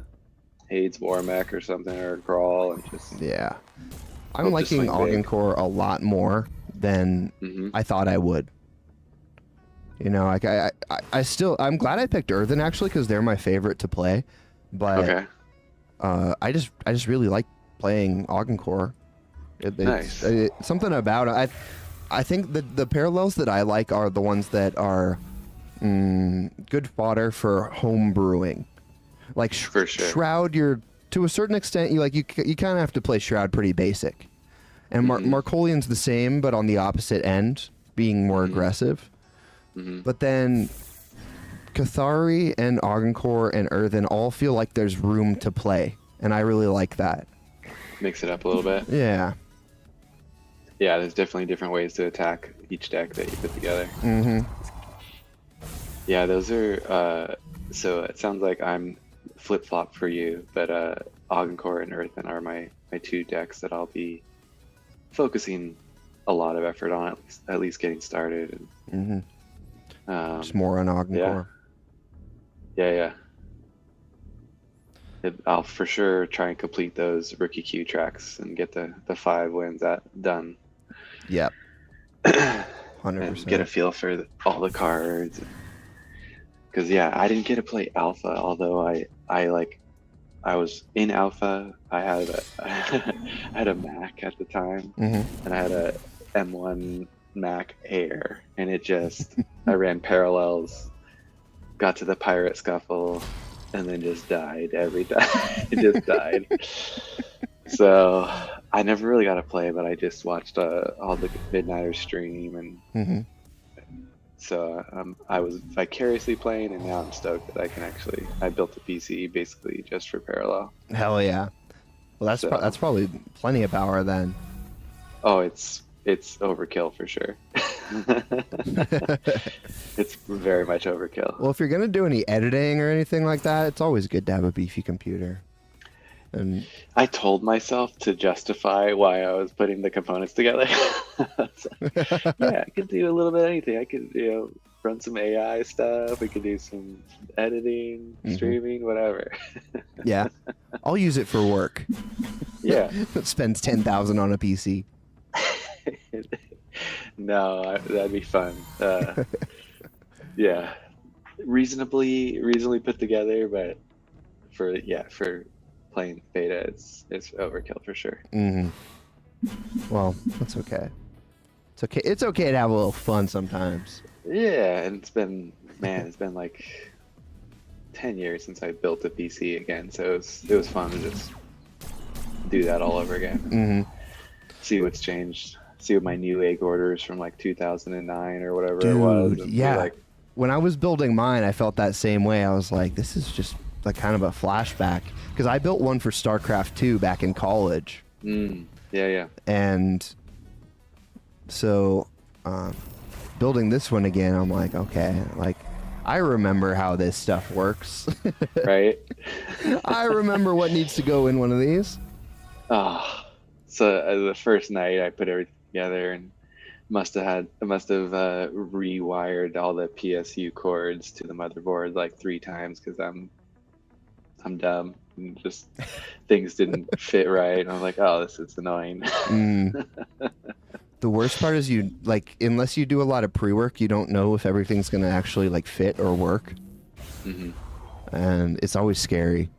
Hades War mech or something, or a crawl, and just I'm liking Augencore a lot more than I thought I would. I'm glad I picked Earthen actually because they're my favorite to play, but I just really like playing Augencore. Nice. Something about it. I think the parallels that I like are the ones that are good fodder for home brewing. Like for sure. Shroud, you're to a certain extent you kind of have to play Shroud pretty basic, and Markolian's the same but on the opposite end, being more aggressive. But then Cathari and Augencore and Earthen all feel like there's room to play, and I really like that. Mix it up a little bit. Yeah. Yeah, there's definitely different ways to attack each deck that you put together. Yeah, those are so it sounds like I'm flip-flop for you, but Augencore and Earthen are my two decks that I'll be focusing a lot of effort on, at least getting started. Just more on Augencore. Yeah. I'll for sure try and complete those rookie Q tracks and get the 5 wins done. Yep. 100%. And get a feel for all the cards. Because I didn't get to play Alpha, although I was in Alpha. I had a Mac at the time, and I had a M1 Mac Air, and it just I ran parallels, got to the pirate scuffle, and then just died every time. It just died. So I never really got to play, but I just watched all the Midnighters stream, and so I was vicariously playing, and now I'm stoked that I built a PC basically just for Parallel. Hell yeah! Well, that's probably plenty of power then. Oh, it's overkill for sure. It's very much overkill. Well, if you're gonna do any editing or anything like that, it's always good to have a beefy computer. And I told myself to justify why I was putting the components together. Yeah, I could do a little bit of anything. I could, run some AI stuff. We could do some editing, streaming, whatever. yeah, I'll use it for work. Yeah. Spends 10,000 on a PC. No, that'd be fun. Yeah, reasonably put together, but for playing beta, it's overkill for sure. Well, that's okay. It's okay. It's okay to have a little fun sometimes. Yeah, and it's been like 10 years since I built a PC again, so it was fun to just do that all over again. See what's changed. See what my new egg orders from like 2009 or whatever it was. And yeah. like, when I was building mine, I felt that same way. I was like, this is just like kind of a flashback because I built one for StarCraft 2 back in college. Yeah. And so building this one again, I'm like, okay, like I remember how this stuff works. Right. I remember what needs to go in one of these. So the first night I put everything together and must have rewired all the PSU cords to the motherboard like 3 times because I'm dumb and just things didn't fit right. And I'm like, oh, this is annoying. The worst part is you like unless you do a lot of pre-work, you don't know if everything's gonna actually like fit or work. And it's always scary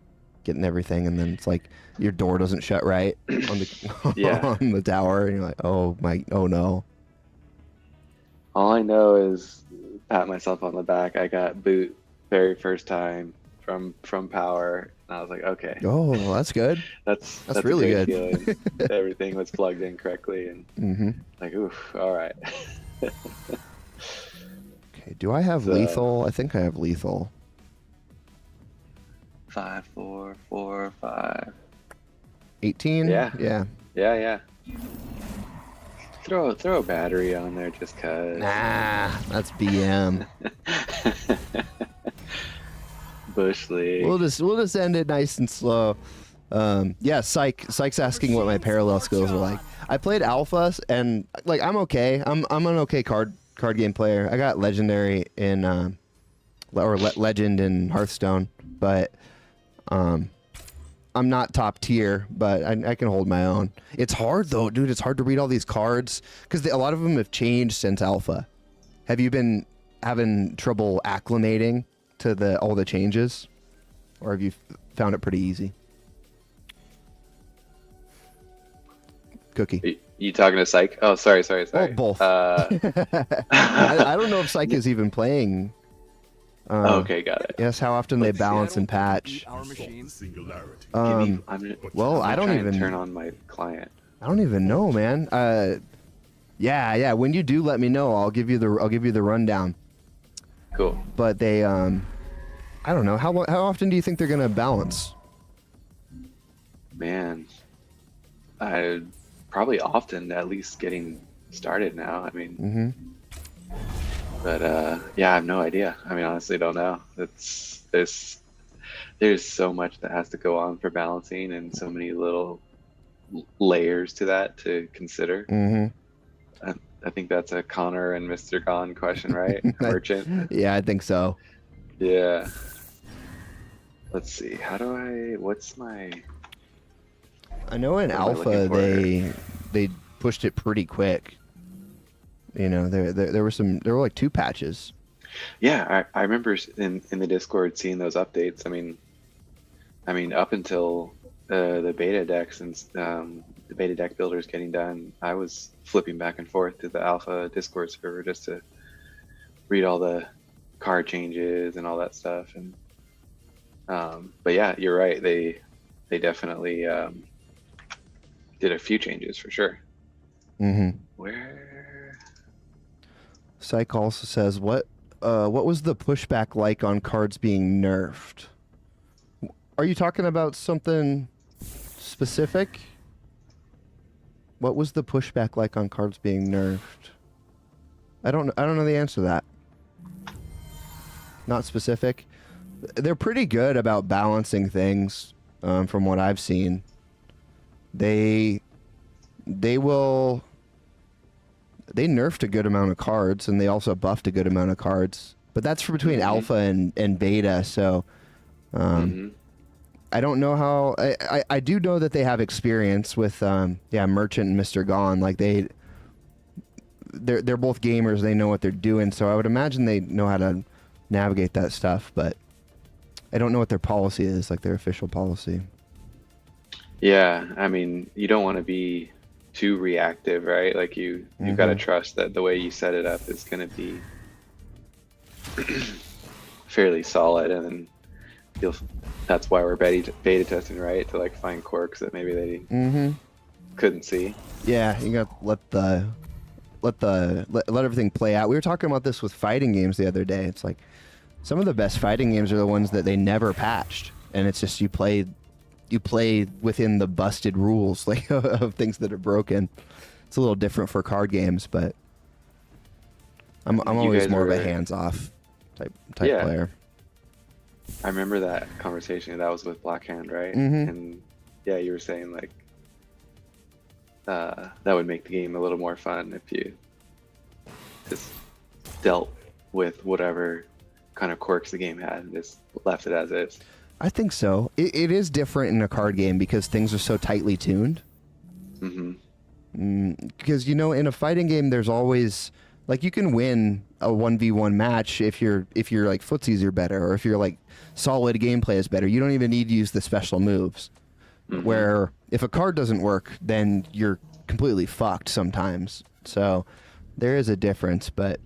getting everything, and then it's like your door doesn't shut right on the on the tower, and you're like, oh no. All I know is pat myself on the back. I got boot very first time from power, and I was like, okay. Oh, that's good. That's really a good. great feeling. Everything was plugged in correctly, and like, oof, all right. Okay, do I have lethal? I think I have lethal. 5, 4, 4, 5. 18? Yeah. Throw a battery on there just cause. Nah, that's BM. Bush League. We'll just end it nice and slow. Yeah, Psych's asking what my parallel skills are like. I played alphas and like I'm okay. I'm an okay card game player. I got legendary in legend in Hearthstone, but I'm not top tier, but I can hold my own. It's hard though, dude. It's hard to read all these cards because a lot of them have changed since alpha. Have you been having trouble acclimating to all the changes, or have you found it pretty easy? Cookie. You talking to Psych? Oh, sorry. Oh, both. I don't know if Psych is even playing. Okay, got it. Yes, how often they balance and patch. Well, I don't even turn on my client. I don't even know, man. Yeah. When you do, let me know. I'll give you the rundown. Cool. But they, I don't know. How often do you think they're gonna balance? Man, I probably often. At least getting started now. I mean. But yeah, I have no idea. I mean, honestly, don't know. There's so much that has to go on for balancing, and so many little layers to that to consider. I think that's a Connor and Mr. Gon question, right? Merchant. Yeah, I think so. Yeah. Let's see. What's my? I know in alpha they pushed it pretty quick. You know, there were like 2 patches. Yeah, I remember in the Discord seeing those updates. I mean, up until the beta decks and the beta deck builders getting done, I was flipping back and forth to the alpha Discord server just to read all the card changes and all that stuff. And but yeah, you're right. They definitely did a few changes for sure. Where? Psych also says, what was the pushback like on cards being nerfed? Are you talking about something specific? What was the pushback like on cards being nerfed? I don't know the answer to that. Not specific. They're pretty good about balancing things, from what I've seen. They nerfed a good amount of cards, and they also buffed a good amount of cards. But that's for between alpha and beta, so I don't know how. I do know that they have experience with Merchant and Mr. Gone. Like they're both gamers. They know what they're doing, so I would imagine they know how to navigate that stuff. But I don't know what their policy is, like their official policy. Yeah, I mean, you don't want to be too reactive, right? Like you've got to trust that the way you set it up is going to be fairly solid, and then that's why we're beta testing, right? To like find quirks that maybe they couldn't see. Yeah, you got to let everything play out. We were talking about this with fighting games the other day. It's like some of the best fighting games are the ones that they never patched, and it's just you play within the busted rules, like of things that are broken. It's a little different for card games, but I'm always more of a hands-off type player. I remember that conversation. That was with Blackhand, right? And yeah, you were saying like that would make the game a little more fun if you just dealt with whatever kind of quirks the game had and just left it as is. I think so. It is different in a card game because things are so tightly tuned. Because in a fighting game, there's always like you can win a 1v1 match if your like footsies are better, or if your like solid gameplay is better. You don't even need to use the special moves. Where if a card doesn't work, then you're completely fucked sometimes. So there is a difference, but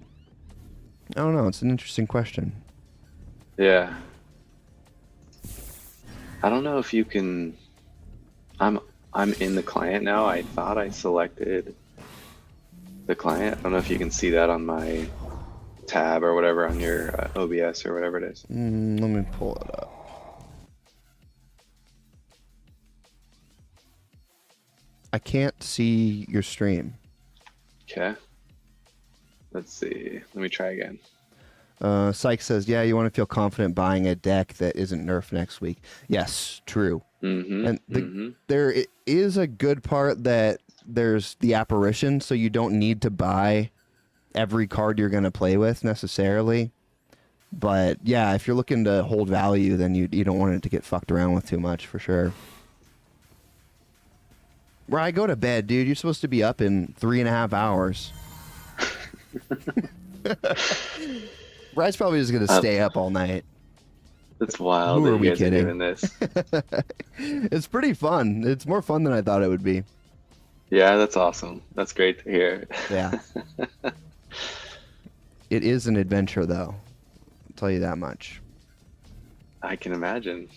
I don't know. It's an interesting question. Yeah. I don't know if you can. I'm in the client now. I thought I selected the client. I don't know if you can see that on my tab or whatever on your OBS or whatever it is. Let me pull it up. I can't see your stream. Okay. Let's see. Let me try again. Syke says, yeah, you want to feel confident buying a deck that isn't nerfed next week. Yes, true. And there is a good part that there's the apparition, so you don't need to buy every card you're going to play with necessarily. But yeah, if you're looking to hold value, then you don't want it to get fucked around with too much, for sure. Where I go to bed, dude, you're supposed to be up in 3.5 hours. Bry's probably just going to stay up all night. That's wild. Who are we guys kidding? Doing this. It's pretty fun. It's more fun than I thought it would be. Yeah, that's awesome. That's great to hear. Yeah. It is an adventure, though. I'll tell you that much. I can imagine.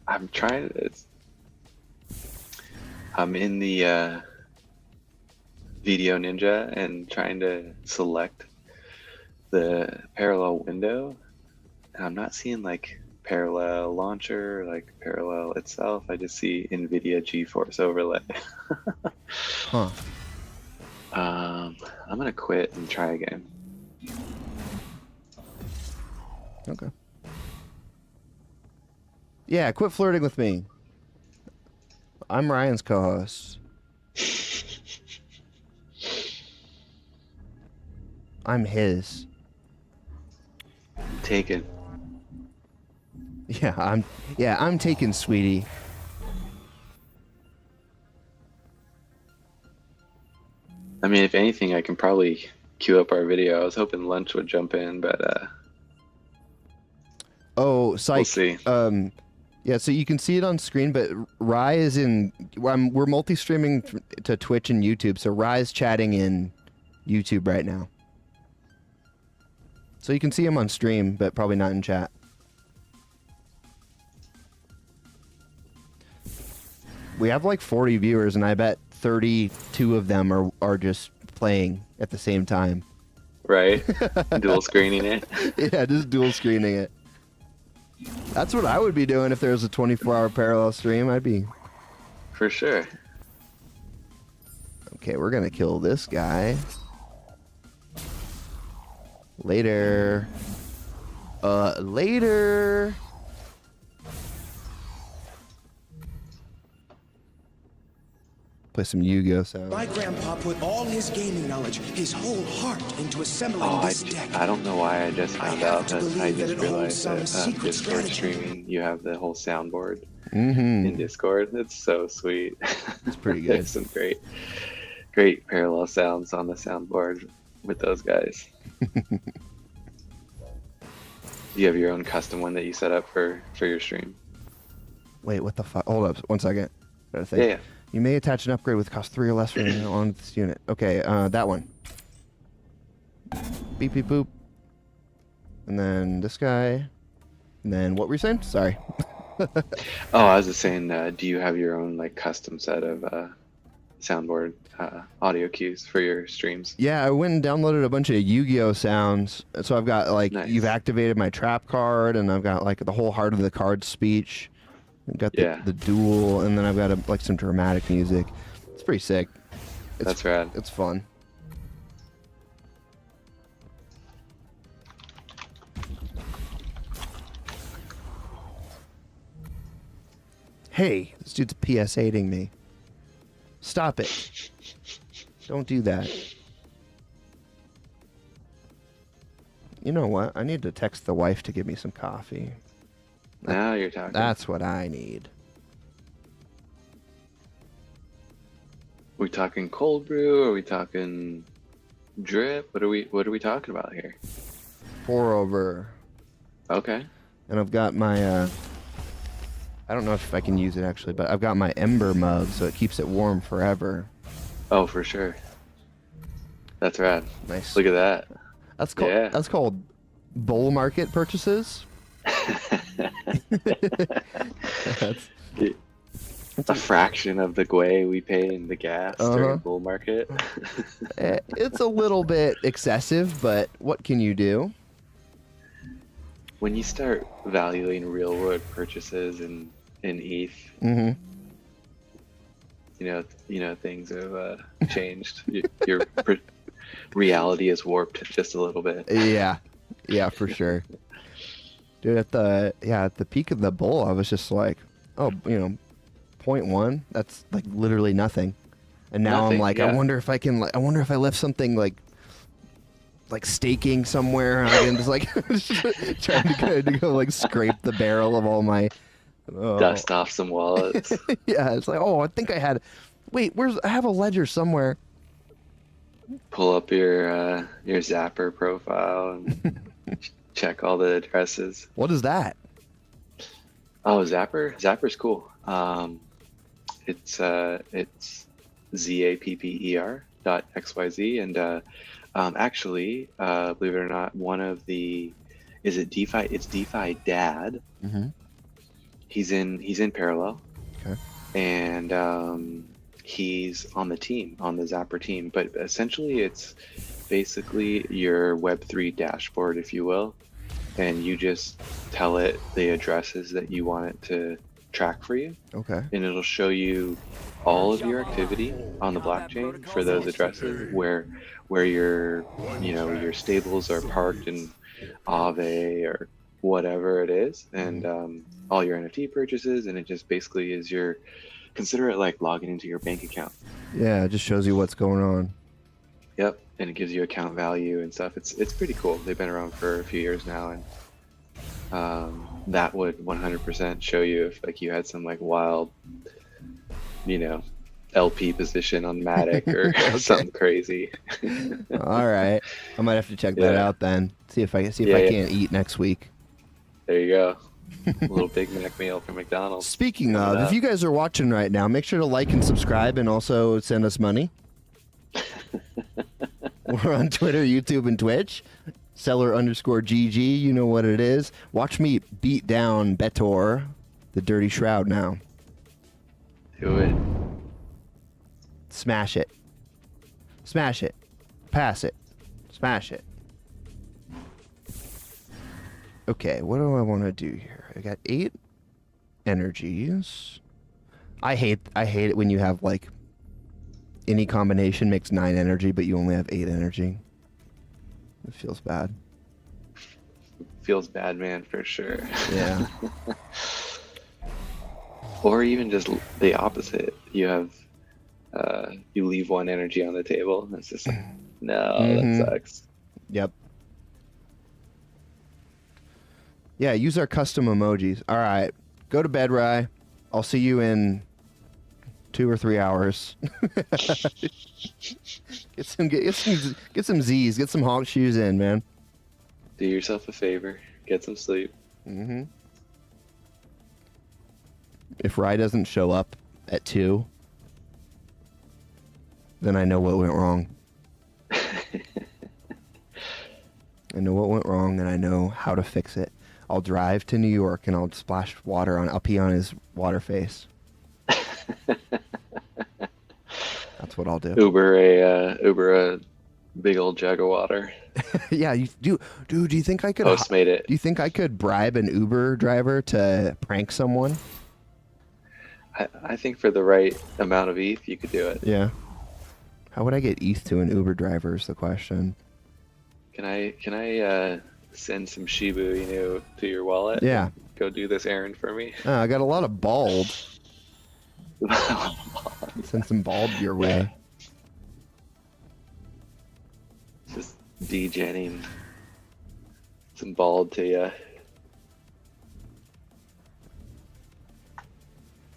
I'm trying this. I'm in the Video Ninja and trying to select the parallel window. And I'm not seeing like parallel launcher, like parallel itself. I just see NVIDIA GeForce overlay. Huh. I'm gonna quit and try again. Okay. Yeah, quit flirting with me. I'm Ryan's co-host. I'm his. Taken. Yeah, I'm taken, sweetie. I mean, if anything, I can probably queue up our video. I was hoping Lunch would jump in, but oh, Psych. we'll see. Yeah, so you can see it on screen, but Rye is in. We're multi-streaming to Twitch and YouTube, so Rye's chatting in YouTube right now. So you can see him on stream, but probably not in chat. We have like 40 viewers, and I bet 32 of them are just playing at the same time. Right? Dual screening it. Yeah, just dual screening it. That's what I would be doing if there was a 24-hour parallel stream. I'd be... For sure. Okay, we're gonna kill this guy. Later. Later. Play some Yu-Gi-Oh sounds. My grandpa put all his gaming knowledge, his whole heart, into assembling this deck. I don't know why I just found out that I just realized that secret Discord strategy. streaming, you have the whole soundboard Mm-hmm. in Discord. It's so sweet. It's pretty good. There's some great parallel sounds on the soundboard with those guys. You have your own custom one that you set up for your stream. Wait, what the fuck? Hold up, 1 second. Gotta think. Yeah. You may attach an upgrade with cost 3 or less on this unit. Okay, that one. Beep beep boop. And then this guy. And then what were you saying? Sorry. Oh, I was just saying, do you have your own like custom set of soundboard audio cues for your streams? Yeah, I went and downloaded a bunch of Yu-Gi-Oh sounds. So I've got like Nice. you've activated my trap card, and I've got like the whole heart of the card speech. I've got the duel, and then I've got like some dramatic music. It's pretty sick. That's rad. It's fun. Hey, this dude's PSA'ing me. Stop it. Don't do that. You know what? I need to text the wife to give me some coffee. Now you're talking. That's what I need. We talking cold brew? Or are we talking drip? What are we talking about here? Pour over. Okay. And I've got my I don't know if I can use it actually, but I've got my ember mug, so it keeps it warm forever. Oh, for sure. That's rad. Nice. Look at that. That's called that's called bull market purchases. That's a fraction of the gwei we pay in the gas during bull market. It's a little bit excessive, but what can you do? When you start valuing real world purchases in ETH, you know things have changed. Your reality is warped just a little bit. Yeah, for sure. Dude, at the peak of the bull, I was just like, oh, 0.1. That's like literally nothing. And now Nothing, I'm like, yeah. I wonder if I left something like staking somewhere. I'm just like trying to go like scrape the barrel of all my Dust off some wallets. Yeah, it's like, oh, I think I had. Wait, I have a ledger somewhere. Pull up your Zapper profile and check all the addresses. What is that? Oh, Zapper. Zapper's cool. It's zapper.xyz, and actually, believe it or not, one of the DeFi? It's DeFi Dad. Mm-hmm. He's in Parallel. Okay. And he's on the Zapper team. But essentially, it's basically your Web3 dashboard, if you will, and you just tell it the addresses that you want it to track for you. Okay. And it'll show you all of your activity on the blockchain for those addresses where your your stables are parked in Aave or whatever it is, and all your NFT purchases, and it just basically is consider it like logging into your bank account. Yeah, it just shows you what's going on. Yep, and it gives you account value and stuff. It's pretty cool. They've been around for a few years now, and that would 100% show you if like you had some like wild, LP position on Matic or something crazy. All right, I might have to check that out then. See if I can't eat next week. There you go. A little Big Mac meal from McDonald's. Speaking of, if you guys are watching right now, make sure to like and subscribe, and also send us money. We're on Twitter, YouTube, and Twitch. Cellar_GG, you know what it is. Watch me beat down Betor, the Dirty Shroud now. Do it. Smash it. Smash it. Pass it. Smash it. Okay, what do I want to do here? I got 8 energies. I hate it when you have like any combination makes 9 energy, but you only have 8 energy. It feels bad. Feels bad, man, for sure. Yeah. Or even just the opposite. You have you leave 1 energy on the table. It's just like, no, that sucks. Yep. Yeah, use our custom emojis. All right, go to bed, Rye. I'll see you in 2 or 3 hours. get some Z's, get some honk shoes in, man. Do yourself a favor. Get some sleep. Mm-hmm. If Rye doesn't show up at 2, then I know what went wrong. I know what went wrong, and I know how to fix it. I'll drive to New York, and I'll splash water on. I'll pee on his water face. That's what I'll do. Uber a big old jug of water. Yeah, you do. Dude, do you think I could Postmate it? Do you think I could bribe an Uber driver to prank someone? I think for the right amount of ETH, you could do it. Yeah. How would I get ETH to an Uber driver is the question. Can I send some Shibu Inu to your wallet? Yeah. Go do this errand for me. I got a lot of bald. Send some bald your way. Just degenning some bald to you.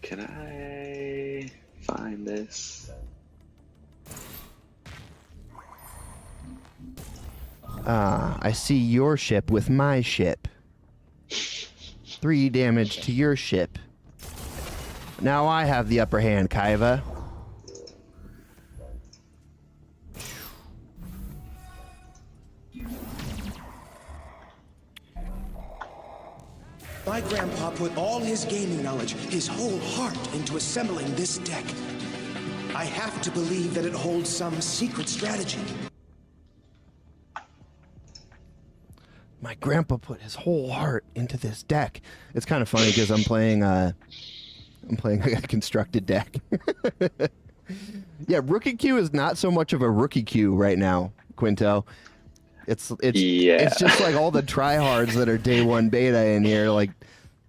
Can I find this? I see your ship with my ship. 3 damage to your ship. Now I have the upper hand, Kaiva. My grandpa put all his gaming knowledge, his whole heart, into assembling this deck. I have to believe that it holds some secret strategy. My grandpa put his whole heart into this deck. It's kind of funny because I'm playing a constructed deck. Yeah, rookie queue is not so much of a rookie queue right now, Quinto. It's just like all the tryhards that are day 1 beta in here, like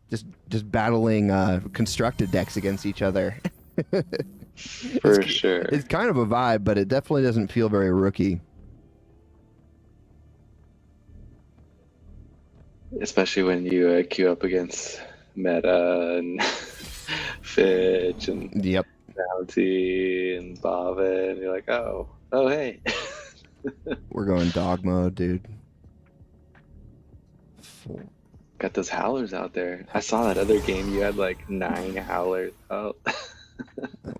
just battling constructed decks against each other. For sure. It's kind of a vibe, but it definitely doesn't feel very rookie. Especially when you queue up against Meta and Fitch and Bounty and Bava, and you're like, oh hey. We're going dog mode, dude. Got those howlers out there. I saw that other game you had like 9 howlers. Oh.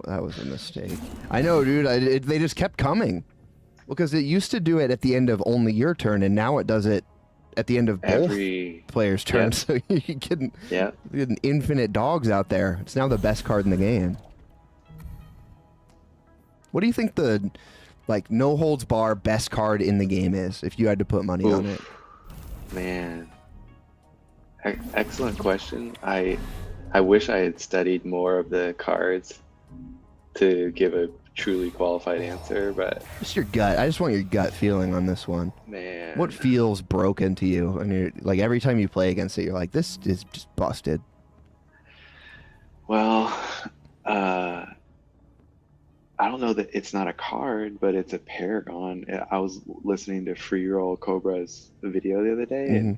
That was a mistake. I know, dude. They just kept coming. Well, because it used to do it at the end of only your turn, and now it does it at the end of both players' turns. So you get an infinite dogs out there. It's now the best card in the game. What do you think the no holds bar best card in the game is, if you had to put money on it? Man, excellent question. I wish I had studied more of the cards to give a truly qualified answer, but just your gut. I just want your gut feeling on this one. Man, what feels broken to you? And you're like, every time you play against it, you're like, this is just busted. Well, I don't know that it's not a card, but it's a Paragon. I was listening to Free Roll Cobra's video the other day, and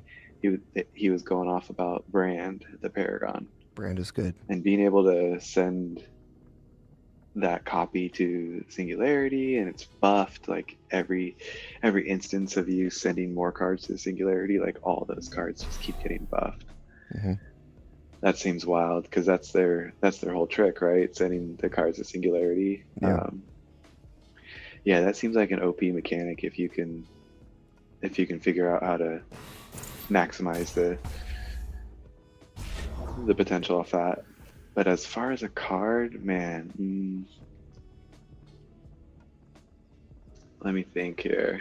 he was going off about Brand, the Paragon. Brand is good. And being able to send that copy to Singularity, and it's buffed, like every instance of you sending more cards to Singularity, like all those cards just keep getting buffed. That seems wild, because that's their whole trick, right? Sending the cards to Singularity. Yeah, that seems like an OP mechanic if you can figure out how to maximize the potential of that. But as far as a card, man, let me think here.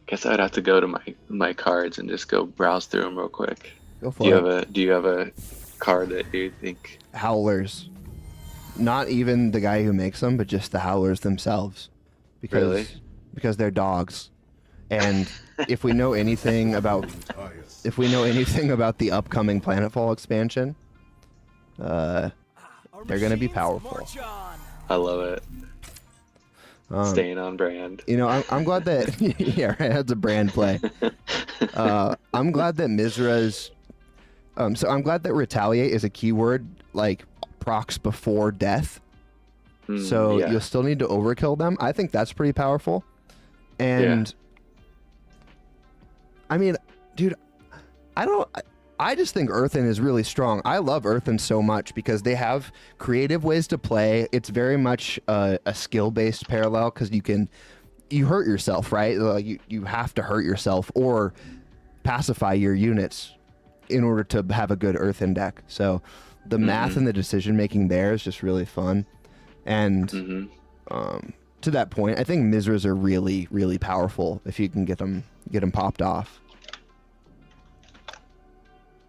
Guess I'd have to go to my cards and just go browse through them real quick. Go for it. Do you have a card that you think? Howlers. Not even the guy who makes them, but just the howlers themselves. Because they're dogs. And if we know anything about the upcoming Planetfall expansion, they're gonna be powerful. I love it. Staying on brand. You know, I'm glad that yeah, right, that's a brand play. I'm glad that Mizra's so I'm glad that retaliate is a keyword like procs before death. So you'll still need to overkill them. I think that's pretty powerful. And I mean, dude, I just think Earthen is really strong. I love Earthen so much because they have creative ways to play. It's very much a skill-based parallel because you hurt yourself, right? Like you have to hurt yourself or pacify your units in order to have a good Earthen deck. So the math and the decision-making there is just really fun. And to that point, I think Mizras are really, really powerful if you can get them popped off.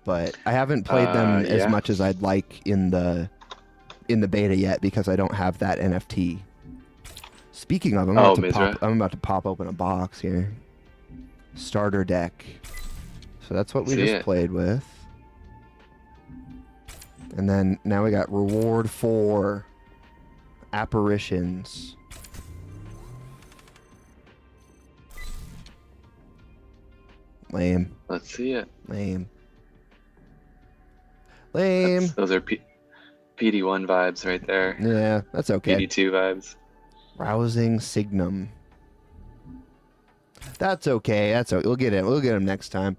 But I haven't played them as much as I'd like in the beta yet because I don't have that NFT. Speaking of, I'm about to pop open a box here. Starter deck. So that's what we just played with. And then now we got reward 4 apparitions. Lame. Let's see it. Lame. Lame. Those are Pt.1 vibes right there. Yeah, that's okay. Pt.2 vibes. Rousing Signum. That's okay. That's okay. We'll get it. We'll get him next time.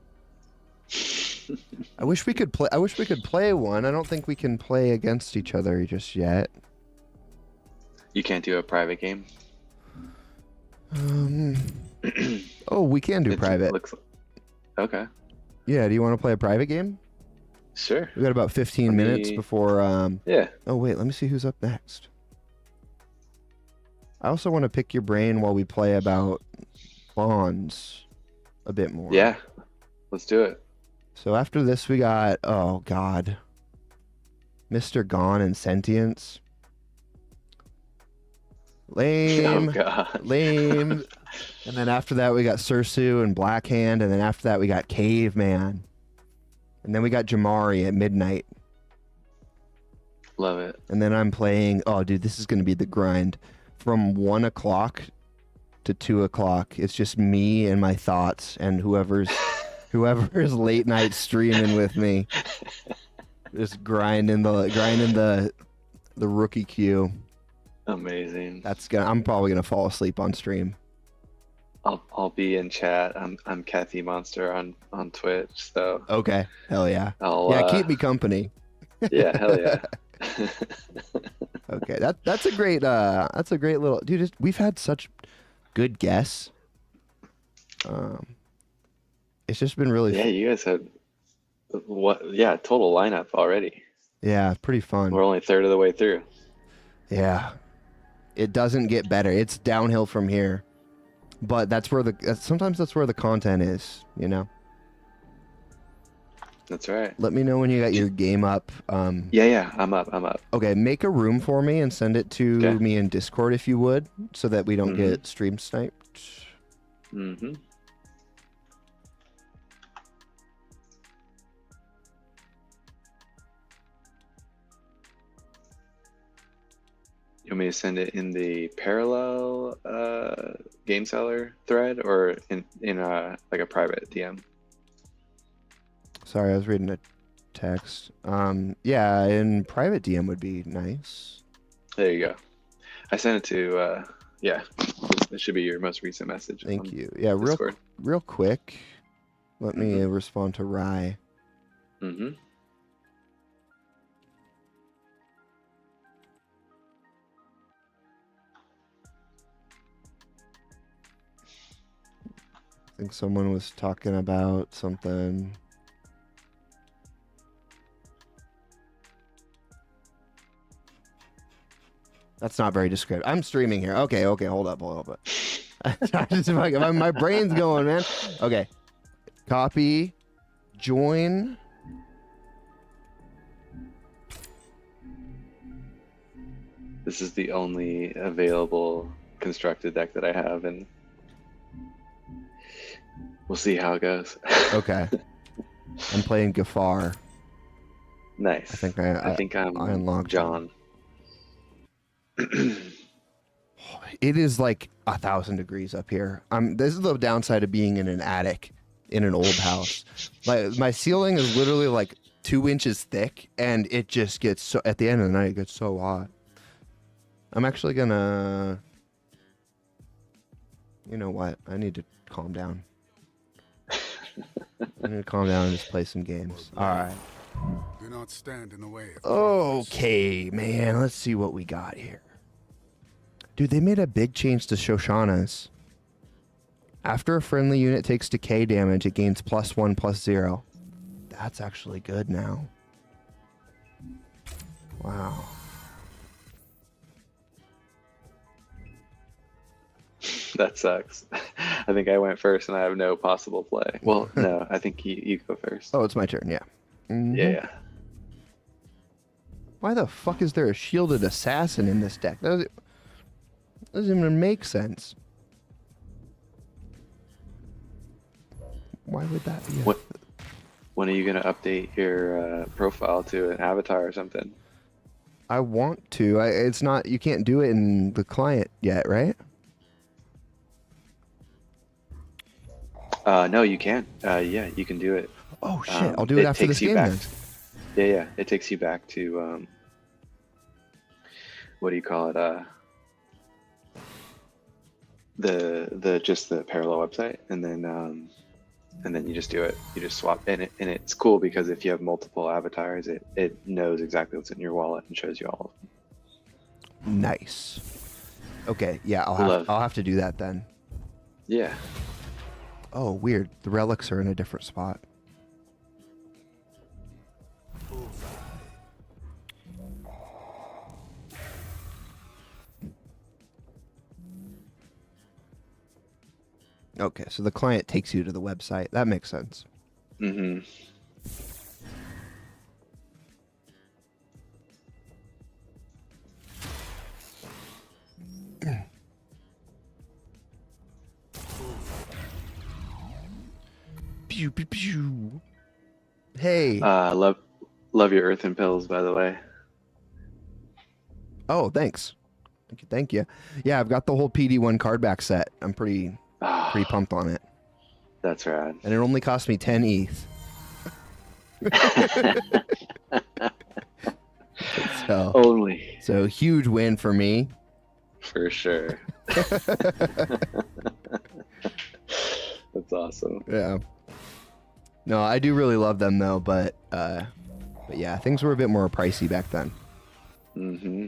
I wish we could play. I wish we could play one. I don't think we can play against each other just yet. You can't do a private game. Oh, we can do private. Okay. Yeah. Do you want to play a private game? Sure. We got about 15 minutes before. Yeah. Oh wait, let me see who's up next. I also want to pick your brain while we play about bonds a bit more. Yeah. Let's do it. So after this, we got Mr. Gone and Sentience. Lame. Oh God. Lame. And then after that, we got Sursu and Blackhand, and then after that, we got Caveman. And then we got Jamari at midnight. Love it. And then I'm playing, oh dude, this is going to be the grind. From 1 o'clock to 2 o'clock, it's just me and my thoughts and whoever's late night streaming with me. Just grinding the rookie queue. Amazing. I'm probably gonna fall asleep on stream. I'll be in chat. I'm Kathy Monster on Twitch. So okay, hell yeah. Keep me company. Yeah, hell yeah. Okay, that's a great little dude. We've had such good guests. It's just been really. Yeah, you guys had total lineup already. Yeah, pretty fun. We're only a third of the way through. Yeah, it doesn't get better. It's downhill from here. But sometimes that's where the content is, you know. That's right. Let me know when you got your game up. Yeah, I'm up. Okay, make a room for me and send it to me in Discord if you would, so that we don't get stream sniped. Mm-hmm. You want me to send it in the parallel game seller thread or in a like a private DM? Sorry, I was reading a text. Yeah, in private DM would be nice. There you go. I sent it to it should be your most recent message. Thank you. Yeah, real quick. Let me respond to Rye. Mm-hmm. I think someone was talking about something. That's not very descriptive. I'm streaming here. Okay, hold up. My brain's going, man. Okay. Copy, join This is the only available constructed deck that I have, and we'll see how it goes. Okay. I'm playing Gafar. Nice. I think I'm unlocked John. It is like 1,000 degrees up here. This is the downside of being in an attic in an old house. Like my ceiling is literally like 2 inches thick, and it just gets so. At the end of the night, it gets so hot. I'm actually gonna. You know what? I need to calm down. I need to calm down and just play some games. All right. Do not stand in the way. Okay, man. Let's see what we got here. Dude, they made a big change to Shoshanas. After a friendly unit takes decay damage, it gains +1/+0. That's actually good now. Wow. That sucks. I think I went first, and I have no possible play. Well, no, I think you go first. Oh, it's my turn, yeah. Mhm. Yeah. Why the fuck is there a shielded assassin in this deck? That doesn't even make sense. Why would that be? When are you gonna update your profile to an avatar or something? I want to. It's not. You can't do it in the client yet, right? No, you can. Yeah, you can do it. Oh shit! I'll do it after this game then. Yeah. It takes you back to what do you call it? The parallel website, and then you just do it. You just swap, and it's cool because if you have multiple avatars, it knows exactly what's in your wallet and shows you all of them. Nice. Okay, yeah, I'll have to do that then. Yeah. Oh, weird. The relics are in a different spot. Okay, so the client takes you to the website. That makes sense. Mm-hmm. Pew, pew, pew. Hey. Love your earthen pills, by the way. Oh, thanks. Thank you. Yeah, I've got the whole Pt.1 card back set. I'm pretty pumped on it. That's rad. And it only cost me 10 ETH. So huge win for me. For sure. That's awesome. Yeah. No, I do really love them though, but yeah, things were a bit more pricey back then. Mm-hmm.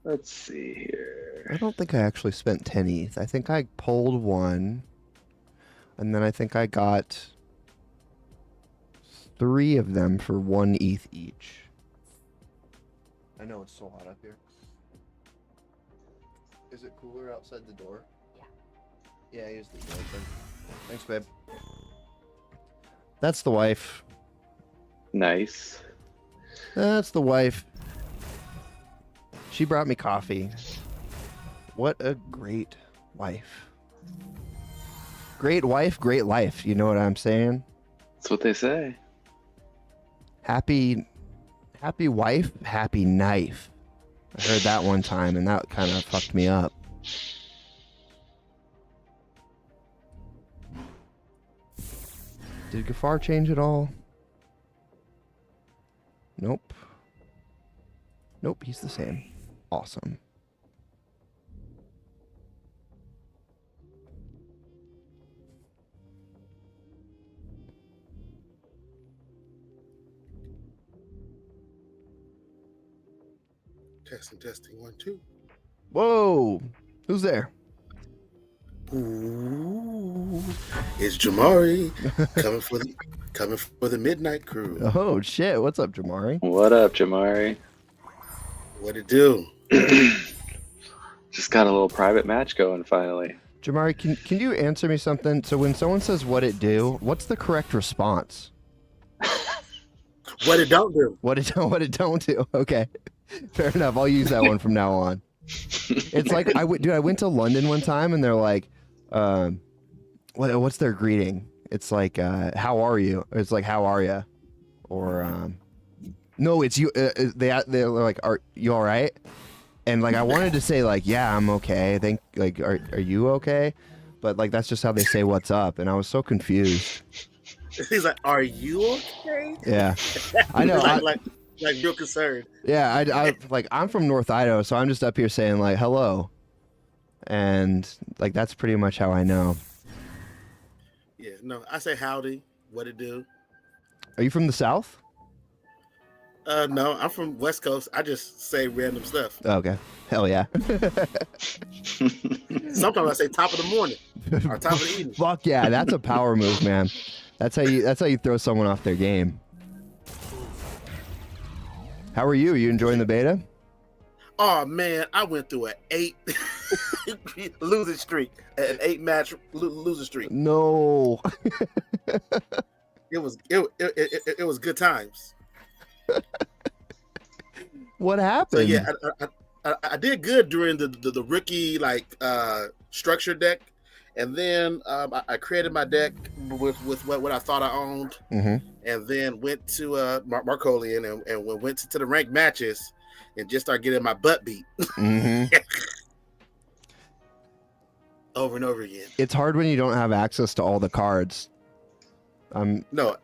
Let's see here. I don't think I actually spent 10 ETH. I think I pulled one, and then I think I got 3 of them for 1 ETH each. I know it's so hot up here. Is it cooler outside the door? Yeah. Yeah, use the door open. Thanks, babe. That's the wife. Nice. That's the wife. She brought me coffee. What a great wife. Great wife, great life. You know what I'm saying? That's what they say. Happy wife, happy knife. I heard that one time, and that kind of fucked me up. Did Gafar change at all? Nope. Nope, he's the same. Awesome. Testing 1 2. Whoa! Who's there? Ooh, it's Jamari coming for the midnight crew. Oh shit! What's up, Jamari? What up, Jamari? What it do? Just got a little private match going finally. Jamari, can you answer me something? So when someone says "what it do," what's the correct response? What it don't do. What it don't do. Okay, fair enough. I'll use that one from now on. It's like I went to London one time and they're like, what's their greeting? It's like, how are you? It's like, how are you? Or no, it's you. They're like, are you all right? And like I wanted to say like, yeah, I'm okay. I think like, are you okay? But like that's just how they say what's up, and I was so confused. He's like, are you okay? Yeah, I know. like real concerned. Yeah, I like I'm from North Idaho, so I'm just up here saying like hello, and like that's pretty much how I know. Yeah, no, I say howdy. What it do? Are you from the South? No, I'm from West Coast. I just say random stuff. Okay, hell yeah. Sometimes I say top of the morning or top of the evening. Fuck yeah, that's a power move, man. That's how you throw someone off their game. How are you? Are you enjoying the beta? Oh man, I went through an 8 losing streak, an 8-match losing streak. No. It was good times. What happened? So yeah, I did good during the rookie structure deck, and then I created my deck with what I thought I owned, and then went to Marcolian and went to the ranked matches and just started getting my butt beat over and over again. It's hard when you don't have access to all the cards. No,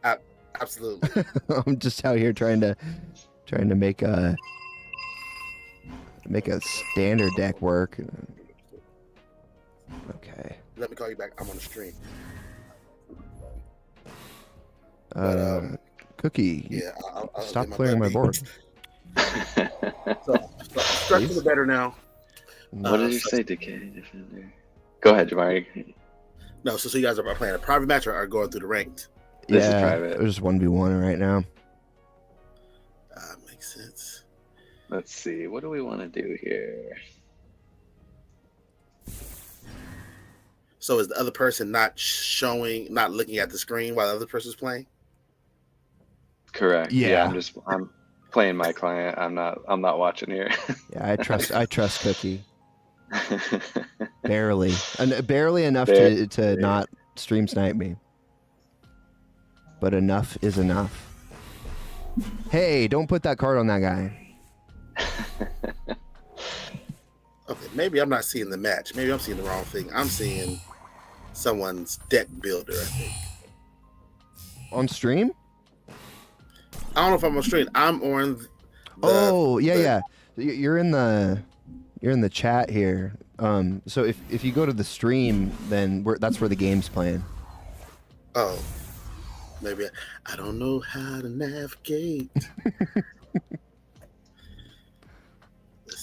absolutely. I'm just out here trying to make a standard deck work. Okay. Let me call you back. I'm on the stream. Cookie. Yeah. I'll stop clearing my board. So structures are better now. What did you say, Decay Defender? Go ahead, Jamari. No, so you guys are playing a private match or are going through the ranked? This is private. There's 1v1 right now. Makes sense. Let's see. What do we want to do here? So is the other person not looking at the screen while the other person's playing? Correct. Yeah. I'm playing my client. I'm not watching here. Yeah, I trust Cookie. Barely enough to not stream snipe me. But enough is enough. Hey, don't put that card on that guy. Okay, maybe I'm not seeing the match. Maybe I'm seeing the wrong thing. I'm seeing someone's deck builder, I think. On stream? I don't know if I'm on stream. I'm on yeah. You're in the chat here. So if you go to the stream, then that's where the game's playing. Oh. Maybe I don't know how to navigate.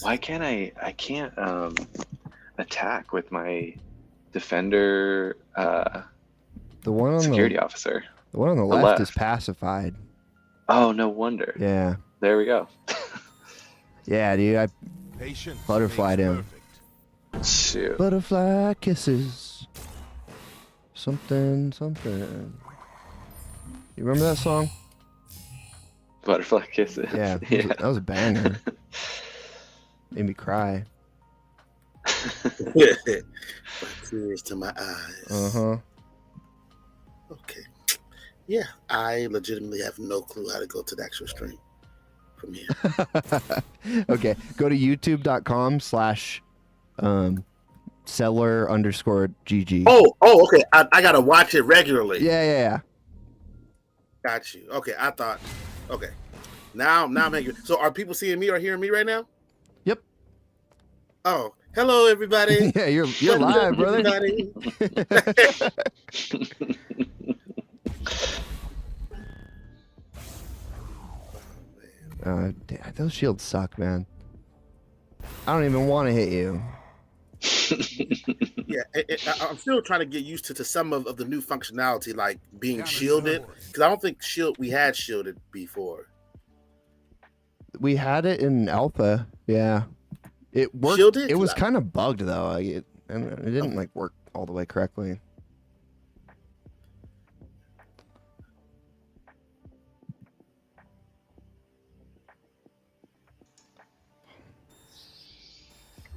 Why can't I can't attack with my defender the one on security officer. The one on the left is pacified. Oh, no wonder. Yeah. There we go. Yeah, dude, I butterflied him. Shoot. Butterfly kisses. Something. You remember that song? Butterfly kisses. Yeah, that was a banger. Made me cry. Tears to my eyes. Uh-huh. Okay. Yeah, I legitimately have no clue how to go to the actual stream from here. Okay, go to youtube.com/Cellar_GG. Oh, okay. I gotta watch it regularly. Yeah. Got you. Okay, I thought. Okay, now I'm hanging. So, are people seeing me or hearing me right now? Yep. Oh, hello, everybody. Yeah, you're live, brother. Those shields suck, man. I don't even want to hit you. Yeah, I'm still trying to get used to some of the new functionality, like being shielded, because I don't think we had shielded before. We had it in alpha, yeah. It worked. Shielded? It was kind of bugged though. It didn't like work all the way correctly.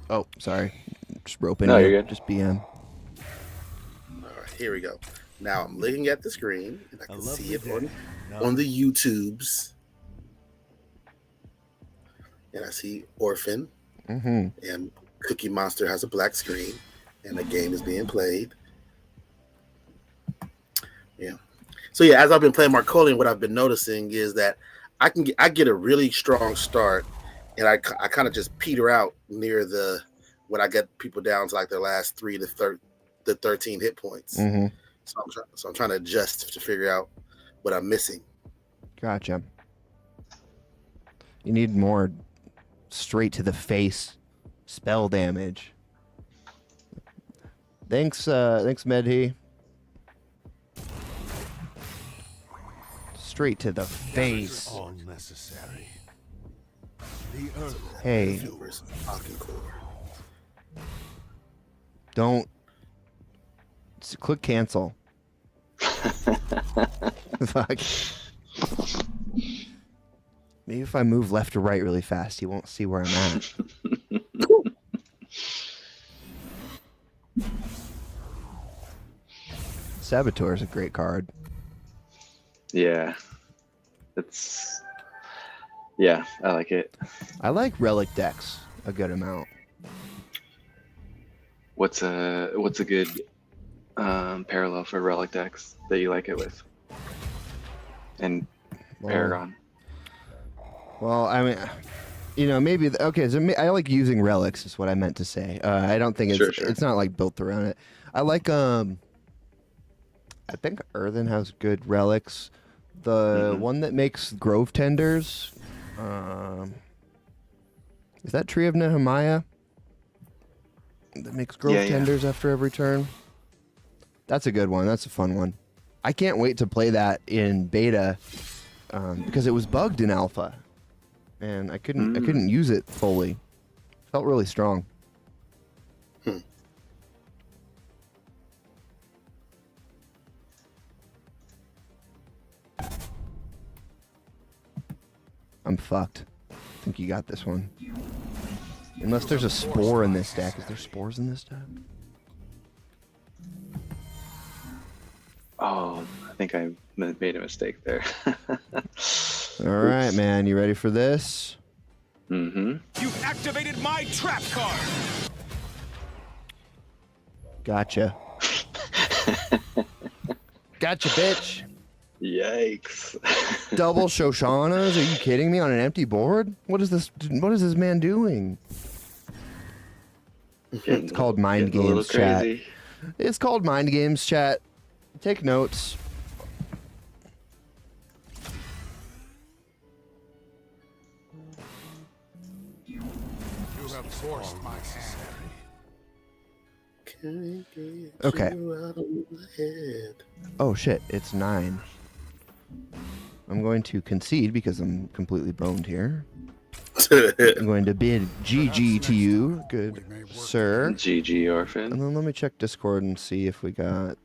Oh, sorry. Just roping No, you. you're good. Just BM. All right, here we go. Now I'm looking at the screen and I can see it on the YouTubes. And I see Orphan and Cookie Monster has a black screen and the game is being played. Yeah. So yeah, as I've been playing Marcolian, what I've been noticing is that I get a really strong start, and I kind of just peter out near when I get people down to like their last 13 hit points. Mm-hmm. So I'm trying to adjust to figure out what I'm missing. Gotcha. You need more straight to the face spell damage. Thanks, Medhi. Straight to the face. All necessary. Hey. Don't click cancel. Fuck. Maybe if I move left or right really fast, you won't see where I'm at. Saboteur is a great card. Yeah. Yeah, I like it. I like relic decks a good amount. What's a good parallel for relic decks that you like it with? And Paragon. Well, I mean, maybe okay. So I like using relics. Is what I meant to say. I don't think it's not like built around it. I like I think Earthen has good relics. The one that makes Grove Tenders. Is that Tree of Nehemiah? That makes Grove Tenders after every turn. That's a good one. That's a fun one. I can't wait to play that in beta because it was bugged in alpha, and I couldn't use it fully. Felt really strong. I'm fucked. I think you got this one. Unless there's a spore in this deck. Is there spores in this deck? Oh, I think I made a mistake there. All right, man. You ready for this? You've activated my trap card. Gotcha. Gotcha, bitch. Yikes. Double Shoshanas? Are you kidding me? On an empty board? What is this? What is this man doing? It's called Mind Games, chat. It's called Mind Games, chat. Take notes. You have forced my hand. Okay. Oh shit, it's 9. I'm going to concede because I'm completely boned here. I'm going to bid GG to you, good sir. GG, Orphan. And then let me check Discord and see if we got...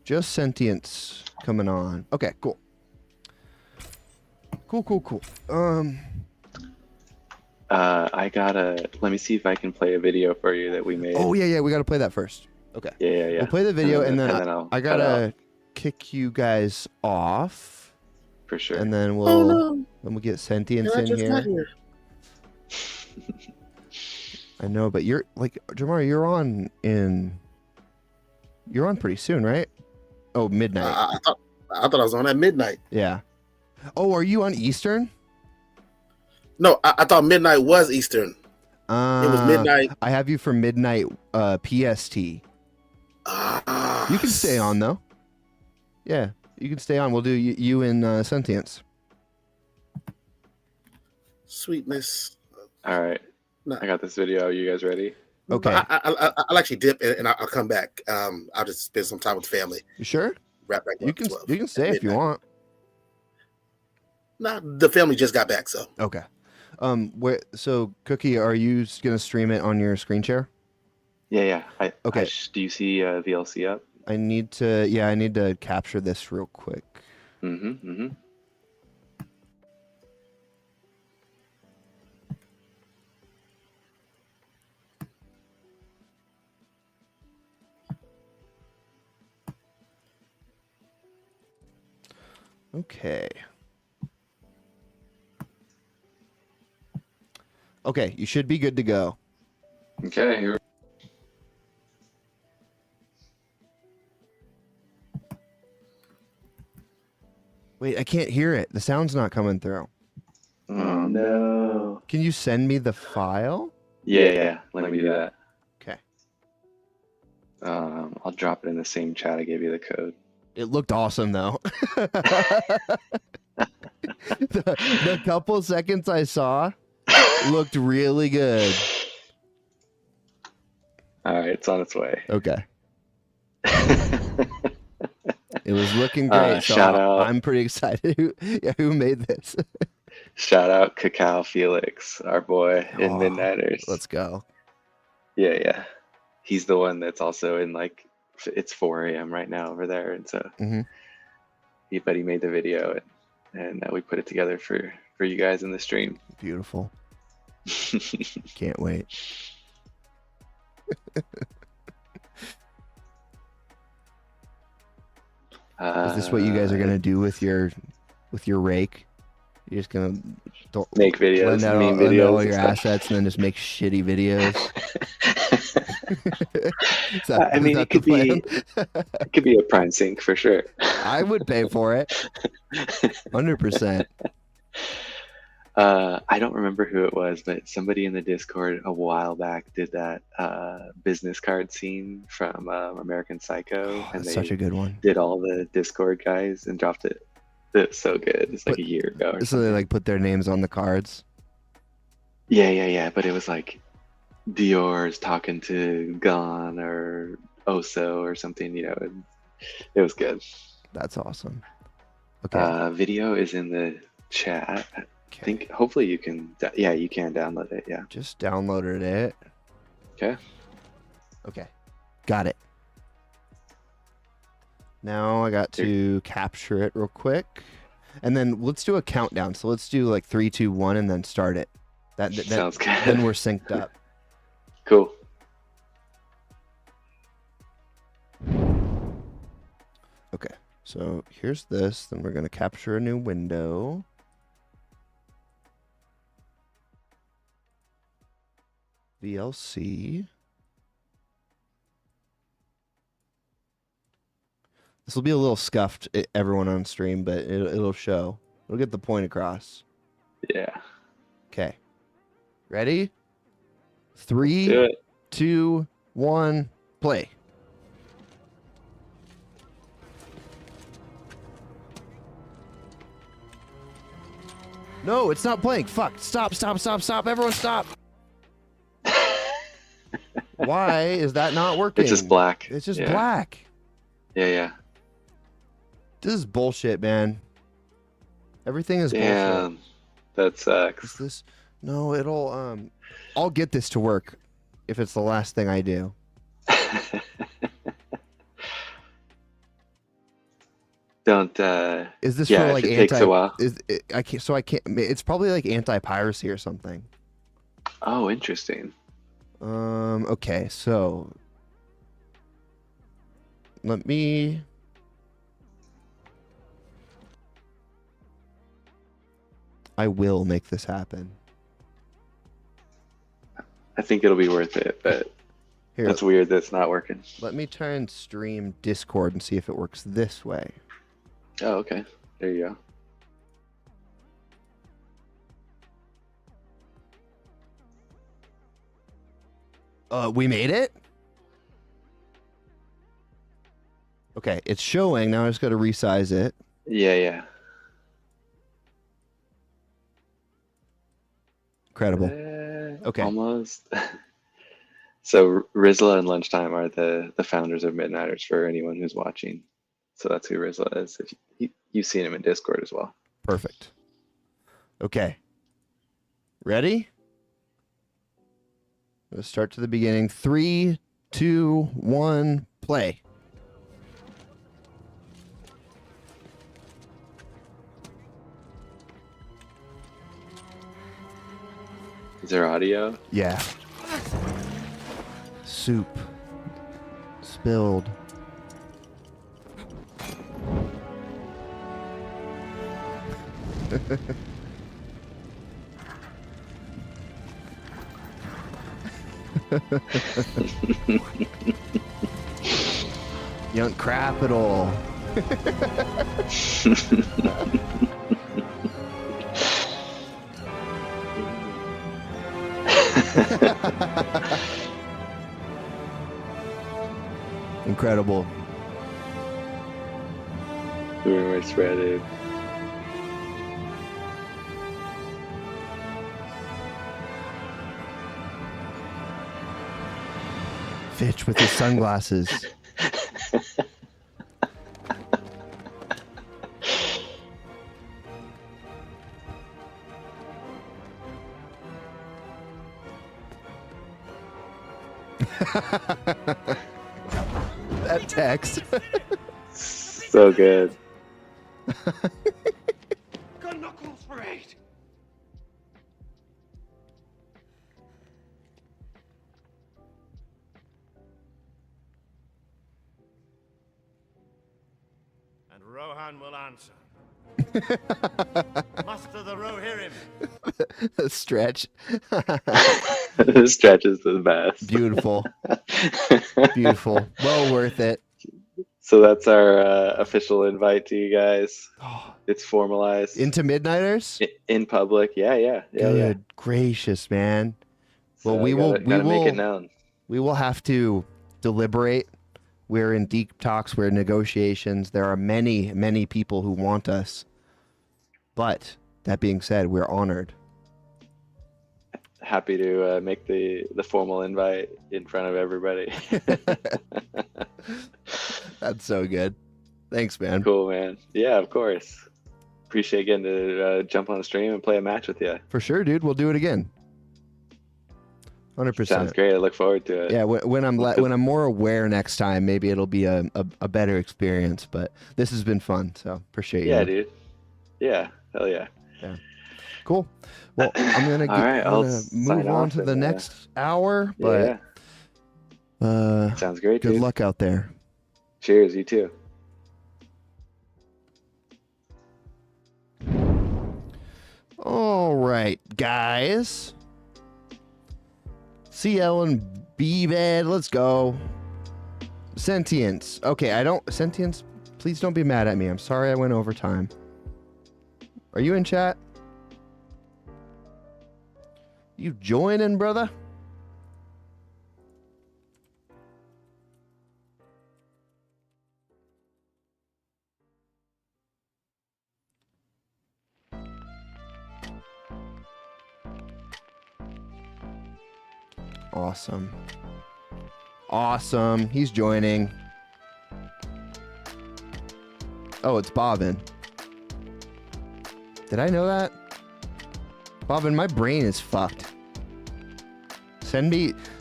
Just Sentience coming on. Okay, cool. Cool. Let me see if I can play a video for you that we made. Oh, yeah, we gotta play that first. Okay. Yeah. We'll play the video and then I'll I gotta kick you guys off. For sure. And then we'll get Sentience in here. I know, but you're like Jamar, you're on pretty soon, right? Oh, midnight. I thought I was on at midnight. Yeah. Oh, are you on Eastern? No, I thought midnight was Eastern. It was midnight. I have you for midnight PST. You can stay on though. Yeah, you can stay on. We'll do you and Sentience. Sweetness. All right. No. I got this video. Are you guys ready? Okay. I'll actually dip and I'll come back. I'll just spend some time with the family. You sure? Right back. You can stay if you want. No, the family just got back, so. Okay. So Cookie, are you gonna stream it on your screen share? Yeah. Okay. Do you see VLC up? I need to capture this real quick. Mm-hmm. Mm-hmm. Okay. Okay, you should be good to go. Okay. Here. Wait, I can't hear it. The sound's not coming through. Oh no. Can you send me the file? Yeah. Let me do that. Okay. I'll drop it in the same chat I gave you the code. It looked awesome though. the couple seconds I saw looked really good. All right, it's on its way. Okay. It was looking great. So shout out. I'm pretty excited. Who made this? Shout out Cacao Felix, our boy in Midnighters. Let's go. Yeah. He's the one that's also in like, it's 4 a.m. right now over there. And so he made the video and we put it together for you guys in the stream. Beautiful. Can't wait. Is this what you guys are gonna do with your rake? You're just gonna make videos, lend out all your assets, and then just make shitty videos. I mean, it could be a prime sync for sure. I would pay for it, 100%. I don't remember who it was, but somebody in the Discord a while back did that business card scene from American Psycho, and that's such a good one. Did all the Discord guys and dropped it. It's so good. It's like a year ago. Or so they like put their names on the cards. Yeah. But it was like Dior's talking to Gon or Oso or something. You know, it was good. That's awesome. Okay. Video is in the chat. I think hopefully you can. Yeah, you can download it. Yeah. Just downloaded it. Okay. Okay. Got it. Now I got to capture it real quick, and then let's do a countdown. So let's do like 3, 2, 1, and then start it. That sounds good. Then we're synced up. Cool. Okay. So here's this. Then we're gonna capture a new window. VLC. This will be a little scuffed, everyone on stream, but it'll show. It'll get the point across. Yeah. Okay. Ready? 3, 2, 1, play. No, it's not playing. Fuck. Stop. Everyone stop. Why is that not working? It's just black. It's just black. Yeah. This is bullshit, man. Everything is bullshit. Damn. That sucks. Is this? No, I'll get this to work if it's the last thing I do. Don't. Is this yeah, for like it takes a while. I can't. It's probably like anti-piracy or something. Oh, interesting. Okay, so let me. I will make this happen. I think it'll be worth it, but that's weird that it's not working. Let me try and stream Discord and see if it works this way. Oh, okay. There you go. We made it? Okay, it's showing. Now I just got to resize it. Yeah. Incredible. Okay. Almost. So Rizla and Lunchtime are the founders of Midnighters for anyone who's watching. So that's who Rizla is. If you've seen him in Discord as well. Perfect. Okay. Ready? Let's start to the beginning. 3, 2, 1, play. Is there audio? Yeah. Soup. Spilled. Young crap at all. Incredible. Rumor spreading. Fitch with his sunglasses. That text. So good. Gun knuckles for 8. And Rohan will answer. Muster the Rohirrim. Stretch. The stretch is the best. Beautiful. Beautiful. Well worth it. So that's our official invite to you guys. It's formalized. Into Midnighters? In public. Yeah. Good gracious, man. Well, So we gotta will make it known. We will have to deliberate. We're in deep talks, we're in negotiations. There are many, many people who want us. But that being said, we're honored. Happy to make the formal invite in front of everybody. That's so good. Thanks, man. Cool, man. Yeah, of course. Appreciate getting to jump on the stream and play a match with you. For sure, dude. We'll do it again. 100%. Sounds great. I look forward to it. Yeah, when I'm more aware next time, maybe it'll be a better experience. But this has been fun, so appreciate you. Yeah, dude. Yeah, hell yeah. Yeah. Cool. Well, I'm gonna I'll move on to the next hour. But sounds great. Good dude. luck out there. Cheers, you too. All right, guys. CL and B-Bed, let's go. Sentience. Okay, Sentience, please don't be mad at me. I'm sorry I went over time. Are you in chat? You joining, brother? Awesome. Awesome. He's joining. Oh, it's Bobbin. Did I know that? Bobbin, my brain is fucked.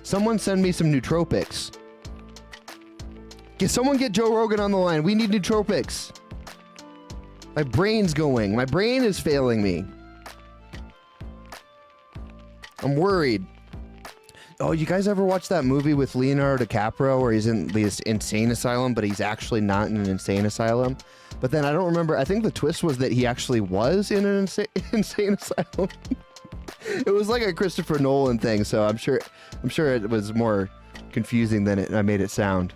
Someone send me some nootropics. Someone get Joe Rogan on the line. We need nootropics. My brain's going. My brain is failing me. I'm worried. Oh, you guys ever watch that movie with Leonardo DiCaprio where he's in this insane asylum, but he's actually not in an insane asylum? But then I don't remember. I think the twist was that he actually was in an insane asylum. It was like a Christopher Nolan thing, so I'm sure it was more confusing than I made it sound.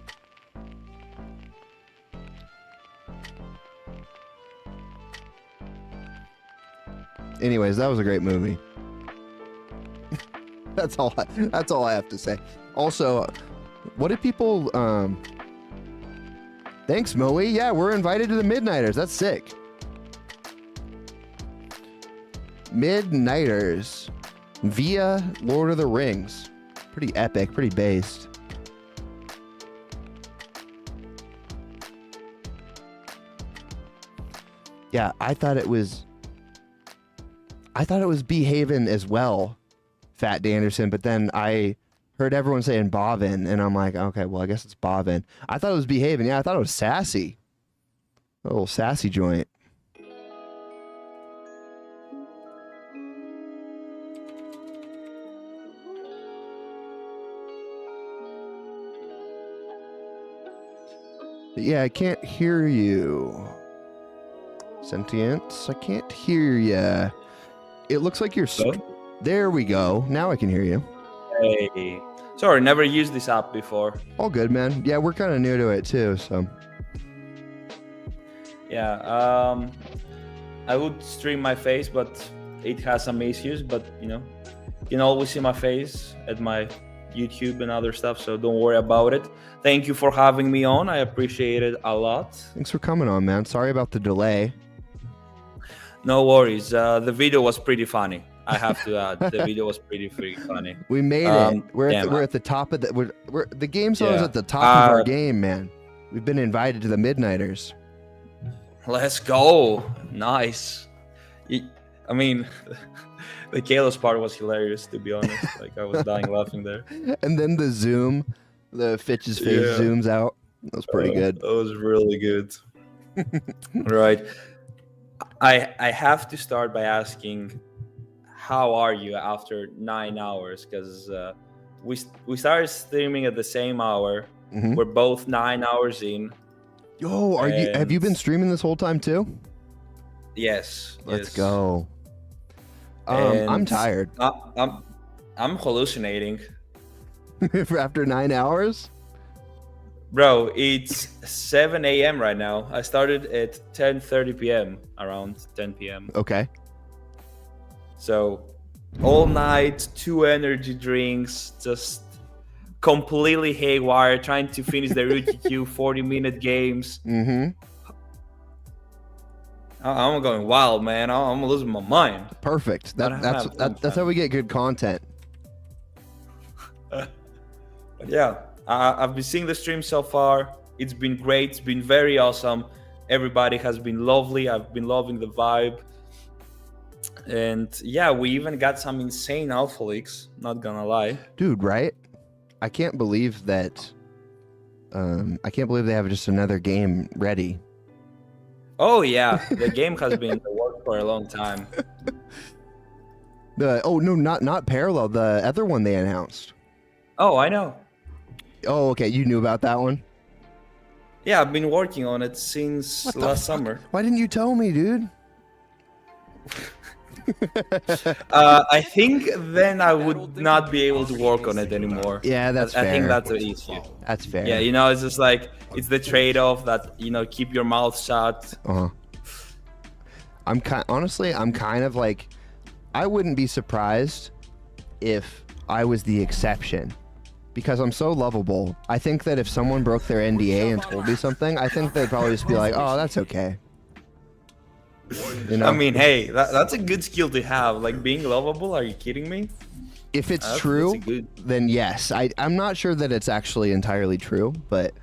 Anyways, that was a great movie. That's all I have to say. Also, what did people thanks, Moe. Yeah, we're invited to the Midnighters. That's sick. Midnighters via Lord of the Rings. Pretty epic, pretty based. Yeah, I thought it was Behaven as well, Fat Danderson, but then I heard everyone saying Bobbin, and I'm like, okay, well, I guess it's Bobbin. I thought it was Behaven. Yeah, I thought it was Sassy. A little sassy joint. Yeah, I can't hear you. Sentience, I can't hear ya. It looks like you're... There we go. Now I can hear you. Hey. Sorry, never used this app before. All good, man. Yeah, we're kind of new to it too, so... Yeah, I would stream my face, but it has some issues, but you can always see my face at my YouTube and other stuff, so don't worry about it. Thank you for having me on. I appreciate it a lot. Thanks for coming on, man. Sorry about the delay. No worries. The video was pretty funny. I have to add, the video was pretty funny. We made it. We're at the top of the... the game zone is at the top of our game, man. We've been invited to the Midnighters. Let's go. Nice. I mean, the Kalos part was hilarious, to be honest. Like, I was dying laughing there. And then the zoom, the Fitch's face zooms out. That was pretty good. That was really good. Right. I have to start by asking, how are you after 9 hours? Because we started streaming at the same hour. Mm-hmm. We're both 9 hours in. Yo, have you been streaming this whole time too? Yes. Let's go. I'm tired. I'm hallucinating. After 9 hours? Bro, it's 7 a.m. right now. I started at 10:30 p.m. around 10 p.m. Okay. So all night, 2 energy drinks, just completely haywire, trying to finish the rookie queue, 40-minute games. Mm-hmm. I'm going wild, man. I'm losing my mind. Perfect. That's how we get good content. Yeah, I've been seeing the stream so far. It's been great. It's been very awesome. Everybody has been lovely. I've been loving the vibe. And yeah, we even got some insane alpha leaks, not gonna lie. Dude, right? I can't believe that. I can't believe they have just another game ready. Oh yeah, the game has been in the works for a long time. Not Parallel. The other one they announced. Oh, I know. Oh, okay. You knew about that one? Yeah, I've been working on it since last summer. Why didn't you tell me, dude? I think then I would not be able to work on it anymore. Yeah, that's fair. I think that's the issue. That's fair. Yeah, it's just like, it's the trade-off that, keep your mouth shut. Uh-huh. Honestly, I'm kind of like, I wouldn't be surprised if I was the exception. Because I'm so lovable. I think that if someone broke their NDA and told me something, I think they'd probably just be like, oh, that's okay. I mean, hey, that's a good skill to have. Like, being lovable, are you kidding me? If it's true, then yes. I'm not sure that it's actually entirely true, but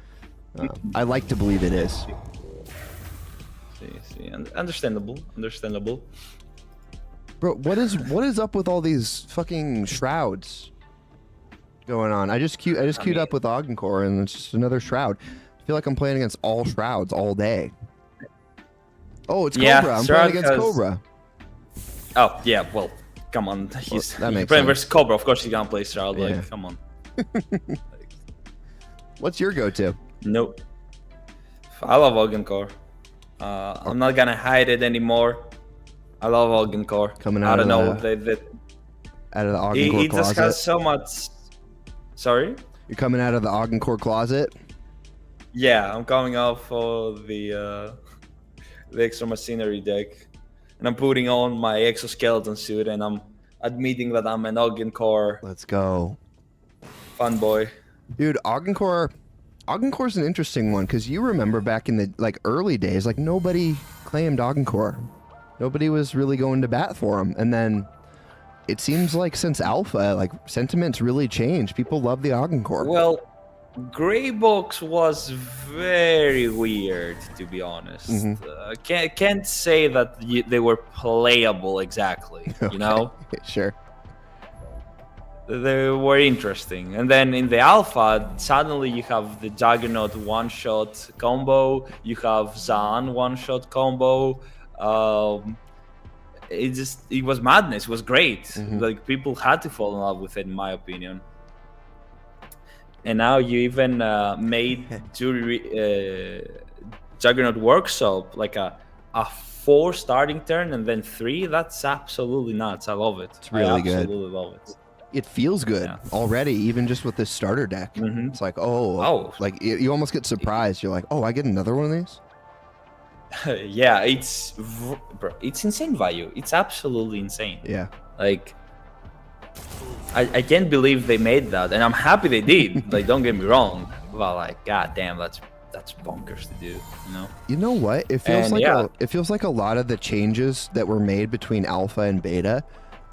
I like to believe it is. See. Understandable. Bro, what is up with all these fucking shrouds going on? I just queued up with Ogdencore, and it's just another shroud. I feel like I'm playing against all shrouds all day. Oh, it's Cobra. I'm playing against Cobra. Oh, yeah, well, come on. He's playing versus Cobra. Of course he's gonna play Shroud. Yeah. Like, come on. What's your go-to? Nope. I love Ogdencore. I'm not gonna hide it anymore. I love Ogdencore. Coming out of out of the Ogdencore he closet. just has so much... Sorry? You're coming out of the Ogdencore closet? Yeah, I'm coming off of the extra machinery deck, and I'm putting on my exoskeleton suit, and I'm admitting that I'm an Ogdencore. Let's go. Fanboy. Dude, Ogdencore's an interesting one, because you remember back in the early days, nobody claimed Ogdencore. Nobody was really going to bat for him, and then it seems like since Alpha, sentiments really changed. People love the Ogdencore. Well, Greybox was very weird, to be honest. Mm-hmm. Can't say that they were playable exactly, you know? Sure. They were interesting. And then in the alpha, suddenly you have the Juggernaut one-shot combo, you have Zan one-shot combo. It was madness. It was great. Mm-hmm. People had to fall in love with it, in my opinion. and now you even made Juggernaut Workshop like a 4 starting turn and then 3. That's absolutely nuts. I love it. It's really good. I absolutely love it. It feels good already, even just with this starter deck. It's like, like you almost get surprised. You're like, oh, I get another one of these? Yeah, it's insane value. It's absolutely insane. Yeah. Like, I can't believe they made that, and I'm happy they did. Like, don't get me wrong, but like, god damn, that's bonkers to do. You know. You know what? It feels it feels like a lot of the changes that were made between alpha and beta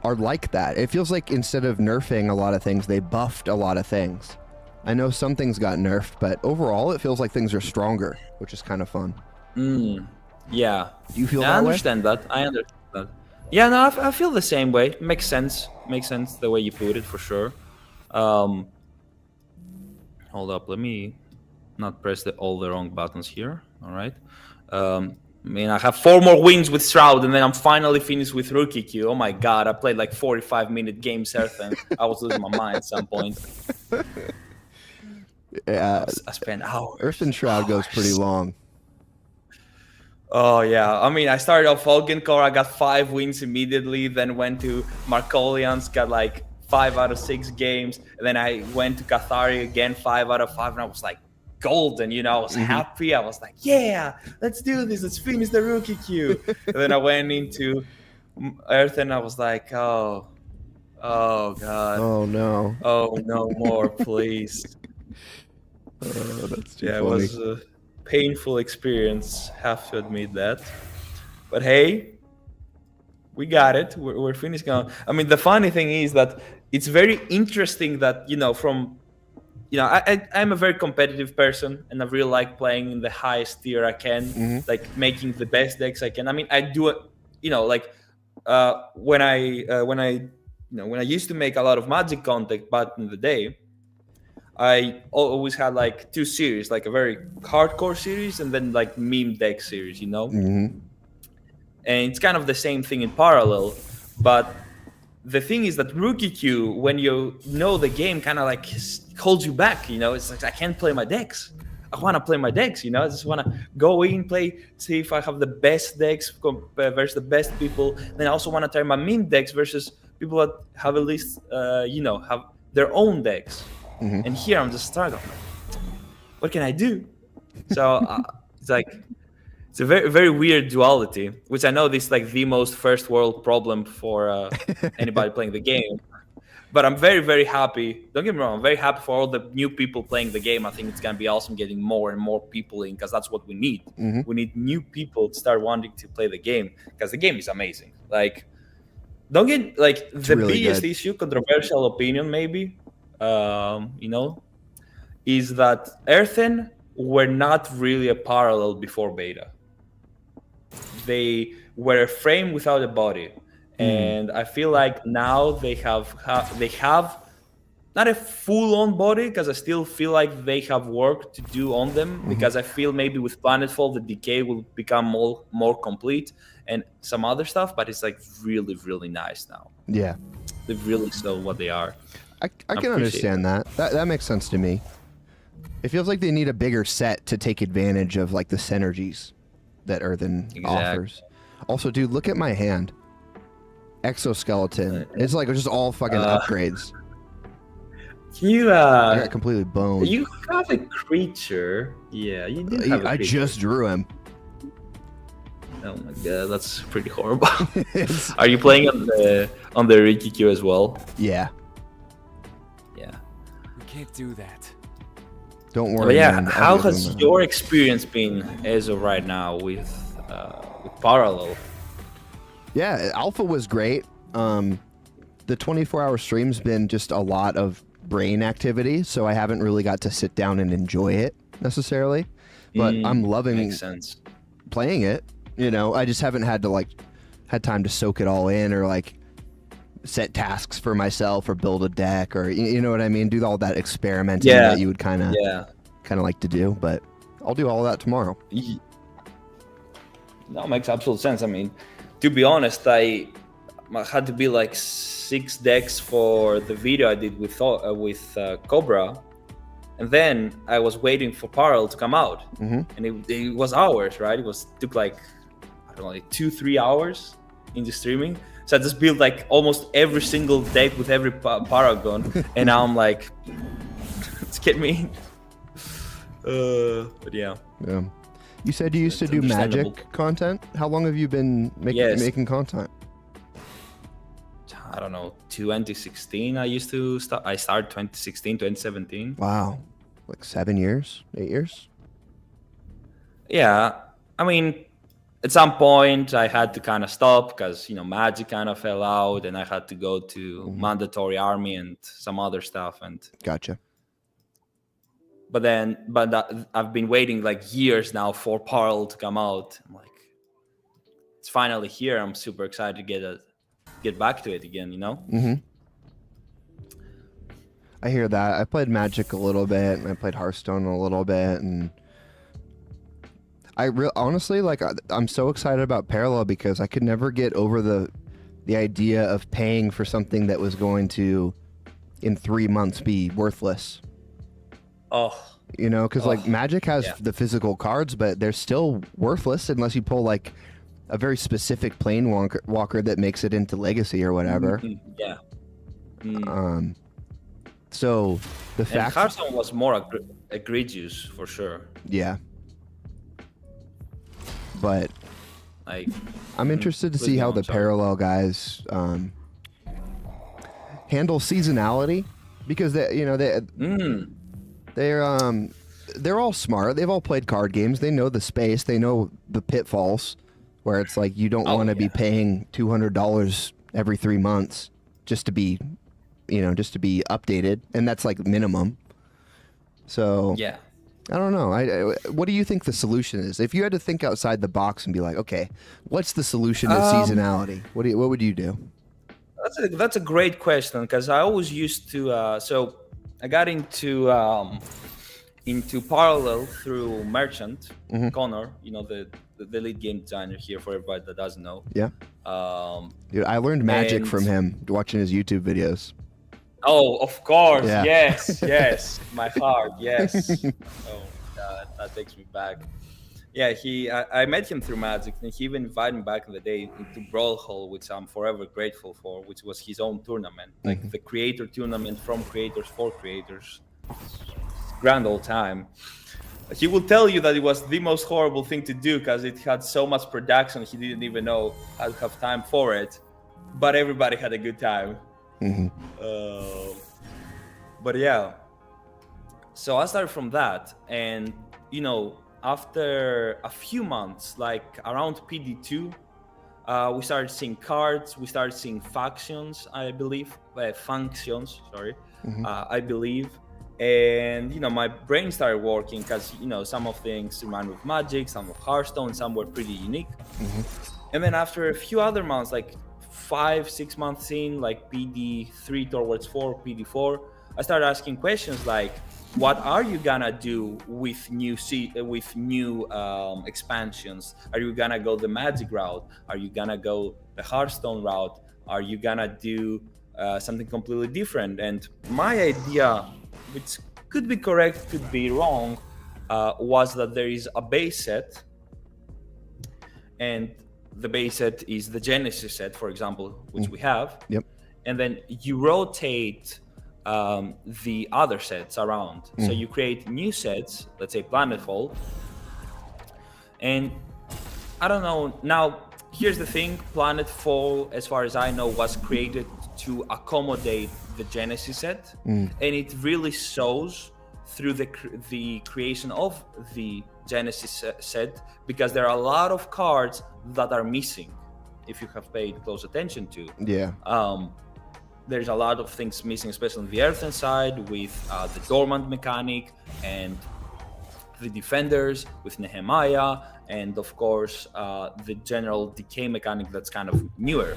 are like that. It feels like instead of nerfing a lot of things, they buffed a lot of things. I know some things got nerfed, but overall, it feels like things are stronger, which is kind of fun. Yeah. Do you feel that I way? understand that. I understand that. Yeah, no, I feel the same way. Makes sense. Makes sense the way you put it, for sure. Hold up. Let me not press all the wrong buttons here. All right. I mean, I have 4 more wins with Shroud, and then I'm finally finished with Rookie Q. Oh my god, I played like 45-minute games, Earth, and I was losing my mind at some point. Yeah, I spent hours. Earth and Shroud goes pretty long. Oh yeah, I mean, I started off Vulcan Core, I got 5 wins immediately, then went to Markolians, got like 5 out of 6 games, and then I went to Cathari again, 5 out of 5, and I was like golden, you know, I was happy, I was like, yeah, let's do this, let's finish the Rookie Queue. And then I went into Earth and I was like, oh god. Oh no. Oh, no more, please. That's too yeah, funny. it was a painful experience, have to admit that. But hey, we got it. We're finished now. I mean, the funny thing is that it's very interesting that, you know, I'm a very competitive person, and I really like playing in the highest tier I can, like making the best decks I can. I mean, I do it, you know, like when I used to make a lot of Magic content back in the day, I always had like 2 series, like a very hardcore series and then like meme deck series, you know? And it's kind of the same thing in parallel. But the thing is that Rookie Q, when you know the game, kind of like holds you back, you know? It's like, I can't play my decks. I want to play my decks, you know? I just want to go in, play, see if I have the best decks versus the best people. Then I also want to try my meme decks versus people that have at least, have their own decks. And here I'm just struggling. What can I do? So it's a very, very weird duality, which I know this is like the most first world problem for anybody playing the game. But I'm very, very happy. Don't get me wrong, I'm very happy for all the new people playing the game. I think it's going to be awesome getting more and more people in, because that's what we need. We need new people to start wanting to play the game, because the game is amazing. Like, don't get, like, the really biggest issue, controversial opinion maybe, is that Earthen were not really a parallel before beta. They were a frame without a body. And I feel like now they have not a full-on body, because I still feel like they have work to do on them, because I feel maybe with Planetfall the decay will become more complete and some other stuff, but it's like really, really nice now. Yeah. They really know what they are. I can understand that. That makes sense to me. It feels like they need a bigger set to take advantage of like the synergies that Earthen offers. Also, dude, look at my hand. Exoskeleton. It's like just all fucking upgrades. You I got completely boned. You have a creature. Yeah, you do have a creature. I just drew him. Oh my god, that's pretty horrible. Are you playing on the Rikikyu as well? Yeah. Yeah. We can't do that. Don't worry. But yeah, man. how has your experience been as of right now with Parallel? Yeah, Alpha was great. The 24-hour stream's been just a lot of brain activity, so I haven't really got to sit down and enjoy it necessarily. But I'm loving playing it. You know, I just haven't had time to soak it all in, or like set tasks for myself, or build a deck, or you know what I mean, do all that experimenting that you would kind of like to do. But I'll do all that tomorrow. No, it makes absolute sense. I mean, to be honest, I had to be like 6 decks for the video I did with Cobra, And then I was waiting for Parallel to come out, and it was hours, right? Took like, I don't know, like 2-3 hours into streaming. So I just built like almost every single deck with every Paragon, and now I'm like, let's get me in. But yeah. Yeah. You said you used to do Magic content. How long have you been making content? I don't know, 2016 I used to start. I started 2016, 2017. Wow. Like 7 years, 8 years? Yeah. I mean, at some point I had to kind of stop because, Magic kind of fell out and I had to go to mandatory army and some other stuff. And Gotcha. But I've been waiting like years now for Parallel to come out. I'm like, it's finally here. I'm super excited to get back to it again, I hear that. I played Magic a little bit, and I played Hearthstone a little bit, and honestly, like, I'm so excited about Parallel because I could never get over the idea of paying for something that was going to, in 3 months, be worthless. Oh. Because like Magic has the physical cards, but they're still worthless unless you pull like a very specific Planewalker that makes it into Legacy or whatever. Yeah. So the fact Hearthstone was more egregious for sure. Yeah. But I'm interested to see how the Parallel guys handle seasonality because they're all smart. They've all played card games. They know the space. They know the pitfalls where it's like you don't want to be paying $200 every 3 months just to be updated, and that's like minimum. So yeah, I don't know. What do you think the solution is? If you had to think outside the box and be like, okay, what's the solution to seasonality? What would you do? That's a great question because I always used to. So I got into Parallel through Merchant, Connor, the lead game designer here for everybody that doesn't know. Yeah. Dude, I learned Magic from him watching his YouTube videos. Oh, of course. Yeah. Yes. My heart. Yes. Oh, God, that takes me back. Yeah, I met him through Magic, and he even invited me back in the day into Brawl Hall, which I'm forever grateful for, which was his own tournament, like the creator tournament from creators for creators. Grand old time. He will tell you that it was the most horrible thing to do because it had so much production he didn't even know how to have time for it, but everybody had a good time. But yeah, so I started from that, and after a few months, like around PD2, we started seeing cards, we started seeing factions, I believe, functions, sorry, I believe. And my brain started working because some of things remind me of Magic, some of Hearthstone, some were pretty unique. And then after a few other months, like 5-6 months in, like PD3 towards 4, PD4, I started asking questions like, what are you gonna do with new expansions? Are you gonna go the Magic route? Are you gonna go the Hearthstone route? Are you gonna do something completely different? And my idea, which could be correct, could be wrong, was that there is a base set, and the base set is the Genesis set, for example, which we have. Yep. And then you rotate the other sets around. So you create new sets, let's say Planetfall. And I don't know, now here's the thing, Planetfall, as far as I know, was created to accommodate the Genesis set, and it really shows through the creation of the Genesis set, because there are a lot of cards that are missing if you have paid close attention to. Yeah. There's a lot of things missing, especially on the Earthen side with the Dormant mechanic and the Defenders with Nehemiah, and of course the general decay mechanic that's kind of newer.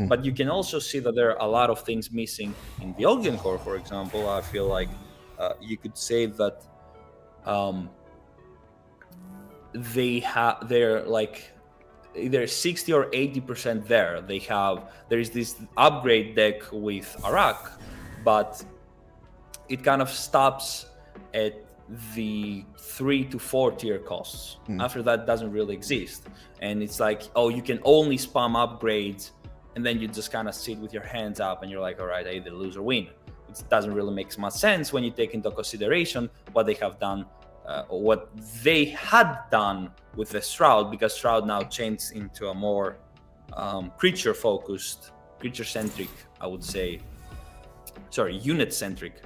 But you can also see that there are a lot of things missing in the Ogden Core, for example. I feel like you could say that they're like either 60 or 80% there. There is this upgrade deck with Arak, but it kind of stops at the 3 to 4 tier costs. After that, doesn't really exist. And it's like, oh, you can only spam upgrades, and then you just kind of sit with your hands up and you're like, all right, I either lose or win. It doesn't really make much sense when you take into consideration what they have done, or what they had done with the Shroud, because Shroud now changed into a more creature-focused, creature-centric, I would say, sorry, unit-centric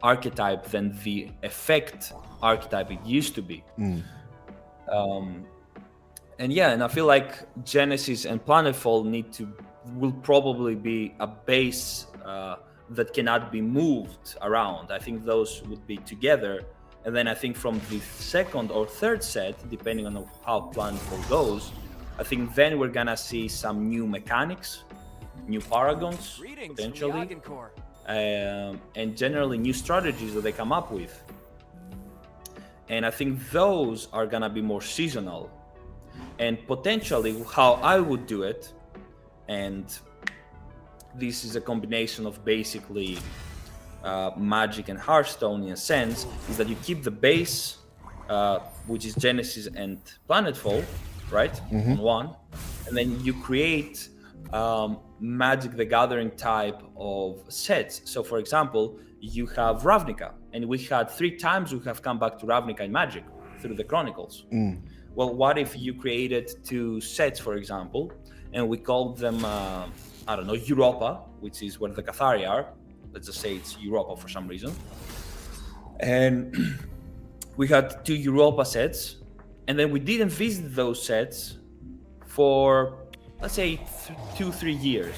archetype than the effect archetype it used to be. And yeah, and I feel like Genesis and Planetfall will probably be a base that cannot be moved around. I think those would be together. And then I think from the second or third set, depending on how Planetfall goes, I think then we're gonna see some new mechanics, new paragons, potentially, and generally new strategies that they come up with. And I think those are gonna be more seasonal. And potentially how I would do it, and this is a combination of basically Magic and Hearthstone in a sense, is that you keep the base, which is Genesis and Planetfall, right, on one, and then you create Magic the Gathering type of sets. So for example, you have Ravnica, and we had 3 times we have come back to Ravnica in Magic through the Chronicles. Well, what if you created 2 sets, for example, and we called them, I don't know, Europa, which is where the Cathari are. Let's just say it's Europa for some reason. And we had 2 Europa sets, and then we didn't visit those sets for, let's say, 2-3 years.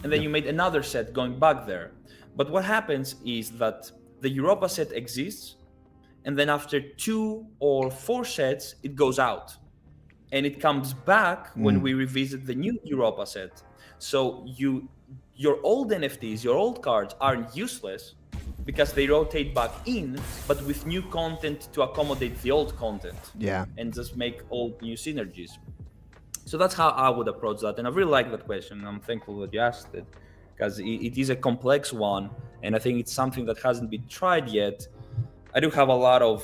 And then you made another set going back there. But what happens is that the Europa set exists, and then after 2 or 4 sets, it goes out. And it comes back when we revisit the new Europa set. So your old NFTs, your old cards aren't useless because they rotate back in, but with new content to accommodate the old content. Yeah. And just make all new synergies. So that's how I would approach that. And I really like that question. I'm thankful that you asked it, because it is a complex one. And I think it's something that hasn't been tried yet. I do have a lot of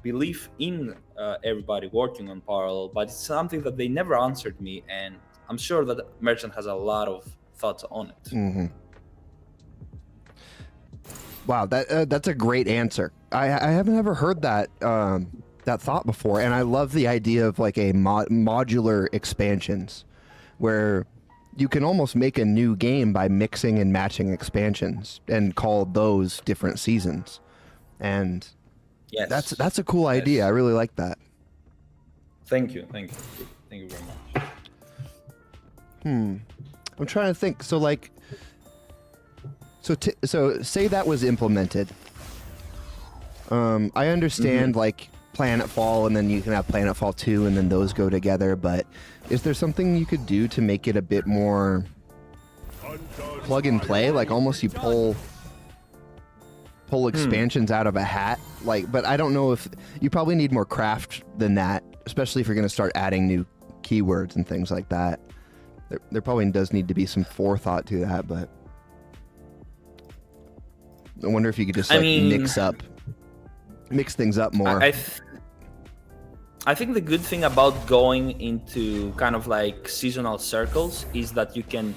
belief in everybody working on Parallel, but it's something that they never answered me, and I'm sure that Merchant has a lot of thoughts on it. Wow, that's a great answer. I haven't ever heard that that thought before, and I love the idea of like a modular expansions, where you can almost make a new game by mixing and matching expansions and call those different seasons. And yes, that's a cool idea. I really like that. Thank you very much. I'm trying to think. So like, so say that was implemented. I understand like Planetfall, and then you can have Planetfall 2, and then those go together. But is there something you could do to make it a bit more plug and play? Like almost you pull expansions out of a hat, like, but I don't know if you probably need more craft than that, especially if you're going to start adding new keywords and things like that. There probably does need to be some forethought to that, but I wonder if you could just like mix things up more. I think the good thing about going into kind of like seasonal circles is that you can,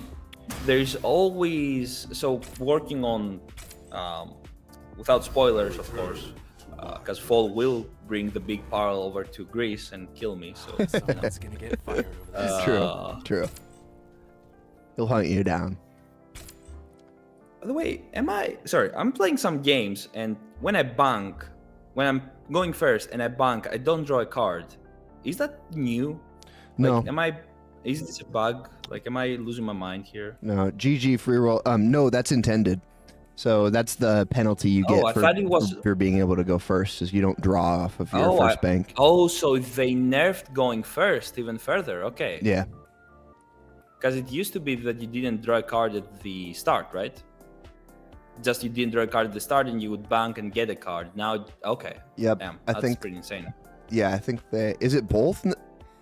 there's always, so working on without spoilers, of course, because fall will bring the big parallel over to Greece and kill me. So it's gonna get fired over this. True. He'll hunt you down. By the way, I'm playing some games, and when I'm going first and I bank, I don't draw a card. Is that new? No. Like, is this a bug? Like, am I losing my mind here? No, GG free roll. No, that's intended. So that's the penalty you get for being able to go first, is you don't draw off of your first bank. Oh, so they nerfed going first even further. Okay. Yeah. Because it used to be that you didn't draw a card at the start, right? Just you didn't draw a card at the start and you would bank and get a card. Now, okay. Yep. Damn, I that's think pretty insane. Yeah, I think is it both,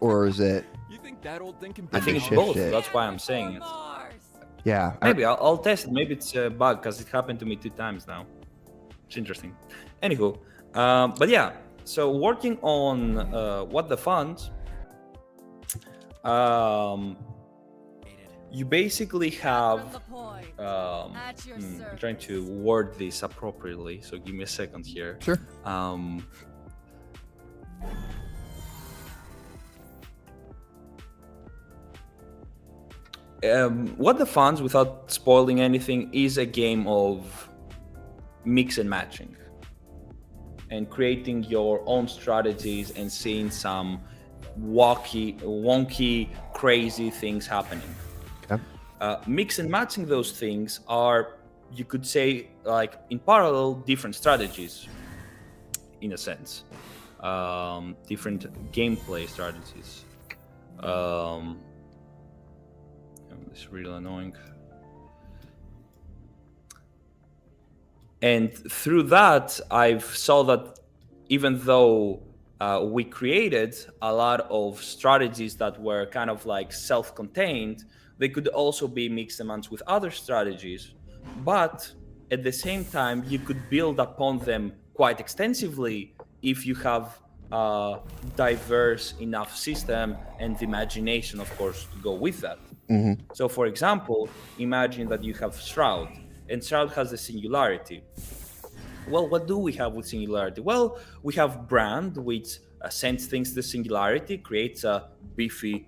or is it? You think that old thing can I think it's both. That's why I'm saying it. Yeah. Maybe I'll test it. Maybe it's a bug because it happened to me 2 times now. It's interesting. Anywho, but yeah, so working on what the funds, you basically have. I'm trying to word this appropriately, so give me a second here. Sure. What the funds, without spoiling anything, is a game of mix and matching and creating your own strategies and seeing some wonky, crazy things happening. Okay. Mix and matching those things are, you could say, like in parallel, different strategies, in a sense, different gameplay strategies. It's really annoying. And through that, I've saw that even though we created a lot of strategies that were kind of like self-contained, they could also be mixed and matched with other strategies. But at the same time, you could build upon them quite extensively if you have a diverse enough system and the imagination, of course, to go with that. Mm-hmm. So, for example, imagine that you have Shroud, and Shroud has a singularity. Well, what do we have with singularity? Well, we have Brand, which sends things to the singularity, creates a beefy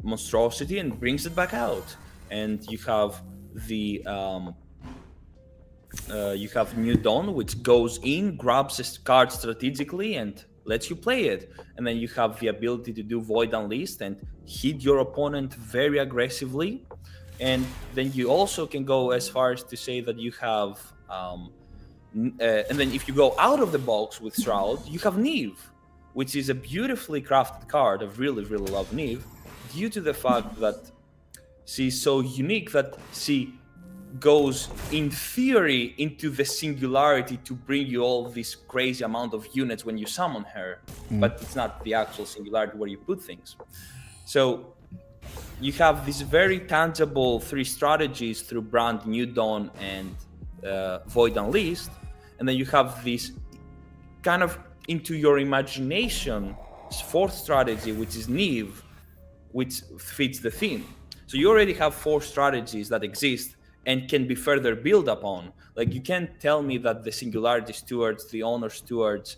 monstrosity, and brings it back out. And you have the New Dawn, which goes in, grabs a card strategically, and lets you play it. And then you have the ability to do Void Unleashed and hit your opponent very aggressively. And then you also can go as far as to say that you have and then if you go out of the box with Shroud, you have Neve, which is a beautifully crafted card. I really love Neve, due to the fact that she's so unique that she goes in theory into the singularity to bring you all this crazy amount of units when you summon her, but it's not the actual singularity where you put things. So you have these very tangible three strategies through Brand, New Dawn, and Void Unleashed, and then you have this kind of into your imagination fourth strategy, which is Neve, which fits the theme. So you already have four strategies that exist and can be further built upon. Like, you can't tell me that the Singularity Stewards, the Honor Stewards,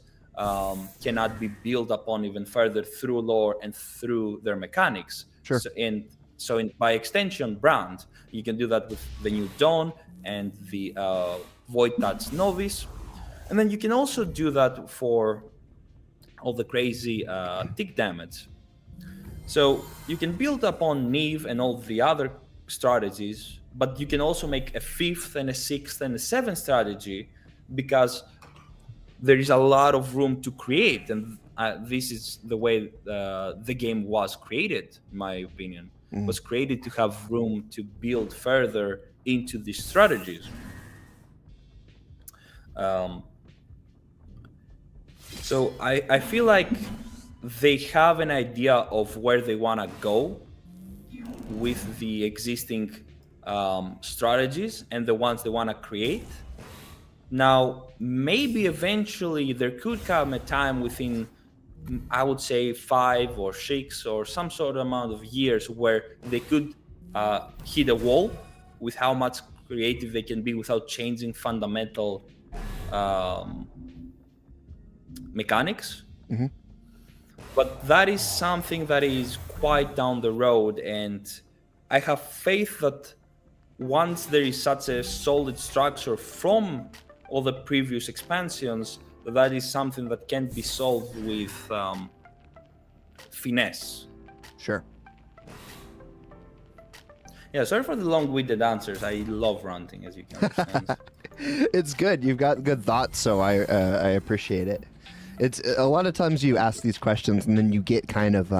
cannot be built upon even further through lore and through their mechanics. Sure. So by extension, Brand, you can do that with the New Dawn and the Void Touch Novice. And then you can also do that for all the crazy tick damage. So you can build upon Neve and all the other strategies, but you can also make a fifth and a sixth and a seventh strategy, because there is a lot of room to create. And this is the way the game was created, in my opinion. It was created to have room to build further into these strategies. So I feel like they have an idea of where they want to go with the existing strategies and the ones they want to create. Now, maybe eventually there could come a time within, I would say, 5 or 6 or some sort of amount of years where they could hit a wall with how much creative they can be without changing fundamental mechanics. Mm-hmm. But that is something that is quite down the road, and I have faith that once there is such a solid structure from all the previous expansions, that is something that can be solved with finesse. Sure. Yeah, sorry for the long-winded answers. I love ranting, as you can understand. It's good. You've got good thoughts, so I appreciate it. It's a lot of times you ask these questions and then you get kind of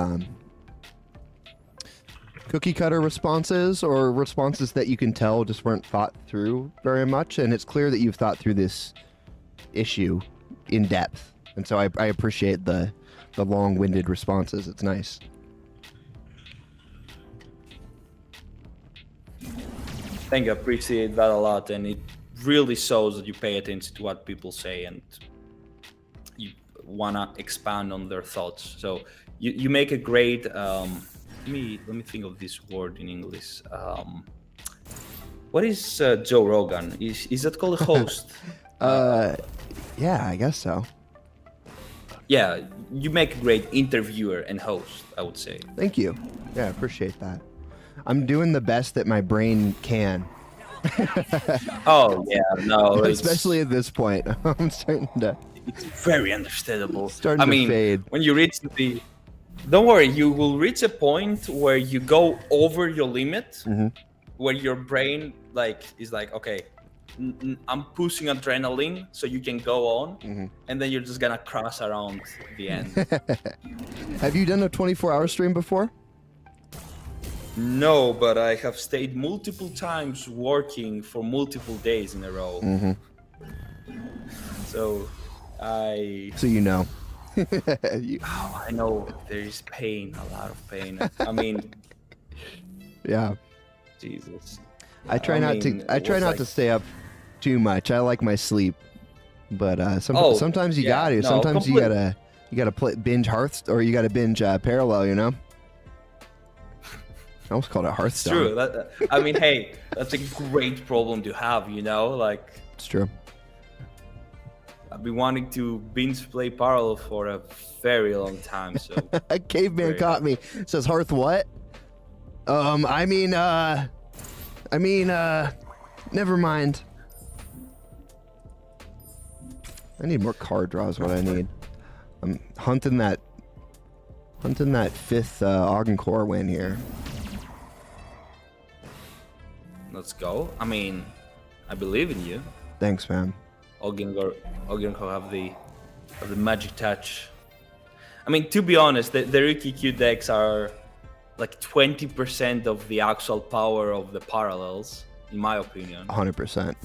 cookie cutter responses, or responses that you can tell just weren't thought through very much. And it's clear that you've thought through this issue in depth. And so I appreciate the long-winded responses. It's nice. Thank you. I appreciate that a lot. And it really shows that you pay attention to what people say and you want to expand on their thoughts. So you make a great let me think of this word in English. What is Joe Rogan? Is that called a host? Yeah, I guess so. Yeah, you make a great interviewer and host, I would say. Thank you. Yeah, I appreciate that. I'm doing the best that my brain can. Oh yeah, no, especially at this point. I'm starting to. It's very understandable. Starting to fade. When you reach the, don't worry, you will reach a point where you go over your limit, where your brain is like, okay, I'm pushing adrenaline, so you can go on, and then you're just gonna cross around the end. Have you done a 24-hour stream before? No, but I have stayed multiple times working for multiple days in a row. So you know. I know there is pain, a lot of pain. I mean, yeah. Jesus. I try not to stay up too much. I like my sleep, but sometimes you got to. Sometimes you gotta binge Hearthstone, or you gotta binge Parallel. You know. I almost called it Hearthstone. It's true. I mean, hey, that's a great problem to have. You know, it's true. I've been wanting to binge play Parallel for a very long time. So a caveman caught me. Says Hearth what? I mean, never mind. I need more card draws. What I need. I'm hunting that 5th Augencore win here. Let's go. I mean, I believe in you. Thanks, man. Augencore have the magic touch. I mean, to be honest, the Rookie Q decks are like 20% of the actual power of the parallels, in my opinion. 100%.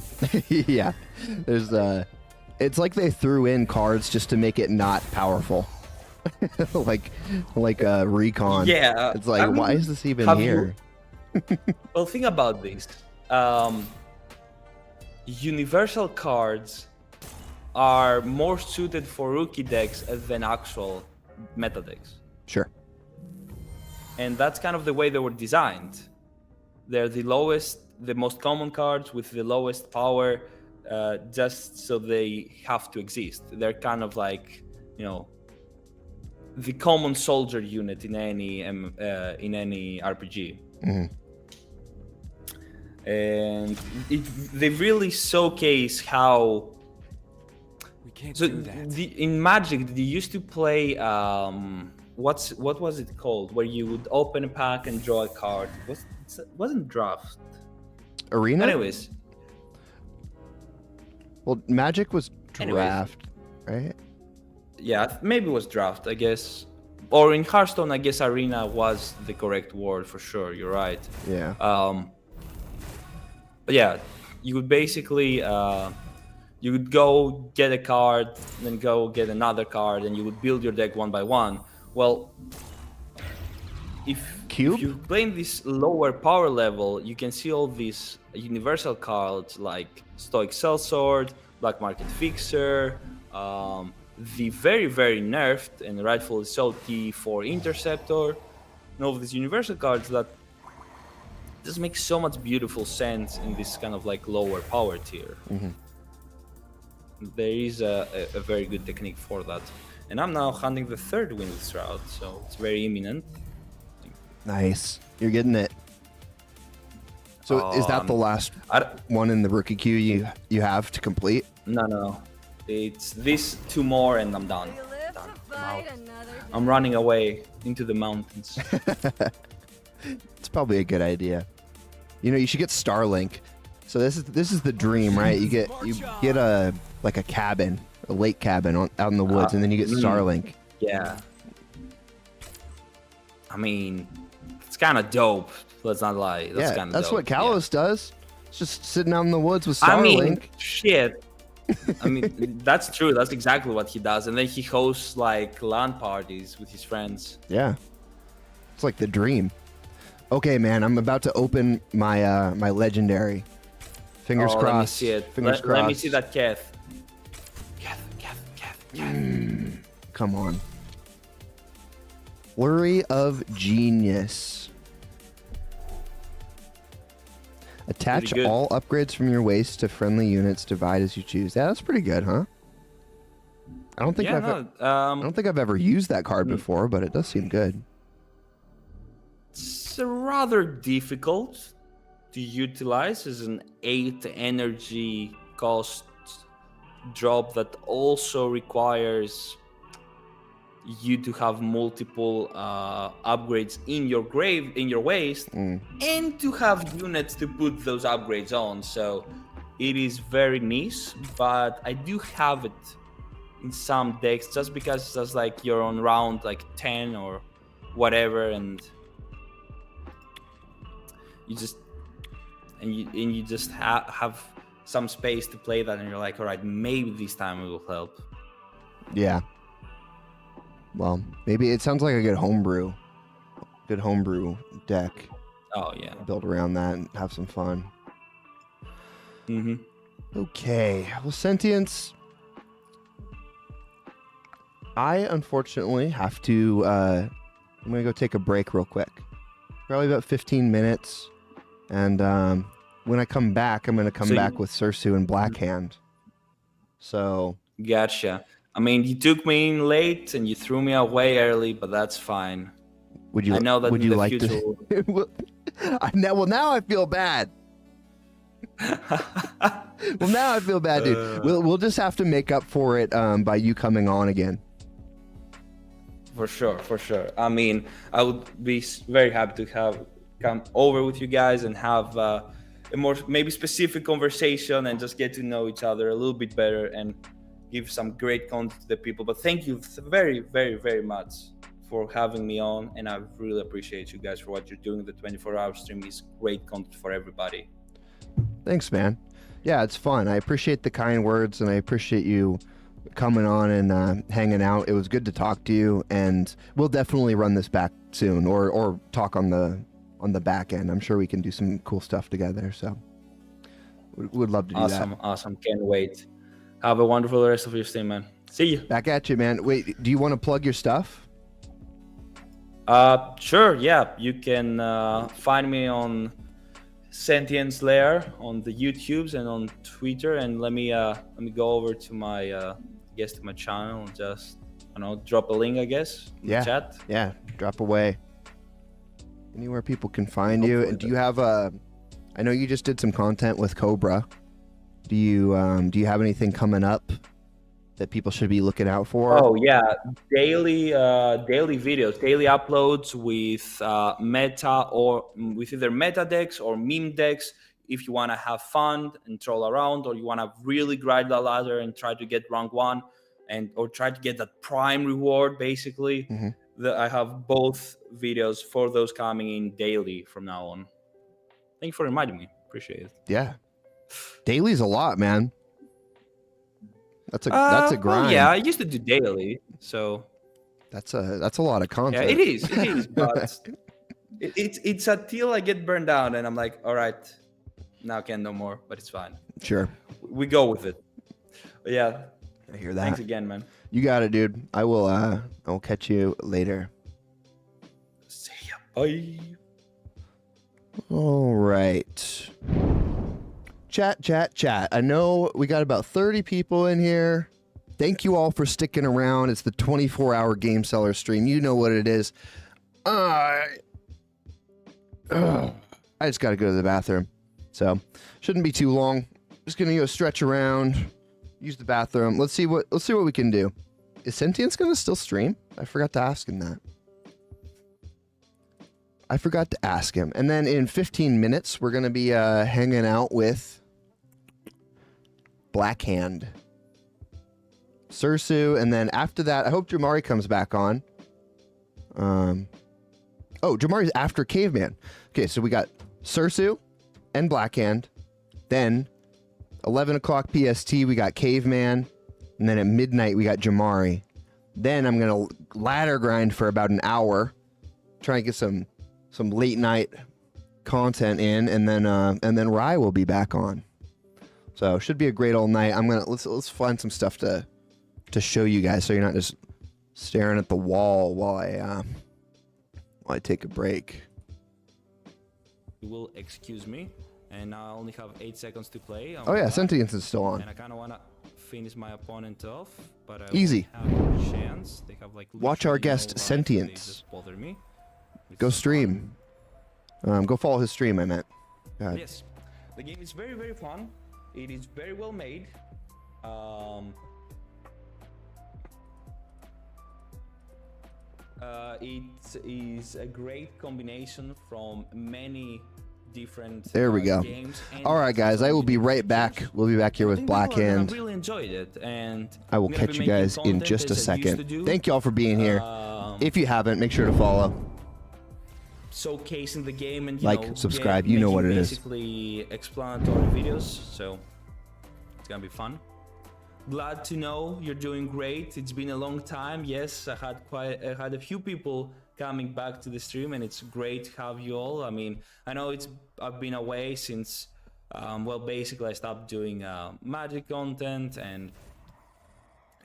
Yeah. There's it's like they threw in cards just to make it not powerful. like Recon. Yeah. It's like, why is this even here? Well, think about this. Universal cards are more suited for rookie decks than actual meta decks. Sure. And that's kind of the way they were designed. They're the most common cards with the lowest power, just so they have to exist. They're kind of like, the common soldier unit in any RPG. And they really showcase how. We can't so do that. In Magic, they used to play what was it called, where you would open a pack and draw a card. Wasn't draft. Arena. Anyways. Well, Magic was draft, right? Yeah, maybe it was draft, I guess. Or in Hearthstone, I guess arena was the correct word for sure. You're right. Yeah. But yeah, you would basically you would go get a card, then go get another card, and you would build your deck one by one. Well, if you play in this lower power level, you can see all these universal cards like Stoic Sellsword, Black Market Fixer, the very, very nerfed and rightfully so T4 Interceptor, and all of these universal cards that just make so much beautiful sense in this kind of like lower power tier. There is a very good technique for that. And I'm now hunting the 3rd Wind Shroud, so it's very imminent. Nice. You're getting it. So is that the last one in the rookie queue you have to complete? No. It's these 2 more and I'm done. I'm running away into the mountains. It's probably a good idea. You should get Starlink. So this is the dream, right? You get a cabin, a lake cabin out in the woods, and then you get Starlink. Yeah. I mean, it's kind of dope. Let's not lie. That's what Kalos does. It's just sitting out in the woods with Starlink. I mean, shit. I mean, that's true. That's exactly what he does. And then he hosts like LAN parties with his friends. Yeah. It's like the dream. Okay, man, I'm about to open my my legendary Fingers crossed. Let me see it. Fingers crossed. Let me see that Keth. Come on. Flurry of Genius. Attach all upgrades from your waist to friendly units. Divide as you choose. Yeah, that's pretty good, huh? I don't think I've ever used that card before, but it does seem good. It's rather difficult to utilize as an 8 energy cost drop that also requires you to have multiple upgrades in your waist, and to have units to put those upgrades on. So it is very niche, but I do have it in some decks just because it's just like you're on round like 10 or whatever, and you just have some space to play that, and you're like, all right, maybe this time it will help. Yeah. Well, maybe it sounds like a good homebrew deck. Oh yeah. Build around that and have some fun. Mm-hmm. Okay. Well, Sentience, I unfortunately have to. I'm gonna go take a break real quick. Probably about 15 minutes, and when I come back, I'm gonna come back with Sursu and Blackhand. So. Gotcha. I mean, you took me in late and you threw me away early, but that's fine. Would you? I know that would in you the like future. to? Now I feel bad. Well, now I feel bad, dude. We'll just have to make up for it by you coming on again. For sure. I mean, I would be very happy to come over with you guys and have a more maybe specific conversation and just get to know each other a little bit better and give some great content to the people. But thank you very, very, very much for having me on, and I really appreciate you guys for what you're doing. The 24-hour stream is great content for everybody. Thanks, man. Yeah, it's fun. I appreciate the kind words, and I appreciate you coming on and hanging out. It was good to talk to you, and we'll definitely run this back soon, or talk on the back end. I'm sure we can do some cool stuff together. So would love to do that. Awesome. Can't wait. Have a wonderful rest of your stream, man. See you. Back at you, man. Wait, do you want to plug your stuff? Sure. Yeah, you can find me on Sentience Lair on the YouTubes and on Twitter. And let me go over to my to my channel and just drop a link, I guess, in the chat. Yeah, drop away. Anywhere people can find you. And do you have I know you just did some content with Cobra. Do you have anything coming up that people should be looking out for? Oh yeah, daily videos, daily uploads with meta or with either meta decks or meme decks. If you want to have fun and troll around, or you want to really grind the ladder and try to get rank 1 or try to get that prime reward, basically. I have both videos for those coming in daily from now on. Thank you for reminding me. Appreciate it. Yeah. Daily's a lot, man. That's a grind. Well, yeah, I used to do daily, so that's a lot of content. Yeah, it is, but it's until I get burned out and I'm like, all right, now I can't no more, but it's fine. Sure. We go with it. But yeah. I hear that. Thanks again, man. You got it, dude. I will catch you later. See ya. Bye. All right. Chat. I know we got about 30 people in here. Thank you all for sticking around. It's the 24-hour Game Cellar stream. You know what it is. I just got to go to the bathroom. So, shouldn't be too long. Just going to go stretch around, use the bathroom. Let's see what we can do. Is Sentience going to still stream? I forgot to ask him that. And then in 15 minutes, we're going to be hanging out with Blackhand, Sursu, and then after that, I hope Jamari comes back on. Jamari's after Caveman. Okay, so we got Sursu and Blackhand. Then 11 o'clock PST, we got Caveman. And then at midnight, we got Jamari. Then I'm going to ladder grind for about an hour, try and get some late night content in, and then Rye will be back on. So should be a great old night. Let's find some stuff to show you guys, so you're not just staring at the wall while I take a break. You will excuse me, and I only have 8 seconds to play. Oh yeah, Sentience is still on. And I kind of want to finish my opponent off, but I Easy. won't have a chance. They have like Watch our literally no guest life. They Sentience. just bother me. Go stream. Go follow his stream. I meant. Yes, the game is very, very fun. It is very well made. It is a great combination from many different There we go. games. All right, guys. I will be right back. We'll be back here with Black Hand. I really enjoyed it, and I will catch you guys in just a second. Thank you all for being here. If you haven't, make sure to follow. Showcasing the game and like, subscribe. You know what it is. Basically explanatory videos, so it's gonna be fun. Glad to know you're doing great. It's been a long time. Yes, I had a few people coming back to the stream, and it's great to have you all. I mean, I know I've been away since well, basically I stopped doing Magic content, and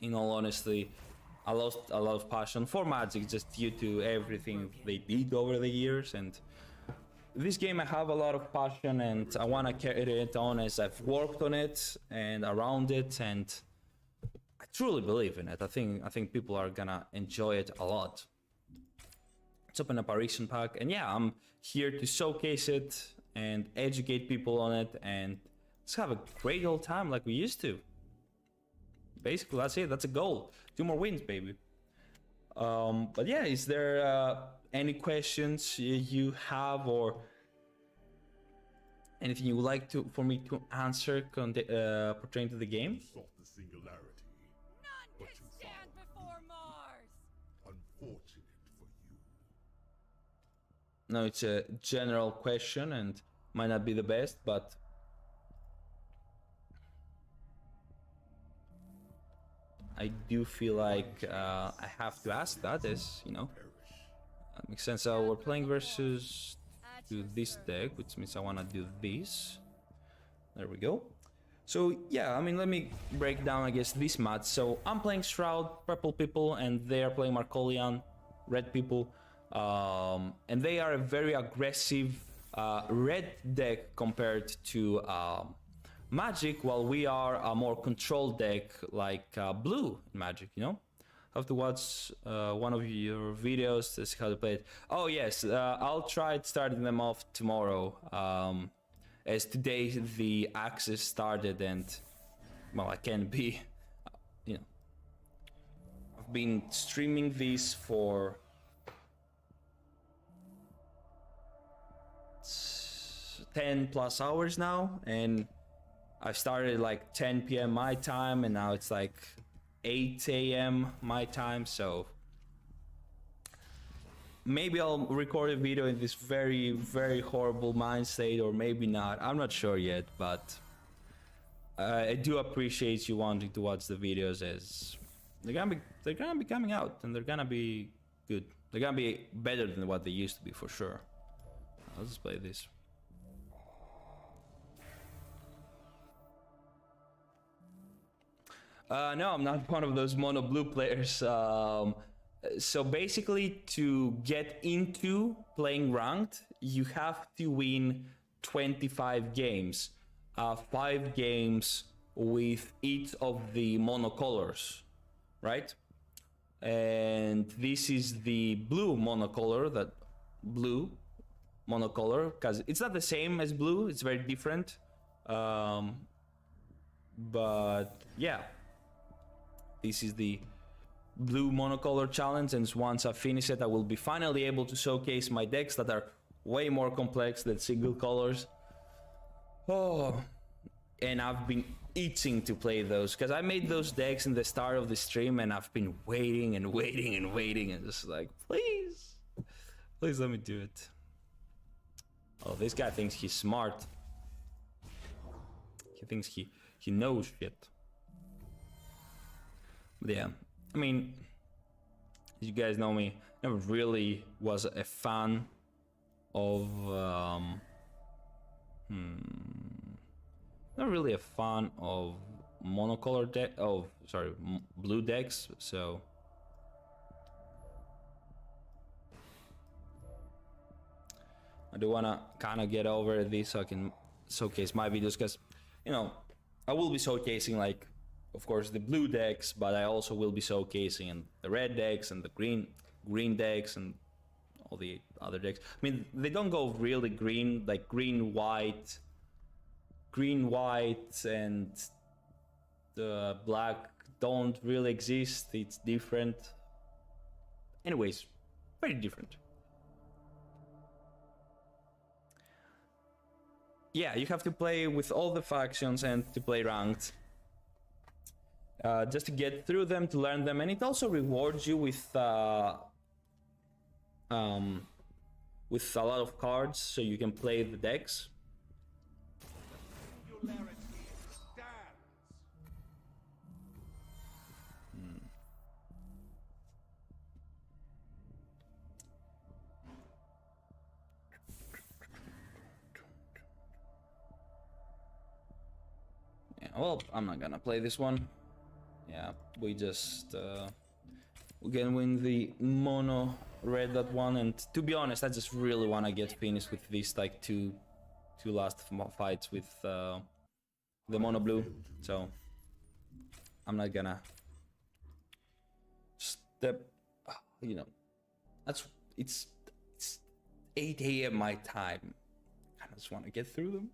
in all honesty, I lost a lot of passion for Magic just due to everything they did over the years. And this game, I have a lot of passion, and I want to carry it on as I've worked on it and around it, and I truly believe in it. I think people are gonna enjoy it a lot. It's open apparition pack, and yeah, I'm here to showcase it and educate people on it, and let's have a great old time like we used to. Basically, that's it. That's a goal. 2 more wins, baby. But yeah, is there any questions you have, or anything you would like for me to answer pertaining to the game? No, it's a general question and might not be the best, but I do feel like I have to ask that, as you know, that makes sense. So we're playing versus to this deck, which means I want to do this. There we go. So yeah, I mean, let me break down, I guess, this match. So I'm playing Shroud, purple people, and they are playing Markolian, red people. And they are a very aggressive red deck compared to Magic, while we are a more controlled deck like blue Magic, you know? I have to watch one of your videos to see how to play it. Oh yes, I'll try starting them off tomorrow, as today the access started, and well, I can't be, you know, I've been streaming these for 10+ hours now, and I started like 10 p.m. my time, and now it's like 8 a.m. my time, so maybe I'll record a video in this very, very horrible mind state, or maybe not. I'm not sure yet, but I do appreciate you wanting to watch the videos, as they're gonna be coming out, and they're gonna be good. They're gonna be better than what they used to be, for sure. I'll just play this. No, I'm not one of those mono blue players. So basically, to get into playing ranked, you have to win 25 games. 5 games with each of the monocolors, right? And this is the blue monocolor, that blue monocolor, because it's not the same as blue, it's very different. But yeah, this is the blue monocolor challenge, and once I finish it, I will be finally able to showcase my decks that are way more complex than single colors. Oh, and I've been itching to play those, because I made those decks in the start of the stream, and I've been waiting and waiting and waiting, and just like, please let me do it. Oh, this guy thinks he's smart. He thinks he knows shit. But yeah, I mean, you guys know me, never really was a fan of not really a fan of monocolor deck. Oh, sorry, blue decks. So I do wanna kind of get over this so I can showcase my videos, because you know I will be showcasing, like, of course, the blue decks, but I also will be showcasing the red decks and the green decks and all the other decks. I mean, they don't go really green, like green white, and the black don't really exist. It's different. Anyways, very different. Yeah, you have to play with all the factions and to play ranked. Just to get through them, to learn them, and it also rewards you with a lot of cards, so you can play the decks. Yeah, well, I'm not gonna play this one. Yeah, we just we can win the mono red that one, and to be honest, I just really want to get finished with these like two last fights with the mono blue. So I'm not gonna step. You know, it's 8 a.m. my time. I just want to get through them.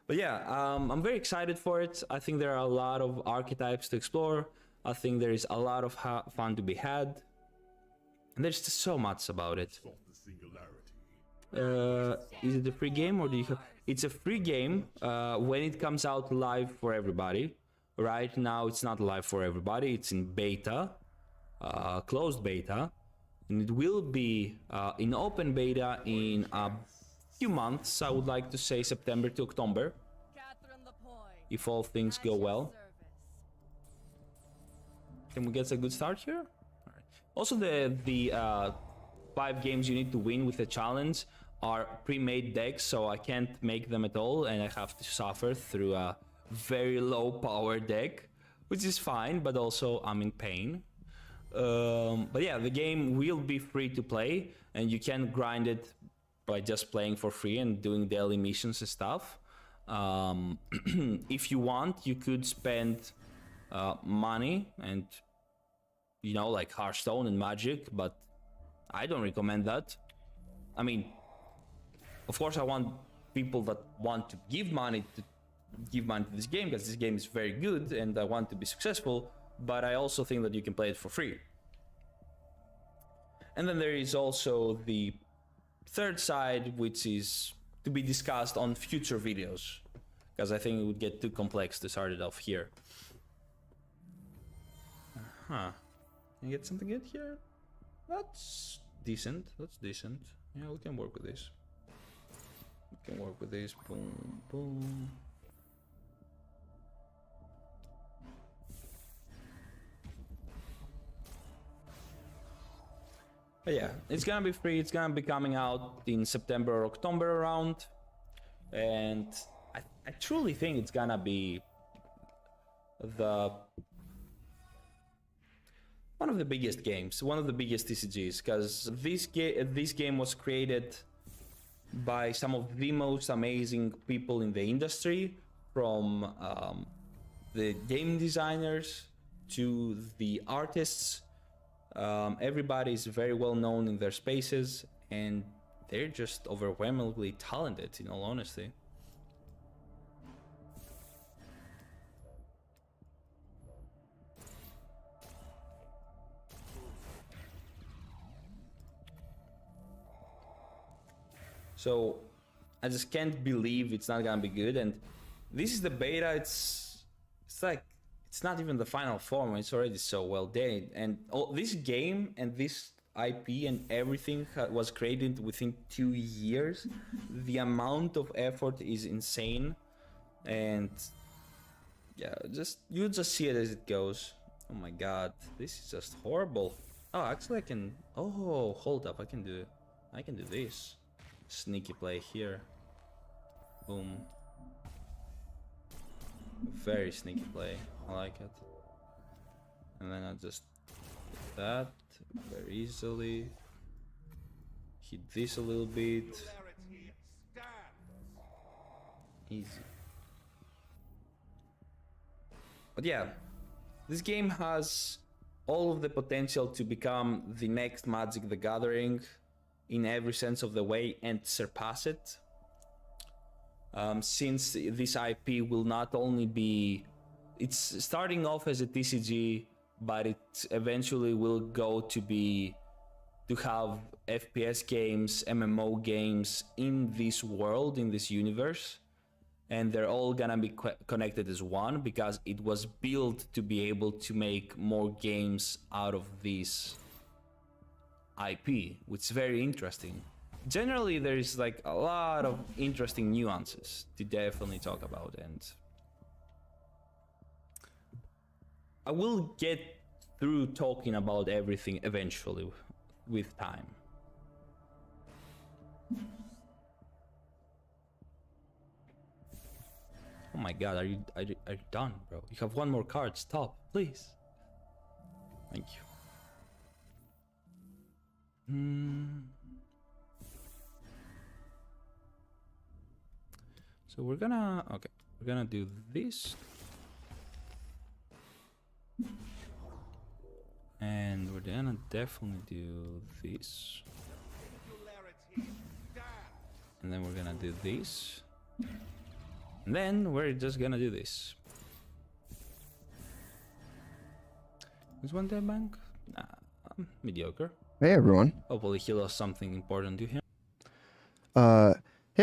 But yeah, I'm very excited for it. I think there are a lot of archetypes to explore. I think there is a lot of fun to be had. And there's just so much about it. Is it a free game or do you have... It's a free game when it comes out live for everybody. Right now it's not live for everybody. It's in beta, closed beta. And it will be in open beta in a few months. I would like to say September to October, if all things go well. Can we get a good start here? All right. Also, the 5 games you need to win with the challenge are pre-made decks, so I can't make them at all, and I have to suffer through a very low power deck, which is fine, but also I'm in pain. But yeah, the game will be free to play, and you can grind it by just playing for free and doing daily missions and stuff. If you want, you could spend money and, you know, like Hearthstone and Magic, but I don't recommend that. I mean, of course I want people that want to give money to this game, because this game is very good and I want to be successful, but I also think that you can play it for free. And then there is also the third side, which is to be discussed on future videos, because I think it would get too complex to start it off here. Can you get something good here? That's decent. That's decent. Yeah, we can work with this. We can work with this. Boom, boom. But yeah, it's gonna be free. It's gonna be coming out in September or October around, and I truly think it's gonna be one of the biggest games, one of the biggest TCGs, because this game was created by some of the most amazing people in the industry, from the game designers to the artists. Everybody is very well known in their spaces, and they're just overwhelmingly talented, in all honesty. So I just can't believe it's not gonna be good, and this is the beta. It's like, it's not even the final form. It's already so well done, and this game and this IP and everything was created within 2 years. The amount of effort is insane, and yeah, you just see it as it goes. Oh my god, this is just horrible. Oh, actually I can... Oh, hold up, I can do this. Sneaky play here. Boom. Very sneaky play. I like it. And then I just hit that very easily. Hit this a little bit. Easy. But yeah, this game has all of the potential to become the next Magic the Gathering in every sense of the way and surpass it. Since this IP will not only be... It's starting off as a TCG, but it eventually will go to have FPS games, MMO games in this world, in this universe. And they're all gonna be connected as one because it was built to be able to make more games out of this IP, which is very interesting. Generally, there is like a lot of interesting nuances to definitely talk about, and I will get through talking about everything eventually with time. Oh my god, are you done, bro? You have one more card. Stop, please. Thank you. So we're gonna do this. And we're gonna definitely do this. And then we're gonna do this. And then we're just gonna do this. Is one dead bank? Nah, mediocre. Hey everyone. Hopefully he lost something important to him. Hey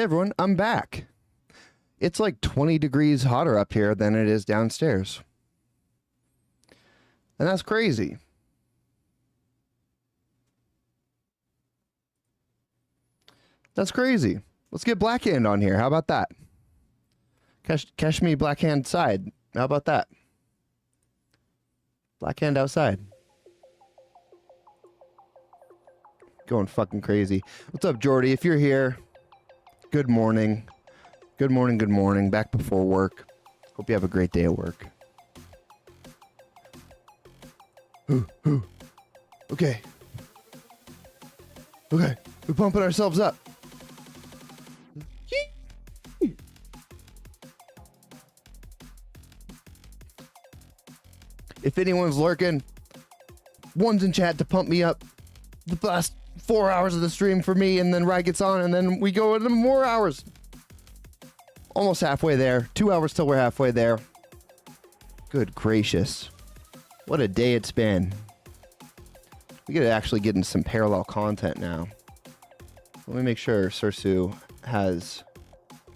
everyone, I'm back. It's like 20 degrees hotter up here than it is downstairs. And that's crazy. That's crazy. Let's get Blackhand on here. How about that? Catch me Blackhand side. How about that? Blackhand outside. Going fucking crazy. What's up, Jordy? If you're here, good morning. Good morning, good morning. Back before work. Hope you have a great day at work. Okay. Okay. We're pumping ourselves up. If anyone's lurking, one's in chat to pump me up the last 4 hours of the stream for me, and then Rye gets on, and then we go into more hours. Almost halfway there. 2 hours till we're halfway there. Good gracious. What a day it's been. We gotta actually get into some parallel content now. Let me make sure Sursu has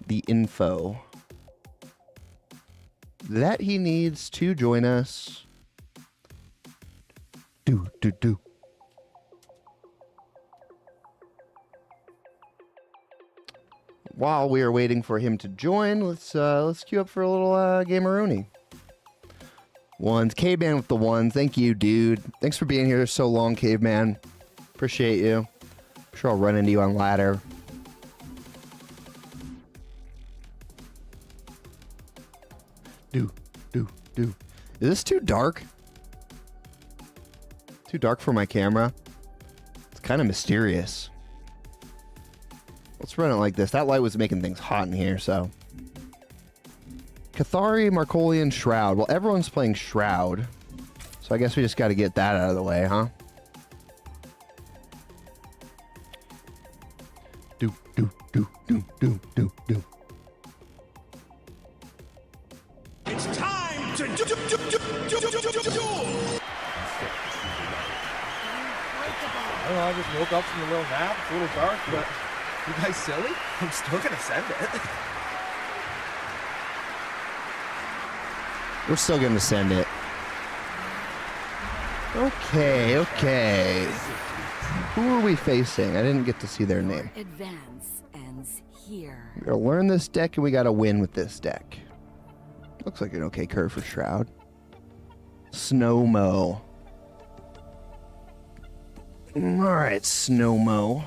the info that he needs to join us. Do. While we are waiting for him to join, let's queue up for a little gameroonie. Ones, Caveman with the ones. Thank you, dude. Thanks for being here so long, Caveman. Appreciate you. I'm sure I'll run into you on ladder. Do. Is this too dark? Too dark for my camera? It's kind of mysterious. Let's run it like this. That light was making things hot in here, so. Cathari, Markolian, Shroud. Well, everyone's playing Shroud. So I guess we just got to get that out of the way, huh? Do. It's time to do. I don't know, I just woke up from a little nap. It's a little dark, but you guys silly? I'm still gonna send it. We're still going to send it. Okay. Who are we facing? I didn't get to see their name. Advance ends here. We gotta learn this deck and we gotta win with this deck. Looks like an okay curve for Shroud. Snowmo. Alright, Snowmo.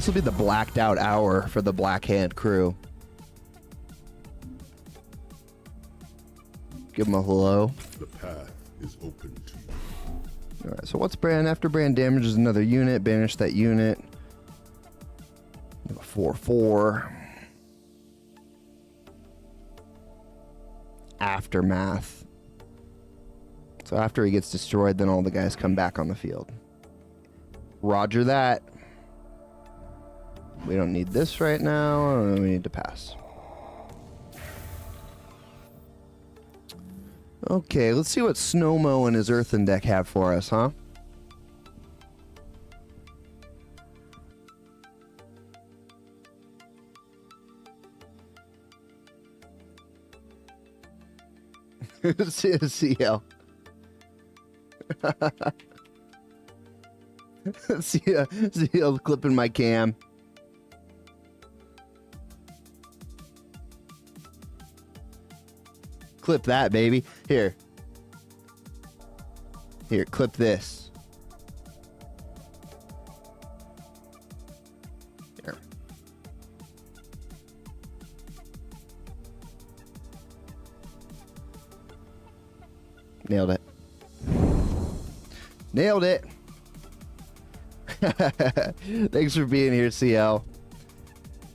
This will be the blacked out hour for the Black Hand crew. Give them a hello. The path is open to you. All right, so what's brand? After brand damages another unit, banish that unit. 4/4. Aftermath. So after he gets destroyed, then all the guys come back on the field. Roger that. We don't need this right now. We need to pass. Okay, let's see what Snowmo and his Earthen deck have for us, huh? CL. CL clipping my cam. Clip that, baby. Here. Here, clip this. Here. Nailed it. Nailed it. Thanks for being here, CL.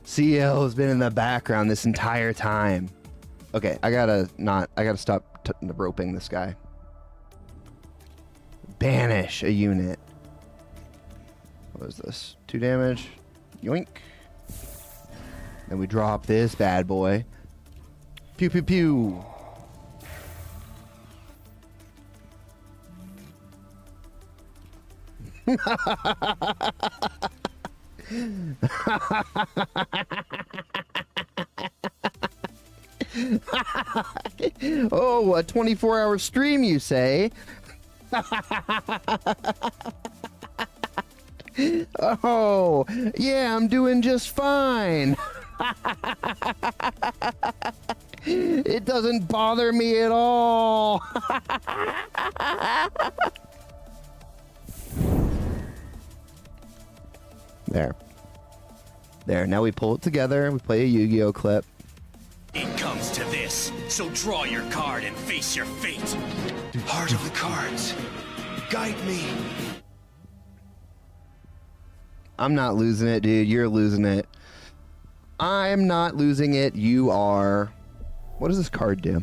CL has been in the background this entire time. Okay, I gotta stop roping this guy. Banish a unit. What is this? 2 damage. Yoink. Then we drop this bad boy. Pew pew pew. Oh, a 24-hour stream, you say? Oh, yeah, I'm doing just fine. It doesn't bother me at all. There. Now we pull it together. We play a Yu-Gi-Oh clip. It comes to this, so draw your card and face your fate. Heart of the cards, guide me. I'm not losing it, dude. You're losing it. I'm not losing it. You are. What does this card do?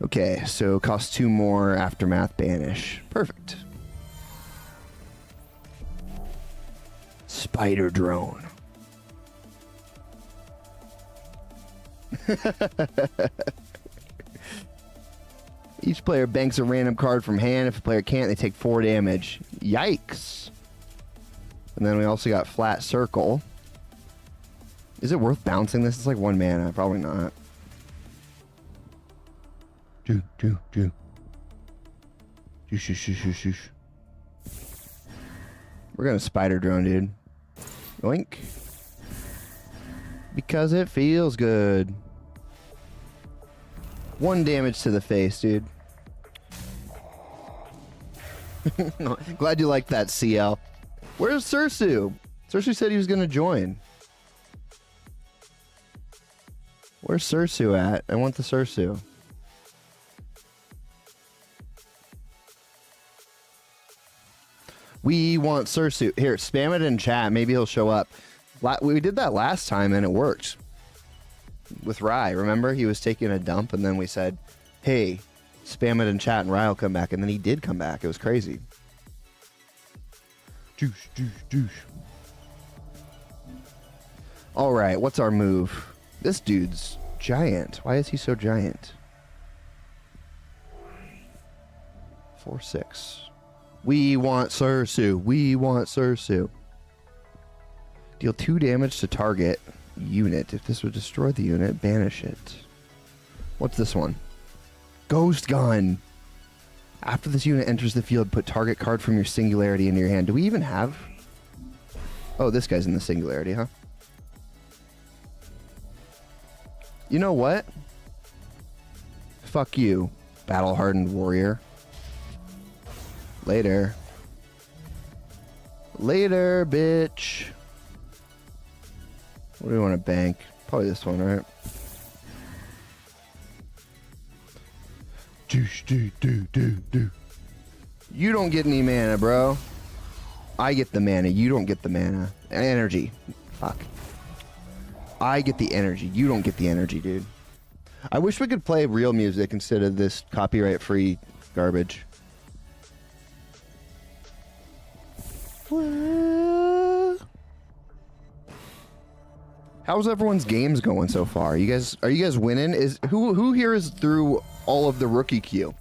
Okay, so cost 2 more. Aftermath banish. Perfect. Spider drone. Each player banks a random card from hand. If a player can't, they take 4 damage. Yikes. And then we also got flat circle. Is it worth bouncing this? It's like 1 mana. Probably not. Do. Shoosh. We're gonna spider drone, dude. Yoink. Because it feels good. 1 damage to the face, dude. Glad you liked that, CL. Where's Sursu? Sursu said he was gonna join. Where's Sursu at? I want the Sursu. We want Sursu. Here, spam it in chat. Maybe he'll show up. We did that last time and it worked. With Rye, remember? He was taking a dump and then we said, hey, spam it in chat and Rye will come back. And then he did come back. It was crazy. Douche. All right, what's our move? This dude's giant. Why is he so giant? 4/6. We want Sursu. Deal 2 damage to target unit. If this would destroy the unit, banish it. What's this one? Ghost Gun. After this unit enters the field, put target card from your singularity into your hand. Do we even have... Oh, this guy's in the singularity, huh? You know what? Fuck you, battle-hardened warrior. Later. Later, bitch. What do we want to bank? Probably this one, right? Do. You don't get any mana, bro. I get the mana. You don't get the mana. Energy. Fuck. I get the energy. You don't get the energy, dude. I wish we could play real music instead of this copyright-free garbage. How's everyone's games going so far? Are you guys winning? Who here is through all of the rookie queue?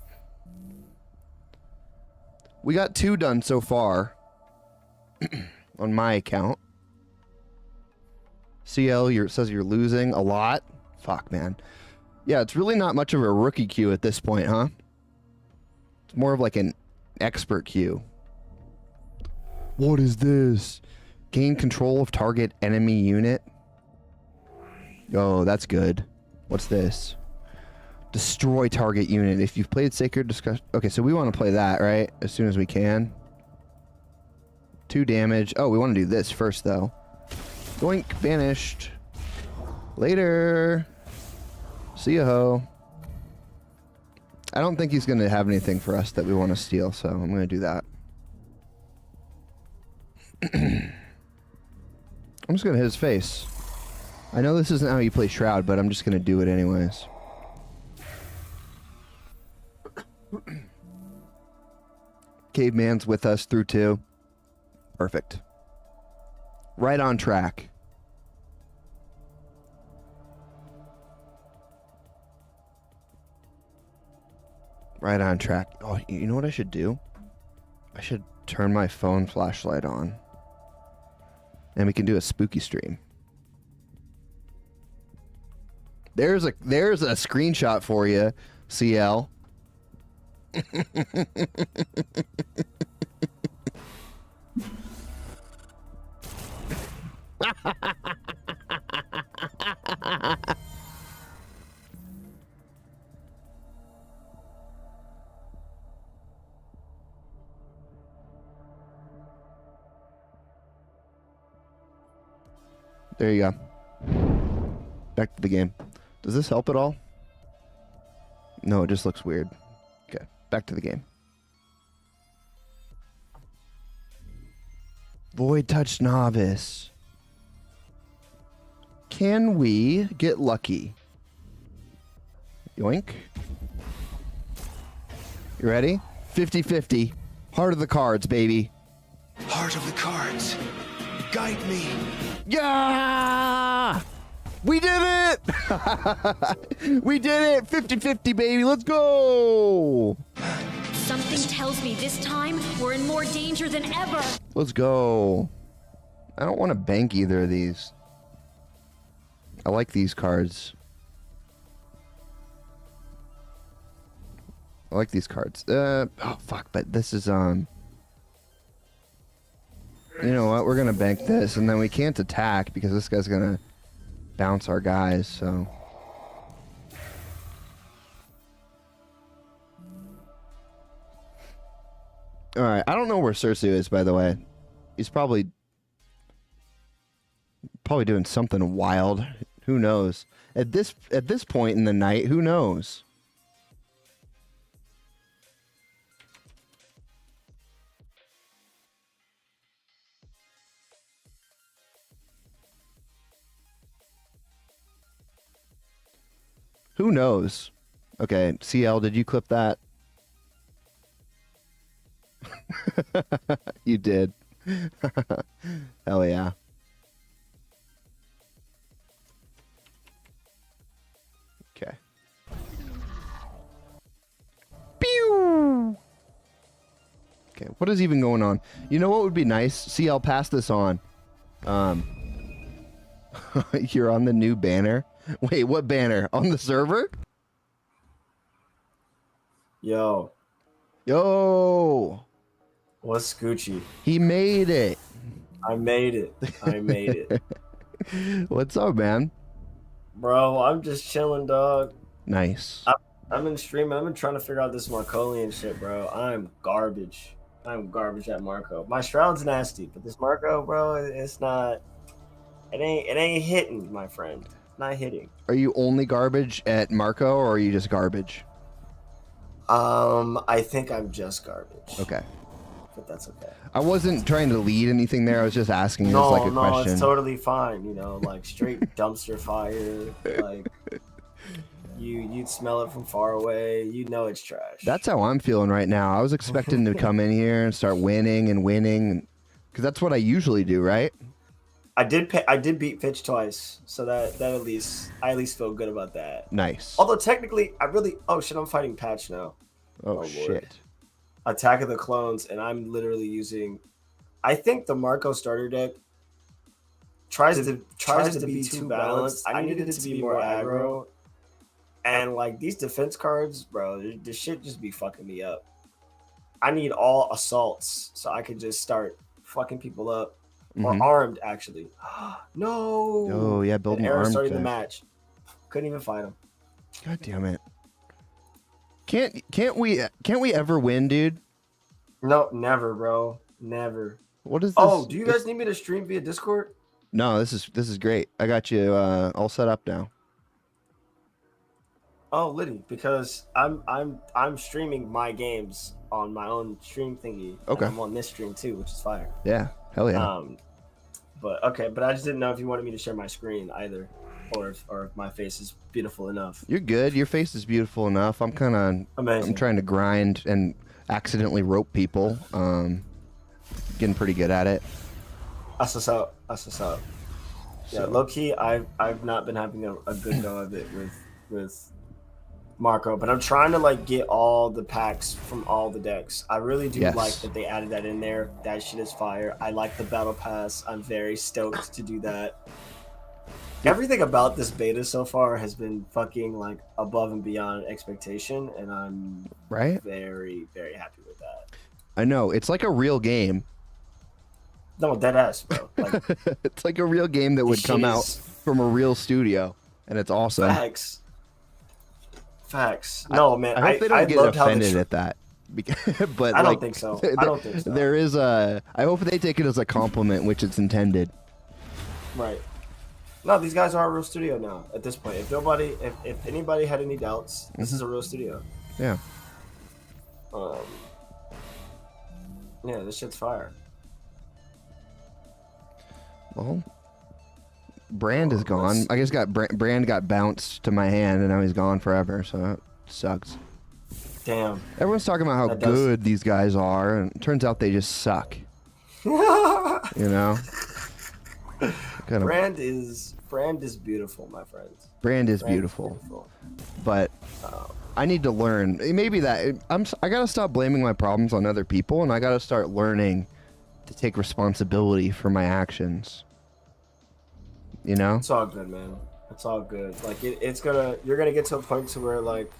We got 2 done so far on my account. CL, it says you're losing a lot. Fuck, man. Yeah, it's really not much of a rookie queue at this point, huh? It's more of like an expert queue. What is this? Gain control of target enemy unit. Oh, that's good. What's this? Destroy target unit. If you've played Sacred Discussion... Okay, so we want to play that, right? As soon as we can. 2 damage. Oh, we want to do this first, though. Doink. Banished. Later. See ya, ho. I don't think he's going to have anything for us that we want to steal, so I'm going to do that. I'm just going to hit his face. I know this isn't how you play Shroud, but I'm just going to do it anyways. Caveman's with us through 2. Perfect. Right on track. Right on track. Oh, you know what I should do? I should turn my phone flashlight on. And we can do a spooky stream. There's a screenshot for you, CL. There you go. Back to the game. Does this help at all? No, it just looks weird. Okay, back to the game. Void Touch Novice. Can we get lucky? Yoink. You ready? 50-50. Heart of the cards, baby. Heart of the cards. Guide me. Yeah! We did it! We did it! 50-50, baby. Let's go! Something tells me this time we're in more danger than ever. Let's go. I don't want to bank either of these. I like these cards. I like these cards. Oh, fuck. But this is, You know what? We're going to bank this, and then we can't attack because this guy's going to bounce our guys, so... Alright, I don't know where Cersei is, by the way. He's probably doing something wild. Who knows? At this point in the night, who knows? Who knows? Okay, CL, did you clip that? You did. Hell yeah. Okay. Pew! Okay, what is even going on? You know what would be nice? CL, pass this on. You're on the new banner? Wait, what banner? On the server? Yo. Yo. What's Gucci? He made it. I made it. I made it. What's up, man? Bro, I'm just chilling, dog. Nice. I've been streaming. I've been trying to figure out this Marcolian shit, bro. I'm garbage. I'm garbage at Marco. My Shroud's nasty, but this Marco, bro, it's not. It ain't hitting, my friend. It's not hitting. Are you only garbage at Marco, or are you just garbage? I think I'm just garbage. Okay. But that's okay. I wasn't trying to lead anything there. I was just asking No, as like a no, question. it's totally fine. You know, like straight dumpster fire. Like you'd smell it from far away. You know it's trash. That's how I'm feeling right now. I was expecting to come in here and start winning, because that's what I usually do, right? I did beat Fitch twice, so that I at least feel good about that. Nice. Although technically, oh shit, I'm fighting Patch now. Oh shit. Attack of the Clones, and I'm literally using. I think the Marco starter deck tries to be too balanced. I needed it to be more aggro, and like these defense cards, bro, this shit just be fucking me up. I need all assaults so I could just start fucking people up. Or armed, actually. No. Oh yeah, building an error armed. starting the match. Couldn't even fight him. God damn it. Can't we ever win, dude? No, never, bro. Never. What is this? Oh, do you guys need me to stream via Discord? No, this is great. I got you all set up now. Oh, Liddy, because I'm streaming my games on my own stream thingy. Okay. And I'm on this stream too, which is fire. Yeah. Hell yeah. But I just didn't know if you wanted me to share my screen either, or if my face is beautiful enough. You're good. Your face is beautiful enough. I'm trying to grind and accidentally rope people. Getting pretty good at it. That's what's up. Yeah, low key, I've not been having a good go of it with Marco, but I'm trying to like get all the packs from all the decks. I really do like that they added that in there. That shit is fire. I like the battle pass. I'm very stoked to do that. Everything about this beta so far has been fucking like above and beyond expectation, and I'm very, very happy with that. I know. It's like a real game. No, dead ass, bro. Like, it's like a real game that would come out from a real studio, and it's awesome. Facts. No, man. I hope they don't get offended at that. But I don't think so. I don't think so. There is I hope they take it as a compliment, which it's intended. Right. No, these guys are a real studio now. At this point, if anybody had any doubts, this is a real studio. Yeah. Yeah, this shit's fire. Well, Brand is gone. I guess Brand got bounced to my hand, and now he's gone forever. So that sucks. Damn. Everyone's talking about how good these guys are, and it turns out they just suck. You know. Brand is beautiful, my friends. Brand is beautiful. But I need to learn. Maybe that I gotta stop blaming my problems on other people, and I gotta start learning to take responsibility for my actions. You know? It's all good, man. It's all good. Like you're gonna get to a point to where like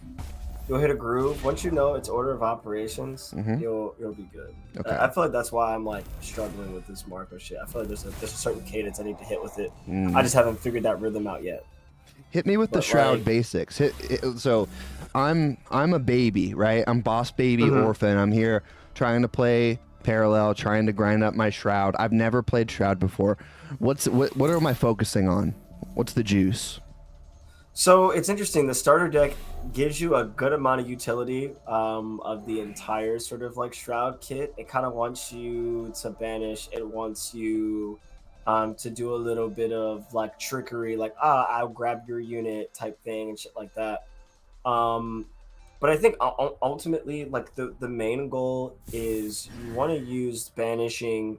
you'll hit a groove. Once you know its order of operations, you'll be good. Okay. I feel like that's why I'm like struggling with this Marco shit. I feel like there's a certain cadence I need to hit with it. I just haven't figured that rhythm out yet. Hit me with the Shroud basics. So I'm a baby, right? I'm boss baby orphan. I'm here trying to play Parallel, trying to grind up my Shroud. I've never played Shroud before. What am I focusing on? What's the juice? So it's interesting. The starter deck gives you a good amount of utility of the entire sort of like Shroud kit. It kind of wants you to banish. It wants you to do a little bit of like trickery, like I'll grab your unit type thing and shit like that. But I think ultimately, like the main goal is you want to use banishing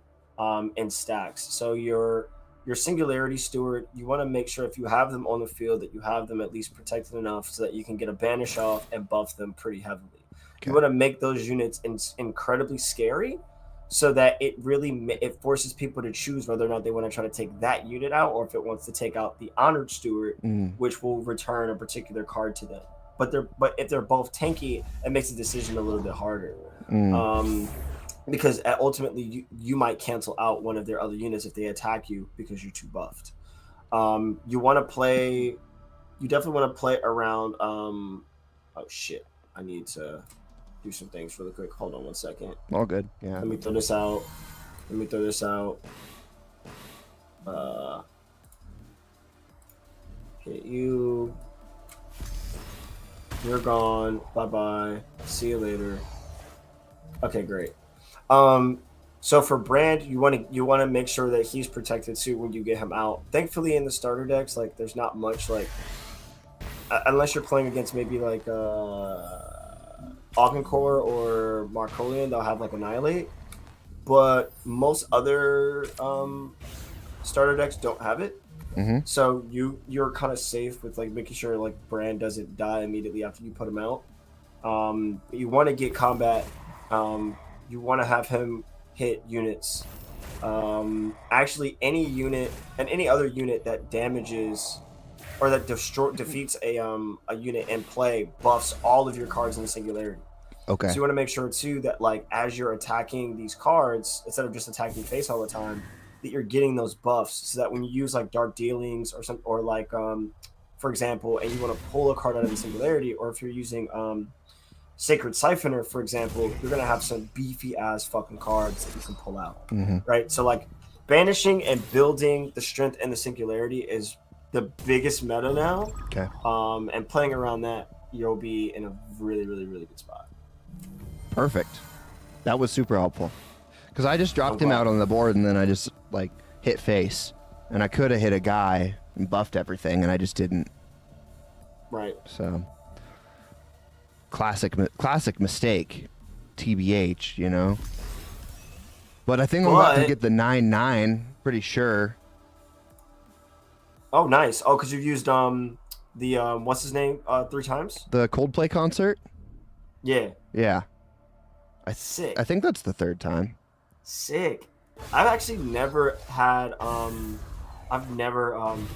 in stacks. So your Singularity Steward, you want to make sure if you have them on the field that you have them at least protected enough so that you can get a banish off and buff them pretty heavily. Okay. You want to make those units incredibly scary so that it forces people to choose whether or not they want to try to take that unit out or if it wants to take out the Honored Steward, which will return a particular card to them. But if they're both tanky, it makes the decision a little bit harder. Because ultimately you might cancel out one of their other units if they attack you because you're too buffed. You definitely want to play around. Oh shit! I need to do some things really quick. Hold on 1 second. All good. Yeah. Let me throw this out. Hit you. You're gone. Bye-bye. See you later. Okay, great. So for Brand, you want to make sure that he's protected too when you get him out. Thankfully, in the starter decks, like there's not much like, unless you're playing against maybe like Augencore or Marcolian, they'll have like Annihilate. But most other starter decks don't have it. So you're kind of safe with like making sure like Brand doesn't die immediately after you put him out. You want to get combat. You want to have him hit units. Actually, any unit and any other unit that damages or that defeats a unit in play buffs all of your cards in the Singularity. Okay. So you want to make sure too that like as you're attacking these cards, instead of just attacking face all the time, that you're getting those buffs, so that when you use like Dark Dealings or like for example, and you want to pull a card out of the Singularity, or if you're using Sacred Siphoner, for example, you're gonna have some beefy ass fucking cards that you can pull out, right? So like banishing and building the strength and the Singularity is the biggest meta now. Okay. And playing around that, you'll be in a really, really, really good spot. Perfect. That was super helpful. Because I just dropped him out on the board and then I just like hit face, and I could have hit a guy and buffed everything, and I just didn't. Right. So classic mistake, TBH, you know. But I think I'm about to get the 9/9. Pretty sure. Oh, nice. Oh, because you used the what's his name 3 times? The Coldplay concert. Yeah. Yeah. Sick. I think that's the 3rd time. Sick. I've actually never had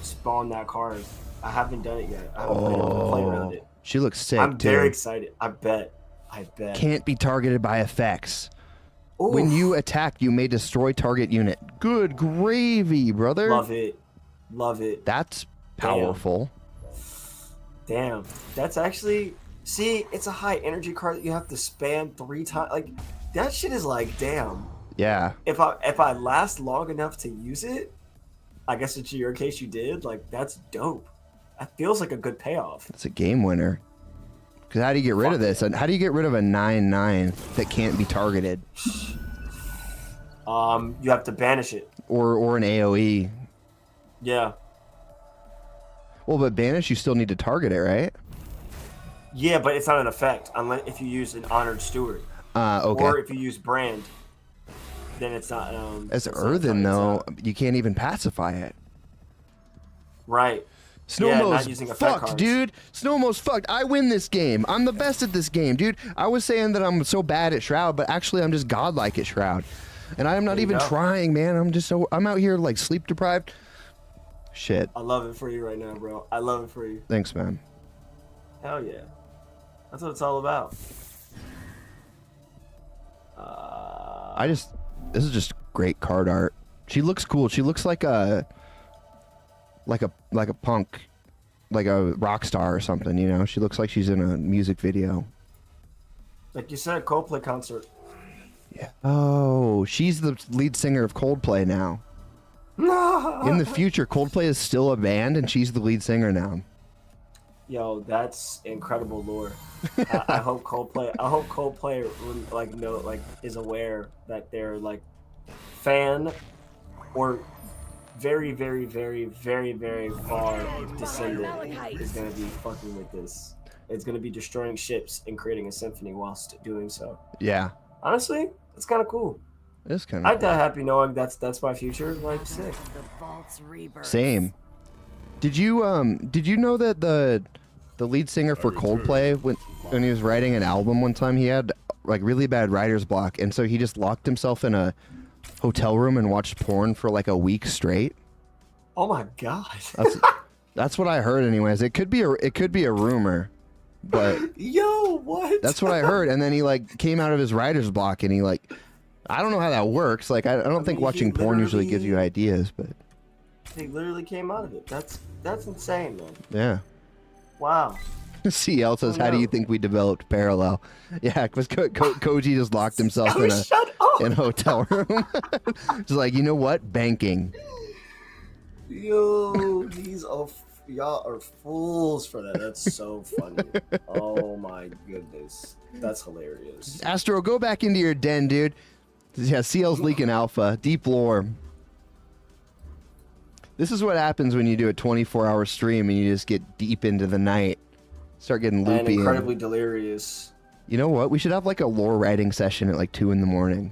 spawned that card. I haven't done it yet. I haven't been able to play around it. She looks sick. I'm too. very excited. I bet. Can't be targeted by effects. Oof. When you attack, you may destroy target unit. Good gravy, brother. Love it. That's powerful. Damn. That's actually... See, it's a high energy card that you have to spam 3 times. Like, that shit is like, damn. Yeah. If I last long enough to use it, I guess in your case you did, like, that's dope. That feels like a good payoff. It's a game winner. Because how do you get rid of this? And how do you get rid of a 9/9 that can't be targeted? You have to banish it. Or an AoE. Yeah. Well, but banish, you still need to target it, right? Yeah, but it's not an effect unless if you use an Honored Steward. Okay. Or if you use Brand, then it's not. As Earthen, though, you can't even pacify it. Right. Snowmo's fucked, dude. Snowmo's fucked. I win this game. I'm the best at this game, dude. I was saying that I'm so bad at Shroud, but actually I'm just godlike at Shroud. And I'm not even trying, man. I'm out here like sleep deprived. Shit. I love it for you right now, bro. I love it for you. Thanks, man. Hell yeah. That's what it's all about. This is just great card art. She looks cool. She looks like a punk, like a rock star or something, you know? She looks like she's in a music video. Like you said, Coldplay concert. Yeah. Oh, she's the lead singer of Coldplay now. In the future, Coldplay is still a band and she's the lead singer now. Yo, that's incredible lore. I hope Coldplay. I hope Coldplay is aware that they're like fan or very, very, very, very, very far descendant is gonna be fucking with this. It's gonna be destroying ships and creating a symphony whilst doing so. Yeah. Honestly, it's kind of cool. It's kind of. I'd die happy knowing that's my future. Like sick. Same. Did you know that the lead singer for Coldplay when he was writing an album one time, he had like really bad writer's block, and so he just locked himself in a hotel room and watched porn for like a week straight. Oh my god. That's what I heard anyways. It could be a rumor, but yo, what? That's what I heard. And then he like came out of his writer's block and he like, I don't know how that works. Like I don't think watching porn usually gives you ideas, but he literally came out of it. That's insane, man. Yeah. Wow. CL says, how do you think we developed Parallel? Yeah, because Koji just locked himself in a hotel room. It's like, you know what? Banking. Yo, y'all are fools for that. That's so funny. Oh my goodness. That's hilarious. Astro, go back into your den, dude. Yeah, CL's leaking alpha. Deep lore. This is what happens when you do a 24-hour stream and you just get deep into the night. Start getting loopy. And incredibly delirious. You know what? We should have like a lore writing session at like 2 in the morning.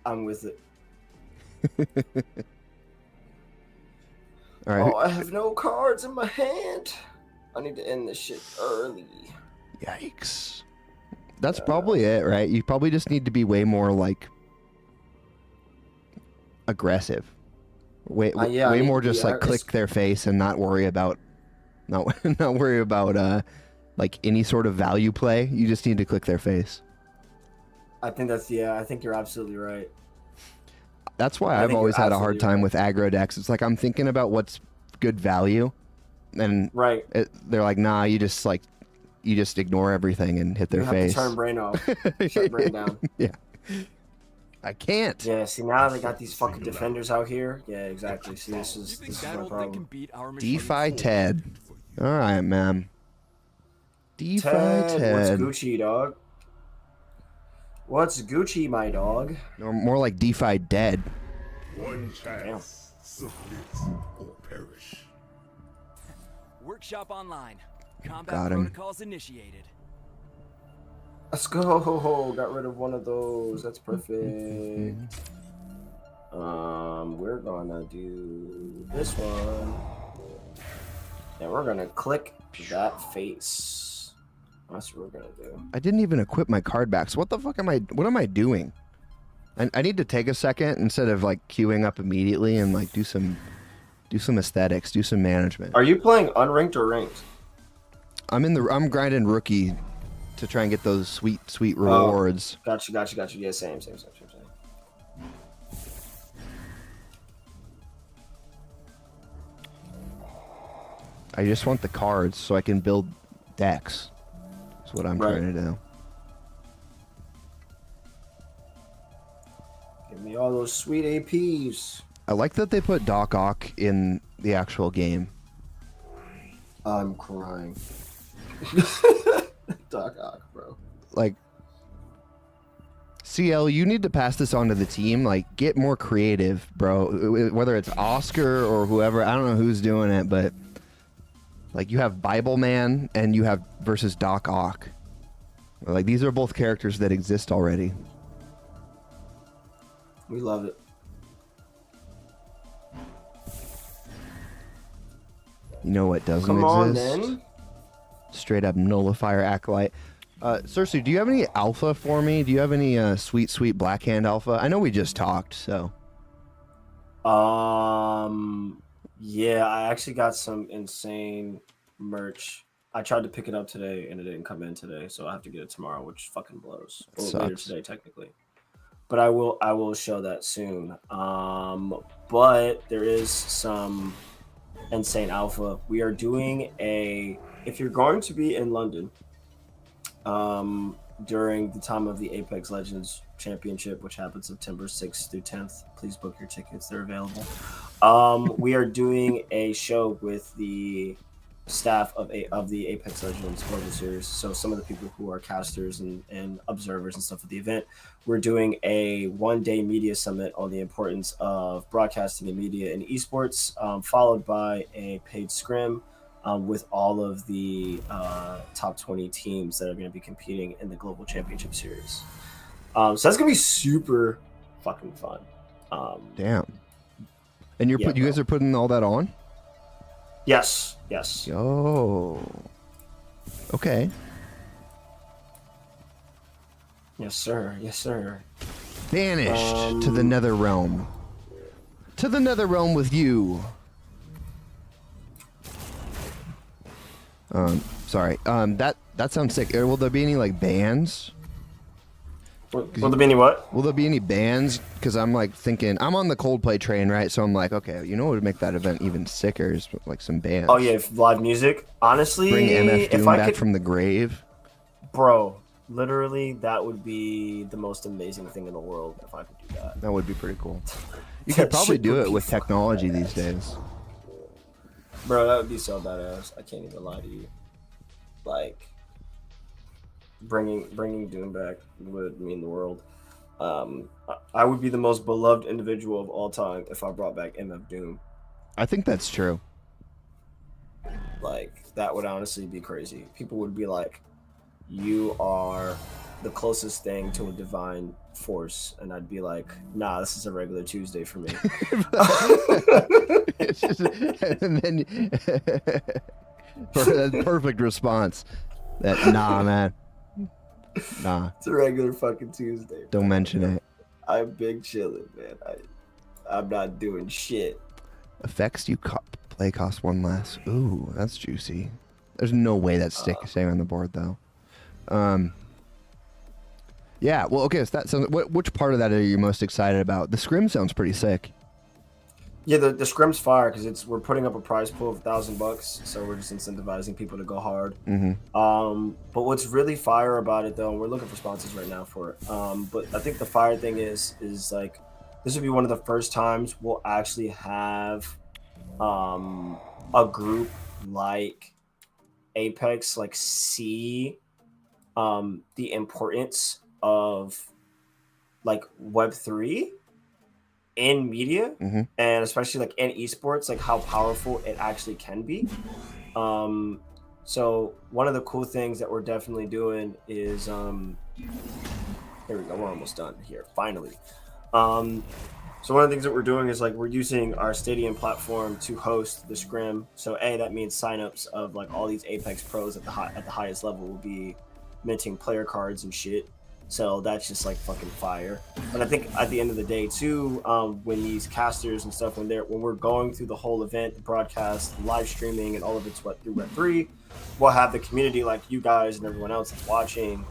I'm with it. All right. Oh, I have no cards in my hand. I need to end this shit early. Yikes. That's probably it, right? You probably just need to be way more like aggressive. Way more just like click their face and not worry about like any sort of value play. You just need to click their face. I think I think you're absolutely right. That's why I've always had a hard time with aggro decks. It's like I'm thinking about what's good value, and they're like, nah, you just ignore everything and hit their face. Have to turn brain off. Shut brain down. Yeah. I can't. Yeah, see now they got these fucking defenders out here. Yeah, exactly. See, this is my problem. DeFi Ted. All right, man. DeFi Ted. What's Gucci, dog? What's Gucci, my dog? Or more like DeFi Dead. One chance. Submit or perish. Workshop online. Combat Got him. protocols initiated. Let's go. Got rid of one of those. That's perfect. We're gonna do this one. And we're gonna click that face. That's what we're gonna do. I didn't even equip my card back. So what the fuck what am I doing? I need to take a second instead of like queuing up immediately and like do some aesthetics, do some management. Are you playing unranked or ranked? I'm grinding rookie to try and get those sweet rewards. Got you. Yeah, same. I just want the cards so I can build decks. That's what I'm trying to do. Give me all those sweet APs. I like that they put Doc Ock in the actual game. I'm crying. Doc Ock, bro. Like, CL, you need to pass this on to the team. Like, get more creative, bro. Whether it's Oscar or whoever, I don't know who's doing it, but like you have Bible Man and you have versus Doc Ock. Like, these are both characters that exist already. We love it. You know what doesn't Come on, exist? then. Straight up nullifier acolyte. Cersei, do you have any alpha for me? Do you have any sweet Blackhand alpha? I know we just talked, so. Yeah, I actually got some insane merch. I tried to pick it up today and it didn't come in today, so I'll have to get it tomorrow, which fucking blows. Or later today, technically. But I will show that soon. But there is some insane alpha. We are doing if you're going to be in London during the time of the Apex Legends Championship, which happens September 6th through 10th, please book your tickets. They're available. We are doing a show with the staff of the Apex Legends Global Series. So some of the people who are casters and observers and stuff at the event, we're doing a one-day media summit on the importance of broadcasting and media in esports, followed by a paid scrim with all of the top 20 teams that are going to be competing in the Global Championship Series. So that's going to be super fucking fun. Damn. And you guys are putting all that on? Yes. Oh. Okay. Yes, sir. Banished to the Nether Realm. To the Nether Realm with you. Sorry. That sounds sick. Will there be any like bans? Will there be any what? Will there be any bands? Because I'm like thinking, I'm on the Coldplay train, right? So I'm like, okay, you know what would make that event even sicker is like some bands. Oh yeah, live music. Honestly, Bring MF Doom if I back could, from the grave. bro, literally, that would be the most amazing thing in the world if I could do that. That would be pretty cool. You could probably do it with technology these days. Bro, that would be so badass. I can't even lie to you. Like, bringing Doom back would mean the world. I would be the most beloved individual of all time if I brought back MF Doom. I think that's true. Like, that would honestly be crazy. People would be like, you are the closest thing to a divine force. And I'd be like, nah, this is a regular Tuesday for me. It's just, and then perfect response. That nah, man. Nah. It's a regular fucking Tuesday. Don't mention it. I'm big chilling, man. I'm not doing shit. Effects you play cost one less. Ooh, that's juicy. There's no way that's staying on the board though. Yeah. Well, okay. So that sounds. Which part of that are you most excited about? The scrim sounds pretty sick. Yeah, the scrim's fire because we're putting up a prize pool of $1,000, so we're just incentivizing people to go hard. Mm-hmm. But what's really fire about it though, and we're looking for sponsors right now for it. But I think the fire thing is like this would be one of the first times we'll actually have a group like Apex like see the importance of like Web3 in media, mm-hmm. and especially like in esports, like how powerful it actually can be. So one of the cool things that we're definitely doing is here we go, we're almost done here finally. So one of the things that we're doing is like we're using our Stadium platform to host the scrim. So that means signups of like all these Apex pros at the highest level will be minting player cards and shit. So that's just like fucking fire. And I think at the end of the day too, when these casters and stuff, when we're going through the whole event, the broadcast, the live streaming, and all of it's through Web3, we'll have the community like you guys and everyone else that's watching,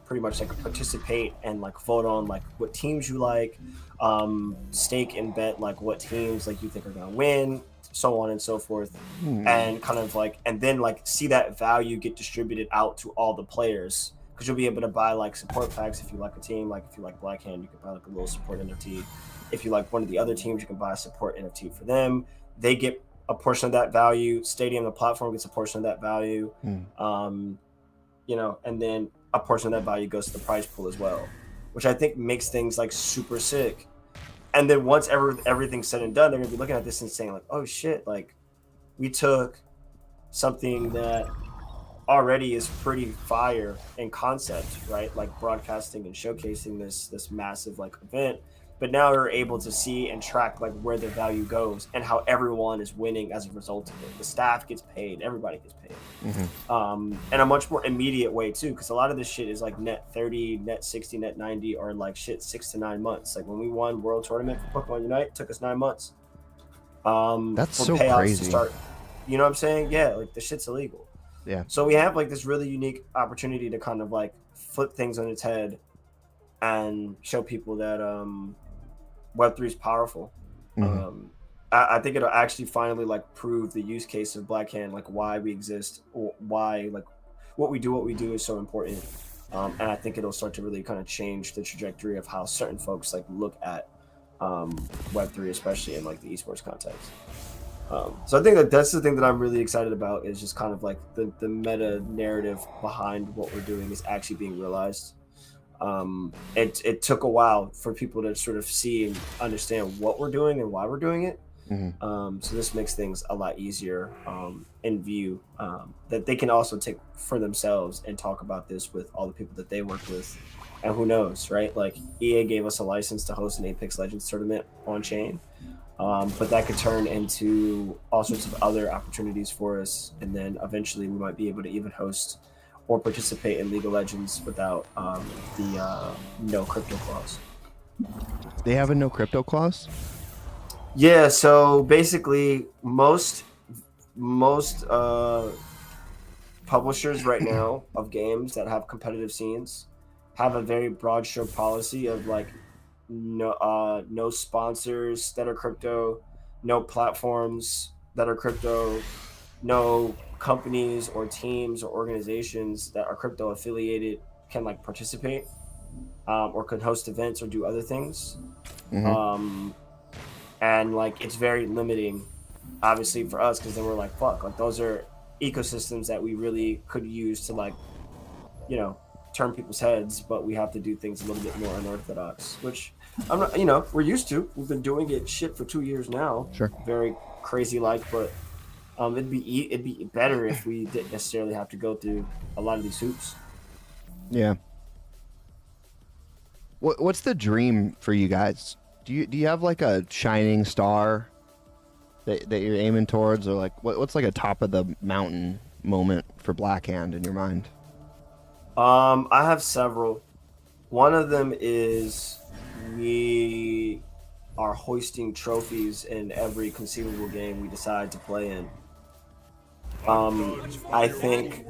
pretty much like participate and like vote on like what teams you like, stake and bet like what teams like you think are gonna win, so on and so forth, and kind of like, and then like see that value get distributed out to all the players. Because you'll be able to buy like support packs if you like a team. Like if you like Black Hand, you can buy like a little support NFT. If you like one of the other teams, you can buy a support NFT for them. They get a portion of that value. Stadium, the platform, gets a portion of that value. You know, and then a portion of that value goes to the prize pool as well, which I think makes things like super sick. And then once everything's said and done, they're gonna be looking at this and saying like, oh shit, like we took something that already is pretty fire in concept, right? Like broadcasting and showcasing this massive like event, but now we're able to see and track like where the value goes and how everyone is winning as a result of it. The staff gets paid, everybody gets paid, and a much more immediate way too, because a lot of this shit is like net 30, net 60, net 90, or like shit 6 to 9 months. Like when we won World Tournament for Pokemon Unite, it took us 9 months. That's for so payouts crazy. to start. You know what I'm saying? Yeah, like the shit's illegal. Yeah. So we have like this really unique opportunity to kind of like flip things on its head and show people that Web3 is powerful. I think it'll actually finally like prove the use case of Black Hand, like why we exist, or why like what we do is so important. And I think it'll start to really kind of change the trajectory of how certain folks like look at Web3, especially in like the esports context. So I think that's the thing that I'm really excited about, is just kind of like the meta narrative behind what we're doing is actually being realized. It took a while for people to sort of see and understand what we're doing and why we're doing it. So this makes things a lot easier in view, that they can also take for themselves and talk about this with all the people that they work with. And who knows, right? Like EA gave us a license to host an Apex Legends tournament on chain. But that could turn into all sorts of other opportunities for us. And then eventually we might be able to even host or participate in League of Legends without the no crypto clause. They have a no crypto clause? Yeah, so basically most publishers right now of games that have competitive scenes have a very broad stroke policy of like no sponsors that are crypto, no platforms that are crypto, no companies or teams or organizations that are crypto affiliated can like participate or could host events or do other things. And like it's very limiting, obviously, for us, because then we're like, fuck, like those are ecosystems that we really could use to like, you know, turn people's heads, but we have to do things a little bit more unorthodox, which I'm not, you know, we're used to. We've been doing it shit for 2 years now. Sure. Very crazy like, but it'd be better if we didn't necessarily have to go through a lot of these hoops. Yeah. What's the dream for you guys? Do you have like a shining star that you're aiming towards, or like what's like a top of the mountain moment for Blackhand in your mind? I have several. One of them is we are hoisting trophies in every conceivable game we decide to play in. I think,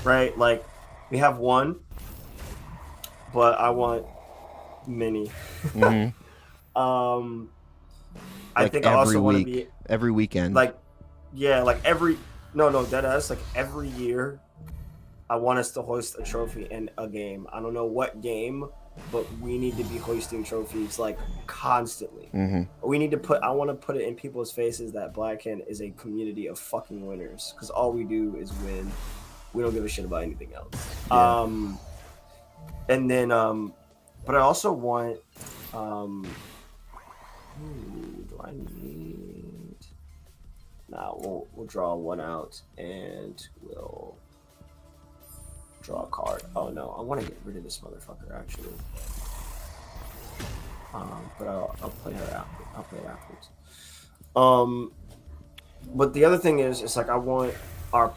right, like we have one, but I want many. I Like think I also want to week, be every weekend. like, yeah, like that is like every year. I want us to hoist a trophy in a game. I don't know what game, but we need to be hoisting trophies like constantly. We need to I want to put it in people's faces that Blackhand is a community of fucking winners, because all we do is win. We don't give a shit about anything else. Yeah. And then, but I also want, do I need? Nah, we'll draw one out and we'll draw a card. Oh no, I want to get rid of this motherfucker actually. But I'll play her out. I'll play it afterwards. But the other thing is, it's like I want our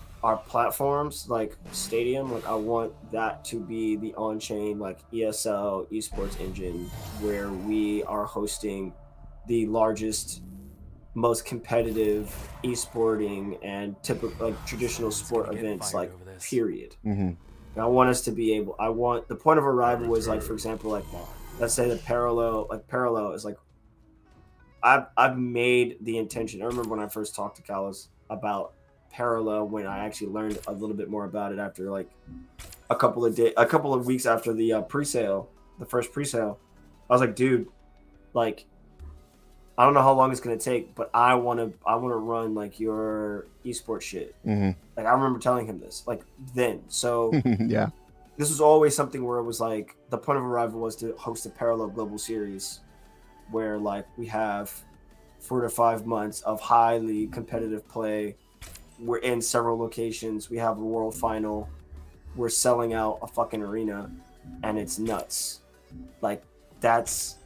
platforms, like Stadium, like I want that to be the on-chain like ESL esports engine, where we are hosting the largest, most competitive esporting and typical like traditional sport events, like period. I want us to be able. I want the point of arrival is like, for example, like let's say the parallel is like I've made the intention. I remember when I first talked to Callis about parallel, when I actually learned a little bit more about it after like a couple of weeks after the pre-sale, the first pre-sale. I was like, dude, like I don't know how long it's gonna take, but I wanna run like your esports shit. Like I remember telling him this like then. So yeah, this was always something where it was like the point of arrival was to host a parallel global series where like we have 4 to 5 months of highly competitive play. We're in several locations. We have a world final. We're selling out a fucking arena, and it's nuts. Like that's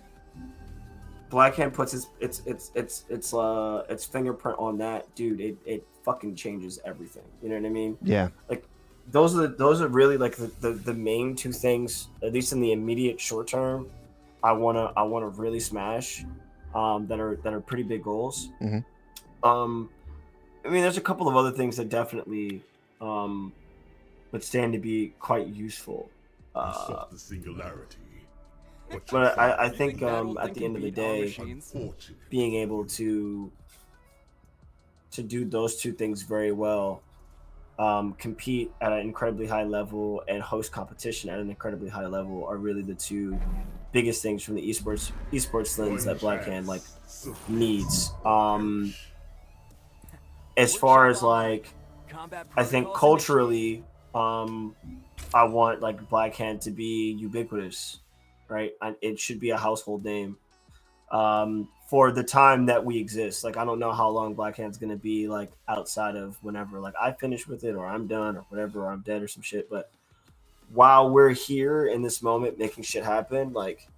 Blackhand puts its fingerprint on that, dude. It fucking changes everything. You know what I mean? Yeah. Like those are really like the main two things, at least in the immediate short term. I wanna really smash. That are pretty big goals. I mean, there's a couple of other things that definitely would stand to be quite useful. The singularity. But I think at the end of the day, being able to do those two things very well, compete at an incredibly high level and host competition at an incredibly high level, are really the two biggest things from the esports lens that Blackhand like needs. As far as like, I think culturally, I want like Blackhand to be ubiquitous, right? It should be a household name for the time that we exist. Like I don't know how long Blackhand's gonna be like outside of whenever like I finish with it or I'm done or whatever, or I'm dead or some shit. But while we're here in this moment making shit happen, like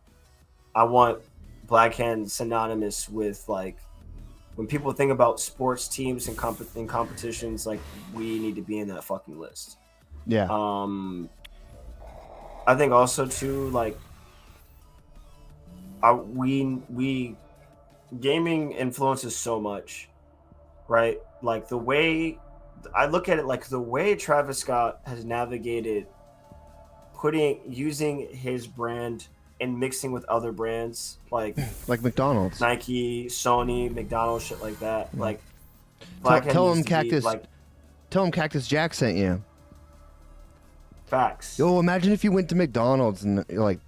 I want Blackhand synonymous with like, when people think about sports teams and competitions, like we need to be in that fucking list. Yeah. I think also too, like, we gaming influences so much, right? Like the way I look at it, like the way Travis Scott has navigated using his brand and mixing with other brands like McDonald's, Nike, Sony, McDonald's, shit like that. Like tell him Cactus. Tell him Cactus Jack sent you. Facts. Yo, imagine if you went to McDonald's and you're like,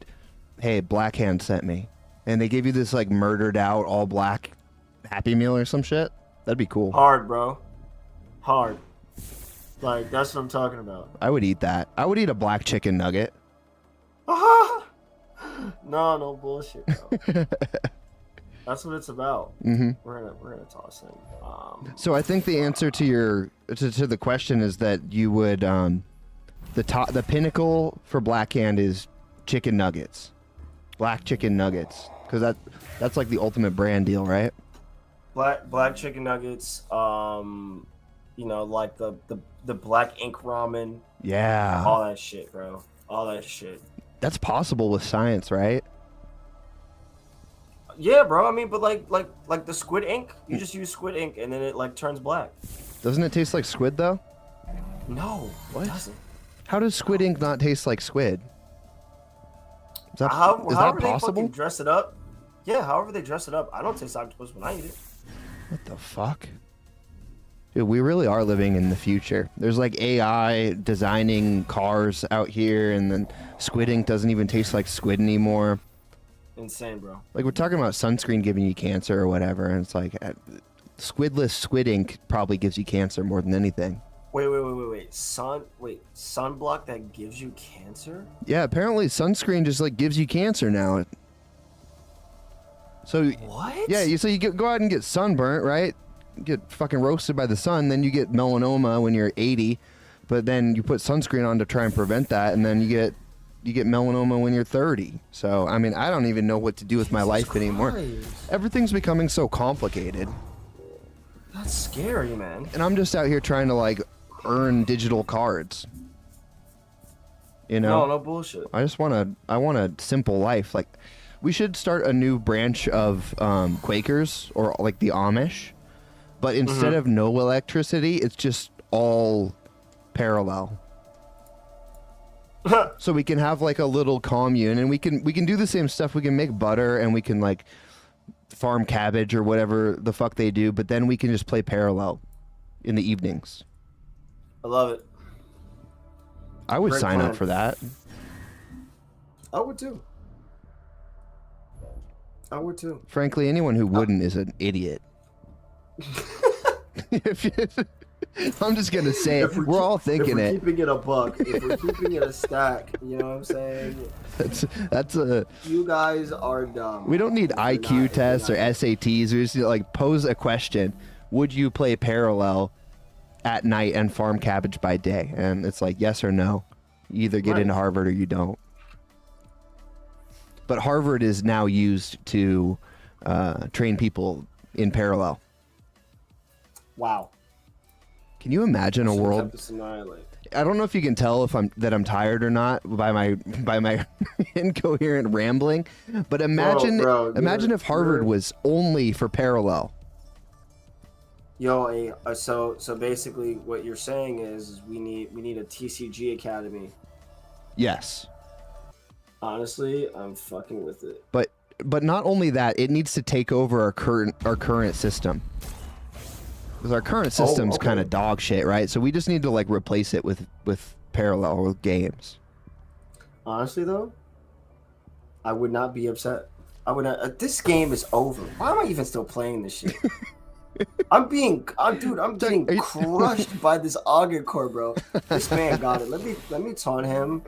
hey, Black Hand sent me, and they gave you this like murdered out all black Happy Meal or some shit. That'd be cool. Hard, bro. Hard. Like, that's what I'm talking about. I would eat that. I would eat a black chicken nugget. No bullshit, bro. That's what it's about. Mm-hmm. We're gonna toss in. So I think the answer to to the question is that you would the pinnacle for Black Hand is chicken nuggets, black chicken nuggets, because that's like the ultimate brand deal, right? Black chicken nuggets. You know, like the black ink ramen. Yeah. All that shit, bro. All that shit. That's possible with science, right? Yeah, bro. I mean, but like the squid ink, you just use squid ink and then it like turns black. Doesn't it taste like squid though? No, what? It doesn't. How does squid ink not taste like squid? Is that however possible? they fucking dress it up. Yeah, however they dress it up. I don't taste octopus when I eat it. What the fuck? Dude, we really are living in the future. There's like AI designing cars out here, and then squid ink doesn't even taste like squid anymore. Insane, bro. Like, we're talking about sunscreen giving you cancer or whatever, and it's like squidless squid ink probably gives you cancer more than anything. Wait. Sunblock that gives you cancer? Yeah, apparently sunscreen just like gives you cancer now. So what? Yeah, so you go out and get sunburnt, right? Get fucking roasted by the sun, then you get melanoma when you're 80, but then you put sunscreen on to try and prevent that, and then you get melanoma when you're 30. So I mean, I don't even know what to do with my life anymore. Everything's becoming so complicated. That's scary, man. And I'm just out here trying to like earn digital cards. You know? No bullshit. I want a simple life. Like, we should start a new branch of Quakers, or like the Amish. But instead of no electricity, it's just all parallel. So we can have like a little commune, and we can do the same stuff. We can make butter, and we can like farm cabbage or whatever the fuck they do. But then we can just play parallel in the evenings. I love it. I would Great sign plan. up for that. I would too. Frankly, anyone who wouldn't is an idiot. I'm just gonna say it. We're all thinking it. If we're keeping it a buck, if we're keeping it a stack, you know what I'm saying? That's a. You guys are dumb. We don't need IQ tests or SATs. We just need to, like, pose a question. Would you play parallel at night and farm cabbage by day? And it's like yes or no. You either get into Harvard or you don't. But Harvard is now used to train people in parallel. Wow. Can you imagine a world? I don't know if you can tell if I'm tired or not by my incoherent rambling, but imagine if Harvard was only for parallel. Yo, so basically, what you're saying is we need a TCG academy. Yes. Honestly, I'm fucking with it. But not only that, it needs to take over our current system. Because our current system's kind of dog shit, right? So we just need to like replace it with parallel games. Honestly, though, I would not be upset. I would not. This game is over. Why am I even still playing this shit? I'm getting crushed by this Auger core, bro. This man got it. Let me taunt him.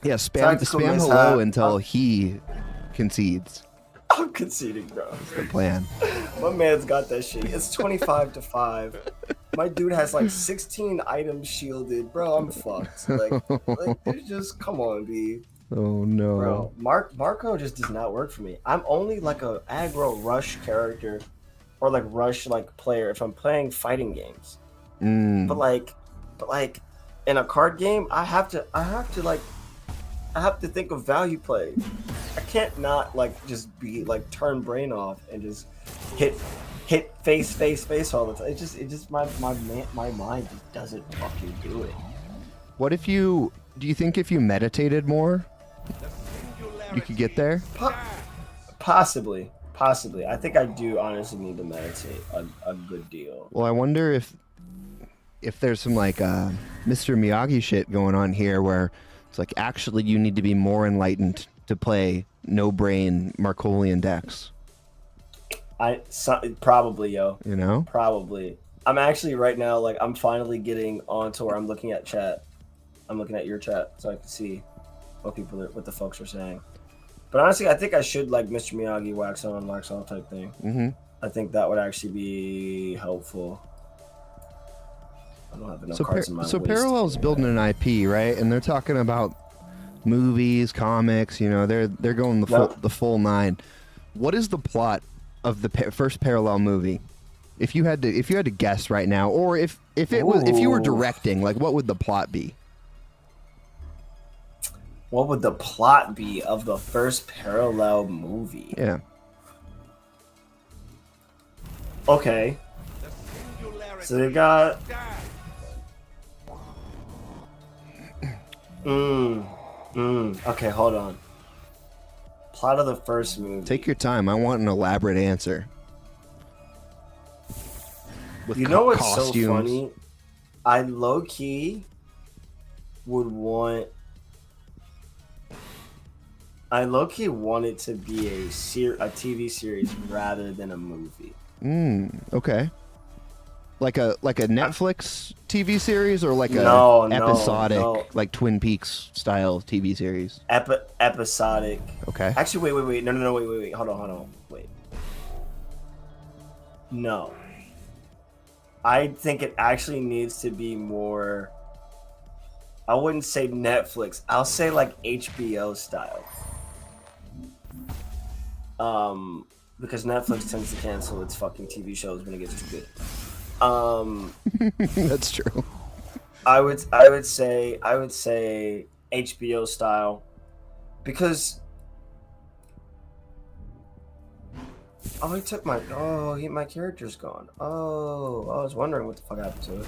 Yeah, spam hello until he concedes. I'm conceding, bro. That's the plan. My man's got that shit. It's 25-5. My dude has like 16 items shielded, bro. I'm fucked. Like it's just come on, B. Oh no, bro. Marco just does not work for me. I'm only like a aggro rush character, or like rush like player if I'm playing fighting games. But like in a card game, I have to think of value play. I can't not like just be like turn brain off and just hit face all the time. It just my mind just doesn't fucking do it. What if you Do you think if you meditated more, you could get there? Possibly. I think I do honestly need to meditate a good deal. Well, I wonder if there's some like Mr. Miyagi shit going on here where it's like actually you need to be more enlightened to play no-brain Markolian decks. Probably, yo. You know? Probably. I'm actually right now, like, I'm finally getting onto where I'm looking at chat. I'm looking at your chat so I can see what the folks are saying. But honestly, I think I should like Mr. Miyagi wax on, wax off type thing. Mm-hmm. I think that would actually be helpful. I don't have enough cards in my waist. Parallel's building an IP, right? And they're talking about movies, comics. You know, they're going the full nine. What is the plot of the first Parallel movie? If you had to guess right now, or if you were directing, like what would the plot be? What would the plot be of the first Parallel movie? Yeah. Okay. So they got. Okay, hold on. Plot of the first movie. Take your time. I want an elaborate answer. With You know what's costumes. so funny? I low key would want. I low key want it to be a TV series rather than a movie. Okay. Like a Netflix TV series or like No, episodic like Twin Peaks style TV series? Episodic. Okay. Actually, wait. No, wait. Hold on. Wait. No. I think it actually needs to be more. I wouldn't say Netflix. I'll say like HBO style. Because Netflix tends to cancel its fucking TV shows when it gets too good. That's true. I would say HBO style, because my character's gone. Oh, I was wondering what the fuck happened to it.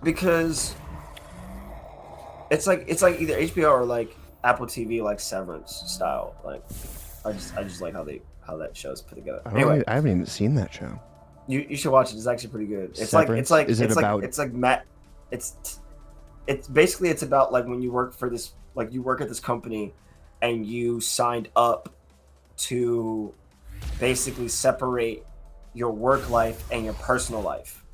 Because it's like either HBO or like Apple TV, like Severance style. Like I just like how that show's put together. Anyway, I haven't even seen that show. You should watch it. It's actually pretty good. It's Severance? Is it about? It's basically it's about like when you work for this, like you work at this company, and you signed up to basically separate your work life and your personal life.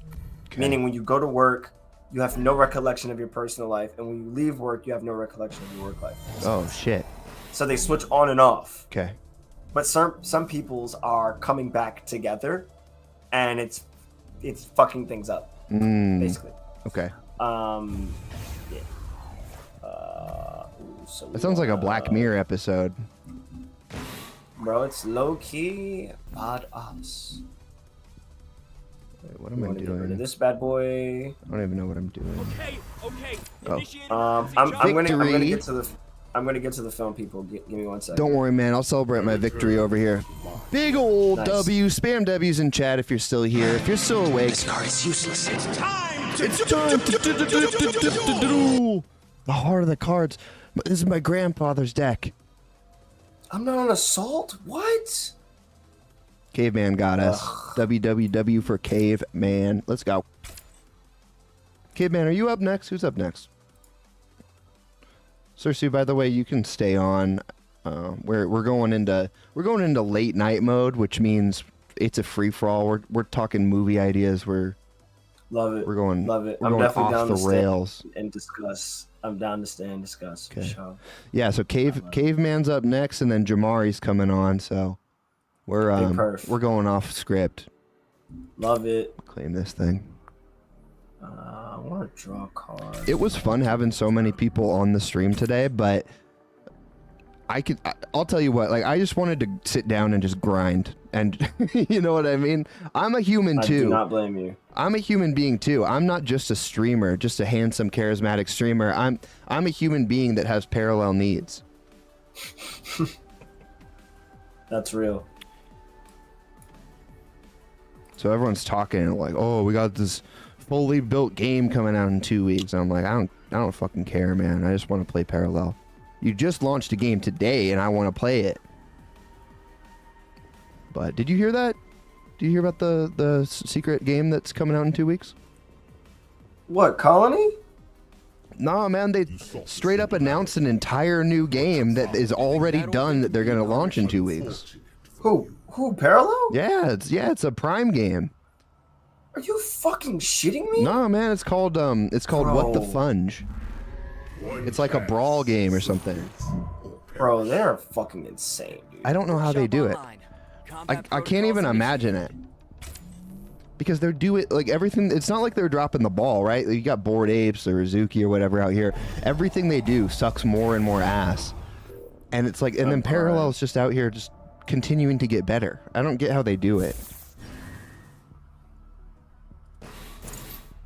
Okay. Meaning when you go to work, you have no recollection of your personal life, and when you leave work, you have no recollection of your work life. Oh shit. So they switch on and off. Okay. But some people's are coming back together, and it's fucking things up, basically. Okay. Yeah. That sounds like a Black Mirror episode. Bro, it's low key about us. Wait, what am I doing? This bad boy. I don't even know what I'm doing. Okay. I'm gonna get to the film, people. Give me 1 second. Don't worry, man. I'll celebrate my victory over here. Big old W. Spam W's in chat if you're still here. If you're still awake. This card is useless. It's time to do the heart of the cards. This is my grandfather's deck. I'm not on assault? What? Caveman got us. WWW for Caveman. Let's go. Caveman, are you up next? Who's up next? Cersei, by the way, you can stay on. We're going into late night mode, which means it's a free for all. We're talking movie ideas. Love it. We're going. Love it. I'm definitely down the to rails and discuss. I'm down to stay and discuss. Okay. For sure. Yeah. So Caveman's up next, and then Jamari's coming on. So we're going off script. Love it. Claim this thing. I want to draw a card. It was fun having so many people on the stream today, but I'll tell you what, like I just wanted to sit down and just grind, and you know what I mean? I'm a human too. I do not blame you. I'm a human being too. I'm not just a streamer, just a handsome, charismatic streamer. I'm a human being that has parallel needs. That's real. So everyone's talking like, oh, we got this fully built game coming out in 2 weeks. I'm like, I don't fucking care, man. I just want to play Parallel. You just launched a game today, and I want to play it. But did you hear that? Do you hear about the secret game that's coming out in 2 weeks? What, Colony? No, man, they straight up announced an entire new game that is already done that they're going to launch in 2 weeks. Who, Parallel? Yeah, it's a Prime game. Are you fucking shitting me? No, man, it's called What the Funge. It's like a brawl game or something. Bro, they're fucking insane, dude. I don't know how they do it. I can't even imagine it. Because they're doing like everything. It's not like they're dropping the ball, right? You got Bored Apes or Azuki or whatever out here. Everything they do sucks more and more ass. And it's like, and then Parallel's just out here just continuing to get better. I don't get how they do it.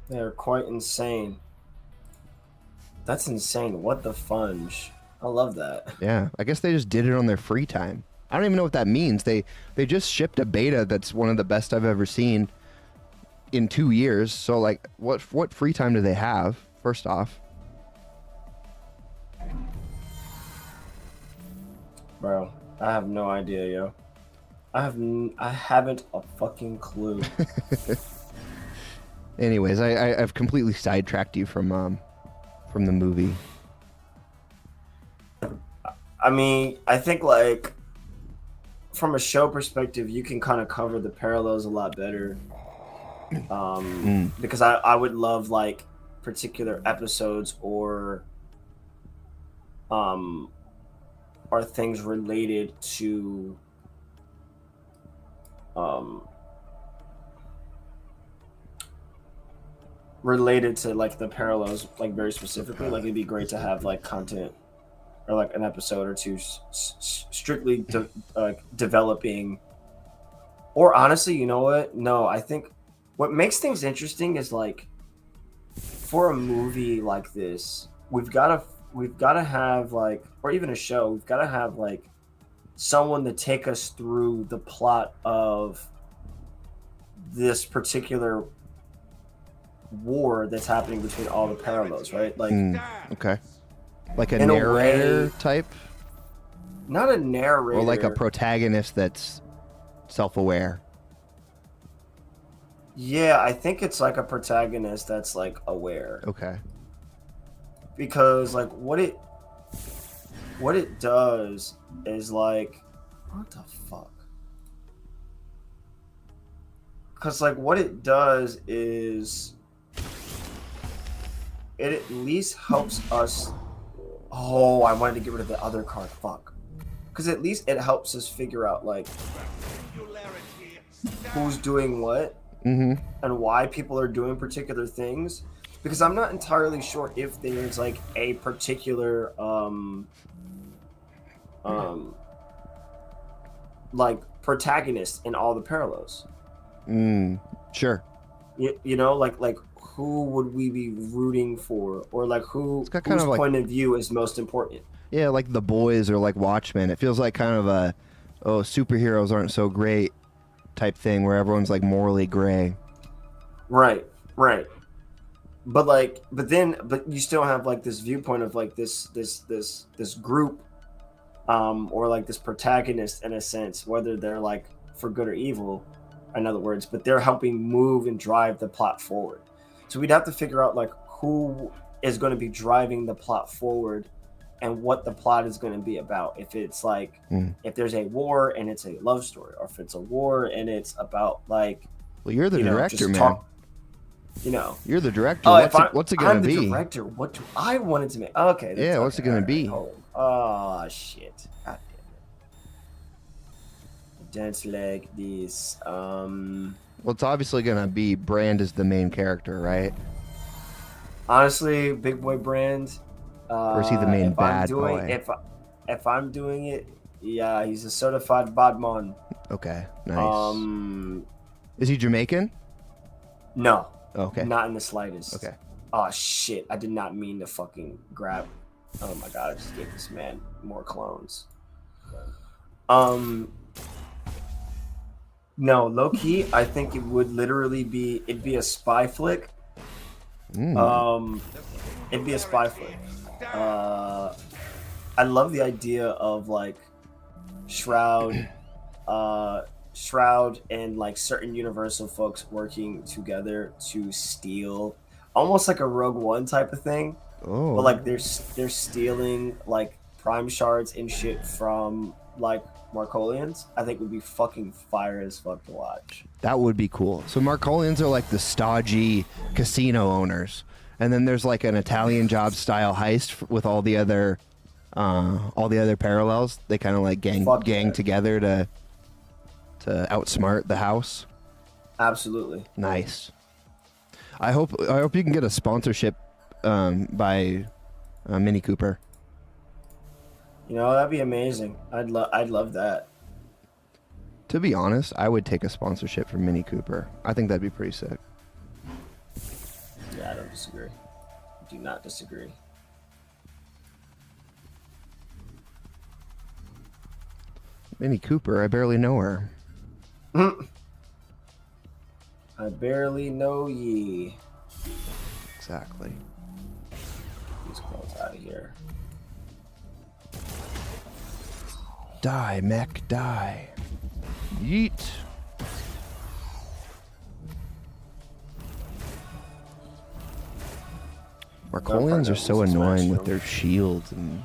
They're quite insane. That's insane. What the funge? I love that. Yeah, I guess they just did it on their free time. I don't even know what that means. They just shipped a beta that's one of the best I've ever seen in 2 years. So like, what free time do they have? First off, bro, I have no idea, yo. I haven't a fucking clue. Anyways, I've completely sidetracked you from the movie. I mean, I think like from a show perspective, you can kind of cover the parallels a lot better. Because I would love like particular episodes or things related to like the parallels, like very specifically. Like it'd be great to have like content or like an episode or two strictly developing. Or honestly, you know what? No, I think what makes things interesting is like for a movie like this, we've got to have like, or even a show, we've got to have like someone to take us through the plot of this particular war that's happening between all the parallels, right? Like, okay, like a narrator type, not a narrator, or like a protagonist that's self-aware. Yeah, I think it's like a protagonist that's like aware. Okay. Because like what it does is like, what the fuck? Because like what it does is it at least helps us. Oh, I wanted to get rid of the other card. Fuck. Because at least it helps us figure out like who's doing what. Mm-hmm. And why people are doing particular things, because I'm not entirely sure if there's like a particular like protagonist in all the parallels. Sure. You know, like who would we be rooting for, or like whose like, point of view is most important? Yeah, like The Boys or like Watchmen. It feels like kind of a superheroes aren't so great type thing where everyone's like morally gray. Right. But you still have like this viewpoint of like this group, or like this protagonist in a sense, whether they're like for good or evil, in other words, but they're helping move and drive the plot forward. So we'd have to figure out like who is going to be driving the plot forward and what the plot is going to be about. If it's like, if there's a war and it's a love story, or if it's a war and it's about like, well, you're the director, man. You're the director. What's it going to be? I'm the director. What do I want it to make? Okay. Yeah, what's it going to be? Oh, shit. God damn it. Don't like this. Well, it's obviously going to be Brand is the main character, right? Honestly, Big Boy Brand. Or is he the main bad boy? If I'm doing it, yeah, he's a certified bad man. Okay, nice. Is he Jamaican? No. Okay. Not in the slightest. Okay. Oh shit! I did not mean to fucking grab. Oh my god! I just gave this man more clones. No, low key, I think it would literally be a spy flick, It'd be a spy foot. I love the idea of like Shroud, Shroud and like certain Universal folks working together to steal, almost like a Rogue One type of thing. Oh. But like they're stealing like prime shards and shit from like Markolians. I think would be fucking fire as fuck to watch. That would be cool. So Markolians are like the stodgy casino owners, and then there's like an Italian Job style heist with all the other parallels. They kind of like gang together to outsmart the house. Absolutely. Nice. I hope you can get a sponsorship by Mini Cooper. You know, that'd be amazing. I'd love that. To be honest, I would take a sponsorship from Mini Cooper. I think that'd be pretty sick. Yeah, I don't disagree. I do not disagree. Mini Cooper, I barely know her. I barely know ye. Exactly. These girls out of here. Die, mech, die. Yeet. Markolians are so annoying with their shields and...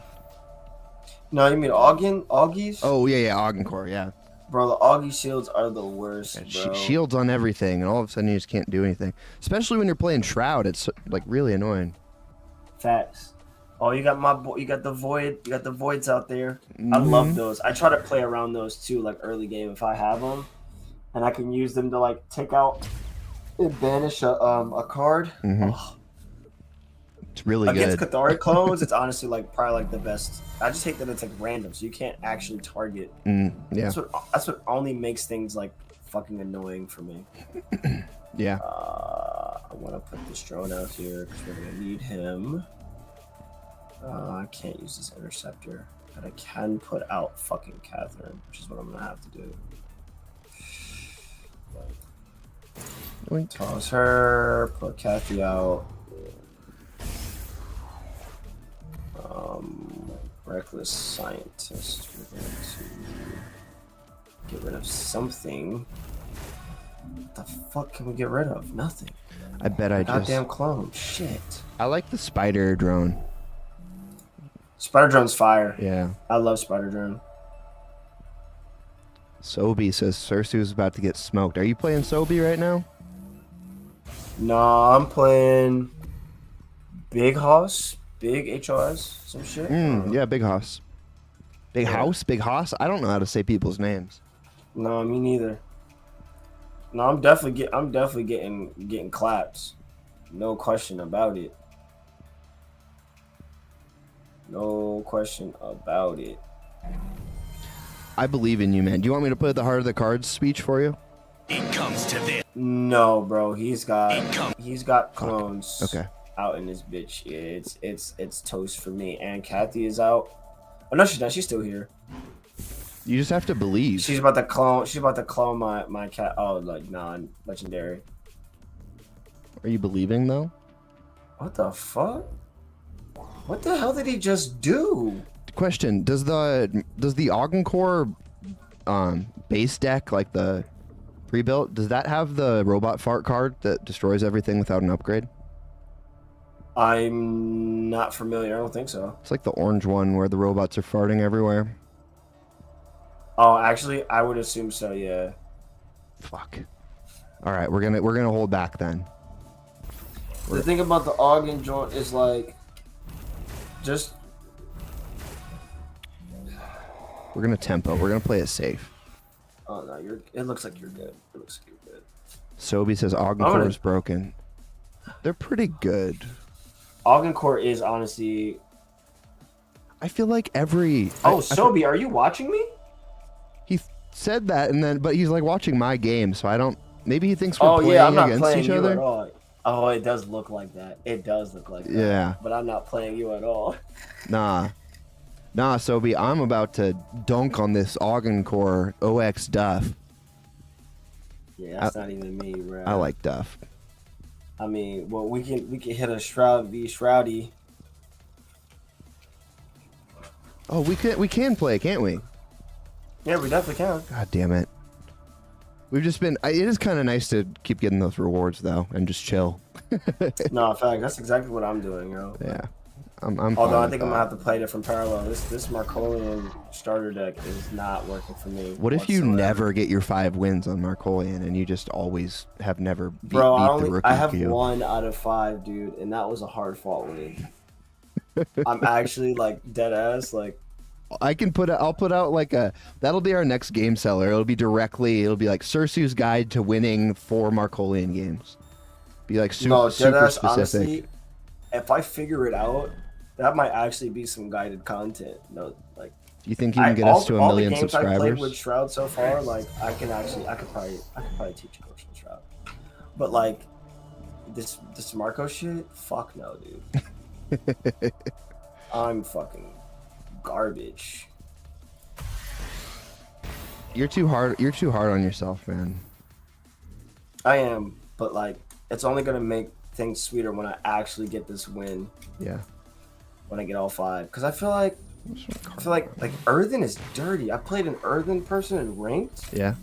No, you mean Augies? Oh, yeah, Augencore, yeah. Bro, the Augie shields are the worst, bro. Shields on everything, and all of a sudden you just can't do anything. Especially when you're playing Shroud, it's like really annoying. Facts. Oh, you got the void. You got the voids out there. I love those. I try to play around those too, like early game if I have them, and I can use them to like take out and banish a card. Oh. It's really Against good. Cathari clones, it's honestly like probably like the best. I just hate that it's like random, so you can't actually target. Yeah. That's what only makes things like fucking annoying for me. Yeah. I want to put this drone out here because we're gonna need him. I can't use this interceptor, but I can put out fucking Catherine, which is what I'm gonna have to do. Toss her, put Kathy out. Reckless scientist. We're going to get rid of something. What the fuck can we get rid of? Nothing. I bet I just... Goddamn clone. Shit. I like the spider drone. Spider drone's fire. Yeah. I love spider drone. Sobi says Cersei's about to get smoked. Are you playing Sobi right now? No, I'm playing Big Hoss. Big HOS, some shit. Yeah, Big Hoss. Big House? Big Hoss? I don't know how to say people's names. No, me neither. No, I'm definitely getting claps. No question about it. No question about it. I believe in you, man. Do you want me to play the Heart of the Cards speech for you? It comes to this. No, bro. He's got clones. Okay. Out in this bitch. Yeah, it's toast for me. And Kathy is out. Oh no, she's not. She's still here. You just have to believe. She's about to clone my cat. Oh, like non-legendary. Are you believing though? What the fuck? What the hell did he just do? Question: Does the Augencore base deck, like the pre-built, does that have the robot fart card that destroys everything without an upgrade? I'm not familiar. I don't think so. It's like the orange one where the robots are farting everywhere. Oh, actually, I would assume so. Yeah. Fuck. All right, we're gonna hold back then. The thing about the Augen joint is like, just. We're gonna tempo. We're gonna play it safe. Oh no, it looks like you're good. It looks like you're good. Sobi says Augencore is broken. They're pretty good. Augencore is honestly. I feel like every. Sobi, are you watching me? He said that, but he's like watching my game, so I don't. Maybe he thinks we're playing I'm not against playing each you other. At all. Oh, it does look like that. It does look like that. Yeah. But I'm not playing you at all. Nah, Sobi, I'm about to dunk on this Augencore OX Duff. Yeah, that's not even me, bro. I like Duff. I mean, well, we can hit a Shroud v Shroudy. Oh, we can play, can't we? Yeah, we definitely can. God damn it. We've just been. It is kind of nice to keep getting those rewards though, and just chill. No, in fact, that's exactly what I'm doing, yo. Yeah, I'm. Although I think I'm gonna have to play different parallel. This Marcolian starter deck is not working for me. What if you never get your 5 wins on Marcolian and you just always have never beat Bro, the rookie I have queue? 1 out of 5, dude, and that was a hard fought win. I'm actually like dead ass like. I'll put out like that'll be our next game seller. It'll be like Sursu's guide to winning 4 Marcolian games. Be like super specific. Honestly, if I figure it out, that might actually be some guided content. No, like. Do you think you can get us to a million all the games I subscribers? played with Shroud so far, like I could probably teach Coach with Shroud. But like this Marco shit, fuck no, dude. I'm fucking garbage. You're too hard on yourself, man. I am, but like it's only gonna make things sweeter when I actually get this win. Yeah. When I get all 5, because I feel like Earthen is dirty. I played an Earthen person in ranked. Yeah.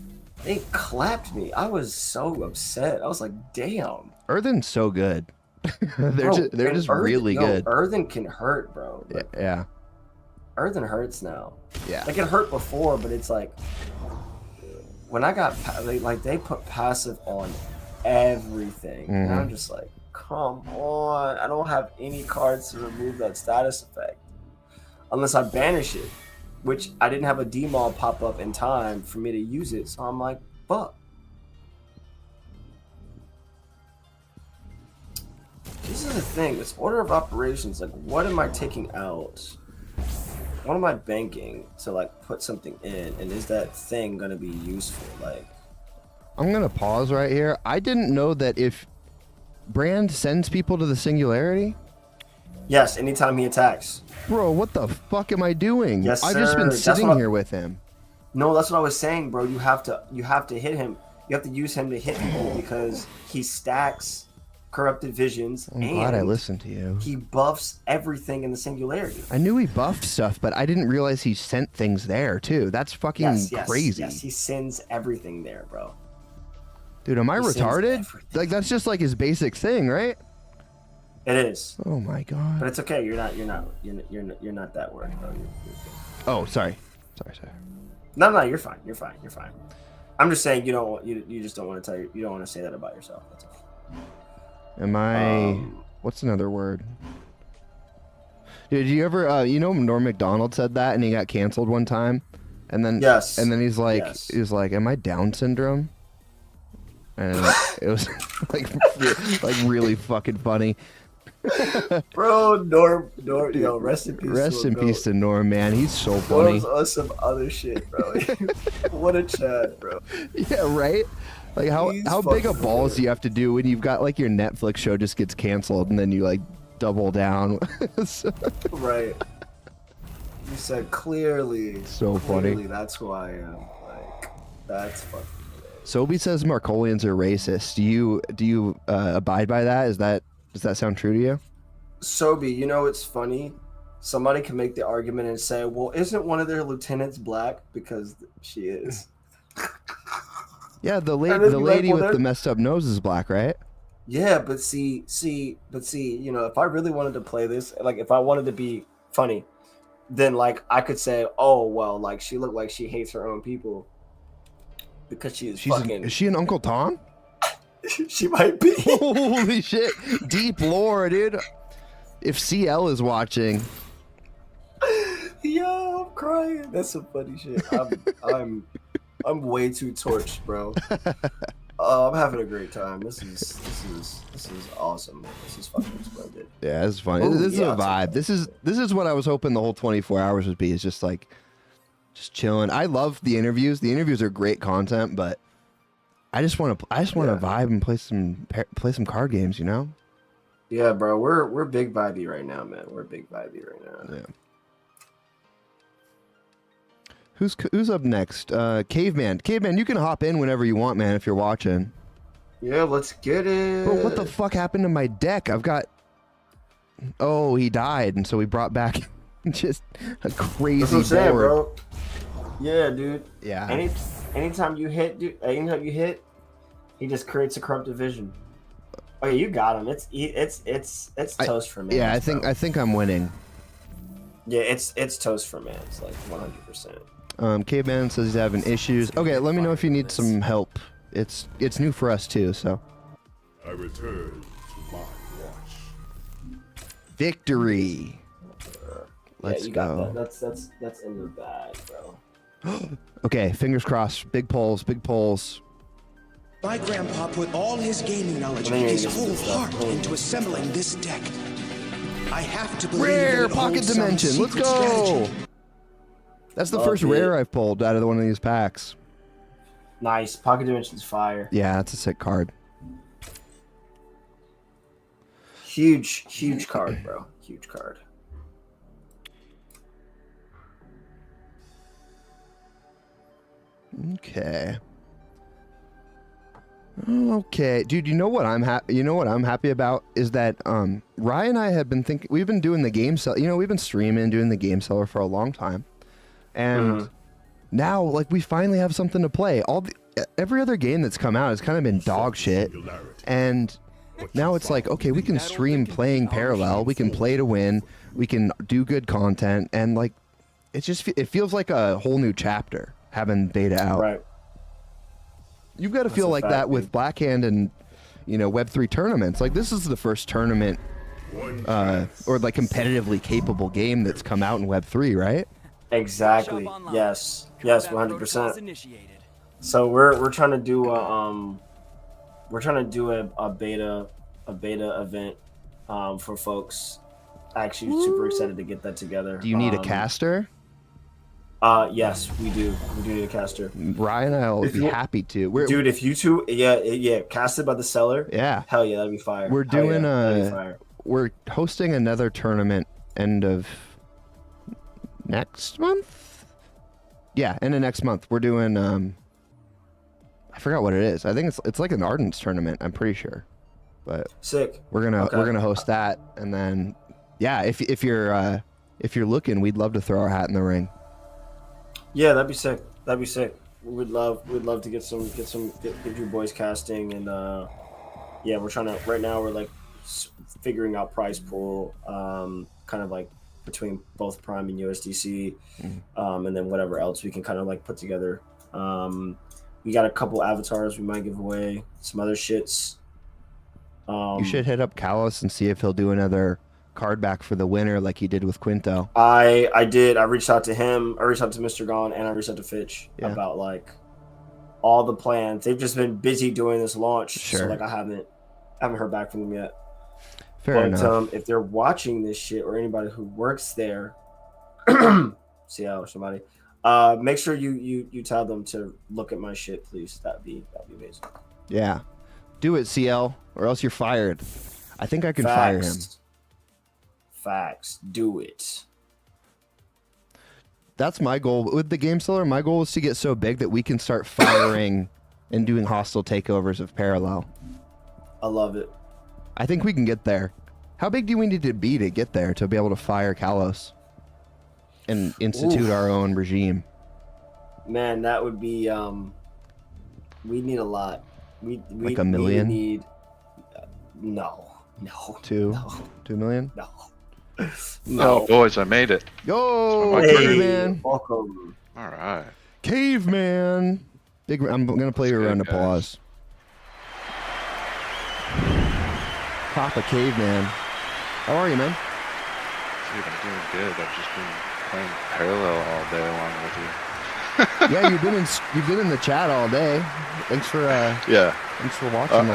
They clapped me. I was so upset. I was like, damn. Earthen's so good. they're just really good. Earthen can hurt, bro. Like, yeah. Earthen hurts now. Yeah. Like it hurt before, but it's like when I got they put passive on everything, and I'm just like, come on! I don't have any cards to remove that status effect unless I banish it, which I didn't have a demol pop up in time for me to use it. So I'm like, fuck. This is the thing. This order of operations, like, what am I taking out? What am I banking to like put something in, and is that thing gonna be useful? Like, I'm gonna pause right here. I didn't know that if Brand sends people to the singularity. Yes, anytime he attacks. Bro, what the fuck am I doing? Yes, I've just been sitting here with him. No, that's what I was saying, bro. You have to hit him. You have to use him to hit people because he stacks corrupted visions. I'm glad I listened to you. He buffs everything in the singularity. I knew he buffed stuff, but I didn't realize he sent things there too. That's fucking crazy. Yes, he sends everything there, bro. Dude, am I retarded? Like that's just like his basic thing, right? It is. Oh my god. But it's okay. You're not that worried, bro. Oh, sorry. No, you're fine. You're fine. I'm just saying you just don't want to you don't want to say that about yourself. That's okay. Am I? What's another word? Did you ever? Norm Macdonald said that, and he got canceled one time, and then he's like, "Am I Down syndrome?" And it was like really fucking funny. Bro, Norm, yo, rest in peace. Rest in peace to Norm, man. He's so funny. Norm's on some other shit, bro. What a Chad, bro. Yeah, right. Like how big of balls do you have to do when you've got like your Netflix show just gets canceled and then you like double down? Right. You said clearly. So funny. That's who I am. Like that's fucking. Sobi says Marcolians are racist. Do you abide by that? Does that sound true to you? Sobi, it's funny. Somebody can make the argument and say, "Well, isn't one of their lieutenants black?" Because she is. Yeah, the lady with the messed up nose is black, right? Yeah, but see, if I really wanted to play this, like if I wanted to be funny, then like I could say, "Oh, well, like she looked like she hates her own people." Because is she an Uncle Tom? She might be. Holy shit. Deep lore, dude. If CL is watching. Yo, I'm crying. That's some funny shit. I'm way too torched, bro. I'm having a great time. This is awesome. This is fucking splendid. Yeah, this is fun. This is a vibe. This is what I was hoping the whole 24 hours would be. Is just like chilling. I love the interviews. The interviews are great content, but I just want to vibe and play some card games, Yeah, bro. We're big vibey right now, man. We're big vibey right now. Yeah. Who's up next? Caveman. Caveman, you can hop in whenever you want, man, if you're watching. Yeah, let's get it. Bro, what the fuck happened to my deck? I've got... Oh, he died, and so we brought back just a crazy That's what I'm saying, board. bro. Yeah, dude. Yeah. Anytime you hit, dude, he just creates a corrupt division. Oh, yeah, you got him. It's toast for me. Yeah, I think I'm winning. Yeah, it's toast for man. It's like 100%. Caveman says he's having issues. Okay, let me know if you need some help. It's new for us too, so. I return to my watch. Victory. Let's yeah, you go. Got that. That's in the bag, bro. Okay, fingers crossed. Big polls, big polls. My grandpa put all his gaming knowledge, his whole heart into assembling this deck. I have to believe Rare that it pocket holds some dimension. Let's secret go. strategy. That's the Love first it. rare I've pulled out of one of these packs. Nice. Pocket Dimension's fire. Yeah, that's a sick card. Huge card, bro. Huge card. Okay. Okay, dude. You know what I'm happy about is that Ryan and I have been thinking. We've been doing the game cell. You know, we've been streaming, doing the game seller for a long time, and now like we finally have something to play. Every other game that's come out has kind of been dog shit, and now it's like, okay, we can stream playing parallel. We can play to win. We can do good content, and like it feels like a whole new chapter having beta out. Right. You've got to feel like that with Blackhand and, you know, Web3 tournaments. Like, this is the first tournament or, like, competitively capable game that's come out in Web3, right? Exactly. Yes. Yes, 100%. So we're trying to do a beta event for folks. Actually, super excited to get that together. Do you need a caster? Yes, we do. We do need a caster. Ryan and I will be happy to. Dude, if you two, casted by the Cellar. Yeah. Hell yeah, that'd be fire. We're doing that'd be fire. We're hosting another tournament end of next month. Yeah, end of next month. We're doing I forgot what it is. I think it's like an Ardents tournament. I'm pretty sure, but sick. We're gonna host that, and then yeah, if you're looking, we'd love to throw our hat in the ring. Yeah, that'd be sick. That'd be sick. We'd love to get you boys casting, and yeah, we're trying to right now. We're like figuring out prize pool, kind of like between both Prime and USDC, and then whatever else we can kind of like put together. We got a couple avatars we might give away, some other shits. You should hit up Kalos and see if he'll do another card back for the winner like he did with Quinto. I did. I reached out to him. I reached out to Mr. Gone, and I reached out to Fitch about like all the plans. They've just been busy doing this launch, so like I haven't heard back from them yet. Fair enough. If they're watching this shit or anybody who works there, CL or somebody, make sure you tell them to look at my shit, please. That'd be amazing. Yeah, do it, CL, or else you're fired. I think I can fire him. Facts. Do it. That's my goal with the game seller. My goal is to get so big that we can start firing and doing hostile takeovers of Parallel. I love it. I think we can get there. How big do we need to be to be able to fire Kalos and institute our own regime? Man, that would be we need a lot. We like 1 million? Need no. 2 million? No. Oh, boys, I made it. Yo, hey, Caveman. Welcome. All right. Caveman. I'm going to play you a round of applause. Papa Caveman. How are you, man? Dude, I'm doing good. I've just been playing Parallel all day along with you. Yeah, you've been in the chat all day. Thanks for Thanks for watching.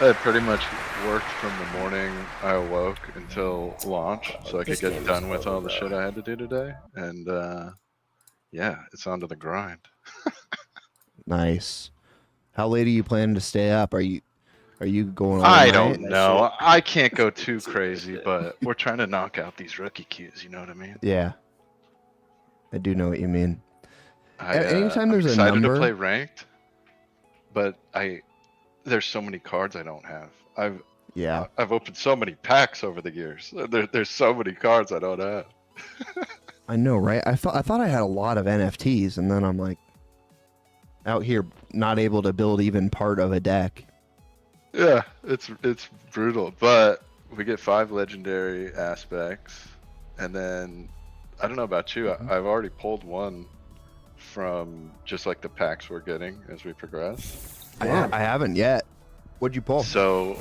I pretty much worked from the morning I awoke until launch, so I could get done with all the shit I had to do today. And yeah, it's on to the grind. Nice. How late are you planning to stay up? Are you going all I night? don't know. I can't go too crazy, but we're trying to knock out these rookie queues. You know what I mean? Yeah. I do know what you mean. I'm Anytime there's a excited number to play ranked, but there's so many cards I don't have. I've opened so many packs over the years. There's so many cards I don't have. I know, right? I thought I had a lot of NFTs, and then I'm like out here not able to build even part of a deck. Yeah, it's brutal, but we get 5 legendary aspects, and then I don't know about you. I've already pulled one from just like the packs we're getting as we progress. I haven't yet. What'd you pull? So,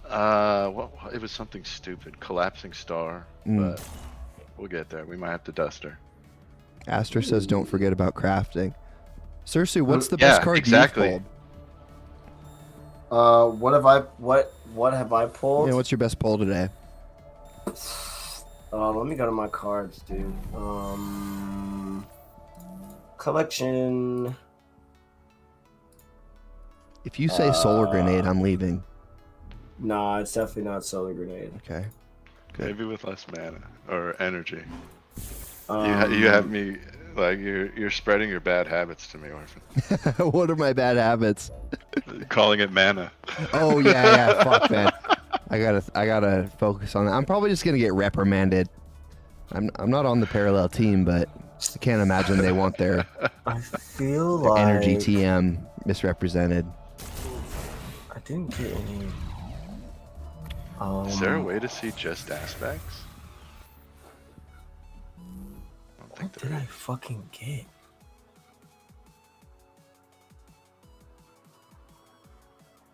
it was something stupid, collapsing star, but we'll get there. We might have to dust her. Astra says, "Don't forget about crafting." Cersei, what's the best card you've pulled? What have I pulled? Yeah, what's your best pull today? Let me go to my cards, dude. Collection. If you say solar grenade, I'm leaving. Nah, it's definitely not solar grenade. Okay. Good. Maybe with less mana or energy. You have me like you're spreading your bad habits to me, Orphan. What are my bad habits? Calling it mana. Oh yeah, fuck man. I gotta focus on that. I'm probably just gonna get reprimanded. I'm not on the parallel team, but I can't imagine they want their energy TM misrepresented. I didn't get any. Is there a way to see just aspects? What did I fucking get?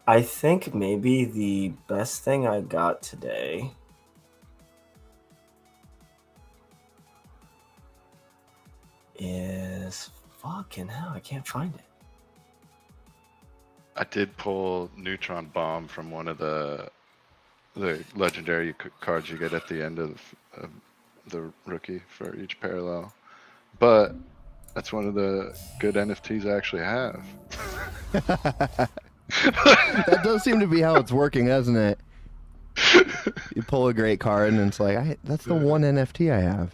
I think maybe the best thing I got today is fucking hell. I can't find it. I did pull Neutron Bomb from one of the legendary cards you get at the end of the rookie for each parallel, but that's one of the good NFTs I actually have. That does seem to be how it's working, doesn't it? You pull a great card and it's like, that's the one NFT I have.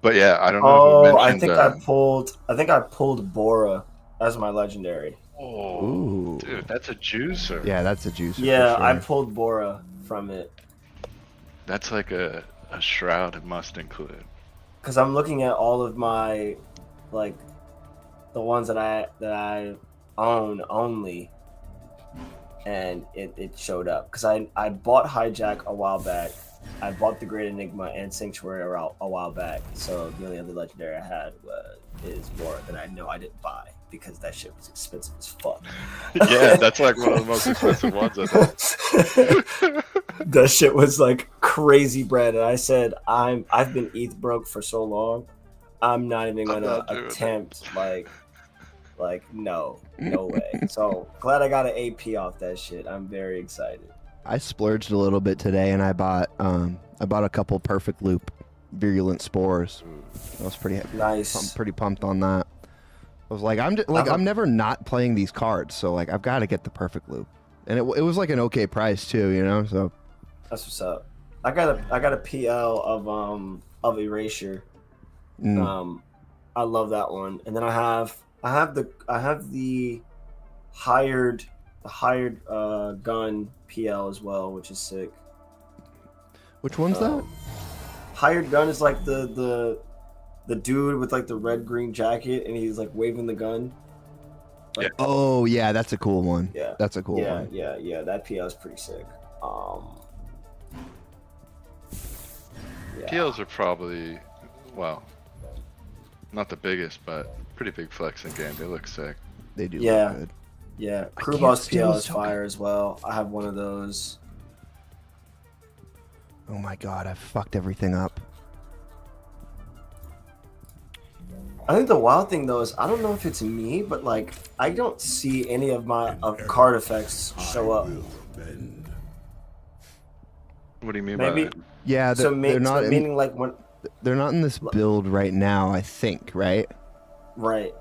But yeah, I don't know. Oh, I think I pulled Bora as my legendary. Oh, ooh. Dude, that's a juicer. Yeah, that's a juicer. Yeah, for sure. I pulled Bora from it. That's like a shroud it must include. Because I'm looking at all of my, like, the ones that I own only, and it showed up. Because I bought Hijack a while back. I bought the Great Enigma and Sanctuary a while back. So the only other legendary I had is Bora that I know I didn't buy because that shit was expensive as fuck. Yeah, that's like one of the most expensive ones, I think. That shit was like crazy bread, and I said I've been ETH broke for so long, I'm not even gonna attempt like no way. So glad I got an AP off that shit. I'm very excited. I splurged a little bit today, and I bought a couple Perfect Loop Virulent Spores. I was pretty nice. I'm pretty pumped on that. I was like, I'm never not playing these cards, so like I've got to get the Perfect Loop, and it was like an okay price too, you know. So that's what's up. I got a PL of Erasure. I love that one, and then I have the hired gun PL as well, which is sick. Which one's that? Hired gun is like the dude with like the red green jacket and he's like waving the gun. Like, oh yeah, that's a cool one. Yeah, that's a cool one. Yeah. That PL is pretty sick. PLs are probably, well, not the biggest, but pretty big flex in game. They look sick. They do look good. Yeah, Crew Boss PL is fire as well. I have one of those. Oh my god, I fucked everything up. I think the wild thing though is I don't know if it's me, but like I don't see any of my card effects show up. What do you mean Maybe, by that? Yeah, they're not meaning like when they're not in this build right now. I think, right? Right.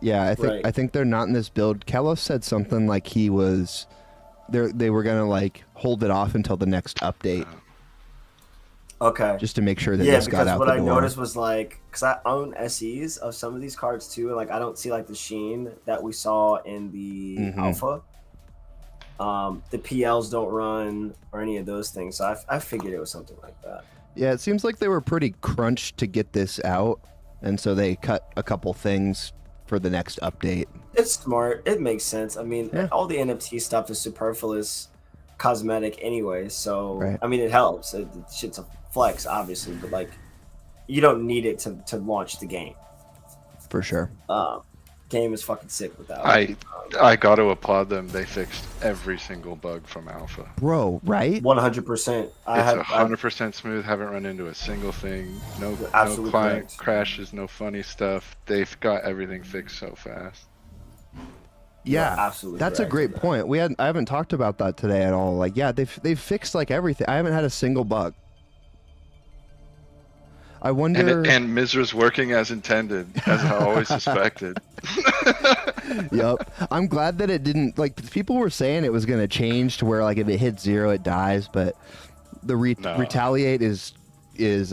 Yeah, I think they're not in this build. Kelos said something like they were gonna like hold it off until the next update. Okay. just to make sure that Yeah, this got because out what the I door. noticed was like, because I own SEs of some of these cards too, and like I don't see like the sheen that we saw in the alpha. The PLs don't run or any of those things, so I figured it was something like that. Yeah, it seems like they were pretty crunched to get this out, and so they cut a couple things for the next update. It's smart. It makes sense. I mean, all the NFT stuff is superfluous, cosmetic anyway. So Right. I mean, it helps. Shit's a flex, obviously, but like, you don't need it to launch the game. For sure. Game is fucking sick without. I got to applaud them. They fixed every single bug from alpha. Bro, right? 100%. It's 100% smooth. Haven't run into a single thing. No Absolutely client correct. crashes. No funny stuff. They've got everything fixed so fast. Yeah, absolutely. that's a great point. I haven't talked about that today at all. Like, yeah, they've fixed like everything. I haven't had a single bug. I wonder. And Mizra's working as intended, as I always suspected. Yep. I'm glad that it didn't. Like, people were saying it was going to change to where like if it hits 0, it dies. But the retaliate is it's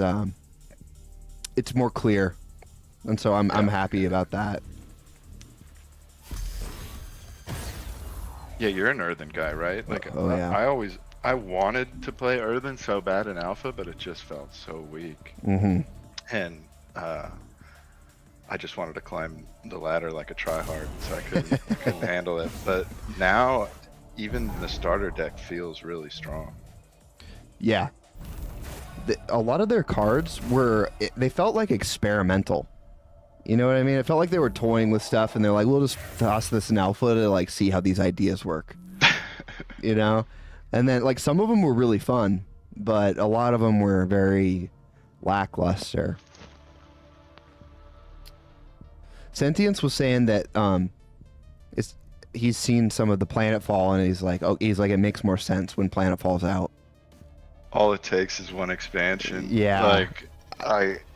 more clear, and so I'm happy about that. Yeah, you're an Earthen guy, right? Like, yeah. I wanted to play Earthen so bad in Alpha, but it just felt so weak. Mm-hmm. And I just wanted to climb the ladder like a tryhard, so I couldn't handle it. But now, even the starter deck feels really strong. Yeah. A lot of their cards they felt like experimental. You know what I mean? It felt like they were toying with stuff, and they're like, we'll just toss this in alpha to like see how these ideas work. You know? And then like some of them were really fun, but a lot of them were very lackluster. Sentience was saying that he's seen some of the Planetfall, and he's like, it makes more sense when Planetfall's out. All it takes is one expansion. Yeah. Like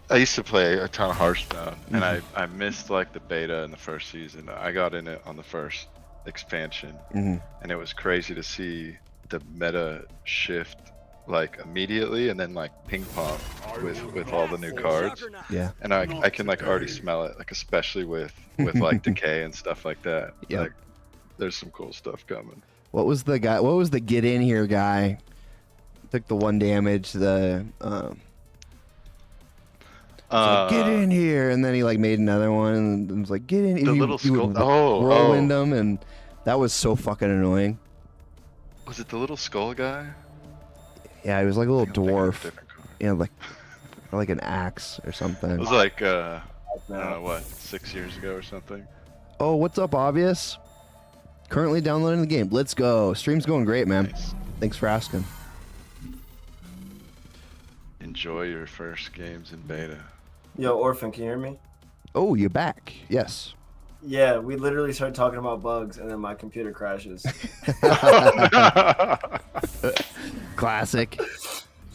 I used to play a ton of Hearthstone, and I missed like the beta in the first season. I got in it on the first expansion, and it was crazy to see the meta shift like immediately, and then like ping pong with all the new cards. Yeah. And I can like already smell it, like especially with like decay and stuff like that. Yep. Like there's some cool stuff coming. What was the get in here guy? Took the 1 damage, get in here, and then he like made another one and was like, get in. The little skull. Whirlwind him, and that was so fucking annoying. Was it the little skull guy? Yeah, he was like a little dwarf. Yeah, like an axe or something. It was like I don't know what, 6 years ago or something. Oh, what's up, Obvious? Currently downloading the game. Let's go. Stream's going great, man. Nice. Thanks for asking. Enjoy your first games in beta. Yo, Orphan, can you hear me? Oh, you're back. Yes. Yeah, we literally started talking about bugs, and then my computer crashes. Classic.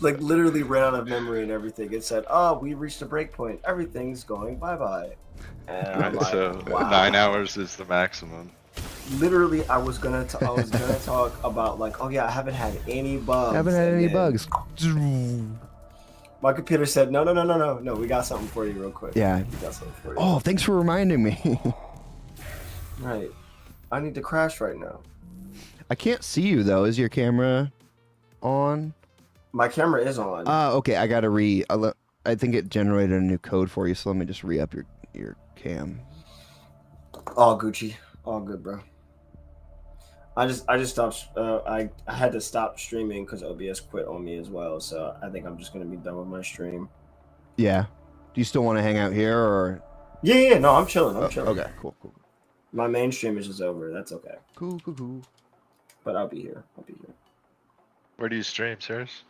Like, literally ran out of memory and everything. It said, oh, we reached a breakpoint. Everything's going bye-bye. And I'm like, so wow. 9 hours is the maximum. Literally, I was gonna talk about like, oh yeah, I haven't had any bugs. Haven't had any bugs. My computer said, no, we got something for you real quick. Yeah. We got something for you. Oh, thanks for reminding me. Right. I need to crash right now. I can't see you though. Is your camera on? My camera is on. Okay. I gotta I think it generated a new code for you, so let me just re-up your cam. All Gucci. All good, bro. I just stopped. I had to stop streaming because OBS quit on me as well. So I think I'm just gonna be done with my stream. Yeah. Do you still want to hang out here or? Yeah. No, I'm chilling. Okay. Cool. My main stream is just over. That's okay. Cool. But I'll be here. Where do you stream, Serious?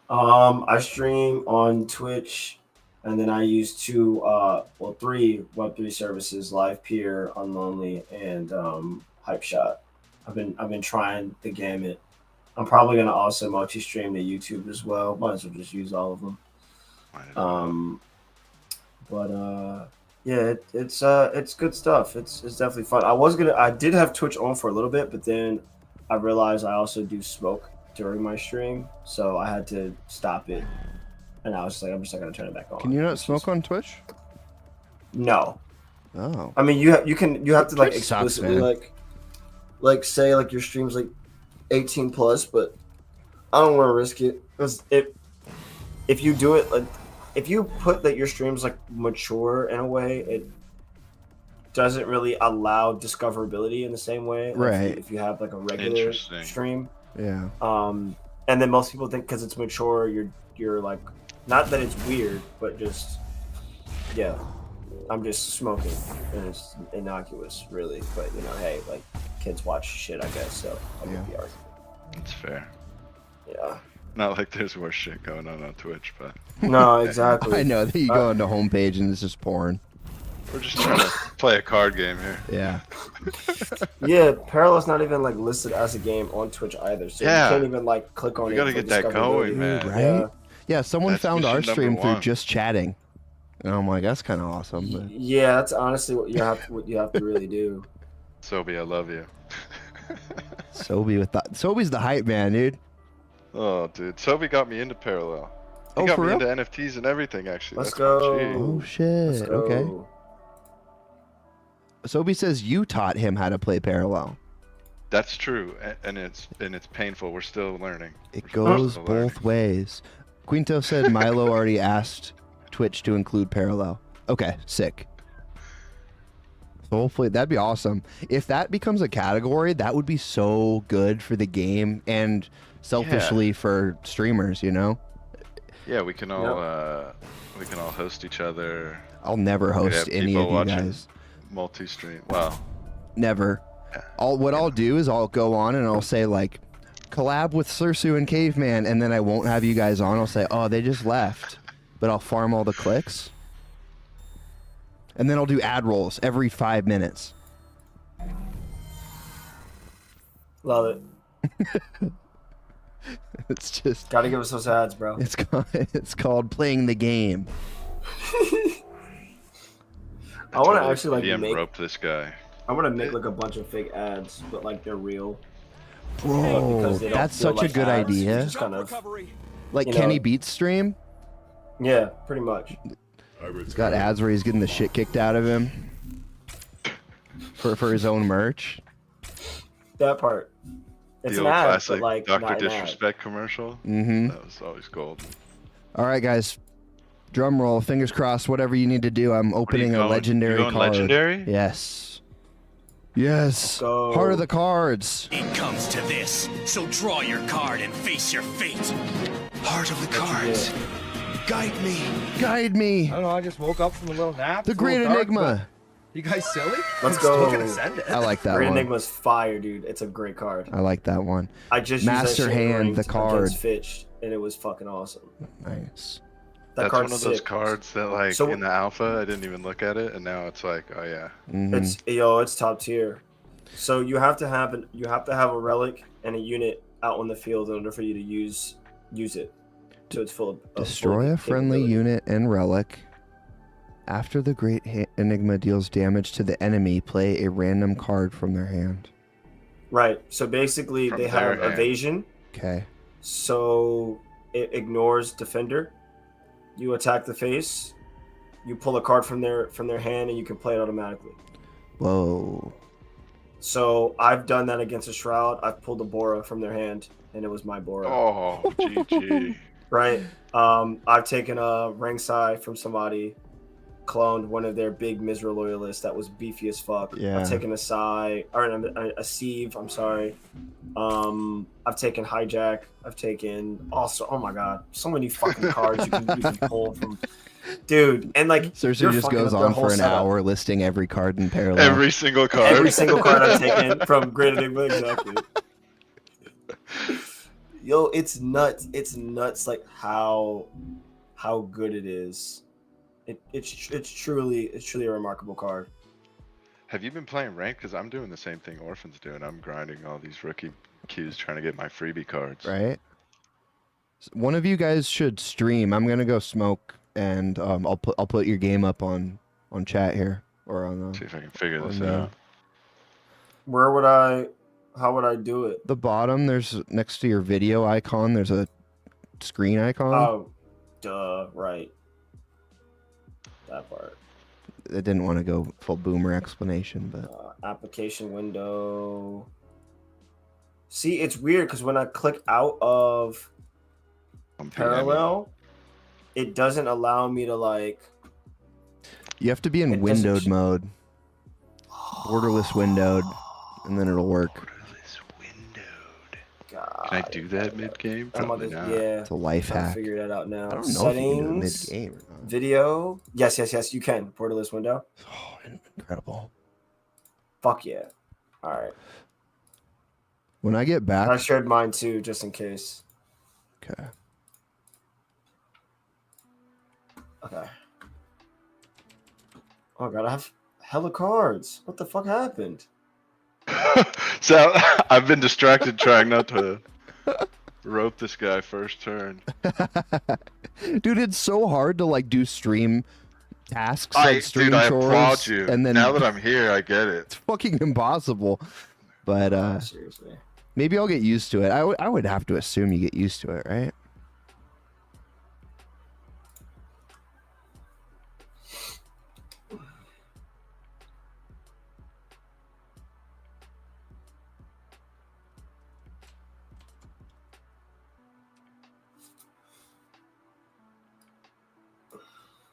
I stream on Twitch, and then I use three Web3 services: Live Peer, Unlonely, and Hype Shot. I've been trying the gamut. I'm probably gonna also multi-stream to YouTube as well. Might as well just use all of them. Yeah, it's good stuff. It's definitely fun. I did have Twitch on for a little bit, but then I realized I also do smoke during my stream, so I had to stop it. And I was just like, I'm just not gonna turn it back on. Can you not smoke on Twitch? No. Oh. I mean, you have to like Twitch sucks, explicitly man. like say like your stream's like 18 plus, but I don't want to risk it because if you do it like if you put that your stream's like mature in a way, it doesn't really allow discoverability in the same way. Like Right. if you have like a regular stream. Yeah. And then most people think because it's mature, you're like, not that it's weird, but just yeah, I'm just smoking and it's innocuous, really. But you know, hey, like kids watch shit, I guess. So I get the argument. It's fair. Yeah. Not like there's worse shit going on Twitch, but No, exactly. I know that you go on the homepage and it's just porn. we're just trying to play a card game here. Yeah. Yeah, Parallel's not even like listed as a game on Twitch either, so Yeah. you can't even like click on We it. gotta for get that discoverability. going, man. Right? Yeah, someone That's found our mission stream number through one. just chatting. And I'm like, that's kind of awesome. But... Yeah, that's honestly what you have to really do. Sobe, I love you. Sobe's the hype man, dude. Oh, dude. Sobe got me into Parallel. He Oh, got for me real? into NFTs and everything, actually. Let's That's go. my G. Oh shit. Okay. Sobe says you taught him how to play Parallel. That's true, and it's painful. We're still learning. It goes both ways. Quinto said Milo already asked Twitch to include Parallel. Okay, sick. So hopefully that'd be awesome. If that becomes a category, that would be so good for the game and selfishly for streamers, you know? Yeah, we can all host each other. I'll never We could host have any people of you watching guys. Multi-stream. Wow. Never. What I'll do is I'll go on and I'll say like collab with Sursu and Caveman, and then I won't have you guys on. I'll say, oh, they just left, but I'll farm all the clicks, and then I'll do ad rolls every 5 minutes. Love it. It's just gotta give us those ads, bro. It's called playing the game. I want to actually like make rope this guy. I want to make like a bunch of fake ads, but like they're real. Bro, Because they don't that's feel such a like good ads, idea. it's just kind of Like you Kenny know- Beats stream. Yeah, pretty much. He's got ads where he's getting the shit kicked out of him for his own merch. That part. It's The an old ad, classic but like Dr. not an ad. Disrespect commercial. Mm-hmm. That was always gold. All right, guys. Drum roll, fingers crossed, whatever you need to do. I'm opening a going? legendary You going card. legendary? Yes. Yes. Heart of the cards. It comes to this, so draw your card and face your fate. Heart of the cards. Guide me. Guide me. I don't know. I just woke up from a little nap. The It's a little Great dark, Enigma. but You guys silly? Let's I'm go. Still gonna send it. I like that Great one. Enigma's fire, dude. It's a great card. I like that one. I just Master used that shit Hand, ranked the card. against Fitch, and it was fucking awesome. Nice. That's card's one of those sick. cards that, like, So- in the alpha, I didn't even look at it, and now it's like, oh yeah. It's top tier. So you have to have a relic and a unit out on the field in order for you to use it to its full. Destroy a friendly unit and relic. After the Great Enigma deals damage to the enemy, play a random card from their hand. Right. So basically, From they their have hand. evasion. Okay. So it ignores defender. You attack the face. You pull a card from their hand, and you can play it automatically. Whoa. So I've done that against a Shroud. I've pulled a Bora from their hand, and it was my Bora. Oh, GG. Right. I've taken a Rangsai from somebody, cloned one of their big Mizra loyalists that was beefy as fuck. Yeah. I've taken a a Sieve, I'm sorry. I've taken Hijack. I've taken also, oh my god, so many fucking cards you can pull from. Dude, and like Cersei you're just fucking goes up their on whole for an setup. hour listing every card in parallel. Every single card. Every single card I've taken from Great Enigma, exactly. Yo, it's nuts. It's nuts, like how good it is. It's truly a remarkable card. Have you been playing ranked? Because I'm doing the same thing Orphan's doing. I'm grinding all these rookie queues trying to get my freebie cards. Right. One of you guys should stream. I'm gonna go smoke, and I'll put your game up on chat here or on. See if I can figure this main. out. Where would I? How would I do it? The bottom, there's next to your video icon, there's a screen icon. Oh, duh, right. That part. I didn't want to go full boomer explanation, but Application window. See, it's weird because when I click out of parallel, it doesn't allow me to like. you have to be in windowed mode, borderless windowed, and then it'll work. Can I do that mid game? Probably not. Yeah, It's a life I'll hack. figure that out now. I don't know if you can do it Settings, mid-game or not. video. Yes, you can. Borderless window. Oh, incredible. Fuck yeah. All right. When I get back, I shared mine too, just in case. Okay. Okay. Oh god, I have hella cards. What the fuck happened? So I've been distracted trying not to rope this guy first turn. Dude, it's so hard to like do stream tasks, I like stream applaud chores, you. and then Now that I'm here, I get it. it's fucking impossible. But seriously, maybe I'll get used to it. I would have to assume you get used to it, right?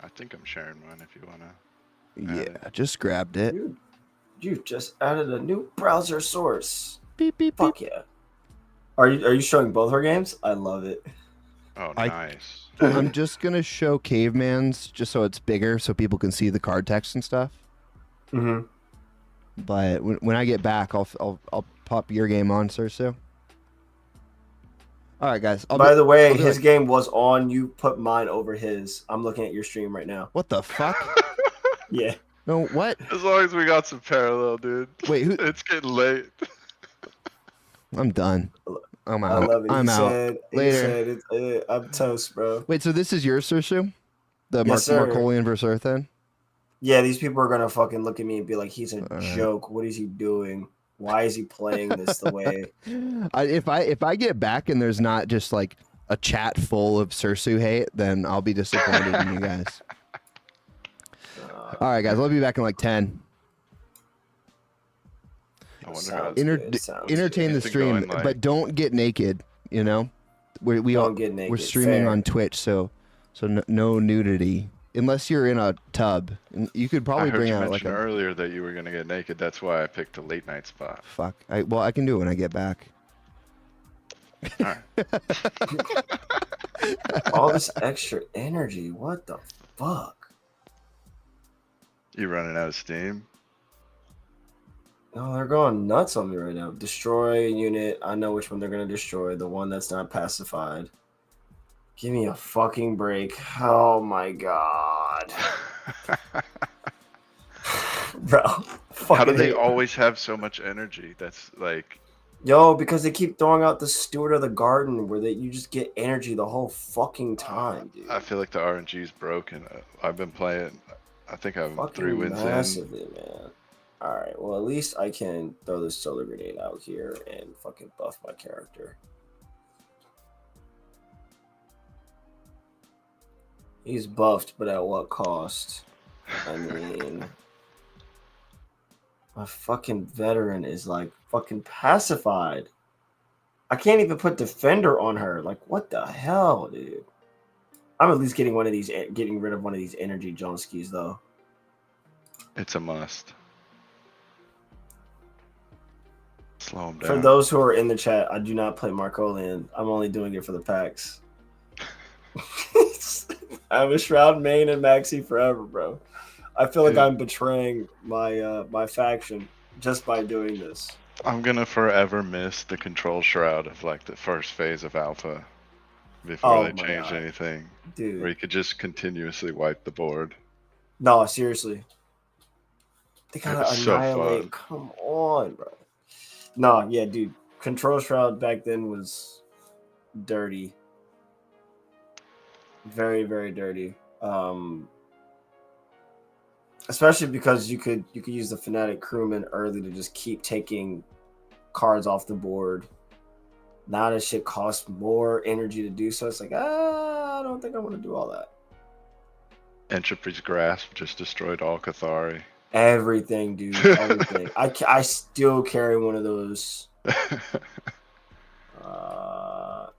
I think I'm sharing one if you wanna. Yeah, just grabbed it. You just added a new browser source. Beep beep. Fuck yeah. Are you showing both our games? I love it. Oh, nice. I'm just gonna show Caveman's just so it's bigger, so people can see the card text and stuff. Mm-hmm. But when I get back, I'll pop your game on, Sursu. All right, guys. By the way, I'll be his like- game was on. You put mine over his. I'm looking at your stream right now. What the fuck? Yeah. No, what? As long as we got some parallel, dude. Wait, who? It's getting late. I'm done. I'm I out. love it. I'm he out. Said, Later. He said, I'm toast, bro. Wait, so this is yours, Sursu? The Yes, sir. Marcolian versus Earth End? Yeah, these people are gonna fucking look at me and be like, "He's a joke. What is he doing? Why is he playing this the way?" If I get back and there's not just like a chat full of Sursu hate, then I'll be disappointed in you guys. All right, guys. I'll be back in like 10. I wonder how Entertain the It's been stream, going, like- but don't get naked. You know, Don't get naked, we're streaming fair. on Twitch, so no nudity unless you're in a tub. And you could I probably heard bring you out like mention a earlier that you were gonna get naked. That's why I picked a late night spot. fuck. I can do it when I get back. All this extra energy. What the fuck? You running out of steam? No, they're going nuts on me right now. Destroy a unit. I know which one they're gonna destroy. The one that's not pacified. Give me a fucking break. Oh my god. Bro. How do they hate- always have so much energy? That's like, Yo, because they keep throwing out the Steward of the Garden where you just get energy the whole fucking time, dude. I feel like the RNG's broken. I've been playing. I think I'm Fucking 3 wins in. massively, man. Alright, well, at least I can throw this solar grenade out here and fucking buff my character. He's buffed, but at what cost? I mean, my fucking veteran is like fucking pacified. I can't even put defender on her. Like, what the hell, dude? I'm at least getting getting rid of one of these energy Jonskis, though. It's a must. Slow him down. For those who are in the chat, I do not play Marcolian. I'm only doing it for the packs. I'm a Shroud main and Maxi forever, bro. I feel like I'm betraying my my faction just by doing this. I'm gonna forever miss the control shroud of like the first phase of alpha before Oh they my changed God. anything. Dude. Where you could just continuously wipe the board. No, seriously. They It gotta was so annihilate. fun. Come on, bro. No, yeah, dude. Control Shroud back then was dirty. Very, very dirty. Especially because you could use the Fnatic crewman early to just keep taking cards off the board. Now this shit costs more energy to do so. It's like, I don't think I want to do all that. Entropy's Grasp just destroyed all Cathari. Everything, dude. Everything. I still carry one of those. I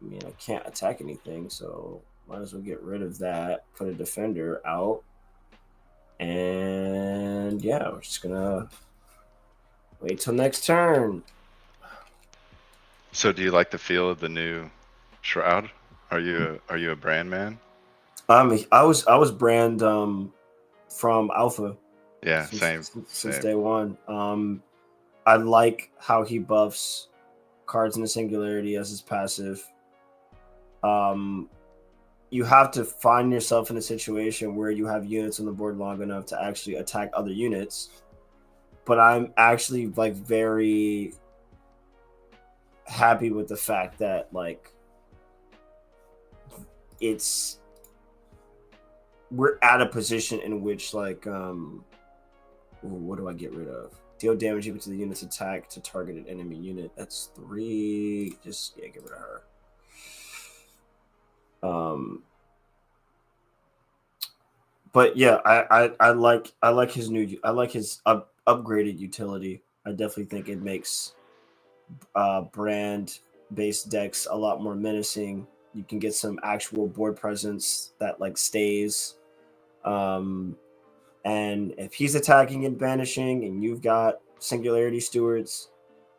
mean, I can't attack anything, so might as well get rid of that. Put a defender out. And yeah, we're just gonna wait till next turn. So do you like the feel of the new Shroud? Are you a brand man? I was brand from Alpha. Yeah, Since day one. I like how he buffs cards in the Singularity as his passive. You have to find yourself in a situation where you have units on the board long enough to actually attack other units. But I'm actually like very happy with the fact that like we're at a position in which like what do I get rid of? Deal damage equal to the unit's attack to target an enemy unit. That's 3. Just get rid of her. But yeah, I like his upgraded utility. I definitely think it makes brand based decks a lot more menacing. You can get some actual board presence that like stays. And if he's attacking and banishing and you've got Singularity Stewards,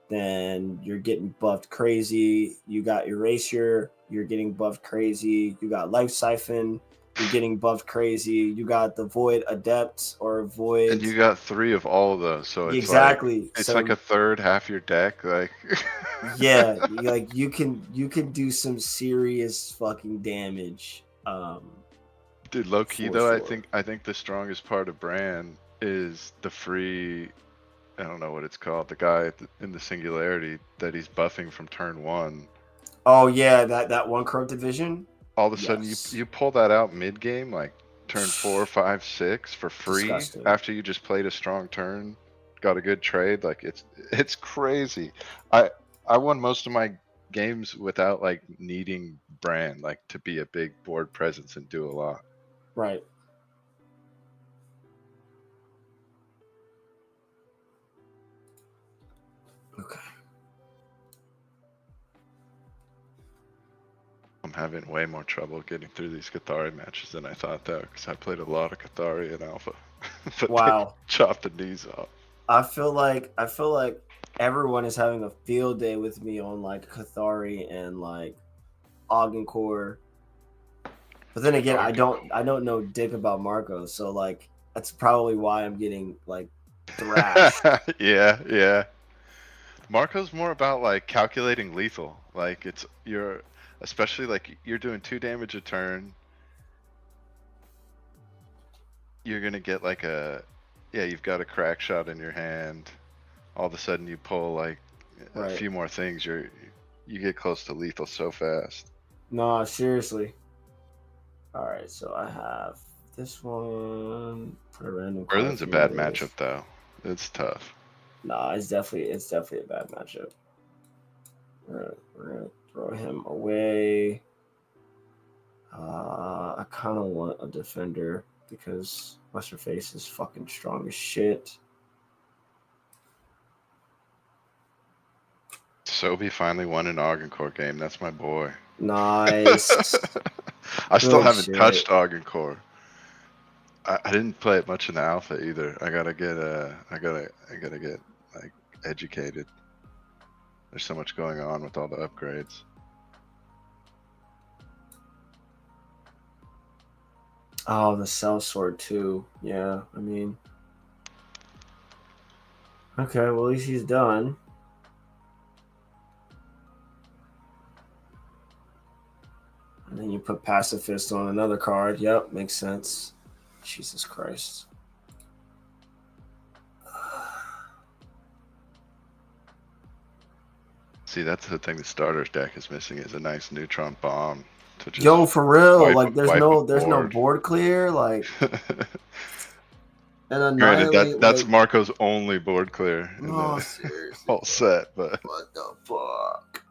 then you're getting buffed crazy. You got Erasure, you're getting buffed crazy. You got Life Siphon, you're getting buffed crazy. You got the Void Adept or Void. And you got 3 of all of those, so it's exactly. Like, it's like a third half your deck. Like yeah, like you can do some serious fucking damage. Dude, low key though, I think the strongest part of brand is the free. I don't know what it's called. The guy in the Singularity that he's buffing from turn 1. Oh yeah, that one corrupted vision. All of a sudden, you pull that out mid game, like turn 4, 5, 6 for free. Disgusting. After you just played a strong turn, got a good trade. Like it's crazy. I won most of my games without like needing brand like to be a big board presence and do a lot. Right. Okay. I'm having way more trouble getting through these Cathari matches than I thought though, because I played a lot of Cathari in Alpha. But wow. They chopped the knees off. I feel like everyone is having a field day with me on like Cathari and like Augencore. But then again, I don't know dick about Marco, so like that's probably why I'm getting like thrashed. yeah. Marco's more about like calculating lethal. Like especially like you're doing 2 damage a turn. You're gonna get like you've got a crack shot in your hand. All of a sudden you pull like a few more things. You get close to lethal so fast. No, seriously. All right, so I have this one. Put a random. Earthen's a bad matchup though. It's tough. Nah, it's definitely a bad matchup. We're gonna throw him away. I kind of want a defender because Western Face is fucking strong as shit. Sobi finally won an Augencore game. That's my boy. Nice. I still haven't touched Augencore. I didn't play it much in the alpha either. I gotta get like educated. There's so much going on with all the upgrades. Oh, the Cell Sword too. Yeah, I mean. Okay, well at least he's done. And then you put Pacifist on another card. Yep, makes sense. Jesus Christ. See, that's the thing the starter's deck is missing is a nice neutron bomb. To just Yo, for real, wipe like there's no board clear, like and Granted, annihilate. that's like, Marco's only board clear in no, the seriously, whole set, but what the fuck?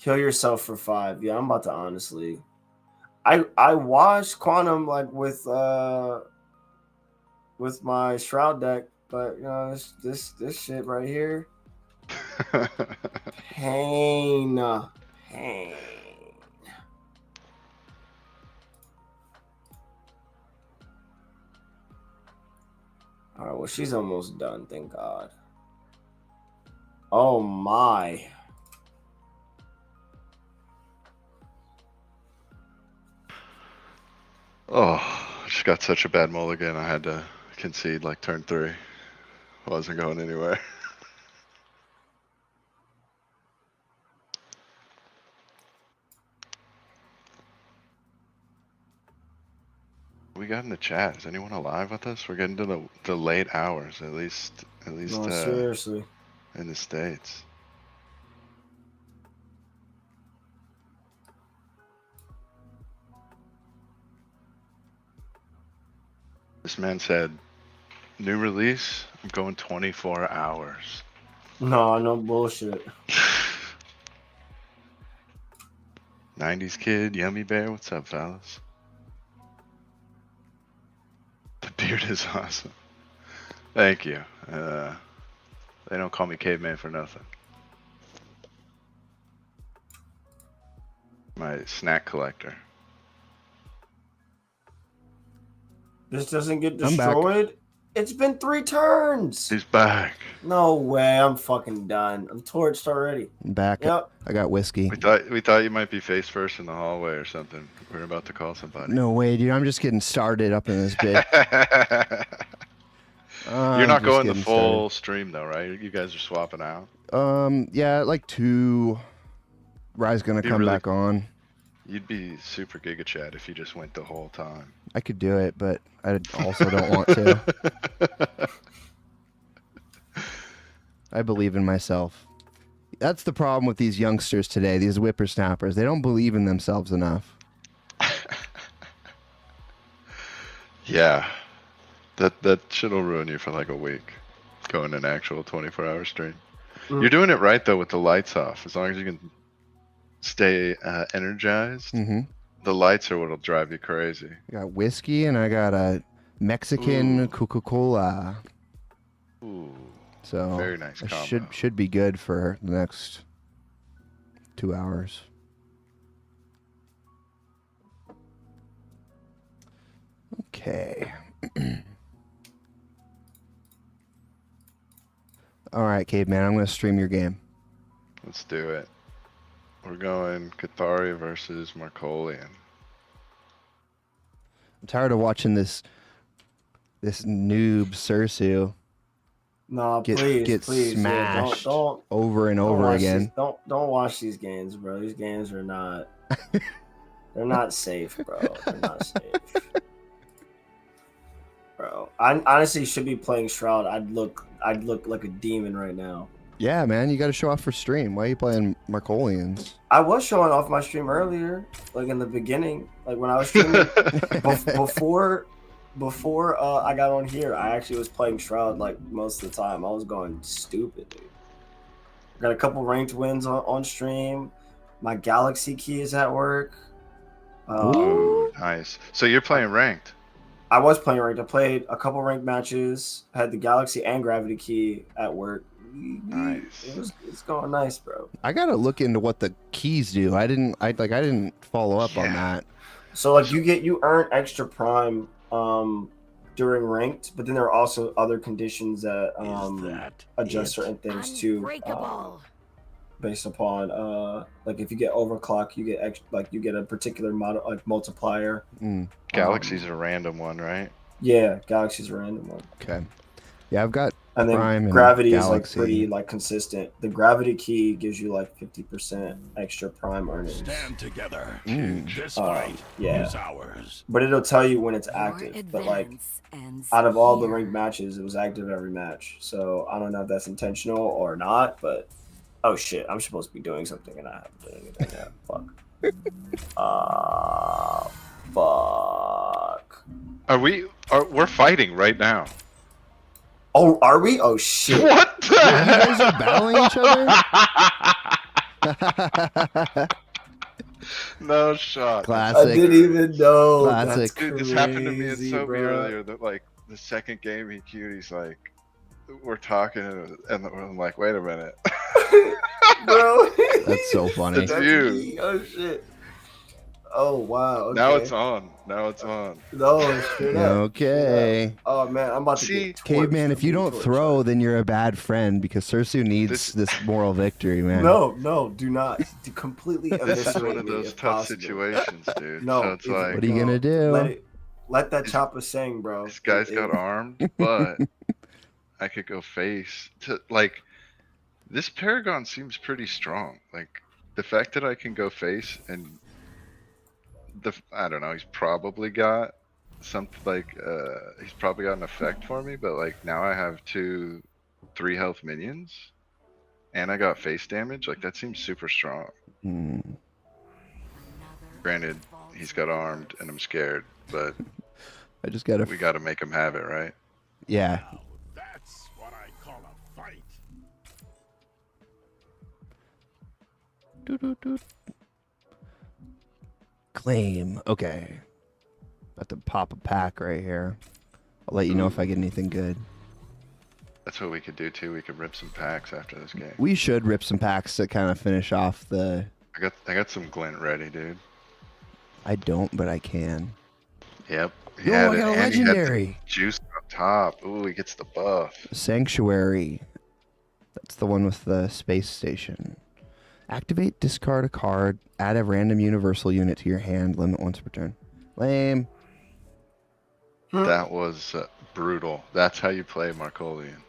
Kill yourself for 5. Yeah, I'm about to honestly. I watched Quantum like with my Shroud deck, but you know this shit right here. Pain. Pain. All right, well, she's almost done, thank God. Oh my. oh, just got such a bad mulligan. I had to concede like turn 3. Wasn't going anywhere. We got in the chat. Is anyone alive with us? We're getting to the late hours, at least No, seriously. in the States. This man said, new release, I'm going 24 hours. No bullshit. 90s kid, Yummy Bear, what's up, fellas? The beard is awesome. Thank you. They don't call me caveman for nothing. My snack collector. This doesn't get I'm back. destroyed. It's been 3 turns. He's back. No way. I'm fucking done. I'm torched already. I'm back. Yep. I got whiskey. We thought you might be face first in the hallway or something. We're about to call somebody. No way, dude. I'm just getting started up in this bit. You're not going the full stream though, right? You guys are swapping out. Yeah, like 2. Rye's gonna come back on. You'd be super Giga Chad if you just went the whole time. I could do it, but I also don't want to. I believe in myself. That's the problem with these youngsters today, these whippersnappers. They don't believe in themselves enough. Yeah. That shit'll ruin you for like a week. Going an actual 24-hour stream. You're doing it right though with the lights off. As long as you can stay energized. The lights are what'll drive you crazy. I got whiskey and I got a Mexican Coca-Cola. Ooh. So very nice combo. Should be good for the next 2 hours. Okay. All right, Caveman, I'm going to stream your game. Let's do it. We're going Cathari versus Marcolian. I'm tired of watching this noob Sursu No, get please, smashed yeah, don't over and over again. Don't watch these games, bro. These games are not. They're not safe, bro. They're not safe. Bro, I honestly should be playing Shroud. I'd look like a demon right now. Yeah, man, you got to show off for stream. Why are you playing Marcolians? I was showing off my stream earlier, like in the beginning, like when I was streaming before I got on here. I actually was playing Shroud like most of the time. I was going stupid, dude. Got a couple ranked wins on stream. My Galaxy key is at work. Ooh, nice. So you're playing ranked? I was playing ranked. I played a couple ranked matches. I had the Galaxy and Gravity key at work. Nice. It's going nice, bro. I gotta look into what the keys do. I didn't follow up on that. So like you earn extra prime during ranked, but then there are also other conditions that adjust certain things too. Based upon like if you get overclock, you get you get a particular model like multiplier. Galaxy's a random one, right? Yeah, Galaxy's a random one. Okay. Yeah, I've got and then Prime Gravity and is like Galaxy. pretty like consistent. The Gravity key gives you like 50% extra prime earnings. Stand together. This fight yeah. is ours. But it'll tell you when it's active. But like out of all the ranked matches, it was active every match. So I don't know if that's intentional or not, but oh shit, I'm supposed to be doing something and I haven't done anything yet. Fuck. Fuck. We're fighting right now. Oh, are we? Oh shit! What the You heck? guys are battling each other? No shot. Classic. I didn't even know. Classic. That's Dude, crazy, this happened to me and Sobe bro. earlier. That like the second game he queued, he's like, we're talking, and I'm like, wait a minute. Bro, That's so funny. It's you. me. Oh shit. Oh wow. Okay. Now it's on. Now it's on. No, straight up. Okay. Straight up. Oh man, I'm about to See, get torched. Caveman, if you I'm don't getting torched. throw, then you're a bad friend because Sursu needs this moral victory, man. No, do not. Do completely This is eviscerate one of me those if tough possible. situations, dude. No, So it's if- like, What are you gonna do? Let that chopper sing, bro. this guy's got armed, but I could go face to like. This Paragon seems pretty strong. Like the fact that I can go face and I don't know. He's probably got something like he's probably got an effect for me. But like now I have 2 3 health minions, and I got face damage. Like that seems super strong. Granted, he's got armed, and I'm scared. But I just gotta. We got to make him have it, right? Yeah. That's what I call a fight. Claim. Okay. About to pop a pack right here. I'll let you know if I get anything good. That's what we could do too. We could rip some packs after this game. We should rip some packs to kind of finish off the. I got some Glint ready, dude. I don't, but I can. Yep. Yo, I got a legendary. Juice up top. Ooh, he gets the buff. Sanctuary. That's the one with the space station. Activate, discard a card, add a random universal unit to your hand, limit once per turn. Lame. That was brutal. That's how you play Markolian.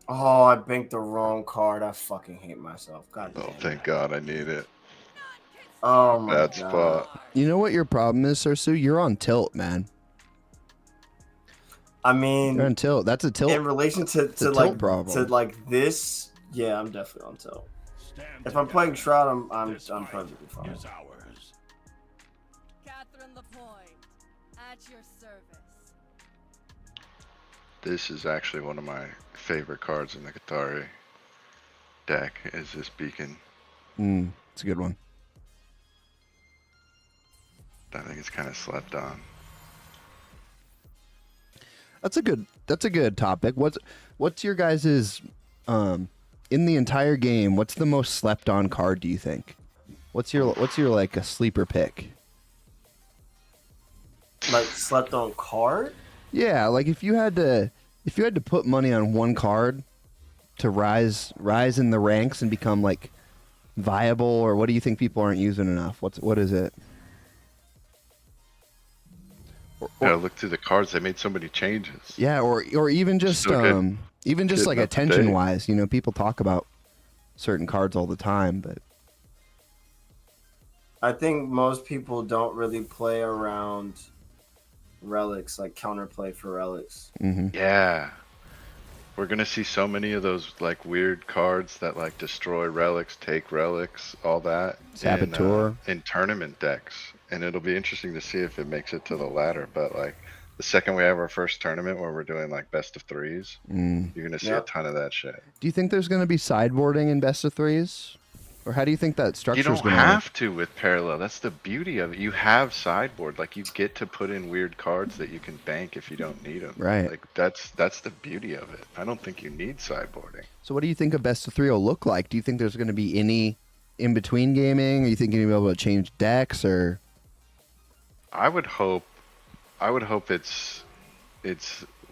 Oh, I banked the wrong card. I fucking hate myself. God damn. Oh, thank God I need it. Oh my That god. spot. You know what your problem is, Sursu? You're on tilt, man. I mean, You're on tilt. That's a tilt. in relation to a like tilt problem. to like this, yeah, I'm definitely on tilt. If I'm playing Shroud, I'm perfectly fine. Catherine LaPointe, at your service. This is actually one of my favorite cards in the Qatari deck. Is this beacon? It's a good one. I think it's kind of slept on. That's a good topic. What's your guys's in the entire game, what's the most slept on card, do you think? What's your like a sleeper pick? Like slept on card? Yeah, like if you had to put money on one card to rise in the ranks and become like viable, or what do you think people aren't using enough? What is it? Yeah, look through the cards. They made so many changes. Yeah, or even just Still even just getting like up to attention date. wise, you know, people talk about certain cards all the time, but I think most people don't really play around relics, like counterplay for relics. Yeah. We're gonna see so many of those like weird cards that like destroy relics, take relics, all that Saboteur. in tournament decks. And it'll be interesting to see if it makes it to the ladder. But like the second we have our first tournament where we're doing like best of threes, you're gonna see a ton of that shit. do you think there's going to be sideboarding in best of threes? Or how do you think that structure You is don't going to have to with parallel. That's the beauty of it. You have sideboard. Like you get to put in weird cards that you can bank if you don't need them. Right. Like that's the beauty of it. I don't think you need sideboarding. So what do you think a best of three will look like? Do you think there's going to be any in between gaming? Are you thinking you'll be able to change decks, or I would hope it's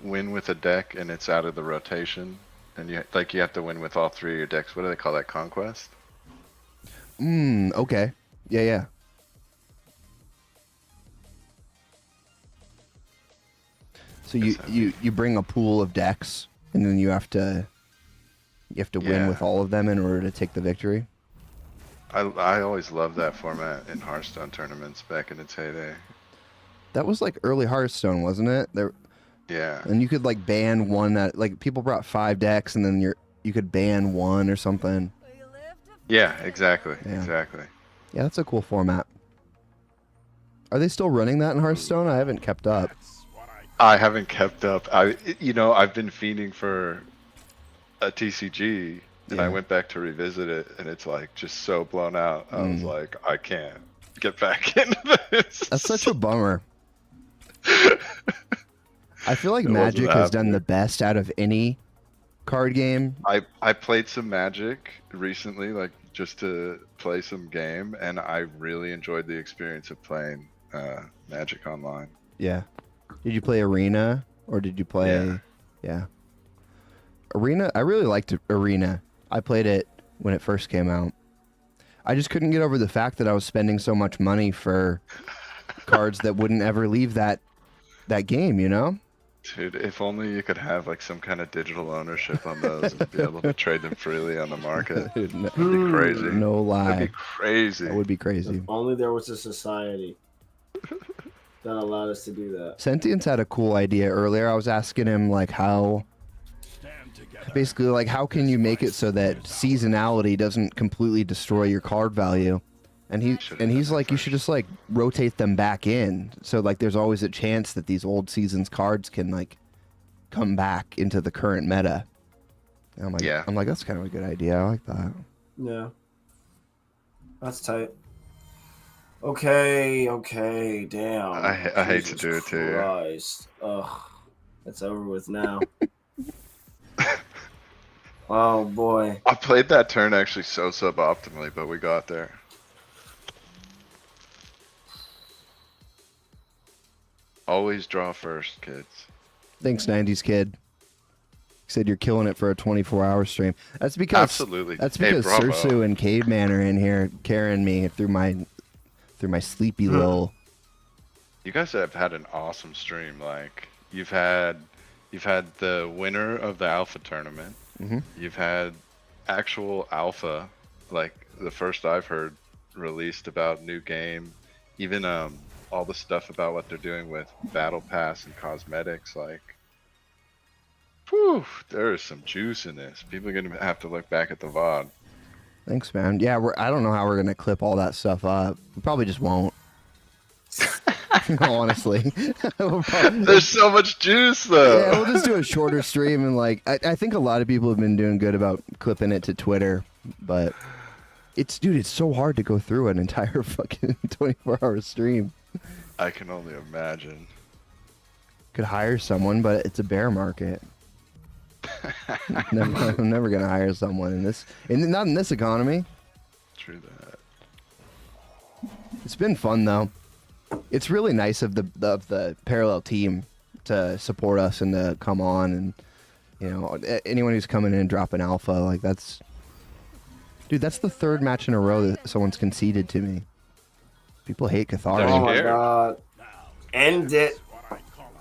win with a deck and it's out of the rotation, and you have to win with all three of your decks. What do they call that? Conquest. Okay. Yeah. So you bring a pool of decks, and then you have to win Yeah. with all of them in order to take the victory. I always loved that format in Hearthstone tournaments back in its heyday. That was like early Hearthstone, wasn't it? Yeah. And you could like ban one that like people brought 5 decks, and then you could ban one or something. Yeah, exactly. Yeah. Exactly. Yeah, that's a cool format. Are they still running that in Hearthstone? I haven't kept up. I haven't kept up. I've been fiending for a TCG, and I Yeah. went back to revisit it, and it's like just so blown out. I was like, I can't get back into this. That's such a bummer. I feel like It wasn't Magic has done happening. the best out of any card game. I played some Magic recently, like just to play some game, and I really enjoyed the experience of playing Magic Online. Yeah. Did you play Arena or did you play? Yeah. Arena. I really liked Arena. I played it when it first came out. I just couldn't get over the fact that I was spending so much money for cards that wouldn't ever leave that game. You know. Dude, if only you could have like some kind of digital ownership on those and be able to trade them freely on the market. Dude, That'd be crazy. No lie. That'd be crazy. That would be crazy. If only there was a society that allowed us to do that. Sentience had a cool idea earlier. I was asking him like how can you make it so that seasonality doesn't completely destroy your card value? And he's like, you should just like rotate them back in. So like there's always a chance that these old seasons cards can like come back into the current meta. And I'm like, that's kind of a good idea. I like that. Yeah. That's tight. Okay, damn. I hate to do it to you. Christ. Ugh. It's over with now. Oh boy. I played that turn actually so suboptimally, but we got there. Always draw first, kids. Thanks, 90s kid. Said you're killing it for a 24-hour stream. That's because Absolutely. That's Hey, because bravo. Sursu and Caveman are in here carrying me through my sleepy little. You guys have had an awesome stream. Like you've had the winner of the alpha tournament. You've had actual alpha, like the first I've heard released about new game. Even all the stuff about what they're doing with battle pass and cosmetics. Like, whew, there is some juice in this. People are gonna have to look back at the VOD. Thanks, man. Yeah, I don't know how we're gonna clip all that stuff up. We probably just won't. Honestly, There's so much juice though. Yeah, we'll just do a shorter stream and like I think a lot of people have been doing good about clipping it to Twitter, but it's so hard to go through an entire fucking 24-hour stream. I can only imagine. Could hire someone, but it's a bear market. I'm never gonna hire someone not in this economy. True that. It's been fun though. It's really nice of the parallel team to support us and to come on, and anyone who's coming in and dropping alpha, like that's the third match in a row that someone's conceded to me. People hate Cathari. Oh my god. End it.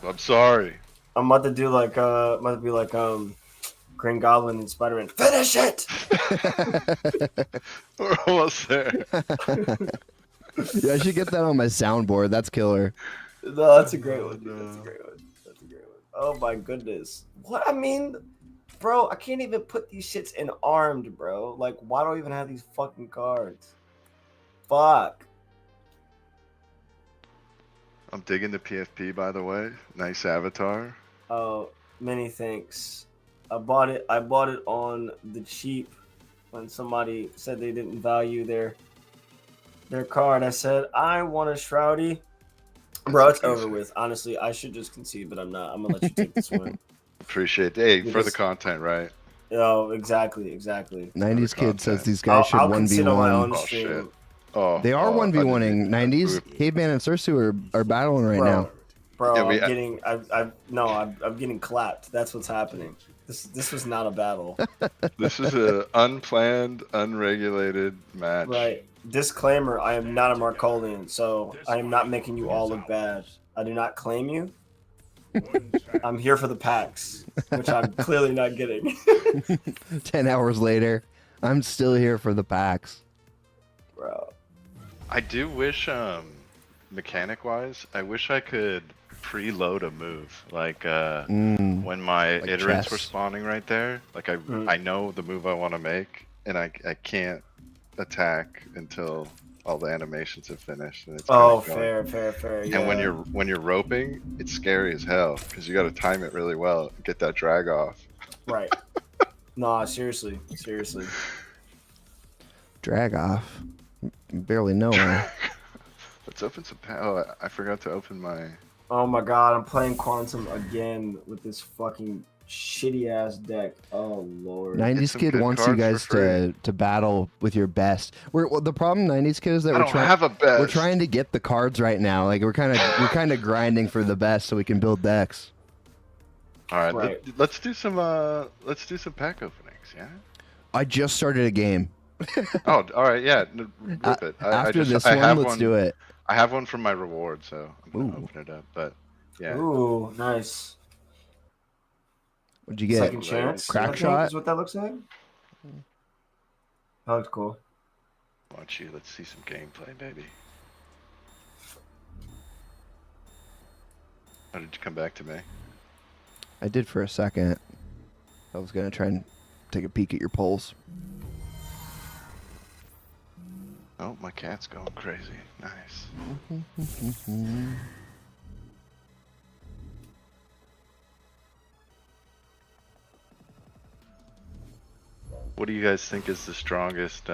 I'm sorry. I'm about to do like Green Goblin and Spider-Man. Finish it. We're almost there. Yeah, I should get that on my soundboard. That's killer. No, that's a great one. Dude. That's a great one. Oh my goodness. What I mean, bro, I can't even put these shits in armed, bro. Like, why do I even have these fucking cards? Fuck. I'm digging the PFP, by the way. Nice avatar. Oh, many thanks. I bought it on the cheap when somebody said they didn't value their card. I said, I want a Shroudy. Bro, it's over with. Honestly, I should just concede, but I'm not. I'm gonna let you take this one. Appreciate it. Hey, for the content, right? Oh, exactly. 90s kid says these guys should 1v1. Oh, shit. Oh, they are 1v1ing. 90s Caveman and Sursu are battling right now. Bro, Yeah, I'm getting clapped. That's what's happening. This was not a battle. This is an unplanned, unregulated match. Right. Disclaimer, I am not a Markolian, so I am not making you all look bad. I do not claim you. I'm here for the packs, which I'm clearly not getting. 10 hours later, I'm still here for the packs. Bro. I do wish mechanic-wise, I wish I could preload a move. Like when my Like iterants were chess. spawning right there. Like I know the move I want to make, and I can't attack until all the animations have finished. And it's Oh, kinda fair. And Yeah. when you're roping, it's scary as hell because you got to time it really well, and get that drag off. Right. Nah, seriously. Drag off. Barely know her. Let's open some. Oh, I forgot to open my. Oh my god, I'm playing Quantum again with this fucking shitty ass deck. Oh lord. 90s Kid wants you guys to battle with your best. Well, the problem 90s Kid is that I don't have a best. we're trying to get the cards right now. Like we're kind of grinding for the best so we can build decks. All right, let's do some pack openings. Yeah. I just started a game. Oh, all right, yeah. Rip it. After this one, let's do it. I have one from my reward, so I'm gonna open it up. But yeah. Ooh, nice. What'd you get? Second chance. Crack shot. Is what that looks like. That looks cool. Why don't you? Let's see some gameplay, baby. How did you come back to me? I did for a second. I was gonna try and take a peek at your polls. Oh, my cat's going crazy. Nice. What do you guys think is the strongest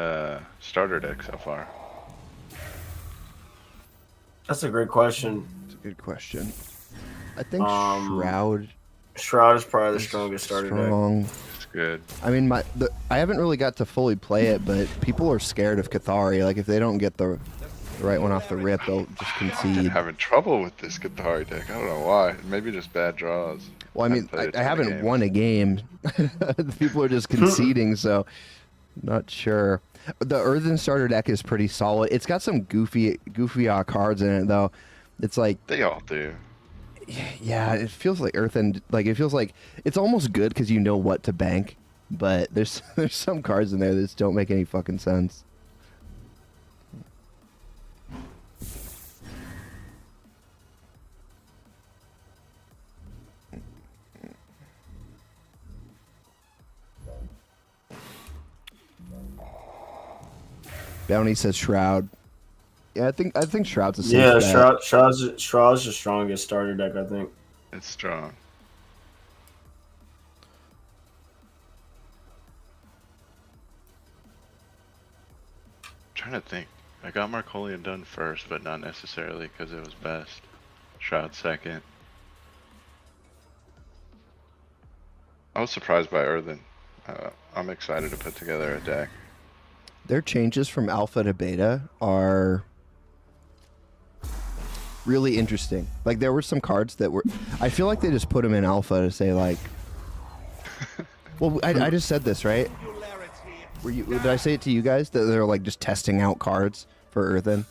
starter deck so far? That's a great question. It's a good question. I think Shroud. Shroud is probably the strongest starter deck. It's good. I mean, I haven't really got to fully play it, but people are scared of Cathari. Like, if they don't get the right one off the rip, they'll just concede. I'm having trouble with this Cathari deck. I don't know why. Maybe just bad draws. Well, I mean, I haven't won a game. People are just conceding, so not sure. The Earthen starter deck is pretty solid. It's got some goofy cards in it, though. It's like they all do. Yeah, it feels like Earthen. Like it feels like it's almost good because you know what to bank, but there's some cards in there that just don't make any fucking sense. Bounty says Shroud. Yeah, I think Shroud's a safe bet. Shroud's the strongest starter deck, I think. It's strong. I'm trying to think. I got Marcolian done first, but not necessarily because it was best. Shroud second. I was surprised by Earthen. I'm excited to put together a deck. Their changes from alpha to beta are really interesting. Like there were some cards that were, I feel like they just put them in alpha to say like, well, I just said this, right? Did I say it to you guys that they're like just testing out cards for Earthen?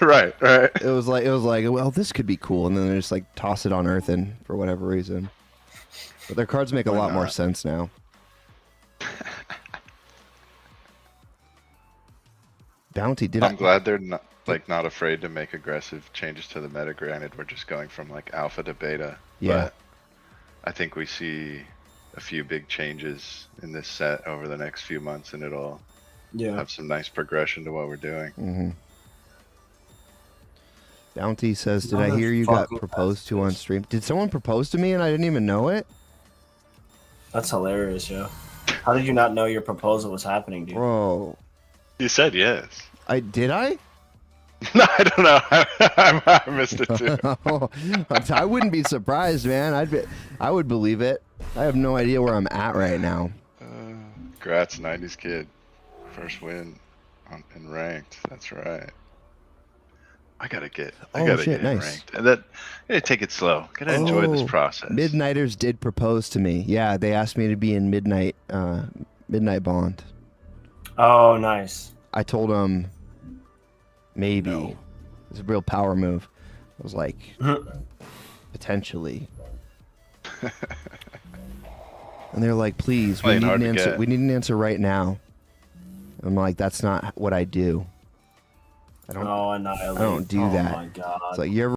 right. It was like, well, this could be cool, and then they just like toss it on Earthen for whatever reason. But their cards make a lot more sense now. Bounty, I'm glad they're not afraid to make aggressive changes to the meta. Granted, we're just going from like alpha to beta. Yeah. But I think we see a few big changes in this set over the next few months, and it'll have some nice progression to what we're doing. Mm-hmm. Bounty says, "Did I hear you got proposed to on stream? Did someone propose to me and I didn't even know it?" That's hilarious, yo. How did you not know your proposal was happening, dude? Bro. You said yes. Did I? No, I don't know. I missed it too. I wouldn't be surprised, man. I would believe it. I have no idea where I'm at right now. Congrats, 90s Kid. First win in ranked. That's right. I gotta get Nice. ranked. And I gotta take it slow. Gotta enjoy this process. Midnighters did propose to me. Yeah, they asked me to be in Midnight Bond. Oh, nice. I told them maybe. No. It's a real power move. I was like, potentially. And they're like, please, we need an answer. We need an answer right now. I'm like, that's not what I do. I don't. Oh, Annihilate. I don't do Oh that. my god. It's like you ever